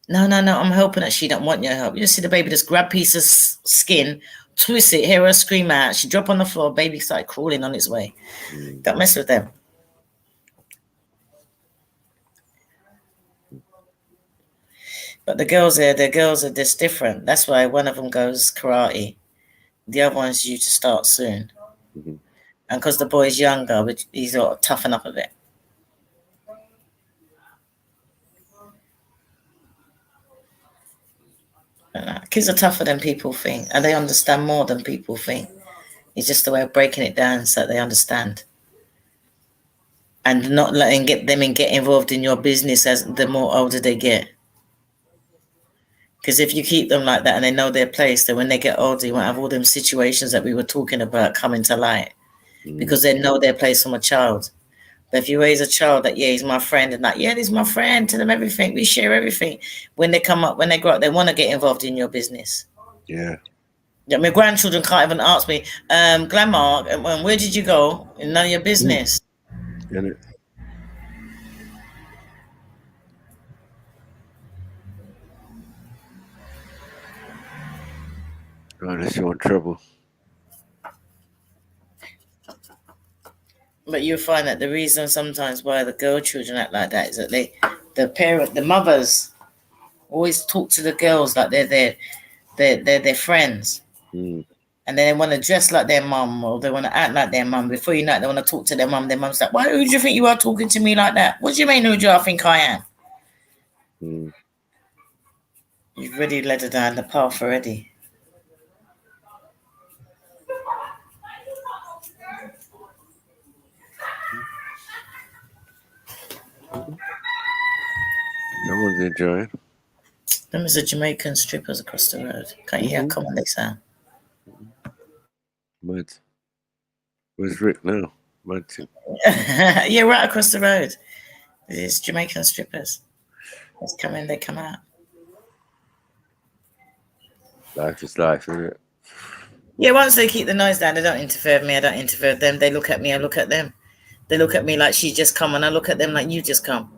no, I'm helping her. She don't want your help. You just see the baby just grab a piece of skin, twist it, hear her scream out. She drop on the floor. Baby started crawling on its way. Don't mess with them. But the girls are just different. That's why one of them goes karate. The other one's due to start soon. And because the boy's younger, he's got to toughen up a bit. Kids are tougher than people think, and they understand more than people think. It's just the way of breaking it down so that they understand. And not letting them get involved in your business as the more older they get. Because if you keep them like that and they know their place, then when they get older, you won't have all them situations that we were talking about coming to light. Because they know their place from a child. But if you raise a child that, yeah, he's my friend, and that, yeah, he's my friend, tell them everything, we share everything. When they come up, when they grow up, they want to get involved in your business. Yeah. Yeah, my grandchildren can't even ask me, Grandma, where did you go? None of your business. Get it? Unless you're in trouble. But you find that the reason sometimes why the girl children act like that is that the mothers always talk to the girls like they're their friends. And they want to dress like their mum, or they want to act like their mum. Before you know it, they want to talk to their mum. Their mum's like, who do you think you are talking to me like that? What do you mean, who do I think I am? You've already led her down the path already. No one's enjoying. Them is the Jamaican strippers across the road. Can't you hear how common they sound? Mud. Where's Rick now? Mud. Yeah, right across the road. It's Jamaican strippers. They come in, they come out. Life is life, isn't it? Yeah, once they keep the noise down, they don't interfere with me, I don't interfere with them. They look at me, I look at them. They look at me like she just come, and I look at them like you just come.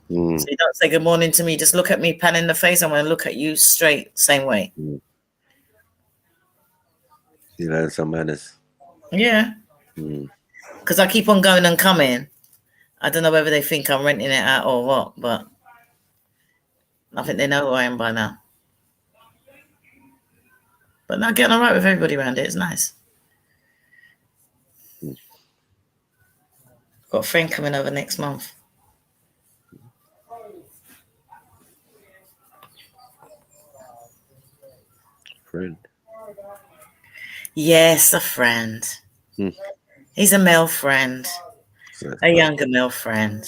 So you don't say good morning to me, just look at me, pan in the face. I'm going to look at you straight, same way. You learn some manners. Yeah. Because I keep on going and coming. I don't know whether they think I'm renting it out or what, but I think they know who I am by now. But now getting all right with everybody around it is nice. Got a friend coming over next month. Friend? Yes, a friend. He's a male friend. A younger male friend.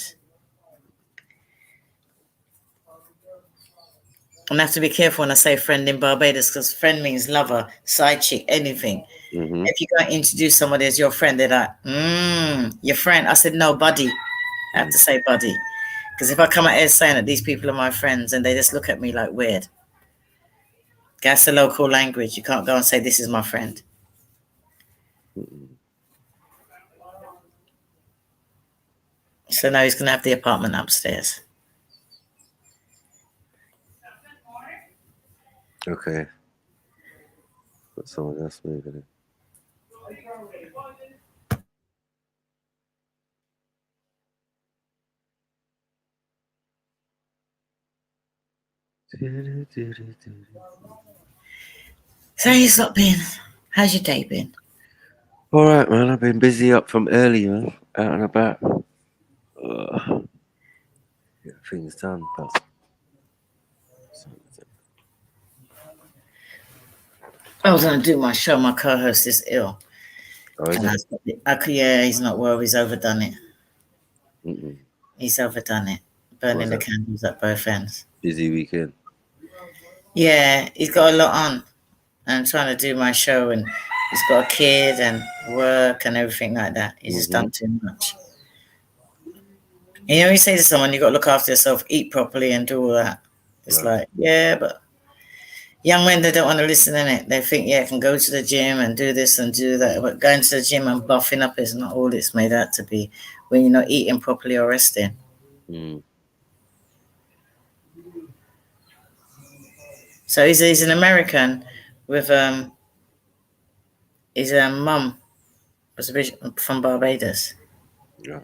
And I have to be careful when I say friend in Barbados, because friend means lover, side chick, anything. If you go and introduce somebody as your friend, they're like, your friend. I said, no, buddy. I have to say buddy. Because if I come out here saying that these people are my friends and they just look at me like weird. That's the local language. You can't go and say, this is my friend. So now he's going to have the apartment upstairs. Okay. But someone else moving in. So he's not been. How's your day been? All right, man. I've been busy up from early, man. Out and about. Get things done, but I was going to do my show. My co-host is ill. Oh, is it? Yeah, he's not well. He's overdone it. He's overdone it. Burning the candles at both ends. Busy weekend. Yeah, he's got a lot on. I'm trying to do my show, and he's got a kid and work and everything like that. He's just done too much. You know, you say to someone, you got to look after yourself, eat properly, and do all that. It's like, yeah, but young men, they don't want to listen in it. They think, yeah, I can go to the gym and do this and do that. But going to the gym and buffing up is not all it's made out to be when you're not eating properly or resting. So he's an American with his mum was from Barbados. Yeah.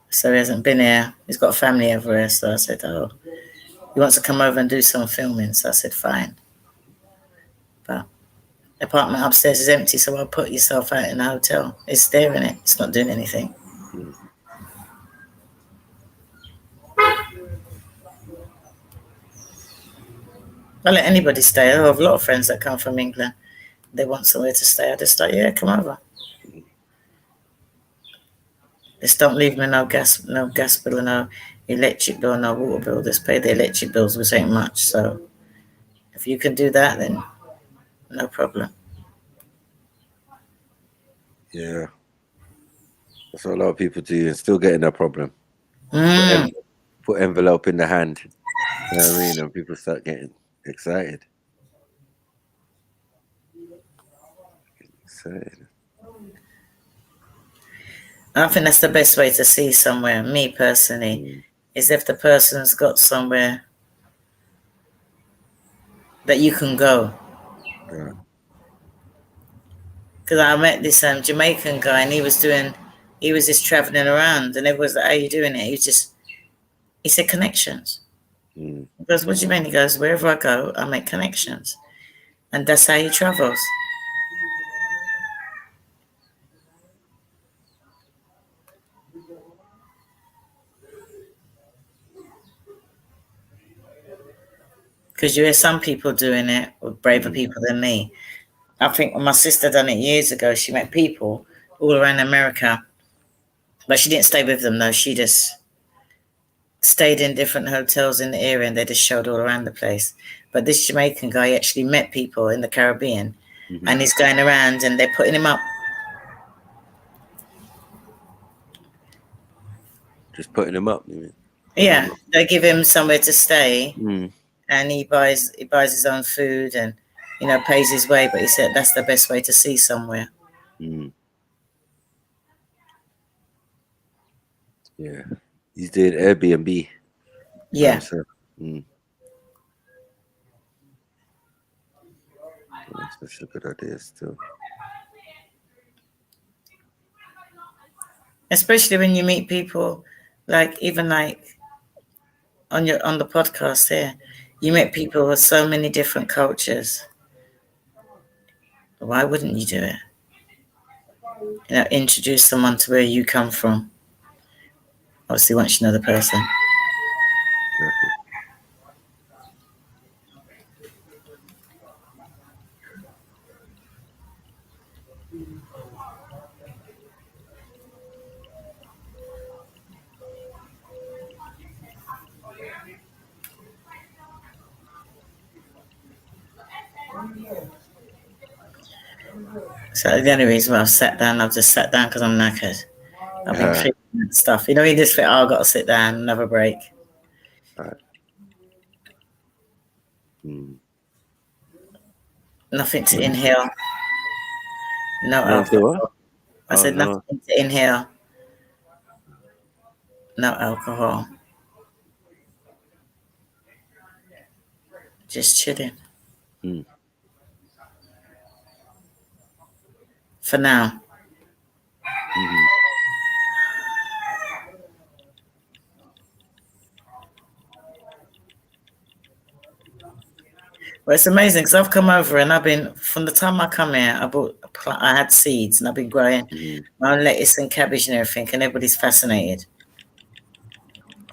So he hasn't been here. He's got a family over here. So I said, oh, he wants to come over and do some filming. So I said, fine. But the apartment upstairs is empty, so I'll put yourself out in the hotel. It's there, in it. It's not doing anything. I let anybody stay. I have a lot of friends that come from England. They want somewhere to stay. I just like, yeah, come over. Just don't leave me no gas bill, no electric bill, no water bill. Just pay the electric bills, which ain't much. So if you can do that, then no problem. Yeah. That's what a lot of people do and still getting that problem. Put envelope in the hand. You know what I mean? And people start getting excited. I think that's the best way to see somewhere, me personally, is if the person's got somewhere that you can go. Yeah. Because I met this Jamaican guy and he was just traveling around and everyone was like, how are you doing it? He said connections. He goes, what do you mean? He goes, wherever I go, I make connections. And that's how he travels. Because you hear some people doing it with braver people than me. I think when my sister done it years ago, she met people all around America. But she didn't stay with them, though. She just stayed in different hotels in the area and they just showed all around the place. But this Jamaican guy actually met people in the Caribbean and he's going around and they're putting him up. Just putting him up. You mean? Yeah, they give him somewhere to stay and he buys his own food and, you know, pays his way. But he said that's the best way to see somewhere. Yeah. He's doing Airbnb. Yeah. That's such a good idea still. Especially when you meet people even on the podcast here, you meet people with so many different cultures. Why wouldn't you do it? You know, introduce someone to where you come from. Obviously, once you know the person. So the only reason why I've just sat down because I'm knackered. I've been cleaning and stuff. You know, you just think, I've got to sit down and have a break. Nothing to inhale. No alcohol. I said nothing to inhale. No alcohol. Just chilling. For now. Well, it's amazing because I've come over and from the time I come here, I had seeds and I've been growing my own lettuce and cabbage and everything, and everybody's fascinated.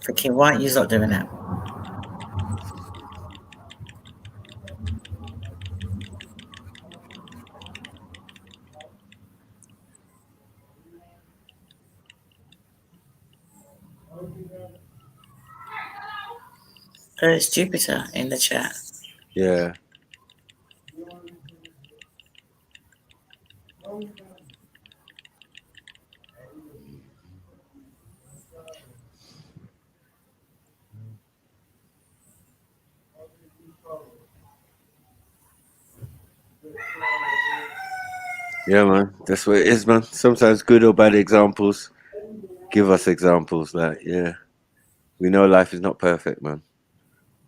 Thinking, why aren't you not doing that? There's Jupiter in the chat. Yeah. Yeah, man. That's what it is, man. Sometimes good or bad examples give us examples. Yeah. We know life is not perfect, man.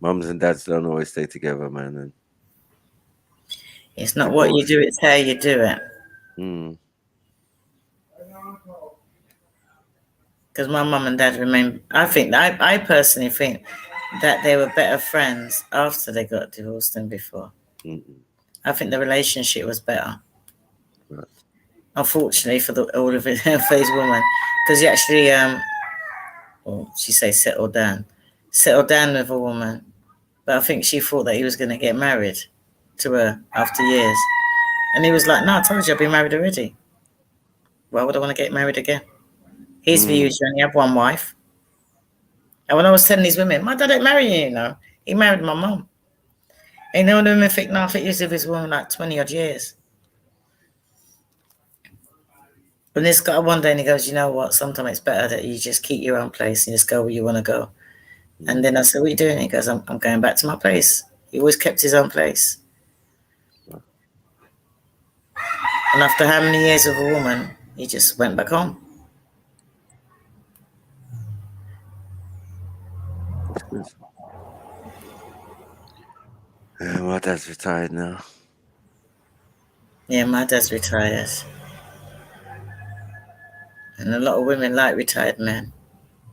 Mums and dads don't always stay together, man. And It's not what you do, it's how you do it. Because my mum and dad remain, I personally think that they were better friends after they got divorced than before. I think the relationship was better. Right. Unfortunately for all of it, for his woman, because he actually, well, she say settled down with a woman, but I think she thought that he was going to get married to her after years, and he was like, "No, I told you I've been married already. Why would I want to get married again?" His view is you only have one wife. And when I was telling these women, my dad didn't marry you, you know. He married my mum. And the women think, no, I think he was with his woman like 20 odd years. And this guy one day, and he goes, you know what? Sometimes it's better that you just keep your own place and just go where you want to go. And then I said, what are you doing? He goes, I'm going back to my place. He always kept his own place. And after how many years with a woman, he just went back home. My dad's retired now. Yeah, my dad's retired. And a lot of women like retired men.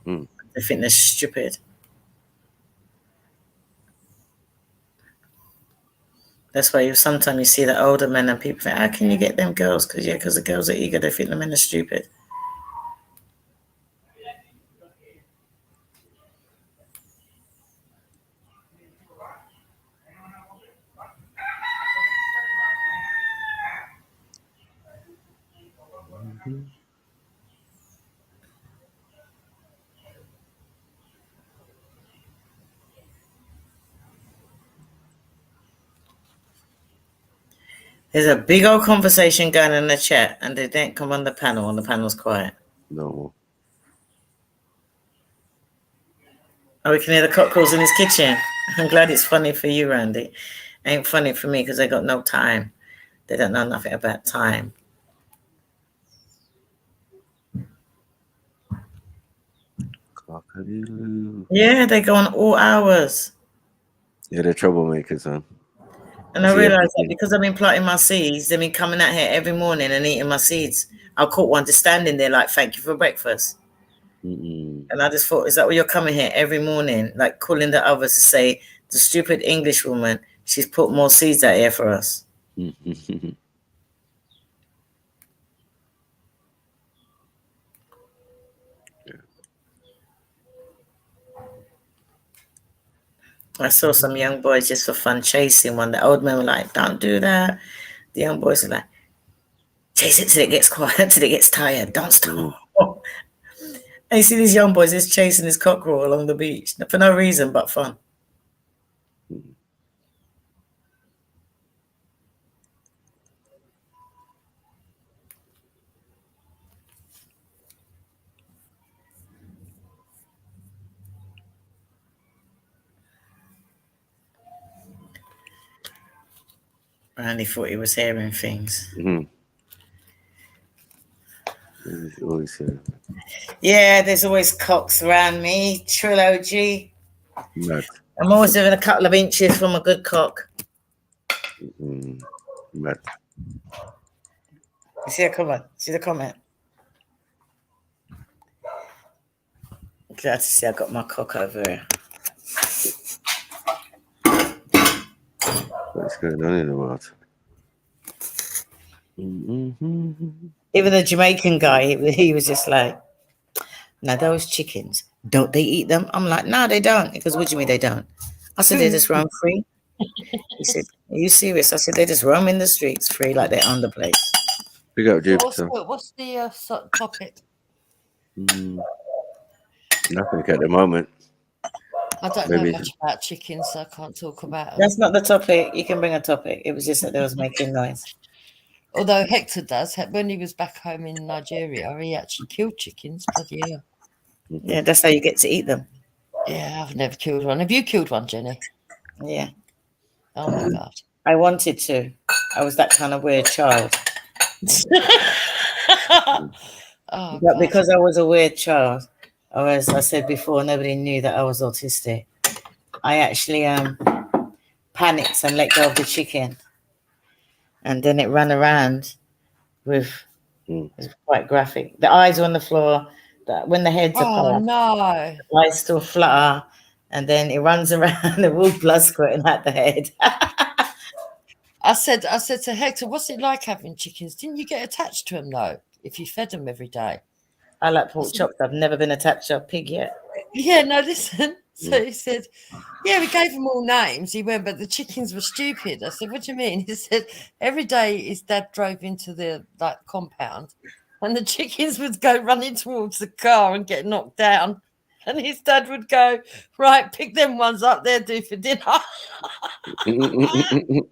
They think they're stupid. That's why sometimes you see the older men and people think, how can you get them girls? Because the girls are eager. They think the men are stupid. There's a big old conversation going on in the chat, and they didn't come on the panel, and the panel's quiet. No. Oh, we can hear the cockles in his kitchen. I'm glad it's funny for you, Randy. Ain't funny for me because they got no time. They don't know nothing about time. Yeah, they go on all hours. Yeah, they're troublemakers, huh? And I realised that because I've been planting my seeds, they've been coming out here every morning and eating my seeds. I caught one just standing there like, thank you for breakfast. And I just thought, is that what you're coming here every morning? Like calling the others to say, the stupid English woman, she's put more seeds out here for us. I saw some young boys just for fun chasing one. The old men were like, don't do that. The young boys were like, chase it till it gets quiet, till it gets tired. Don't stop. And you see these young boys just chasing this cockerel along the beach for no reason but fun. Randy thought he was hearing things. Yeah, there's always cocks around me. Trill OG. Mad. I'm always within a couple of inches from a good cock. Mad. You see a comment? See the comment? Glad to see I got my cock over here. What's going on in the world? Even the Jamaican guy, he was just like, now those chickens, don't they eat them? I'm like, no, they don't. He goes, what do you mean they don't? I said, they just roam free. He said, are you serious? I said, they just roam in the streets free like they own the place. Big up, Jupiter. What's the topic? Nothing at the moment. I don't know much about chickens, so I can't talk about them. That's not the topic. You can bring a topic. It was just that they was making noise. Although Hector does. When he was back home in Nigeria, he actually killed chickens. Bloody hell. Yeah, that's how you get to eat them. Yeah, I've never killed one. Have you killed one, Jenny? Yeah. Oh, my God. I wanted to. I was that kind of weird child. But because I was a weird child, or as I said before, nobody knew that I was autistic. I actually panicked and let go of the chicken. and then it ran around with. It's quite graphic. The eyes on the floor. When the head's apart, no, the eyes still flutter, and then it runs around. The all blood squirting out the head. I said to Hector, "What's it like having chickens? Didn't you get attached to them though? If you fed them every day?" I like pork chops. I've never been attached to a pig yet. Yeah, no, listen. So he said, yeah, we gave them all names. He went, but the chickens were stupid. I said, what do you mean? He said, every day his dad drove into the compound and the chickens would go running towards the car and get knocked down. And his dad would go, right, pick them ones up there, do for dinner. It's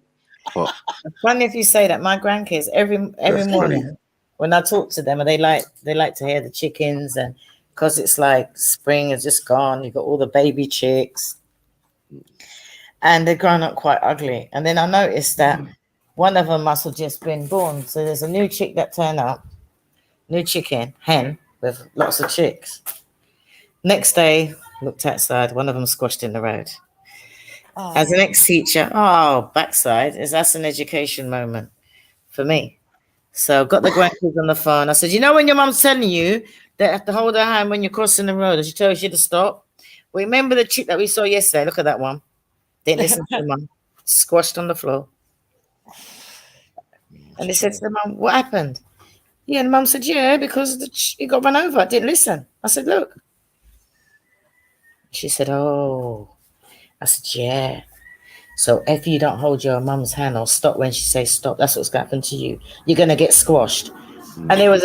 funny if you say that. My grandkids, every morning when I talk to them, and they like to hear the chickens, and because it's like spring has just gone, you've got all the baby chicks, and they're grown up quite ugly. And then I noticed that one of them must have just been born. So there's a new chick that turned up, new chicken, hen with lots of chicks. Next day, looked outside, one of them squashed in the road. Oh. As an ex-teacher, backside, that's an education moment for me. So I've got the grandkids on the phone. I said, you know when your mum's telling you that you have to hold her hand when you're crossing the road, and she tells you to stop? Well, remember the chick that we saw yesterday? Look at that one. Didn't listen to the mum. Squashed on the floor. And they said to the mum, what happened? Yeah, and the mum said, yeah, because he got run over. I didn't listen. I said, look. She said, oh. I said, yeah. So if you don't hold your mum's hand or stop when she says stop, that's what's going to happen to you. You're going to get squashed. And there was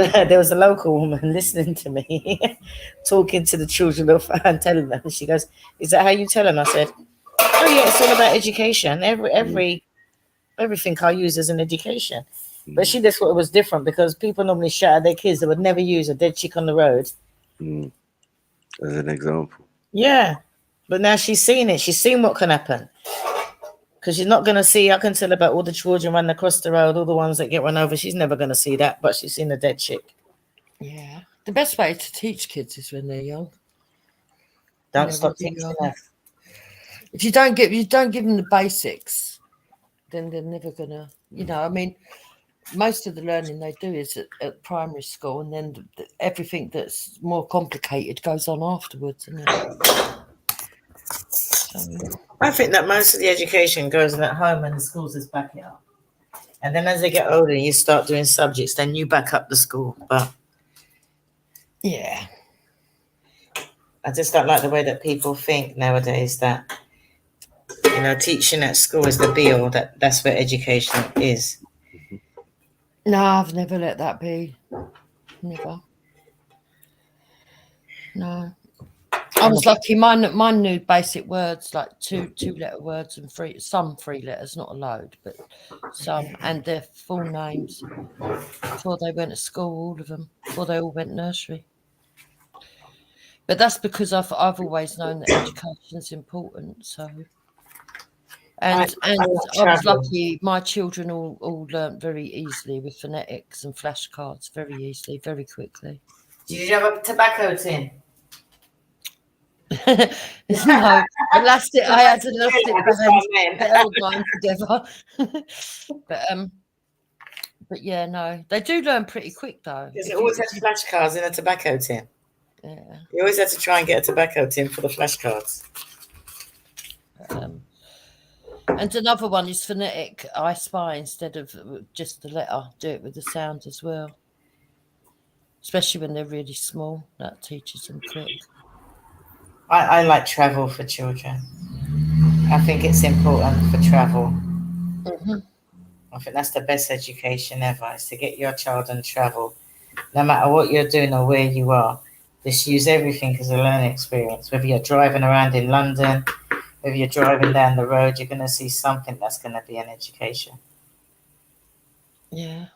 a local woman listening to me, talking to the children and telling them. She goes, is that how you tell them? I said, oh, yeah, it's all about education. Everything I use is an education. But she just thought it was different because people normally shout at their kids. They would never use a dead chick on the road. As an example. Yeah. But now she's seen it. She's seen what can happen. Because she's not going to see, I can tell about all the children running across the road, all the ones that get run over. She's never going to see that, but she's seen a dead chick. Yeah. The best way to teach kids is when they're young. Don't stop teaching them. If you don't give them the basics, then they're never going to, I mean, most of the learning they do is at primary school, and then everything that's more complicated goes on afterwards, isn't it? I think that most of the education goes in at home and the schools just back it up. And then as they get older, you start doing subjects, then you back up the school. But yeah, I just don't like the way that people think nowadays that, teaching at school is the be-all, that's where education is. No, I've never let that be. Never. No. I was lucky. Mine knew basic words like two letter words and some three letters, not a load, but some, and their full names before they went to school. All of them before they all went nursery. But that's because I've always known that education is important. So, and I was lucky. My children all learnt very easily with phonetics and flashcards, very easily, very quickly. Did you have a tobacco tin? No, I had an elastic band that held mine together. But yeah, no, they do learn pretty quick though. Because it always had flashcards in a tobacco tin. Yeah, you always had to try and get a tobacco tin for the flashcards. And another one is phonetic I Spy instead of just the letter. Do it with the sound as well, especially when they're really small. That teaches them quick. I like travel for children. I think it's important for travel. Mm-hmm. I think that's the best education ever, is to get your child on travel. No matter what you're doing or where you are, just use everything as a learning experience. Whether you're driving around in London, whether you're driving down the road, you're going to see something that's going to be an education. Yeah.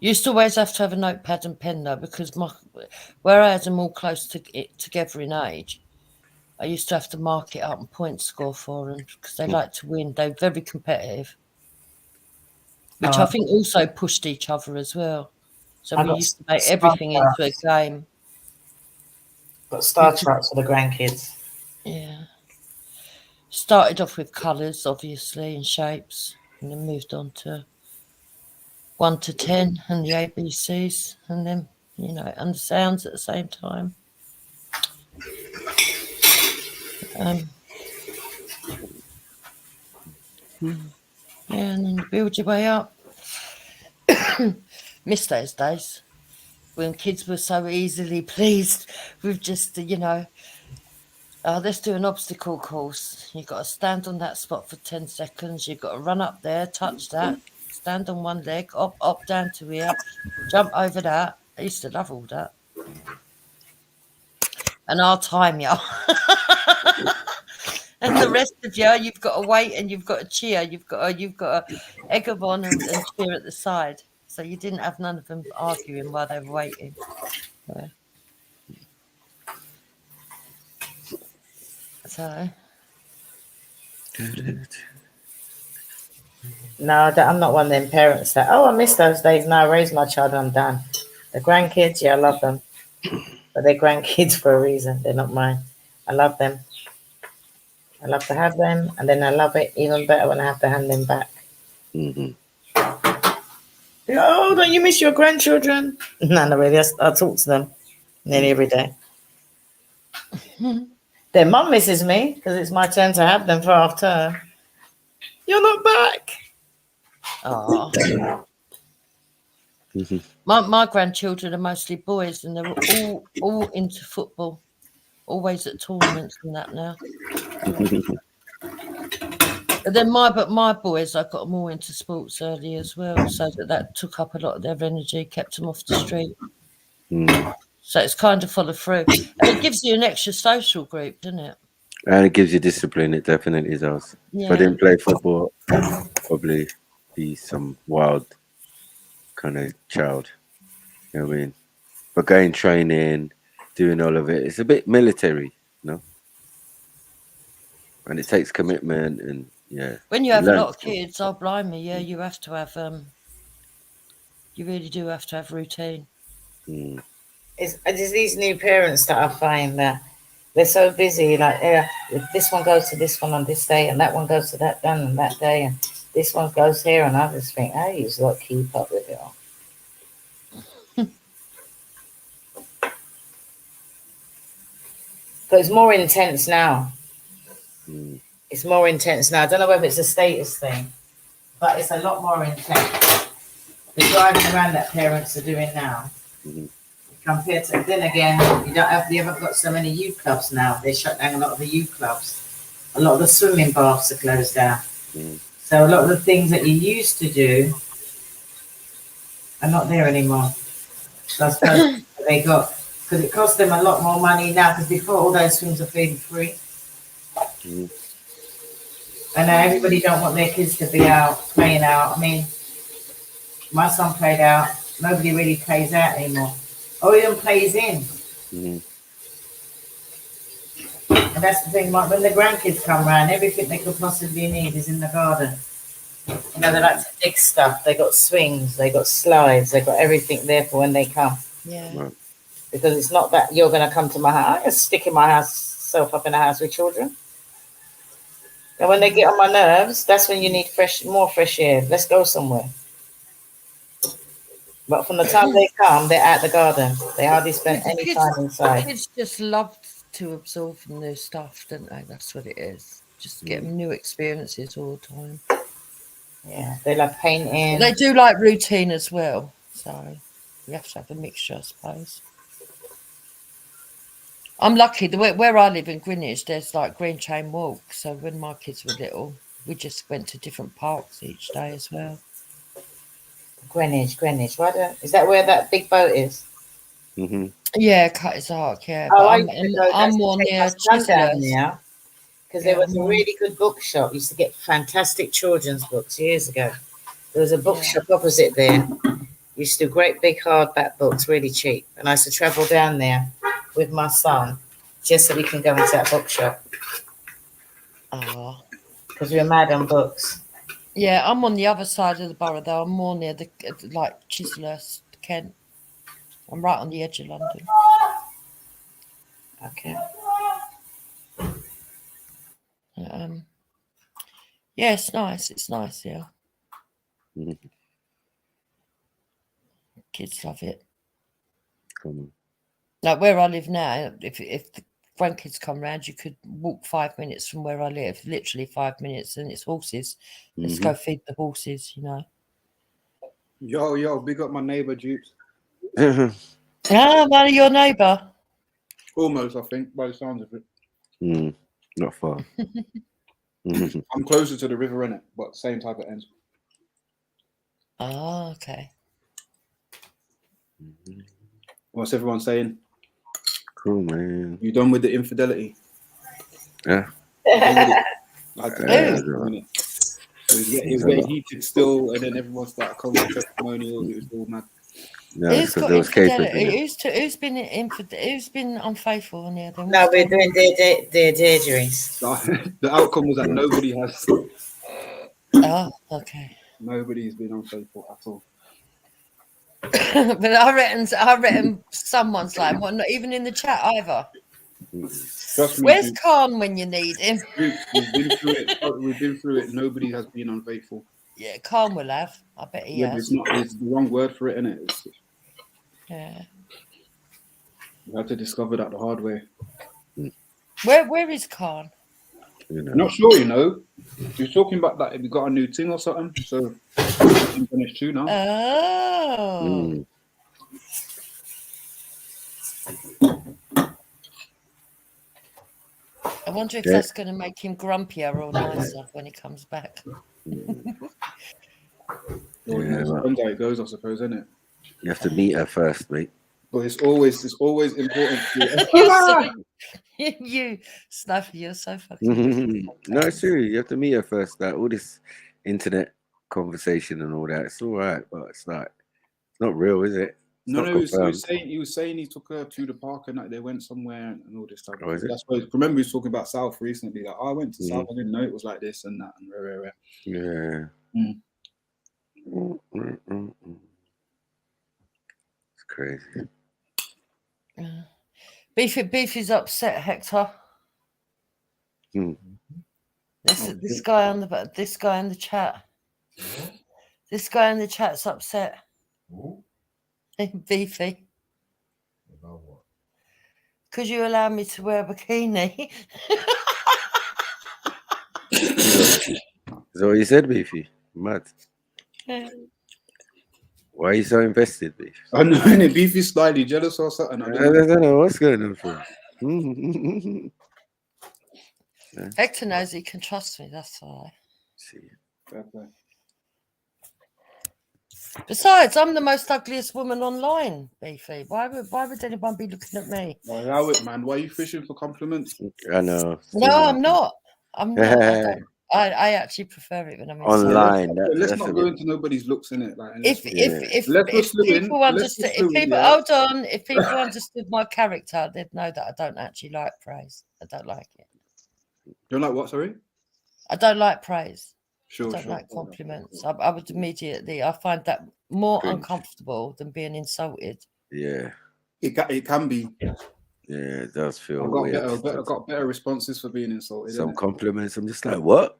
You used to always have to have a notepad and pen though, because where I had them all close together in age, I used to have to mark it up and point score for them because they like to win. They're very competitive, which I think also pushed each other as well. So we used to make everything into a game. Got star charts for the grandkids. Yeah. Started off with colours, obviously, and shapes, and then moved on to 1 to 10 and the ABCs, and then, you know, and the sounds at the same time. Yeah, and then you build your way up. Miss those days when kids were so easily pleased with just, you know, let's do an obstacle course. You've got to stand on that spot for 10 seconds. You've got to run up there, touch that, stand on one leg, up down to here, jump over that. I used to love all that. And I'll time you. And the rest of you, you've got to wait and you've got to cheer. You've got to egg them on and cheer at the side. So you didn't have none of them arguing while they were waiting. Yeah. So. No, I'm not one of them parents that, oh, I miss those days. Now I raise my child and I'm done. The grandkids, yeah, I love them. But they're grandkids for a reason. They're not mine. I love them. I love to have them. And then I love it even better when I have to hand them back. Oh, don't you miss your grandchildren? No, not really. I talk to them nearly every day. Their mum misses me because it's my turn to have them for half term. You're not back. Oh. My grandchildren are mostly boys, and they're all into football, always at tournaments and that now. But then my boys, I got them all into sports early as well, so that took up a lot of their energy, kept them off the street. So it's kind of follow through, and it gives you an extra social group, doesn't it? And it gives you discipline. It definitely does. Yeah. If I didn't play football, probably be some wild kind of child. You know what I mean? But going training, doing all of it, it's a bit military, you know? And it takes commitment and, yeah. When you have a lot of kids, oh, blimey, yeah, you have to have, you really do have to have routine. It's these new parents that I find that they're so busy, like, yeah, this one goes to this one on this day, and that one goes to that one on that day, and this one goes here, and I just think, how you lot keep up with it all? But it's more intense now. It's more intense now. I don't know whether it's a status thing, but it's a lot more intense. The driving around that parents are doing now, compared to, then again, you haven't got so many youth clubs now. They shut down a lot of the youth clubs. A lot of the swimming baths are closed down. So a lot of the things that you used to do are not there anymore. So I suppose they got, because it costs them a lot more money now, because before all those things are being free. And now everybody don't want their kids to be out, playing out. I mean, my son played out. Nobody really plays out anymore. Or even plays in. And that's the thing, when the grandkids come around, everything they could possibly need is in the garden. You know, they like to dig stuff. They got swings, they got slides, they got everything there for when they come. Yeah. Because it's not that you're going to come to my house. I'm going to stick in my house, self up in a house with children. And when they get on my nerves, that's when you need more fresh air. Let's go somewhere. But from the time they come, they're at the garden. They hardly spend any time inside. Kids just love to absorb new stuff, don't they? That's what it is. Just get new experiences all the time. Yeah, they love painting. They do like routine as well. So you have to have a mixture, I suppose. I'm lucky. Where I live in Greenwich, there's like green chain walk. So when my kids were little, we just went to different parks each day as well. Greenwich. Is that where that big boat is? Yeah, Cutter's Ark. Yeah, oh, but I'm more near down now because there was a really good bookshop. Used to get fantastic children's books years ago. There was a bookshop opposite there. Used to do great big hardback books, really cheap. And I used to travel down there with my son just so we can go into that bookshop. Oh, because we were mad on books. Yeah, I'm on the other side of the borough though. I'm more near the Chislehurst, Kent. I'm right on the edge of London. Okay. Yeah, it's nice. It's nice, yeah. Kids love it. Come on. Like where I live now, if the grandkids come round, you could walk 5 minutes from where I live, literally 5 minutes, and it's horses. Let's go feed the horses, you know. Yo, big up my neighbour, Dupes. Ah, man, your neighbour. Almost, I think, by the sounds of it. Not far. I'm closer to the river, innit? But same type of ends. Oh, okay. What's everyone saying? Cool, man. You done with the infidelity? Yeah. It was getting heated still, and then everyone started coming with testimonials. It was all mad. No, Who's got infidelity? Who's been unfaithful on the other? No, we're doing their dairies. The outcome was that nobody has. Oh, okay. Nobody's been unfaithful at all. But I reckon someone's like, well, not even in the chat either. Where's Khan when you need him? We've been through it. Nobody has been unfaithful. Yeah, Khan will have. I bet he has. It's the wrong word for it, isn't it? Yeah. You have to discover that the hard way. Where is Khan? Not sure, you know. He was talking about that if we got a new thing or something. So I'm finished too now. Oh. I wonder if that's going to make him grumpier or nicer when he comes back. Depends how it goes, I suppose, isn't it? You have to meet her first, mate. But it's always important you, Snuffy, you're so fucking No, it's true. You have to meet her first. Like all this internet conversation and all that. It's all right, but it's like it's not real, is it? No, he was saying he took her to the park and like they went somewhere and all this stuff. Oh, is it? That's why, remember he was talking about South recently. Like, I went to South, I didn't know it was like this and that and rare. Yeah. It's crazy. Beefy's upset, Hector. This guy in the chat. This guy in the chat's upset. Beefy. About what? Could you allow me to wear a bikini? Is that what you said, Beefy? Mad. Why are you so invested, Beef? I know, innit? Beefy's slightly jealous or something. I don't know what's going on for. Hector knows he can trust me, that's why. See. Besides, I'm the most ugliest woman online, Beefy. Why would anyone be looking at me? Well, allow it, man. Why are you fishing for compliments? I know. No, I'm not. I actually prefer it when I'm online. Let's not go into nobody's looks in it. Like, if people understood, if people understood my character, they'd know that I don't actually like praise. I don't like it. You don't like what? Sorry. I don't like praise. Sure, I don't like compliments. I would immediately. I find that more uncomfortable than being insulted. Yeah. It can be. Yeah, it does feel I've got better responses for being insulted. Some compliments. I'm just like, what?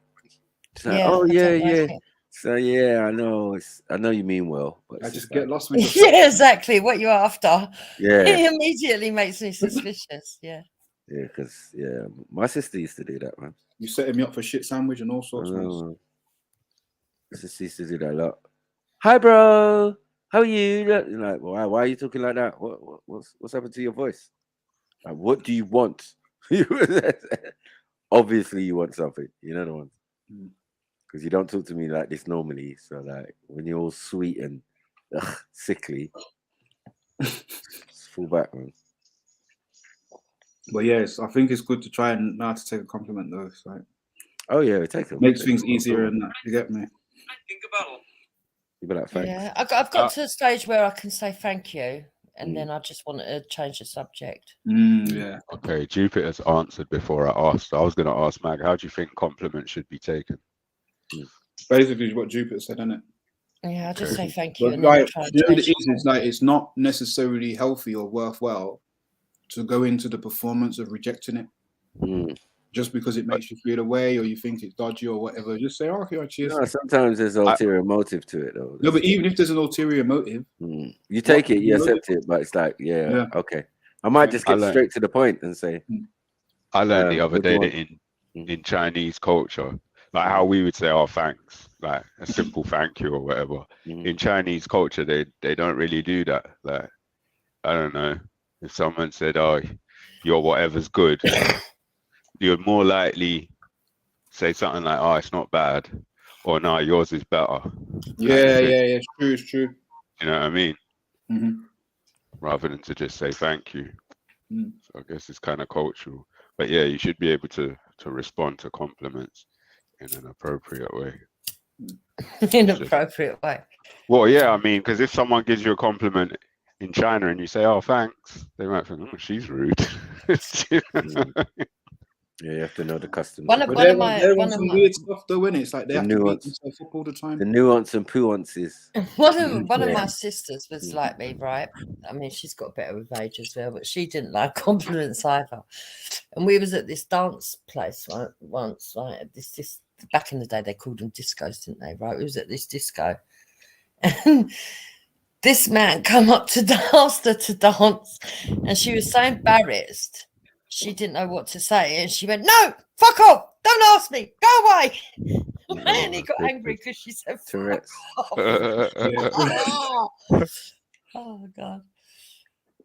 It's like, yeah. So yeah, I know. I know you mean well, but I just get lost with yourself. Yeah, exactly. What you're after. Yeah. It immediately makes me suspicious. Yeah. Yeah, because my sister used to do that, man. You setting me up for shit sandwich and all sorts. My sister used to do that a lot. Hi, bro. How are you? You're like, why are you talking like that? What's happened to your voice? Like, what do you want? Obviously, you want something. You know the one. Because you don't talk to me like this normally. So, like, when you're all sweet and sickly, just fall back, man. But yes, I think it's good to try and know how to take a compliment, though. It's like, oh yeah, take it. Makes things easier, and you get me. You be like, thanks. Yeah, I've got to the stage where I can say thank you, and then I just want to change the subject. Yeah. Okay, Jupiter's answered before I asked. I was going to ask Mag, how do you think compliments should be taken? Basically, what Jupiter said, isn't it? Yeah, I just say thank you. But like, it's like it's not necessarily healthy or worthwhile to go into the performance of rejecting it. just because it makes you feel away or you think it's dodgy or whatever. Just say, oh, okay, cheers. No, sometimes there's ulterior motive to it, though. No, but even if there's an ulterior motive, you take it, you accept it, but it's like, yeah, okay. I might just get straight to the point and say. I learned the other day that in Chinese culture, like how we would say, "Oh, thanks," like a simple thank you or whatever. In Chinese culture, they don't really do that. Like, I don't know, if someone said, "Oh, your whatever's good," you'd more likely say something like, "Oh, it's not bad," or "No, yours is better." Yeah, it's true, it's true. You know what I mean? Mm-hmm. Rather than to just say thank you. So I guess it's kind of cultural. But yeah, you should be able to respond to compliments in an appropriate way. In an appropriate way. Well, yeah, I mean, because if someone gives you a compliment in China and you say, "Oh, thanks," they might think, "Oh, she's rude." Yeah, you have to know the customs. One of my weird stuff though, innit? It's like they have to beat themselves up all the time. The nuance and puances. One of my sisters was like me, right? I mean, she's got better with age as well, but she didn't like compliments either. And we was at this dance place once, right? This back in the day they called them discos, didn't they? Right? We was at this disco, and this man come up to ask her to dance, and she was so embarrassed. She didn't know what to say, and she went, "No, fuck off! Don't ask me. Go away." And he got angry because she said, "Fuck off." Oh God!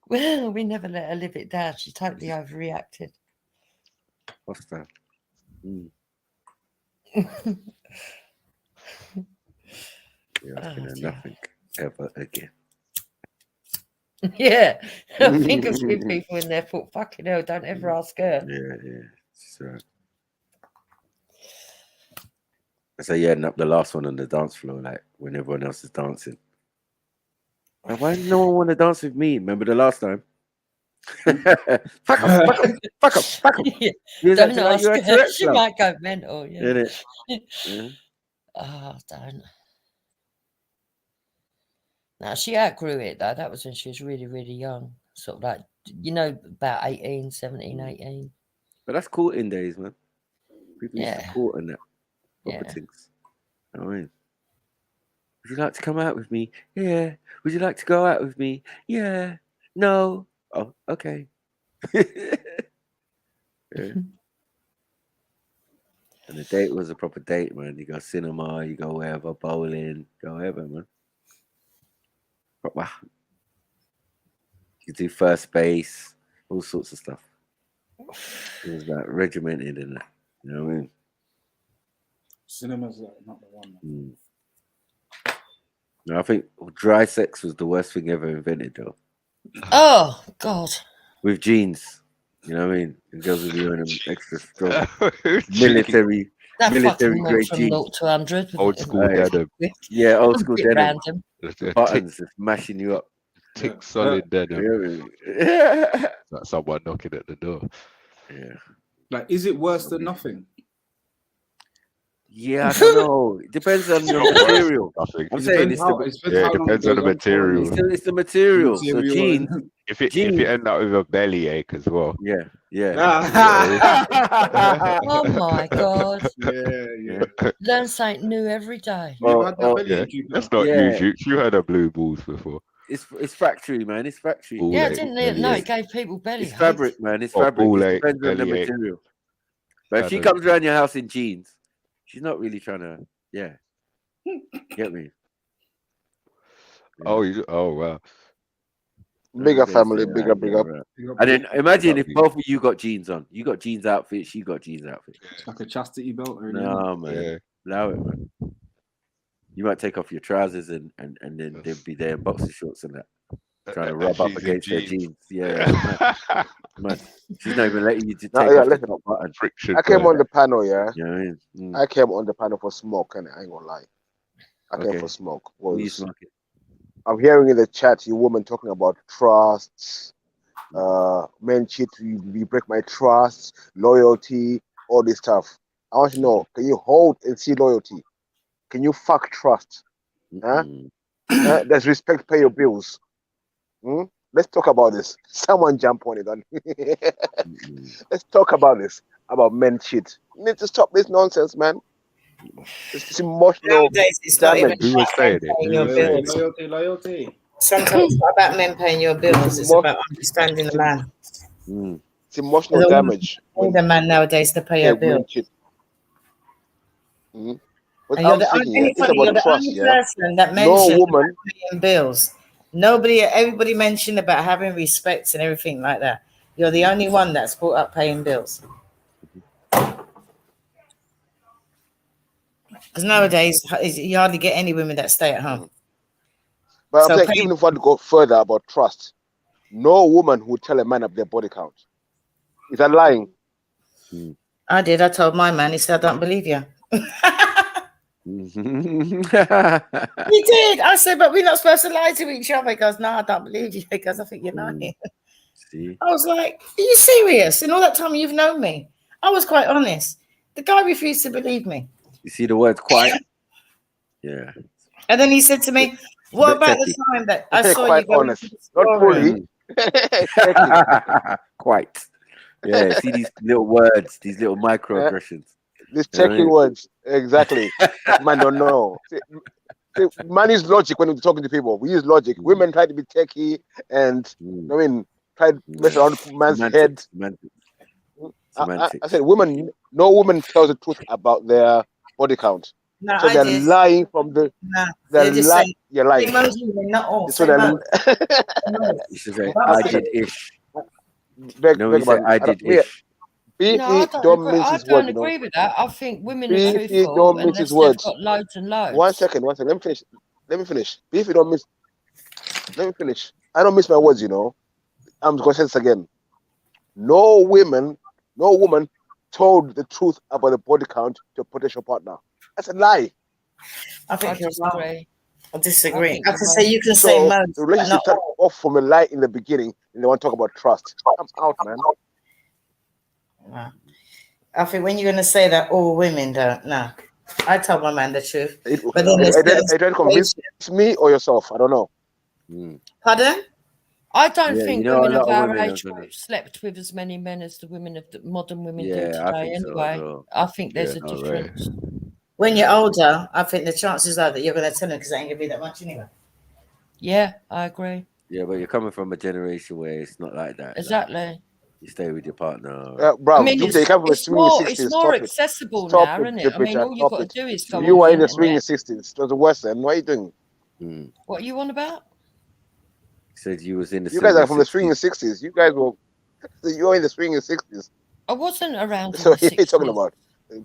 Well, we never let her live it down. She totally overreacted. What's that? You're asking her nothing ever again. Yeah, I think a few people in there thought, "Fucking hell, don't ever ask her." Yeah. So you're ending up the last one on the dance floor, like when everyone else is dancing. Like, why did no one want to dance with me? Remember the last time? Fuck up. Yeah. Don't ask her. She might go mental. Yeah. Oh, don't. Now, she outgrew it, though. That was when she was really, really young. Sort of like, about 18, 17, 18. But that's courting days, man. People used to Yeah. court and that. Proper things. You know what I mean? Would you like to come out with me? Yeah. Would you like to go out with me? Yeah. No. Oh, okay. Yeah. And the date was a proper date, man. You go cinema, you go wherever, bowling, go wherever, man. Wow. You do first base, all sorts of stuff. It was like regimented in that. You know what I mean? Cinema's like not the one. No, I think dry sex was the worst thing ever invented, though. Oh God! With jeans, you know what I mean? And girls would be wearing them extra strong, military grade from jeans. 0 to 100. Old school denim. Yeah, old school bit denim. random. The buttons just mashing you up. Tick solid denim. Yeah. Like someone knocking at the door. Yeah. Like, is it worse than nothing? Yeah, I don't know. It depends on your material. I'm saying it depends on the material. It's the material. So jeans. If you end up with a belly ache as well. Yeah. Oh my God! Yeah. Learn something new every day. That's not you. You had a blue balls before. It's factory, man. It's factory. Yeah, I didn't know it gave people belly. It's fabric, man. It's fabric. It depends on the material. But if she comes around your house in jeans, she's not really trying to, get me. Oh, wow. Bigger family, bigger. And then imagine if both of you got jeans on. You got jeans outfit, she got jeans outfit. It's like a chastity belt. No, man. Allow it, man. You might take off your trousers and then they'd be there in boxer shorts and that. Trying to rub up against her jeans. Yeah. Man. She's not even letting you to take off the top button. Friction. I came on the panel, You know what I mean? I came on the panel for smoke, and I ain't gonna lie. I came for smoke. What are you smoking? I'm hearing in the chat you women talking about trusts, men cheat, you break my trust, loyalty, all this stuff. I want to know, can you hold and see loyalty? Can you fuck trust? There's respect, pay your bills. Let's talk about this. Someone jump on it. Let's talk about this. about men shit. You need to stop this nonsense, man. It's emotional Nowadays, it's not even damage. Who was about men saying it? paying Who your was saying bills. it? Loyalty. Sometimes it's not about men paying your bills. It's about understanding the man. It's emotional The woman damage pay the man nowadays to pay your men bills. shit. But And you're I'm the thinking, only, it's you're about the trust, only yeah. person that No mentioned woman. paying bills. Nobody, everybody mentioned about having respect and everything like that. You're the only one that's brought up paying bills. Because nowadays, you hardly get any women that stay at home. But So I'm saying, even if I want to go further about trust, no woman would tell a man of their body count. Is that lying? I did. I told my man. He said, "I don't believe you." He did. I said, "But we're not supposed to lie to each other." He goes, "No, I don't believe you because I think you're lying." See? I was like, "Are you serious? In all that time you've known me?" I was quite honest. The guy refused to believe me. You see the word quiet? Yeah. And then he said to me, "What about the time that I saw you go into the storeroom?" Quite. Yeah, see these little words, these little microaggressions. These techie words, exactly. Man don't know. See, man is logic when we're talking to people. We use logic. Women try to be techie and I mean, try to mess around with man's head. I said, women. No woman tells the truth about their body count. No, so I they're did. lying from the. No, they're just saying. You're lying. Not all. So they're. You should say, I did ish. Beg say, I did ish. No, I don't agree with that. I think women are truthful unless they've got loads and loads. One second. Let me finish. Beefy don't miss. Let me finish. I don't miss my words, you know. I'm going to say this again. No woman told the truth about the body count to a potential partner. That's a lie. I think you're wrong. I disagree. I can can say you can say most. The relationship started off from a lie in the beginning, and they want to talk about trust. I'm out, man. Wow. I think when you're going to say that all women don't, no. I tell my man the truth. But then I don't convince me or yourself. I don't know. Pardon? I don't think women of our women age slept with as many men as the women of the modern women do today. I think anyway, so, I think there's a difference. When you're older, I think the chances are that you're going to tell them because it ain't going to be that much anyway. Yeah, I agree. Yeah, but you're coming from a generation where it's not like that. Exactly. Like, you stay with your partner. Bro, I mean, it's more accessible now, isn't it? I mean, all you've got to do is go. You are in the swinging 60s. It was worse then. What are you doing? What are you on about? Said you was in the. You guys are from the swinging 60s. You guys were. You're in the swinging 60s. I wasn't around. So what are you talking about?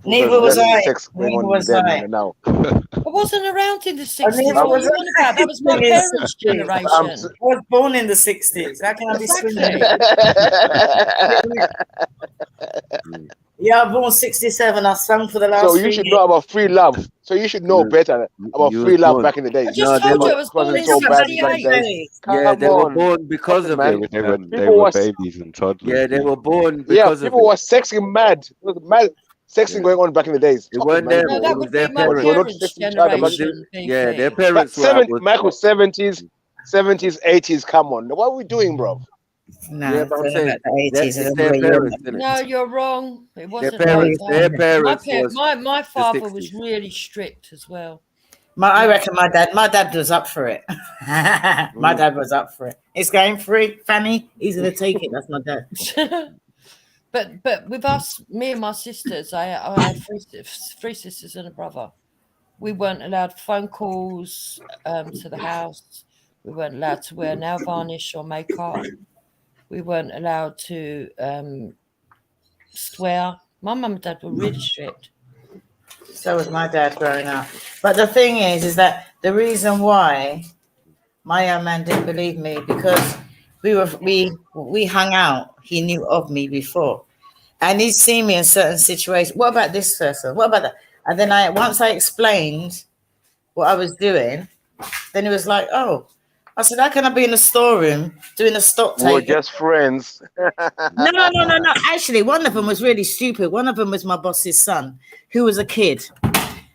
Neither was I. Sex going on then now. I wasn't around in the 60s. Neither was I. That was my parents' generation. I was born in the 60s. How can I be swinging? Yeah, I was born 67. I swung for the last. So you should know about free love. So you should know better about free love back in the days. I just told you I was born in 68. Yeah, they were born because of it. They were babies and toddlers. Yeah, they were born because of it. People were sexing mad. It was mad sexing going on back in the days. It wasn't them. No, that It was would their be my parents. parents' generation. Yeah, their parents were. Michael, 70s, 80s. Come on, what are we doing, bro? No, yeah, but I'm saying it's their parents, isn't it? No, you're wrong. It wasn't. Their parents. My father was really strict as well. I reckon my dad was up for it. My dad was up for it. It's going free, Fanny. He's gonna take it. That's my dad. But with us, me and my sisters, I had three sisters and a brother. We weren't allowed phone calls to the house. We weren't allowed to wear nail varnish or makeup. We weren't allowed to swear. My mum and dad were really strict. So was my dad growing up. But the thing is that the reason why my young man didn't believe me because we hung out. He knew of me before, and he'd seen me in certain situations. What about this person? What about that? And then once I explained what I was doing, then he was like, "Oh." I said, "How can I be in the storeroom doing a stock take?" We're just friends. No. Actually, one of them was really stupid. One of them was my boss's son, who was a kid.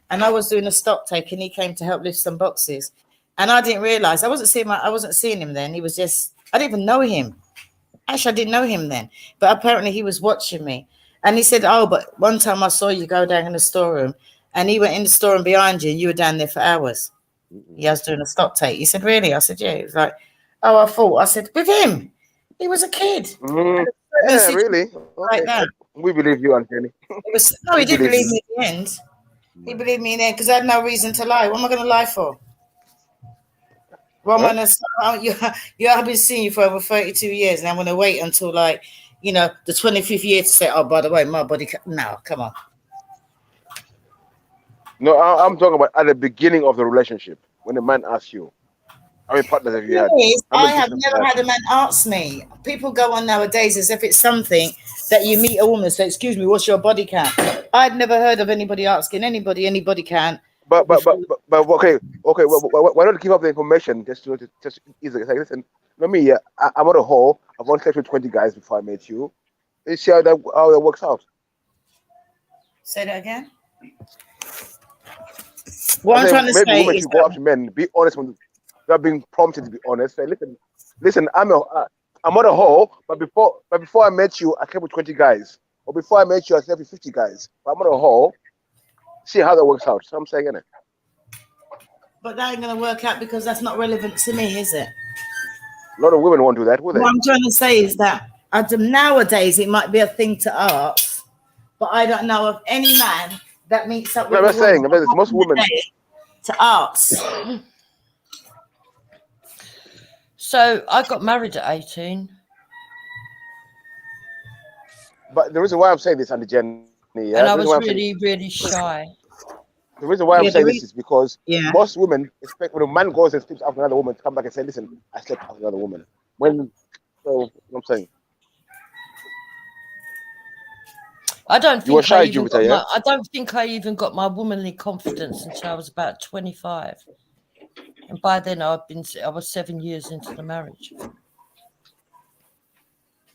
And I was doing a stock take and he came to help lift some boxes. And I didn't realize, I wasn't seeing him then. He was just, I didn't even know him. Actually, I didn't know him then. But apparently he was watching me. And he said, oh, but one time I saw you go down in the storeroom, and he went in the storeroom behind you, and you were down there for hours. He was doing a stock take. He said, really? I said, yeah. He was like, oh, I said, with him. He was a kid. Yeah, really? Okay. Like that. We believe you, Anthony. No, he didn't believe me in the end. He believed me in the end because I had no reason to lie. What am I going to lie for? Well, I'm gonna, I've been seeing you for over 32 years, and I'm going to wait until, like, you know, the 25th year to say, oh, by the way, my body... No, come on. No, I'm talking about at the beginning of the relationship, when the man asks you, how many partners have you had? I have never had a man ask me. People go on nowadays as if it's something that you meet a woman and say, excuse me, what's your body count? I'd never heard of anybody asking any body count. But okay. Well, why don't you give up the information just easily? Like, listen, let me. I'm on a whole. I've only slept with 20 guys before I met you. Let's see how that works out. Say that again. What I'm trying to say women is should go up to men, be honest when they're being prompted to be honest. Say, listen. I'm on a whole, but before I met you, I slept with 20 guys. Or before I met you, I slept with 50 guys. But I'm on a whole. See how that works out. So I'm saying, innit? But that ain't gonna work out because that's not relevant to me, is it? A lot of women won't do that, will they? What I'm trying to say is that nowadays it might be a thing to ask, but I don't know of any man that meets up with I'm not saying. Most women to ask. So I got married at 18. But the reason why I'm saying this, Andy Jenny, and I was really shy. The reason why I'm saying this is because most women expect when a man goes and sleeps after another woman to come back and say, listen, I slept after another woman. I'm saying. I don't You were think shy, Jupiter, yeah? I don't think I even got my womanly confidence until I was about 25. And by then I was 7 years into the marriage.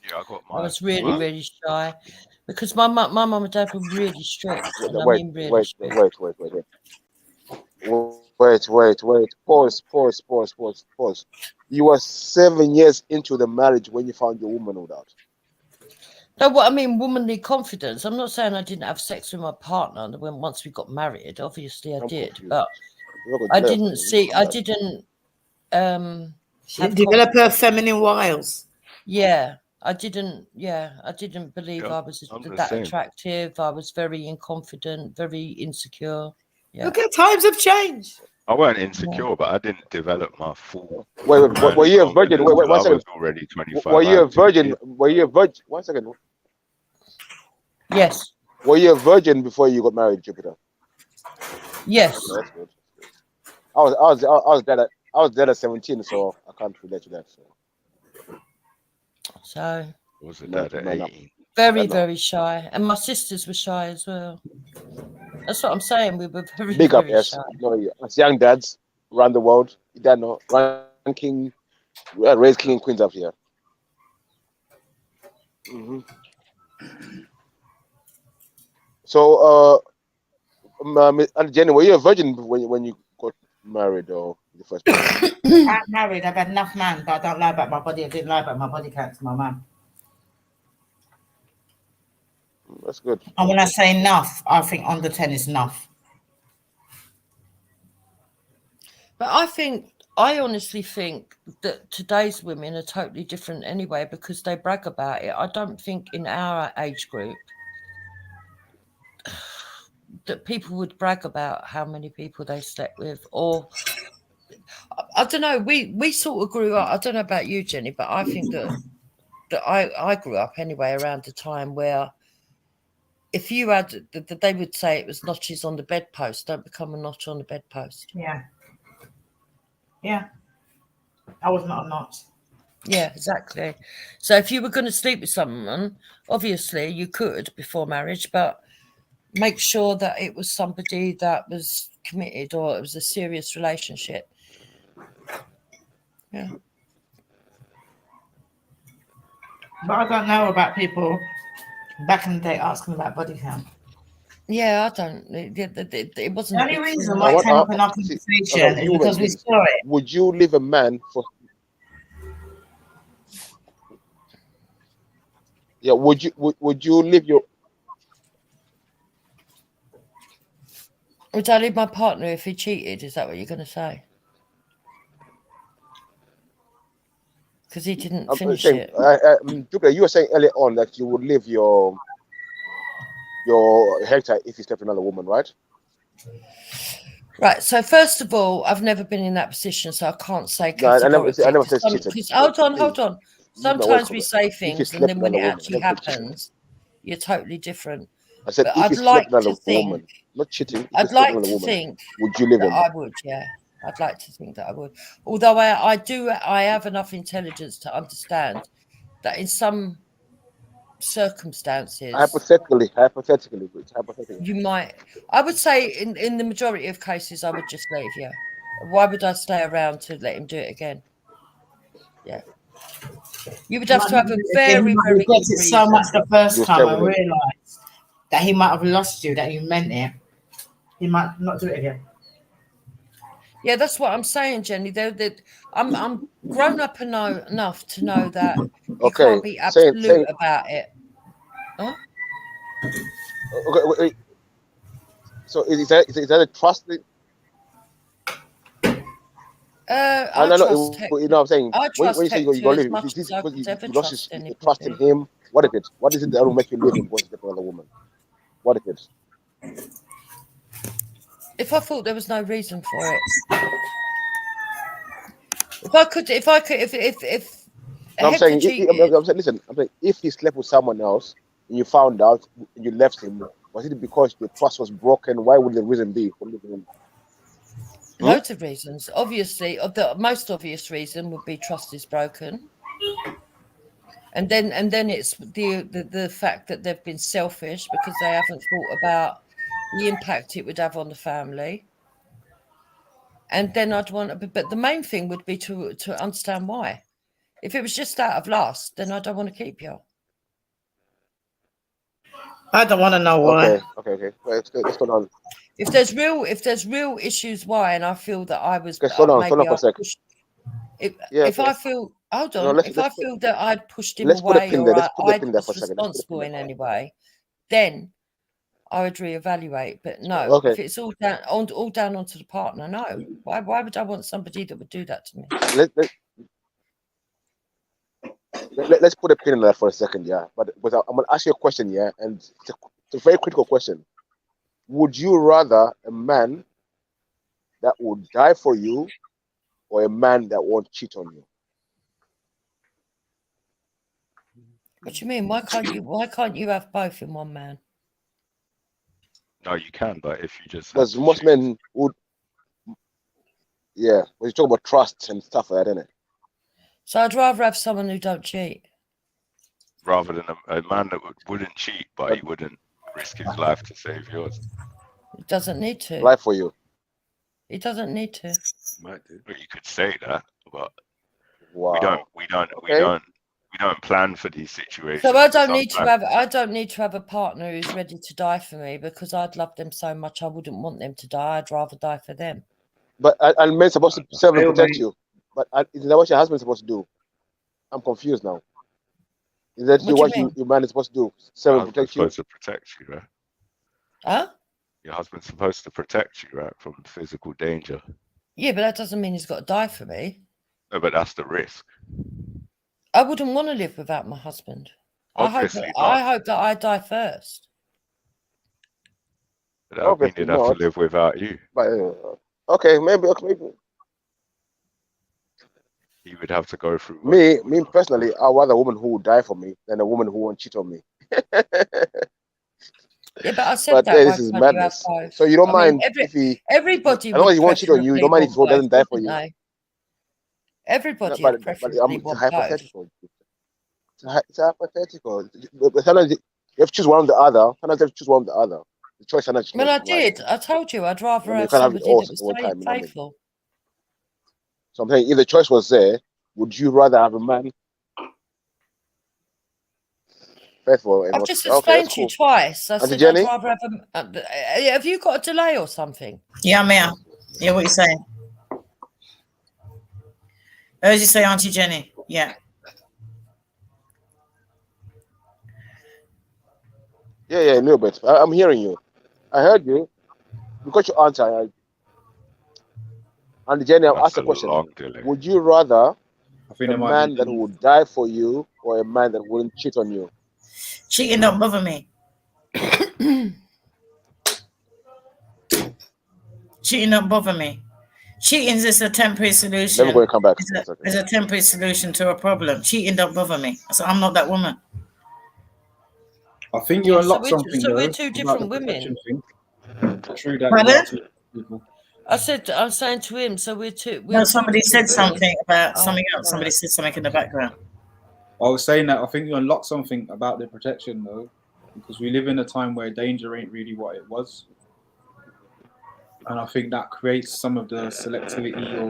Yeah, I was really shy because my mum and dad were really strict. Wait. Pause. You were 7 years into the marriage when you found your womanhood out. No, what I mean, womanly confidence. I'm not saying I didn't have sex with my partner once we got married. Obviously, I did, but I didn't see. I didn't. Develop her feminine wiles. Yeah, I didn't. Yeah, I didn't believe I was that attractive. I was very inconfident, very insecure. Yeah. Look at times have changed. I weren't insecure, but I didn't develop my full. Wait, were you a virgin? Wait, 1 second. I was already 25. Were you a virgin? 1 second. Yes. Were you a virgin before you got married, Jupiter? Yes. Oh, that's good. I was dead at 17, so I can't relate to that. So was it that at 18? Very shy, and my sisters were shy as well. That's what I'm saying. We were very big up, very yes. shy. No, as young dads around the world, you don't know, ranking, raised king and queens up here. So, and Jenny, were you a virgin when you got married or the first time? I'm married. I've had enough man, but I don't lie about my body. I didn't lie about my body count to my man. That's good. And when I say enough, I think under 10 is enough. But I honestly think that today's women are totally different anyway because they brag about it. I don't think in our age group that people would brag about how many people they slept with, or I don't know. We sort of grew up. I don't know about you, Jenny, but I think that I grew up anyway around the time where if you had, they would say it was notches on the bedpost. Don't become a notch on the bedpost. Yeah. I was not a notch. Yeah, exactly. So if you were going to sleep with someone, obviously you could before marriage, but make sure that it was somebody that was committed or it was a serious relationship. Yeah. But I don't know about people back in the day asking about body count. Yeah, I don't. It wasn't. The only reason why it came up in our conversation is because we saw it. Would you leave a man for? Yeah, would you leave your? Would I leave my partner if he cheated? Is that what you're going to say? Because he didn't finish it. Jupiter, you were saying earlier on that you would leave your hectare if you slept with another woman, right? Right. So first of all, I've never been in that position, so I can't say categorically. I never said cheated. Hold on. Sometimes we say things, and then when it actually happens, you're totally different. I said, but if I'd you slept like with another to think, woman, not cheating. I'd like to think would you live that in? I would, yeah. I'd like to think that I would. Although I have enough intelligence to understand that in some circumstances, hypothetically, you might. I would say in the majority of cases, I would just leave. Yeah. Why would I stay around to let him do it again? Yeah. You would have to have a very, very good regrets it so reason. much the first time and realise that he might have lost you, that you meant it. He might not do it again. Yeah, that's what I'm saying, Jenny. I'm grown up enough to know that you can't be absolute about it. Huh? Okay, wait. So is that a trust thing? I trust him. You know what I'm saying? I trust when you say you're going to live, you lost your trust in him. What is it? What is it that will make you leave him because he's another woman? What is it? If I thought there was no reason for it, if no, I'm saying, listen. I'm saying, if he slept with someone else and you found out and you left him, was it because your trust was broken? Why would the reason be for leaving him? Loads of reasons. Obviously, the most obvious reason would be trust is broken, and then it's the fact that they've been selfish because they haven't thought about the impact it would have on the family. And then I'd want, but the main thing would be to understand why. If it was just out of lust, then I don't want to keep you. I don't want to know why. Okay. Let's go on. If there's real issues why, and I feel that I was hold on for a second. If I feel if I feel that I'd pushed him away or I was responsible in any way, then I would reevaluate. But no, if it's all down onto the partner, no. Why would I want somebody that would do that to me? Let's put a pin in that for a second, yeah. But I'm gonna ask you a question, yeah, and it's a very critical question. Would you rather a man that would die for you or a man that won't cheat on you? What do you mean? Why can't you have both in one man? No, you can, but if you just because most men would, yeah. When you talk about trust and stuff like that, isn't it? So I'd rather have someone who don't cheat, rather than a man that wouldn't cheat, but he wouldn't risk his life to save yours. He doesn't need to. Life for you. He doesn't need to. Might do. But you could say that, but wow. we don't plan for these situations. So I don't need to have a partner who's ready to die for me because I'd love them so much I wouldn't want them to die. I'd rather die for them. But and men's supposed to serve and protect you. But is that what your husband's supposed to do? I'm confused now. Is that what your man is supposed to do? Serve and protect you? Supposed to protect you, right? Huh? Your husband's supposed to protect you, right, from physical danger. Yeah, but that doesn't mean he's got to die for me. No, but that's the risk. I wouldn't want to live without my husband. Obviously I hope that I die first. But that would mean he'd have to live without you. But, okay, maybe. He would have to go through. Me personally, I'd rather a woman who would die for me than a woman who won't cheat on me. Yeah, but I said that. This is madness. So you don't mind if everybody. I know he won't cheat on you. You don't mind if he doesn't die for you. Everybody. But it's hypothetical. It's hypothetical. But sometimes you have to choose one or the other. Sometimes you have to choose one or the other. The choice. Well, I did. I told you I'd rather have somebody that was faithful. So I'm saying, if the choice was there, would you rather have a man faithful? I've just explained to you twice. I said I'd rather have have you got a delay or something? Yeah, I'm here. Yeah, what you saying? What did you say, Auntie Jenny? Yeah. Yeah, a little bit. I'm hearing you. I heard you. got your answer. And Jenny, I'll ask a question. Would you rather a man that would die for you or a man that wouldn't cheat on you? Cheating don't bother me. Cheating don't bother me. Cheating is just a temporary solution. Never going to come back. It's a temporary solution to a problem. Cheating don't bother me. So I'm not that woman. I think you unlock something. So we're two different women. True that. I was saying to him, so we're two. No, somebody said something about something else. Somebody said something in the background. I was saying that I think you unlock something about the protection though, because we live in a time where danger ain't really what it was. And I think that creates some of the selectivity or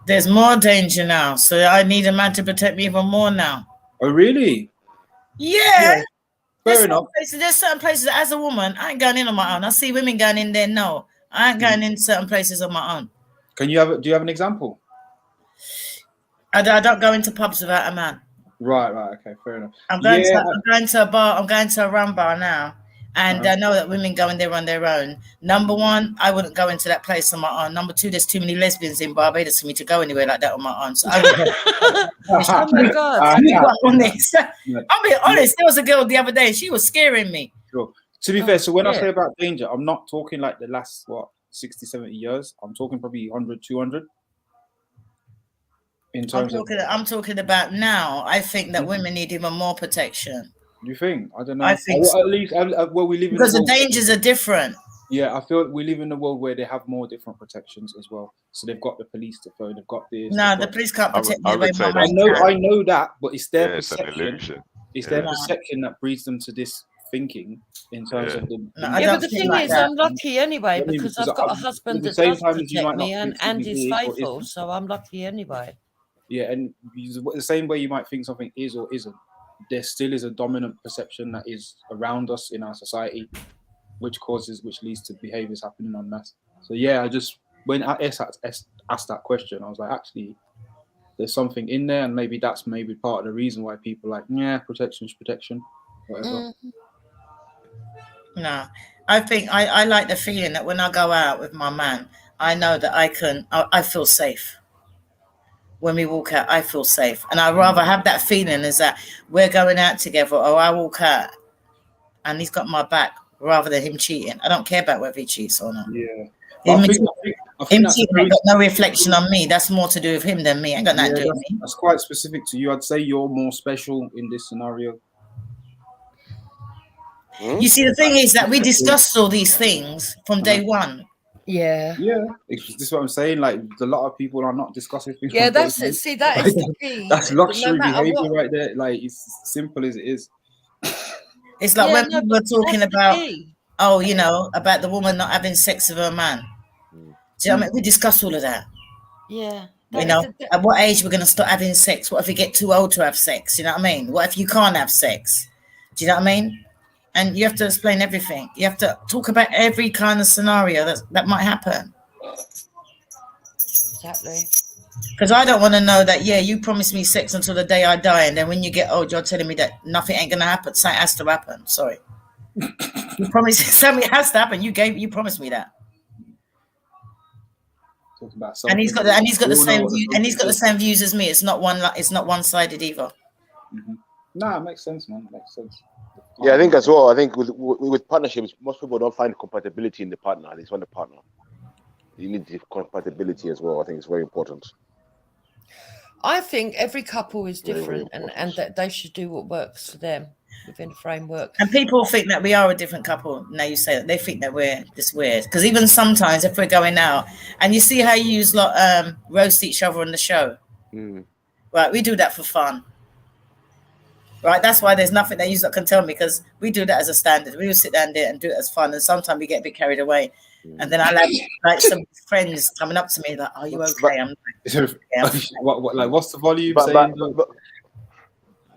there's more danger now. So I need a man to protect me even more now. Oh, really? Yeah. Fair enough. There's certain places that as a woman, I ain't going in on my own. I see women going in there. No, I ain't going in certain places on my own. Do you have an example? I don't go into pubs without a man. Right. Okay, fair enough. I'm going to a bar. I'm going to a rum bar now. And I know that women go in there on their own. Number one, I wouldn't go into that place on my own. Number two, there's too many lesbians in Barbados for me to go anywhere like that on my own. So I would. Oh my God! I'm being honest. There was a girl the other day. She was scaring me. Sure. To be fair, so when I say about danger, I'm not talking like the last 60, 70 years. I'm talking probably 100, 200. In terms I'm talking about now. I think that women need even more protection. You think? I don't know. I think so. At least, we live in because the dangers are different. Yeah, I feel we live in a world where they have more different protections as well. So they've got the police to phone, they've got this. No, the police can't protect me. I know that, but it's their perception. It's their perception that breeds them to this thinking in terms of the. But the thing is, I'm lucky anyway because I've got a husband that does protect me and is faithful, so I'm lucky anyway. Yeah, and the same way you might think something is or isn't, there still is a dominant perception that is around us in our society, which leads to behaviors happening en masse. So yeah, when I asked that question, I was like, actually, there's something in there, and maybe that's part of the reason why people are like, protection's protection, whatever. No, I think I like the feeling that when I go out with my man, I know that I feel safe. When we walk out, I feel safe. And I'd rather have that feeling as that we're going out together or I walk out and he's got my back rather than him cheating. I don't care about whether he cheats or not. Yeah. Him cheating ain't got no reflection on me. That's more to do with him than me. Ain't got nothing to do with me. That's quite specific to you. I'd say you're more special in this scenario. You see, the thing is that we discussed all these things from day one. Yeah. This is what I'm saying. Like a lot of people are not discussing things. Yeah, that is the key. That's luxury behavior right there. Like it's simple as it is. It's like when people are talking about, about the woman not having sex with her man. Do you know what I mean? We discuss all of that. Yeah. At what age we're going to start having sex? What if we get too old to have sex? You know what I mean? What if you can't have sex? Do you know what I mean? And you have to explain everything. You have to talk about every kind of scenario that might happen. Exactly. Because I don't want to know that, you promised me sex until the day I die. And then when you get old, you're telling me that nothing ain't going to happen. Something has to happen. Sorry. You promised something has to happen. You promised me that. And he's got the same view, and he's got the same views as me. It's not one-sided either. Mm-hmm. No, it makes sense, man. It makes sense. Yeah, I think as well. I think with partnerships, most people don't find compatibility in the partner. They just want a partner. You need the compatibility as well. I think it's very important. I think every couple is different, and that they should do what works for them within a framework. And people think that we are a different couple. Now you say that they think that we're just weird. Because even sometimes if we're going out, and you see how you use roast each other on the show, right? We do that for fun. Right, that's why there's nothing that you can tell me, because we do that as a standard. We will sit down there and do it as fun, and sometimes we get a bit carried away. And then I like some friends coming up to me like, "Are you okay?" I'm like, what's the volume?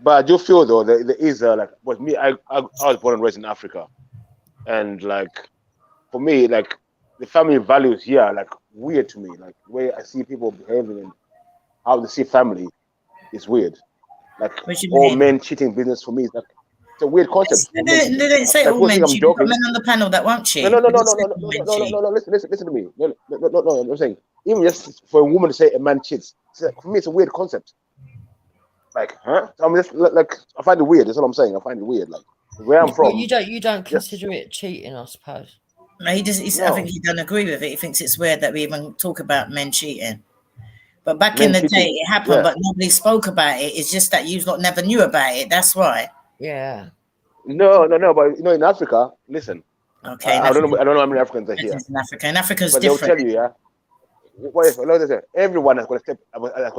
But I do feel though there is with me, I was born and raised in Africa, and for me, the family values here weird to me. The way I see people behaving and how they see family is weird. All men cheating business for me is It's a weird concept. They didn't say all men cheat. We've got men on the panel that won't cheat. No. Listen to me. No. I'm saying even just for a woman to say a man cheats, for me it's a weird concept. Like, huh? I'm just like I find it weird. That's what I'm saying. I find it weird. Like where I'm from. You don't consider it cheating, I suppose. No, he doesn't. I think he doesn't agree with it. He thinks it's weird that we even talk about men cheating. But back in the day, it happened, but nobody spoke about it. It's just that you never knew about it. That's why. Yeah. No. But you know, in Africa, listen. Okay. I don't know how many Africans are here. In Africa, and Africa's but different. They'll tell you, yeah. What if everyone has got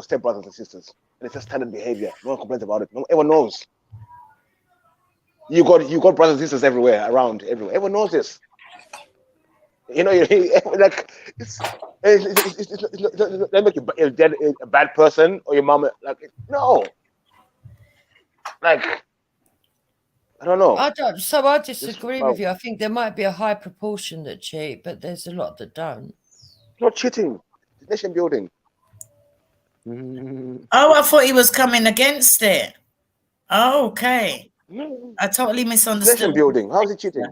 step brothers and sisters, and it's just standard behavior. No one complains about it. No one knows. You got brothers and sisters everywhere, around everywhere. Everyone knows this. You know, like it's make you a bad person or your mom. Like no, like I don't know. I disagree with you. I think there might be a high proportion that cheat, but there's a lot that don't. Not cheating, it's nation building. Oh, I thought he was coming against it. Oh, okay. I totally misunderstood. Nation building. How is it cheating?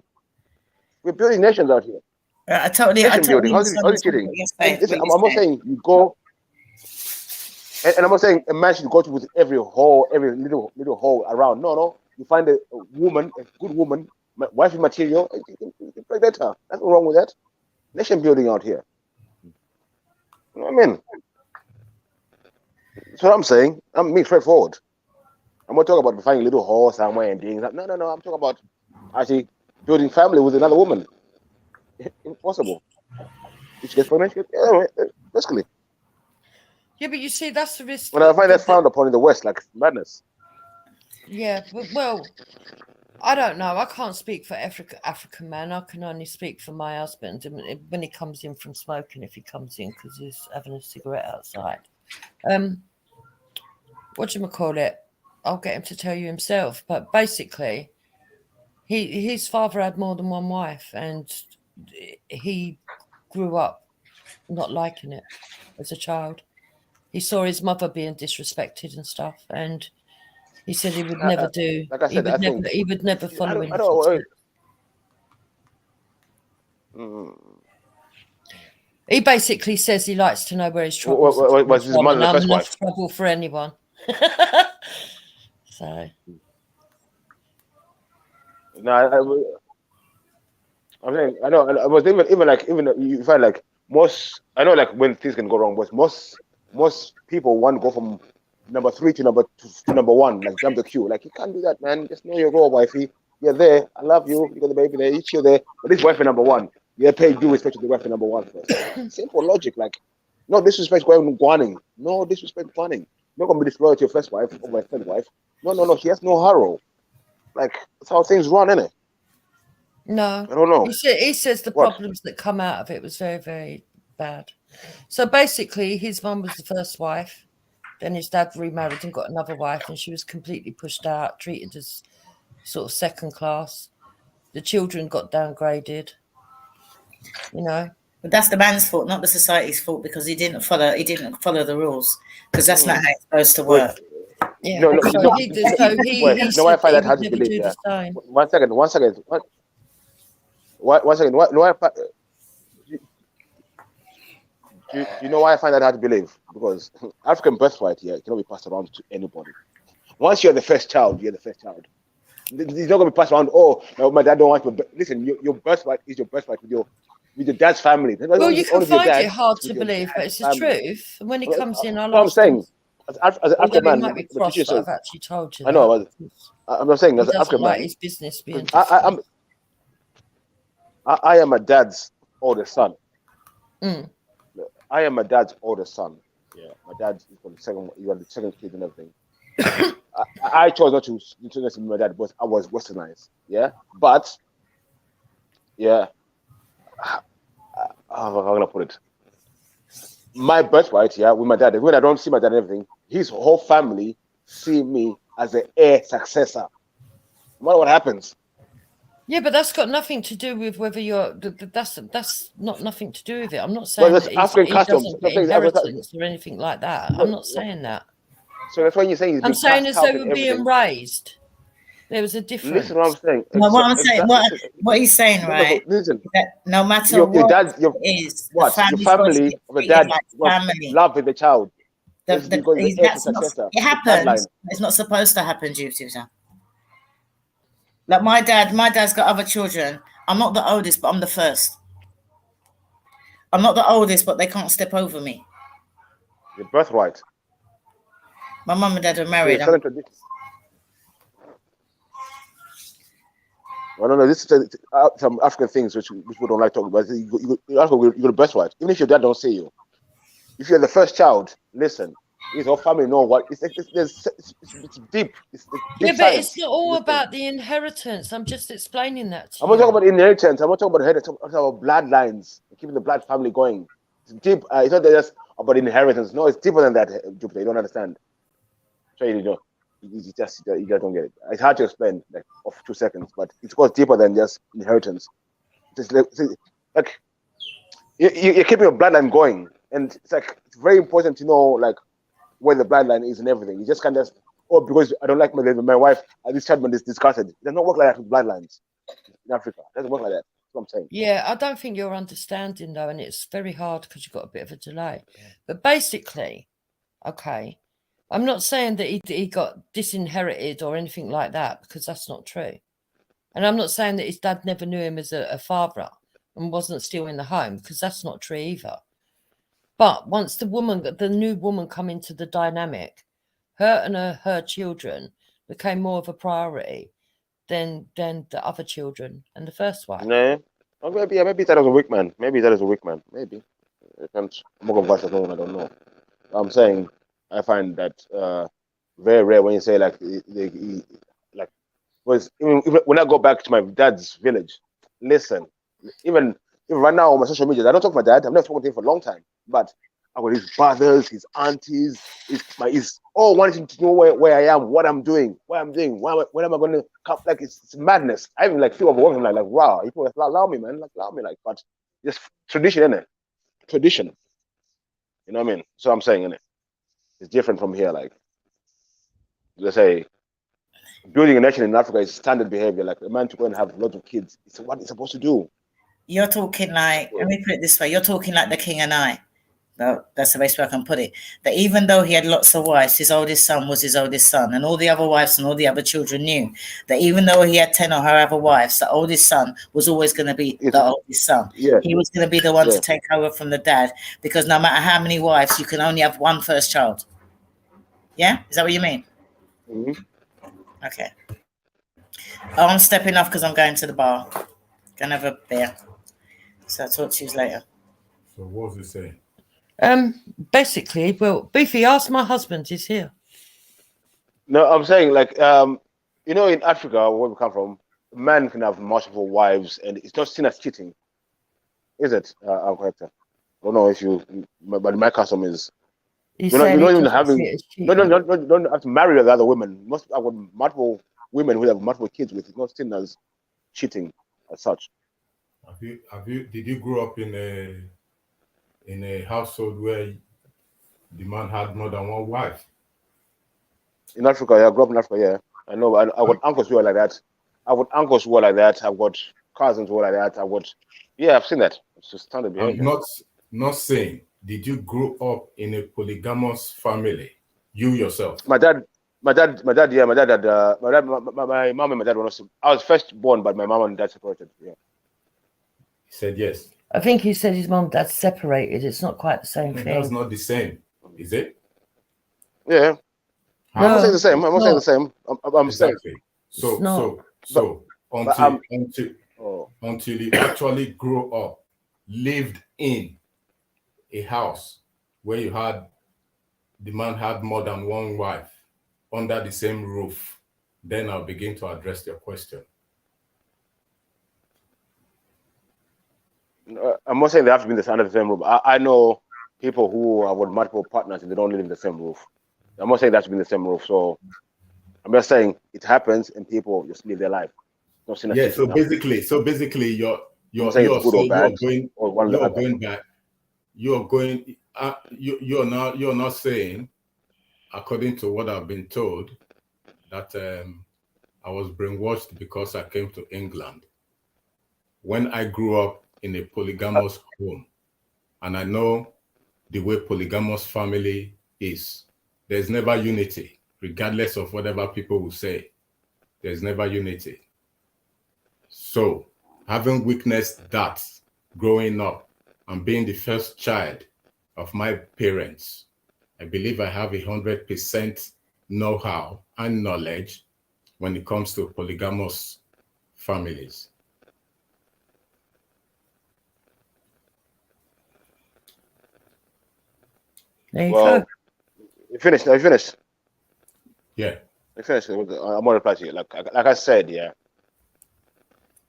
We're building nations out here. I totally building. How is it cheating? Listen, I'm not saying you go, and I'm not saying a man should go to with every little hole around. No. You find a woman, a good woman, wifey material, you can play better. Nothing wrong with that. Nation building out here. You know what I mean? That's what I'm saying. I'm being straightforward. I'm not talking about finding a little hole somewhere and doing that. No. I'm talking about actually building family with another woman. Impossible. If she gets pregnant, basically. Yeah, but you see, that's the risk. When I find that frowned upon in the West, like madness. Yeah, well, I don't know. I can't speak for African man. I can only speak for my husband. And when he comes in from smoking, if he comes in because he's having a cigarette outside, whatchamacallit? I'll get him to tell you himself. But basically, his father had more than one wife, and he grew up not liking it as a child. He saw his mother being disrespected and stuff, and he said he would never do. Like I said, he would never follow in his footsteps. He basically says he likes to know where his trouble is. Was his mother the first wife? Trouble for anyone. So. No, I'm saying I know. I was even you find like most. I know like when things can go wrong, but most people want to go from number 3 to number 1, like jump the queue. Like you can't do that, man. Just know your role, wifey. You're there. I love you. You got the baby there. You're there. But this wifey number 1. You pay due respect to the wifey number 1 first. Simple logic. Like no disrespect going. No disrespect going. You're not gonna be disloyal to your first wife or my third wife. No. She has no hurry. Like that's how things run, innit? No, I don't know. He says the problems that come out of it was very, very bad. So basically, his mum was the first wife. Then his dad remarried and got another wife, and she was completely pushed out, treated as sort of second class. The children got downgraded. You know. But that's the man's fault, not the society's fault, because he didn't follow the rules, because that's not how it's supposed to work. Yeah. No. No, I find that hard to believe. Yeah. One second. You know why I find that hard to believe? Because African birthright here cannot be passed around to anybody. Once you're the first child, you're the first child. It's not going to be passed around. Oh, no, my dad don't want to. Listen, your birthright is your birthright with your dad's family. Well, you can find it hard to believe, but it's the truth. And when it comes in, I I'm saying, as an African man, might be cross, but I've actually told you. I know. I'm not saying as an African man. His business being. I am a dad's older son. Mm. I am my dad's older son. Yeah, my dad is the second kid and everything. I chose not to be my dad, but I was westernized. Yeah, but yeah, how am I gonna put it? My birthright, yeah, with my dad. When I don't see my dad and everything, his whole family see me as the heir successor. No matter what happens. Yeah, but that's got nothing to do with whether you're. That's not nothing to do with it. I'm not saying that he doesn't get inheritance or anything like that. I'm not saying that. So that's what you're saying. I'm saying as though we're being raised. There was a difference. Listen, what I'm saying. Well, what I'm saying, what he's saying, right? Listen, that no matter your what dad, it is, the your family's family of the dad like was family. love with the child. It's because the heir to That's not, successor, it the happens. bloodline. It's not supposed to happen, Jupiter. Like my dad's got other children. I'm not the oldest, but I'm the first. I'm not the oldest, but they can't step over me. Your birthright. My mum and dad were married. Well, no, this is some African things which we don't like talking about. You got a birthright. Even if your dad don't say you, if you're the first child, listen. His whole family know what it's deep. It's deep yeah, but science. it's not all about the inheritance. I'm just explaining that to I'm you. not talking about inheritance. I'm not talking about inheritance. I'm talking about bloodlines, keeping the blood family going. It's deep. It's not just about inheritance. No, it's deeper than that, Jupiter. You don't understand. So you know, you guys don't get it. It's hard to explain, like of 2 seconds, but it goes deeper than just inheritance. It's like you're keeping your bloodline going, and it's very important to know like where the bloodline is and everything. You just can't just because I don't like my wife, this child is discarded. It does not work like that with bloodlines in Africa. It doesn't work like that. That's what I'm saying. Yeah, I don't think you're understanding though, and it's very hard because you've got a bit of a delay. But basically, okay, I'm not saying that he got disinherited or anything like that because that's not true. And I'm not saying that his dad never knew him as a father and wasn't still in the home because that's not true either. But once the new woman come into the dynamic, her and her children became more of a priority than the other children and the first wife. No, or maybe that was a weak man. Maybe that is a weak man. Maybe I'm not gonna I don't know. I'm saying I find that very rare when you say like because even when I go back to my dad's village, listen, even right now on my social media, I don't talk to my dad. I've never spoken to him for a long time, but I got his brothers, his aunties, his all wanting to know where I am, what I'm doing, when am I going to come? Like it's madness. I even like feel overwhelmed. Like wow, people allow me, man, allow me, but just tradition, innit? Tradition. You know what I mean? So I'm saying, innit? It's different from here. Like let's say, building a nation in Africa is standard behavior. Like a man to go and have lots of kids. It's what he's supposed to do. You're talking like, let me put it this way, you're talking like the king and I. No, that's the best way I can put it. That even though he had lots of wives, his oldest son was his oldest son, and all the other wives and all the other children knew that even though he had 10 or however wives, the oldest son was always going to be the oldest son. Yeah. He was going to be the one to take over from the dad, because no matter how many wives, you can only have one first child. Yeah? Is that what you mean? Mm-hmm. Okay. Oh, I'm stepping off because I'm going to the bar. Gonna have a beer. So I'll talk to you later. So what was he saying? Basically, well, Beefy, ask my husband, he's here. No, I'm saying like you know, in Africa, where we come from, a man can have multiple wives, and it's not seen as cheating, is it? I'm correct. I don't know if you, but my custom is you don't even having don't have to marry the other women. Most I've got multiple women who have multiple kids with. It's not seen as cheating as such. Did you grow up in a household where the man had more than one wife? In Africa, yeah, I grew up in Africa, yeah. I know. I got uncles who are like that. I've got uncles who are like that. I've got cousins who are like that. I've seen that. It's just standard behavior. I'm not saying, did you grow up in a polygamous family? You yourself? My dad, yeah, my mom and my dad were not. I was first born, but my mom and dad separated. Yeah. He said yes. I think he said his mom and dad separated. It's not quite the same thing. That's not the same, is it? Yeah. I'm not saying the same. I'm not saying the same. I'm exactly. saying. So until you actually grow up, lived in a house where the man had more than one wife under the same roof, then I'll begin to address your question. I'm not saying they have to be under the same roof. I know people who have got multiple partners and they don't live in the same roof. I'm not saying that to be in the same roof. So I'm just saying it happens and people just live their life. Yeah. So basically, you're not saying, according to what I've been told, that I was brainwashed because I came to England. When I grew up in a polygamous home, and I know the way polygamous family is, there's never unity, regardless of whatever people will say. There's never unity. So, having witnessed that growing up and being the first child of my parents, I believe I have 100% know-how and knowledge when it comes to polygamous families. There you go. You finished? Are you finished? Yeah. You finished. I'm gonna reply to you. Like I said, yeah.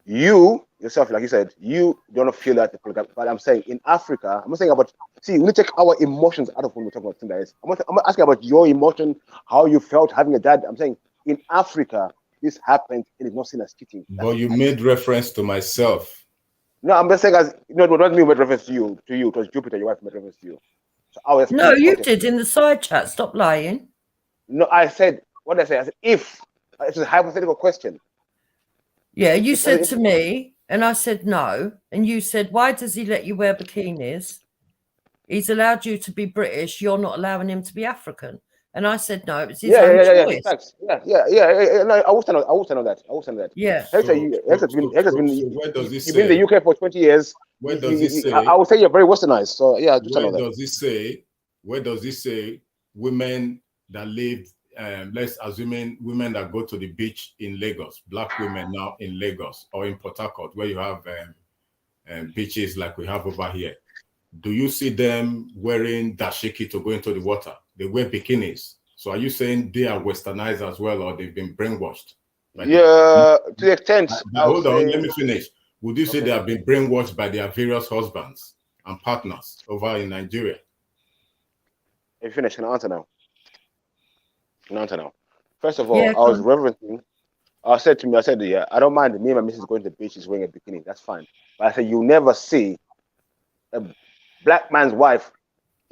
You yourself, like you said, you don't feel that. But I'm saying in Africa, I'm not saying about. See, we need to take our emotions out of when we're talking about things. I'm asking about your emotion, how you felt having a dad. I'm saying in Africa, this happened. It is not seen as cheating. But you made reference to myself. No, I'm just saying as it wasn't me made reference to you. It was Jupiter, your wife made reference to you. So no, you did in the side chat. Stop lying. No, I said what I said. If it's a hypothetical question. Yeah, you said to me, and I said no, and you said, why does he let you wear bikinis? He's allowed you to be British. You're not allowing him to be African. And I said no, it's his own choice. Thanks. Yeah. No, I will stand on that. Yeah. Hector, where does this you've been in the UK for 20 years. Where does it say? I would say you're very westernized. So yeah, where does it say? Where does it say women that live? Let's assume women that go to the beach in Lagos, black women now in Lagos or in Port Harcourt, where you have beaches like we have over here. Do you see them wearing dashiki to go into the water? They wear bikinis. So are you saying they are westernized as well, or they've been brainwashed? Yeah, to the extent. Hold on, let me finish. Would you say they have been brainwashed by their various husbands and partners over in Nigeria? If you finish, can I answer now? First of all, I was reverencing. I said, yeah, I don't mind me and my missus going to the beach is wearing a bikini. That's fine. But I said, you never see a black man's wife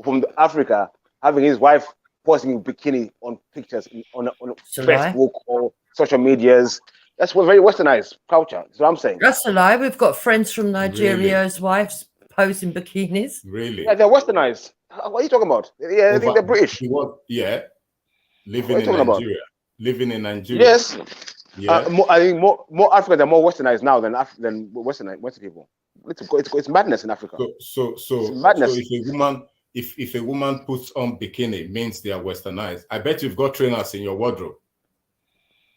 from Africa having his wife posting bikini on pictures on Facebook or social medias. That's what very westernized culture. That's what I'm saying. That's a lie. We've got friends from Nigeria's wives posing bikinis. Really? Yeah, they're westernized. What are you talking about? Yeah, I think they're British. Yeah. Living in Nigeria. Yes. Yeah. I think more Africans are more westernized now than Western people. It's madness in Africa. So madness. if a woman puts on bikini means they are westernized. I bet you've got trainers in your wardrobe.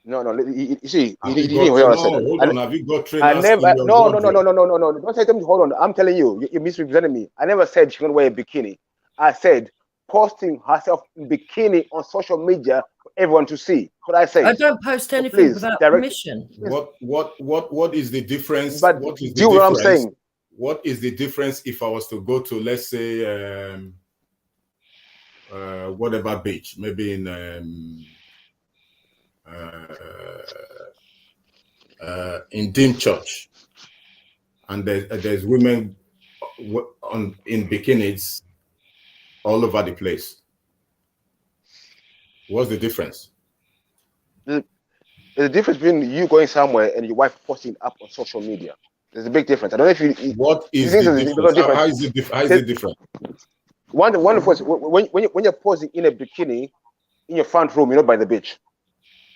No. You see, have you got trainers? No. Don't say to me, hold on. I'm telling you, you're misrepresenting me. I never said she's gonna wear a bikini. I said posting herself in bikini on social media for everyone to see. What I say? I don't post anything without permission. What is the difference? But what is the do you know what I'm saying? What is the difference if I was to go to, let's say, whatever beach, maybe in Dean Church, and there's women in bikinis all over the place. What's the difference? There's a difference between you going somewhere and your wife posting up on social media. There's a big difference. I don't know if you. What is the difference? How is it different? When you're posing in a bikini in your front room, by the beach.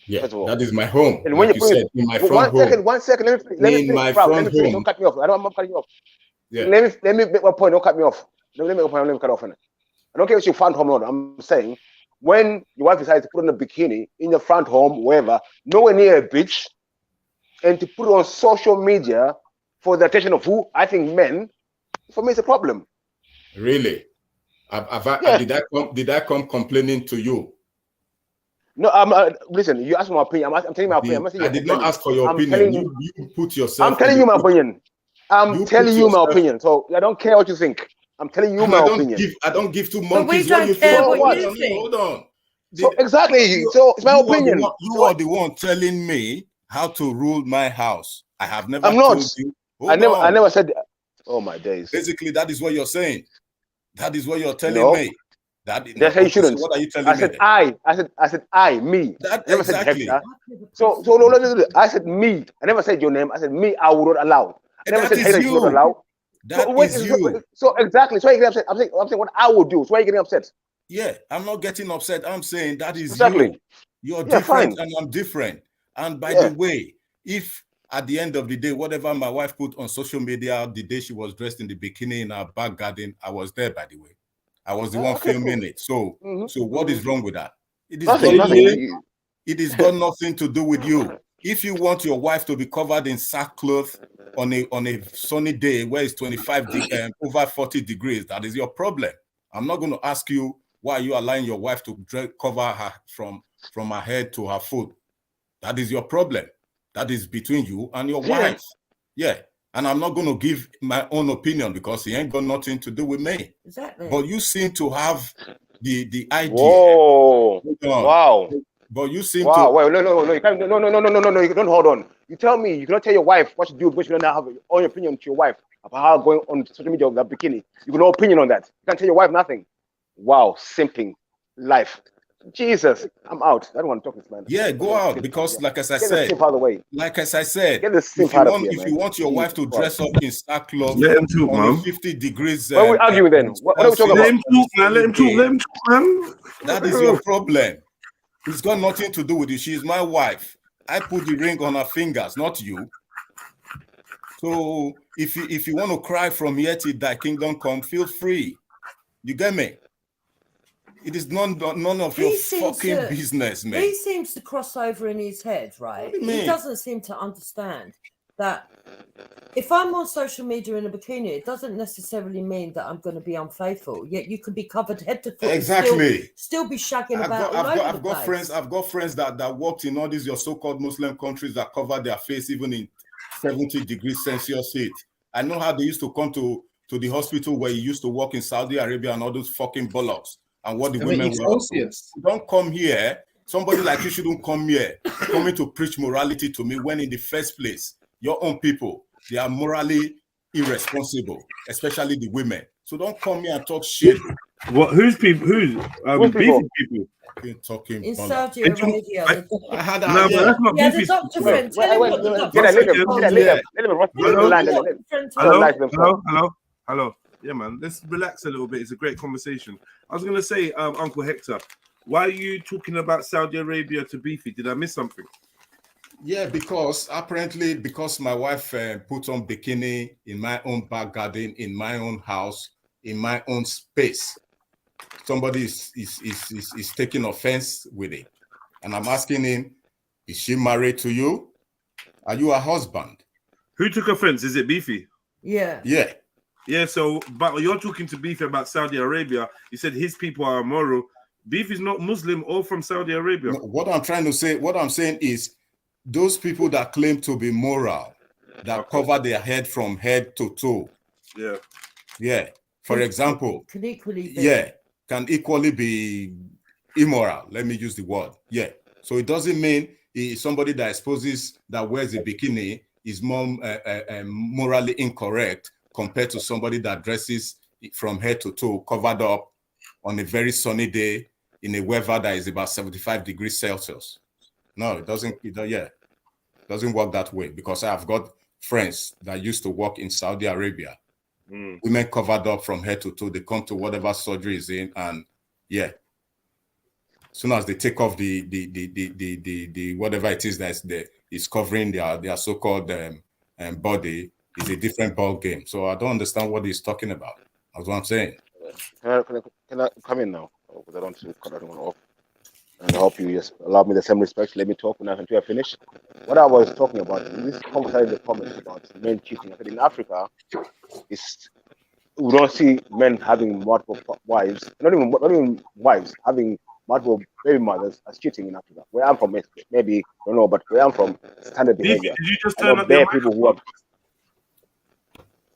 Yeah, that is my home. And when like you said, in my front home. One second. Let me finish. Don't cut me off. I'm cutting you off. Yeah. Let me make my point. Don't cut me off. Let me make a point. Let me cut off. I don't care if you front home or not. I'm saying when your wife decides to put on a bikini in your front home, wherever, nowhere near a beach, and to put it on social media for the attention of who? I think men. For me, it's a problem. Really? Did I come complaining to you? No, listen. You asked my opinion. I'm telling you my opinion. I did not ask for your opinion. You put yourself. I'm telling you my opinion. I'm telling you my opinion. So I don't care what you think. I'm telling you my opinion. I don't give two monkeys what you think. Hold on. So exactly. So it's my opinion. You are the one telling me how to rule my house. I have never. I'm not. Told you. I never said. Oh my days. Basically, that is what you're saying. That is what you're telling me. That's how you shouldn't. So what are you telling I me? said Then? I said I, me. That I never exactly. said Hector. So no. I said me. I never said your name. I said me. I would not allow. I never said Hector should not allow. That is you. So exactly. So why are you getting upset? I'm saying what I would do. So why are you getting upset? Yeah, I'm not getting upset. I'm saying that is exactly. You're fine. different and I'm different. And by the way, if at the end of the day, whatever my wife put on social media the day she was dressed in the bikini in our back garden, I was there, by the way. I was the one filming it. So what is wrong with that? It is nothing. It has got nothing to do with you. If you want your wife to be covered in sackcloth on a sunny day where it's 25 over 40 degrees, that is your problem. I'm not going to ask you why you allowing your wife to cover her from her head to her foot. That is your problem. That is between you and your wife. Yeah. And I'm not going to give my own opinion because it ain't got nothing to do with me. Exactly. But you seem to have the idea. Whoa. Wow. But you seem to. Wait, no. You can't. No. You don't hold on. You tell me. You cannot tell your wife what to do because you don't have your own opinion to your wife about how going on social media with that bikini. You got no opinion on that. You can't tell your wife nothing. Wow. Simping life. Jesus, I'm out. I don't want to talk to this man. Yeah, go out because, like as I said, said, get the way. Like as I said, get the if you want your wife to dress up in sackcloth on 50 degrees, why are we arguing then? What are we talking about? Let him talk, man. Let him talk, man. That is your problem. It's got nothing to do with you. She is my wife. I put the ring on her fingers, not you. So if you want to cry from here till thy kingdom come, feel free. You get me? It is none of your fucking business, man. He seems to cross over in his head, right? He doesn't seem to understand that if I'm on social media in a bikini, it doesn't necessarily mean that I'm going to be unfaithful. Yet you could be covered head to foot. Exactly. Still be shagging about. I've got friends that worked in all these your so-called Muslim countries that cover their face even in 70 degrees Celsius heat. I know how they used to come to the hospital where you used to work in Saudi Arabia and all those fucking bollocks. And what the women were. Don't come here. Somebody like you shouldn't come here coming to preach morality to me when in the first place, your own people, they are morally irresponsible, especially the women. So don't come here and talk shit. What? Who's people? Who's beefy people? You're talking in Saudi Arabia. No, but that's not beefy. The doctor friend. Tell him what the doctor. Hello. Yeah, man. Let's relax a little bit. It's a great conversation. I was gonna say, Uncle Hector, why are you talking about Saudi Arabia to beefy? Did I miss something? Yeah, because apparently, because my wife put on bikini in my own back garden, in my own house, in my own space, somebody is taking offense with it, and I'm asking him, is she married to you? Are you her husband? Who took offense? Is it beefy? Yeah. Yeah. Yeah, so, but you're talking to Beefy about Saudi Arabia. You said his people are immoral. Beefy's not Muslim or from Saudi Arabia. No, what I'm saying is those people that claim to be moral, that cover their head from head to toe. Yeah. Yeah. For example, can equally be immoral. Let me use the word. Yeah. So it doesn't mean somebody that exposes, that wears a bikini is more morally incorrect compared to somebody that dresses from head to toe, covered up on a very sunny day in a weather that is about 75 degrees Celsius. No, it doesn't work that way, because I've got friends that used to work in Saudi Arabia. Women covered up from head to toe, they come to whatever surgery is in, and as soon as they take off the whatever it is that is covering their so-called body, is a different ball game. So I don't understand what he's talking about. That's what I'm saying. Can I come in now? Because I don't want to cut anyone off. And I hope you just allow me the same respect. Let me talk until I finish. What I was talking about, in this conversation in the comments about men cheating, I said in Africa, we don't see men having multiple wives, not even wives, having multiple baby mothers as cheating in Africa. Where I'm from, maybe, I don't know, but where I'm from, standard behavior. Did you just turn up people who are...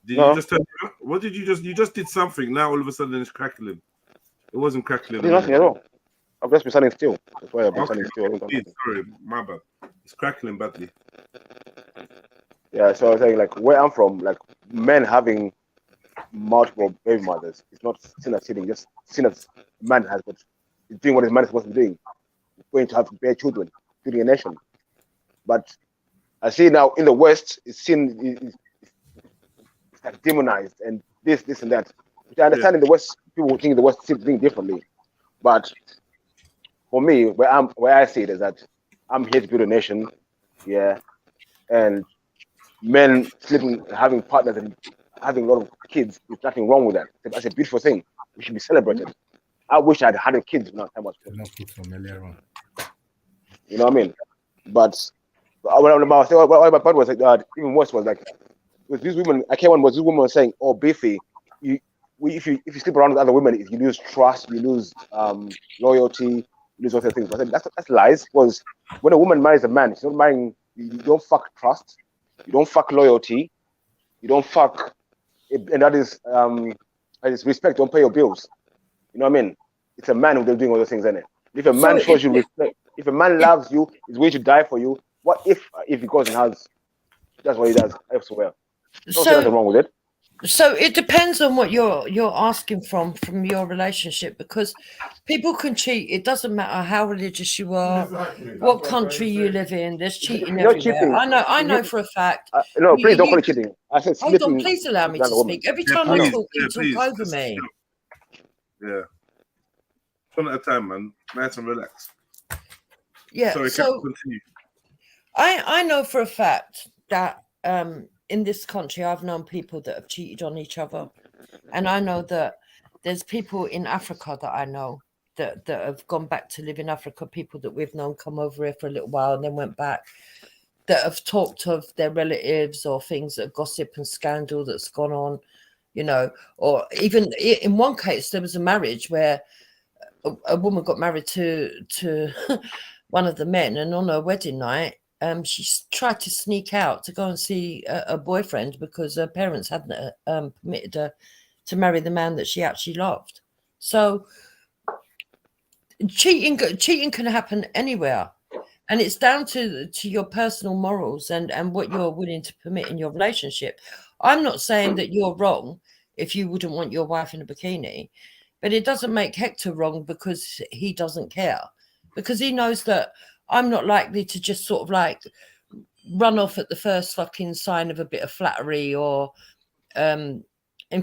Did you just turn up? What did you just... You just did something. Now all of a sudden it's crackling. It wasn't crackling. Nothing at all. I've just been standing still. That's why I've been standing still. Sorry, my bad. It's crackling badly. Yeah, so I was saying, like, where I'm from, like, men having multiple baby mothers, it's not seen as cheating, just seen as man is doing what his man is supposed to be doing. He's going to have to bear children, feeding a nation. But I see now in the West, it's seen it's like demonized and this and that. Which I understand in the West, people think the West see things differently. But for me, where I see it is that I'm here to build a nation, yeah, and men sleeping, having partners, and having a lot of kids. There's nothing wrong with that. That's a beautiful thing. We should be celebrated. I wish I'd had a kid when I was born. You know what I mean? But what my point was like, even worse was like, with these women. I came on was this woman was saying, "Oh, Biffy, if you sleep around with other women, you lose trust, you lose loyalty, you lose all those things." I said that's lies. Because when a woman marries a man, she's not marrying. You don't fuck trust, you don't fuck loyalty, you don't fuck, and that is respect. Don't pay your bills. You know what I mean? It's a man who's doing all those things, isn't it? If a man shows you respect, if a man loves you, is going to die for you. What if he goes and that's what he does elsewhere? Don't see nothing wrong with it. So it depends on what you're asking from your relationship, because people can cheat. It doesn't matter how religious you are, what country you live in. There's cheating everywhere. Cheating. I know for a fact. No, please don't call it cheating. I said hold on, please allow me to speak. Every time I talk, you talk over me. Yeah. One at a time, man. Nice and relax. Yeah. Sorry, so continue. I know for a fact that in this country, I've known people that have cheated on each other. And I know that there's people in Africa that I know that have gone back to live in Africa, people that we've known come over here for a little while and then went back, that have talked of their relatives or things that gossip and scandal that's gone on, you know, or even in one case, there was a marriage where a woman got married to one of the men, and on her wedding night, she tried to sneak out to go and see a boyfriend because her parents hadn't permitted her to marry the man that she actually loved. So cheating can happen anywhere, and it's down to your personal morals and what you're willing to permit in your relationship. I'm not saying that you're wrong if you wouldn't want your wife in a bikini, but it doesn't make Hector wrong because he doesn't care, because he knows that I'm not likely to just sort of like run off at the first fucking sign of a bit of flattery, or in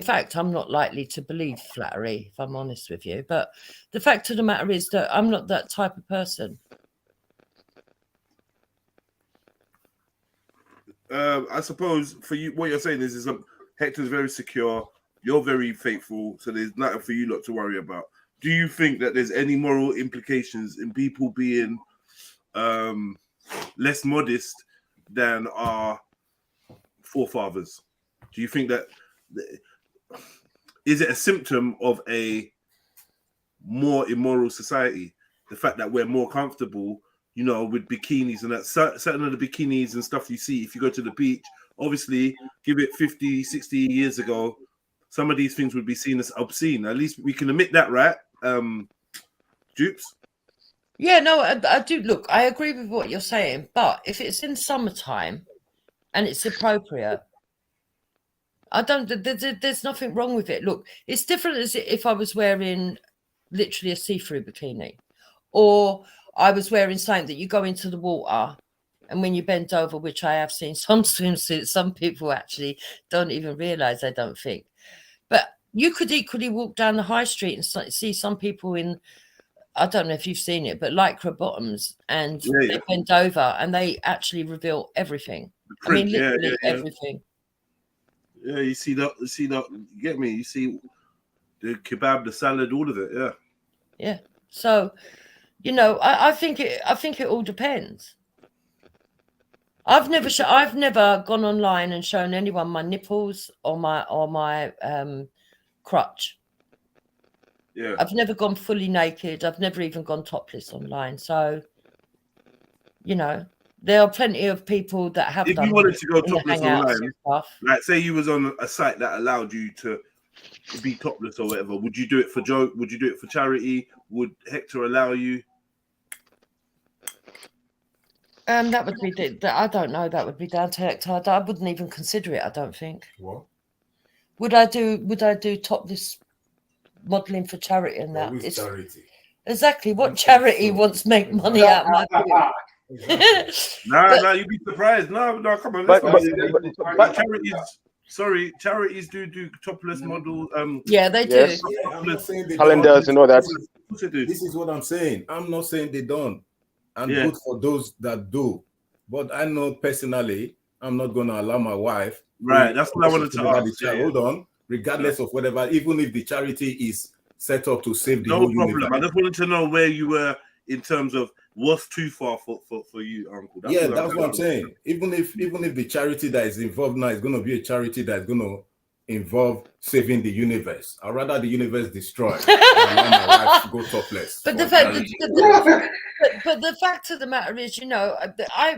fact, I'm not likely to believe flattery, if I'm honest with you. But the fact of the matter is that I'm not that type of person. I suppose for you, what you're saying is Hector's very secure, you're very faithful, so there's nothing for you lot to worry about. Do you think that there's any moral implications in people being less modest than our forefathers? Do you think that is it a symptom of a more immoral society, the fact that we're more comfortable, you know, with bikinis and that? Certain of the bikinis and stuff you see if you go to the beach, obviously give it 50 60 years ago, some of these things would be seen as obscene. At least we can admit that, right? Dupes? Yeah, no, I do. Look, I agree with what you're saying, but if it's in summertime and it's appropriate, I don't. There's nothing wrong with it. Look, it's different as if I was wearing literally a see-through bikini, or I was wearing something that you go into the water, and when you bend over, which I have seen some swimsuits, some people actually don't even realize. I don't think, but you could equally walk down the high street and see some people in, I don't know if you've seen it, but lycra bottoms, and they bend over and they actually reveal everything. I mean, literally everything. Yeah, you see that. You get me? You see the kebab, the salad, all of it. Yeah. Yeah. So, you know, I think it all depends. I've never gone online and shown anyone my nipples or my crutch. Yeah. I've never gone fully naked. I've never even gone topless online. So, you know, there are plenty of people that have done. If you wanted to go topless online, like say you was on a site that allowed you to be topless or whatever, would you do it for joke? Would you do it for charity? Would Hector allow you? That would be. I don't know. That would be down to Hector. I wouldn't even consider it. I don't think. What? Would I do topless modelling for charity and that. Which charity? Exactly. What charity wants to make money out of my video? Nah, you'd be surprised. No, come on. Charities do topless model. Yeah, they do. Yes. I'm not saying they Calendars don't. and all that. This is what I'm saying. I'm not saying they don't. And Yeah. good for those that do. But I know personally, I'm not going to allow my wife. Right, that's what I wanted to ask. Hold on. Regardless of whatever, even if the charity is set up to save the No whole problem. universe. I just wanted to know where you were in terms of what's too far for you, Uncle. That's what I'm saying. Even if the charity that is involved now is going to be a charity that's going to involve saving the universe, I'd rather the universe destroyed than let my wife go topless. But the fact of the matter is, you know,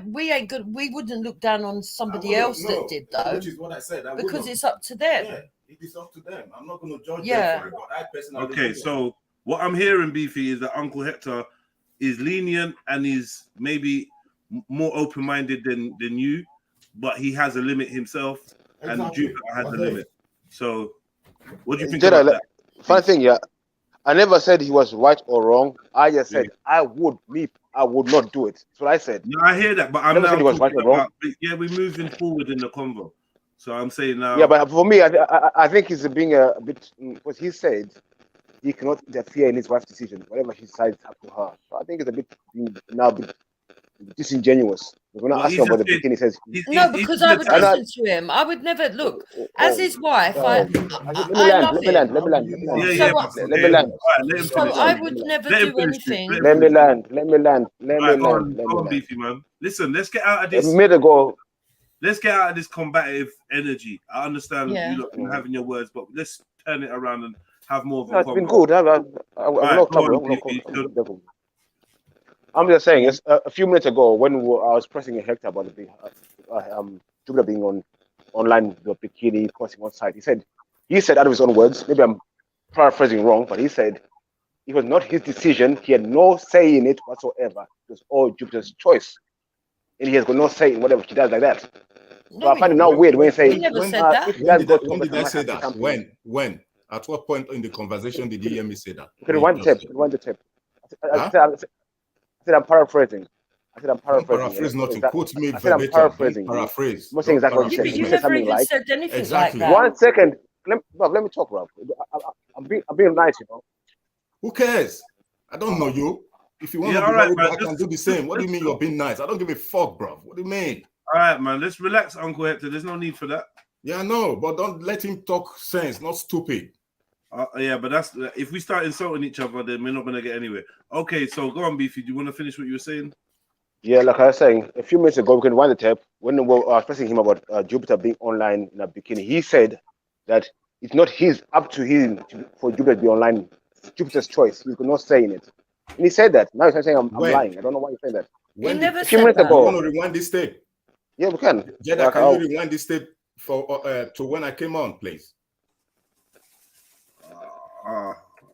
we ain't good. We wouldn't look down on somebody else that did though. Which is what I said. Because it's up to them. Yeah, it is up to them. I'm not going to judge Yeah. them for it. But I personally Okay, so what I'm hearing, Beefy, is that Uncle Hector is lenient and is maybe more open-minded than you, but he has a limit himself, and Jupiter has a limit. So, what do you think about that? Funny thing, yeah, I never said he was right or wrong. I just said I would not do it. That's what I said. No, I hear that, but I'm now talking about, we're moving forward in the convo. So I'm saying now. Yeah, but for me, I think he's being a bit. What he said, he cannot interfere in his wife's decision. Whatever she decides, up to her. So I think it's a bit disingenuous. We're not asking about the bikini. Says no, because I would listen to him. I would never look as his wife. I love him. Let me land. So I would never do anything. Let me land. Go on, Beefy, man. Listen, let's get out of this. A minute ago. Let's get out of this combative energy. I understand Yeah. you lot having your words, but let's turn it around and have more of a It's convo. been good. I'm just saying, a few minutes ago when I was pressing a Hector about the Jupiter being online, the bikini posting on site, he said out of his own words, maybe I'm paraphrasing wrong, but he said it was not his decision. He had no say in it whatsoever. It was all Jupiter's choice, and he has got no say in whatever she does like that. So I find it now weird when you say, when did I say that? When? At what point in the conversation did you hear me say that? Okay, rewind the tape. I said I'm paraphrasing. Paraphrase not to quote me verbatim. I'm paraphrasing. Paraphrase. I'm not saying exactly what you said. You never even said anything like that. 1 second. Let me talk, Rob. I'm being nice, you know. Who cares? I don't know you. If you want to be right, I can do the same. What do you mean you're being nice? I don't give a fuck, bro. What do you mean? All right, man. Let's relax, Uncle Hector. There's no need for that. Yeah, no, but don't let him talk sense, not stupid. Yeah, but that's if we start insulting each other, then we're not gonna get anywhere. Okay, so go on, Beefy. Do you want to finish what you were saying? Yeah, like I was saying a few minutes ago, we can wind the tape when we were pressing him about Jupiter being online in a bikini. He said that it's not up to him for Jupiter to be online. It's Jupiter's choice. He's got no say in it. And he said that. Now he's saying I'm lying. I don't know why you say that. He never a few said minutes that. ago. You want to rewind this tape? Yeah, we can. Jedi, can you rewind this tape for to when I came on, please?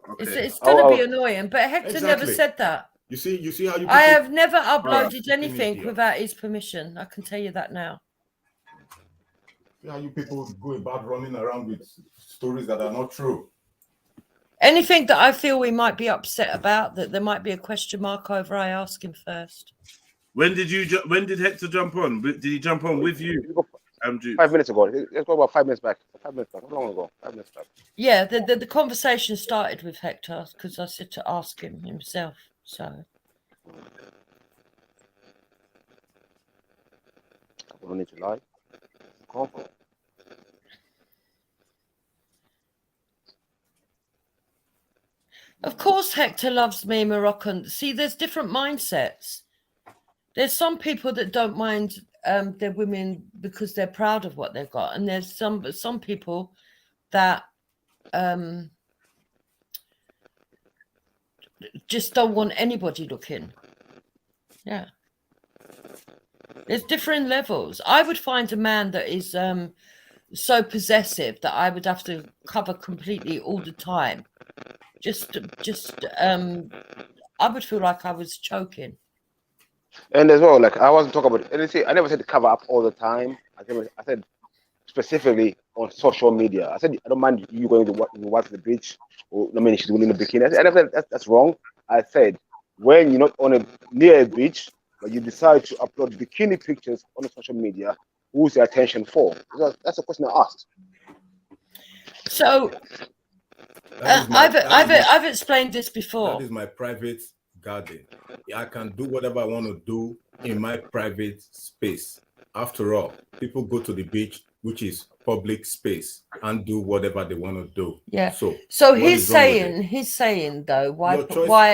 Okay. It's gonna be annoying, but Hector never said that. You see how you. I have never uploaded anything without his permission. I can tell you that now. See how you people go about running around with stories that are not true. Anything that I feel we might be upset about, that there might be a question mark over, I ask him first. When did Hector jump on? Did he jump on with you? 5 minutes ago. Let's go about 5 minutes back. 5 minutes back. How long ago? 5 minutes back. Yeah, the conversation started with Hector because I said to ask him himself. So. I don't need to lie. Confident. Of course, Hector loves me, Moroccan. See, there's different mindsets. There's some people that don't mind their women because they're proud of what they've got, and there's some people that just don't want anybody looking. Yeah, there's different levels. I would find a man that is so possessive that I would have to cover completely all the time. I would feel like I was choking. And as well, like I wasn't talking about anything. I never said to cover up all the time. I said specifically on social media. I said I don't mind you going to your wife to the beach, or I mean she's going in a bikini. I said that's wrong. I said when you're not near a beach, but you decide to upload bikini pictures on the social media, who's the attention for? That's a question I asked. So I've explained this before. That is my private garden. I can do whatever I want to do in my private space. After all, people go to the beach, which is public space, and do whatever they want to do. Yeah. So he's saying though, why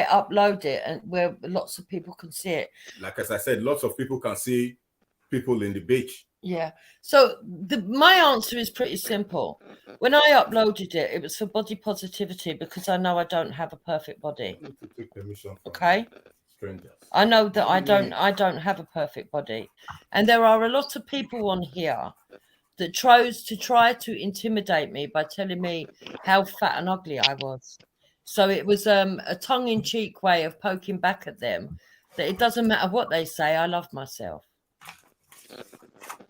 upload it and where lots of people can see it? Like as I said, lots of people can see people in the beach. Yeah. So my answer is pretty simple. When I uploaded it, it was for body positivity because I know I don't have a perfect body. Okay. Strangers. I know that I don't have a perfect body, and there are a lot of people on here that chose to try to intimidate me by telling me how fat and ugly I was. So it was a tongue-in-cheek way of poking back at them that it doesn't matter what they say, I love myself.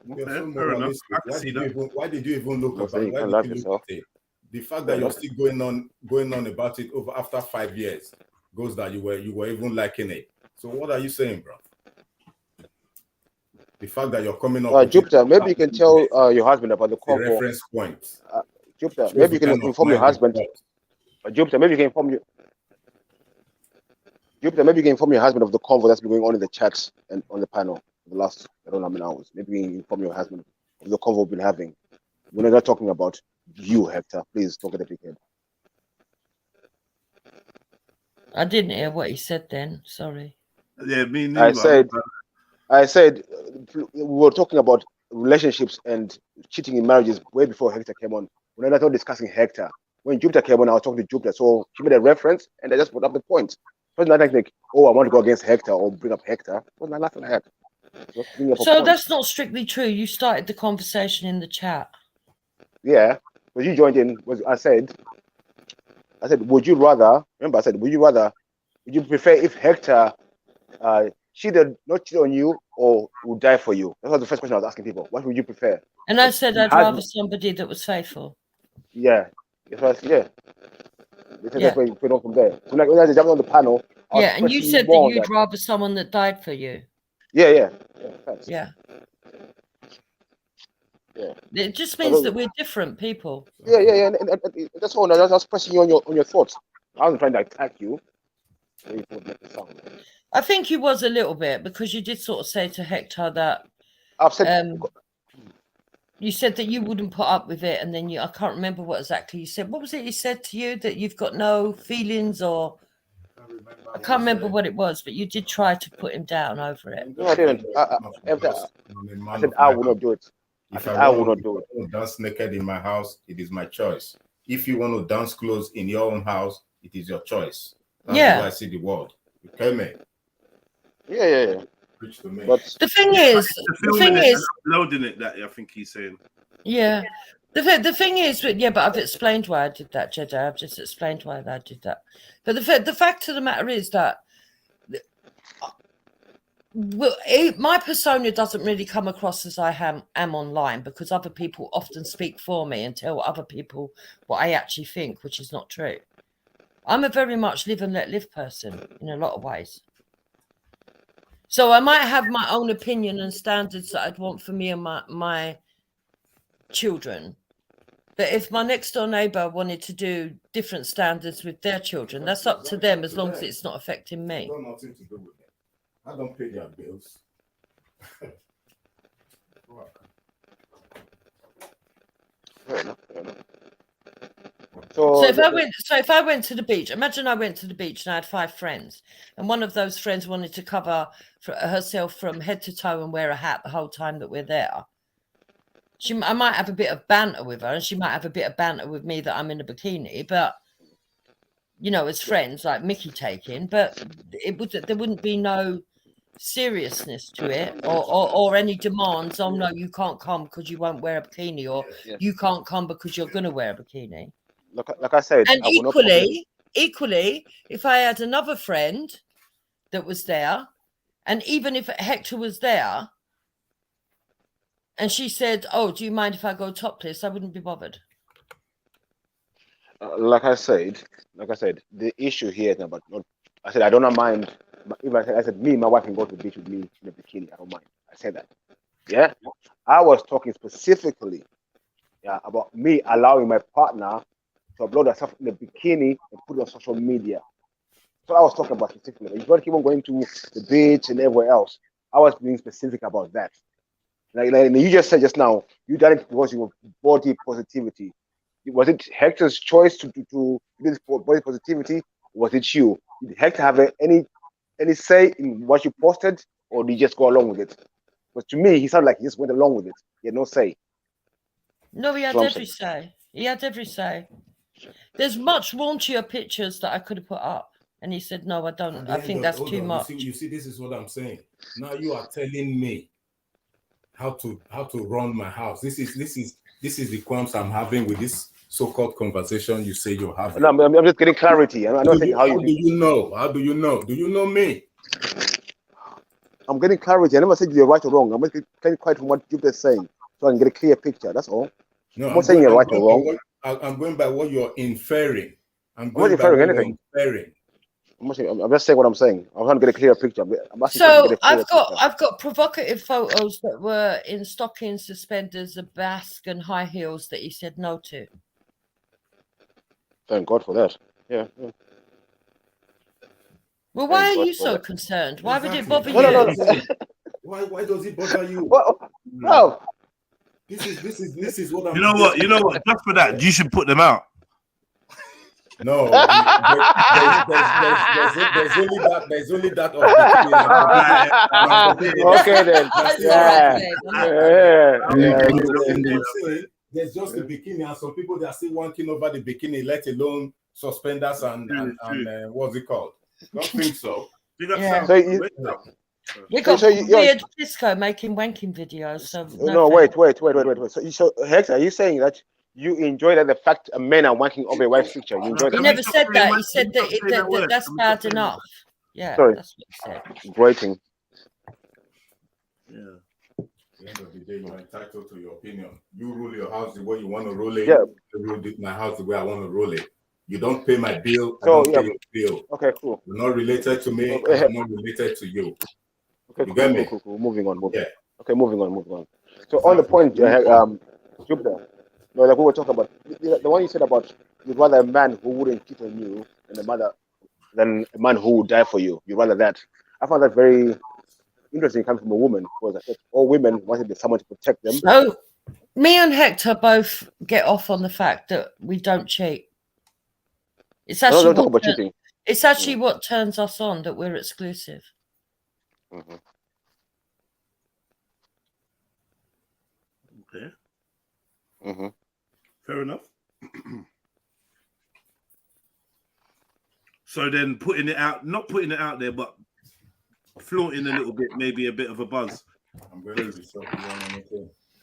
You're so moralistic. Why did you even look about it? The fact that you're still going on about it over after 5 years goes that you were even liking it. So what are you saying, bro? The fact that you're coming up Jupiter, maybe you can tell your husband about the convo. Reference point. Jupiter, maybe you can inform your husband. Jupiter, maybe you can inform your husband of the convo that's been going on in the chat and on the panel for the last, I don't know how many hours. Maybe you can inform your husband of the convo we've been having. We're not talking about you, Hector. Please talk at the big head. I didn't hear what he said then. Sorry. Yeah, me neither. I said we were talking about relationships and cheating in marriages way before Hector came on. We're not discussing Hector. When Jupiter came on, I was talking to Jupiter. So she made a reference and I just put up the point. It wasn't like, oh, I want to go against Hector or bring up Hector. It wasn't nothing like that. So that's not strictly true. You started the conversation in the chat. Yeah, but you joined in. I said, would you rather? Remember, I said, would you prefer if Hector not cheat on you or would die for you? That was the first question I was asking people. What would you prefer? And I said I'd rather somebody that was faithful. Yeah. Yeah. That's where you put on from there. So like when I jumped on the panel. Yeah, and you said that you'd rather someone that died for you. Yeah. Yeah. It just means that we're different people. Yeah. And that's all. I was pressing you on your thoughts. I wasn't trying to attack you. I think you was a little bit because you did sort of say to Hector that you said that you wouldn't put up with it, and then I can't remember what exactly you said. What was it you said to you, that you've got no feelings, or I can't remember what it was, but you did try to put him down over it. No, I didn't. I said I would not do it. I would not do it. If I want to dance naked in my house, it is my choice. If you want to dance clothes in your own house, it is your choice. That's how I see the world. You tell me. Yeah. Preach to me. But the thing is, loading it. That I think he's saying. Yeah. The thing is, but I've explained why I did that, JEDI. I've just explained why I did that. But the fact of the matter is that my persona doesn't really come across as I am online, because other people often speak for me and tell other people what I actually think, which is not true. I'm a very much live and let live person in a lot of ways. So I might have my own opinion and standards that I'd want for me and my children. But if my next door neighbour wanted to do different standards with their children, that's up to them, as long as it's not affecting me. I've got nothing to do with it. I don't pay their bills. Fair enough. So if I went to the beach, imagine I went to the beach and I had 5 friends, and one of those friends wanted to cover herself from head to toe and wear a hat the whole time that we're there. I might have a bit of banter with her, and she might have a bit of banter with me that I'm in a bikini, but as friends, like Mickey taking, but there wouldn't be no seriousness to it, or any demands. Oh no, you can't come because you won't wear a bikini, or you can't come because you're going to wear a bikini. Like I said, and equally, if I had another friend that was there, and even if Hector was there, And she said, "Oh, do you mind if I go topless?" I wouldn't be bothered. Like I said, the issue here is about not. I said I don't mind. If I said me, my wife can go to the beach with me in a bikini. I don't mind. I said that. Yeah. I was talking specifically, about me allowing my partner to upload herself in a bikini and put it on social media. So I was talking about specifically. You don't keep on going to the beach and everywhere else. I was being specific about that. Like you just said just now, you done it because you have body positivity. Was it Hector's choice to do this body positivity? Or was it you? Did Hector have any say in what you posted, or did you just go along with it? Because to me, he sounded like he just went along with it. He had no say. No, he had every say. He had every say. There's much raunchier pictures that I could have put up. And he said, no, I don't. I think that's too much. You see, this is what I'm saying. Now you are telling me how to run my house. This is the qualms I'm having with this so-called conversation you say you're having. No, I'm just getting clarity. I'm not saying how do you know? How do you know? Do you know me? I'm getting clarity. I never said you're right or wrong. I'm getting clarity from what you're just saying, so I can get a clear picture. That's all. No, I'm not saying you're right or wrong. I'm going by what you're inferring. I'm not inferring anything. I'm just saying what I'm saying. I'm trying to get a clear picture. So I've got provocative photos that were in stockings, suspenders, a basque, and high heels that he said no to. Thank God for that. Yeah. Well, why are you so concerned? Why would it bother you? No. Why does it bother you? No. This is what I'm. You know what? Just for that, you should put them out. No, there's only that. Okay then. Yeah. There's just the bikini, and some people they are still wanking over the bikini, let alone suspenders and what's it called? Don't think so. Yeah. We got weird disco making wanking videos. So no, wait. So Hector, are you saying that you enjoy the fact men are wanking over a wife's picture? You enjoy that? He never said that. He said that that's bad enough. Yeah, sorry. That's what he said. Grating. Yeah. At the end of the day, you're entitled to your opinion. You rule your house the way you want to roll it. Yeah. I rule my house the way I want to roll it. You don't pay my bill. I So, don't pay your bill. Okay, cool. You're not related to me. Okay. I'm not related to you. Okay, you get me? Cool. Moving on. Yeah. Okay, moving on. So on the point, Jupiter, no, like we were talking about the one you said about you'd rather a man who wouldn't cheat on you than a man who would die for you. You'd rather that. I found that very interesting coming from a woman, because I said all women wanted someone to protect them. So me and Hector both get off on the fact that we don't cheat. It's actually don't talk about cheating. It's actually what turns us on, that we're exclusive. Mm-hmm. Okay. Mm-hmm. Fair enough. So then not putting it out there, but flaunting a little bit, maybe a bit of a buzz. I'm going to be so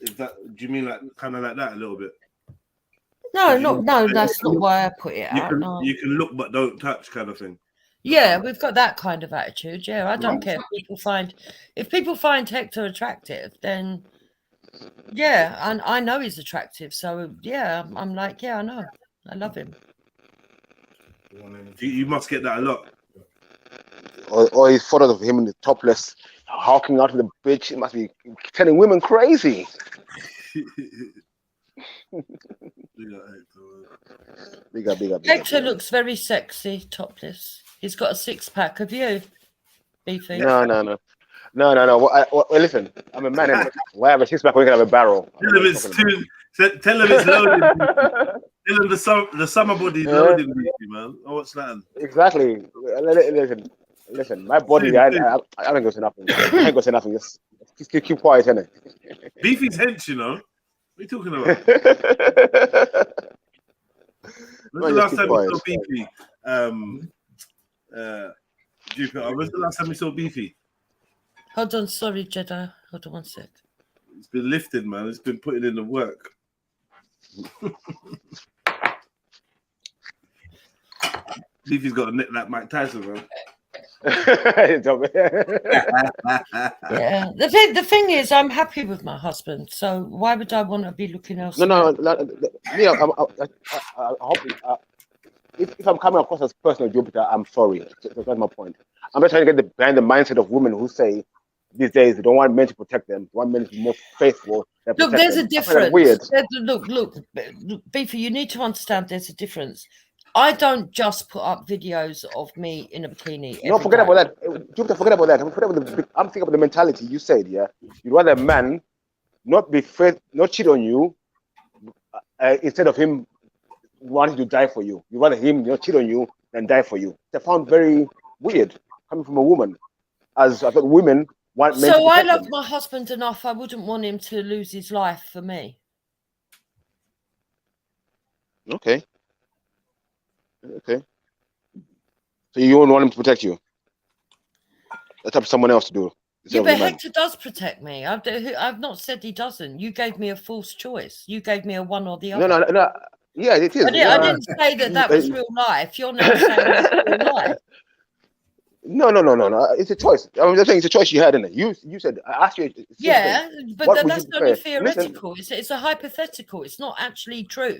Is that, do you mean like kind of like that a little bit? No, that's not why I put it out. You can look but don't touch, kind of thing. Yeah, we've got that kind of attitude. Yeah, I don't care if people find Hector attractive, then yeah, and I know he's attractive. So yeah, I'm like, yeah, I know, I love him. You must get that a lot. Or his photos of him in the topless, hawking out to the bitch. It must be turning women crazy. Big. Hector looks very sexy topless. He's got a six-pack. Have you, Beefy? No. Well, listen, I'm a man. Why have a six-pack when you can have a barrel? Tell him it's loaded. Tell him the summer body is loaded, man. Oh, what's that? Exactly. Listen. My body, I don't go to nothing. I ain't go to nothing. Just keep quiet, innit? Beefy's hench, you know. What are you talking about? When's the last time you saw Beefy? Jupiter, when's the last time you saw Beefy? Hold on, sorry, Jedi. Hold on one sec. It's been lifted, man. It's been putting in the work. Beefy's got a neck like Mike Tyson, man. Yeah. The thing is, I'm happy with my husband, so why would I want to be looking elsewhere? No. Me, I hope if I'm coming across as personal Jupiter, I'm sorry. That's my point. I'm just trying to get behind the mindset of women who say these days they don't want men to protect them. They want men to be more faithful. Look, there's a difference. Weird. Look, Beefy, you need to understand there's a difference. I don't just put up videos of me in a bikini. No, forget about that. Jupiter, forget about that. I'm thinking about the mentality you said. Yeah, you'd rather a man not be not cheat on you instead of him wanting to die for you. You'd rather him not cheat on you than die for you. I found very weird coming from a woman, as I thought women want men. So I love my husband enough. I wouldn't want him to lose his life for me. Okay. So you don't want him to protect you? That's up to someone else to do. Yeah, but Hector does protect me. I've not said he doesn't. You gave me a false choice. You gave me a one or the other. No. Yeah, it is. I didn't say that was real life. You're now saying that's real life. No. It's a choice. I'm just saying it's a choice you had in it. You said I asked you. Yeah, but that's only theoretical. It's a hypothetical. It's not actually true.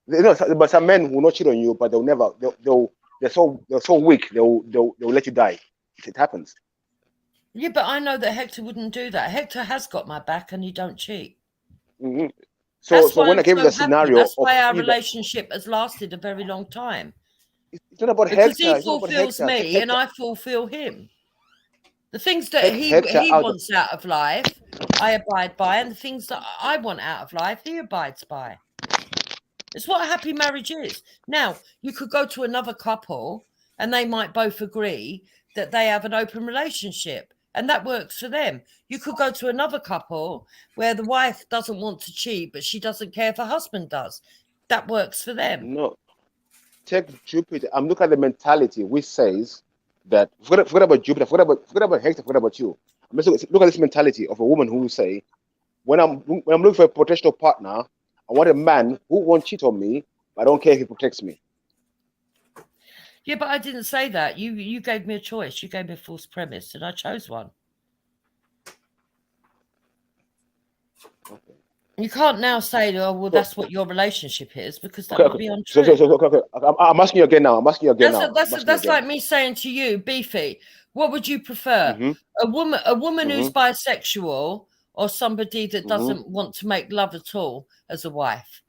But some men will not cheat on you, but they'll never. They're so weak. They'll let you die. It happens. Yeah, but I know that Hector wouldn't do that. Hector has got my back, and he don't cheat. Mm-hmm. So when I gave you the scenario, that's why our relationship has lasted a very long time. It's not about because Hector. He fulfills me, and I fulfill him. The things that he wants out of life, I abide by, and the things that I want out of life, he abides by. It's what a happy marriage is. Now, you could go to another couple, and they might both agree that they have an open relationship, and that works for them. You could go to another couple where the wife doesn't want to cheat, but she doesn't care if her husband does. That works for them. No. Take Jupiter. I'm looking at the mentality which says that forget about Jupiter, forget about Hector, forget about you. Look at this mentality of a woman who will say, when I'm looking for a potential partner, I want a man who won't cheat on me, but I don't care if he protects me. Yeah, but I didn't say that. You gave me a choice. You gave me a false premise, and I chose one. Okay. You can't now say, "Oh, well, that's what your relationship is," because that would be untrue. Okay. I'm asking you again now. That's like me saying to you, Beefy, what would you prefer? Mm-hmm. A woman who's bisexual, or somebody that doesn't want to make love at all as a wife?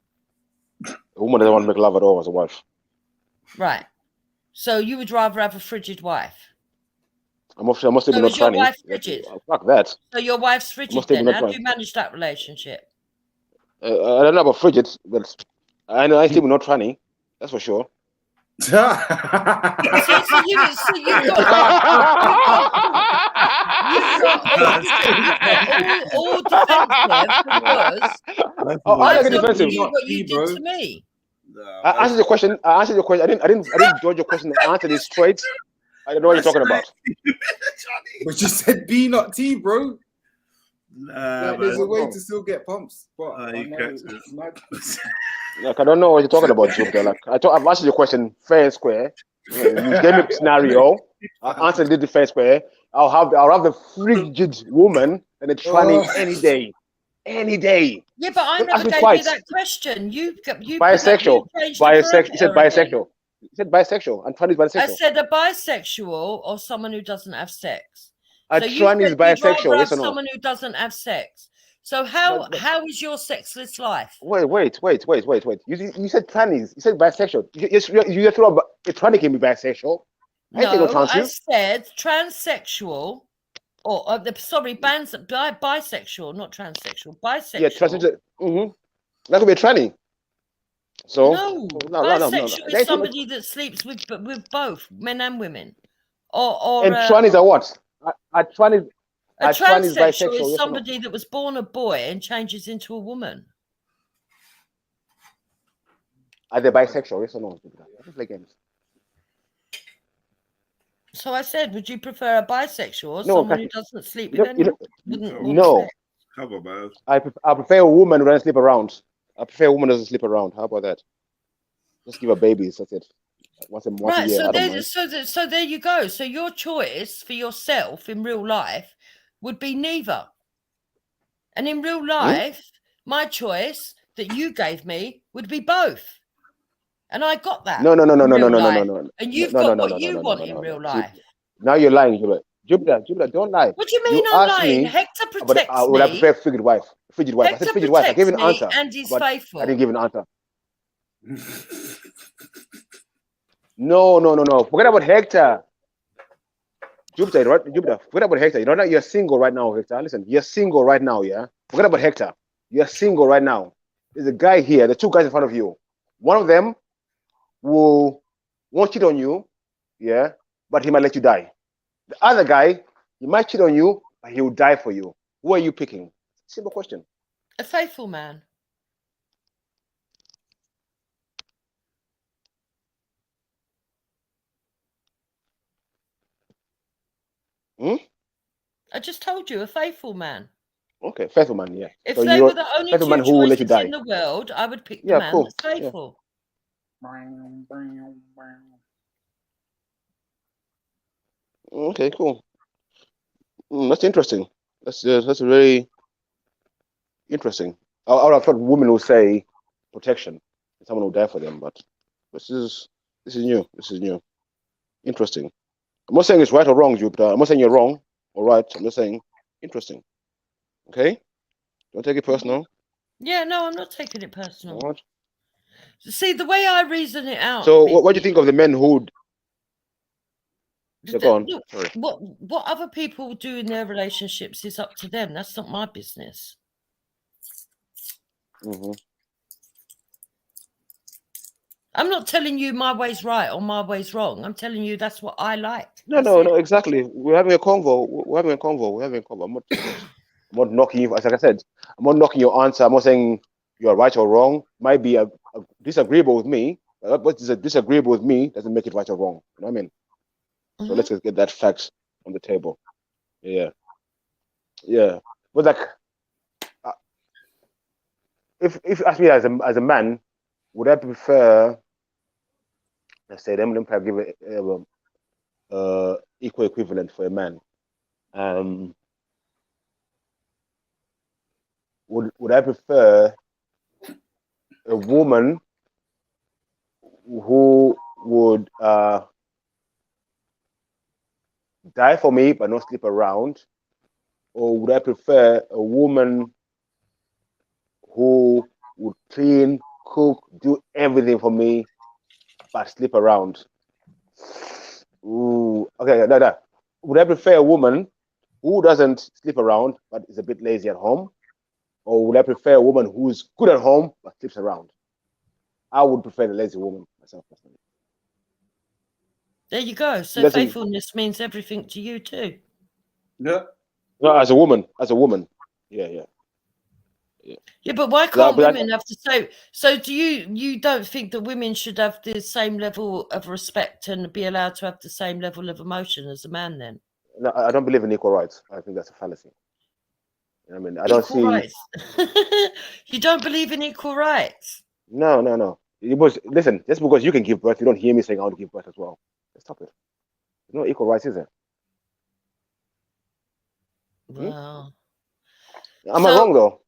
A woman doesn't want to make love at all as a wife. Right. So you would rather have a frigid wife? I must have been not your wife frigid? Fuck that. So your wife's frigid then? How do you manage that relationship? I don't know about frigid, but I know I still not tranny. That's for sure. So you all defensive because what you did to me. I answered your question. I didn't dodge your question. I answered it straight. I don't know what you're talking about. But you said B, not T, bro. There's a way to still get pumps. But like I don't know what you're talking about, Jupiter. Like I've answered your question fair and square. You gave me a scenario. I answered it fair and square. I'll have the frigid woman and a tranny any day. Yeah, but I never gave you that question. You bisexual. You said bisexual. You said bisexual. And tranny is bisexual. I said a bisexual or someone who doesn't have sex. A tranny is bisexual. Yes or no? Someone who doesn't have sex. So how is your sexless life? Wait. You said trannies. You said bisexual. You threw up a tranny can be bisexual. I said transsexual. Bisexual, not transsexual. Bisexual. Yeah, transsexual. That could be a tranny. So no, bisexual is somebody that sleeps with both men and women. And trannies are what? A transsexual is somebody that was born a boy and changes into a woman. Are they bisexual? Yes or no? Play games. So I said, would you prefer a bisexual or someone who doesn't sleep with anyone? No. I prefer a woman who doesn't sleep around. I prefer a woman who doesn't sleep around. How about that? Just give her babies. That's it. once a Right, year, so I don't there, mind. so there you go. So your choice for yourself in real life would be neither. And in real life, my choice that you gave me would be both. And I got that. No. And you've No. got what you want in real See, life. now you're lying, Jupiter, don't lie. What do you mean You I'm asked lying? me Hector about protects would I me. prefer frigid wife? Frigid wife. I said Hector frigid wife. I gave protects you an me answer, and he's but faithful. I didn't give an answer. No. Forget about Hector. Jupiter, right? Jupiter, forget about Hector. You know that you're single right now, Hector. Listen, you're single right now, yeah? Forget about Hector. You're single right now. There's a guy here, the two guys in front of you. One of them won't cheat on you, yeah, but he might let you die. The other guy, he might cheat on you, but he will die for you. Who are you picking? Simple question. A faithful man. I just told you, a faithful man. Okay, faithful man, yeah. If so they were the only faithful two man who will let you choices die. in the world, I would pick the man that's faithful. Okay, cool. That's interesting. That's very interesting. I would have thought women would say protection. Someone will die for them, but this is new. This is new. Interesting. I'm not saying it's right or wrong, Jupiter. I'm not saying you're wrong or right. I'm just saying interesting. Okay? Don't take it personal. Yeah, no, I'm not taking it personal. All right. See, the way I reason it out. So, what do you think of the men who? Go on. Look, Sorry. what other people do in their relationships is up to them. That's not my business. I'm not telling you my way's right or my way's wrong. I'm telling you that's what I like. No, exactly. We're having a convo. I'm not knocking you. As like I said, I'm not knocking your answer. I'm not saying you're right or wrong. Might be a disagreeable with me. But is a disagreeable with me doesn't make it right or wrong. You know what I mean? So let's just get that fact on the table. Yeah. But like, if you ask me as a man, would I prefer? Let's say them give it equal equivalent for a man. Would I prefer a woman who would die for me but not sleep around, or would I prefer a woman who would clean, cook, do everything for me but sleep around? Ooh, okay, no. Would I prefer a woman who doesn't sleep around but is a bit lazy at home, or would I prefer a woman who's good at home but sleeps around? I would prefer the lazy woman myself personally. There you go. So faithfulness means everything to you too. Yeah. No, as a woman. Yeah. Yeah, but why can't women have the same? So do you don't think that women should have the same level of respect and be allowed to have the same level of emotion as a man then? No, I don't believe in equal rights. I think that's a fallacy. I mean, I don't see rights. You don't believe in equal rights? No. Listen, just because you can give birth, you don't hear me saying I want to give birth as well. Stop it. There's no equal rights, is there? Wow. Am I wrong though?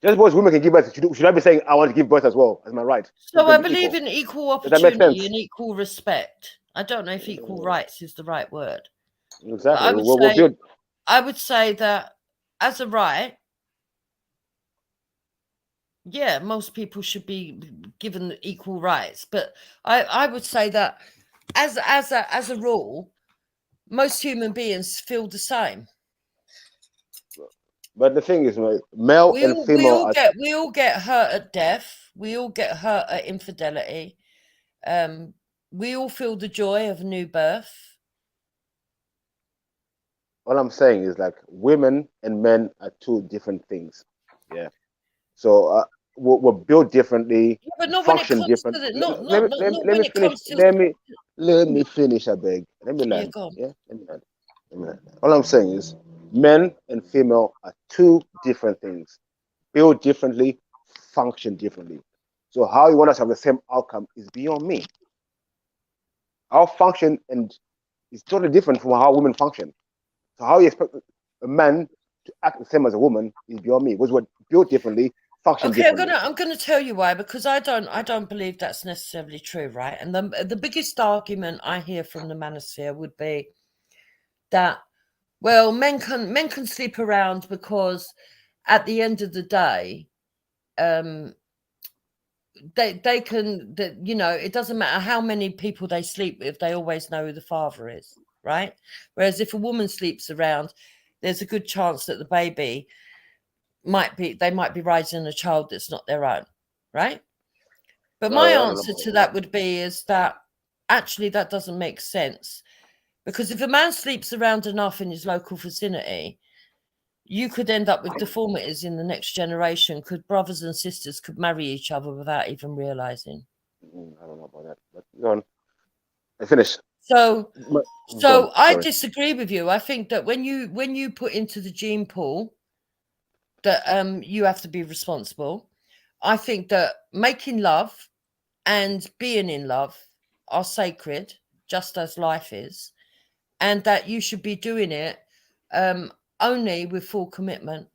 Just because women can give birth, should I be saying I want to give birth as well? Am I right? So I believe in equal opportunity and equal respect. I don't know if equal rights is the right word. Exactly. I would say that as a right, yeah, most people should be given equal rights. But I would say that as a rule, most human beings feel the same. But the thing is, male and female. We all get hurt at death. We all get hurt at infidelity. We all feel the joy of a new birth. All I'm saying is like women and men are two different things. Yeah. So we're built differently, function different. Let me finish, I beg. Let me land. Yeah, let me land. All I'm saying is men and female are two different things. Built differently, function differently. So how you want us to have the same outcome is beyond me. our function and is totally different from how women function. So how you expect a man to act the same as a woman is beyond me. Because we're built differently, function Okay, differently. I'm gonna tell you why, because I don't believe that's necessarily true, right? And the biggest argument I hear from the manosphere would be that, well, men can sleep around because at the end of the day, they can, you know, it doesn't matter how many people they sleep with, they always know who the father is, right? Whereas if a woman sleeps around, there's a good chance that the baby might be raising a child that's not their own, right? But my answer to that would be is that actually that doesn't make sense, because if a man sleeps around enough in his local vicinity, you could end up with deformities in the next generation. Could brothers and sisters could marry each other without even realizing. I don't know about that, but go on. I finished. So Sorry. I disagree with you. I think that when you put into the gene pool that you have to be responsible. I think that making love and being in love are sacred, just as life is, and that you should be doing it only with full commitment.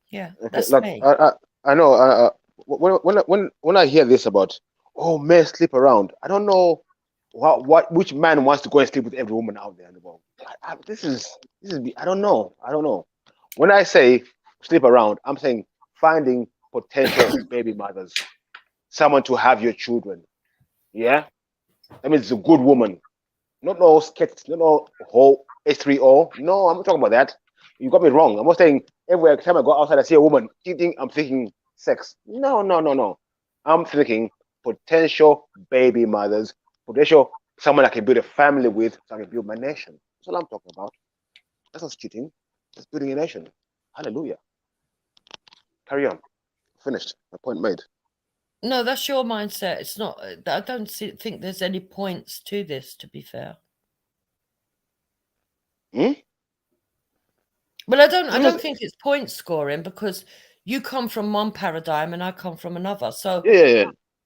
Yeah, that's me. I know. When I hear this about, oh, men sleep around, I don't know which man wants to go and sleep with every woman out there in the world. This is I don't know. When I say sleep around, I'm saying finding potential baby mothers, someone to have your children. Yeah, I mean, it's a good woman, not no sketch, not no whole H3O. No, I'm not talking about that. You got me wrong. I'm not saying every time I go outside, I see a woman cheating, I'm thinking sex. No. I'm thinking potential baby mothers, potential someone I can build a family with, so I can build my nation. That's all I'm talking about. That's not cheating. That's building a nation. Hallelujah. Carry on. Finished. My point made. No, that's your mindset. It's not. I don't think there's any points to this, to be fair. Well, I don't think it's point scoring, because you come from one paradigm and I come from another. So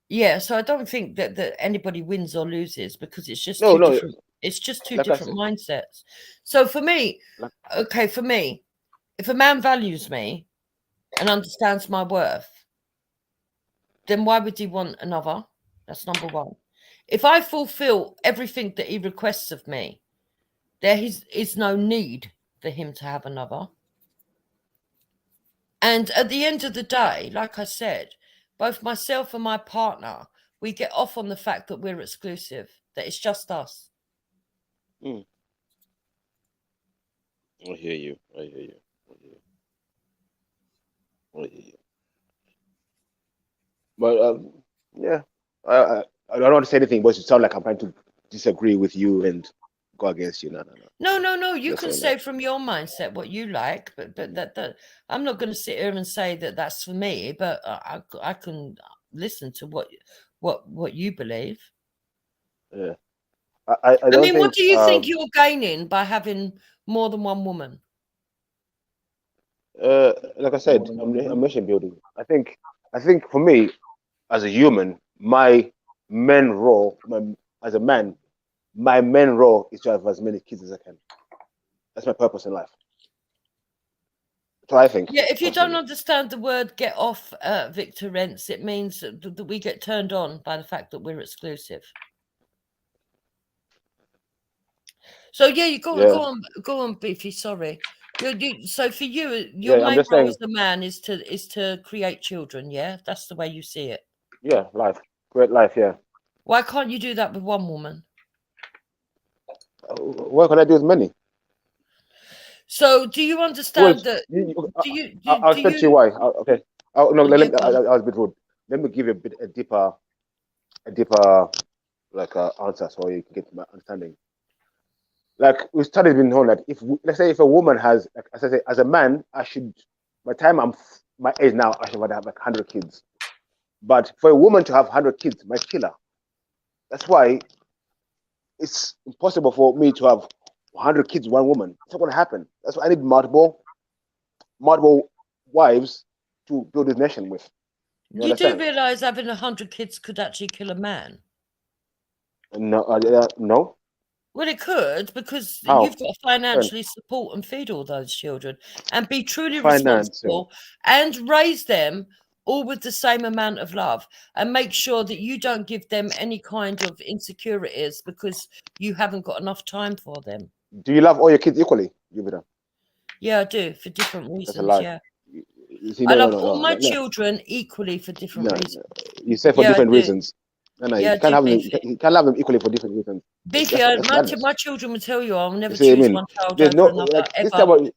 yeah. So I don't think that anybody wins or loses, because it's just two different. It's just two different mindsets. So for me, if a man values me and understands my worth, then why would he want another? That's number one. If I fulfill everything that he requests of me, there is no need for him to have another. And at the end of the day, like I said, both myself and my partner, we get off on the fact that we're exclusive, that it's just us. I hear you. But yeah, I don't want to say anything, but it sounds like I'm trying to disagree with you and go against you. No. You can say from your mindset what you like, but that I'm not going to sit here and say that that's for me. But I can listen to what you believe. Yeah, I mean, what do you think you're gaining by having more than one woman? Like I said, I'm nation building. I think for me, as a human, my main role, as a man, my main role is to have as many kids as I can. That's my purpose in life. That's what I think. Yeah, if you don't understand the word "get off," Victor Rents, it means that we get turned on by the fact that we're exclusive. So yeah, you go on, Beefy. Sorry. So for you, your main role as a man is to create children. Yeah, that's the way you see it. Yeah, great life. Yeah. Why can't you do that with one woman? What can I do with many? So do you understand that? I'll explain to you why. Okay. I was a bit rude. Let me give you a deeper like answer, so you can get my understanding. Like we studies been known that let's say if a woman has, like as I say, as a man, I should, by the time I'm my age now, I should have like 100 kids. But for a woman to have 100 kids might kill her. That's why it's impossible for me to have 100 kids, one woman. It's not going to happen. That's why I need multiple wives to build this nation with. You do realize having 100 kids could actually kill a man? No, no. Well, it could, because How? you've got to financially support and feed all those children and be truly Financial. responsible and raise them all with the same amount of love, and make sure that you don't give them any kind of insecurities because you haven't got enough time for them. Do you love all your kids equally, Jupiter? Yeah, I do, for different reasons. That's a lie. Yeah. See, I love all my children equally for different reasons. You say for different reasons. No, Yeah, you can't have them. You can't love them equally for different reasons. Beefy, my children will tell you I'll never See what I choose mean? one child There's over no another, this ever. time.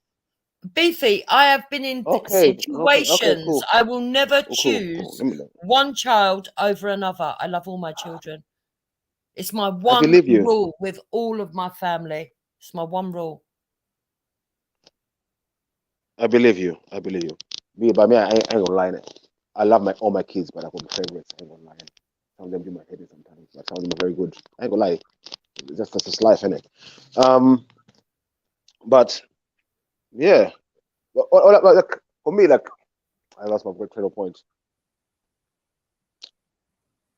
Beefy, I have been in situations cool. I will never Cool. choose Let me know. one child over another. I love all my children. It's my one believe you. rule with all of my family. It's my one rule. I believe you. I believe you. But me, I ain't gonna lie. I love all my kids, but I got my favorites. I ain't gonna lie. Some of them do my head in sometimes, but some of them are very good. I ain't gonna lie. That's just life, isn't it? But yeah, like, for me, like, I lost my train of point.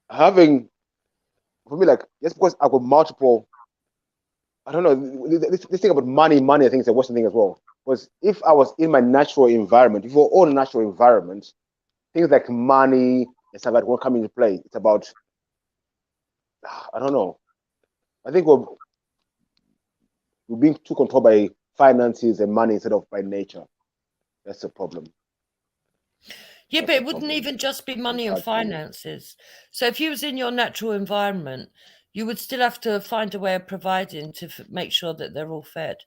For me, like, just because I got multiple, I don't know, this thing about money, I think it's a Western thing as well. Because if I was in my natural environment, if you're all natural environment, things like money and stuff like that won't come into play. It's about, I don't know. I think we're being too controlled by finances and money instead of by nature. That's the problem. Yeah, but it wouldn't even just be money and finances. So if you was in your natural environment, you would still have to find a way of providing to make sure that they're all fed.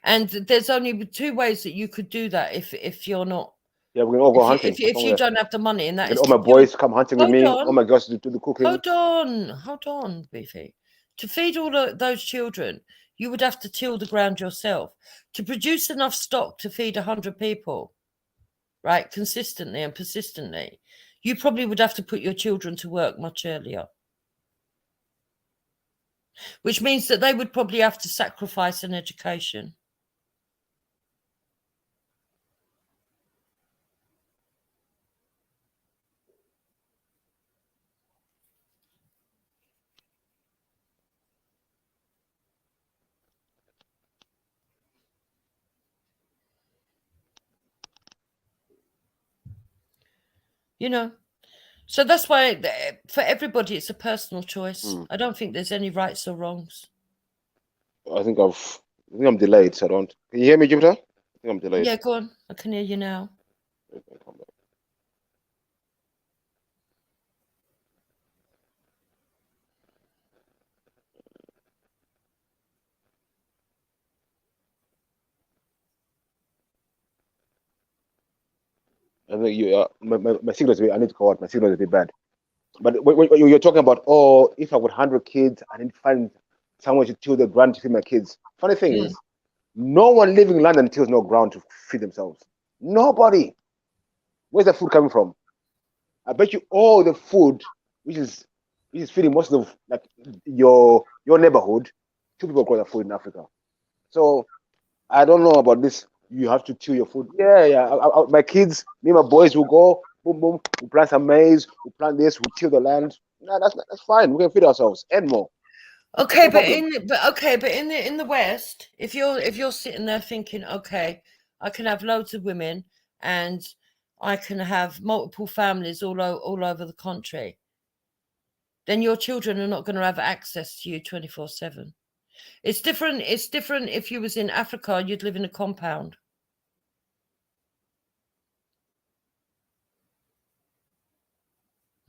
And there's only two ways that you could do that if you're not. Yeah, we're gonna all go hunting. If you don't have the money, and that is all my boys come hunting with me. All my girls do the cooking. Hold on, Beefy. To feed all those children, you would have to till the ground yourself. To produce enough stock to feed 100 people, right, consistently and persistently, you probably would have to put your children to work much earlier. Which means that they would probably have to sacrifice an education. You know, so that's why for everybody it's a personal choice. I don't think there's any rights or wrongs. I think I'm delayed, so I don't. Can you hear me, Jupiter? I think I'm delayed. Yeah, go on. I can hear you now. I think my signal is I need to go out. My signal is a bit bad. But when you're talking about, if I got 100 kids, I need to find someone to till the ground to feed my kids. Funny thing is, no one living in London tills no ground to feed themselves. Nobody. Where's the food coming from? I bet you all the food, which is feeding most of like your neighborhood, two people grow the food in Africa. So I don't know about this. You have to till your food. Yeah. My kids, me and my boys will go, boom, boom. We plant some maize. We plant this. We till the land. No, that's fine. We can feed ourselves and more. Okay, but in the West, if you're sitting there thinking, okay, I can have loads of women and I can have multiple families all over the country, then your children are not going to have access to you 24/7. It's different. It's different if you was in Africa, you'd live in a compound.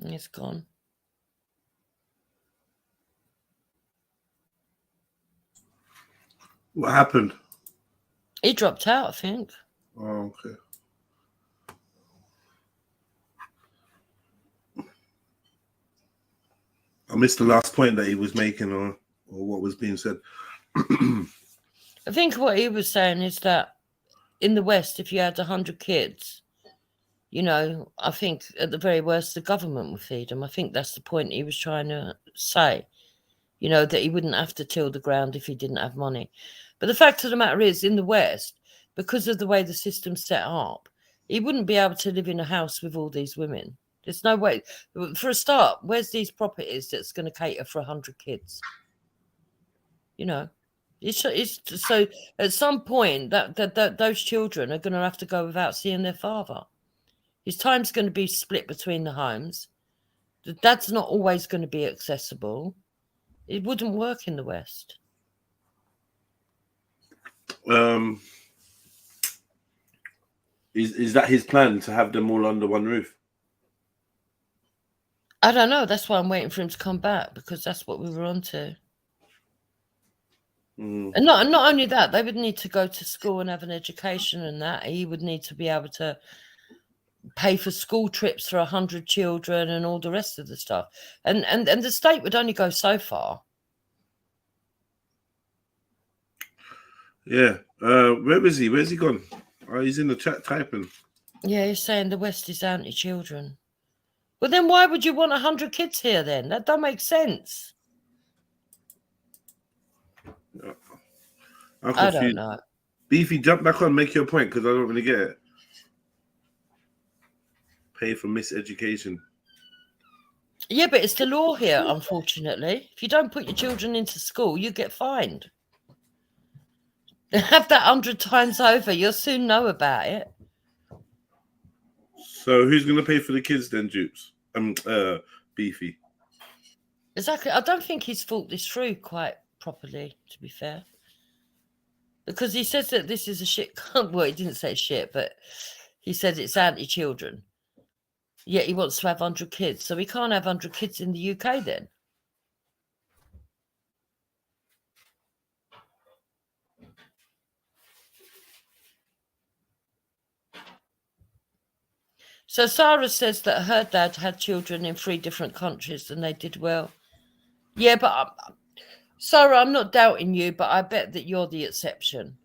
It's gone. What happened? He dropped out, I think. Oh, okay. I missed the last point that he was making, or what was being said. I think what he was saying is that in the West, if you had 100 kids, you know, I think at the very worst, the government would feed them. I think that's the point he was trying to say, you know, that he wouldn't have to till the ground if he didn't have money. But the fact of the matter is, in the West, because of the way the system's set up, he wouldn't be able to live in a house with all these women. There's no way. For a start, where's these properties that's going to cater for 100 kids? You know, it's so at some point that those children are going to have to go without seeing their father. His time's going to be split between the homes. The dad's not always going to be accessible. It wouldn't work in the West. Is that his plan to have them all under one roof? I don't know. That's why I'm waiting for him to come back, because that's what we were on to. And not only that, they would need to go to school and have an education, and that he would need to be able to pay for school trips for 100 children and all the rest of the stuff. And the state would only go so far. Yeah. Where is he? Where's he gone? Oh, he's in the chat typing. Yeah, he's saying the West is anti-children. Well, then why would you want 100 kids here then? That don't make sense. I don't know. Beefy, jump back on, make your point, because I don't really get it. Pay for miseducation. Yeah, but it's the law here, unfortunately. If you don't put your children into school, you get fined. Have that 100 times over, you'll soon know about it. So who's going to pay for the kids then, Dupes? Beefy. Exactly. I don't think he's thought this through quite properly, to be fair. Because he says that this is a shit... Well, he didn't say shit, but he said it's anti-children. Yet he wants to have 100 kids. So he can't have 100 kids in the UK then. So Sarah says that her dad had children in 3 different countries and they did well. Yeah, but Sarah, I'm not doubting you, but I bet that you're the exception.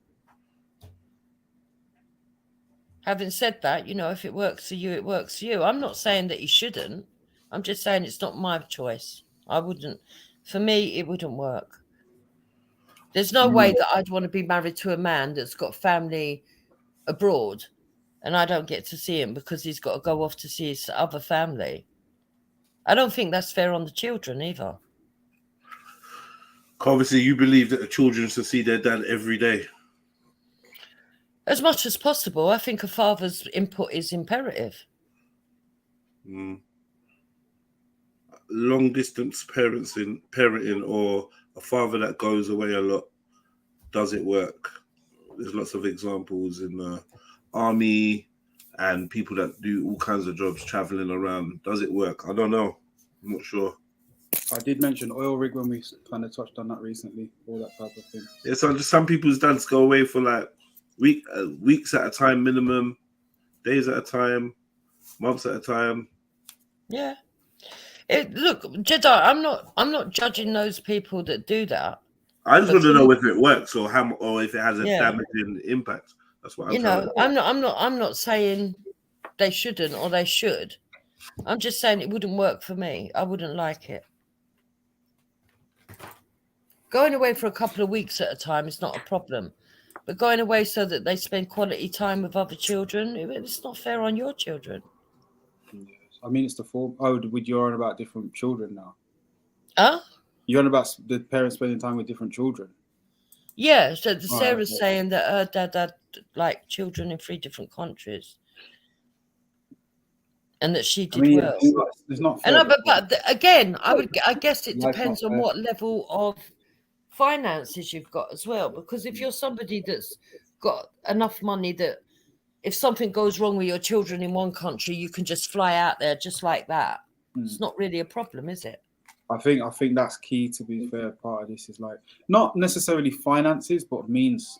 Having said that, you know, if it works for you, it works for you. I'm not saying that he shouldn't. I'm just saying it's not my choice. I wouldn't. For me, it wouldn't work. There's no way that I'd want to be married to a man that's got family abroad and I don't get to see him because he's got to go off to see his other family. I don't think that's fair on the children either. Obviously, you believe that the children should see their dad every day. As much as possible. I think a father's input is imperative. Long distance parenting or a father that goes away a lot, does it work? There's lots of examples in the army and people that do all kinds of jobs traveling around. Does it work? I don't know. I'm not sure. I did mention oil rig when we kind of touched on that recently, all that type of thing. Yeah, so just some people's dads go away for like weeks at a time minimum, days at a time, months at a time. Yeah. Look, Jedi, I'm not judging those people that do that. I just want to know if it works or if it has a damaging impact. That's what I'm I'm not saying they shouldn't or they should. I'm just saying it wouldn't work for me. I wouldn't like it. Going away for a couple of weeks at a time is not a problem. But going away so that they spend quality time with other children, it's not fair on your children. I mean, it's the form. Oh, you're on about different children now? Huh? You're on about the parents spending time with different children? Yeah, so Sarah's saying that her dad had like children in 3 different countries. And that she did well. It's not fair. And but again, I guess it depends on what level of finances you've got as well. Because if you're somebody that's got enough money that if something goes wrong with your children in one country, you can just fly out there just like that. It's not really a problem, is it? I think that's key, to be fair. Part of this is like not necessarily finances, but means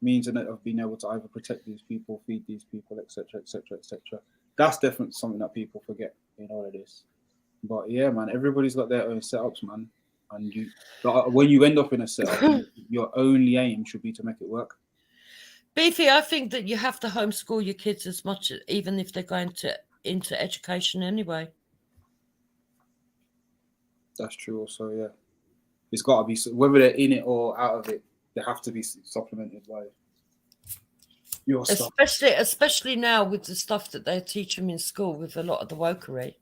of being able to either protect these people, feed these people, etc., etc., etc. That's definitely something that people forget in all of this. But yeah, man, everybody's got their own setups, man. And when you end up in a setup, your only aim should be to make it work. Beefy, I think that you have to homeschool your kids as much, even if they're going into education anyway. That's true also, yeah. It's got to be, whether they're in it or out of it, they have to be supplemented by it. your stuff. Especially now with the stuff that they teach them in school with a lot of the wokery.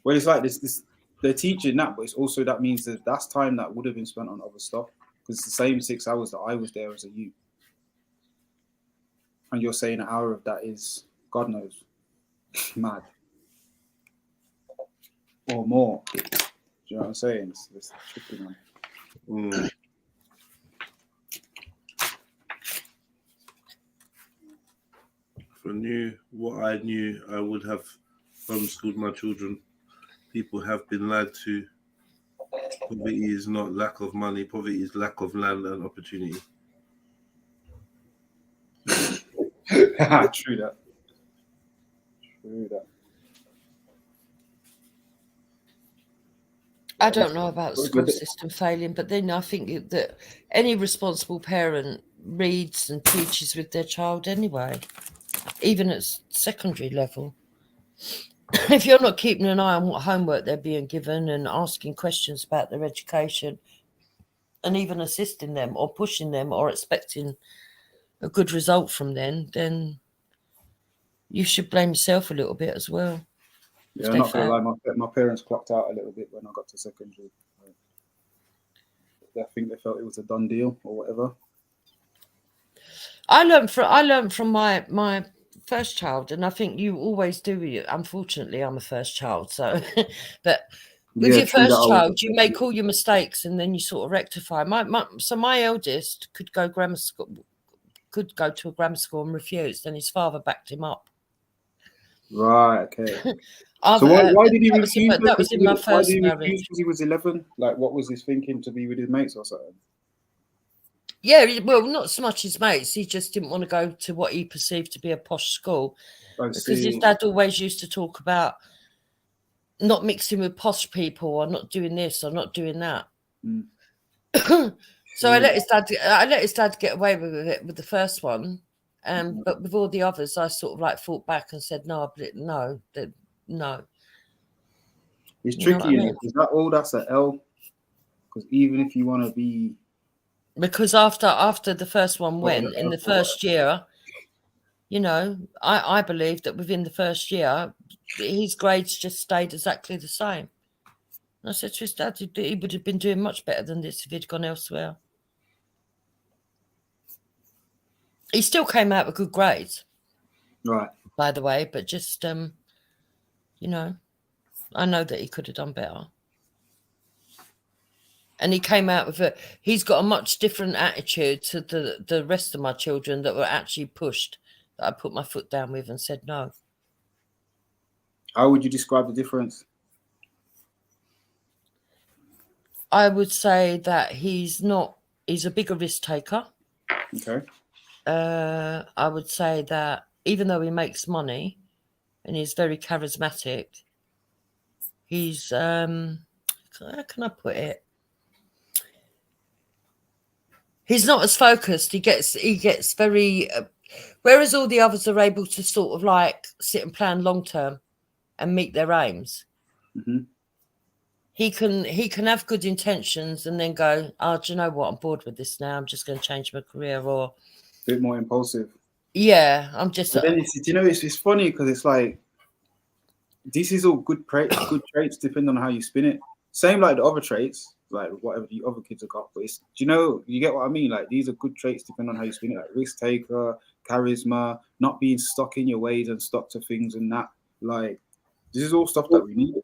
Well, it's like this they're teaching that, but it's also that means that that's time that would have been spent on other stuff, because it's the same 6 hours that I was there as a youth. And you're saying an hour of that is, God knows, mad. Or more. Do you know what I'm saying? It's tricky, man. Mm. If I knew what I knew, I would have homeschooled my children. People have been lied to. Poverty is not lack of money. Poverty is lack of land and opportunity. True that. True that. I don't know about the school system failing, but then I think that any responsible parent reads and teaches with their child anyway, even at secondary level. If you're not keeping an eye on what homework they're being given and asking questions about their education and even assisting them or pushing them or expecting a good result from them, then you should blame yourself a little bit as well. Yeah, I'm not going to lie, my parents clocked out a little bit when I got to secondary. I think they felt it was a done deal or whatever. I learned from my first child, and I think you always do. Unfortunately, I'm a first child, so but with your first child, you make all your mistakes and then you sort of rectify. So my eldest could go to a grammar school and refused, and his father backed him up. Right. Okay. So why did he refuse? That was in my first marriage. Because he was 11. Like, what was his thinking, to be with his mates or something? Yeah, well, not so much his mates. He just didn't want to go to what he perceived to be a posh school. Because his dad always used to talk about not mixing with posh people or not doing this or not doing that. Mm. So I let his dad get away with it with the first one. But with all the others, I sort of like fought back and said, no. It's tricky. Is that all? That's an L? Because even if you want to be... Because after the first one went, in the first year, you know, I believe that within the first year, his grades just stayed exactly the same. And I said to his dad, he would have been doing much better than this if he'd gone elsewhere. He still came out with good grades. Right. By the way, but just, you know, I know that he could have done better. And he came out with he's got a much different attitude to the rest of my children that were actually pushed, that I put my foot down with and said no. How would you describe the difference? I would say that he's a bigger risk taker. Okay. I would say that even though he makes money and he's very charismatic, he's, how can I put it? He's not as focused. He gets very, whereas all the others are able to sort of like sit and plan long term and meet their aims. Mm-hmm. He can have good intentions and then go, oh, do you know what? I'm bored with this now. I'm just going to change my career, or a bit more impulsive. Yeah, I'm just. But then it's funny because it's like this is all good traits depending on how you spin it. Same like the other traits. Like whatever the other kids have got, but it's, do you get what I mean? Like these are good traits depending on how you spin it, like risk taker, charisma, not being stuck in your ways and stuck to things and that. Like this is all stuff that we need.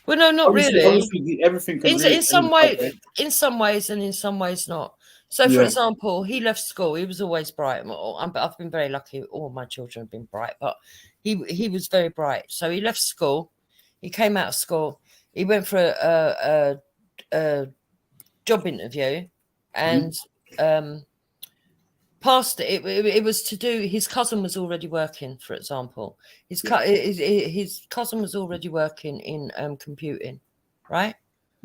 Well, no, not really. Obviously, everything can in some ways, and in some ways not. So, for example, he left school. He was always bright. I've been very lucky. All my children have been bright, but he was very bright. So he left school. He came out of school. He went for a job interview, and passed it. It was to do. His cousin was already working. For example, his cousin was already working in computing, right?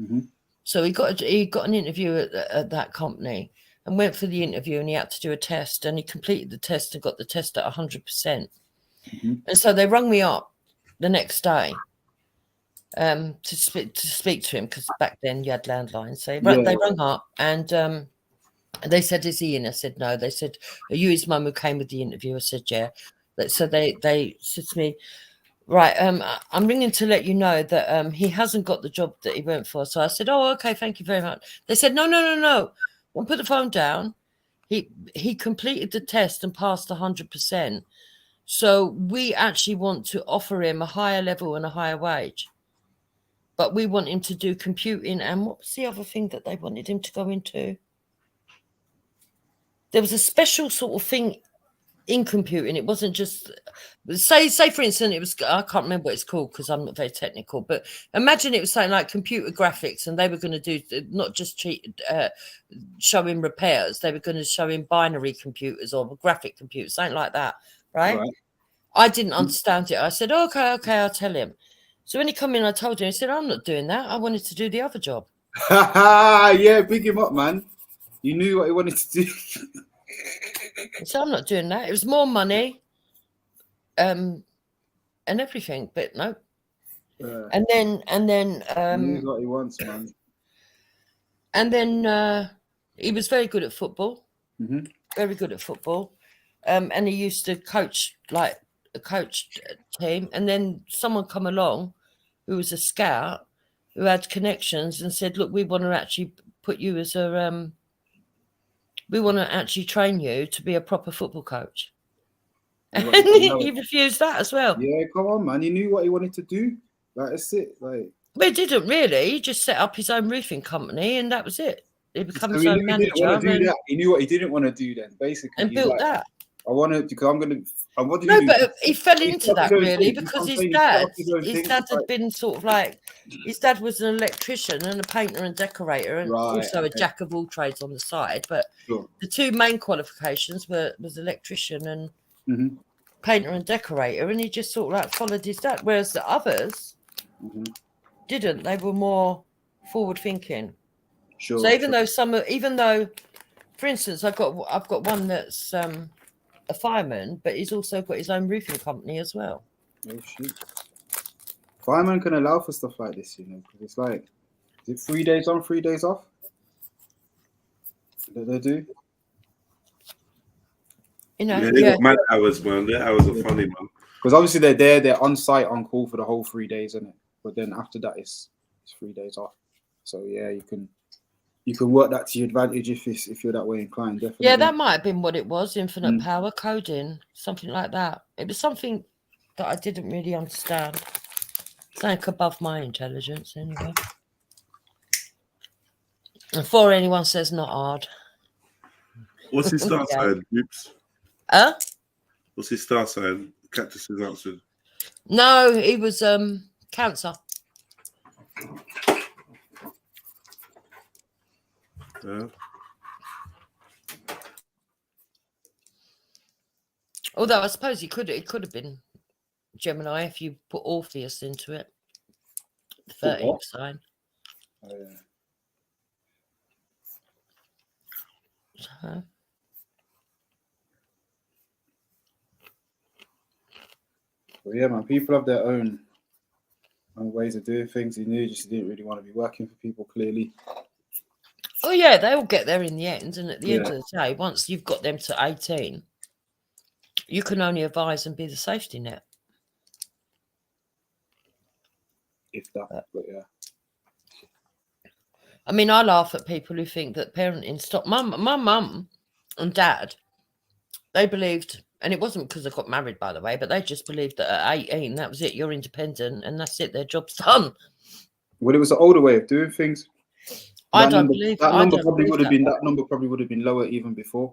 Mm-hmm. So he got an interview at that company and went for the interview, and he had to do a test, and he completed the test and got the test at 100%. Mm-hmm. And so they rung me up the next day to speak to him, because back then you had landlines. So they rang up and they said, "Is he in?" I said, "No." They said, "Are you his mum who came with the interview?" I said, "Yeah." So they said to me, "Right, I'm ringing to let you know that he hasn't got the job that he went for." So I said, "Oh, okay, thank you very much." They said, "No. Don't put the phone down. He completed the test and passed 100%. So we actually want to offer him a higher level and a higher wage. But we want him to do computing." And what was the other thing that they wanted him to go into? There was a special sort of thing in computing. It wasn't just, say for instance, it was, I can't remember what it's called because I'm not very technical, but imagine it was something like computer graphics, and they were going to do not just showing repairs, they were going to show him binary computers or graphic computers, something like that, right? I didn't understand it. I said, okay, I'll tell him. So when he come in, I told him, he said, "I'm not doing that. I wanted to do the other job." Yeah, big him up, man. You knew what he wanted to do. So I'm not doing that. It was more money, and everything, but no. And then he knows what he wants, man. And then he was very good at football. Very good at football. And he used to coach like a coach team. And then someone come along who was a scout who had connections and said, "Look, we want to actually put you as a we want to actually train you to be a proper football coach." And he refused that as well. Yeah, come on, man. He knew what he wanted to do. Like, that's it. Like, but he didn't really. He just set up his own roofing company, and that was it. He became his own manager. He knew what he didn't want to do then, basically. And built that. I wanted to, because I'm going to. But he fell into that really because his dad had been sort of like, his dad was an electrician and a painter and decorator, and also a jack of all trades on the side. But the two main qualifications was electrician and painter and decorator, and he just sort of like followed his dad. Whereas the others didn't; they were more forward thinking. So even though, for instance, I've got one that's a fireman, but he's also got his own roofing company as well. Oh shit! Fireman can allow for stuff like this, you know, because it's like, is it 3 days on, 3 days off? That they do. You know, they got mad hours, man. Their hours are funny, man. Because obviously they're on site on call for the whole 3 days, isn't it? But then after that, it's 3 days off. So yeah, you can work that to your advantage if you're that way inclined. Definitely. Yeah, that might have been what it was. Infinite power coding, something like that. It was something that I didn't really understand. It's like above my intelligence, anyway. And before anyone says not hard. What's his star sign? Oops. What's his star sign? Cactus has answered. No, he was Cancer. Yeah. Although I suppose it could have been Gemini if you put Orpheus into it. The 13th sign. Oh, yeah. So. Well, yeah, man. People have their own ways of doing things. He knew just didn't really want to be working for people, clearly. Oh yeah, they all get there in the end, and at the end of the day, once you've got them to 18, you can only advise and be the safety net. If that, but yeah. I mean, I laugh at people who think that parenting stopped. My mum and dad, they believed, and it wasn't because I got married, by the way, but they just believed that at 18, that was it, you're independent, and that's it, their job's done. Well, it was an older way of doing things. I don't believe that number probably would have been lower even before.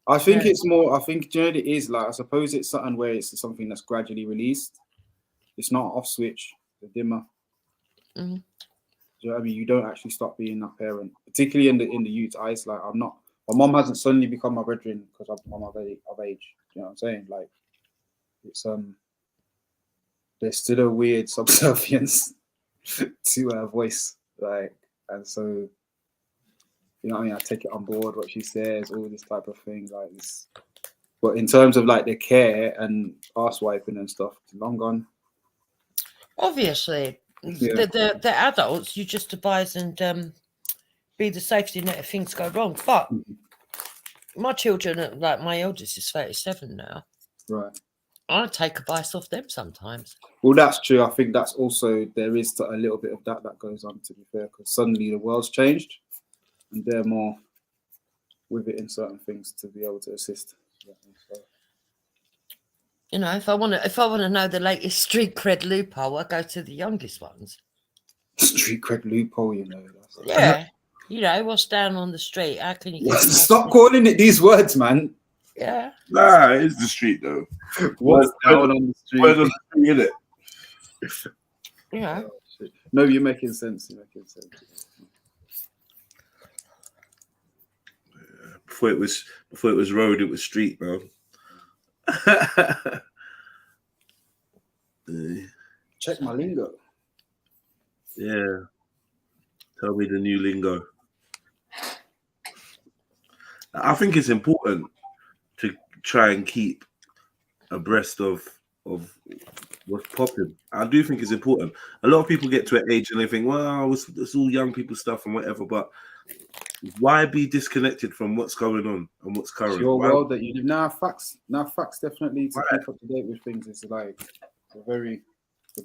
I think it's more. I think generally it is like, I suppose it's something where it's something that's gradually released. It's not off switch, the dimmer. Do you know what I mean? You don't actually stop being that parent, particularly in the youth's eyes. Like, I'm not. My mom hasn't suddenly become my brethren because I'm of age. You know what I'm saying? Like, it's there's still a weird subservience to her voice, like. And so, you know what I mean? I take it on board what she says, all this type of thing, like this. But in terms of like the care and arse wiping and stuff, it's long gone. Obviously, The adults, you just advise and be the safety net if things go wrong. But my children, like my eldest is 37 now. Right. I take advice off them sometimes. Well, that's true. I think that's also, there is a little bit of that goes on, to be fair, because suddenly the world's changed and they're more with it in certain things to be able to assist. So. You know, if I want to know the latest street cred loophole, I go to the youngest ones. Street cred loophole, you know. Yeah. You know, what's down on the street? How can you stop calling it these words, man? Yeah. Nah, it's the street though. What's down on the street? Where's the street in it? Yeah. No, you're making sense. You're making sense. Before it was road, it was street, bro. Check my lingo. Yeah. Tell me the new lingo. I think it's important to try and keep abreast of what's popping. I do think it's important. A lot of people get to an age and they think, well, it's all young people stuff and whatever, but why be disconnected from what's going on and what's current? It's your world that you live. Now facts definitely to keep up to date with things is like a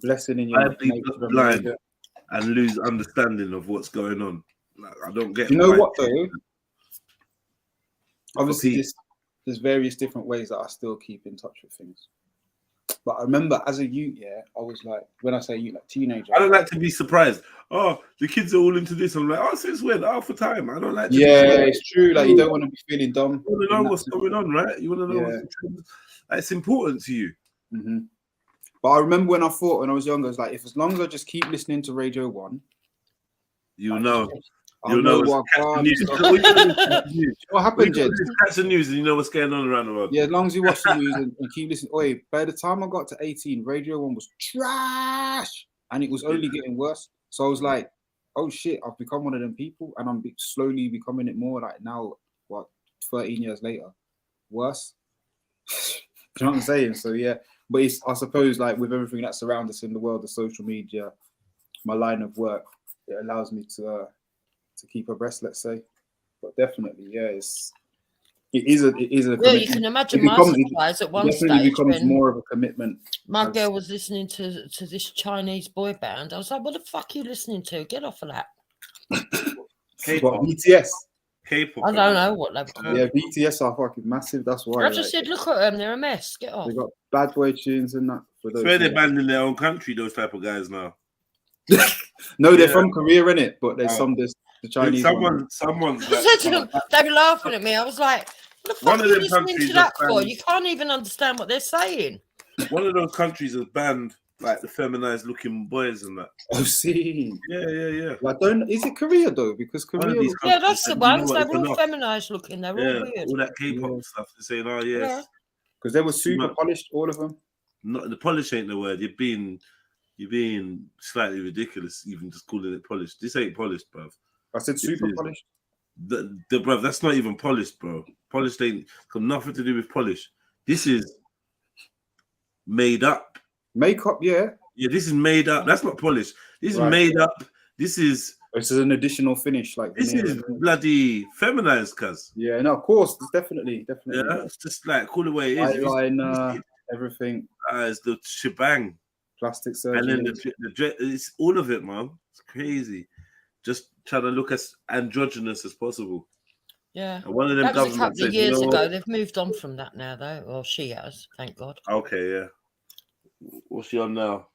blessing in your life. Blind and lose understanding of what's going on. Like, I don't get. You know what though? Obviously, there's various different ways that I still keep in touch with things. But I remember as a youth, I was like, when I say youth, like teenager. I don't like to be surprised. Oh, the kids are all into this. I'm like, oh, since when? Oh, for time. I don't like to it's true. Like, you don't want to be feeling dumb. You want to know what's going on, right? You want to know what's it's important to you. Mm-hmm. But I remember when I thought, when I was younger, I was like, as long as I just keep listening to Radio 1. You'll know. You'll know what happened, Jed? Catch the news and you know what's going on around the world. Yeah, as long as you watch the news and keep listening. Oi, by the time I got to 18, Radio 1 was trash. And it was only getting worse. So I was like, oh shit, I've become one of them people. And I'm slowly becoming it more like now, 13 years later. Worse. Do you know what I'm saying? So yeah. But it's, I suppose, like with everything that surrounds us in the world of social media, my line of work, it allows me to keep abreast, let's say. But definitely, it is a well, you can imagine my surprise at one stage. It becomes more of a commitment. My girl was listening to this Chinese boy band. I was like, what the fuck are you listening to? Get off of that. What, BTS? K-pop. I don't know what they're called. Yeah, BTS are fucking massive. That's why. I just said, look at them. They're a mess. Get off. They got bad boy tunes and that. It's where they're banned in their own country, those type of guys now. No, they're from Korea, innit? But there's the Chinese. Someone's. They were laughing at me. I was like, what the fuck are you listening to that for? You can't even understand what they're saying. One of those countries has banned like the feminized looking boys and that. Oh, see. Yeah. Like, is it Korea though? Because Korea. Yeah, that's the ones. They're all feminized looking. They're all weird. All that K-pop stuff. They're saying, oh yes. Because they were super polished, all of them. Not the polish ain't the word. You're being slightly ridiculous, even just calling it polished. This ain't polished, bruv. I said super polished. The bruv, that's not even polished, bro. Polished ain't got nothing to do with polish. This is made up. Makeup, yeah. Yeah, this is made up. That's not polished. This is made up. This is an additional finish, like this is bloody feminized, cuz. Yeah, no, of course, definitely. Yeah, it's just like call it what it is. Eyeliner, everything. It's the shebang. Plastic surgery. And then it's all of it, man. It's crazy. Just trying to look as androgynous as possible. Yeah. And one of them that was a couple of years ago. What? They've moved on from that now, though. Well, she has, thank God. Okay, yeah. What's she on now?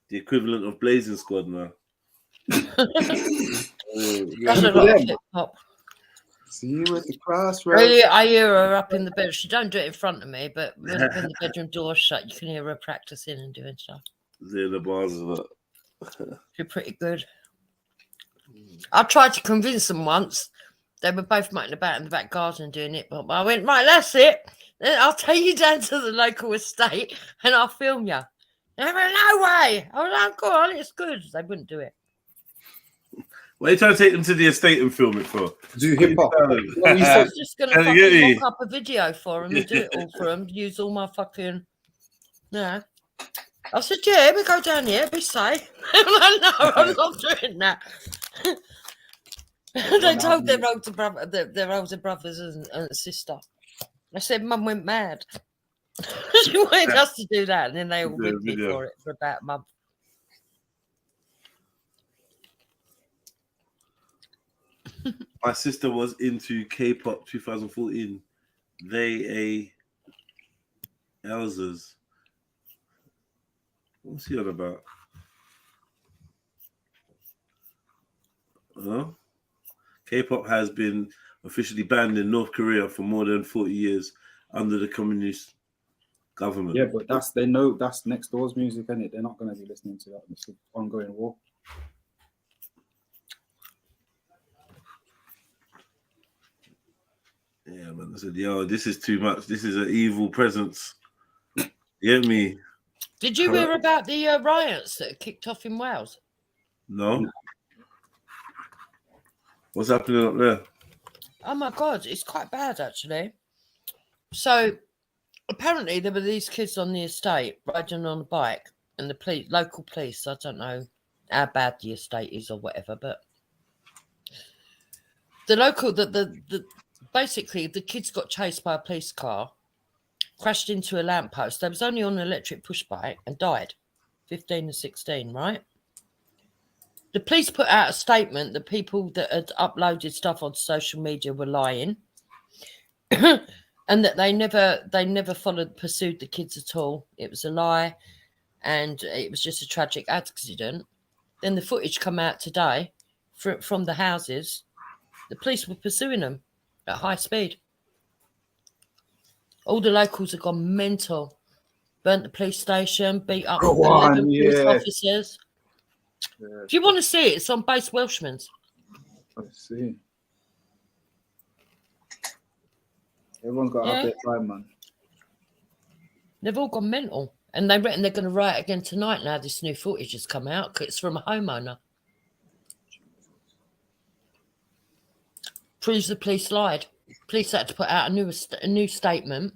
The equivalent of Blazing Squad now. That's a lot of hip hop. See you at the crossroads. Really, I hear her up in the bed. She don't do it in front of me, but when the bedroom door shut, you can hear her practicing and doing stuff. The bars of it. She's pretty good. I tried to convince them once. They were both mucking about in the back garden doing it, but I went, right, that's it. Then I'll take you down to the local estate and I'll film you. They went, no way. I was like, go on, it's good. They wouldn't do it. What are you trying to take them to the estate and film it for? Do hip hop. I was just going to fucking mock up a video for them and do it all for them. Use all my fucking, I said, yeah, we go down here, be safe. I'm like, no, I'm not doing that. They told their older brother, their older brothers and sister. I said, Mum went mad. She wanted us to do that, and then they all ripped me for it for about a month. My sister was into K-pop 2014. Elsa's. What's he on about? K-pop has been officially banned in North Korea for more than 40 years under the communist government. Yeah, but they know that's next door's music, isn't it? They're not going to be listening to that. It's an ongoing war. Yeah, man. I said, yo, this is too much. This is an evil presence. You get me? Did you hear about the riots that kicked off in Wales? No. What's happening up there? Oh my God, it's quite bad actually. So apparently there were these kids on the estate riding on a bike, and the local police, I don't know how bad the estate is or whatever, but the local, basically the kids got chased by a police car, crashed into a lamppost. They was only on an electric push bike and died, 15 and 16, right? The police put out a statement that people that had uploaded stuff on social media were lying, and that they never pursued the kids at all. It was a lie, and it was just a tragic accident. Then the footage come out today from the houses. The police were pursuing them at high speed. All the locals have gone mental. Burnt the police station, beat up 11 police officers. Yeah. If you want to see it, it's on Base Welshman's. I see. Everyone's got to have their time, man. They've all gone mental. And they reckon they're going to riot again tonight now this new footage has come out. It's from a homeowner. Proves the police lied. Police had to put out a new statement.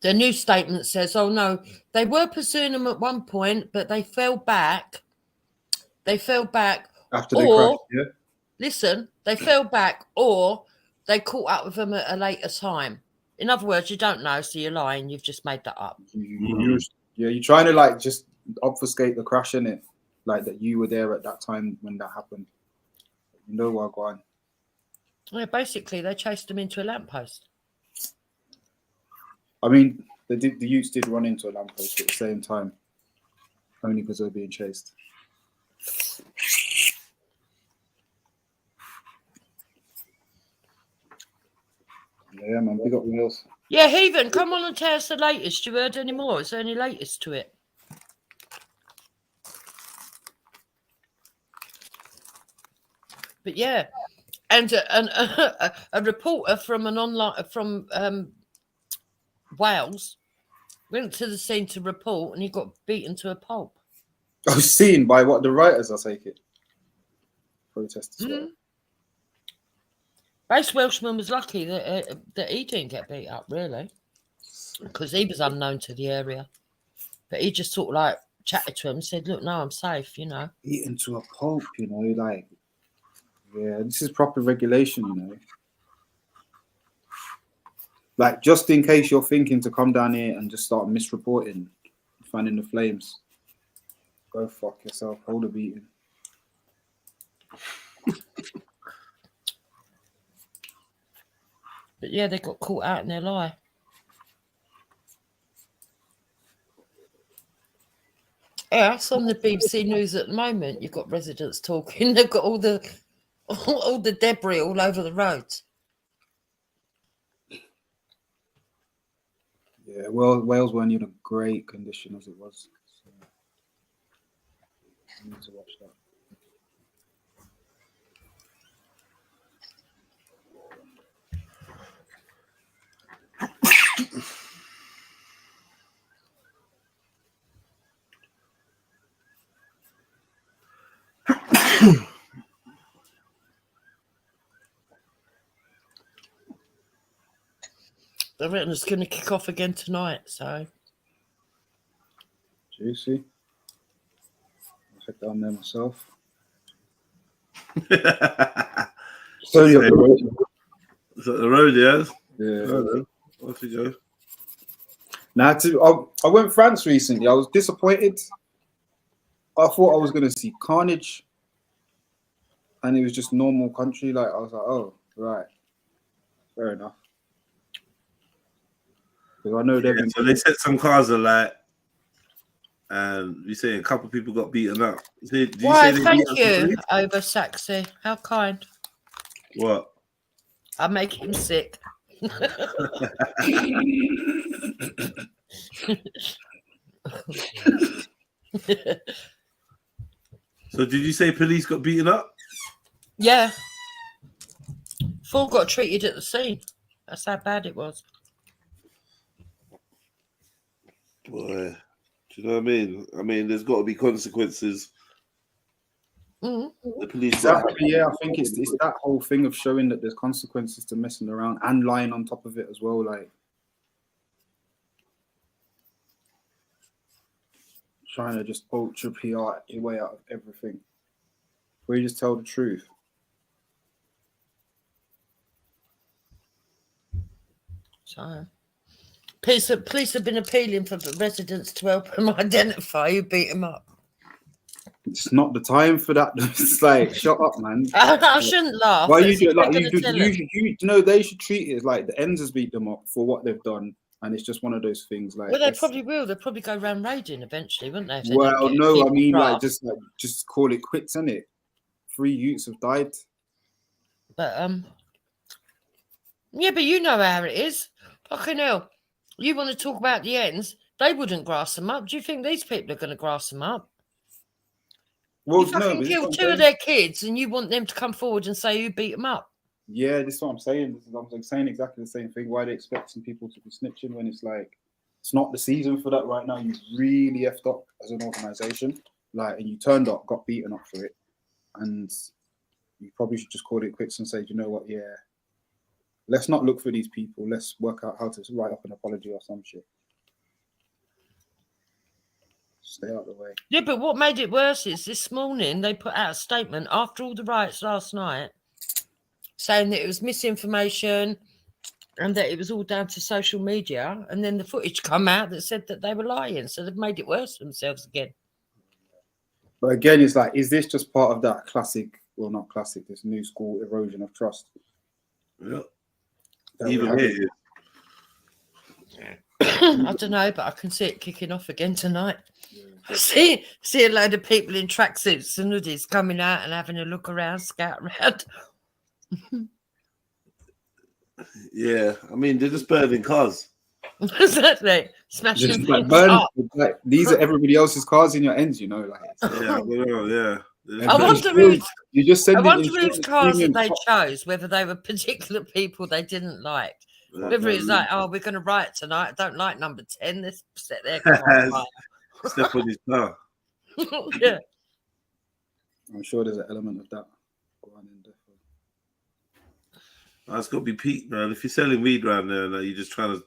The new statement says, oh no, they were pursuing them at one point, but they fell back. They fell back. After they crashed, yeah? Listen, they fell back, or they caught up with them at a later time. In other words, you don't know, so you're lying. You've just made that up. You're trying to like just obfuscate the crash, innit? Like that you were there at that time when that happened. You know what, go on. Yeah, basically, they chased them into a lamppost. I mean, the youths did run into a lamppost at the same time, only because they were being chased. Yeah, man, big up Wheels. Yeah, Heathen, come on and tell us the latest. You heard any more? Is there any latest to it? But yeah, and a reporter from Wales went to the scene to report, and he got beaten to a pulp. I was seen by what the writers, I take it. Protesters. Mm-hmm. Base Welshman was lucky that he didn't get beat up, really, because he was unknown to the area. But he just sort of like chatted to him and said, look, no, I'm safe, you know. Beaten to a pulp, you know, like, yeah, this is proper regulation, you know. Like, just in case you're thinking to come down here and just start misreporting, fanning the flames, go fuck yourself, hold a beating. But yeah, they got caught out in their lie. Yeah, that's on the BBC News at the moment. You've got residents talking. They've got all the debris all over the roads. Yeah, well, Wales weren't in a great condition as it was. So I need to watch that. I reckon it's going to kick off again tonight, so. Juicy. I'll head down there myself. So you're the road. Is that the road, yeah? Yeah. Off you go. Now, I went France recently. I was disappointed. I thought I was going to see carnage. And it was just normal country. Like, I was like, oh, right. Fair enough. Because I know they've So they said some cars are like, and you say a couple of people got beaten up. Why, thank you, over Saxy. How kind. What? I make him sick. So did you say police got beaten up? Yeah. 4 got treated at the scene. That's how bad it was. Boy, do you know what I mean? I mean, there's got to be consequences. The police. Exactly, yeah. I think it's that whole thing of showing that there's consequences to messing around and lying on top of it as well. Like, trying to just ultra PR your way out of everything. Where you just tell the truth. So, police have been appealing for the residents to help them identify who beat them up. It's not the time for that. It's like, shut up, man. I shouldn't laugh. Why you do it like you know? They should treat it as like the ends has beat them up for what they've done, and it's just one of those things. Like, well, they probably will. They'll probably go around raiding eventually, wouldn't they? Well, no, I mean, like just call it quits, innit? 3 youths have died. But yeah, but you know how it is. Fucking hell. You want to talk about the ends? They wouldn't grass them up. Do you think these people are going to grass them up? Well, you fucking killed 2 of their kids, and you want them to come forward and say who beat them up? Yeah, this is what I'm saying. I'm saying exactly the same thing. Why are they expecting people to be snitching when it's like it's not the season for that right now? You really effed up as an organization, like, and you turned up, got beaten up for it, and you probably should just call it quits and say, you know what? Yeah, let's not look for these people. Let's work out how to write up an apology or some shit. Stay out of the way. Yeah, but what made it worse is this morning they put out a statement after all the riots last night saying that it was misinformation and that it was all down to social media, and then the footage come out that said that they were lying, so they've made it worse for themselves again. But again, it's like, is this just part of that classic, well, not classic, this new school erosion of trust? Yeah. Even here. I don't know, but I can see it kicking off again tonight. Yeah. See a load of people in tracksuits and hoodies coming out and having a look around, scout around. Yeah, I mean, they're just burning cars. Exactly. Smashing like burn, like, these are everybody else's cars in your ends, you know. Like, yeah, yeah. I wonder whose cars that they chose, whether they were particular people they didn't like. Whether it's like, oh, we're going to riot tonight. I don't like number 10. Let's set their car on fire. Step on his car. Yeah. I'm sure there's an element of that. It's got to be peak, man. If you're selling weed around there and you're just trying to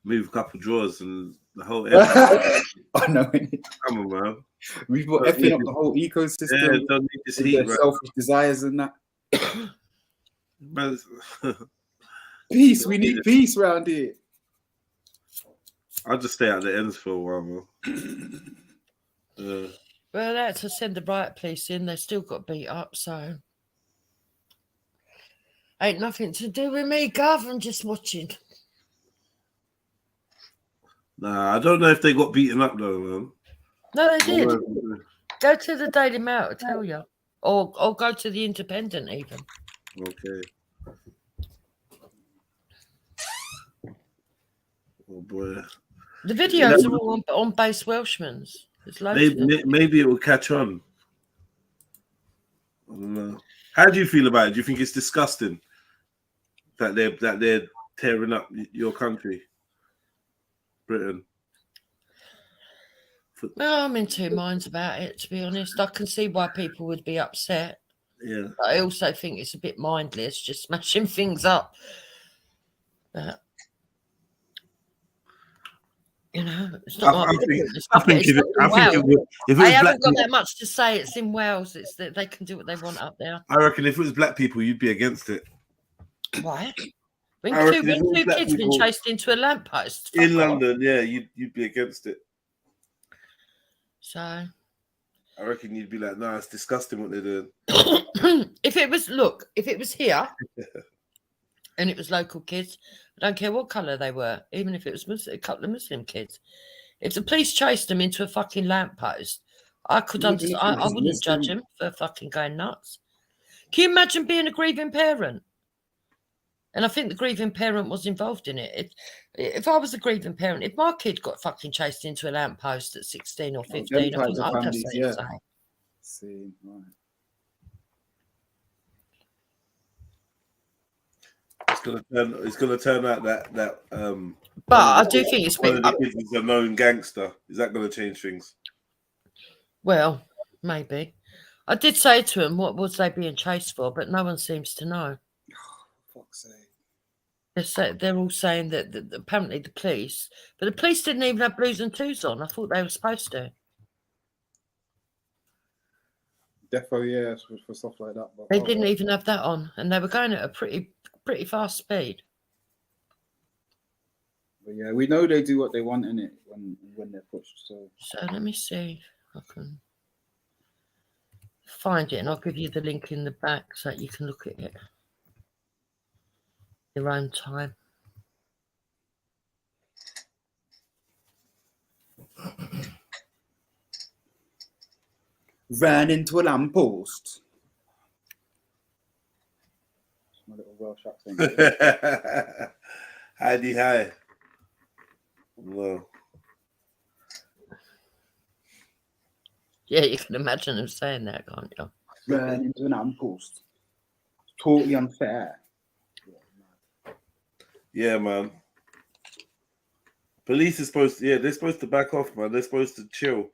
move a couple of drawers and the whole... I know. Come on, man. We've got effing up the whole ecosystem. Yeah, it doesn't need this heat, their selfish desires and that. Man, peace. We need peace around here. I'll just stay at the ends for a while, man. Well, they had to send the riot police in. They still got beat up, so... Ain't nothing to do with me, Gov. I'm just watching. Nah, I don't know if they got beaten up, though, man. No, they did. Go to the Daily Mail to tell you. Or go to the Independent, even. Okay. Oh, boy. The videos are all on base Welshman's. Maybe it will catch on. I don't know. How do you feel about it? Do you think it's disgusting that they're tearing up your country, Britain? Well, I'm in 2 minds about it, to be honest. I can see why people would be upset. Yeah. But I also think it's a bit mindless, just smashing things up. You know, it's not I like think it's I not think it's if not it, in I think Wales. if it They was black haven't got people, that much to say. It's in Wales. It's that they can do what they want up there. I reckon if it was black people, you'd be against it. Why? When I reckon if it two was black kids been people chased into a lamppost in London, yeah, you'd be against it. So I reckon you'd be like, nah, it's disgusting what they're doing. if it was here and it was local kids, I don't care what colour they were, even if it was a couple of Muslim kids. If the police chased them into a fucking lamppost, I could understand. I wouldn't judge them for fucking going nuts. Can you imagine being a grieving parent? And I think the grieving parent was involved in it. If I was a grieving parent, if my kid got fucking chased into a lamppost at 16 or 15, I think I would have something to say. See, right. It's gonna turn out that But I do think it's one of the kids is a known gangster. Is that gonna change things? Well, maybe. I did say to him, what was they being chased for? But no one seems to know. Fuck's sake. They're all saying that apparently the police, but the police didn't even have blues and twos on. I thought they were supposed to. Defo, yeah, for stuff like that. But They didn't even have that on, and they were going at a pretty fast speed. But yeah, we know they do what they want in it when they're pushed. So let me see if I can find it, and I'll give you the link in the back so that you can look at it your own time. Ran into a lamppost. My little Welsh accent. Heidi hi. No. Yeah, you can imagine them saying that, can't you? Ran into an lamppost. Totally unfair. Yeah, man. Police is supposed to, they're supposed to back off, man. They're supposed to chill.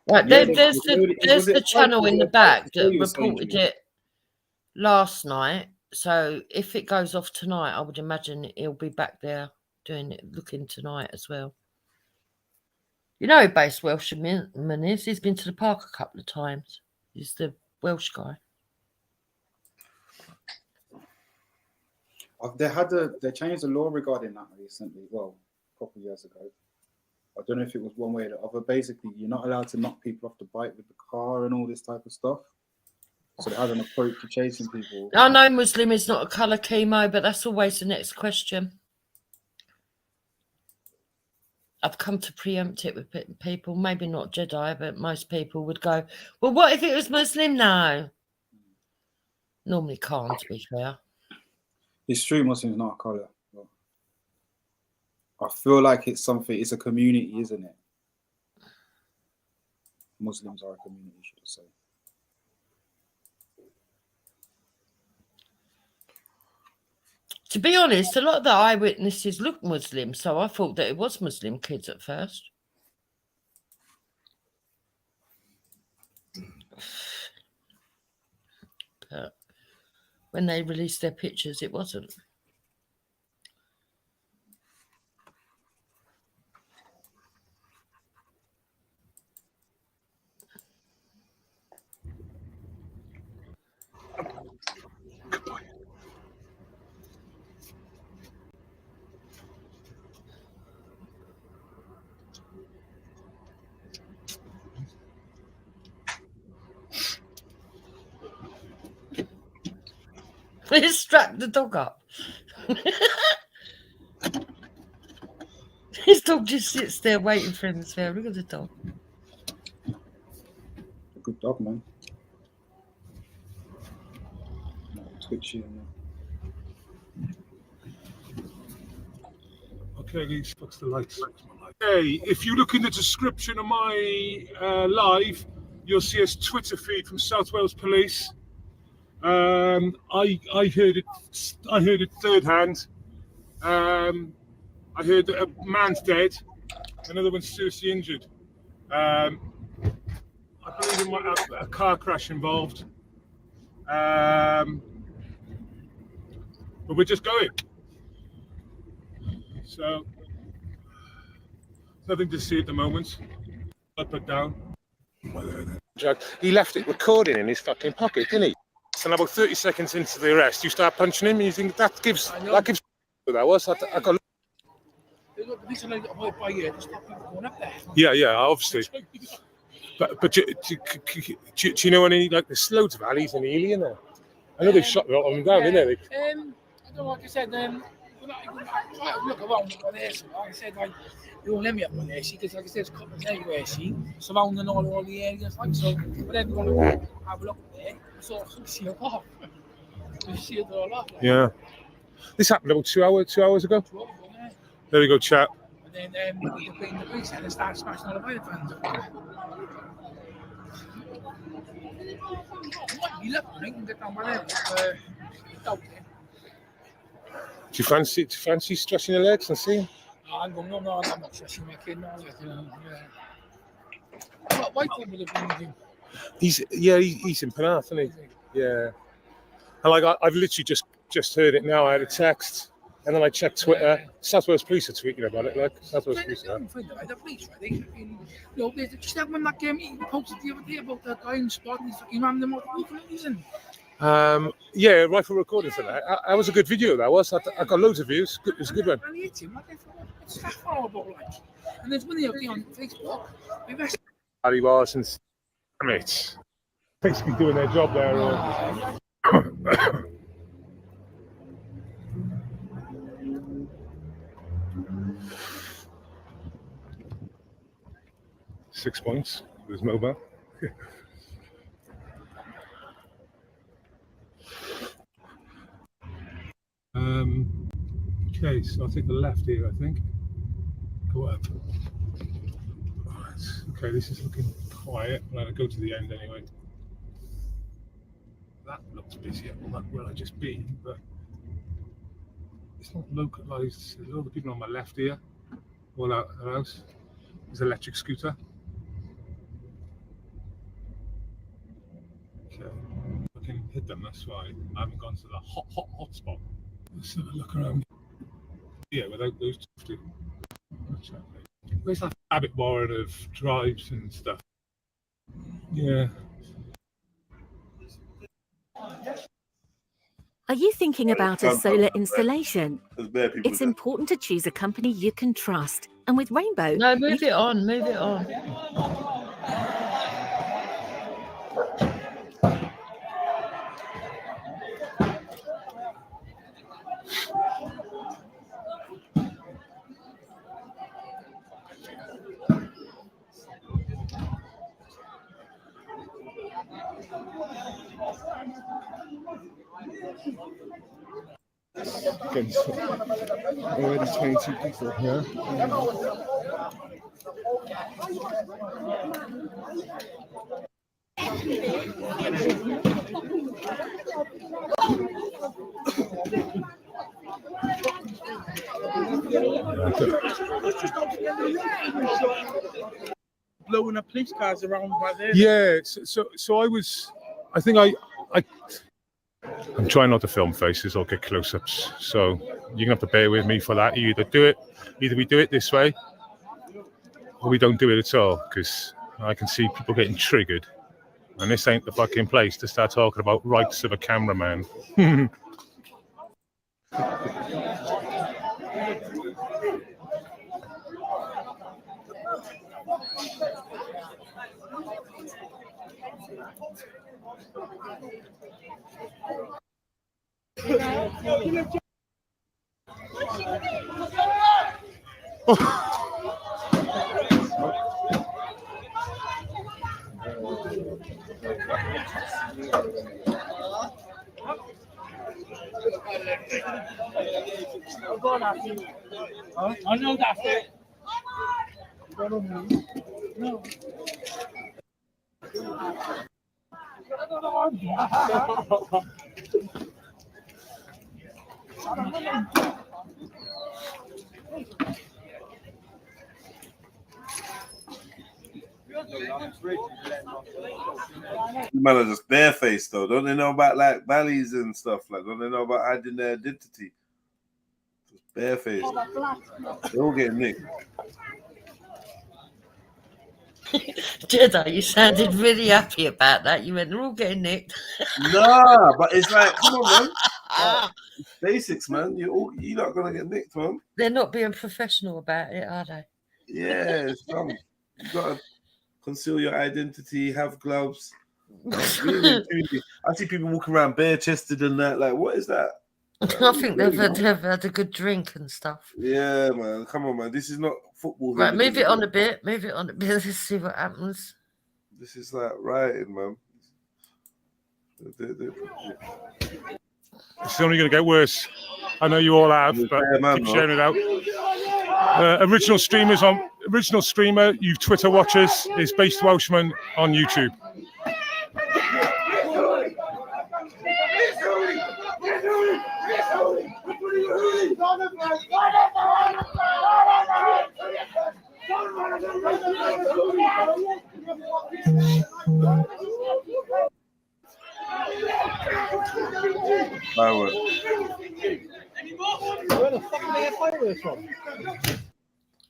Right, there's the channel in the back that reported it last night. So if it goes off tonight, I would imagine he'll be back there doing it, looking tonight as well. You know who Base Welshman is? He's been to the park a couple of times. He's the Welsh guy. They changed the law regarding that recently. Well, a couple of years ago. I don't know if it was one way or the other. Basically, you're not allowed to knock people off the bike with the car and all this type of stuff. So they had an approach to chasing people. I know Muslim is not a colour chemo, but that's always the next question. I've come to preempt it with people, maybe not JEDI, but most people would go, well, what if it was Muslim now? Normally can't, to be fair. It's true, Muslims not a colour. I feel like it's a community, isn't it? Muslims are a community, should I say. To be honest, a lot of the eyewitnesses look Muslim, so I thought that it was Muslim kids at first. But when they released their pictures, it wasn't. He strapped the dog up. His dog just sits there waiting for him as well. Look at the dog. A good dog, man. Twitchy. Okay, guys, fix the lights. Hey, if you look in the description of my live, you'll see a Twitter feed from South Wales Police. I heard it third hand. I heard that a man's dead, another one's seriously injured. I believe there might have a car crash involved. But we're just going. So Nothing to see at the moment. I put down. He left it recording in his fucking pocket, didn't he? And about 30 seconds into the arrest, you start punching him, and you think that gives that was. I got. Yeah, obviously. But do you know any, like, there's loads of alleys in Ely in there? I know they've shot a lot of them down, didn't they? I don't know, like I said, look around on there, so like I said, like, you won't let me up on there, see, because like I said, there's coppers everywhere, see, surrounding all the areas, like, so, but everyone will have a look there, so I see it off. You see it all off. Like. Yeah. This happened about 2 hours ago. Yeah. There we go, chat. And then we could bring the police and start smashing all the violent fans up. You look, I can get down my legs, doubt it. Do you fancy stretching your legs and seeing? I'm going, no, I'm not stretching my kid, no, like, What white people have been doing? He's in Penarth, isn't he? Yeah. And like, I've literally just heard it now. I had a text, and then I checked Twitter. South Wales Police are tweeting about it. Like, South Wales Police are. The police, right? They just that one that he posted the other day about that guy in spot and he's fucking rammed them out the roof for no reason. Yeah, rifle recording for that. That was a good video. That was. I got loads of views. It was a good one. I hate him. What's that for about, like? And there's one the other day on Facebook. He was, and mates basically doing their job there. Or... 6 points with his mobile. Okay, so I'll take the left here, I think. Go up. Right. Okay, this is looking quiet. I'm going to go to the end anyway. That looks busy up where I just been, but it's not localized. There's all the people on my left here, all out of the house. There's an electric scooter. Okay, I can hit them, that's fine. I haven't gone to the hot spot. Let's have a look around. Yeah, without those two. Where's that habit warrant of drives and stuff? Yeah. Are you thinking about a solar installation? It's important to choose a company you can trust. And with Rainbow... No, move it on. Already 22 people here. Blowing the police cars around by there. Yeah, so I think I'm trying not to film faces or get close-ups, so you're gonna have to bear with me for that. Either we do it this way, or we don't do it at all, because I can see people getting triggered, and this ain't the fucking place to start talking about rights of a cameraman. I know that. No. Man are just barefaced though. Don't they know about like valleys and stuff? Like, don't they know about hiding their identity? Just barefaced. They're all getting nicked. Jedi, you sounded really happy about that. You went, they're all getting nicked. Nah, but it's like, come on, man. Like, basics, man. You're not gonna get nicked, man. They're not being professional about it, are they? Yeah, it's dumb. You gotta conceal your identity, have gloves. Really, I see people walking around bare chested and that. Like, what is that? I think they've had a good drink and stuff. Yeah, man. Come on, man. This is not football. Right, move it on a bit. Move it on a bit. Let's see what happens. This is like rioting, man. It's only going to get worse. I know you all have, but keep sharing it out. Original streamer, you Twitter watchers, is Based Welshman on YouTube. Where the fuck are they fireworks from?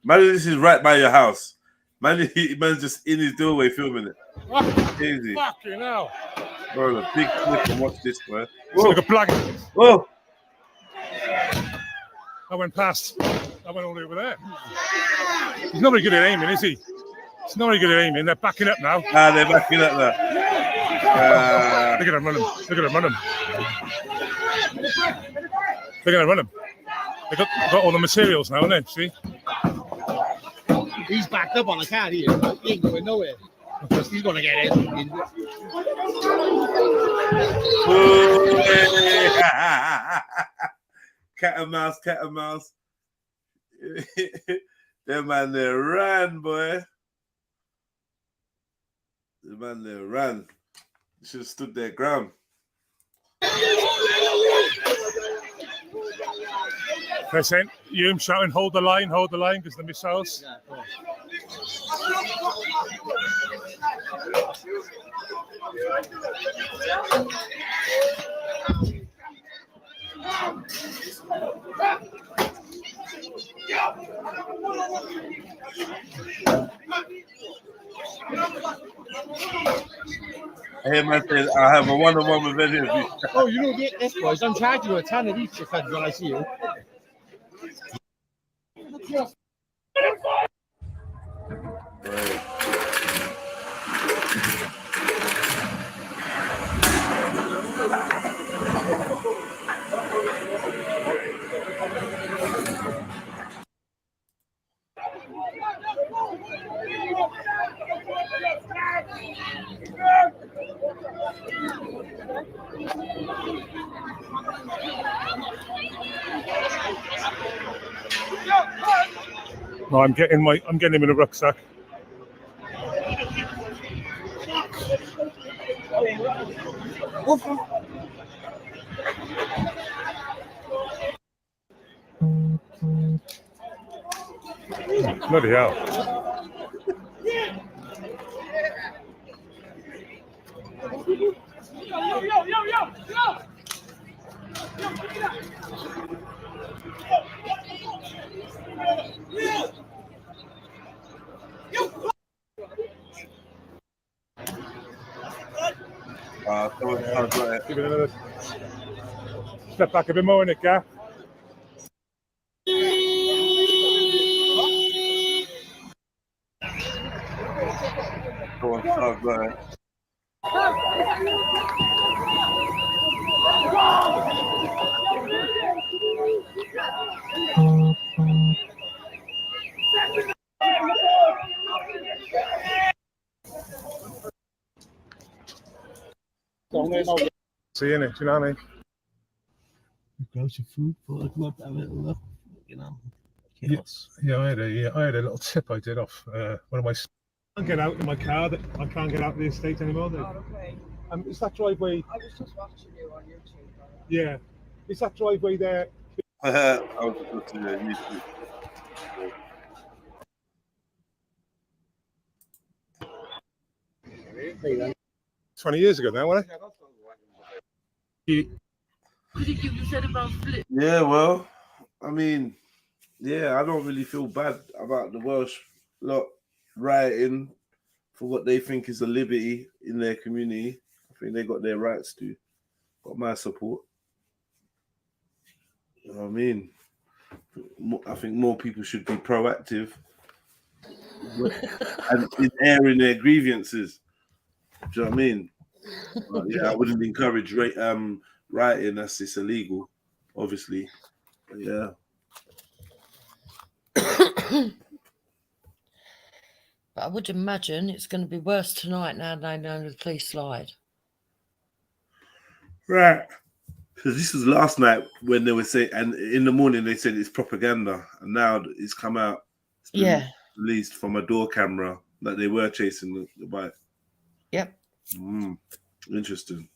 Man, this is right by your house. Man, man's just in his doorway filming it. Crazy. Fucking hell. Bro, a big clip and watch this, man. It's like a black. Whoa. I went past. I went all the way over there. He's not very good at aiming, is he? He's not very good at aiming. They're backing up now. Ah, they're backing up now. Look at him run him. Look at him run him. They're going to run him. They've got all the materials now, haven't they? See? He's backed up on the car here. He ain't going nowhere. He's going to get it. Cat and mouse, cat and mouse. That man there ran, boy. The man there ran. You should have stood their ground. They're saying, you him shouting, hold the line, because the missiles. Yeah, of course. Hey, man says, I have a one-on-one with any of you. Oh, you know, this boys, I'm charging you a ton of each when I see you. No, I'm getting him in a rucksack. Bloody hell. Give it another step back a bit more in it, Gaff. Seeing it, you know what I mean? Grocery food, but come up, have a little look, you know. Yeah, I had a little tip I did off one of my. I can't get out in my car. I can't get out of the estate anymore. Oh, okay. Is that driveway? I was just watching you on YouTube. Yeah, is that driveway there? I was just looking at YouTube. 20 years ago now, wasn't it? Yeah, well, I mean, yeah, I don't really feel bad about the Welsh lot rioting. for what they think is a liberty in their community. I think they got their rights to. Got my support. You know what I mean? I think more people should be proactive and in airing their grievances. Do you know what I mean? Yeah, I wouldn't encourage writing. It's illegal, obviously. But yeah. But I would imagine it's going to be worse tonight now they know the police lied. Right. Because this was last night when they were saying, and in the morning they said it's propaganda, and now it's come out. It's been released from a door camera that they were chasing the bike. Yep. Interesting.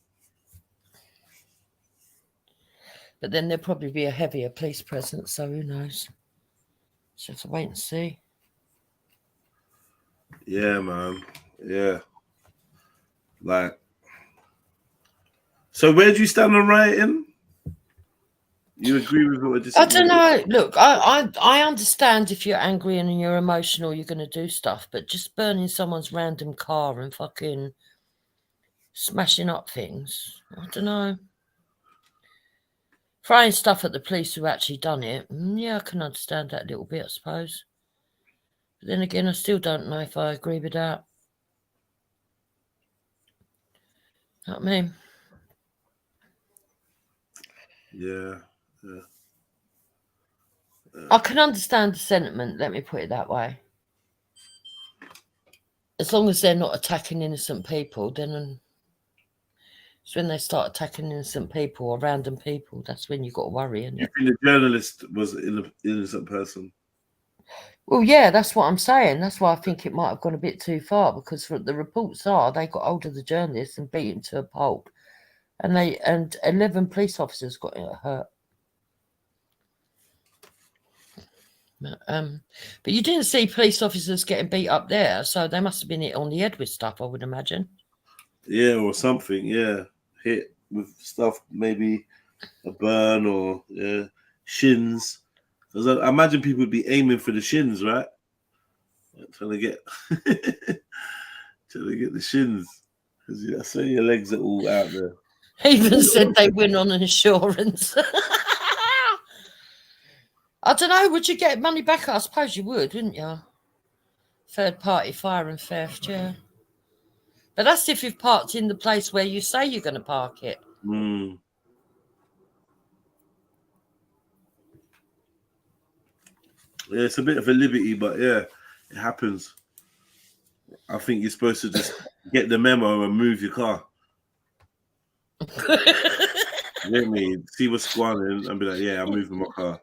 But then there'll probably be a heavier police presence, so who knows? Just have to wait and see. Yeah, man. Yeah. Like, so where do you stand on writing? You agree with what I just said? I don't know. Look, I understand if you're angry and you're emotional, you're going to do stuff, but just burning someone's random car and fucking smashing up things, I don't know. Throwing stuff at the police who actually done it, yeah, I can understand that a little bit, I suppose. But then again, I still don't know if I agree with that. You know what I mean? Yeah. I can understand the sentiment, let me put it that way. As long as they're not attacking innocent people, then it's when they start attacking innocent people or random people, that's when you've got to worry, isn't it? You think the journalist was an innocent person? Well, yeah, that's what I'm saying. That's why I think it might have gone a bit too far, because the reports are they got hold of the journalist and beat him to a pulp. And 11 police officers got hurt. But you didn't see police officers getting beat up there, so they must have been hit on the head with stuff, I would imagine. Yeah, or something, yeah. Hit with stuff, maybe a burn or shins. Because I imagine people would be aiming for the shins, right? Trying to get the shins. Because I say your legs are all out there. Even said they win on insurance. I don't know, would you get money back? I suppose you would, wouldn't you? Third party fire and theft, yeah. But that's if you've parked in the place where you say you're going to park it. Yeah, it's a bit of a liberty, but yeah, it happens. I think you're supposed to just get the memo and move your car. You know what I mean? See what's going on and be like, yeah, I'm moving my car.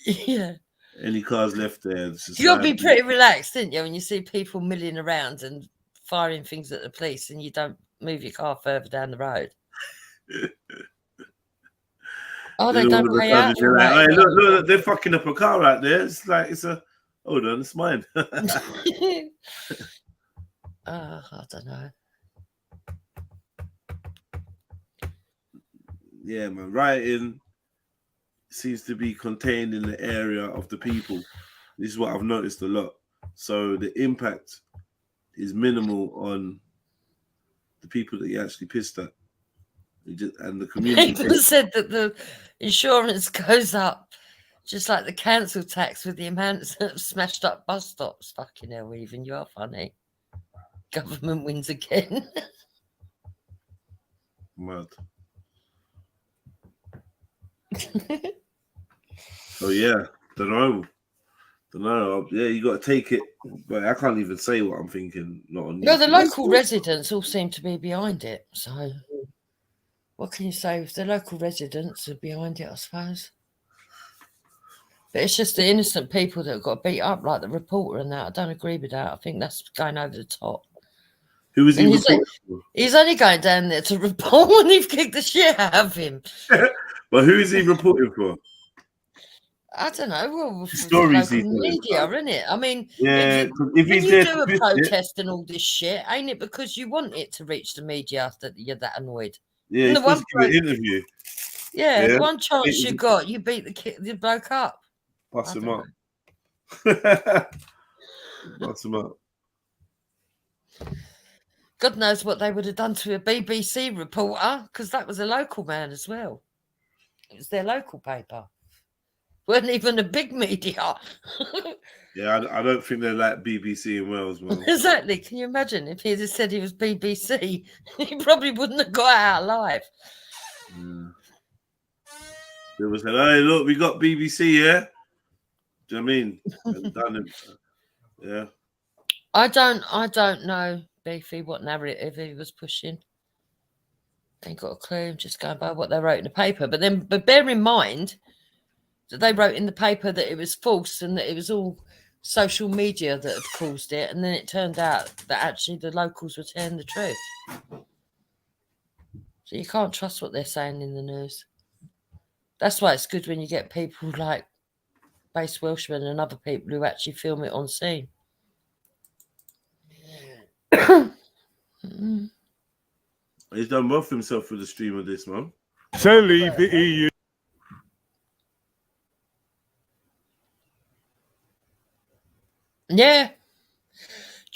Yeah. Any cars left there? You'll be pretty relaxed, didn't you, when you see people milling around and firing things at the police and you don't move your car further down the road. Oh, they don't pay out for like, hey, look, they're fucking up a car right there. It's like, hold on, it's mine. I don't know. Yeah, man, writing seems to be contained in the area of the people. This is what I've noticed a lot. So the impact is minimal on the people that you actually pissed at. And the community. People said that the insurance goes up just like the council tax with the amount of smashed up bus stops. Fucking hell, even you are funny. Government wins again. Mad. So yeah, don't know. Yeah, you got to take it, but I can't even say what I'm thinking. No, the local residents all seem to be behind it. So, what can you say? If the local residents are behind it, I suppose. But it's just the innocent people that got beat up, like the reporter and that. I don't agree with that. I think that's going over the top. Who was he reporting for? He's only going down there to report when they've kicked the shit out of him. But who is he reporting for? I don't know. Well, stories media, isn't it? I mean, yeah. If you do a protest and all this shit, ain't it because you want it to reach the media that you're that annoyed? Yeah, he's supposed to give an interview. Yeah, the one chance you got, you beat the bloke up. Pass him up. Pass him up. God knows what they would have done to a BBC reporter, because that was a local man as well. It was their local paper. Weren't even a big media. Yeah, I don't think they're like BBC in Wales, man. Exactly. Can you imagine if he had said he was BBC? He probably wouldn't have got out alive. Yeah. They was like, "Hey, look, we got BBC, yeah." Do you know what I mean? And done it. Yeah. I don't know, Beefy, what narrative he was pushing. Ain't got a clue. I'm just going by what they wrote in the paper. But bear in mind that they wrote in the paper that it was false and that it was all social media that had caused it, and then it turned out that actually the locals were telling the truth. So you can't trust what they're saying in the news. That's why it's good when you get people like Base Welshman and other people who actually film it on scene. He's done well for himself for the stream of this, man. So leave the EU. Yeah.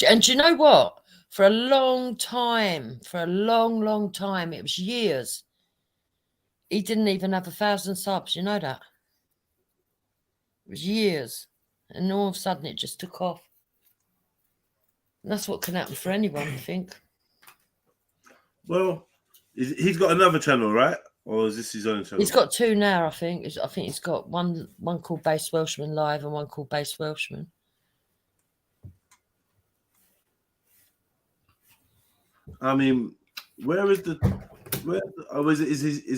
And do you know what? For a long time, it was years, he didn't even have 1,000 subs. You know that? It was years. And all of a sudden, it just took off. And that's what can happen for anyone, I think. Well, he's got another channel, right? Or is this his own channel? He's got two now, I think. I think he's got one called Base Welshman Live and one called Base Welshman. I mean, is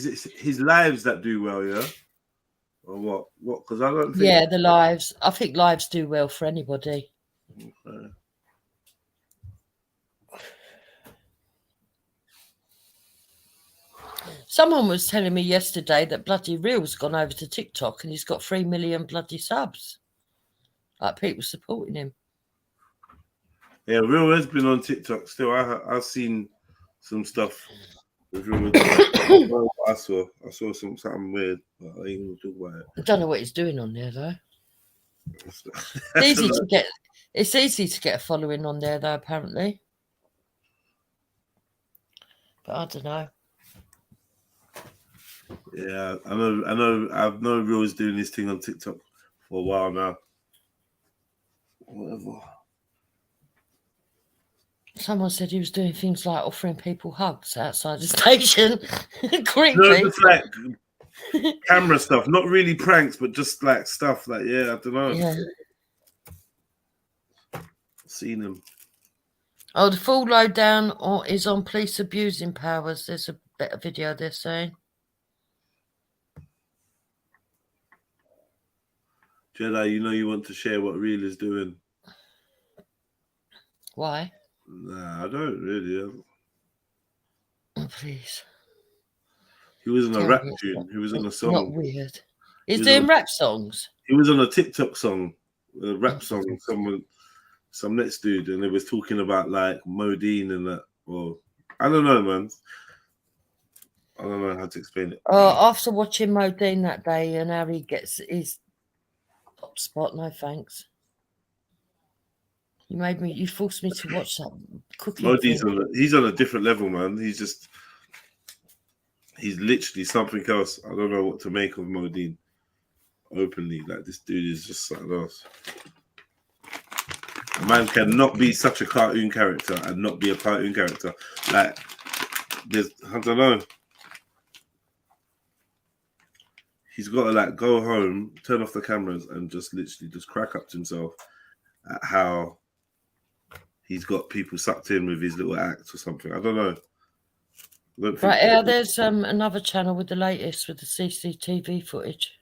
it his lives that do well, yeah? Or what? What? Because I don't think. Yeah, the lives. I think lives do well for anybody. Okay. Someone was telling me yesterday that bloody Real's gone over to TikTok and he's got 3 million bloody subs. Like people supporting him. Yeah, Real has been on TikTok still. I've seen some stuff with Real. I saw something weird, but I ain't gonna talk about it. I don't know what he's doing on there though. It's easy to get a following on there though, apparently. But I don't know. Yeah, I know Real's doing this thing on TikTok for a while now. Whatever. Someone said he was doing things like offering people hugs outside the station. Creepy. No, just like camera stuff, not really pranks, but just like stuff like, yeah, I don't know. Yeah. Seen him. Oh, the full lowdown is on police abusing powers. There's a better video they're saying. Jedi, you know you want to share what Real is doing. Why? Nah, I don't really. Oh, please. He was on a rap tune. He was on a song. Not weird. He's doing rap songs. He was on a TikTok song, a rap song. Some next dude, and they was talking about like Modine and that. Well, I don't know, man. I don't know how to explain it. After watching Modine that day and how he gets his top spot, no thanks. You forced me to watch that cooking. He's on a different level, man. He's literally something else. I don't know what to make of Modine. Openly, like this dude is just something else. A man cannot be such a cartoon character and not be a cartoon character. Like, I don't know. He's got to like go home, turn off the cameras, and just literally just crack up to himself at how he's got people sucked in with his little acts or something. I don't know. Right here, there's another channel with the latest with the CCTV footage.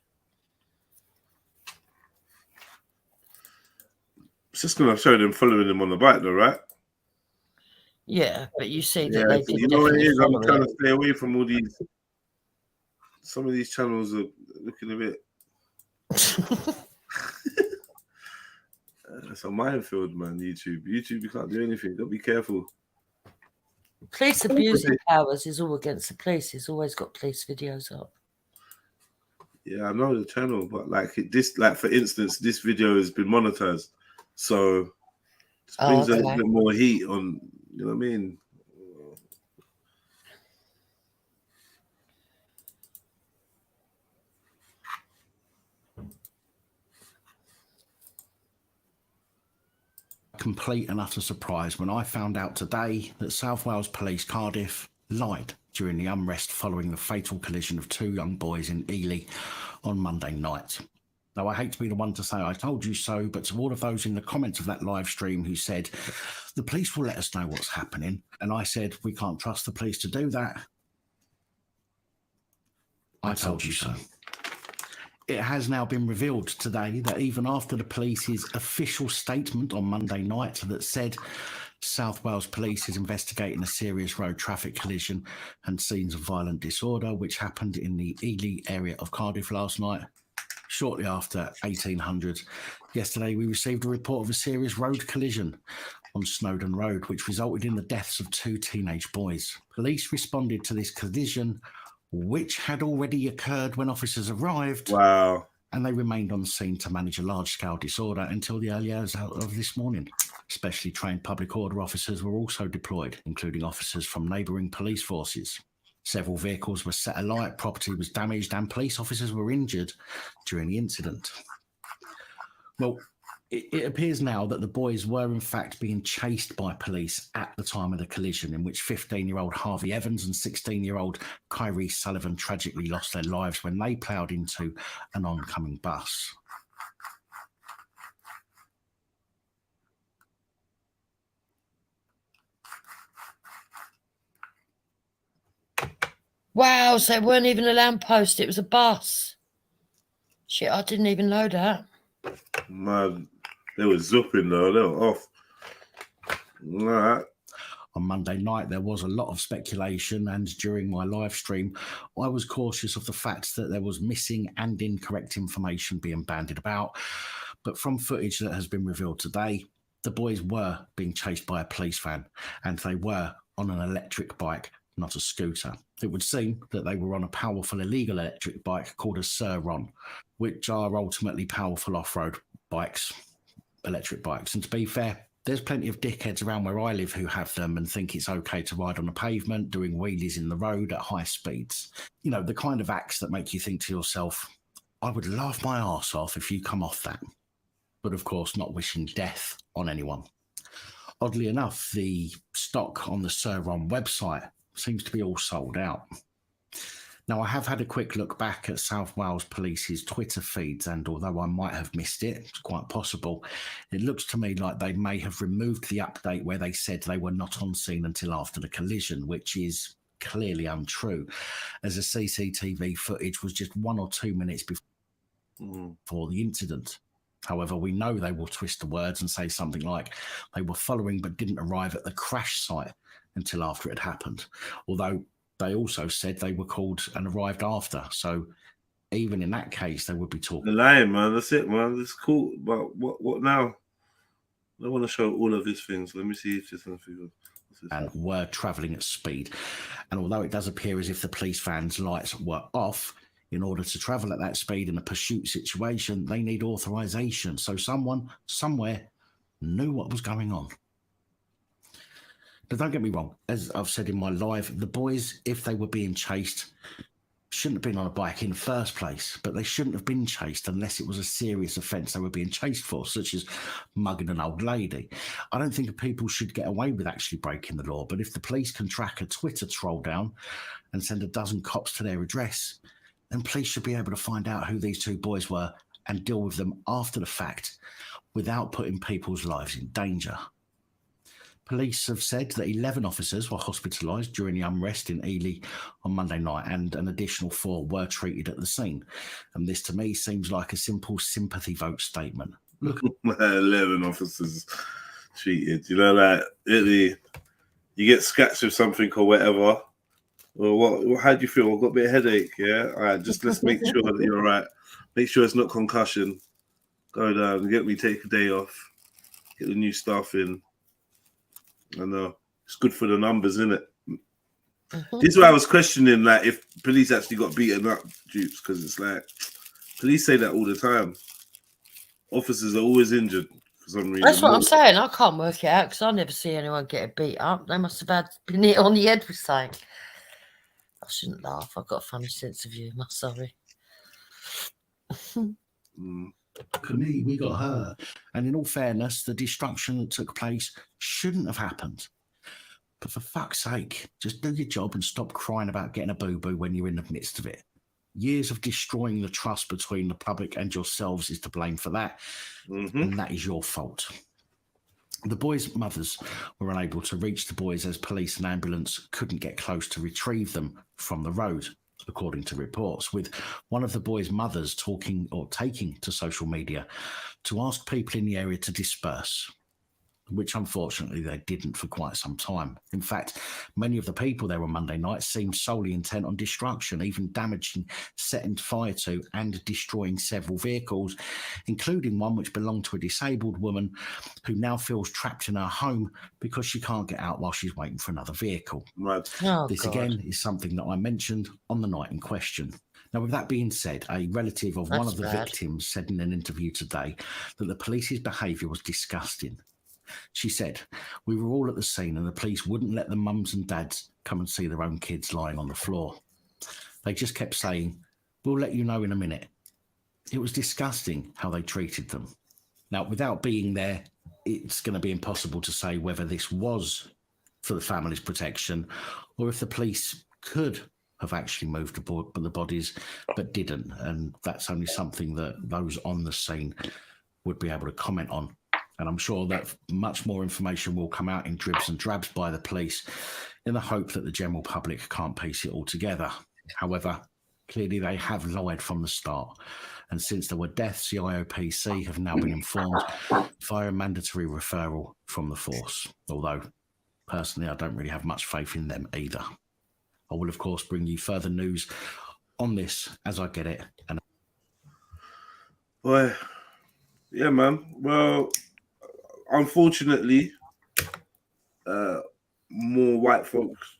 It's just going to show them following him on the bike, though, right? Yeah, but you see that they did. You know what it is? I'm trying to stay away from all these. Some of these channels are looking a bit. It's a minefield, man. YouTube, you can't do anything. Don't be careful. Police abusing powers is all against the police. He's always got police videos up. Yeah, I know the channel, but like this, like for instance, this video has been monetized, so brings a little bit more heat on, you know what I mean? Complete and utter surprise when I found out today that South Wales Police Cardiff lied during the unrest following the fatal collision of 2 young boys in Ely on Monday night. Now, I hate to be the one to say I told you so, but to all of those in the comments of that live stream who said, the police will let us know what's happening, and I said, we can't trust the police to do that, I told you so. It has now been revealed today that even after the police's official statement on Monday night that said South Wales Police is investigating a serious road traffic collision and scenes of violent disorder which happened in the Ely area of Cardiff last night, shortly after 1800, yesterday we received a report of a serious road collision on Snowdon Road which resulted in the deaths of 2 teenage boys. Police responded to this collision which had already occurred when officers arrived. Wow. And they remained on scene to manage a large-scale disorder until the early hours of this morning. Specially trained public order officers were also deployed, including officers from neighbouring police forces. Several vehicles were set alight, property was damaged, and police officers were injured during the incident. Well, it appears now that the boys were in fact being chased by police at the time of the collision, in which 15-year-old Harvey Evans and 16-year-old Kanye Sullivan tragically lost their lives when they ploughed into an oncoming bus. Wow, so it weren't even a lamppost, it was a bus. Shit, I didn't even know that. Man, they were zipping though, they were off. All right. On Monday night, there was a lot of speculation, and during my live stream, I was cautious of the fact that there was missing and incorrect information being bandied about. But from footage that has been revealed today, the boys were being chased by a police van, and they were on an electric bike, not a scooter. It would seem that they were on a powerful illegal electric bike called a Sur-Ron, which are ultimately powerful off-road bikes, electric bikes. And to be fair, there's plenty of dickheads around where I live who have them and think it's okay to ride on the pavement, doing wheelies in the road at high speeds. You know, the kind of acts that make you think to yourself, I would laugh my arse off if you come off that. But of course, not wishing death on anyone. Oddly enough, the stock on the Sur-Ron website seems to be all sold out. Now, I have had a quick look back at South Wales Police's Twitter feeds, and although I might have missed it, it's quite possible, it looks to me like they may have removed the update where they said they were not on scene until after the collision, which is clearly untrue, as the CCTV footage was just 1 or 2 minutes before the incident. However, we know they will twist the words and say something like they were following but didn't arrive at the crash site until after it happened, although they also said they were called and arrived after. So even in that case, they would be talking. They're lying, man. That's it, man. That's cool. But what now? I want to show all of these things. Let me see if there's anything. And were travelling at speed. And although it does appear as if the police van's lights were off, in order to travel at that speed in a pursuit situation, they need authorization. So someone, somewhere, knew what was going on. But don't get me wrong, as I've said in my live, the boys, if they were being chased, shouldn't have been on a bike in the first place, but they shouldn't have been chased unless it was a serious offence they were being chased for, such as mugging an old lady. I don't think people should get away with actually breaking the law, but if the police can track a Twitter troll down and send a dozen cops to their address, then police should be able to find out who these 2 boys were and deal with them after the fact without putting people's lives in danger. Police have said that 11 officers were hospitalised during the unrest in Ely on Monday night, and an additional 4 were treated at the scene. And this, to me, seems like a simple sympathy vote statement. Look, 11 officers treated. You know, like you get scratched with something or whatever. Well, how do you feel? I've got a bit of headache. Yeah, all right. Just let's make sure that you're all right. Make sure it's not concussion. Go down and get me take a day off. Get the new staff in. I know it's good for the numbers, isn't it? This is why I was questioning, like, if police actually got beaten up, Dupes, because it's like police say that all the time. Officers are always injured for some reason. That's what I'm saying. I can't work it out because I never see anyone get beat up. They must have been hit on the head with something. I shouldn't laugh. I've got a funny sense of humour. Sorry. Me, we got her. And in all fairness, the destruction that took place shouldn't have happened. But for fuck's sake, just do your job and stop crying about getting a boo-boo when you're in the midst of it. Years of destroying the trust between the public and yourselves is to blame for that. And that is your fault. The boys' mothers were unable to reach the boys as police and ambulance couldn't get close to retrieve them from the road, according to reports, with one of the boys' mothers taking to social media to ask people in the area to disperse, which unfortunately they didn't for quite some time. In fact, many of the people there on Monday night seemed solely intent on destruction, even damaging, setting fire to and destroying several vehicles, including one which belonged to a disabled woman who now feels trapped in her home because she can't get out while she's waiting for another vehicle. This again is something that I mentioned on the night in question. Now, with that being said, a relative of one of the victims said in an interview today that the police's behaviour was disgusting. She said, "We were all at the scene and the police wouldn't let the mums and dads come and see their own kids lying on the floor. They just kept saying, 'We'll let you know in a minute.' It was disgusting how they treated them." Now, without being there, it's going to be impossible to say whether this was for the family's protection or if the police could have actually moved the bodies but didn't. And that's only something that those on the scene would be able to comment on. And I'm sure that much more information will come out in dribs and drabs by the police in the hope that the general public can't piece it all together. However, clearly they have lied from the start. And since there were deaths, the IOPC have now been informed via a mandatory referral from the force. Although, personally, I don't really have much faith in them either. I will, of course, bring you further news on this as I get it. And Boy, yeah, man. Well, unfortunately, more white folks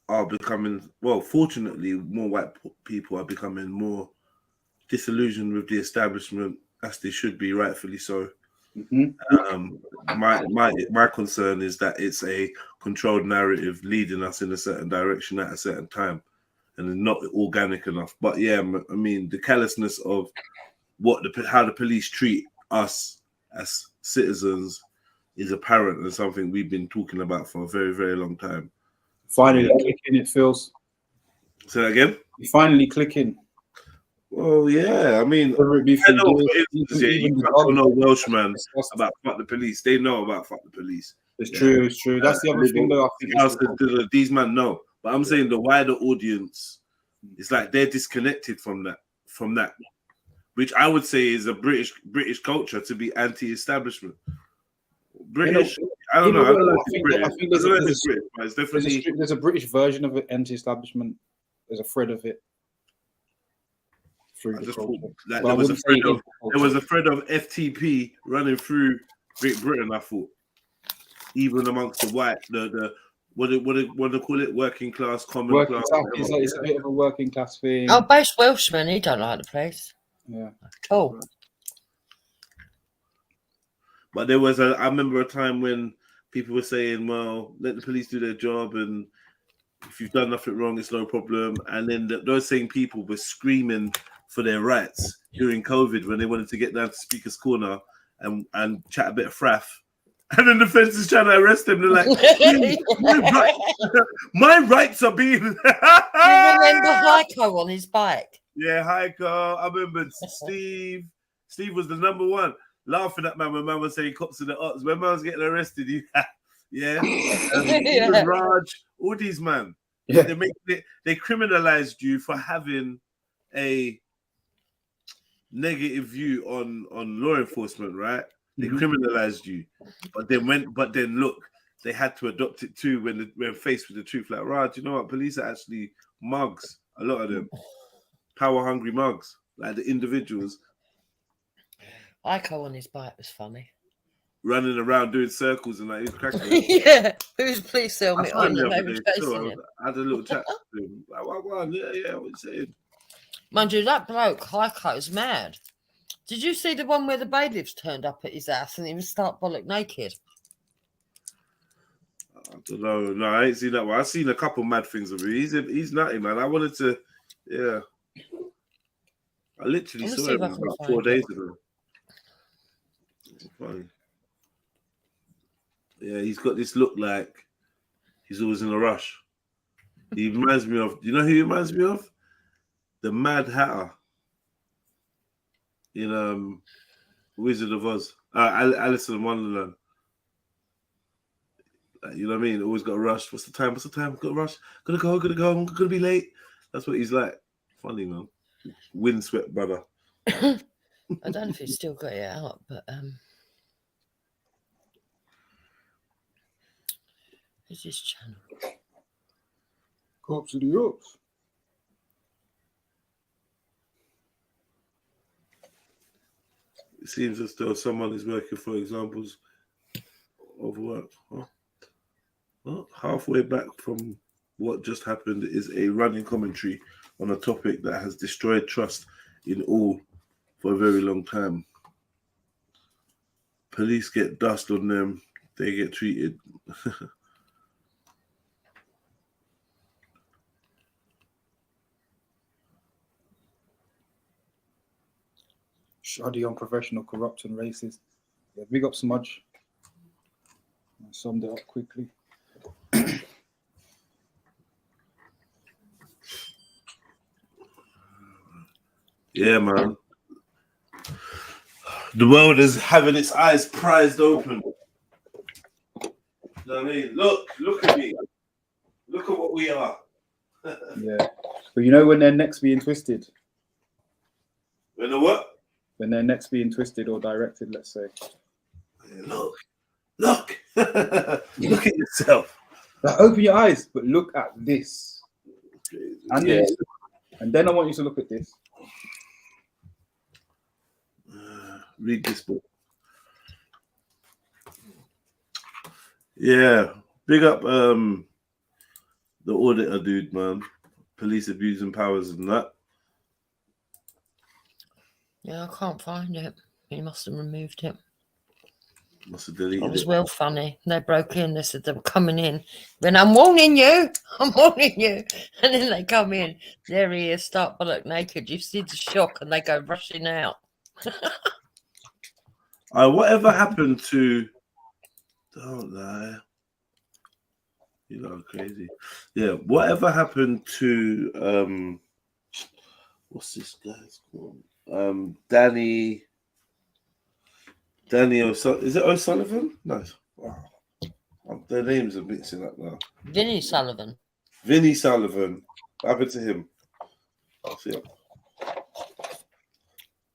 are becoming, well, fortunately, more white people are becoming more disillusioned with the establishment, as they should be, rightfully so. My concern is that it's a controlled narrative leading us in a certain direction at a certain time, and not organic enough. But yeah, I mean, the callousness of how the police treat us as citizens is apparent and something we've been talking about for a very, very long time. Finally clicking, it feels. Say that again? You're finally clicking. Well, yeah, I mean, you don't know Welshman about fuck the police. They know about fuck the police. It's true, it's true. That's the other thing that I think these men know. But I'm saying the wider audience, it's like they're disconnected from that, which I would say is a British culture to be anti-establishment. British, I don't know. I think there's a British version of it, anti-establishment. There's a thread of it. There was a thread of FTP running through Great Britain. I thought, even amongst the white, the what do they call it? Working class, common class. It's a bit of a working class thing. Oh, both Welshman, he don't like the place. Yeah. Oh. But I remember a time when people were saying, well, let the police do their job, and if you've done nothing wrong, it's no problem. And then those same people were screaming for their rights during COVID when they wanted to get down to Speaker's Corner and chat a bit of fraff. And then the fence is trying to arrest them. They're like, my rights are being... You remember Heiko on his bike? Yeah, Heiko. I remember Steve. Steve was the number one. Laughing at man when man was saying cops in the arts. When man was getting arrested, even Raj, all these man. Yeah. They criminalized you for having a negative view on law enforcement, right? They criminalized you, but then look, they had to adopt it too when faced with the truth. Like, Raj, you know what? Police are actually mugs. A lot of them, power hungry mugs, like the individuals. Ico on his bike was funny. Running around doing circles and like he was cracking. Yeah, who's please tell me? I had a little chat to him. Like, yeah, what you saying? Mind you, that bloke Heiko's mad. Did you see the one where the bailiffs turned up at his house and he was stark bollock naked? I don't know. No, I ain't seen that one. I've seen a couple mad things of him. He's nutty, man. I wanted to, yeah. I literally saw him about 4 days ago. It's funny. Yeah, he's got this look like he's always in a rush. He reminds me of, you know who he reminds me of? The Mad Hatter in Wizard of Oz. Alice in Wonderland. You know what I mean? Always got a rush. What's the time? Got a rush. Gotta go. I'm gonna be late. That's what he's like. Funny, man. Windswept brother. I don't know if he's still got it out, but who's this channel? Cops of the Ops. It seems as though someone is working for examples of work. Well, halfway back from what just happened is a running commentary on a topic that has destroyed trust in all for a very long time. Police get dust on them, they get treated. Shoddy, unprofessional, corrupt, and racist. Yeah, big up Smudge. I summed it up quickly. Yeah, man. The world is having its eyes prized open. You know what I mean? Look at me. Look at what we are. Yeah. But you know when their necks being twisted? When the what? When their necks being twisted or directed, let's say. Look. Look at yourself. Like, open your eyes, but look at this. And yeah. this. And then I want you to look at this. Read this book. Yeah. Big up the auditor dude, man. Police abusing powers and that. Yeah, I can't find it. He must have removed it. Must have deleted it. It was well funny. They broke in. They said they were coming in. Then I'm warning you. I'm warning you. And then they come in. There he is, stark bollock naked. You see the shock and they go rushing out. Whatever happened to... Don't lie. You know, crazy. Yeah, whatever happened to... what's this guy's called? Danny O'Sullivan. Is it O'Sullivan? No. Wow. Their names are mixing up now. Vinny Sullivan. Vinny Sullivan. What happened to him? I'll see him.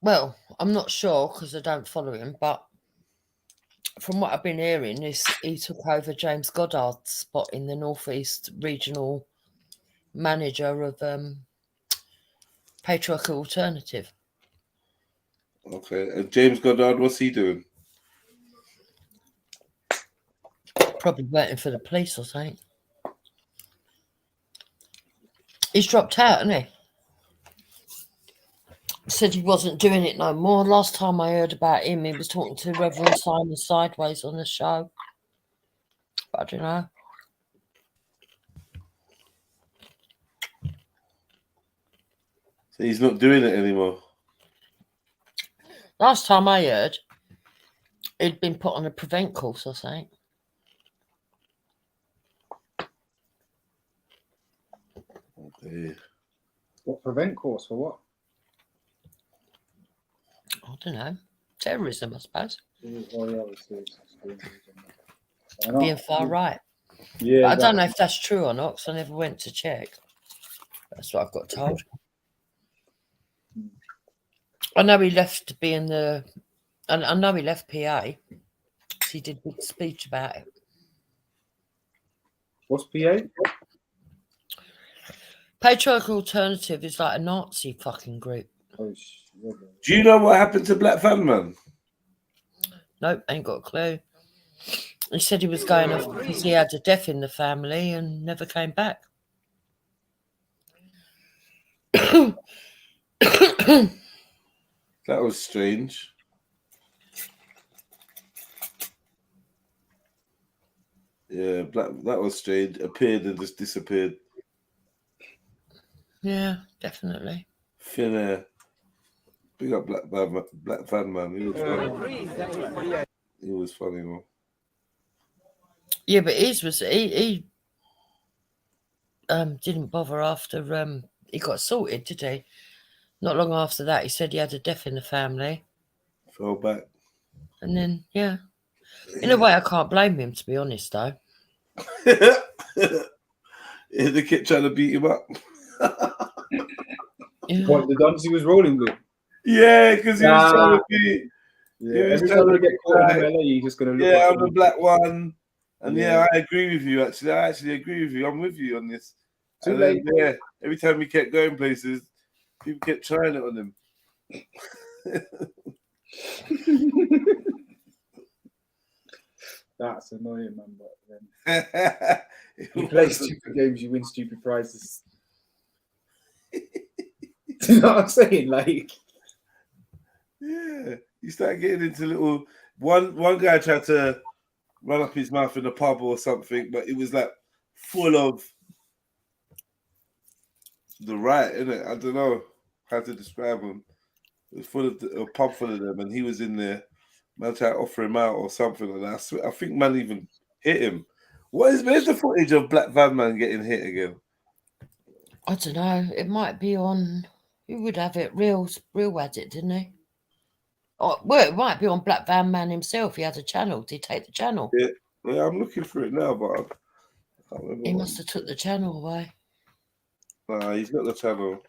Well, I'm not sure because I don't follow him, but from what I've been hearing, he took over James Goddard's spot in the Northeast Regional Manager of Patriarchal Alternative. Okay, and James Goddard, what's he doing? Probably waiting for the police or something. He's dropped out, hasn't he? Said he wasn't doing it no more. Last time I heard about him, he was talking to Reverend Simon Sideways on the show. But I don't know. So he's not doing it anymore. Last time I heard, he'd been put on a prevent course or something. Okay. What prevent course for what? I don't know. Terrorism, I suppose. Being far right. Yeah. But I don't know if that's true or not because I never went to check. That's what I've got told. I know he left being the... I know he left PA. He did a big speech about it. What's PA? Patriarchal Alternative is like a Nazi fucking group. Oh, do you know what happened to Black Fan Man? Nope, ain't got a clue. He said he was going off because he had a death in the family and never came back. That was strange. Yeah, that was strange. Appeared and just disappeared. Yeah, definitely. Thin air. Big up Black Van Man. He was funny. He was funny, man. Yeah, but he didn't bother after he got sorted, did he? Not long after that, he said he had a death in the family. Fell back. And then, yeah. In a way, I can't blame him, to be honest, though. They kept trying to beat him up. What, the dons he was rolling with? Yeah, because he was trying to be. Yeah, every time you get caught in LA, you're just going to look. Yeah, I'm the black one. And yeah, I agree with you, actually. I actually agree with you. I'm with you on this. Too and late. Then, yeah, every time we kept going places, people kept trying it on him. That's annoying, man. But then you play stupid games, you win stupid prizes. You know what I'm saying? Like, yeah, you start getting into little. One guy tried to run up his mouth in a pub or something, but it was like full of the right, innit? I don't know how to describe him. It was full of a pub full of them, and he was in there. Man tried to offer him out or something like that. I think man even hit him. Where's the footage of Black Van Man getting hit again? I don't know. It might be on. Who would have it? Real had it, didn't he? Oh, well, it might be on Black Van Man himself. He had a channel. Did he take the channel? Yeah, I'm looking for it now, but I can't remember. He must have took the channel away. Nah, he's got the channel.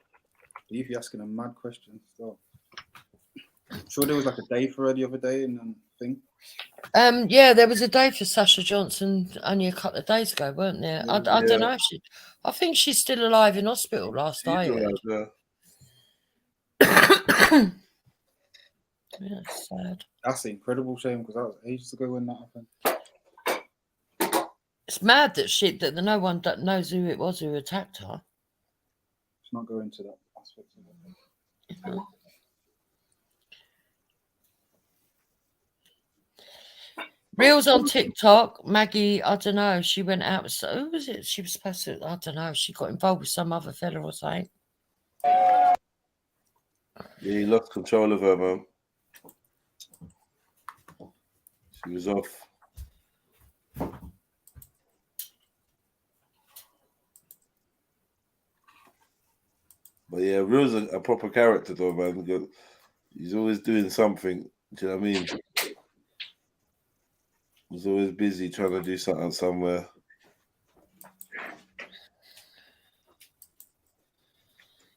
Leave you asking a mad question still. I'm sure there was like a day for her the other day and thing. Yeah, there was a day for Sasha Johnson only a couple of days ago, weren't there? I don't know. I think she's still alive in hospital. Last I heard. Yeah, it's sad. That's an incredible shame because that was ages ago when that happened. It's mad that no one knows who it was who attacked her. Let's not go into that aspect of it. Yeah. Reels on TikTok, Maggie, I don't know, she went out with, who was it? She was supposed to, I don't know, she got involved with some other fella or something. Yeah, he lost control of her, man. She was off. But yeah, Reel's a proper character though, man. He's always doing something. Do you know what I mean? He's always busy trying to do something somewhere.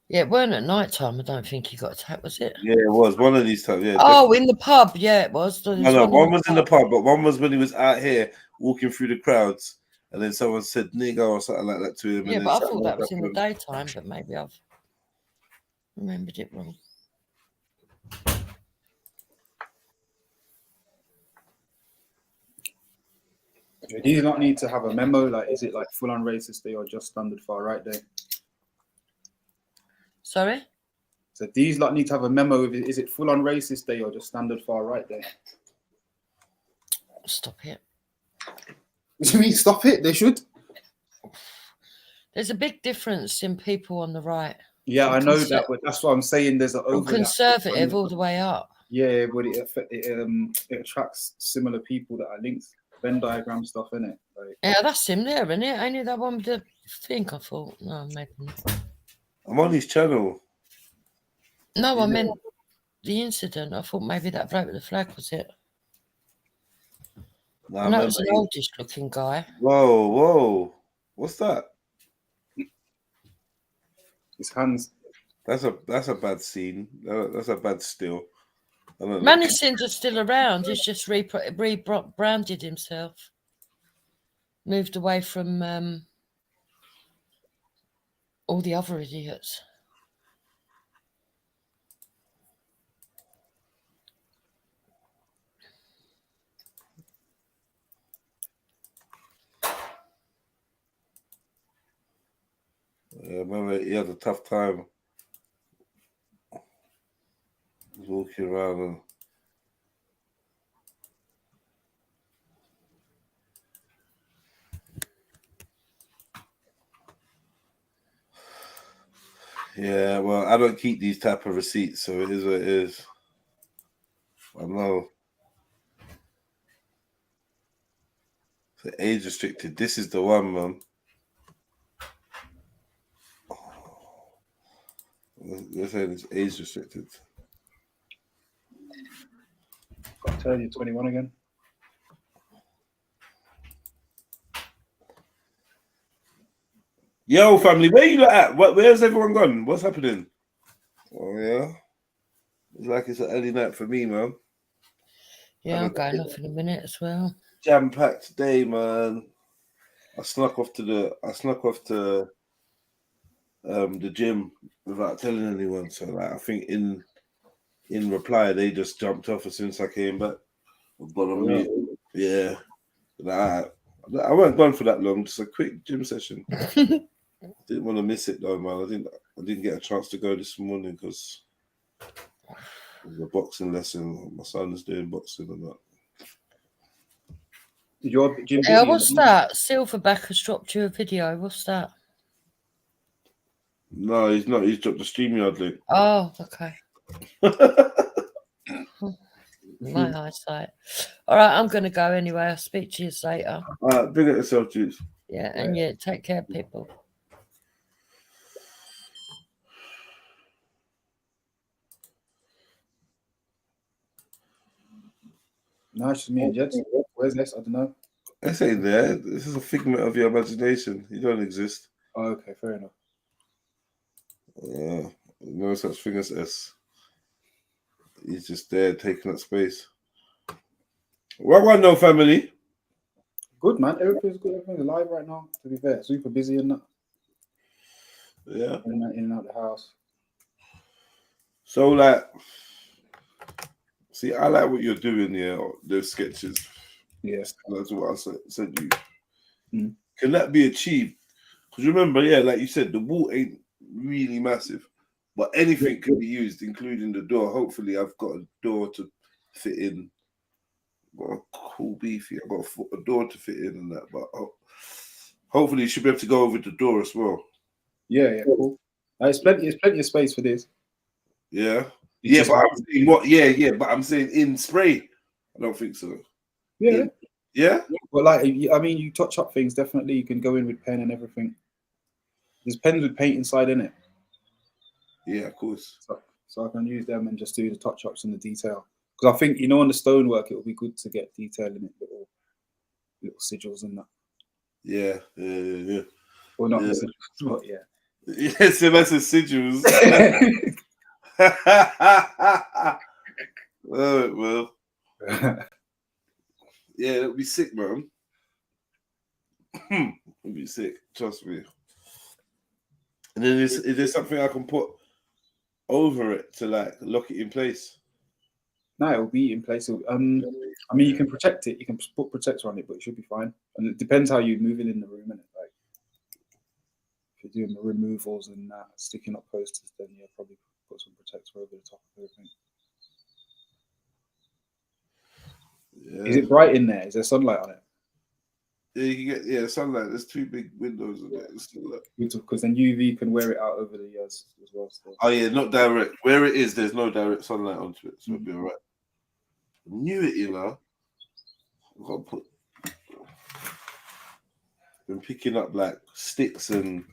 Yeah, it weren't at night time. I don't think he got attacked, was it? Yeah, it was one of these times. Yeah. Oh, in the pub. Yeah, it was. No, one was in the pub, but one was when he was out here walking through the crowds, and then someone said "nigger" or something like that to him. Yeah, and but I thought that was in the daytime, but maybe I've remembered it wrong. Do you not need to have a memo? Like, is it like full on racist day or just standard far right day? Sorry? So these lot need to have a memo. Is it full on racist day or just standard far right day? Stop it. What do you mean stop it? They should. There's a big difference in people on the right. Yeah, I know that, but that's what I'm saying. There's an overlap. Conservative all the way up. Yeah, but it attracts similar people that are linked. Venn diagram stuff, innit? Like, yeah, that's him there, isn't it? Ain't it that one with the thing? I thought. No, maybe not. I'm on his channel. No, I meant the incident. I thought maybe that bloke with the flag was it. Nah, no, it was an oldish looking guy. Whoa. What's that? His hands. That's a bad scene. That's a bad still. Manison's are still around. He's just rebranded himself. Moved away from all the other idiots. Yeah, remember he had a tough time walking around and yeah, well, I don't keep these type of receipts, so it is what it is. I know. So age restricted. This is the one, man. They're saying it's age restricted. Got to turn you 21 again. Yo, family, where you at? Where's everyone gone? What's happening? Oh yeah, it's like it's an early night for me, man. Yeah, I'm going off in a minute as well. Jam-packed day, man. I snuck off to the gym without telling anyone. So like, I think in reply they just jumped off as soon as I came back. I've gone on mute. Yeah. Like, I weren't gone for that long, just a quick gym session. Didn't want to miss it though, man. I didn't get a chance to go this morning because the boxing lesson. My son is doing boxing and that. Your gym Yeah, what's that? Silverback has dropped you a video. What's that? No, he's not. He's dropped the StreamYard link. Oh, okay. My eyesight. All right, I'm going to go anyway. I'll speak to you later. All right, bring it yourself, Juice. Yeah, and yeah, take care, people. Nice to meet you, Jets. Where's this? I don't know. S ain't there. This is a figment of your imagination. You don't exist. Oh, okay, fair enough. Yeah, no such thing as S. He's just there taking up space. Well, no family. Good, man. Everything's good. Everything's alive right now, to be fair. Super busy and that. Yeah. In and out the house. So, like, see, I like what you're doing here, those sketches. Yes. That's what I sent you. Can that be achieved? Because remember, yeah, like you said, the wall ain't really massive, but anything can be used, including the door. Hopefully, I've got a door to fit in. Got a cool beefy. I've got a door to fit in and that, but hopefully, you should be able to go over the door as well. Yeah, cool. There's plenty of space for this. Yeah. Yeah, but I'm saying what? Yeah, but I'm saying in spray. I don't think so. Yeah. Yeah. But like, I mean, you touch up things. Definitely, you can go in with pen and everything. There's pens with paint inside in it. Yeah, of course. So I can use them and just do the touch ups and the detail. Because I think, you know, on the stonework, it will be good to get detail in it, little sigils and that. Yeah. Or not the sigils, but yeah. Yeah, so that's the sigils. Oh, well. Yeah, it'll be sick, man. It'll be sick, trust me. And then is there something I can put over it to like lock it in place? No, it'll be in place. I mean, you can protect it. You can put protector on it, but it should be fine. And it depends how you're moving in the room, innit? Like, if you're doing the removals and that, sticking up posters, then yeah, probably put some protector over the top of everything. Yeah. Is it bright in there? Is there sunlight on it? Yeah, you can get sunlight. There's 2 big windows in there. Because then UV can wear it out over the years as well. So. Oh yeah, not direct. Where it is, there's no direct sunlight onto it, so it'll be all right. I knew it, you know. I've got to been picking up like sticks and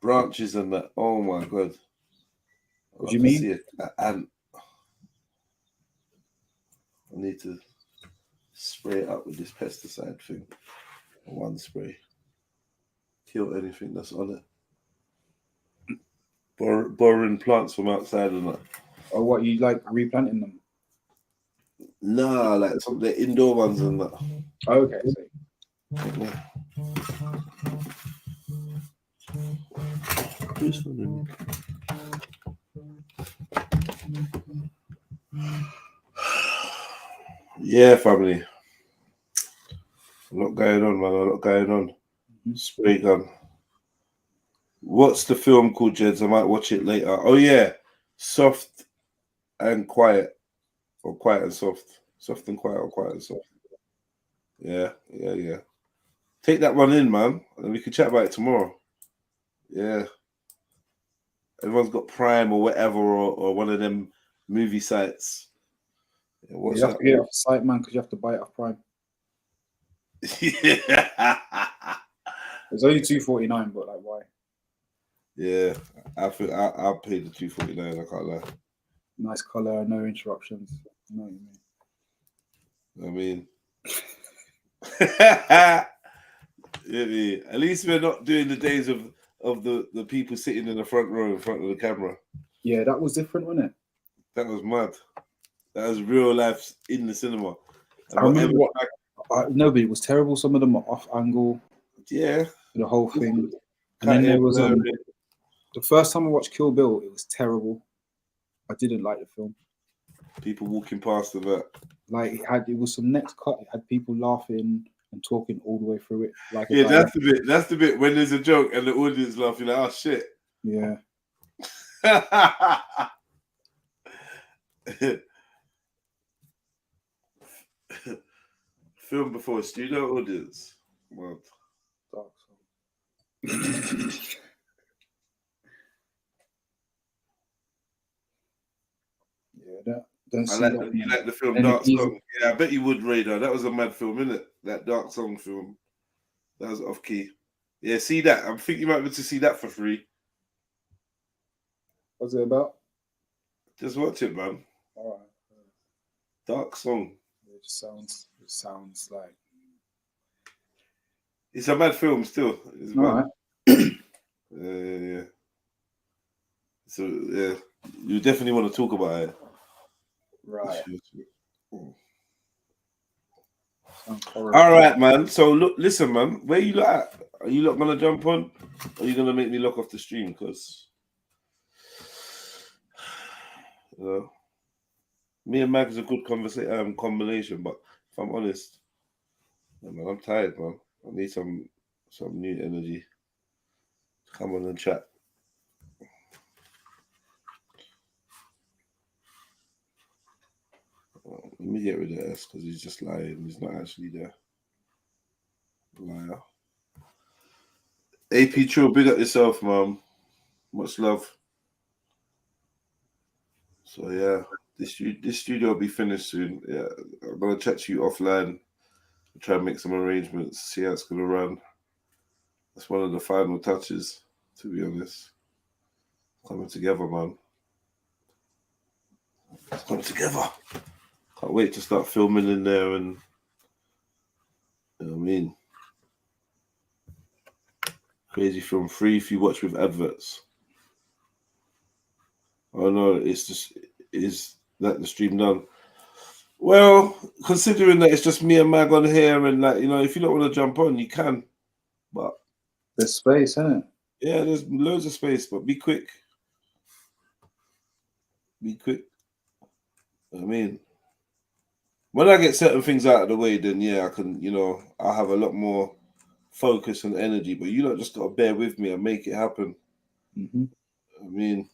branches and that. Oh my god. What do you mean? I need to spray it up with this pesticide thing. One spray. Kill anything that's on it. Borrowing plants from outside and that. Oh, what, you like replanting them? Nah, like some of the indoor ones and that. Oh, okay. Yeah, family. A lot going on, man. A lot going on. Spray gun. What's the film called, Jeds? I might watch it later. Oh yeah, Soft and quiet, or quiet and soft. Soft and quiet, or quiet and soft. Yeah. Take that one in, man, and we can chat about it tomorrow. Yeah. Everyone's got Prime or whatever, or one of them movie sites. Yeah, you have to get it off the site, man, because you have to buy it off Prime. Yeah. It's only $2.49, but like, why? Yeah, I think I'll pay the $2.49. I can't lie. Nice color, no interruptions. You know what I mean, at least we're not doing the days of the people sitting in the front row in front of the camera. Yeah, that was different, wasn't it? That was mad. That was real life in the cinema. I remember no, but it was terrible. Some of them are off angle. Yeah, the whole thing. And then there was the first time I watched Kill Bill, it was terrible. I didn't like the film. People walking past the vet. Like it was some next cut. It had people laughing and talking all the way through it. Like yeah, that's the bit. That's the bit when there's a joke and the audience laughing like, oh shit. Yeah. Film before a studio audience. Well, yeah, don't see that. You like the film Dark Song? Yeah, I bet you would, Radar. That was a mad film, innit? That Dark Song film. That was off key. Yeah, see that. I think you might be able to see that for free. What's it about? Just watch it, man. All right. Dark Song. It sounds like it's a mad film still. It's mad. Yeah. So yeah, you definitely want to talk about it. Right. All right, man. So look, listen, man. Where you at? Are you not gonna jump on? Or are you gonna make me lock off the stream? Because me and Mag is a good combination. But if I'm honest, man, I'm tired, man. I need some new energy to come on and chat. Let me get rid of S because he's just lying. He's not actually there. Liar. AP Trill, big up yourself, man. Much love. So yeah, this studio will be finished soon. Yeah, I'm gonna chat to you offline. Try and make some arrangements. See how it's gonna run. That's one of the final touches, to be honest. Coming together, man. It's coming together. Can't wait to start filming in there, and you know what I mean. Crazy Film free if you watch with adverts. Oh no, is that the stream done? Well, considering that it's just me and Mag on here, and like, you know, if you don't want to jump on, you can. But there's space, isn't it? Yeah, there's loads of space, but be quick. Be quick. I mean, when I get certain things out of the way, then yeah, I can, you know, I'll have a lot more focus and energy. But you lot just gotta bear with me and make it happen. Mm-hmm. I mean,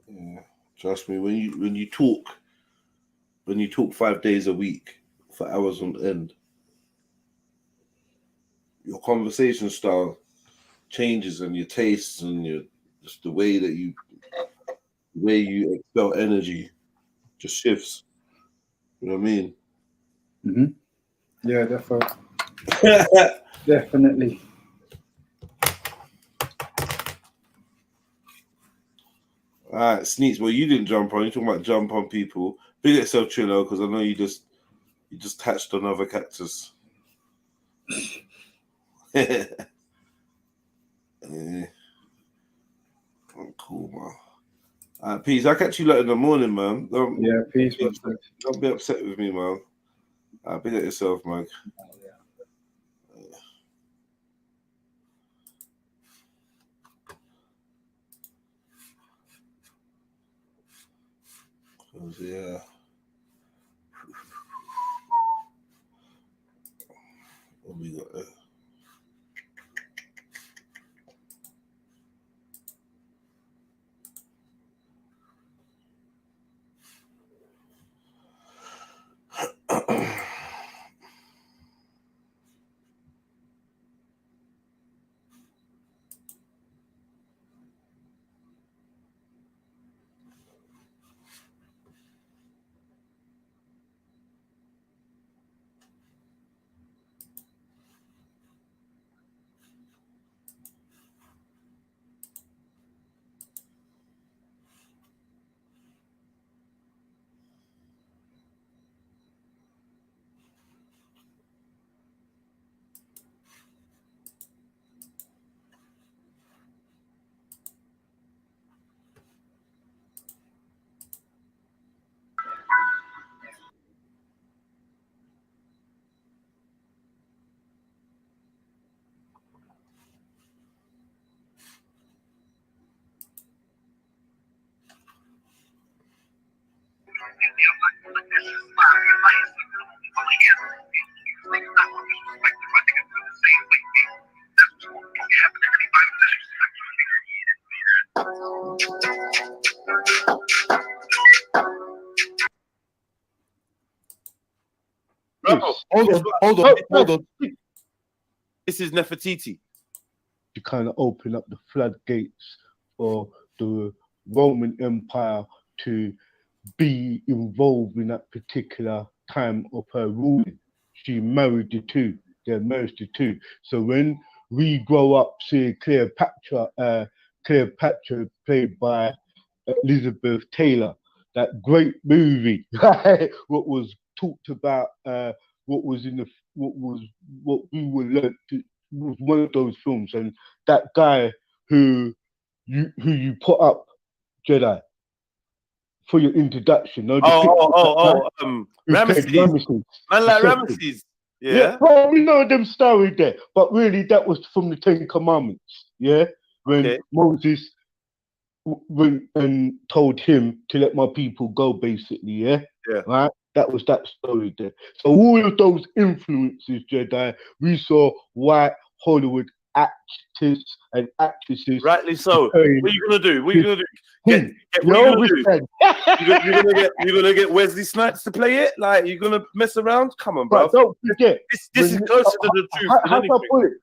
yeah, trust me, when you talk 5 days a week for hours on end, your conversation style changes, and your tastes and your just the way you expel energy just shifts. You know what I mean? Mm-hmm. Yeah, definitely. Definitely. All right, Sneaks. Well, you didn't jump on. You're talking about jump on people. Big yourself, Trillo, because I know you just touched on other cactus. Yeah. Oh, cool, man. All right, peace. I'll catch you later in the morning, man. Peace. Don't be upset with me, man. Big at yourself, man. Yeah. What we got there? Hold on. This is Nefertiti. To kind of open up the floodgates for the Roman Empire to be involved in that particular time of her ruling. She married the two. They married the two. So when we grow up seeing Cleopatra played by Elizabeth Taylor, that great movie, what was talked about, what we were learned to, was one of those films, and that guy who you put up, Jedi, for your introduction. No, Ramesses. Man like Ramesses. Yeah. Well, we know them story there, but really that was from the Ten Commandments. Yeah, when Moses went and told him to let my people go, basically. Yeah. Right. That was that story there. So all of those influences, Jedi, we saw white Hollywood actors and actresses. Rightly so. What are you gonna do? What are you gonna do? What are you gonna do? You're gonna get Wesley Snipes to play it? Like you're gonna mess around? Come on, bro. But don't forget, this is closer to the truth than anything.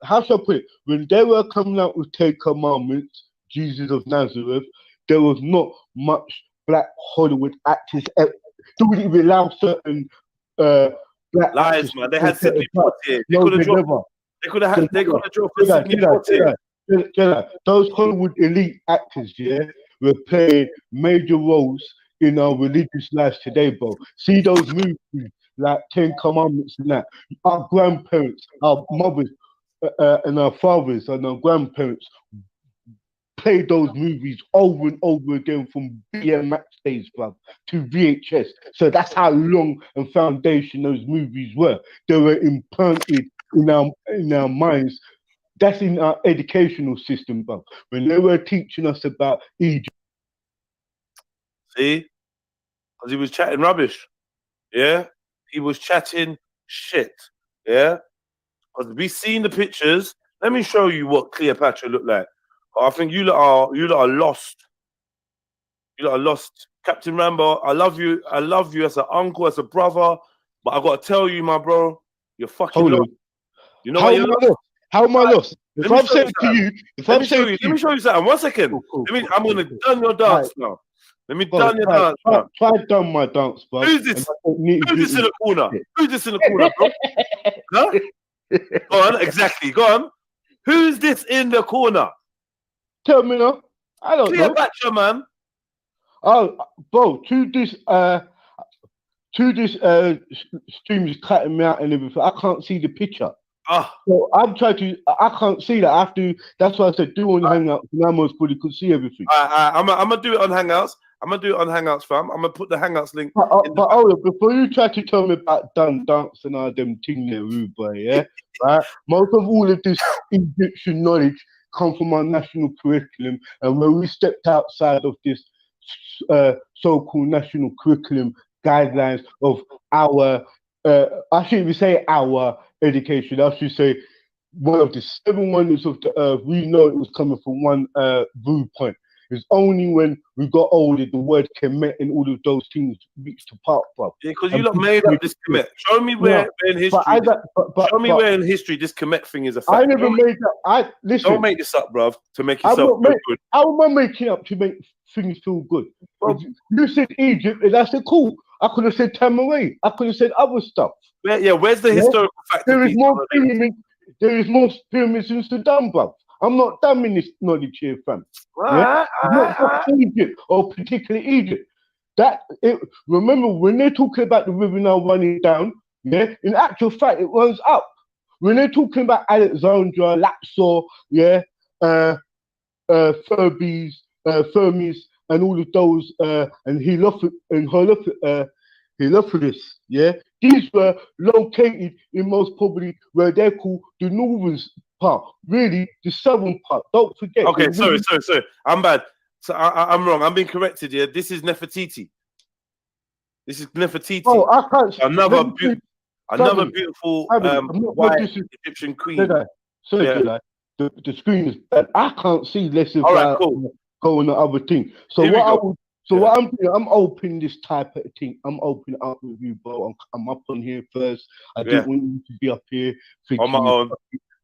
How shall I put it? When they were coming out with Ten Commandments, Jesus of Nazareth, there was not much black Hollywood actors. They wouldn't even allow certain black lies, man. They had Sidney Poitier. They could have dropped for Sidney Poitier. Those Hollywood elite actors, were playing major roles in our religious lives today, bro. See those movies like Ten Commandments and that. Our grandparents, our mothers, and our fathers and our grandparents played those movies over and over again from BMX days, bro, to VHS. So that's how long and foundation those movies were. They were implanted in our minds. That's in our educational system, bro. When they were teaching us about Egypt. See? Because he was chatting rubbish. Yeah? He was chatting shit. Yeah? Because we seen the pictures. Let me show you what Cleopatra looked like. I think you lot are lost. You lot are lost. Captain Rambo, I love you. I love you as an uncle, as a brother. But I gotta tell you, my bro, you're fucking lost. You know what you're lost? How am I lost? If I'm saying to you, let me show you something. 1 second. I'm gonna done your dance now. Let me done your dance now. Try done my dance, bro. Who's this? Who's this in the corner? Who's this in the corner, bro? Huh? Go on, exactly. Go on. Who's this in the corner? Tell me now. I don't know. Cleopatra, man. Oh, bro, this stream is cutting me out and everything. I can't see the picture. So I'm trying to. I can't see that. That's why I said do on Hangouts. Now most probably could see everything. I'm gonna do it on Hangouts. Fam. I'm gonna put the Hangouts link. But before you try to tell me about dance and all them things there, rude boy, yeah, right? Most of all of this Egyptian knowledge come from our national curriculum, and when we stepped outside of this so-called national curriculum guidelines of our, I shouldn't even say our education, I should say one of the 7 wonders of the earth. We know it was coming from one viewpoint. It's only when we got older the word Kemet and all of those things reached the part, bro. Yeah, because you lot made up this Kemet. Show me where in history. Show me where in history this Kemet thing is a fact. I never made that. Listen. Don't make this up, bruv, to make yourself feel good. How am I making up to make things feel good? Well, you said Egypt, and I said cool. I could have said Tamaray. I could have said other stuff. Where's the historical fact? There is more pyramids in Sudan, bruv. I'm not done in this knowledge here, fam. Not just Egypt, or particularly Egypt. Remember, when they're talking about the river now running down, in actual fact, it runs up. When they're talking about Alexandria, Luxor, Fermis, and all of those, and Heliopolis, these were located in most probably where they're called the northern part, really the southern part. Don't forget. Okay, sorry. I'm bad. So I'm wrong. I'm being corrected here. This is Nefertiti. This is Nefertiti. Oh, I can't. Another beautiful white Egyptian queen. The screen is bad. I can't see less of all right, cool. Going the other thing. So So what I'm doing, I'm opening this type of thing. I'm opening up with you, bro. I'm up on here first. I didn't want you to be up here on my own.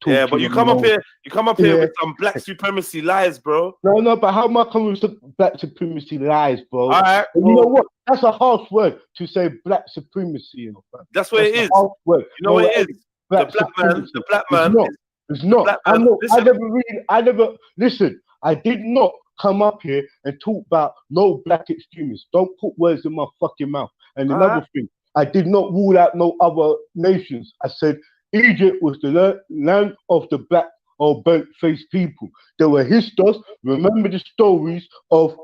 Yeah, but you come up here. You come up here with some black supremacy lies, bro. No, but how am I coming with some black supremacy lies, bro? All right, you know what? That's a harsh word to say black supremacy. You know, that's what it is. Word. You know what it is. The black man. It's not. I'm not. I never. Listen. I did not come up here and talk about no black extremists. Don't put words in my fucking mouth. And another thing, I did not rule out no other nations. I said Egypt was the land of the black or burnt-faced people. There were histories. Remember the stories of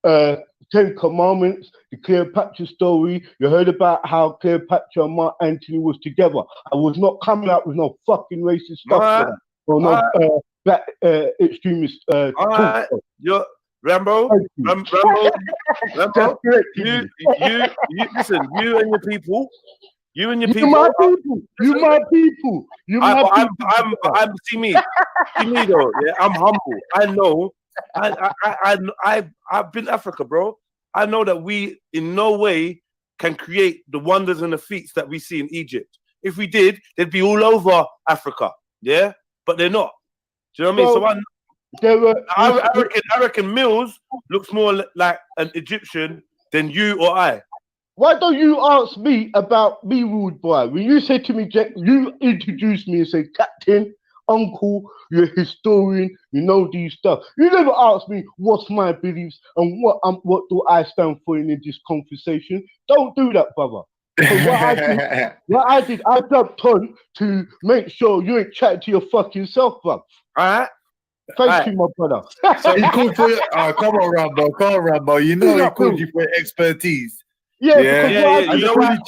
10 Commandments, the Cleopatra story. You heard about how Cleopatra and Mark Antony was together. I was not coming out with no fucking racist stuff like that. Or no black extremist talk. You're Rambo. Rambo. You listen. You and your people. You and your people. My people. You my people. You my people. I'm see me though. Yeah, I'm humble. I know. I've been Africa, bro. I know that we in no way can create the wonders and the feats that we see in Egypt. If we did, they'd be all over Africa. Yeah, but they're not. Do you know what I mean? I reckon Mills looks more like an Egyptian than you or I. Why don't you ask me about me, rude boy? When you say to me, Jack, you introduce me and say, Captain, Uncle, you're a historian, you know these stuff. You never ask me what's my beliefs and what do I stand for in this conversation. Don't do that, brother. What I did, I jumped on to make sure you ain't chatting to your fucking self, bro. All right. Thank you, my brother. So he called for you. Come on, Rambo. You know he called you for expertise. Yeah. You know what? I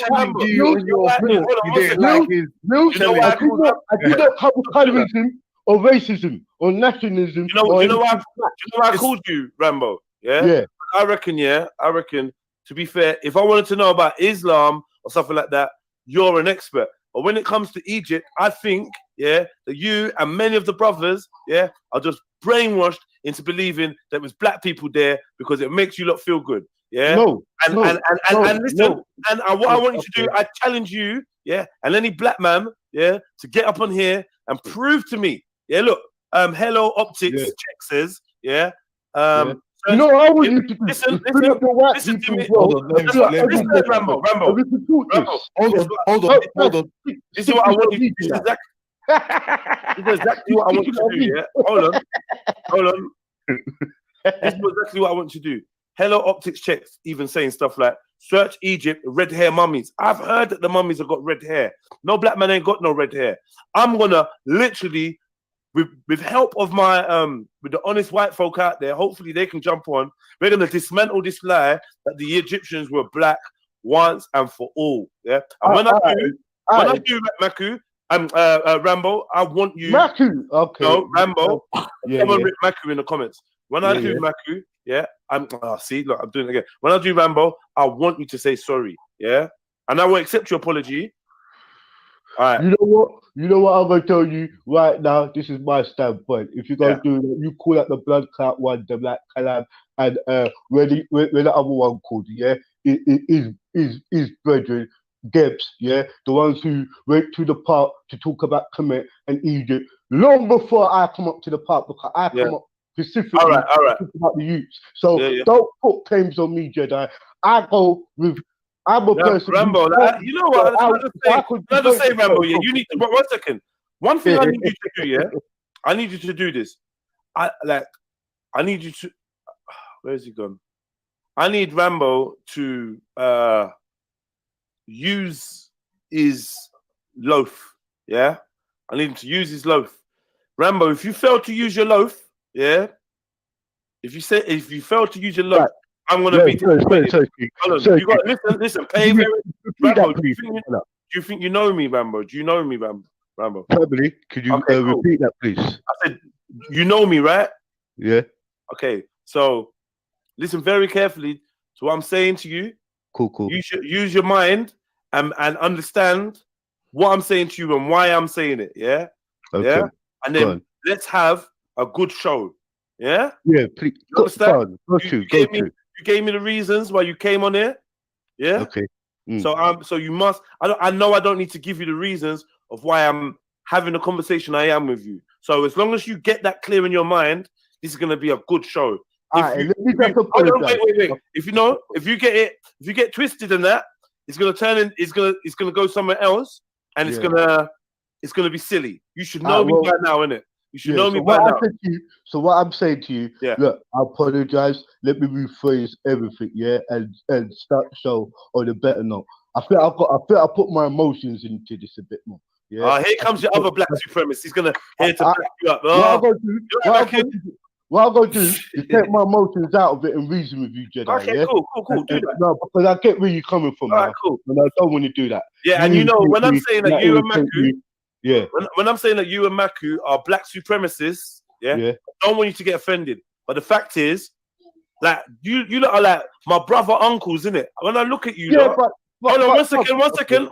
did not cover colorism or racism or nationalism. You know why I called you, Rambo? Yeah. I reckon. To be fair, if I wanted to know about Islam or something like that, you're an expert. But when it comes to Egypt, I think, that you and many of the brothers, are just brainwashed into believing there was black people there because it makes you lot feel good. Yeah. And listen, and what I want you to do, I challenge you, and any black man, to get up on here and prove to me, look, Hello Optics check says, you know what I want you to do? Listen to me. Listen, Rambo. Hold on. This is what I want you to do. This is exactly what I want you to do, yeah? Hold on. This is exactly what I want you to do. Hello Optics checks even saying stuff like, search Egypt, red hair mummies. I've heard that the mummies have got red hair. No black man ain't got no red hair. I'm gonna literally, with help of my with the honest white folk out there, hopefully they can jump on. We're gonna dismantle this lie that the Egyptians were black once and for all. Yeah. And when I do Maku, Rambo, I want you. Maku, okay. No, Rambo. Someone rip Maku in the comments. When I do Maku, see, look, I'm doing it again. When I do Rambo, I want you to say sorry. Yeah. And I will accept your apology. All right. You know what I'm gonna tell you right now. This is my standpoint. If you're gonna do that, you call out the blood clot one, the black collab, and where the other one called, is brethren, Debs, the ones who went to the park to talk about Kemet and Egypt long before I come up to the park, because I come up specifically all right. to talk about the youths. So don't put claims on me, Jedi. I'm a person. Rambo, you know what? Let us say, Rambo. Yeah, you need to. 1 second. One thing I need you to do. I need you to do this. I need you to. Where's he gone? I need Rambo to use his loaf. Yeah, I need him to use his loaf. Rambo, if you fail to use your loaf, if you fail to use your loaf. I'm gonna be. You got listen. Pay very. Rambo, do you think you know me, Rambo? Do you know me, Rambo? Probably. Could you repeat that, please? I said, you know me, right? Yeah. Okay. So, listen very carefully to what I'm saying to you. Cool. You should use your mind and understand what I'm saying to you and why I'm saying it. Yeah. Okay. Yeah. And then let's have a good show. Yeah. Yeah. Please. You understand? Go to. You gave me the reasons why you came on here. Yeah. Okay. So you must. I know I don't need to give you the reasons of why I'm having the conversation I am with you. So as long as you get that clear in your mind, this is going to be a good show. Wait. If you get twisted in that, it's going to turn in. It's going to go somewhere else, and it's going to be silly. You should know me by now, innit? You should know me by now. So what I'm saying to you, look, I apologize. Let me rephrase everything, and start the show on a better note. I feel I put my emotions into this a bit more. Yeah. Here comes your other black supremacist. He's gonna back you up. What I'm going to do is take my emotions out of it and reason with you, Jedi. Okay, cool. Do that. No, because I get where you're coming from. All right, cool. And I don't want to do that. Yeah, and when I'm saying that you and Maku, when I'm saying that you and Maku are black supremacists, I don't want you to get offended. But the fact is, like you lot are like my brother uncles, innit? When I look at you, hold on, one second.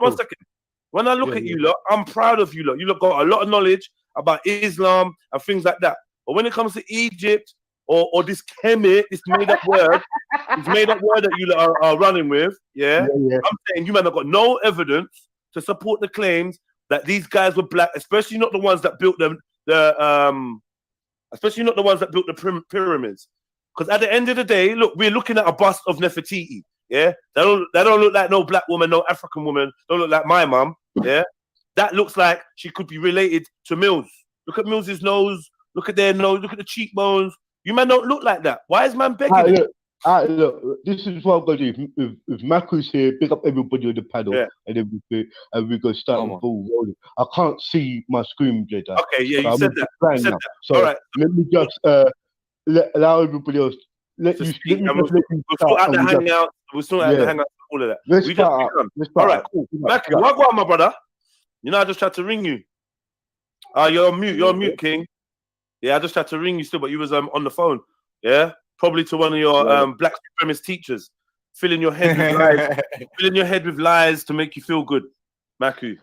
When I look at you lot, I'm proud of you lot. You lot got a lot of knowledge about Islam and things like that. But when it comes to Egypt or this Kemet, this made-up word, that you lot are running with, I'm saying you man have got no evidence to support the claims that these guys were black, especially not the ones that built the pyramids. Because at the end of the day, look, we're looking at a bust of Nefertiti. Yeah, they don't look like no black woman, no African woman. Don't look like my mum. Yeah, that looks like she could be related to Mills. Look at Mills's nose. Look at their nose. Look at the cheekbones. You man don't look like that. Why is man begging? Look, this is what I'm gonna do. If Maku's here, pick up everybody on the panel, and then we're gonna start the ball rolling. I can't see my screen, Jedi. Okay, you said that. So all right, let me just allow everybody else. We'll sort out the hangout. We'll sort out the hangout. All of that. Let's start. All right, cool. Maku, what go on, my brother? You know, I just tried to ring you. You're on mute. You're on mute, King. Yeah, I just tried to ring you still, but you was on the phone. Yeah, probably to one of your black supremacist teachers, filling your head with lies, filling your head with lies to make you feel good, Maku.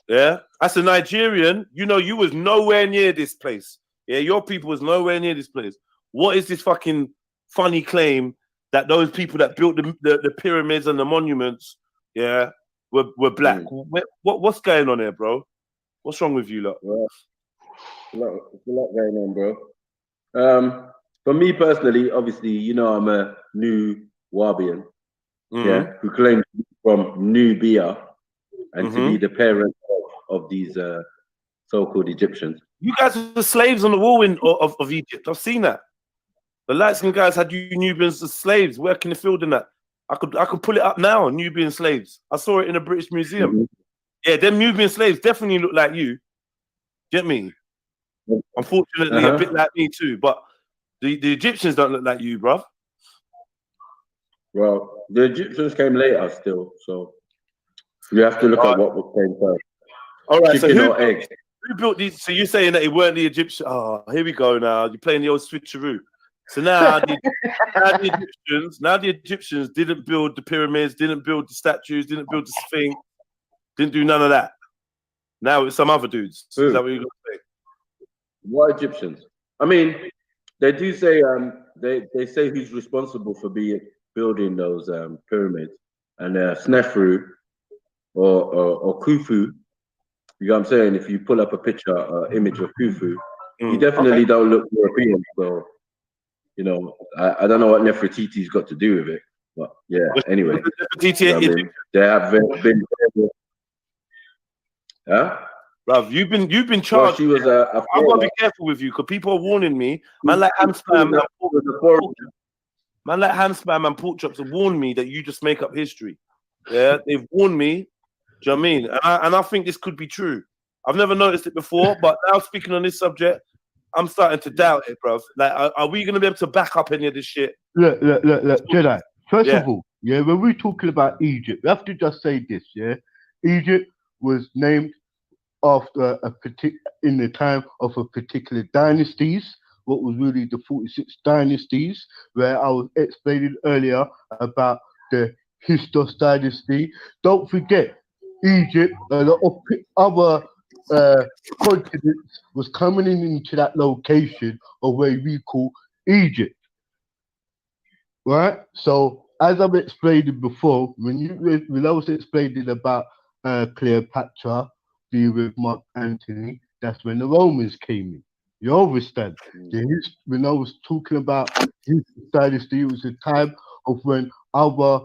Yeah, as a Nigerian, you know you was nowhere near this place. Yeah, your people was nowhere near this place. What is this fucking funny claim that those people that built the pyramids and the monuments, were black? What's going on here, bro? What's wrong with you, lot? There's a lot going on, bro. For me personally, obviously, you know, I'm a new Wahabian, who claims to be from Nubia and to be the parent of these so-called Egyptians. You guys were the slaves on the wall of Egypt. I've seen that. The light-skinned guys had you Nubians as slaves working the field in that. I could pull it up now, Nubian slaves. I saw it in a British museum. Yeah, them Nubian slaves definitely look like you. Get me? Unfortunately, a bit like me too. But the Egyptians don't look like you, bruv. Well, the Egyptians came later still, so you have to look at what came first. All right, chicken so or egg? Who built these? So you're saying that it weren't the Egyptians? Oh, here we go now. You're playing the old switcheroo. So now the Egyptians didn't build the pyramids, didn't build the statues, didn't build the Sphinx, didn't do none of that. Now it's some other dudes. Who? Is that what you're gonna say? What Egyptians? I mean, they do say they say who's responsible for building those pyramids, and Snefru or Khufu. You know what I'm saying? If you pull up a picture, image of Khufu, he definitely don't look European. So, you know, I don't know what Nefertiti's got to do with it, but yeah. Anyway, they have been. Huh? Bruv, you've been charged. Well, she was I've got to be careful with you because people are warning me. Man like ham spam and pork chops have warned me that you just make up history. Yeah, they've warned me. Do you know what I mean? And I think this could be true. I've never noticed it before, but now speaking on this subject, I'm starting to doubt it, bruv. Like, are we going to be able to back up any of this shit? Look, Jedi. First of all, when we're talking about Egypt, we have to just say this, Egypt was named after in the time of a particular dynasties, what was really the 46 dynasties, where I was explaining earlier about the Hyksos dynasty. Don't forget, Egypt and a lot of other continents was coming into that location of where we call Egypt. right? So as I've explained before, when I was explaining about Cleopatra being with Mark Antony, that's when the Romans came in. You understand? When I was talking about his dynasty, it was a time of when other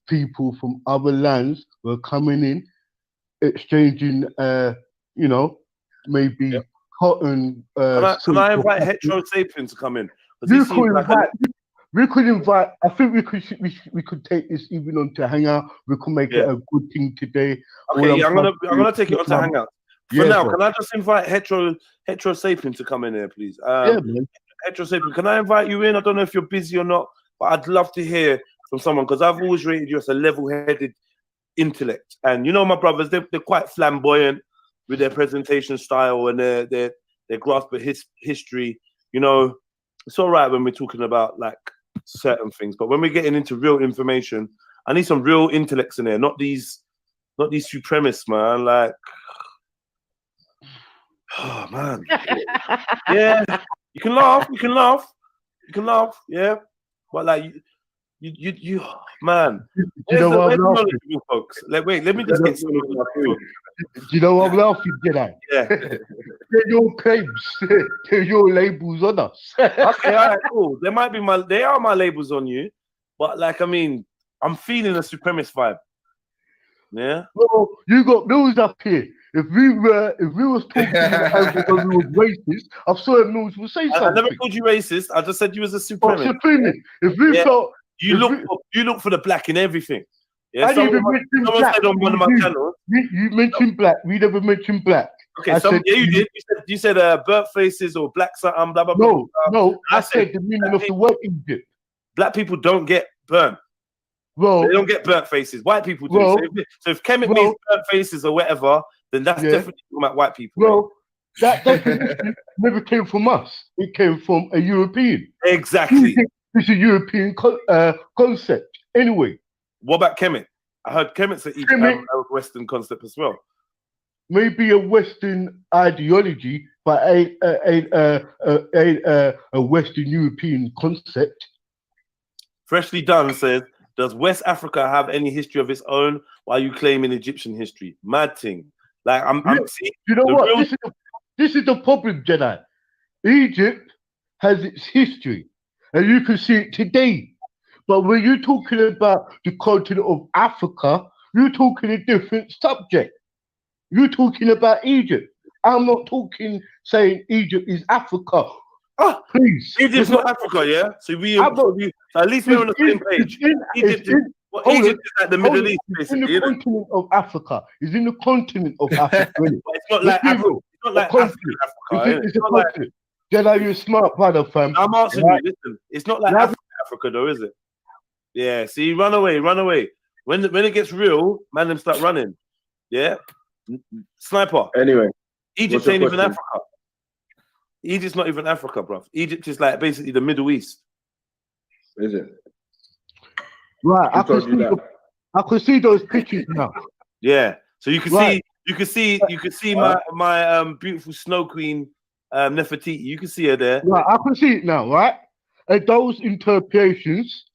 people from other lands were coming in, exchanging, maybe cotton. Can I invite Hetero Sapien to come in? We could invite. I think we could take this even on to Hangout. We could make it a good thing today. Okay, I'm gonna take it on to Hangout. For now, can I just invite Hetero Sapien to come in here, please? Man. Hetero Sapien, can I invite you in? I don't know if you're busy or not, but I'd love to hear from someone because I've always rated you as a level-headed intellect. And you know, my brothers, they're quite flamboyant with their presentation style and their grasp of history. You know, it's all right when we're talking about like certain things, but when we're getting into real information, I need some real intellects in there, not these supremacists, man. Like, oh man, yeah, you can laugh, yeah, but like you man, you know what I'm laughing? Folks, like, wait, let me just get some of my food. Do you know what I'm laughing, Jedi? Yeah. They're your claims. They're your labels on us. Okay, all right, cool. They are my labels on you, but like, I mean, I'm feeling a supremacist vibe. Yeah. Well, you got Mills up here. If we was talking because we was racist, I'm sure Mills would say something. I never called you racist. I just said you was a supremacist. If we felt you look for the black in everything. Yeah, I didn't even mention black. Said on one of my channels. You mentioned black. We never mentioned black. Okay, you did. You said burnt faces or black something, blah blah blah. No. I said the meaning of the word Egypt. Black people don't get burnt. Well, they don't get burnt faces. White people do. Well, so if Kemet means burnt faces or whatever, then that's definitely talking about white people. Well, that definition never came from us. It came from a European. Exactly. It's a European concept. Anyway. What about Kemet? I heard Kemet's a Western concept as well. Maybe a Western ideology, but a Western European concept. Freshly Done says, does West Africa have any history of its own while you claiming Egyptian history? Mad thing. Like, you know what? This is the problem, Jedi. Egypt has its history, and you can see it today. But when you're talking about the continent of Africa, you're talking a different subject. You're talking about Egypt. I'm not saying Egypt is Africa. Oh, please. Egypt's not Africa, yeah? So at least we're on the same page. Egypt is like the Middle East, basically. It's in the continent of Africa. It's in the continent of Africa. It's not like Africa. It's not like Africa. It's a continent. Jedi, you're a smart brother, fam. I'm asking you, listen. It's not like Africa, though, is it? Yeah, see, run away. When it gets real, man, them start running. Yeah? Sniper. Anyway. Egypt ain't even Africa. Egypt's not even Africa, bro. Egypt is like basically the Middle East. Is it? Right, I can see those pictures now. Yeah. So you can see my beautiful snow queen Nefertiti. You can see her there. Right, I can see it now, right? And those interpretations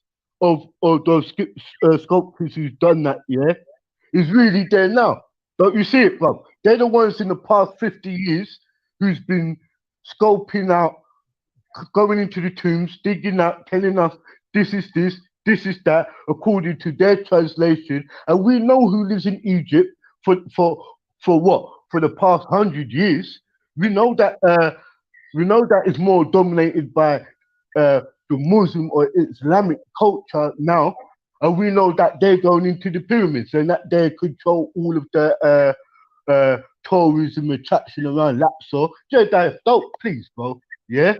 of those sculptors who's done that, is really there now. Don't you see it, bro? They're the ones in the past 50 years who's been scoping out, going into the tombs, digging out, telling us this is this is that, according to their translation. And we know who lives in Egypt for what? For the past 100 years. We know that it's more dominated by the Muslim or Islamic culture now, and we know that they're going into the pyramids and that they control all of the tourism attraction around Luxor. Jedi, don't, please, bro. Yeah?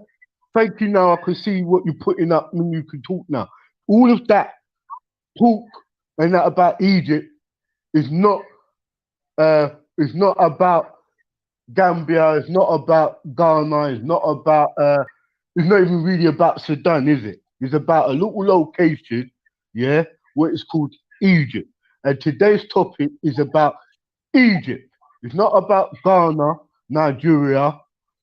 Thank you. Now I can see what you're putting up when you can talk now. All of that talk and that about Egypt is not about Gambia, it's not about Ghana, it's not even really about Sudan, is it? It's about a little location, what is called Egypt. And today's topic is about Egypt. It's not about Ghana, Nigeria,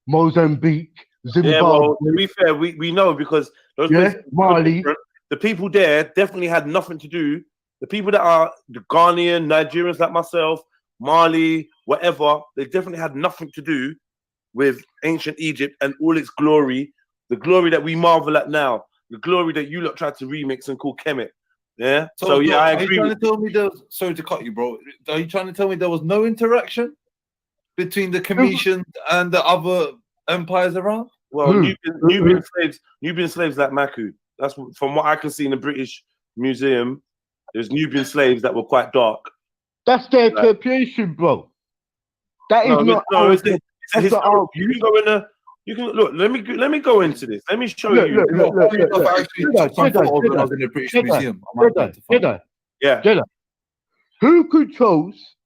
Mozambique, Zimbabwe. Yeah, well, to be fair, we know because those places Mali. the people there definitely had nothing to do. The people that are the Ghanaian, Nigerians like myself, Mali, whatever, they definitely had nothing to do with ancient Egypt and all its glory, the glory that we marvel at now, the glory that you lot tried to remix and call Kemet. Yeah. So yeah, I agree. Are you trying to tell me there? Sorry to cut you, bro. Are you trying to tell me there was no interaction between the Commission and the other empires around? Well, Nubian slaves like Maku. That's from what I can see in the British Museum. There's Nubian slaves that were quite dark. That's their interpretation, bro. That is not. No, it's historical. You can go in the. You can look. Let me go into this. Let me show you. Jedi. Who controls?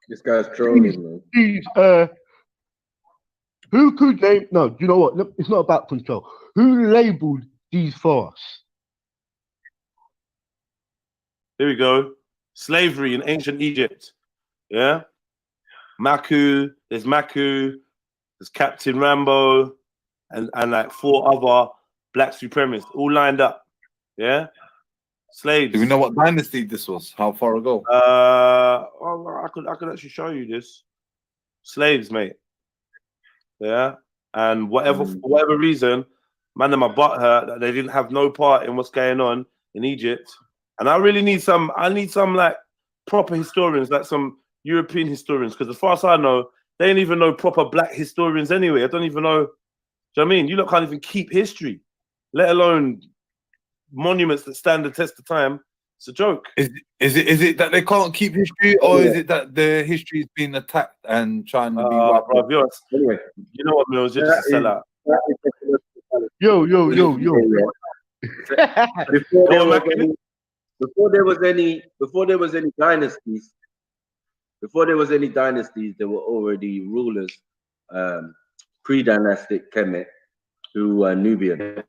This guy's trolling, man. These who could name? No, you know what? It's not about control. Who labeled these for us? Here we go. Slavery in ancient Egypt. Yeah. Maku. There's Maku. There's Captain Rambo, and like 4 other black supremacists all lined up. Yeah. Slaves. Do we know what dynasty this was? How far ago? I could actually show you this. Slaves, mate. Yeah. And for whatever reason, man, them are butthurt that they didn't have no part in what's going on in Egypt. And I really need some. I need some like proper historians, like some European historians, because as far as I know, they ain't even know proper black historians anyway. I don't even know. Do you know what I mean? You lot can't even keep history, let alone monuments that stand the test of time. It's a joke. Is it that they can't keep history, or is it that the history is being attacked and trying to be wiped out? Anyway, you know what, Mills? You're just a sellout. Yo. Before there was any dynasties, there were already rulers, pre-dynastic Kemet, who were Nubian,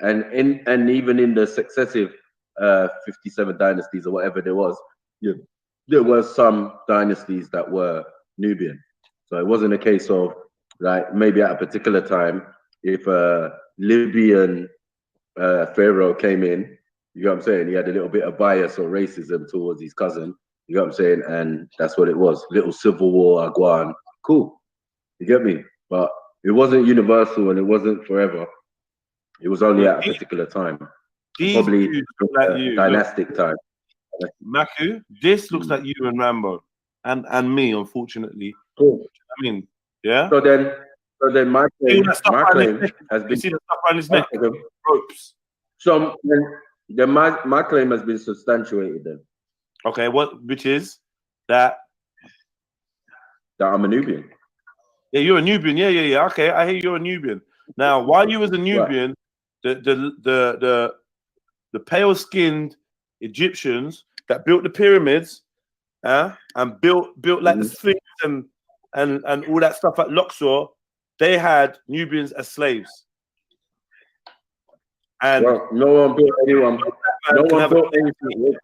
and even in the successive 57 dynasties or whatever there was some dynasties that were Nubian. So it wasn't a case of like maybe at a particular time, if a Libyan pharaoh came in, you know what I'm saying, he had a little bit of bias or racism towards his cousin. You know what I'm saying? And that's what it was. Little civil war, Aguan. Cool. You get me? But it wasn't universal and it wasn't forever. It was only at a particular time. Probably like dynastic time. Maku, this looks like you and Rambo. And me, unfortunately. Cool. I mean, yeah. So then my claim has been, you see the stuff around his neck? Ropes. So then my claim has been substantiated then. Okay, which is that I'm a Nubian. Yeah, you're a Nubian. Yeah. Okay, I hear you're a Nubian. Now, while you was a Nubian, the pale-skinned Egyptians that built the pyramids, and built like the Sphinx and all that stuff at Luxor, they had Nubians as slaves. And no one built anyone. No one built anything.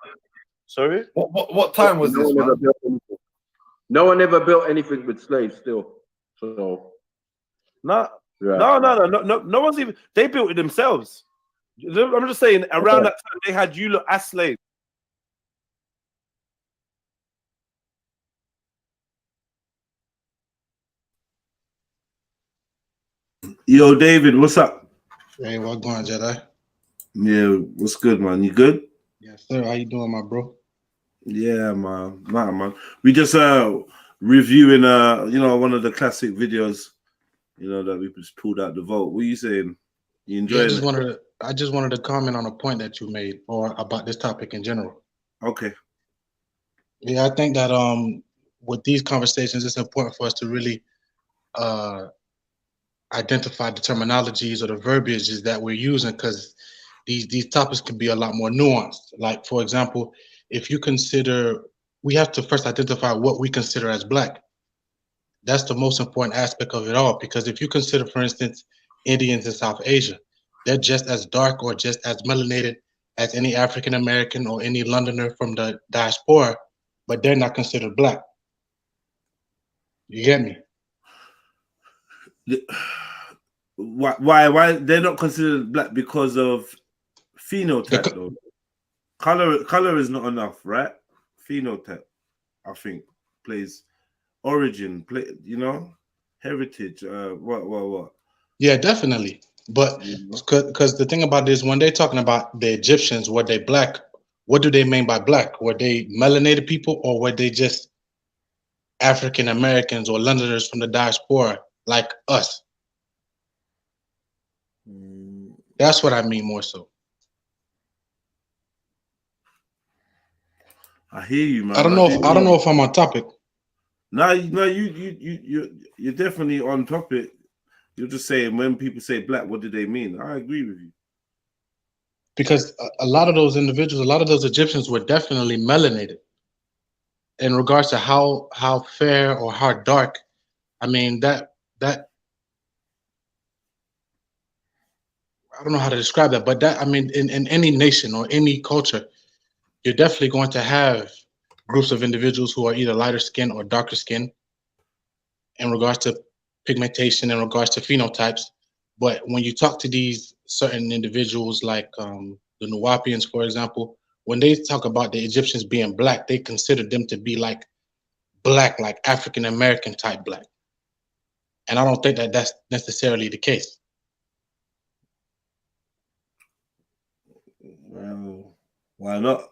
Sorry? What time was this? No one ever built anything with slaves still. So no one's even, they built it themselves. I'm just saying around that time they had you look as slaves. Yo, David, what's up? Hey, what's going on, Jedi? Yeah, what's good, man? You good? Yes, sir. How you doing, my bro? Yeah, man. Nah, man. We just reviewing one of the classic videos, that we just pulled out the vault. What are you saying? You enjoyed it? I just wanted to comment on a point that you made, or about this topic in general. Okay. Yeah, I think that with these conversations, it's important for us to really identify the terminologies or the verbiages that we're using, because these topics can be a lot more nuanced. Like, for example, if you consider, we have to first identify what we consider as Black. That's the most important aspect of it all, because if you consider, for instance, Indians in South Asia, they're just as dark or just as melanated as any African American or any Londoner from the diaspora, but they're not considered Black. You get me? Why they're not considered Black? Because of Phenotype though. Color is not enough, right? Phenotype, I think, plays origin, heritage. What? Yeah, definitely. But because the thing about this, when they're talking about the Egyptians, were they black? What do they mean by black? Were they melanated people, or were they just African Americans or Londoners from the diaspora like us? That's what I mean more so. I hear you, man. I don't know if I'm on topic. No, you're definitely on topic. You're just saying when people say black, what do they mean? I agree with you. Because a lot of those individuals, a lot of those Egyptians were definitely melanated. In regards to how fair or how dark, I mean that I don't know how to describe that, but that, I mean, in any nation or any culture, you're definitely going to have groups of individuals who are either lighter skin or darker skin in regards to pigmentation, in regards to phenotypes. But when you talk to these certain individuals like the Nuwapians, for example, when they talk about the Egyptians being black, they consider them to be like black, like African American type black. And I don't think that that's necessarily the case. Well, why not?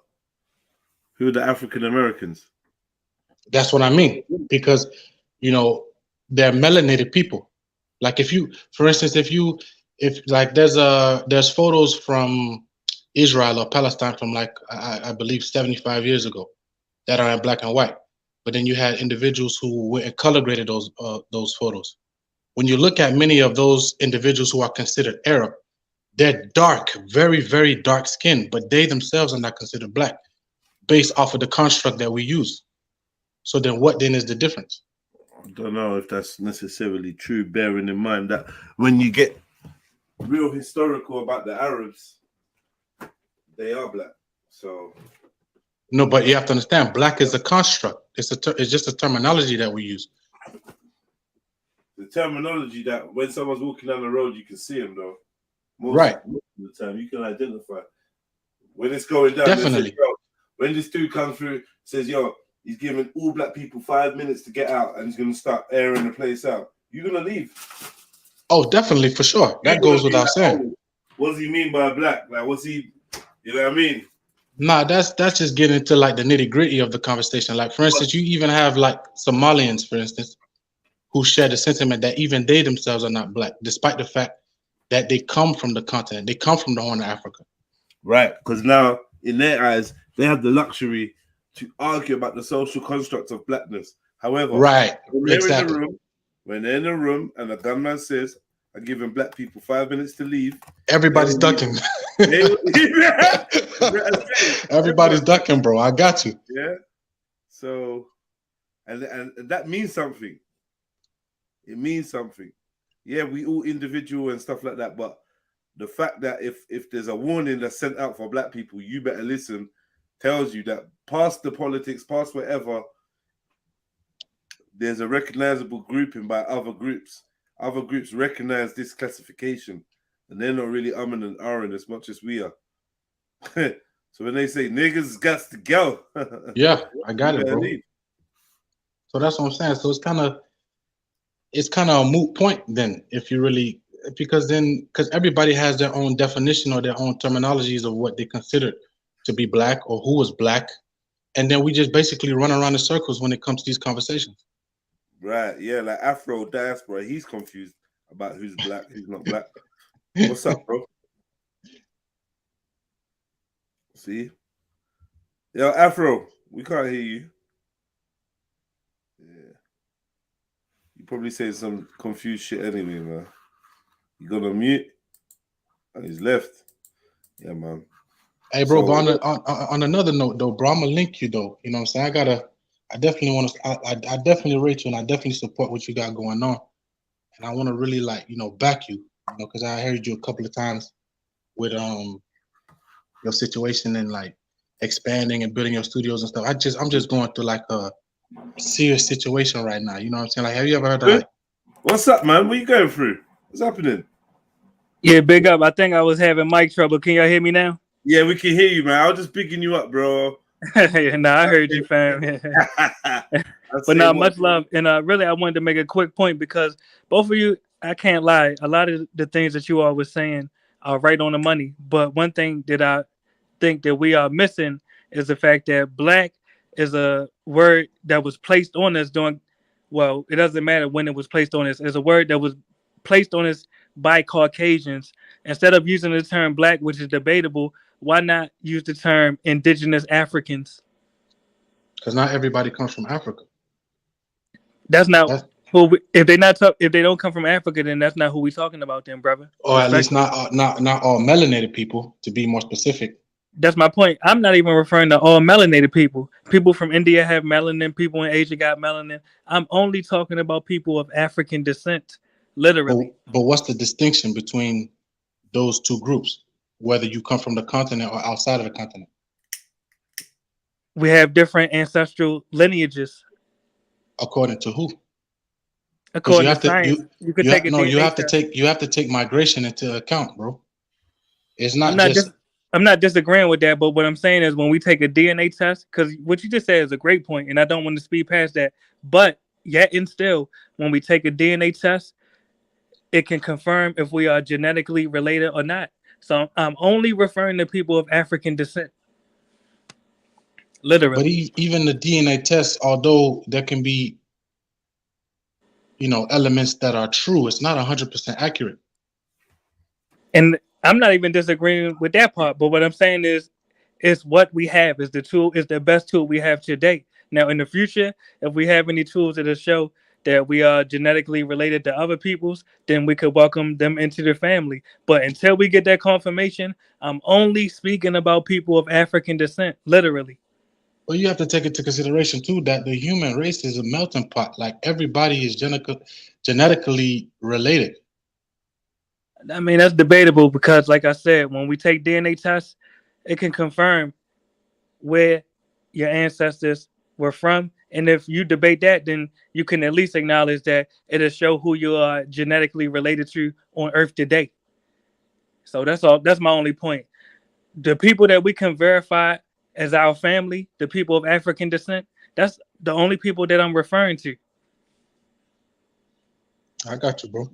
Who are the African Americans? That's what I mean, because they're melanated people. Like if you, for instance, if like there's photos from Israel or Palestine from like I believe 75 years ago that are in black and white, but then you had individuals who went and color graded those photos. When you look at many of those individuals who are considered Arab, they're dark, very, very dark skin, but they themselves are not considered black based off of the construct that we use. So then what then is the difference? I don't know if that's necessarily true, bearing in mind that when you get real historical about the Arabs, they are black. So no, but you have to understand, black is a construct. It's just a terminology that we use. The terminology that when someone's walking down the road, you can see them though. Most of the time, you can identify when it's going down. Definitely. Say, when this dude comes through, says, "Yo, he's giving all black people 5 minutes to get out, and he's going to start airing the place out." You're going to leave. Oh, definitely, for sure. That goes without saying. What does he mean by black? Like, what's he? You know what I mean? Nah, that's just getting into like the nitty gritty of the conversation. Like, for instance, you even have like Somalians, for instance, who share the sentiment that even they themselves are not black, despite the fact that they come from the continent, they come from the Horn of Africa. Right, because now in their eyes, they have the luxury to argue about the social construct of blackness. However, right, when they're exactly. in the room, when they're in the room and a gunman says, "I'm giving black people 5 minutes to leave," everybody's ducking. Everybody's ducking, bro. I got you. Yeah. So, and that means something. It means something. Yeah, we all individual and stuff like that, but the fact that if there's a warning that's sent out for black people, you better listen, tells you that past the politics, past whatever, there's a recognizable grouping by other groups. Other groups recognize this classification, and they're not really umming and ahhing as much as we are. So when they say niggas got to go, yeah, I got it, bro. Leave. So that's what I'm saying. So it's kind of a moot point then, if you really, because everybody has their own definition or their own terminologies of what they consider to be black or who is black, and then we just basically run around in circles when it comes to these conversations. Right, yeah, like Afro diaspora, he's confused about who's black, who's not black. What's up, bro? See? Yo, Afro, we can't hear you. Yeah. You probably saying some confused shit anyway, man. You got on mute? And he's left. Yeah, man. Hey, bro, So, but on another note, though, bro, I'm going to link you, though. You know what I'm saying? I definitely want to, I definitely rate you, and I definitely support what you got going on. And I want to really, like, back you, because I heard you a couple of times with your situation and, like, expanding and building your studios and stuff. I'm just going through, like, a serious situation right now. You know what I'm saying? Like, have you ever heard of, like, what's up, man? What are you going through? What's happening? Yeah, big up. I think I was having mic trouble. Can y'all hear me now? Yeah, we can hear you, man. I was just picking you up, bro. Nah, I heard you, fam. But not much love. And really, I wanted to make a quick point because both of you, I can't lie. A lot of the things that you all was saying are right on the money. But one thing that I think that we are missing is the fact that black is a word that was placed on us during, well, it doesn't matter when it was placed on us. It's a word that was placed on us by Caucasians. Instead of using the term black, which is debatable, why not use the term indigenous Africans? Because not everybody comes from Africa. That's not who. If they don't come from Africa, then that's not who we talking about, then, brother. Or at least not all melanated people, to be more specific. That's my point. I'm not even referring to all melanated people. People from India have melanin. People in Asia got melanin. I'm only talking about people of African descent, literally. But what's the distinction between those two groups, whether you come from the continent or outside of the continent? We have different ancestral lineages. According to who? According to science, you could take a DNA you have test. to take migration into account, bro. It's not I'm not disagreeing with that, but what I'm saying is when we take a DNA test, because what you just said is a great point, and I don't want to speed past that. But yet and still, when we take a DNA test, it can confirm if we are genetically related or not. So I'm only referring to people of African descent. Literally. But even the DNA test, although there can be, elements that are true, it's not 100% accurate. And I'm not even disagreeing with that part, but what I'm saying is, it's what we have. Is the tool, is the best tool we have today. Now, in the future, if we have any tools that show that we are genetically related to other peoples, then we could welcome them into the family. But until we get that confirmation, I'm only speaking about people of African descent, literally. Well, you have to take into consideration too that the human race is a melting pot. Like everybody is genetically related. I mean, that's debatable because, like I said, when we take DNA tests, it can confirm where your ancestors were from. And if you debate that, then you can at least acknowledge that it'll show who you are genetically related to on Earth today. So that's all. That's my only point. The people that we can verify as our family, the people of African descent, that's the only people that I'm referring to. I got you, bro.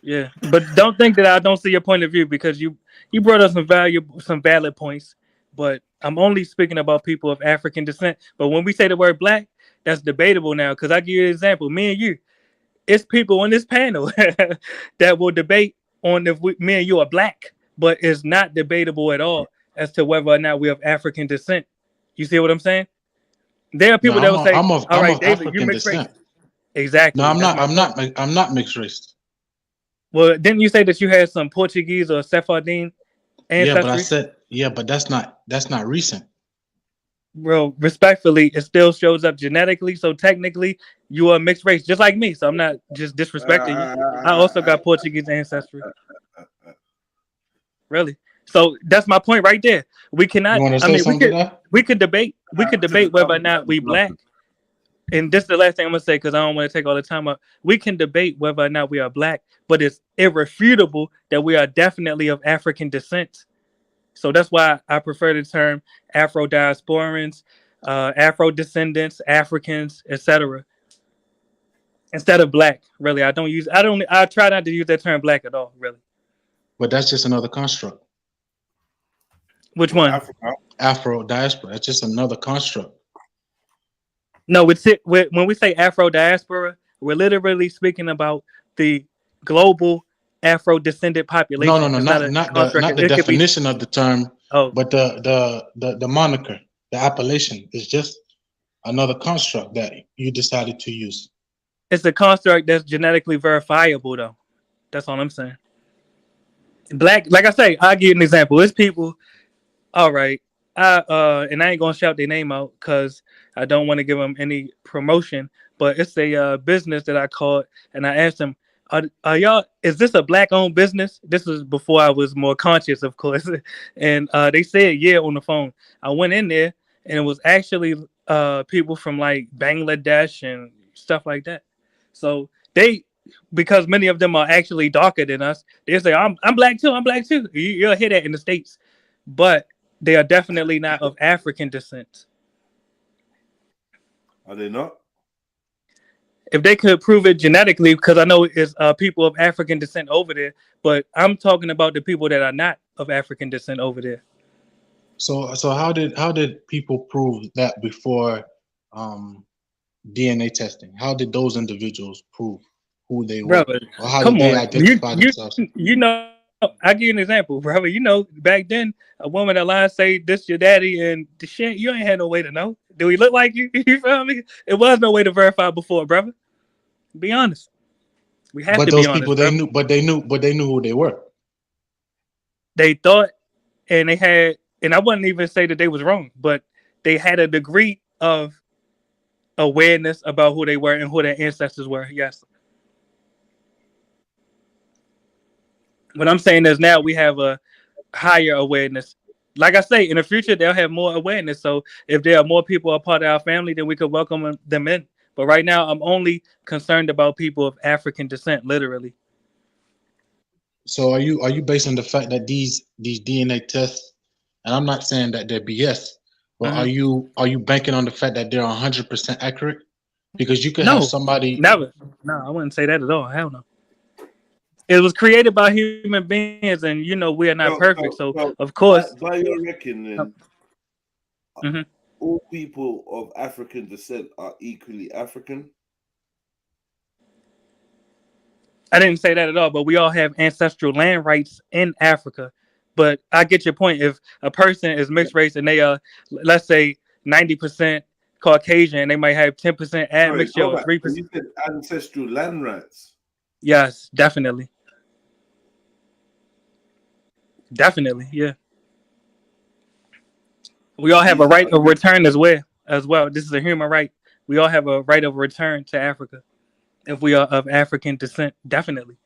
Yeah, but don't think that I don't see your point of view because you brought up some valid points. But I'm only speaking about people of African descent. But when we say the word black, that's debatable now. Because I give you an example. Me and you, it's people on this panel that will debate on if me and you are black, but it's not debatable at all as to whether or not we have African descent. You see what I'm saying? There are people that will say, I'm of David, African you mixed descent. race. Exactly. No, I'm not mixed race. Well, didn't you say that you had some Portuguese or Sephardian ancestry? But that's not recent. Well, respectfully, it still shows up genetically. So technically, you are mixed race, just like me. So I'm not just disrespecting you. I also got Portuguese ancestry. Really? So that's my point right there. We cannot. We could debate. We could debate whether or not we black. And this is the last thing I'm gonna say because I don't want to take all the time up. We can debate whether or not we are black, but it's irrefutable that we are definitely of African descent. So that's why I prefer the term Afro-diasporans, Afro-descendants, Africans, etc. Instead of black. Really, I try not to use that term black at all. Really. But that's just another construct. Which one? Afro-diaspora. That's just another construct. No, when we say Afro-diaspora, we're literally speaking about the global Afro-descendant population. No, not the definition of the term, but the moniker, the appellation is just another construct that you decided to use. It's a construct that's genetically verifiable, though. That's all I'm saying. Black, like I say, I'll give you an example. It's people, all right, and I ain't gonna shout their name out because I don't want to give them any promotion, but it's a business that I called, and I asked them, are y'all, is this a black-owned business? This was before I was more conscious, of course. And they said, yeah, on the phone. I went in there, and it was actually people from like Bangladesh and stuff like that. So because many of them are actually darker than us, they say, I'm black too, I'm black too. You'll hear that in the States. But they are definitely not of African descent. Are they not? If they could prove it genetically, because I know it's people of African descent over there, but I'm talking about the people that are not of African descent over there. So how did people prove that before DNA testing? How did those individuals prove who they were, Brother, or how come did they on. identify themselves? You know, I'll give you an example, brother. You know, back then, a woman that lied say this your daddy and the shit, you ain't had no way to know. Do he look like you? You feel me? It was no way to verify before, brother. Be honest. We have But to those be honest, people, brother. they knew who they were. They thought, and they had, and I wouldn't even say that they was wrong, but they had a degree of awareness about who they were and who their ancestors were. Yes. What I'm saying is now we have a higher awareness. Like I say, in the future, they'll have more awareness. So if there are more people a part of our family, then we could welcome them in. But right now, I'm only concerned about people of African descent, literally. So are you based on the fact that these DNA tests, and I'm not saying that they're BS, but are you banking on the fact that they're 100% accurate? Because you could have No, somebody. never. No, I wouldn't say that at all. Hell no. It was created by human beings, and you know we are not perfect. So of course, by your reckoning, all people of African descent are equally African. I didn't say that at all, but we all have ancestral land rights in Africa. But I get your point. If a person is mixed race and they are, let's say, 90% Caucasian, they might have 10% admixture or 3%. You said ancestral land rights. Yes, definitely. Definitely, yeah. We all have a right of return as well. This is a human right. We all have a right of return to Africa if we are of African descent. Definitely.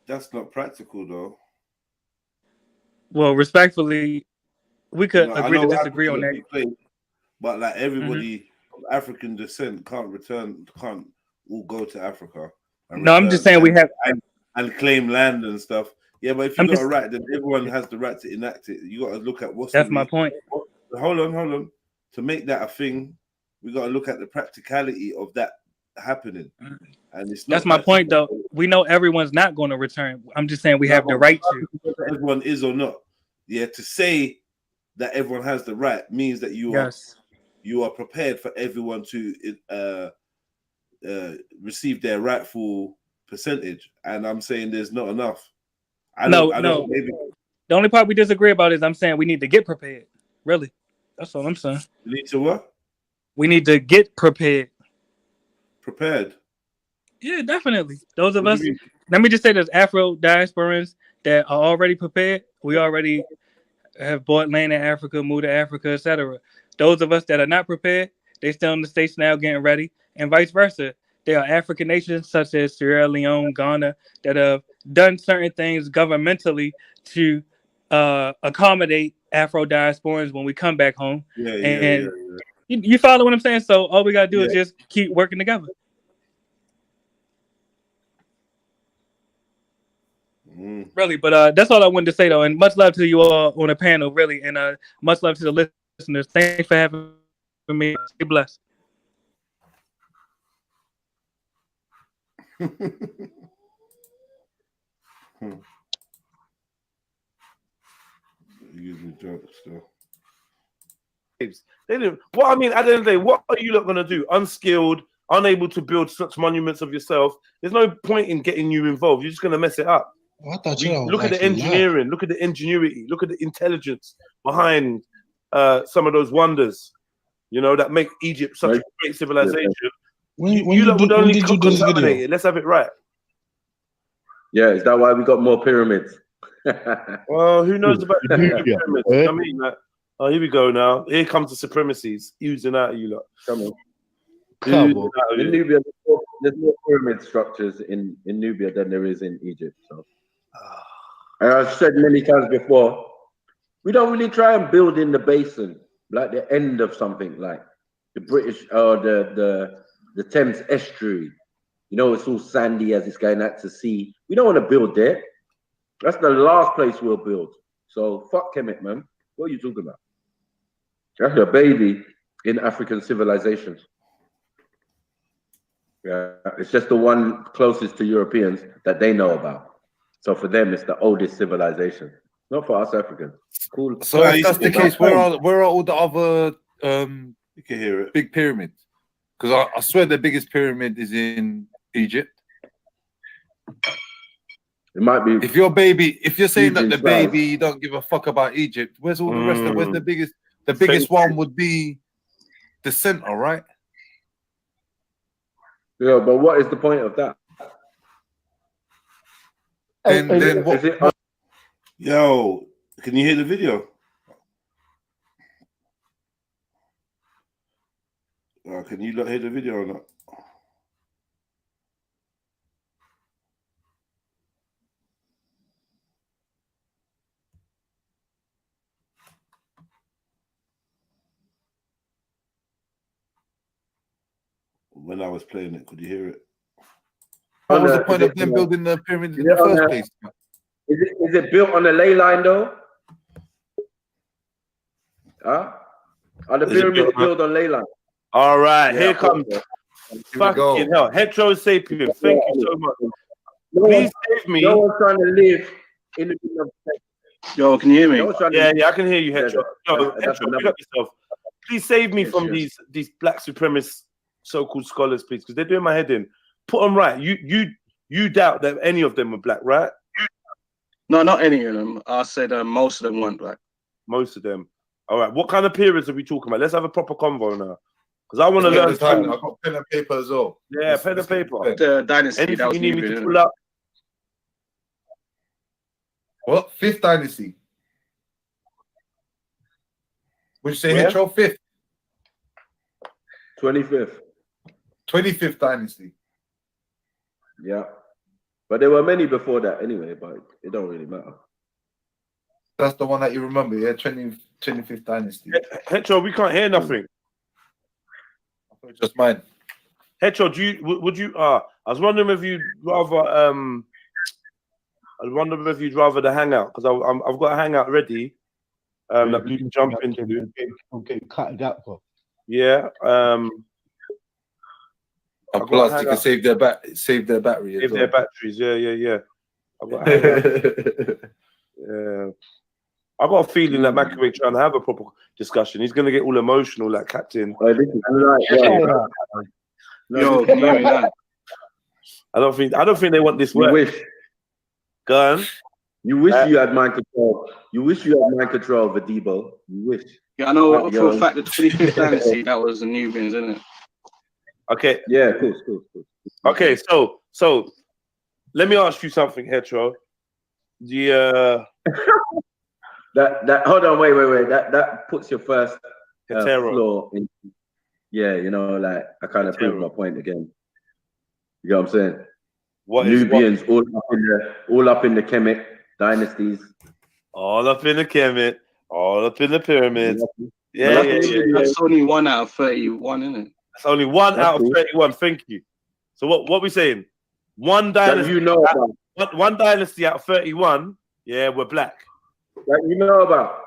That's not practical, though. Well, respectfully, we could I agree to know disagree on Africa that. is but like everybody of African descent can't all go to Africa. And No, I'm just saying we have and claim land and stuff. Yeah, but if you I'm got just- a right, then everyone has the right to enact it. You got to look at what's That's my point. Hold on. To make that a thing, we got to look at the practicality of that happening. And it's not That's my point, though. We know everyone's not going to return. I'm just saying we have the right to. Whether everyone is or not. Yeah, to say that everyone has the right means that you are prepared for everyone to receive their rightful percentage. And I'm saying there's not enough. No. Maybe The only part we disagree about is I'm saying we need to get prepared. Really. That's all I'm saying. You need to what? We need to get prepared. Prepared? Yeah, definitely. Those of us, let me just say there's Afro diasporans that are already prepared. We already have bought land in Africa, moved to Africa, etc. Those of us that are not prepared, they still in the States now getting ready, and vice versa. There are African nations such as Sierra Leone, Ghana, that have done certain things governmentally to accommodate Afro diasporans when we come back home. Yeah. You follow what I'm saying? So all we gotta do is just keep working together. Really, but that's all I wanted to say though, and much love to you all on the panel, really, and much love to the listeners. Thanks for having me. Stay blessed. Using jokes still. They didn't. What I mean, at the end of the day, what are you not going to do? Unskilled, unable to build such monuments of yourself. There's no point in getting you involved. You're just going to mess it up. Look at the engineering. Look at the ingenuity. Look at the intelligence behind some of those wonders. You know that make Egypt such a great civilization. You would only contaminate it. Let's have it right. Yeah, is that why we got more pyramids? Well, who knows about the pyramids? I mean, oh, here we go now. Here comes the supremacies oozing out of you lot. Come on. In Nubia, there's more pyramid structures in Nubia than there is in Egypt. So, and I've said many times before, we don't really try and build in the basin, like the end of something, like the British or the Thames estuary. You know, it's all sandy as it's going out to sea. We don't want to build there. That's the last place we'll build. So fuck Kemet, man. What are you talking about? That's a baby in African civilizations. Yeah, it's just the one closest to Europeans that they know about. So for them, it's the oldest civilization. Not for us Africans. Cool. So if that's the case, where are all the other you can hear it, big pyramids? Because I swear the biggest pyramid is in Egypt. It might be. If you're saying that the Egypt's baby you don't give a fuck about Egypt, where's all the rest of where's the biggest? The biggest one would be the center, right? Yeah, but what is the point of that? And then what? Yo, can you hear the video? Can you not hear the video or not? When I was playing it, could you hear it? What was the point of them building the pyramid in the first place? Is it built on a ley line though? Huh? Are the pyramids built on ley line? All right, Yeah, here comes fucking hell. Hetero sapien, thank you so much. Please save me. No one's trying to live in the middle of. Yo, can you hear me? Yeah, I can hear you, Hetero. Yo, Hetero, pick up yourself. Please save me from these black supremacist so-called scholars, please, because they're doing my head in. Put them right. You doubt that any of them were black, right? No, not any of them. I said most of them weren't black. Most of them. All right. What kind of periods are we talking about? Let's have a proper convo now, because I want to learn. I've got pen and paper as well. Yeah, pen and paper. The dynasty. Anything that was you need me Nubian, to innit? pull up? What? Fifth dynasty. Would you say Where? Hetero fifth? 25th. 25th dynasty. Yeah. But there were many before that anyway, but it don't really matter. That's the one that you remember, yeah? 25th dynasty. Hetero, we can't hear nothing. Just mine. Hetero, would you I was wondering if you'd rather the hangout, because I've got a hangout ready. That you can jump into. Okay, cut that bro. Yeah. Plus, you can save their battery. Save their batteries. Yeah. I've got yeah. I got a feeling that Mac ain't trying to have a proper discussion. He's gonna get all emotional, like Captain. Yo, can you hear me now? I don't think they want this work. You wish. Go on. You wish you had mind control. You wish you had mind control of Debo. You wish. Yeah, I know for a fact the 25th dynasty, that was the Nubians, isn't it? Okay. Yeah, of course. Okay, so let me ask you something, Hetero. The that hold on, wait. That puts your first Hetero. flaw in. Yeah, you know, like I kind of proved my point again. You know what I'm saying? What Nubians all up in the Kemet dynasties. All up in the Kemet, all up in the pyramids. Yeah. That's only 1 out of 31, isn't it? That's only 1 out of 31. Thank you. So what we saying? One dynasty. That you know about. One dynasty out of 31. Yeah, we're black. That you know about.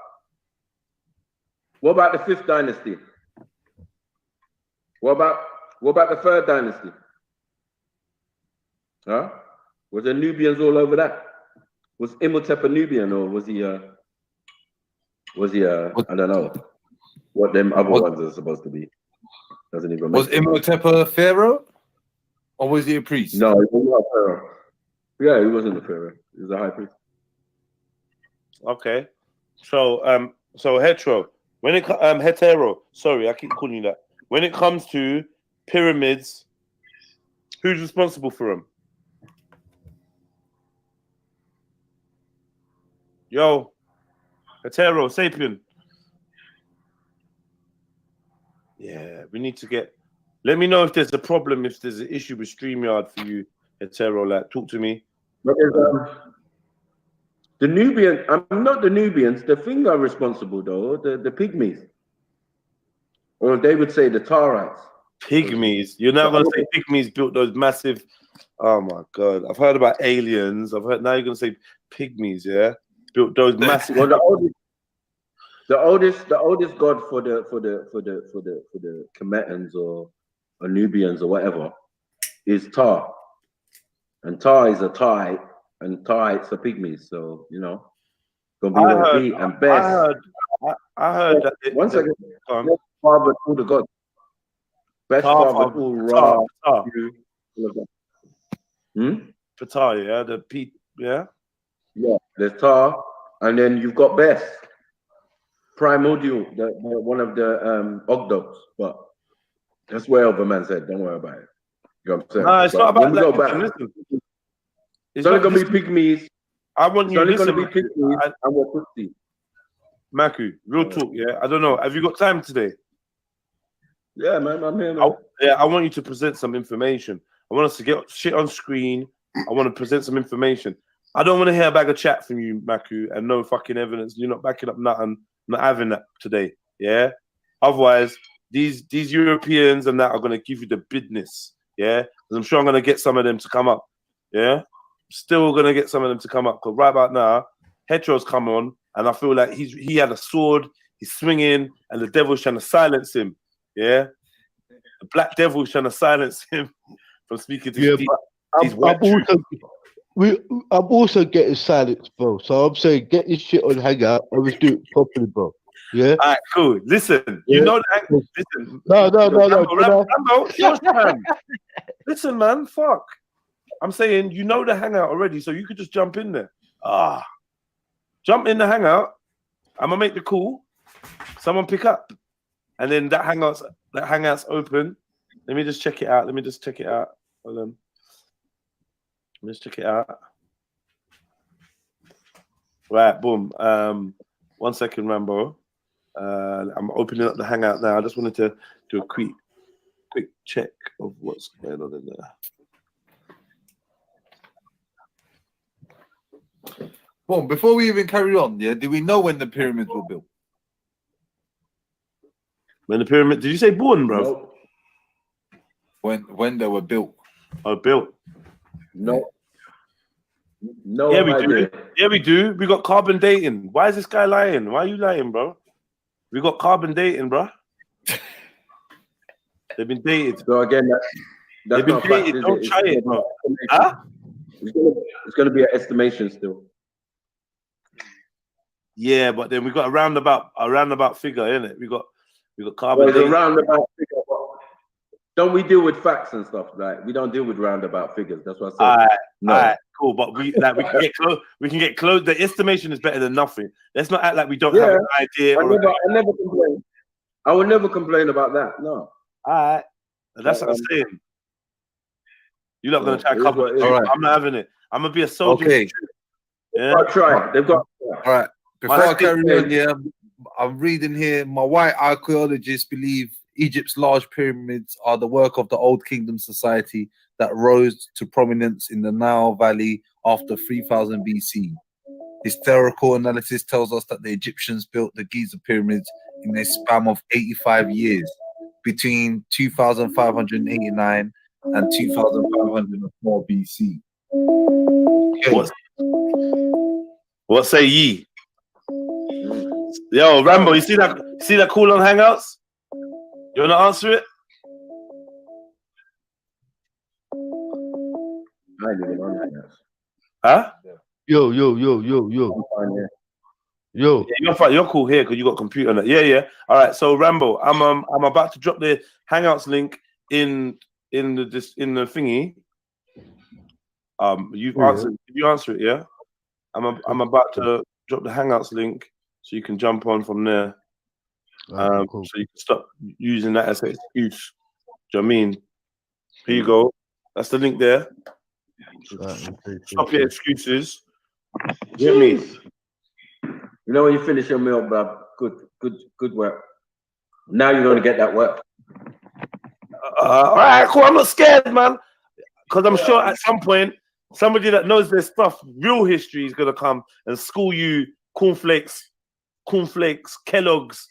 What about the 5th dynasty? What about the 3rd dynasty? Huh? Was there Nubians all over that? Was Imhotep a Nubian, or was he I don't know what them other ones are supposed to be. Doesn't even make Was Imhotep a pharaoh? Or was he a priest? No, he was not a pharaoh. Yeah, he wasn't a pharaoh. He was a high priest. Okay. So Hetero, when it Hetero, sorry, I keep calling you that. When it comes to pyramids, who's responsible for them? Yo, Hetero, sapien. Yeah, we need to get. Let me know if there's a problem, if there's an issue with StreamYard for you, Hetero. Like, talk to me. But the Nubian, I'm not the Nubians. The thing are responsible though. The pygmies, or they would say the Tarites. Pygmies. You're now gonna say pygmies built those massive. Oh my god! I've heard about aliens. Now you're gonna say pygmies. Yeah. built those massive. Well, the oldest god for the Kemetans or Nubians or whatever is Ptah, and Ptah is a Thai, and Thai's a pygmies. So you know, gonna be what it be. And best. I heard that. One second. Best fathered all the gods. Best fathered all Ra. Ptah, yeah, the Pete, yeah. Yeah, there's Ptah, and then you've got Best. Primordial, one of the Ogdogs, but that's way over man said. Don't worry about it. You know what I'm saying? Nah, it's But not about when we that. go back, Listen, it's only gonna be pygmies. I want you to It's only listen. gonna be pygmies, and we're 50. Maku, real talk, yeah. I don't know. Have you got time today? Yeah, man, I'm here. Man. I want you to present some information. I want us to get shit on screen. I want to present some information. I don't want to hear a bag of chat from you, Maku, and no fucking evidence. You're not backing up nothing. Not having that today, yeah. Otherwise, these Europeans and that are gonna give you the business, yeah. I'm sure I'm gonna get some of them to come up, yeah. Still gonna get some of them to come up because right about now, Hetero's come on, and I feel like he had a sword, he's swinging, and the devil's trying to silence him, yeah. The black devil's trying to silence him from speaking to I'm also getting silence, bro. So I'm saying get this shit on Hangout and let's do it properly, bro. Yeah. All right, cool. Listen, you know that. Listen. No. Rambo, shush, man. Listen, man. Fuck. I'm saying you know the Hangout already, so you could just jump in there. Jump in the Hangout. I'm gonna make the call. Someone pick up, and then that Hangout's open. Let me just check it out. Hold on. Let's check it out. Right, boom. 1 second, Rambo. I'm opening up the Hangout now. I just wanted to do a quick check of what's going on in there. Well, before we even carry on, yeah, do we know when the pyramids were built? When the pyramid? Did you say born, bro? When they were built? Oh, built. No. Yeah, we do. Yeah, we do. We got carbon dating. Why is this guy lying? Why are you lying, bro? We got carbon dating, bro. They've been dated. So again, they've been dated. Don't try it, bro. Huh? It's going to be an estimation still. Yeah, but then we got a roundabout figure, innit? We got carbon dating. A roundabout figure. Don't we deal with facts and stuff? Like we don't deal with roundabout figures. That's what I said. All right, cool. But we can get close. We can get close. The estimation is better than nothing. Let's not act like we don't have an idea. I never complain. I will never complain about that. No. All right, that's what I'm saying. You're not gonna try to cover it. All right. I'm not having it. I'm gonna be a soldier. Okay. Yeah. They've got. All right. Before I carry on, yeah, I'm reading here. My white archaeologists believe Egypt's large pyramids are the work of the Old Kingdom society that rose to prominence in the Nile Valley after 3000 BC. Historical analysis tells us that the Egyptians built the Giza pyramids in a span of 85 years, between 2589 and 2504 BC. Okay. What say ye? Yo, Rambo, you see that call on Hangouts? You want to answer it? Huh? Yo. Yeah, you're cool here because you got computer on it. Yeah. All right. So Rambo, I'm about to drop the Hangouts link in the thingy. You've answered. Did you answer it? Yeah. I'm about to drop the Hangouts link so you can jump on from there. So you can stop using that as an excuse. Do you know what I mean? Here you go. That's the link there. Stop your excuses. You know me. You know when you finish your meal, bruv. Good work. Now you're gonna get that work. All right, cool. I'm not scared, man. Because I'm sure at some point somebody that knows their stuff, real history, is gonna come and school you cornflakes, Kellogg's.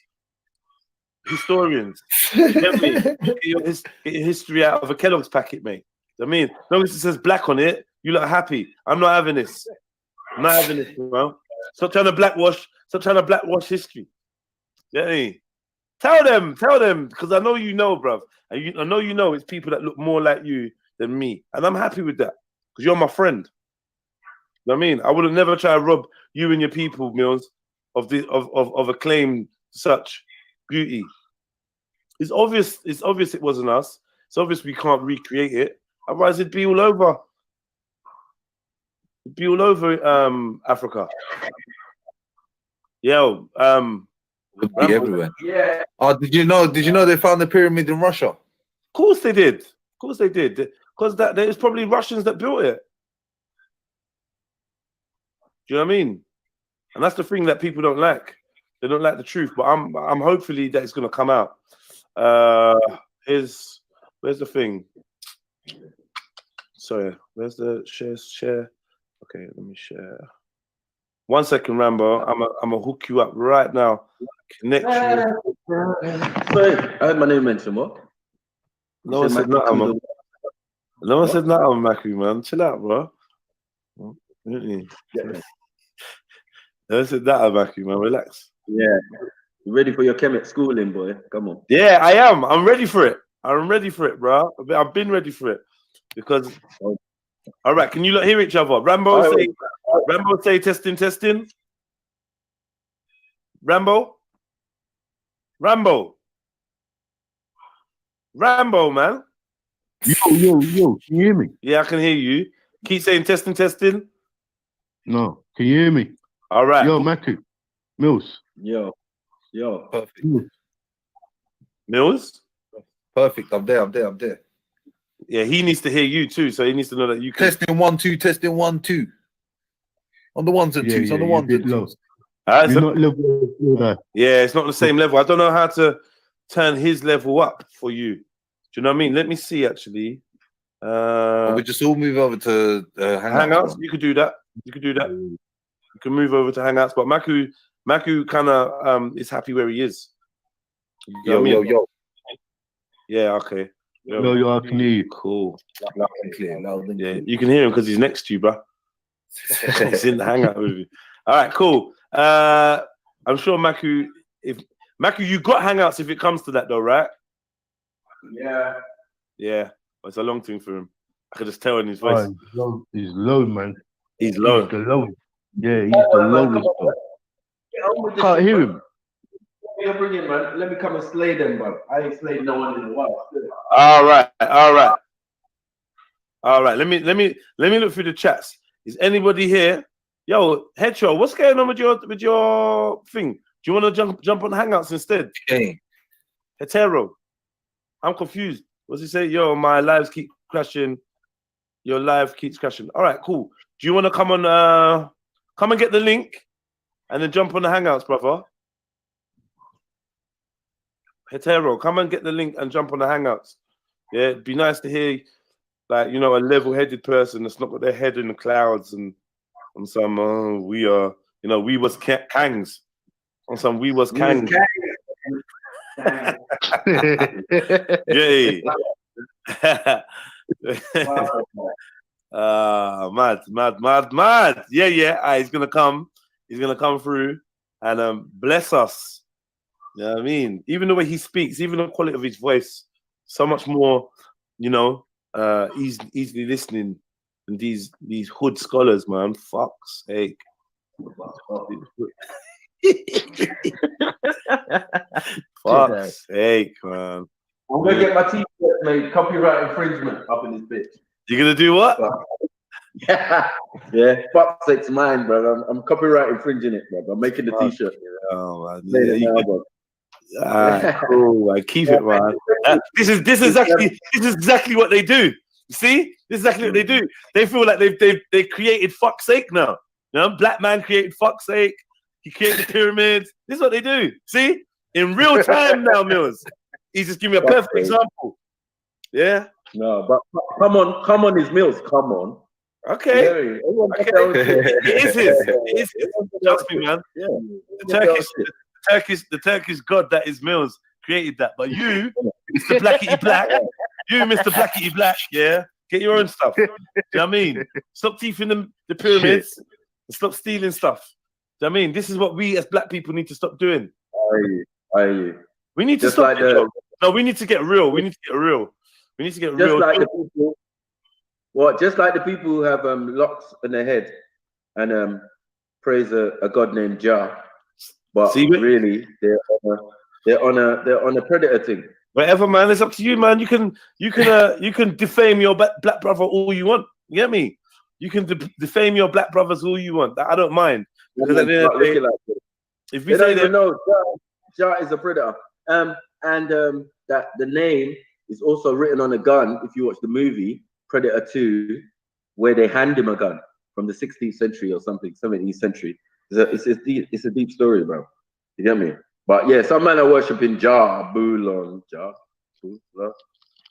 Historians, get me? Get your history out of a Kellogg's packet, mate. I mean, as long as it says black on it, you look happy. I'm not having this. I'm not having this, bro. Stop trying to blackwash. Stop trying to blackwash history. Yeah. Tell them, because I know you know, bruv. And I know you know it's people that look more like you than me, and I'm happy with that because you're my friend. You know what I mean? I would have never tried to rob you and your people, Mills, of acclaimed such beauty. It's obvious. It's obvious it wasn't us. It's obvious we can't recreate it. Otherwise, it'd be all over. It'd be all over Africa. Yo, would be everywhere. Yeah. Oh, did you know they found the pyramid in Russia? Of course they did. Of course they did. Because there's probably Russians that built it. Do you know what I mean? And that's the thing that people don't like. They don't like the truth. But I'm hopefully that it's gonna come out. Where's the thing? Sorry, where's the share? Okay, let me share. 1 second, Rambo. I'm gonna hook you up right now. Connection. Sorry, I heard my name mentioned. What? No one said nothing, man. No one said nothing, Maku, man. Chill out, bro. Really? Yeah. No one said nothing, Maku, man. Relax. Yeah. You ready for your chemic schooling, boy? Come on. Yeah, I am. I'm ready for it. I'm ready for it, bro. I've been ready for it because. All right, can you hear each other? Rambo say testing. Rambo, man. Yo, can you hear me? Yeah, I can hear you. Keep saying testing. No, can you hear me? All right. Yo, Maku, Mills. Yo. Perfect. Mills? Perfect. I'm there. Yeah, he needs to hear you too, so he needs to know that you can. Testing 1 2. On the ones and twos. On the ones and twos. You're not level. Yeah, it's not the same level. I don't know how to turn his level up for you. Do you know what I mean? Let me see actually. We just all move over to Hangouts. You could do that. You can move over to Hangouts, but Maku kind of is happy where he is. You know what I mean? Yo. Yeah, okay. Yo, I can hear you. Cool. Loud and clear. Yeah, you can hear him because he's next to you, bro. He's in the hangout with you. All right, cool. I'm sure Maku, you got hangouts if it comes to that though, right? Yeah. Yeah. Well, it's a long thing for him. I could just tell in his voice. He's low, man. He's low. He's the low. Yeah, he's the lowest. Can't hear him. You're bringing, man. Let me come and slay them, bro. I ain't slayed no one in a while. All right. Let me look through the chats. Is anybody here? Yo, Hetero, what's going on with your thing? Do you want to jump on Hangouts instead? Okay. Hetero, I'm confused. What's he say? Yo, my lives keep crashing. Your live keeps crashing. All right, cool. Do you want to come and get the link and then jump on the Hangouts, brother? Hetero, come and get the link and jump on the Hangouts. Yeah, it'd be nice to hear, like, you know, a level-headed person that's not got their head in the clouds and on some we was Kangs. On some we was Kangs. Yay. Mad. Yeah. He's gonna come through and bless us. You know what I mean? Even the way he speaks, even the quality of his voice, so much more, you know, easily listening than these hood scholars, man. Fuck's sake. Fuck's sake, man. I'm gonna get my t-shirt made, copyright infringement up in this bitch. You're gonna do what? Yeah. Fuck's sake's mine, bro. I'm copyright infringing it, bro. I'm making the t-shirt. Oh man. Cool. Keep it, man. This is exactly what they do. You see, this is exactly what they do. They feel like they created fuck's sake now. You know, black man created fuck's sake. He created the pyramids. This is what they do. See, in real time now, Mills. He's just giving me a perfect example. Yeah. No, but come on, his Mills. Come on. Okay. Yeah, it is his. It is his. Trust me, man. Yeah. The Turkish god that is Mills created that. But you, Mr. Blackity Black, yeah, get your own stuff. Do you know what I mean? Stop thieving the pyramids and stop stealing stuff. I mean, this is what we as black people need to stop doing. We need to just stop. like the, no, we need to get real. We need to get real. We need to get just real. like the people. What? Just like the people who have locks in their head and praise a god named Jah, but really they're on a predator thing. Whatever, man. It's up to you, man. You can defame your black brother all you want. You get me? You can defame your black brothers all you want. I don't mind. Because at the end of the day, if we say they know Jah is a predator, and that the name is also written on a gun. If you watch the movie Predator 2, where they hand him a gun from the 16th century or something, 17th century. It's a deep story, bro. You get me? But yeah, some men are worshiping Jah, Bulon, Jah.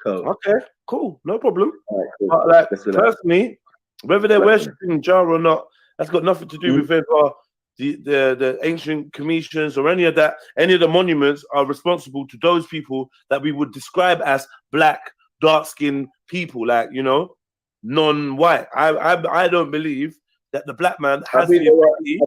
Okay, cool, no problem. Right, cool. But like personally, whether they're worshiping Jah or not, that's got nothing to do with whether the ancient Commissions or any of the monuments are responsible to those people that we would describe as black, dark-skinned people, like, you know, non-white. I don't believe that the black man has the ability.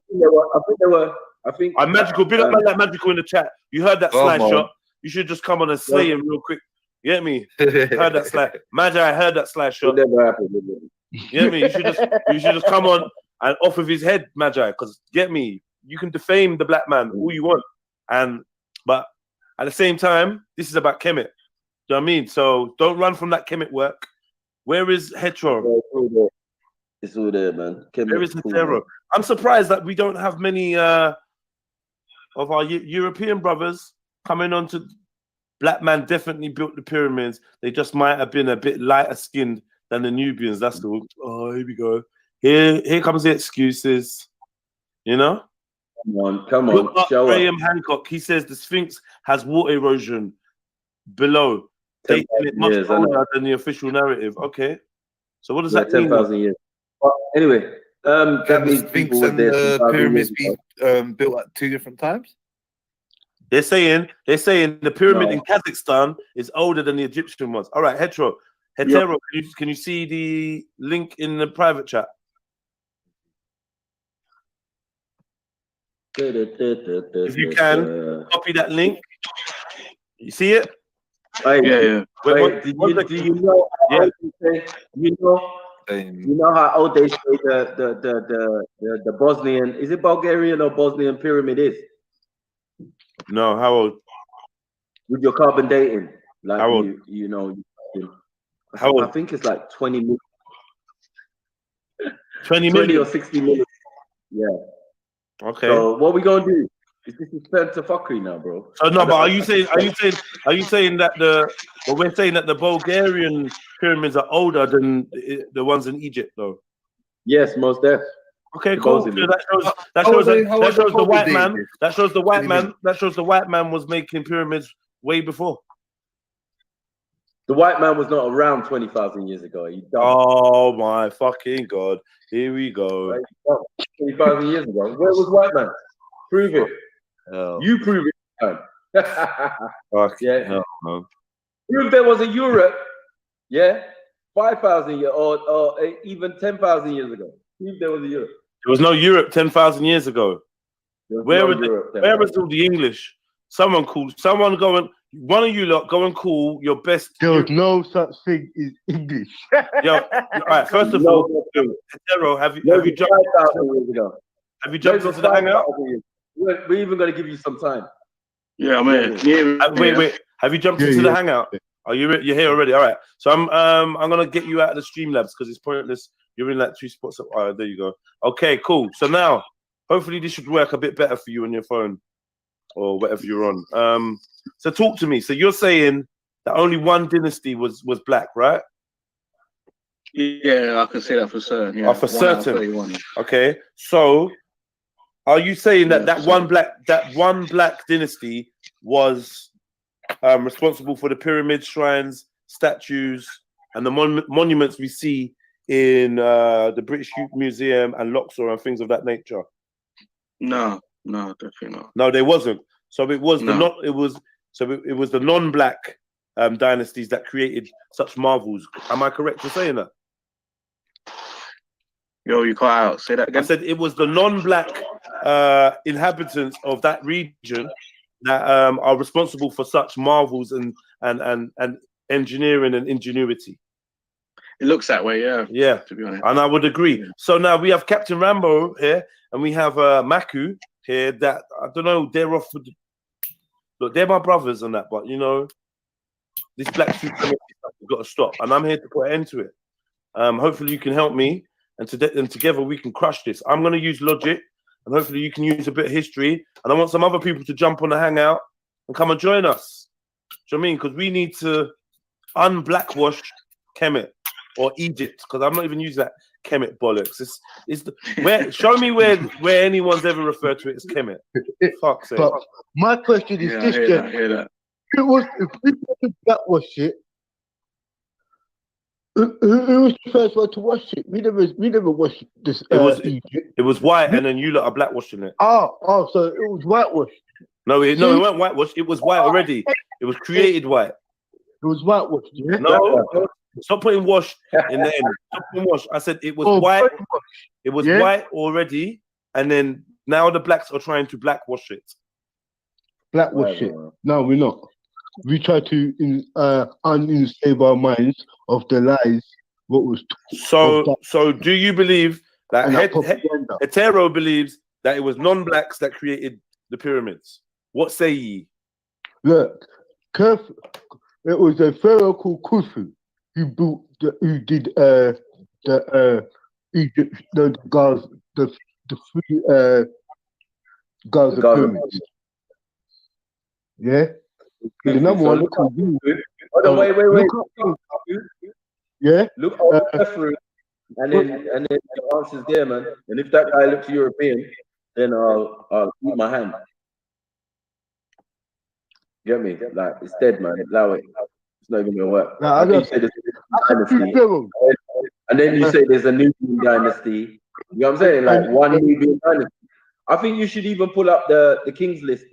I think I'm Magical. Big up that Magical in the chat. You heard that slide shot. You should just come on and slay him real quick. You get me? Heard that slide. Magi, I heard that slide shot. Never happened. You get me? You should just come on and off of his head, Magi, because get me, you can defame the black man all you want. But at the same time, this is about Kemet. Do you know what I mean? So don't run from that Kemet work. Where is Hetero? It's all there, man. Where is Hetero? I'm surprised that we don't have many of our European brothers coming on to black man definitely built the pyramids. They just might have been a bit lighter skinned than the Nubians. That's the oh, here we go. Here comes the excuses. You know? Come on. Show Graham Hancock, he says the Sphinx has water erosion below. Dating it much older than the official narrative. Okay. So what does that mean? 10,000 years. Well, anyway, that means people were there. The pyramids be built at 2 different times. They're saying the pyramid in Kazakhstan is older than the Egyptian ones. All right, Hetero, can you see the link in the private chat? If you can, copy that link. You see it? Yeah. Do you know? Yeah. You know how old they say the Bosnian, is it Bulgarian or Bosnian pyramid is? No, how old? With your carbon dating, like how old? You know, how old? I think it's like 20 million. 20 or 60 million. Yeah. Okay. So what we gonna do? Is this Spencer fuckery now, bro? So no, but are you saying that we're saying that the Bulgarian pyramids are older than the ones in Egypt, though? Yes, most definitely. Okay, cool. So that shows the white man. That shows the white man. That shows the white man was making pyramids way before. The white man was not around 20,000 years ago. Oh my fucking god! Here we go. Right? 20,000 years ago. Where was white man? Prove it. You prove it. Yeah. Prove there was a Europe. Yeah, 5,000 years or even 10,000 years ago. Prove there was a Europe. There was no Europe 10,000 years ago. Where was all the English? One of you lot go and call your best. There's no such thing as English. Yo, all right. First of all, Hetero, have you jumped? Have you jumped into the hangout? We're even going to give you some time. Yeah, man. Wait. Have you jumped into the hangout? Are you're here already? All right. So I'm gonna get you out of the Streamlabs because it's pointless. You're in like 2 spots. All right, there you go. Okay, cool. So now, hopefully, this should work a bit better for you on your phone or whatever you're on. So talk to me. So you're saying that only one dynasty was black, right? Yeah, I can say that for certain. Yeah, for certain. Okay. So, are you saying that one black dynasty was responsible for the pyramids, shrines, statues, and the monuments we see in the British Museum and Luxor and things of that nature? No, definitely not. No, there wasn't. So it was it was the non-black dynasties that created such marvels. Am I correct in saying that? Yo, you cut out. Say that again. I said it was the non-black inhabitants of that region that are responsible for such marvels and engineering and ingenuity. It looks that way, yeah. Yeah, to be honest. and I would agree. So now we have Captain Rambo here, and we have Maku here. That I don't know, they're off. Look, they're my brothers and that, but you know, this black supremacy stuff we've got to stop, and I'm here to put an end to it. Hopefully, you can help me, and together we can crush this. I'm going to use logic, and hopefully, you can use a bit of history. And I want some other people to jump on the hangout and come and join us. Do you know what I mean? Because we need to unblackwash Kemet or Egypt, because I'm not even using that Kemet bollocks. Show me where anyone's ever referred to it as Kemet. Fuck's sake. But my question is this: I hear that. If we want to blackwash it, who was the first one to wash it? We never washed this. It was white, and then you lot are blackwashing it. Oh, so it was whitewashed. No, it weren't whitewashed. It was white already. It was created white. It was whitewashed. Yeah? No, stop putting wash in the end. Stop putting wash. I said it was white. It was white already, and then now the blacks are trying to blackwash it. Blackwash it. No, we're not. We try to unenslave our minds of the lies. What was so? Do you believe that Hetero believes that it was non-blacks that created the pyramids? What say ye? Look, it was a pharaoh called Khufu who did Egypt, the three Gaza pyramids. Yeah. The number one. Hold on, wait. Yeah. Look over through, and then your answer's there, man. And if that guy looks European, then I'll eat my hand. You get me? Like it's dead, man. Allow it. It's not even gonna work. No, you say there's a dynasty, and then you say there's a Nubian dynasty. You know what I'm saying? Like one Nubian dynasty. I think you should even pull up the King's List,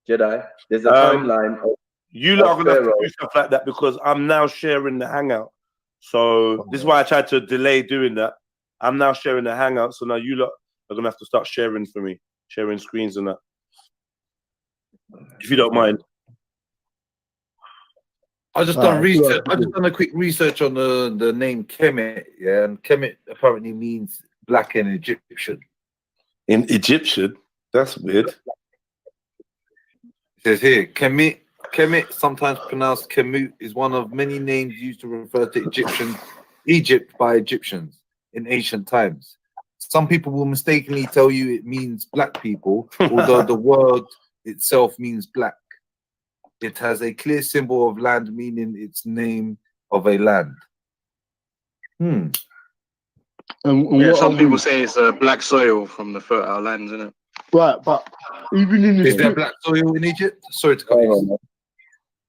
Jedi. There's a timeline. You lot are gonna have to do stuff like that because I'm now sharing the hangout. So this is why I tried to delay doing that. I'm now sharing the hangout, so now you lot are gonna have to start sharing for me, sharing screens and that. If you don't mind. I just done research. I just done a quick research on the name Kemet. Yeah, and Kemet apparently means black in Egyptian. In Egyptian? That's weird. It says here, Kemet, sometimes pronounced Kemut, is one of many names used to refer to Egypt by Egyptians in ancient times. Some people will mistakenly tell you it means black people, although the word itself means black. It has a clear symbol of land, meaning its name of a land. Some people say it's black soil from the fertile lands, isn't it? Right, but even in is there black soil in Egypt? Sorry to cut you.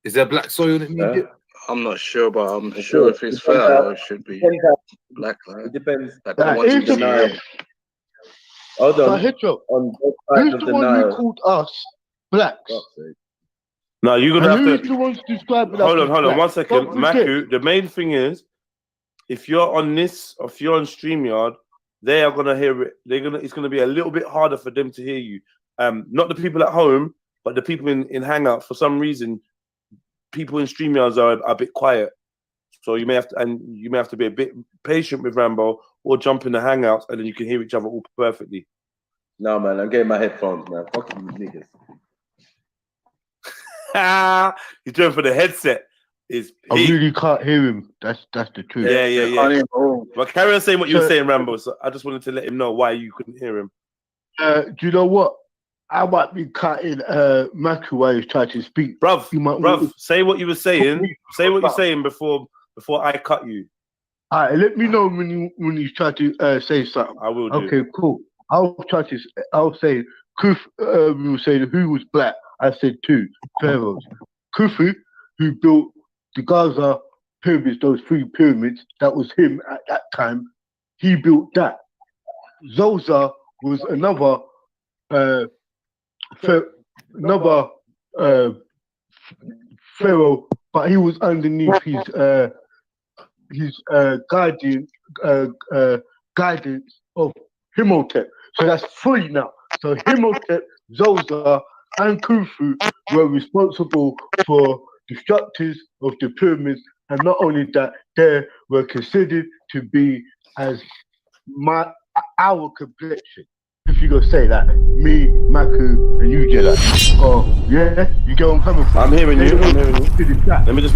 Is there black soil in Egypt? I'm not sure, but I'm sure if it's fertile, it should be black. Right? It depends. Like the ones in the Nile. Hold on. Who's the one who called us blacks? No, you're gonna have to. The ones describing hold on, 1 second, Maku. The main thing is, if you're on this, or if you're on StreamYard, they are gonna hear it. It's gonna be a little bit harder for them to hear you. Not the people at home, but the people in Hangout. For some reason, people in StreamYards are a bit quiet. So you may have to be a bit patient with Rambo, or jump in the Hangouts, and then you can hear each other all perfectly. No, man, I'm getting my headphones, man. Fucking niggas. He's doing for the headset. I really can't hear him. That's the truth. Yeah. But carry on saying what you were saying, Rambo. So I just wanted to let him know why you couldn't hear him. Do you know what? I might be cutting Maku while he's trying to speak. Bruv, say what you were saying. Say what you're saying before I cut you. All right, let me know when you try to say something. I will do. Okay, cool. I'll say Kuf will say who was black. I said two pharaohs. Khufu, who built the Gaza pyramids, those three pyramids, that was him at that time. He built that. Zosa was another pharaoh, but he was underneath his guidance of Himotep. So that's three now. So Imhotep, Zoser, and Khufu were responsible for the structures of the pyramids, and not only that, they were considered to be as our complexion. If you go say that, me, Maku, and you, Jedi. Oh, yeah? You get what I'm coming from? I'm hearing you. I'm hearing you. Let me just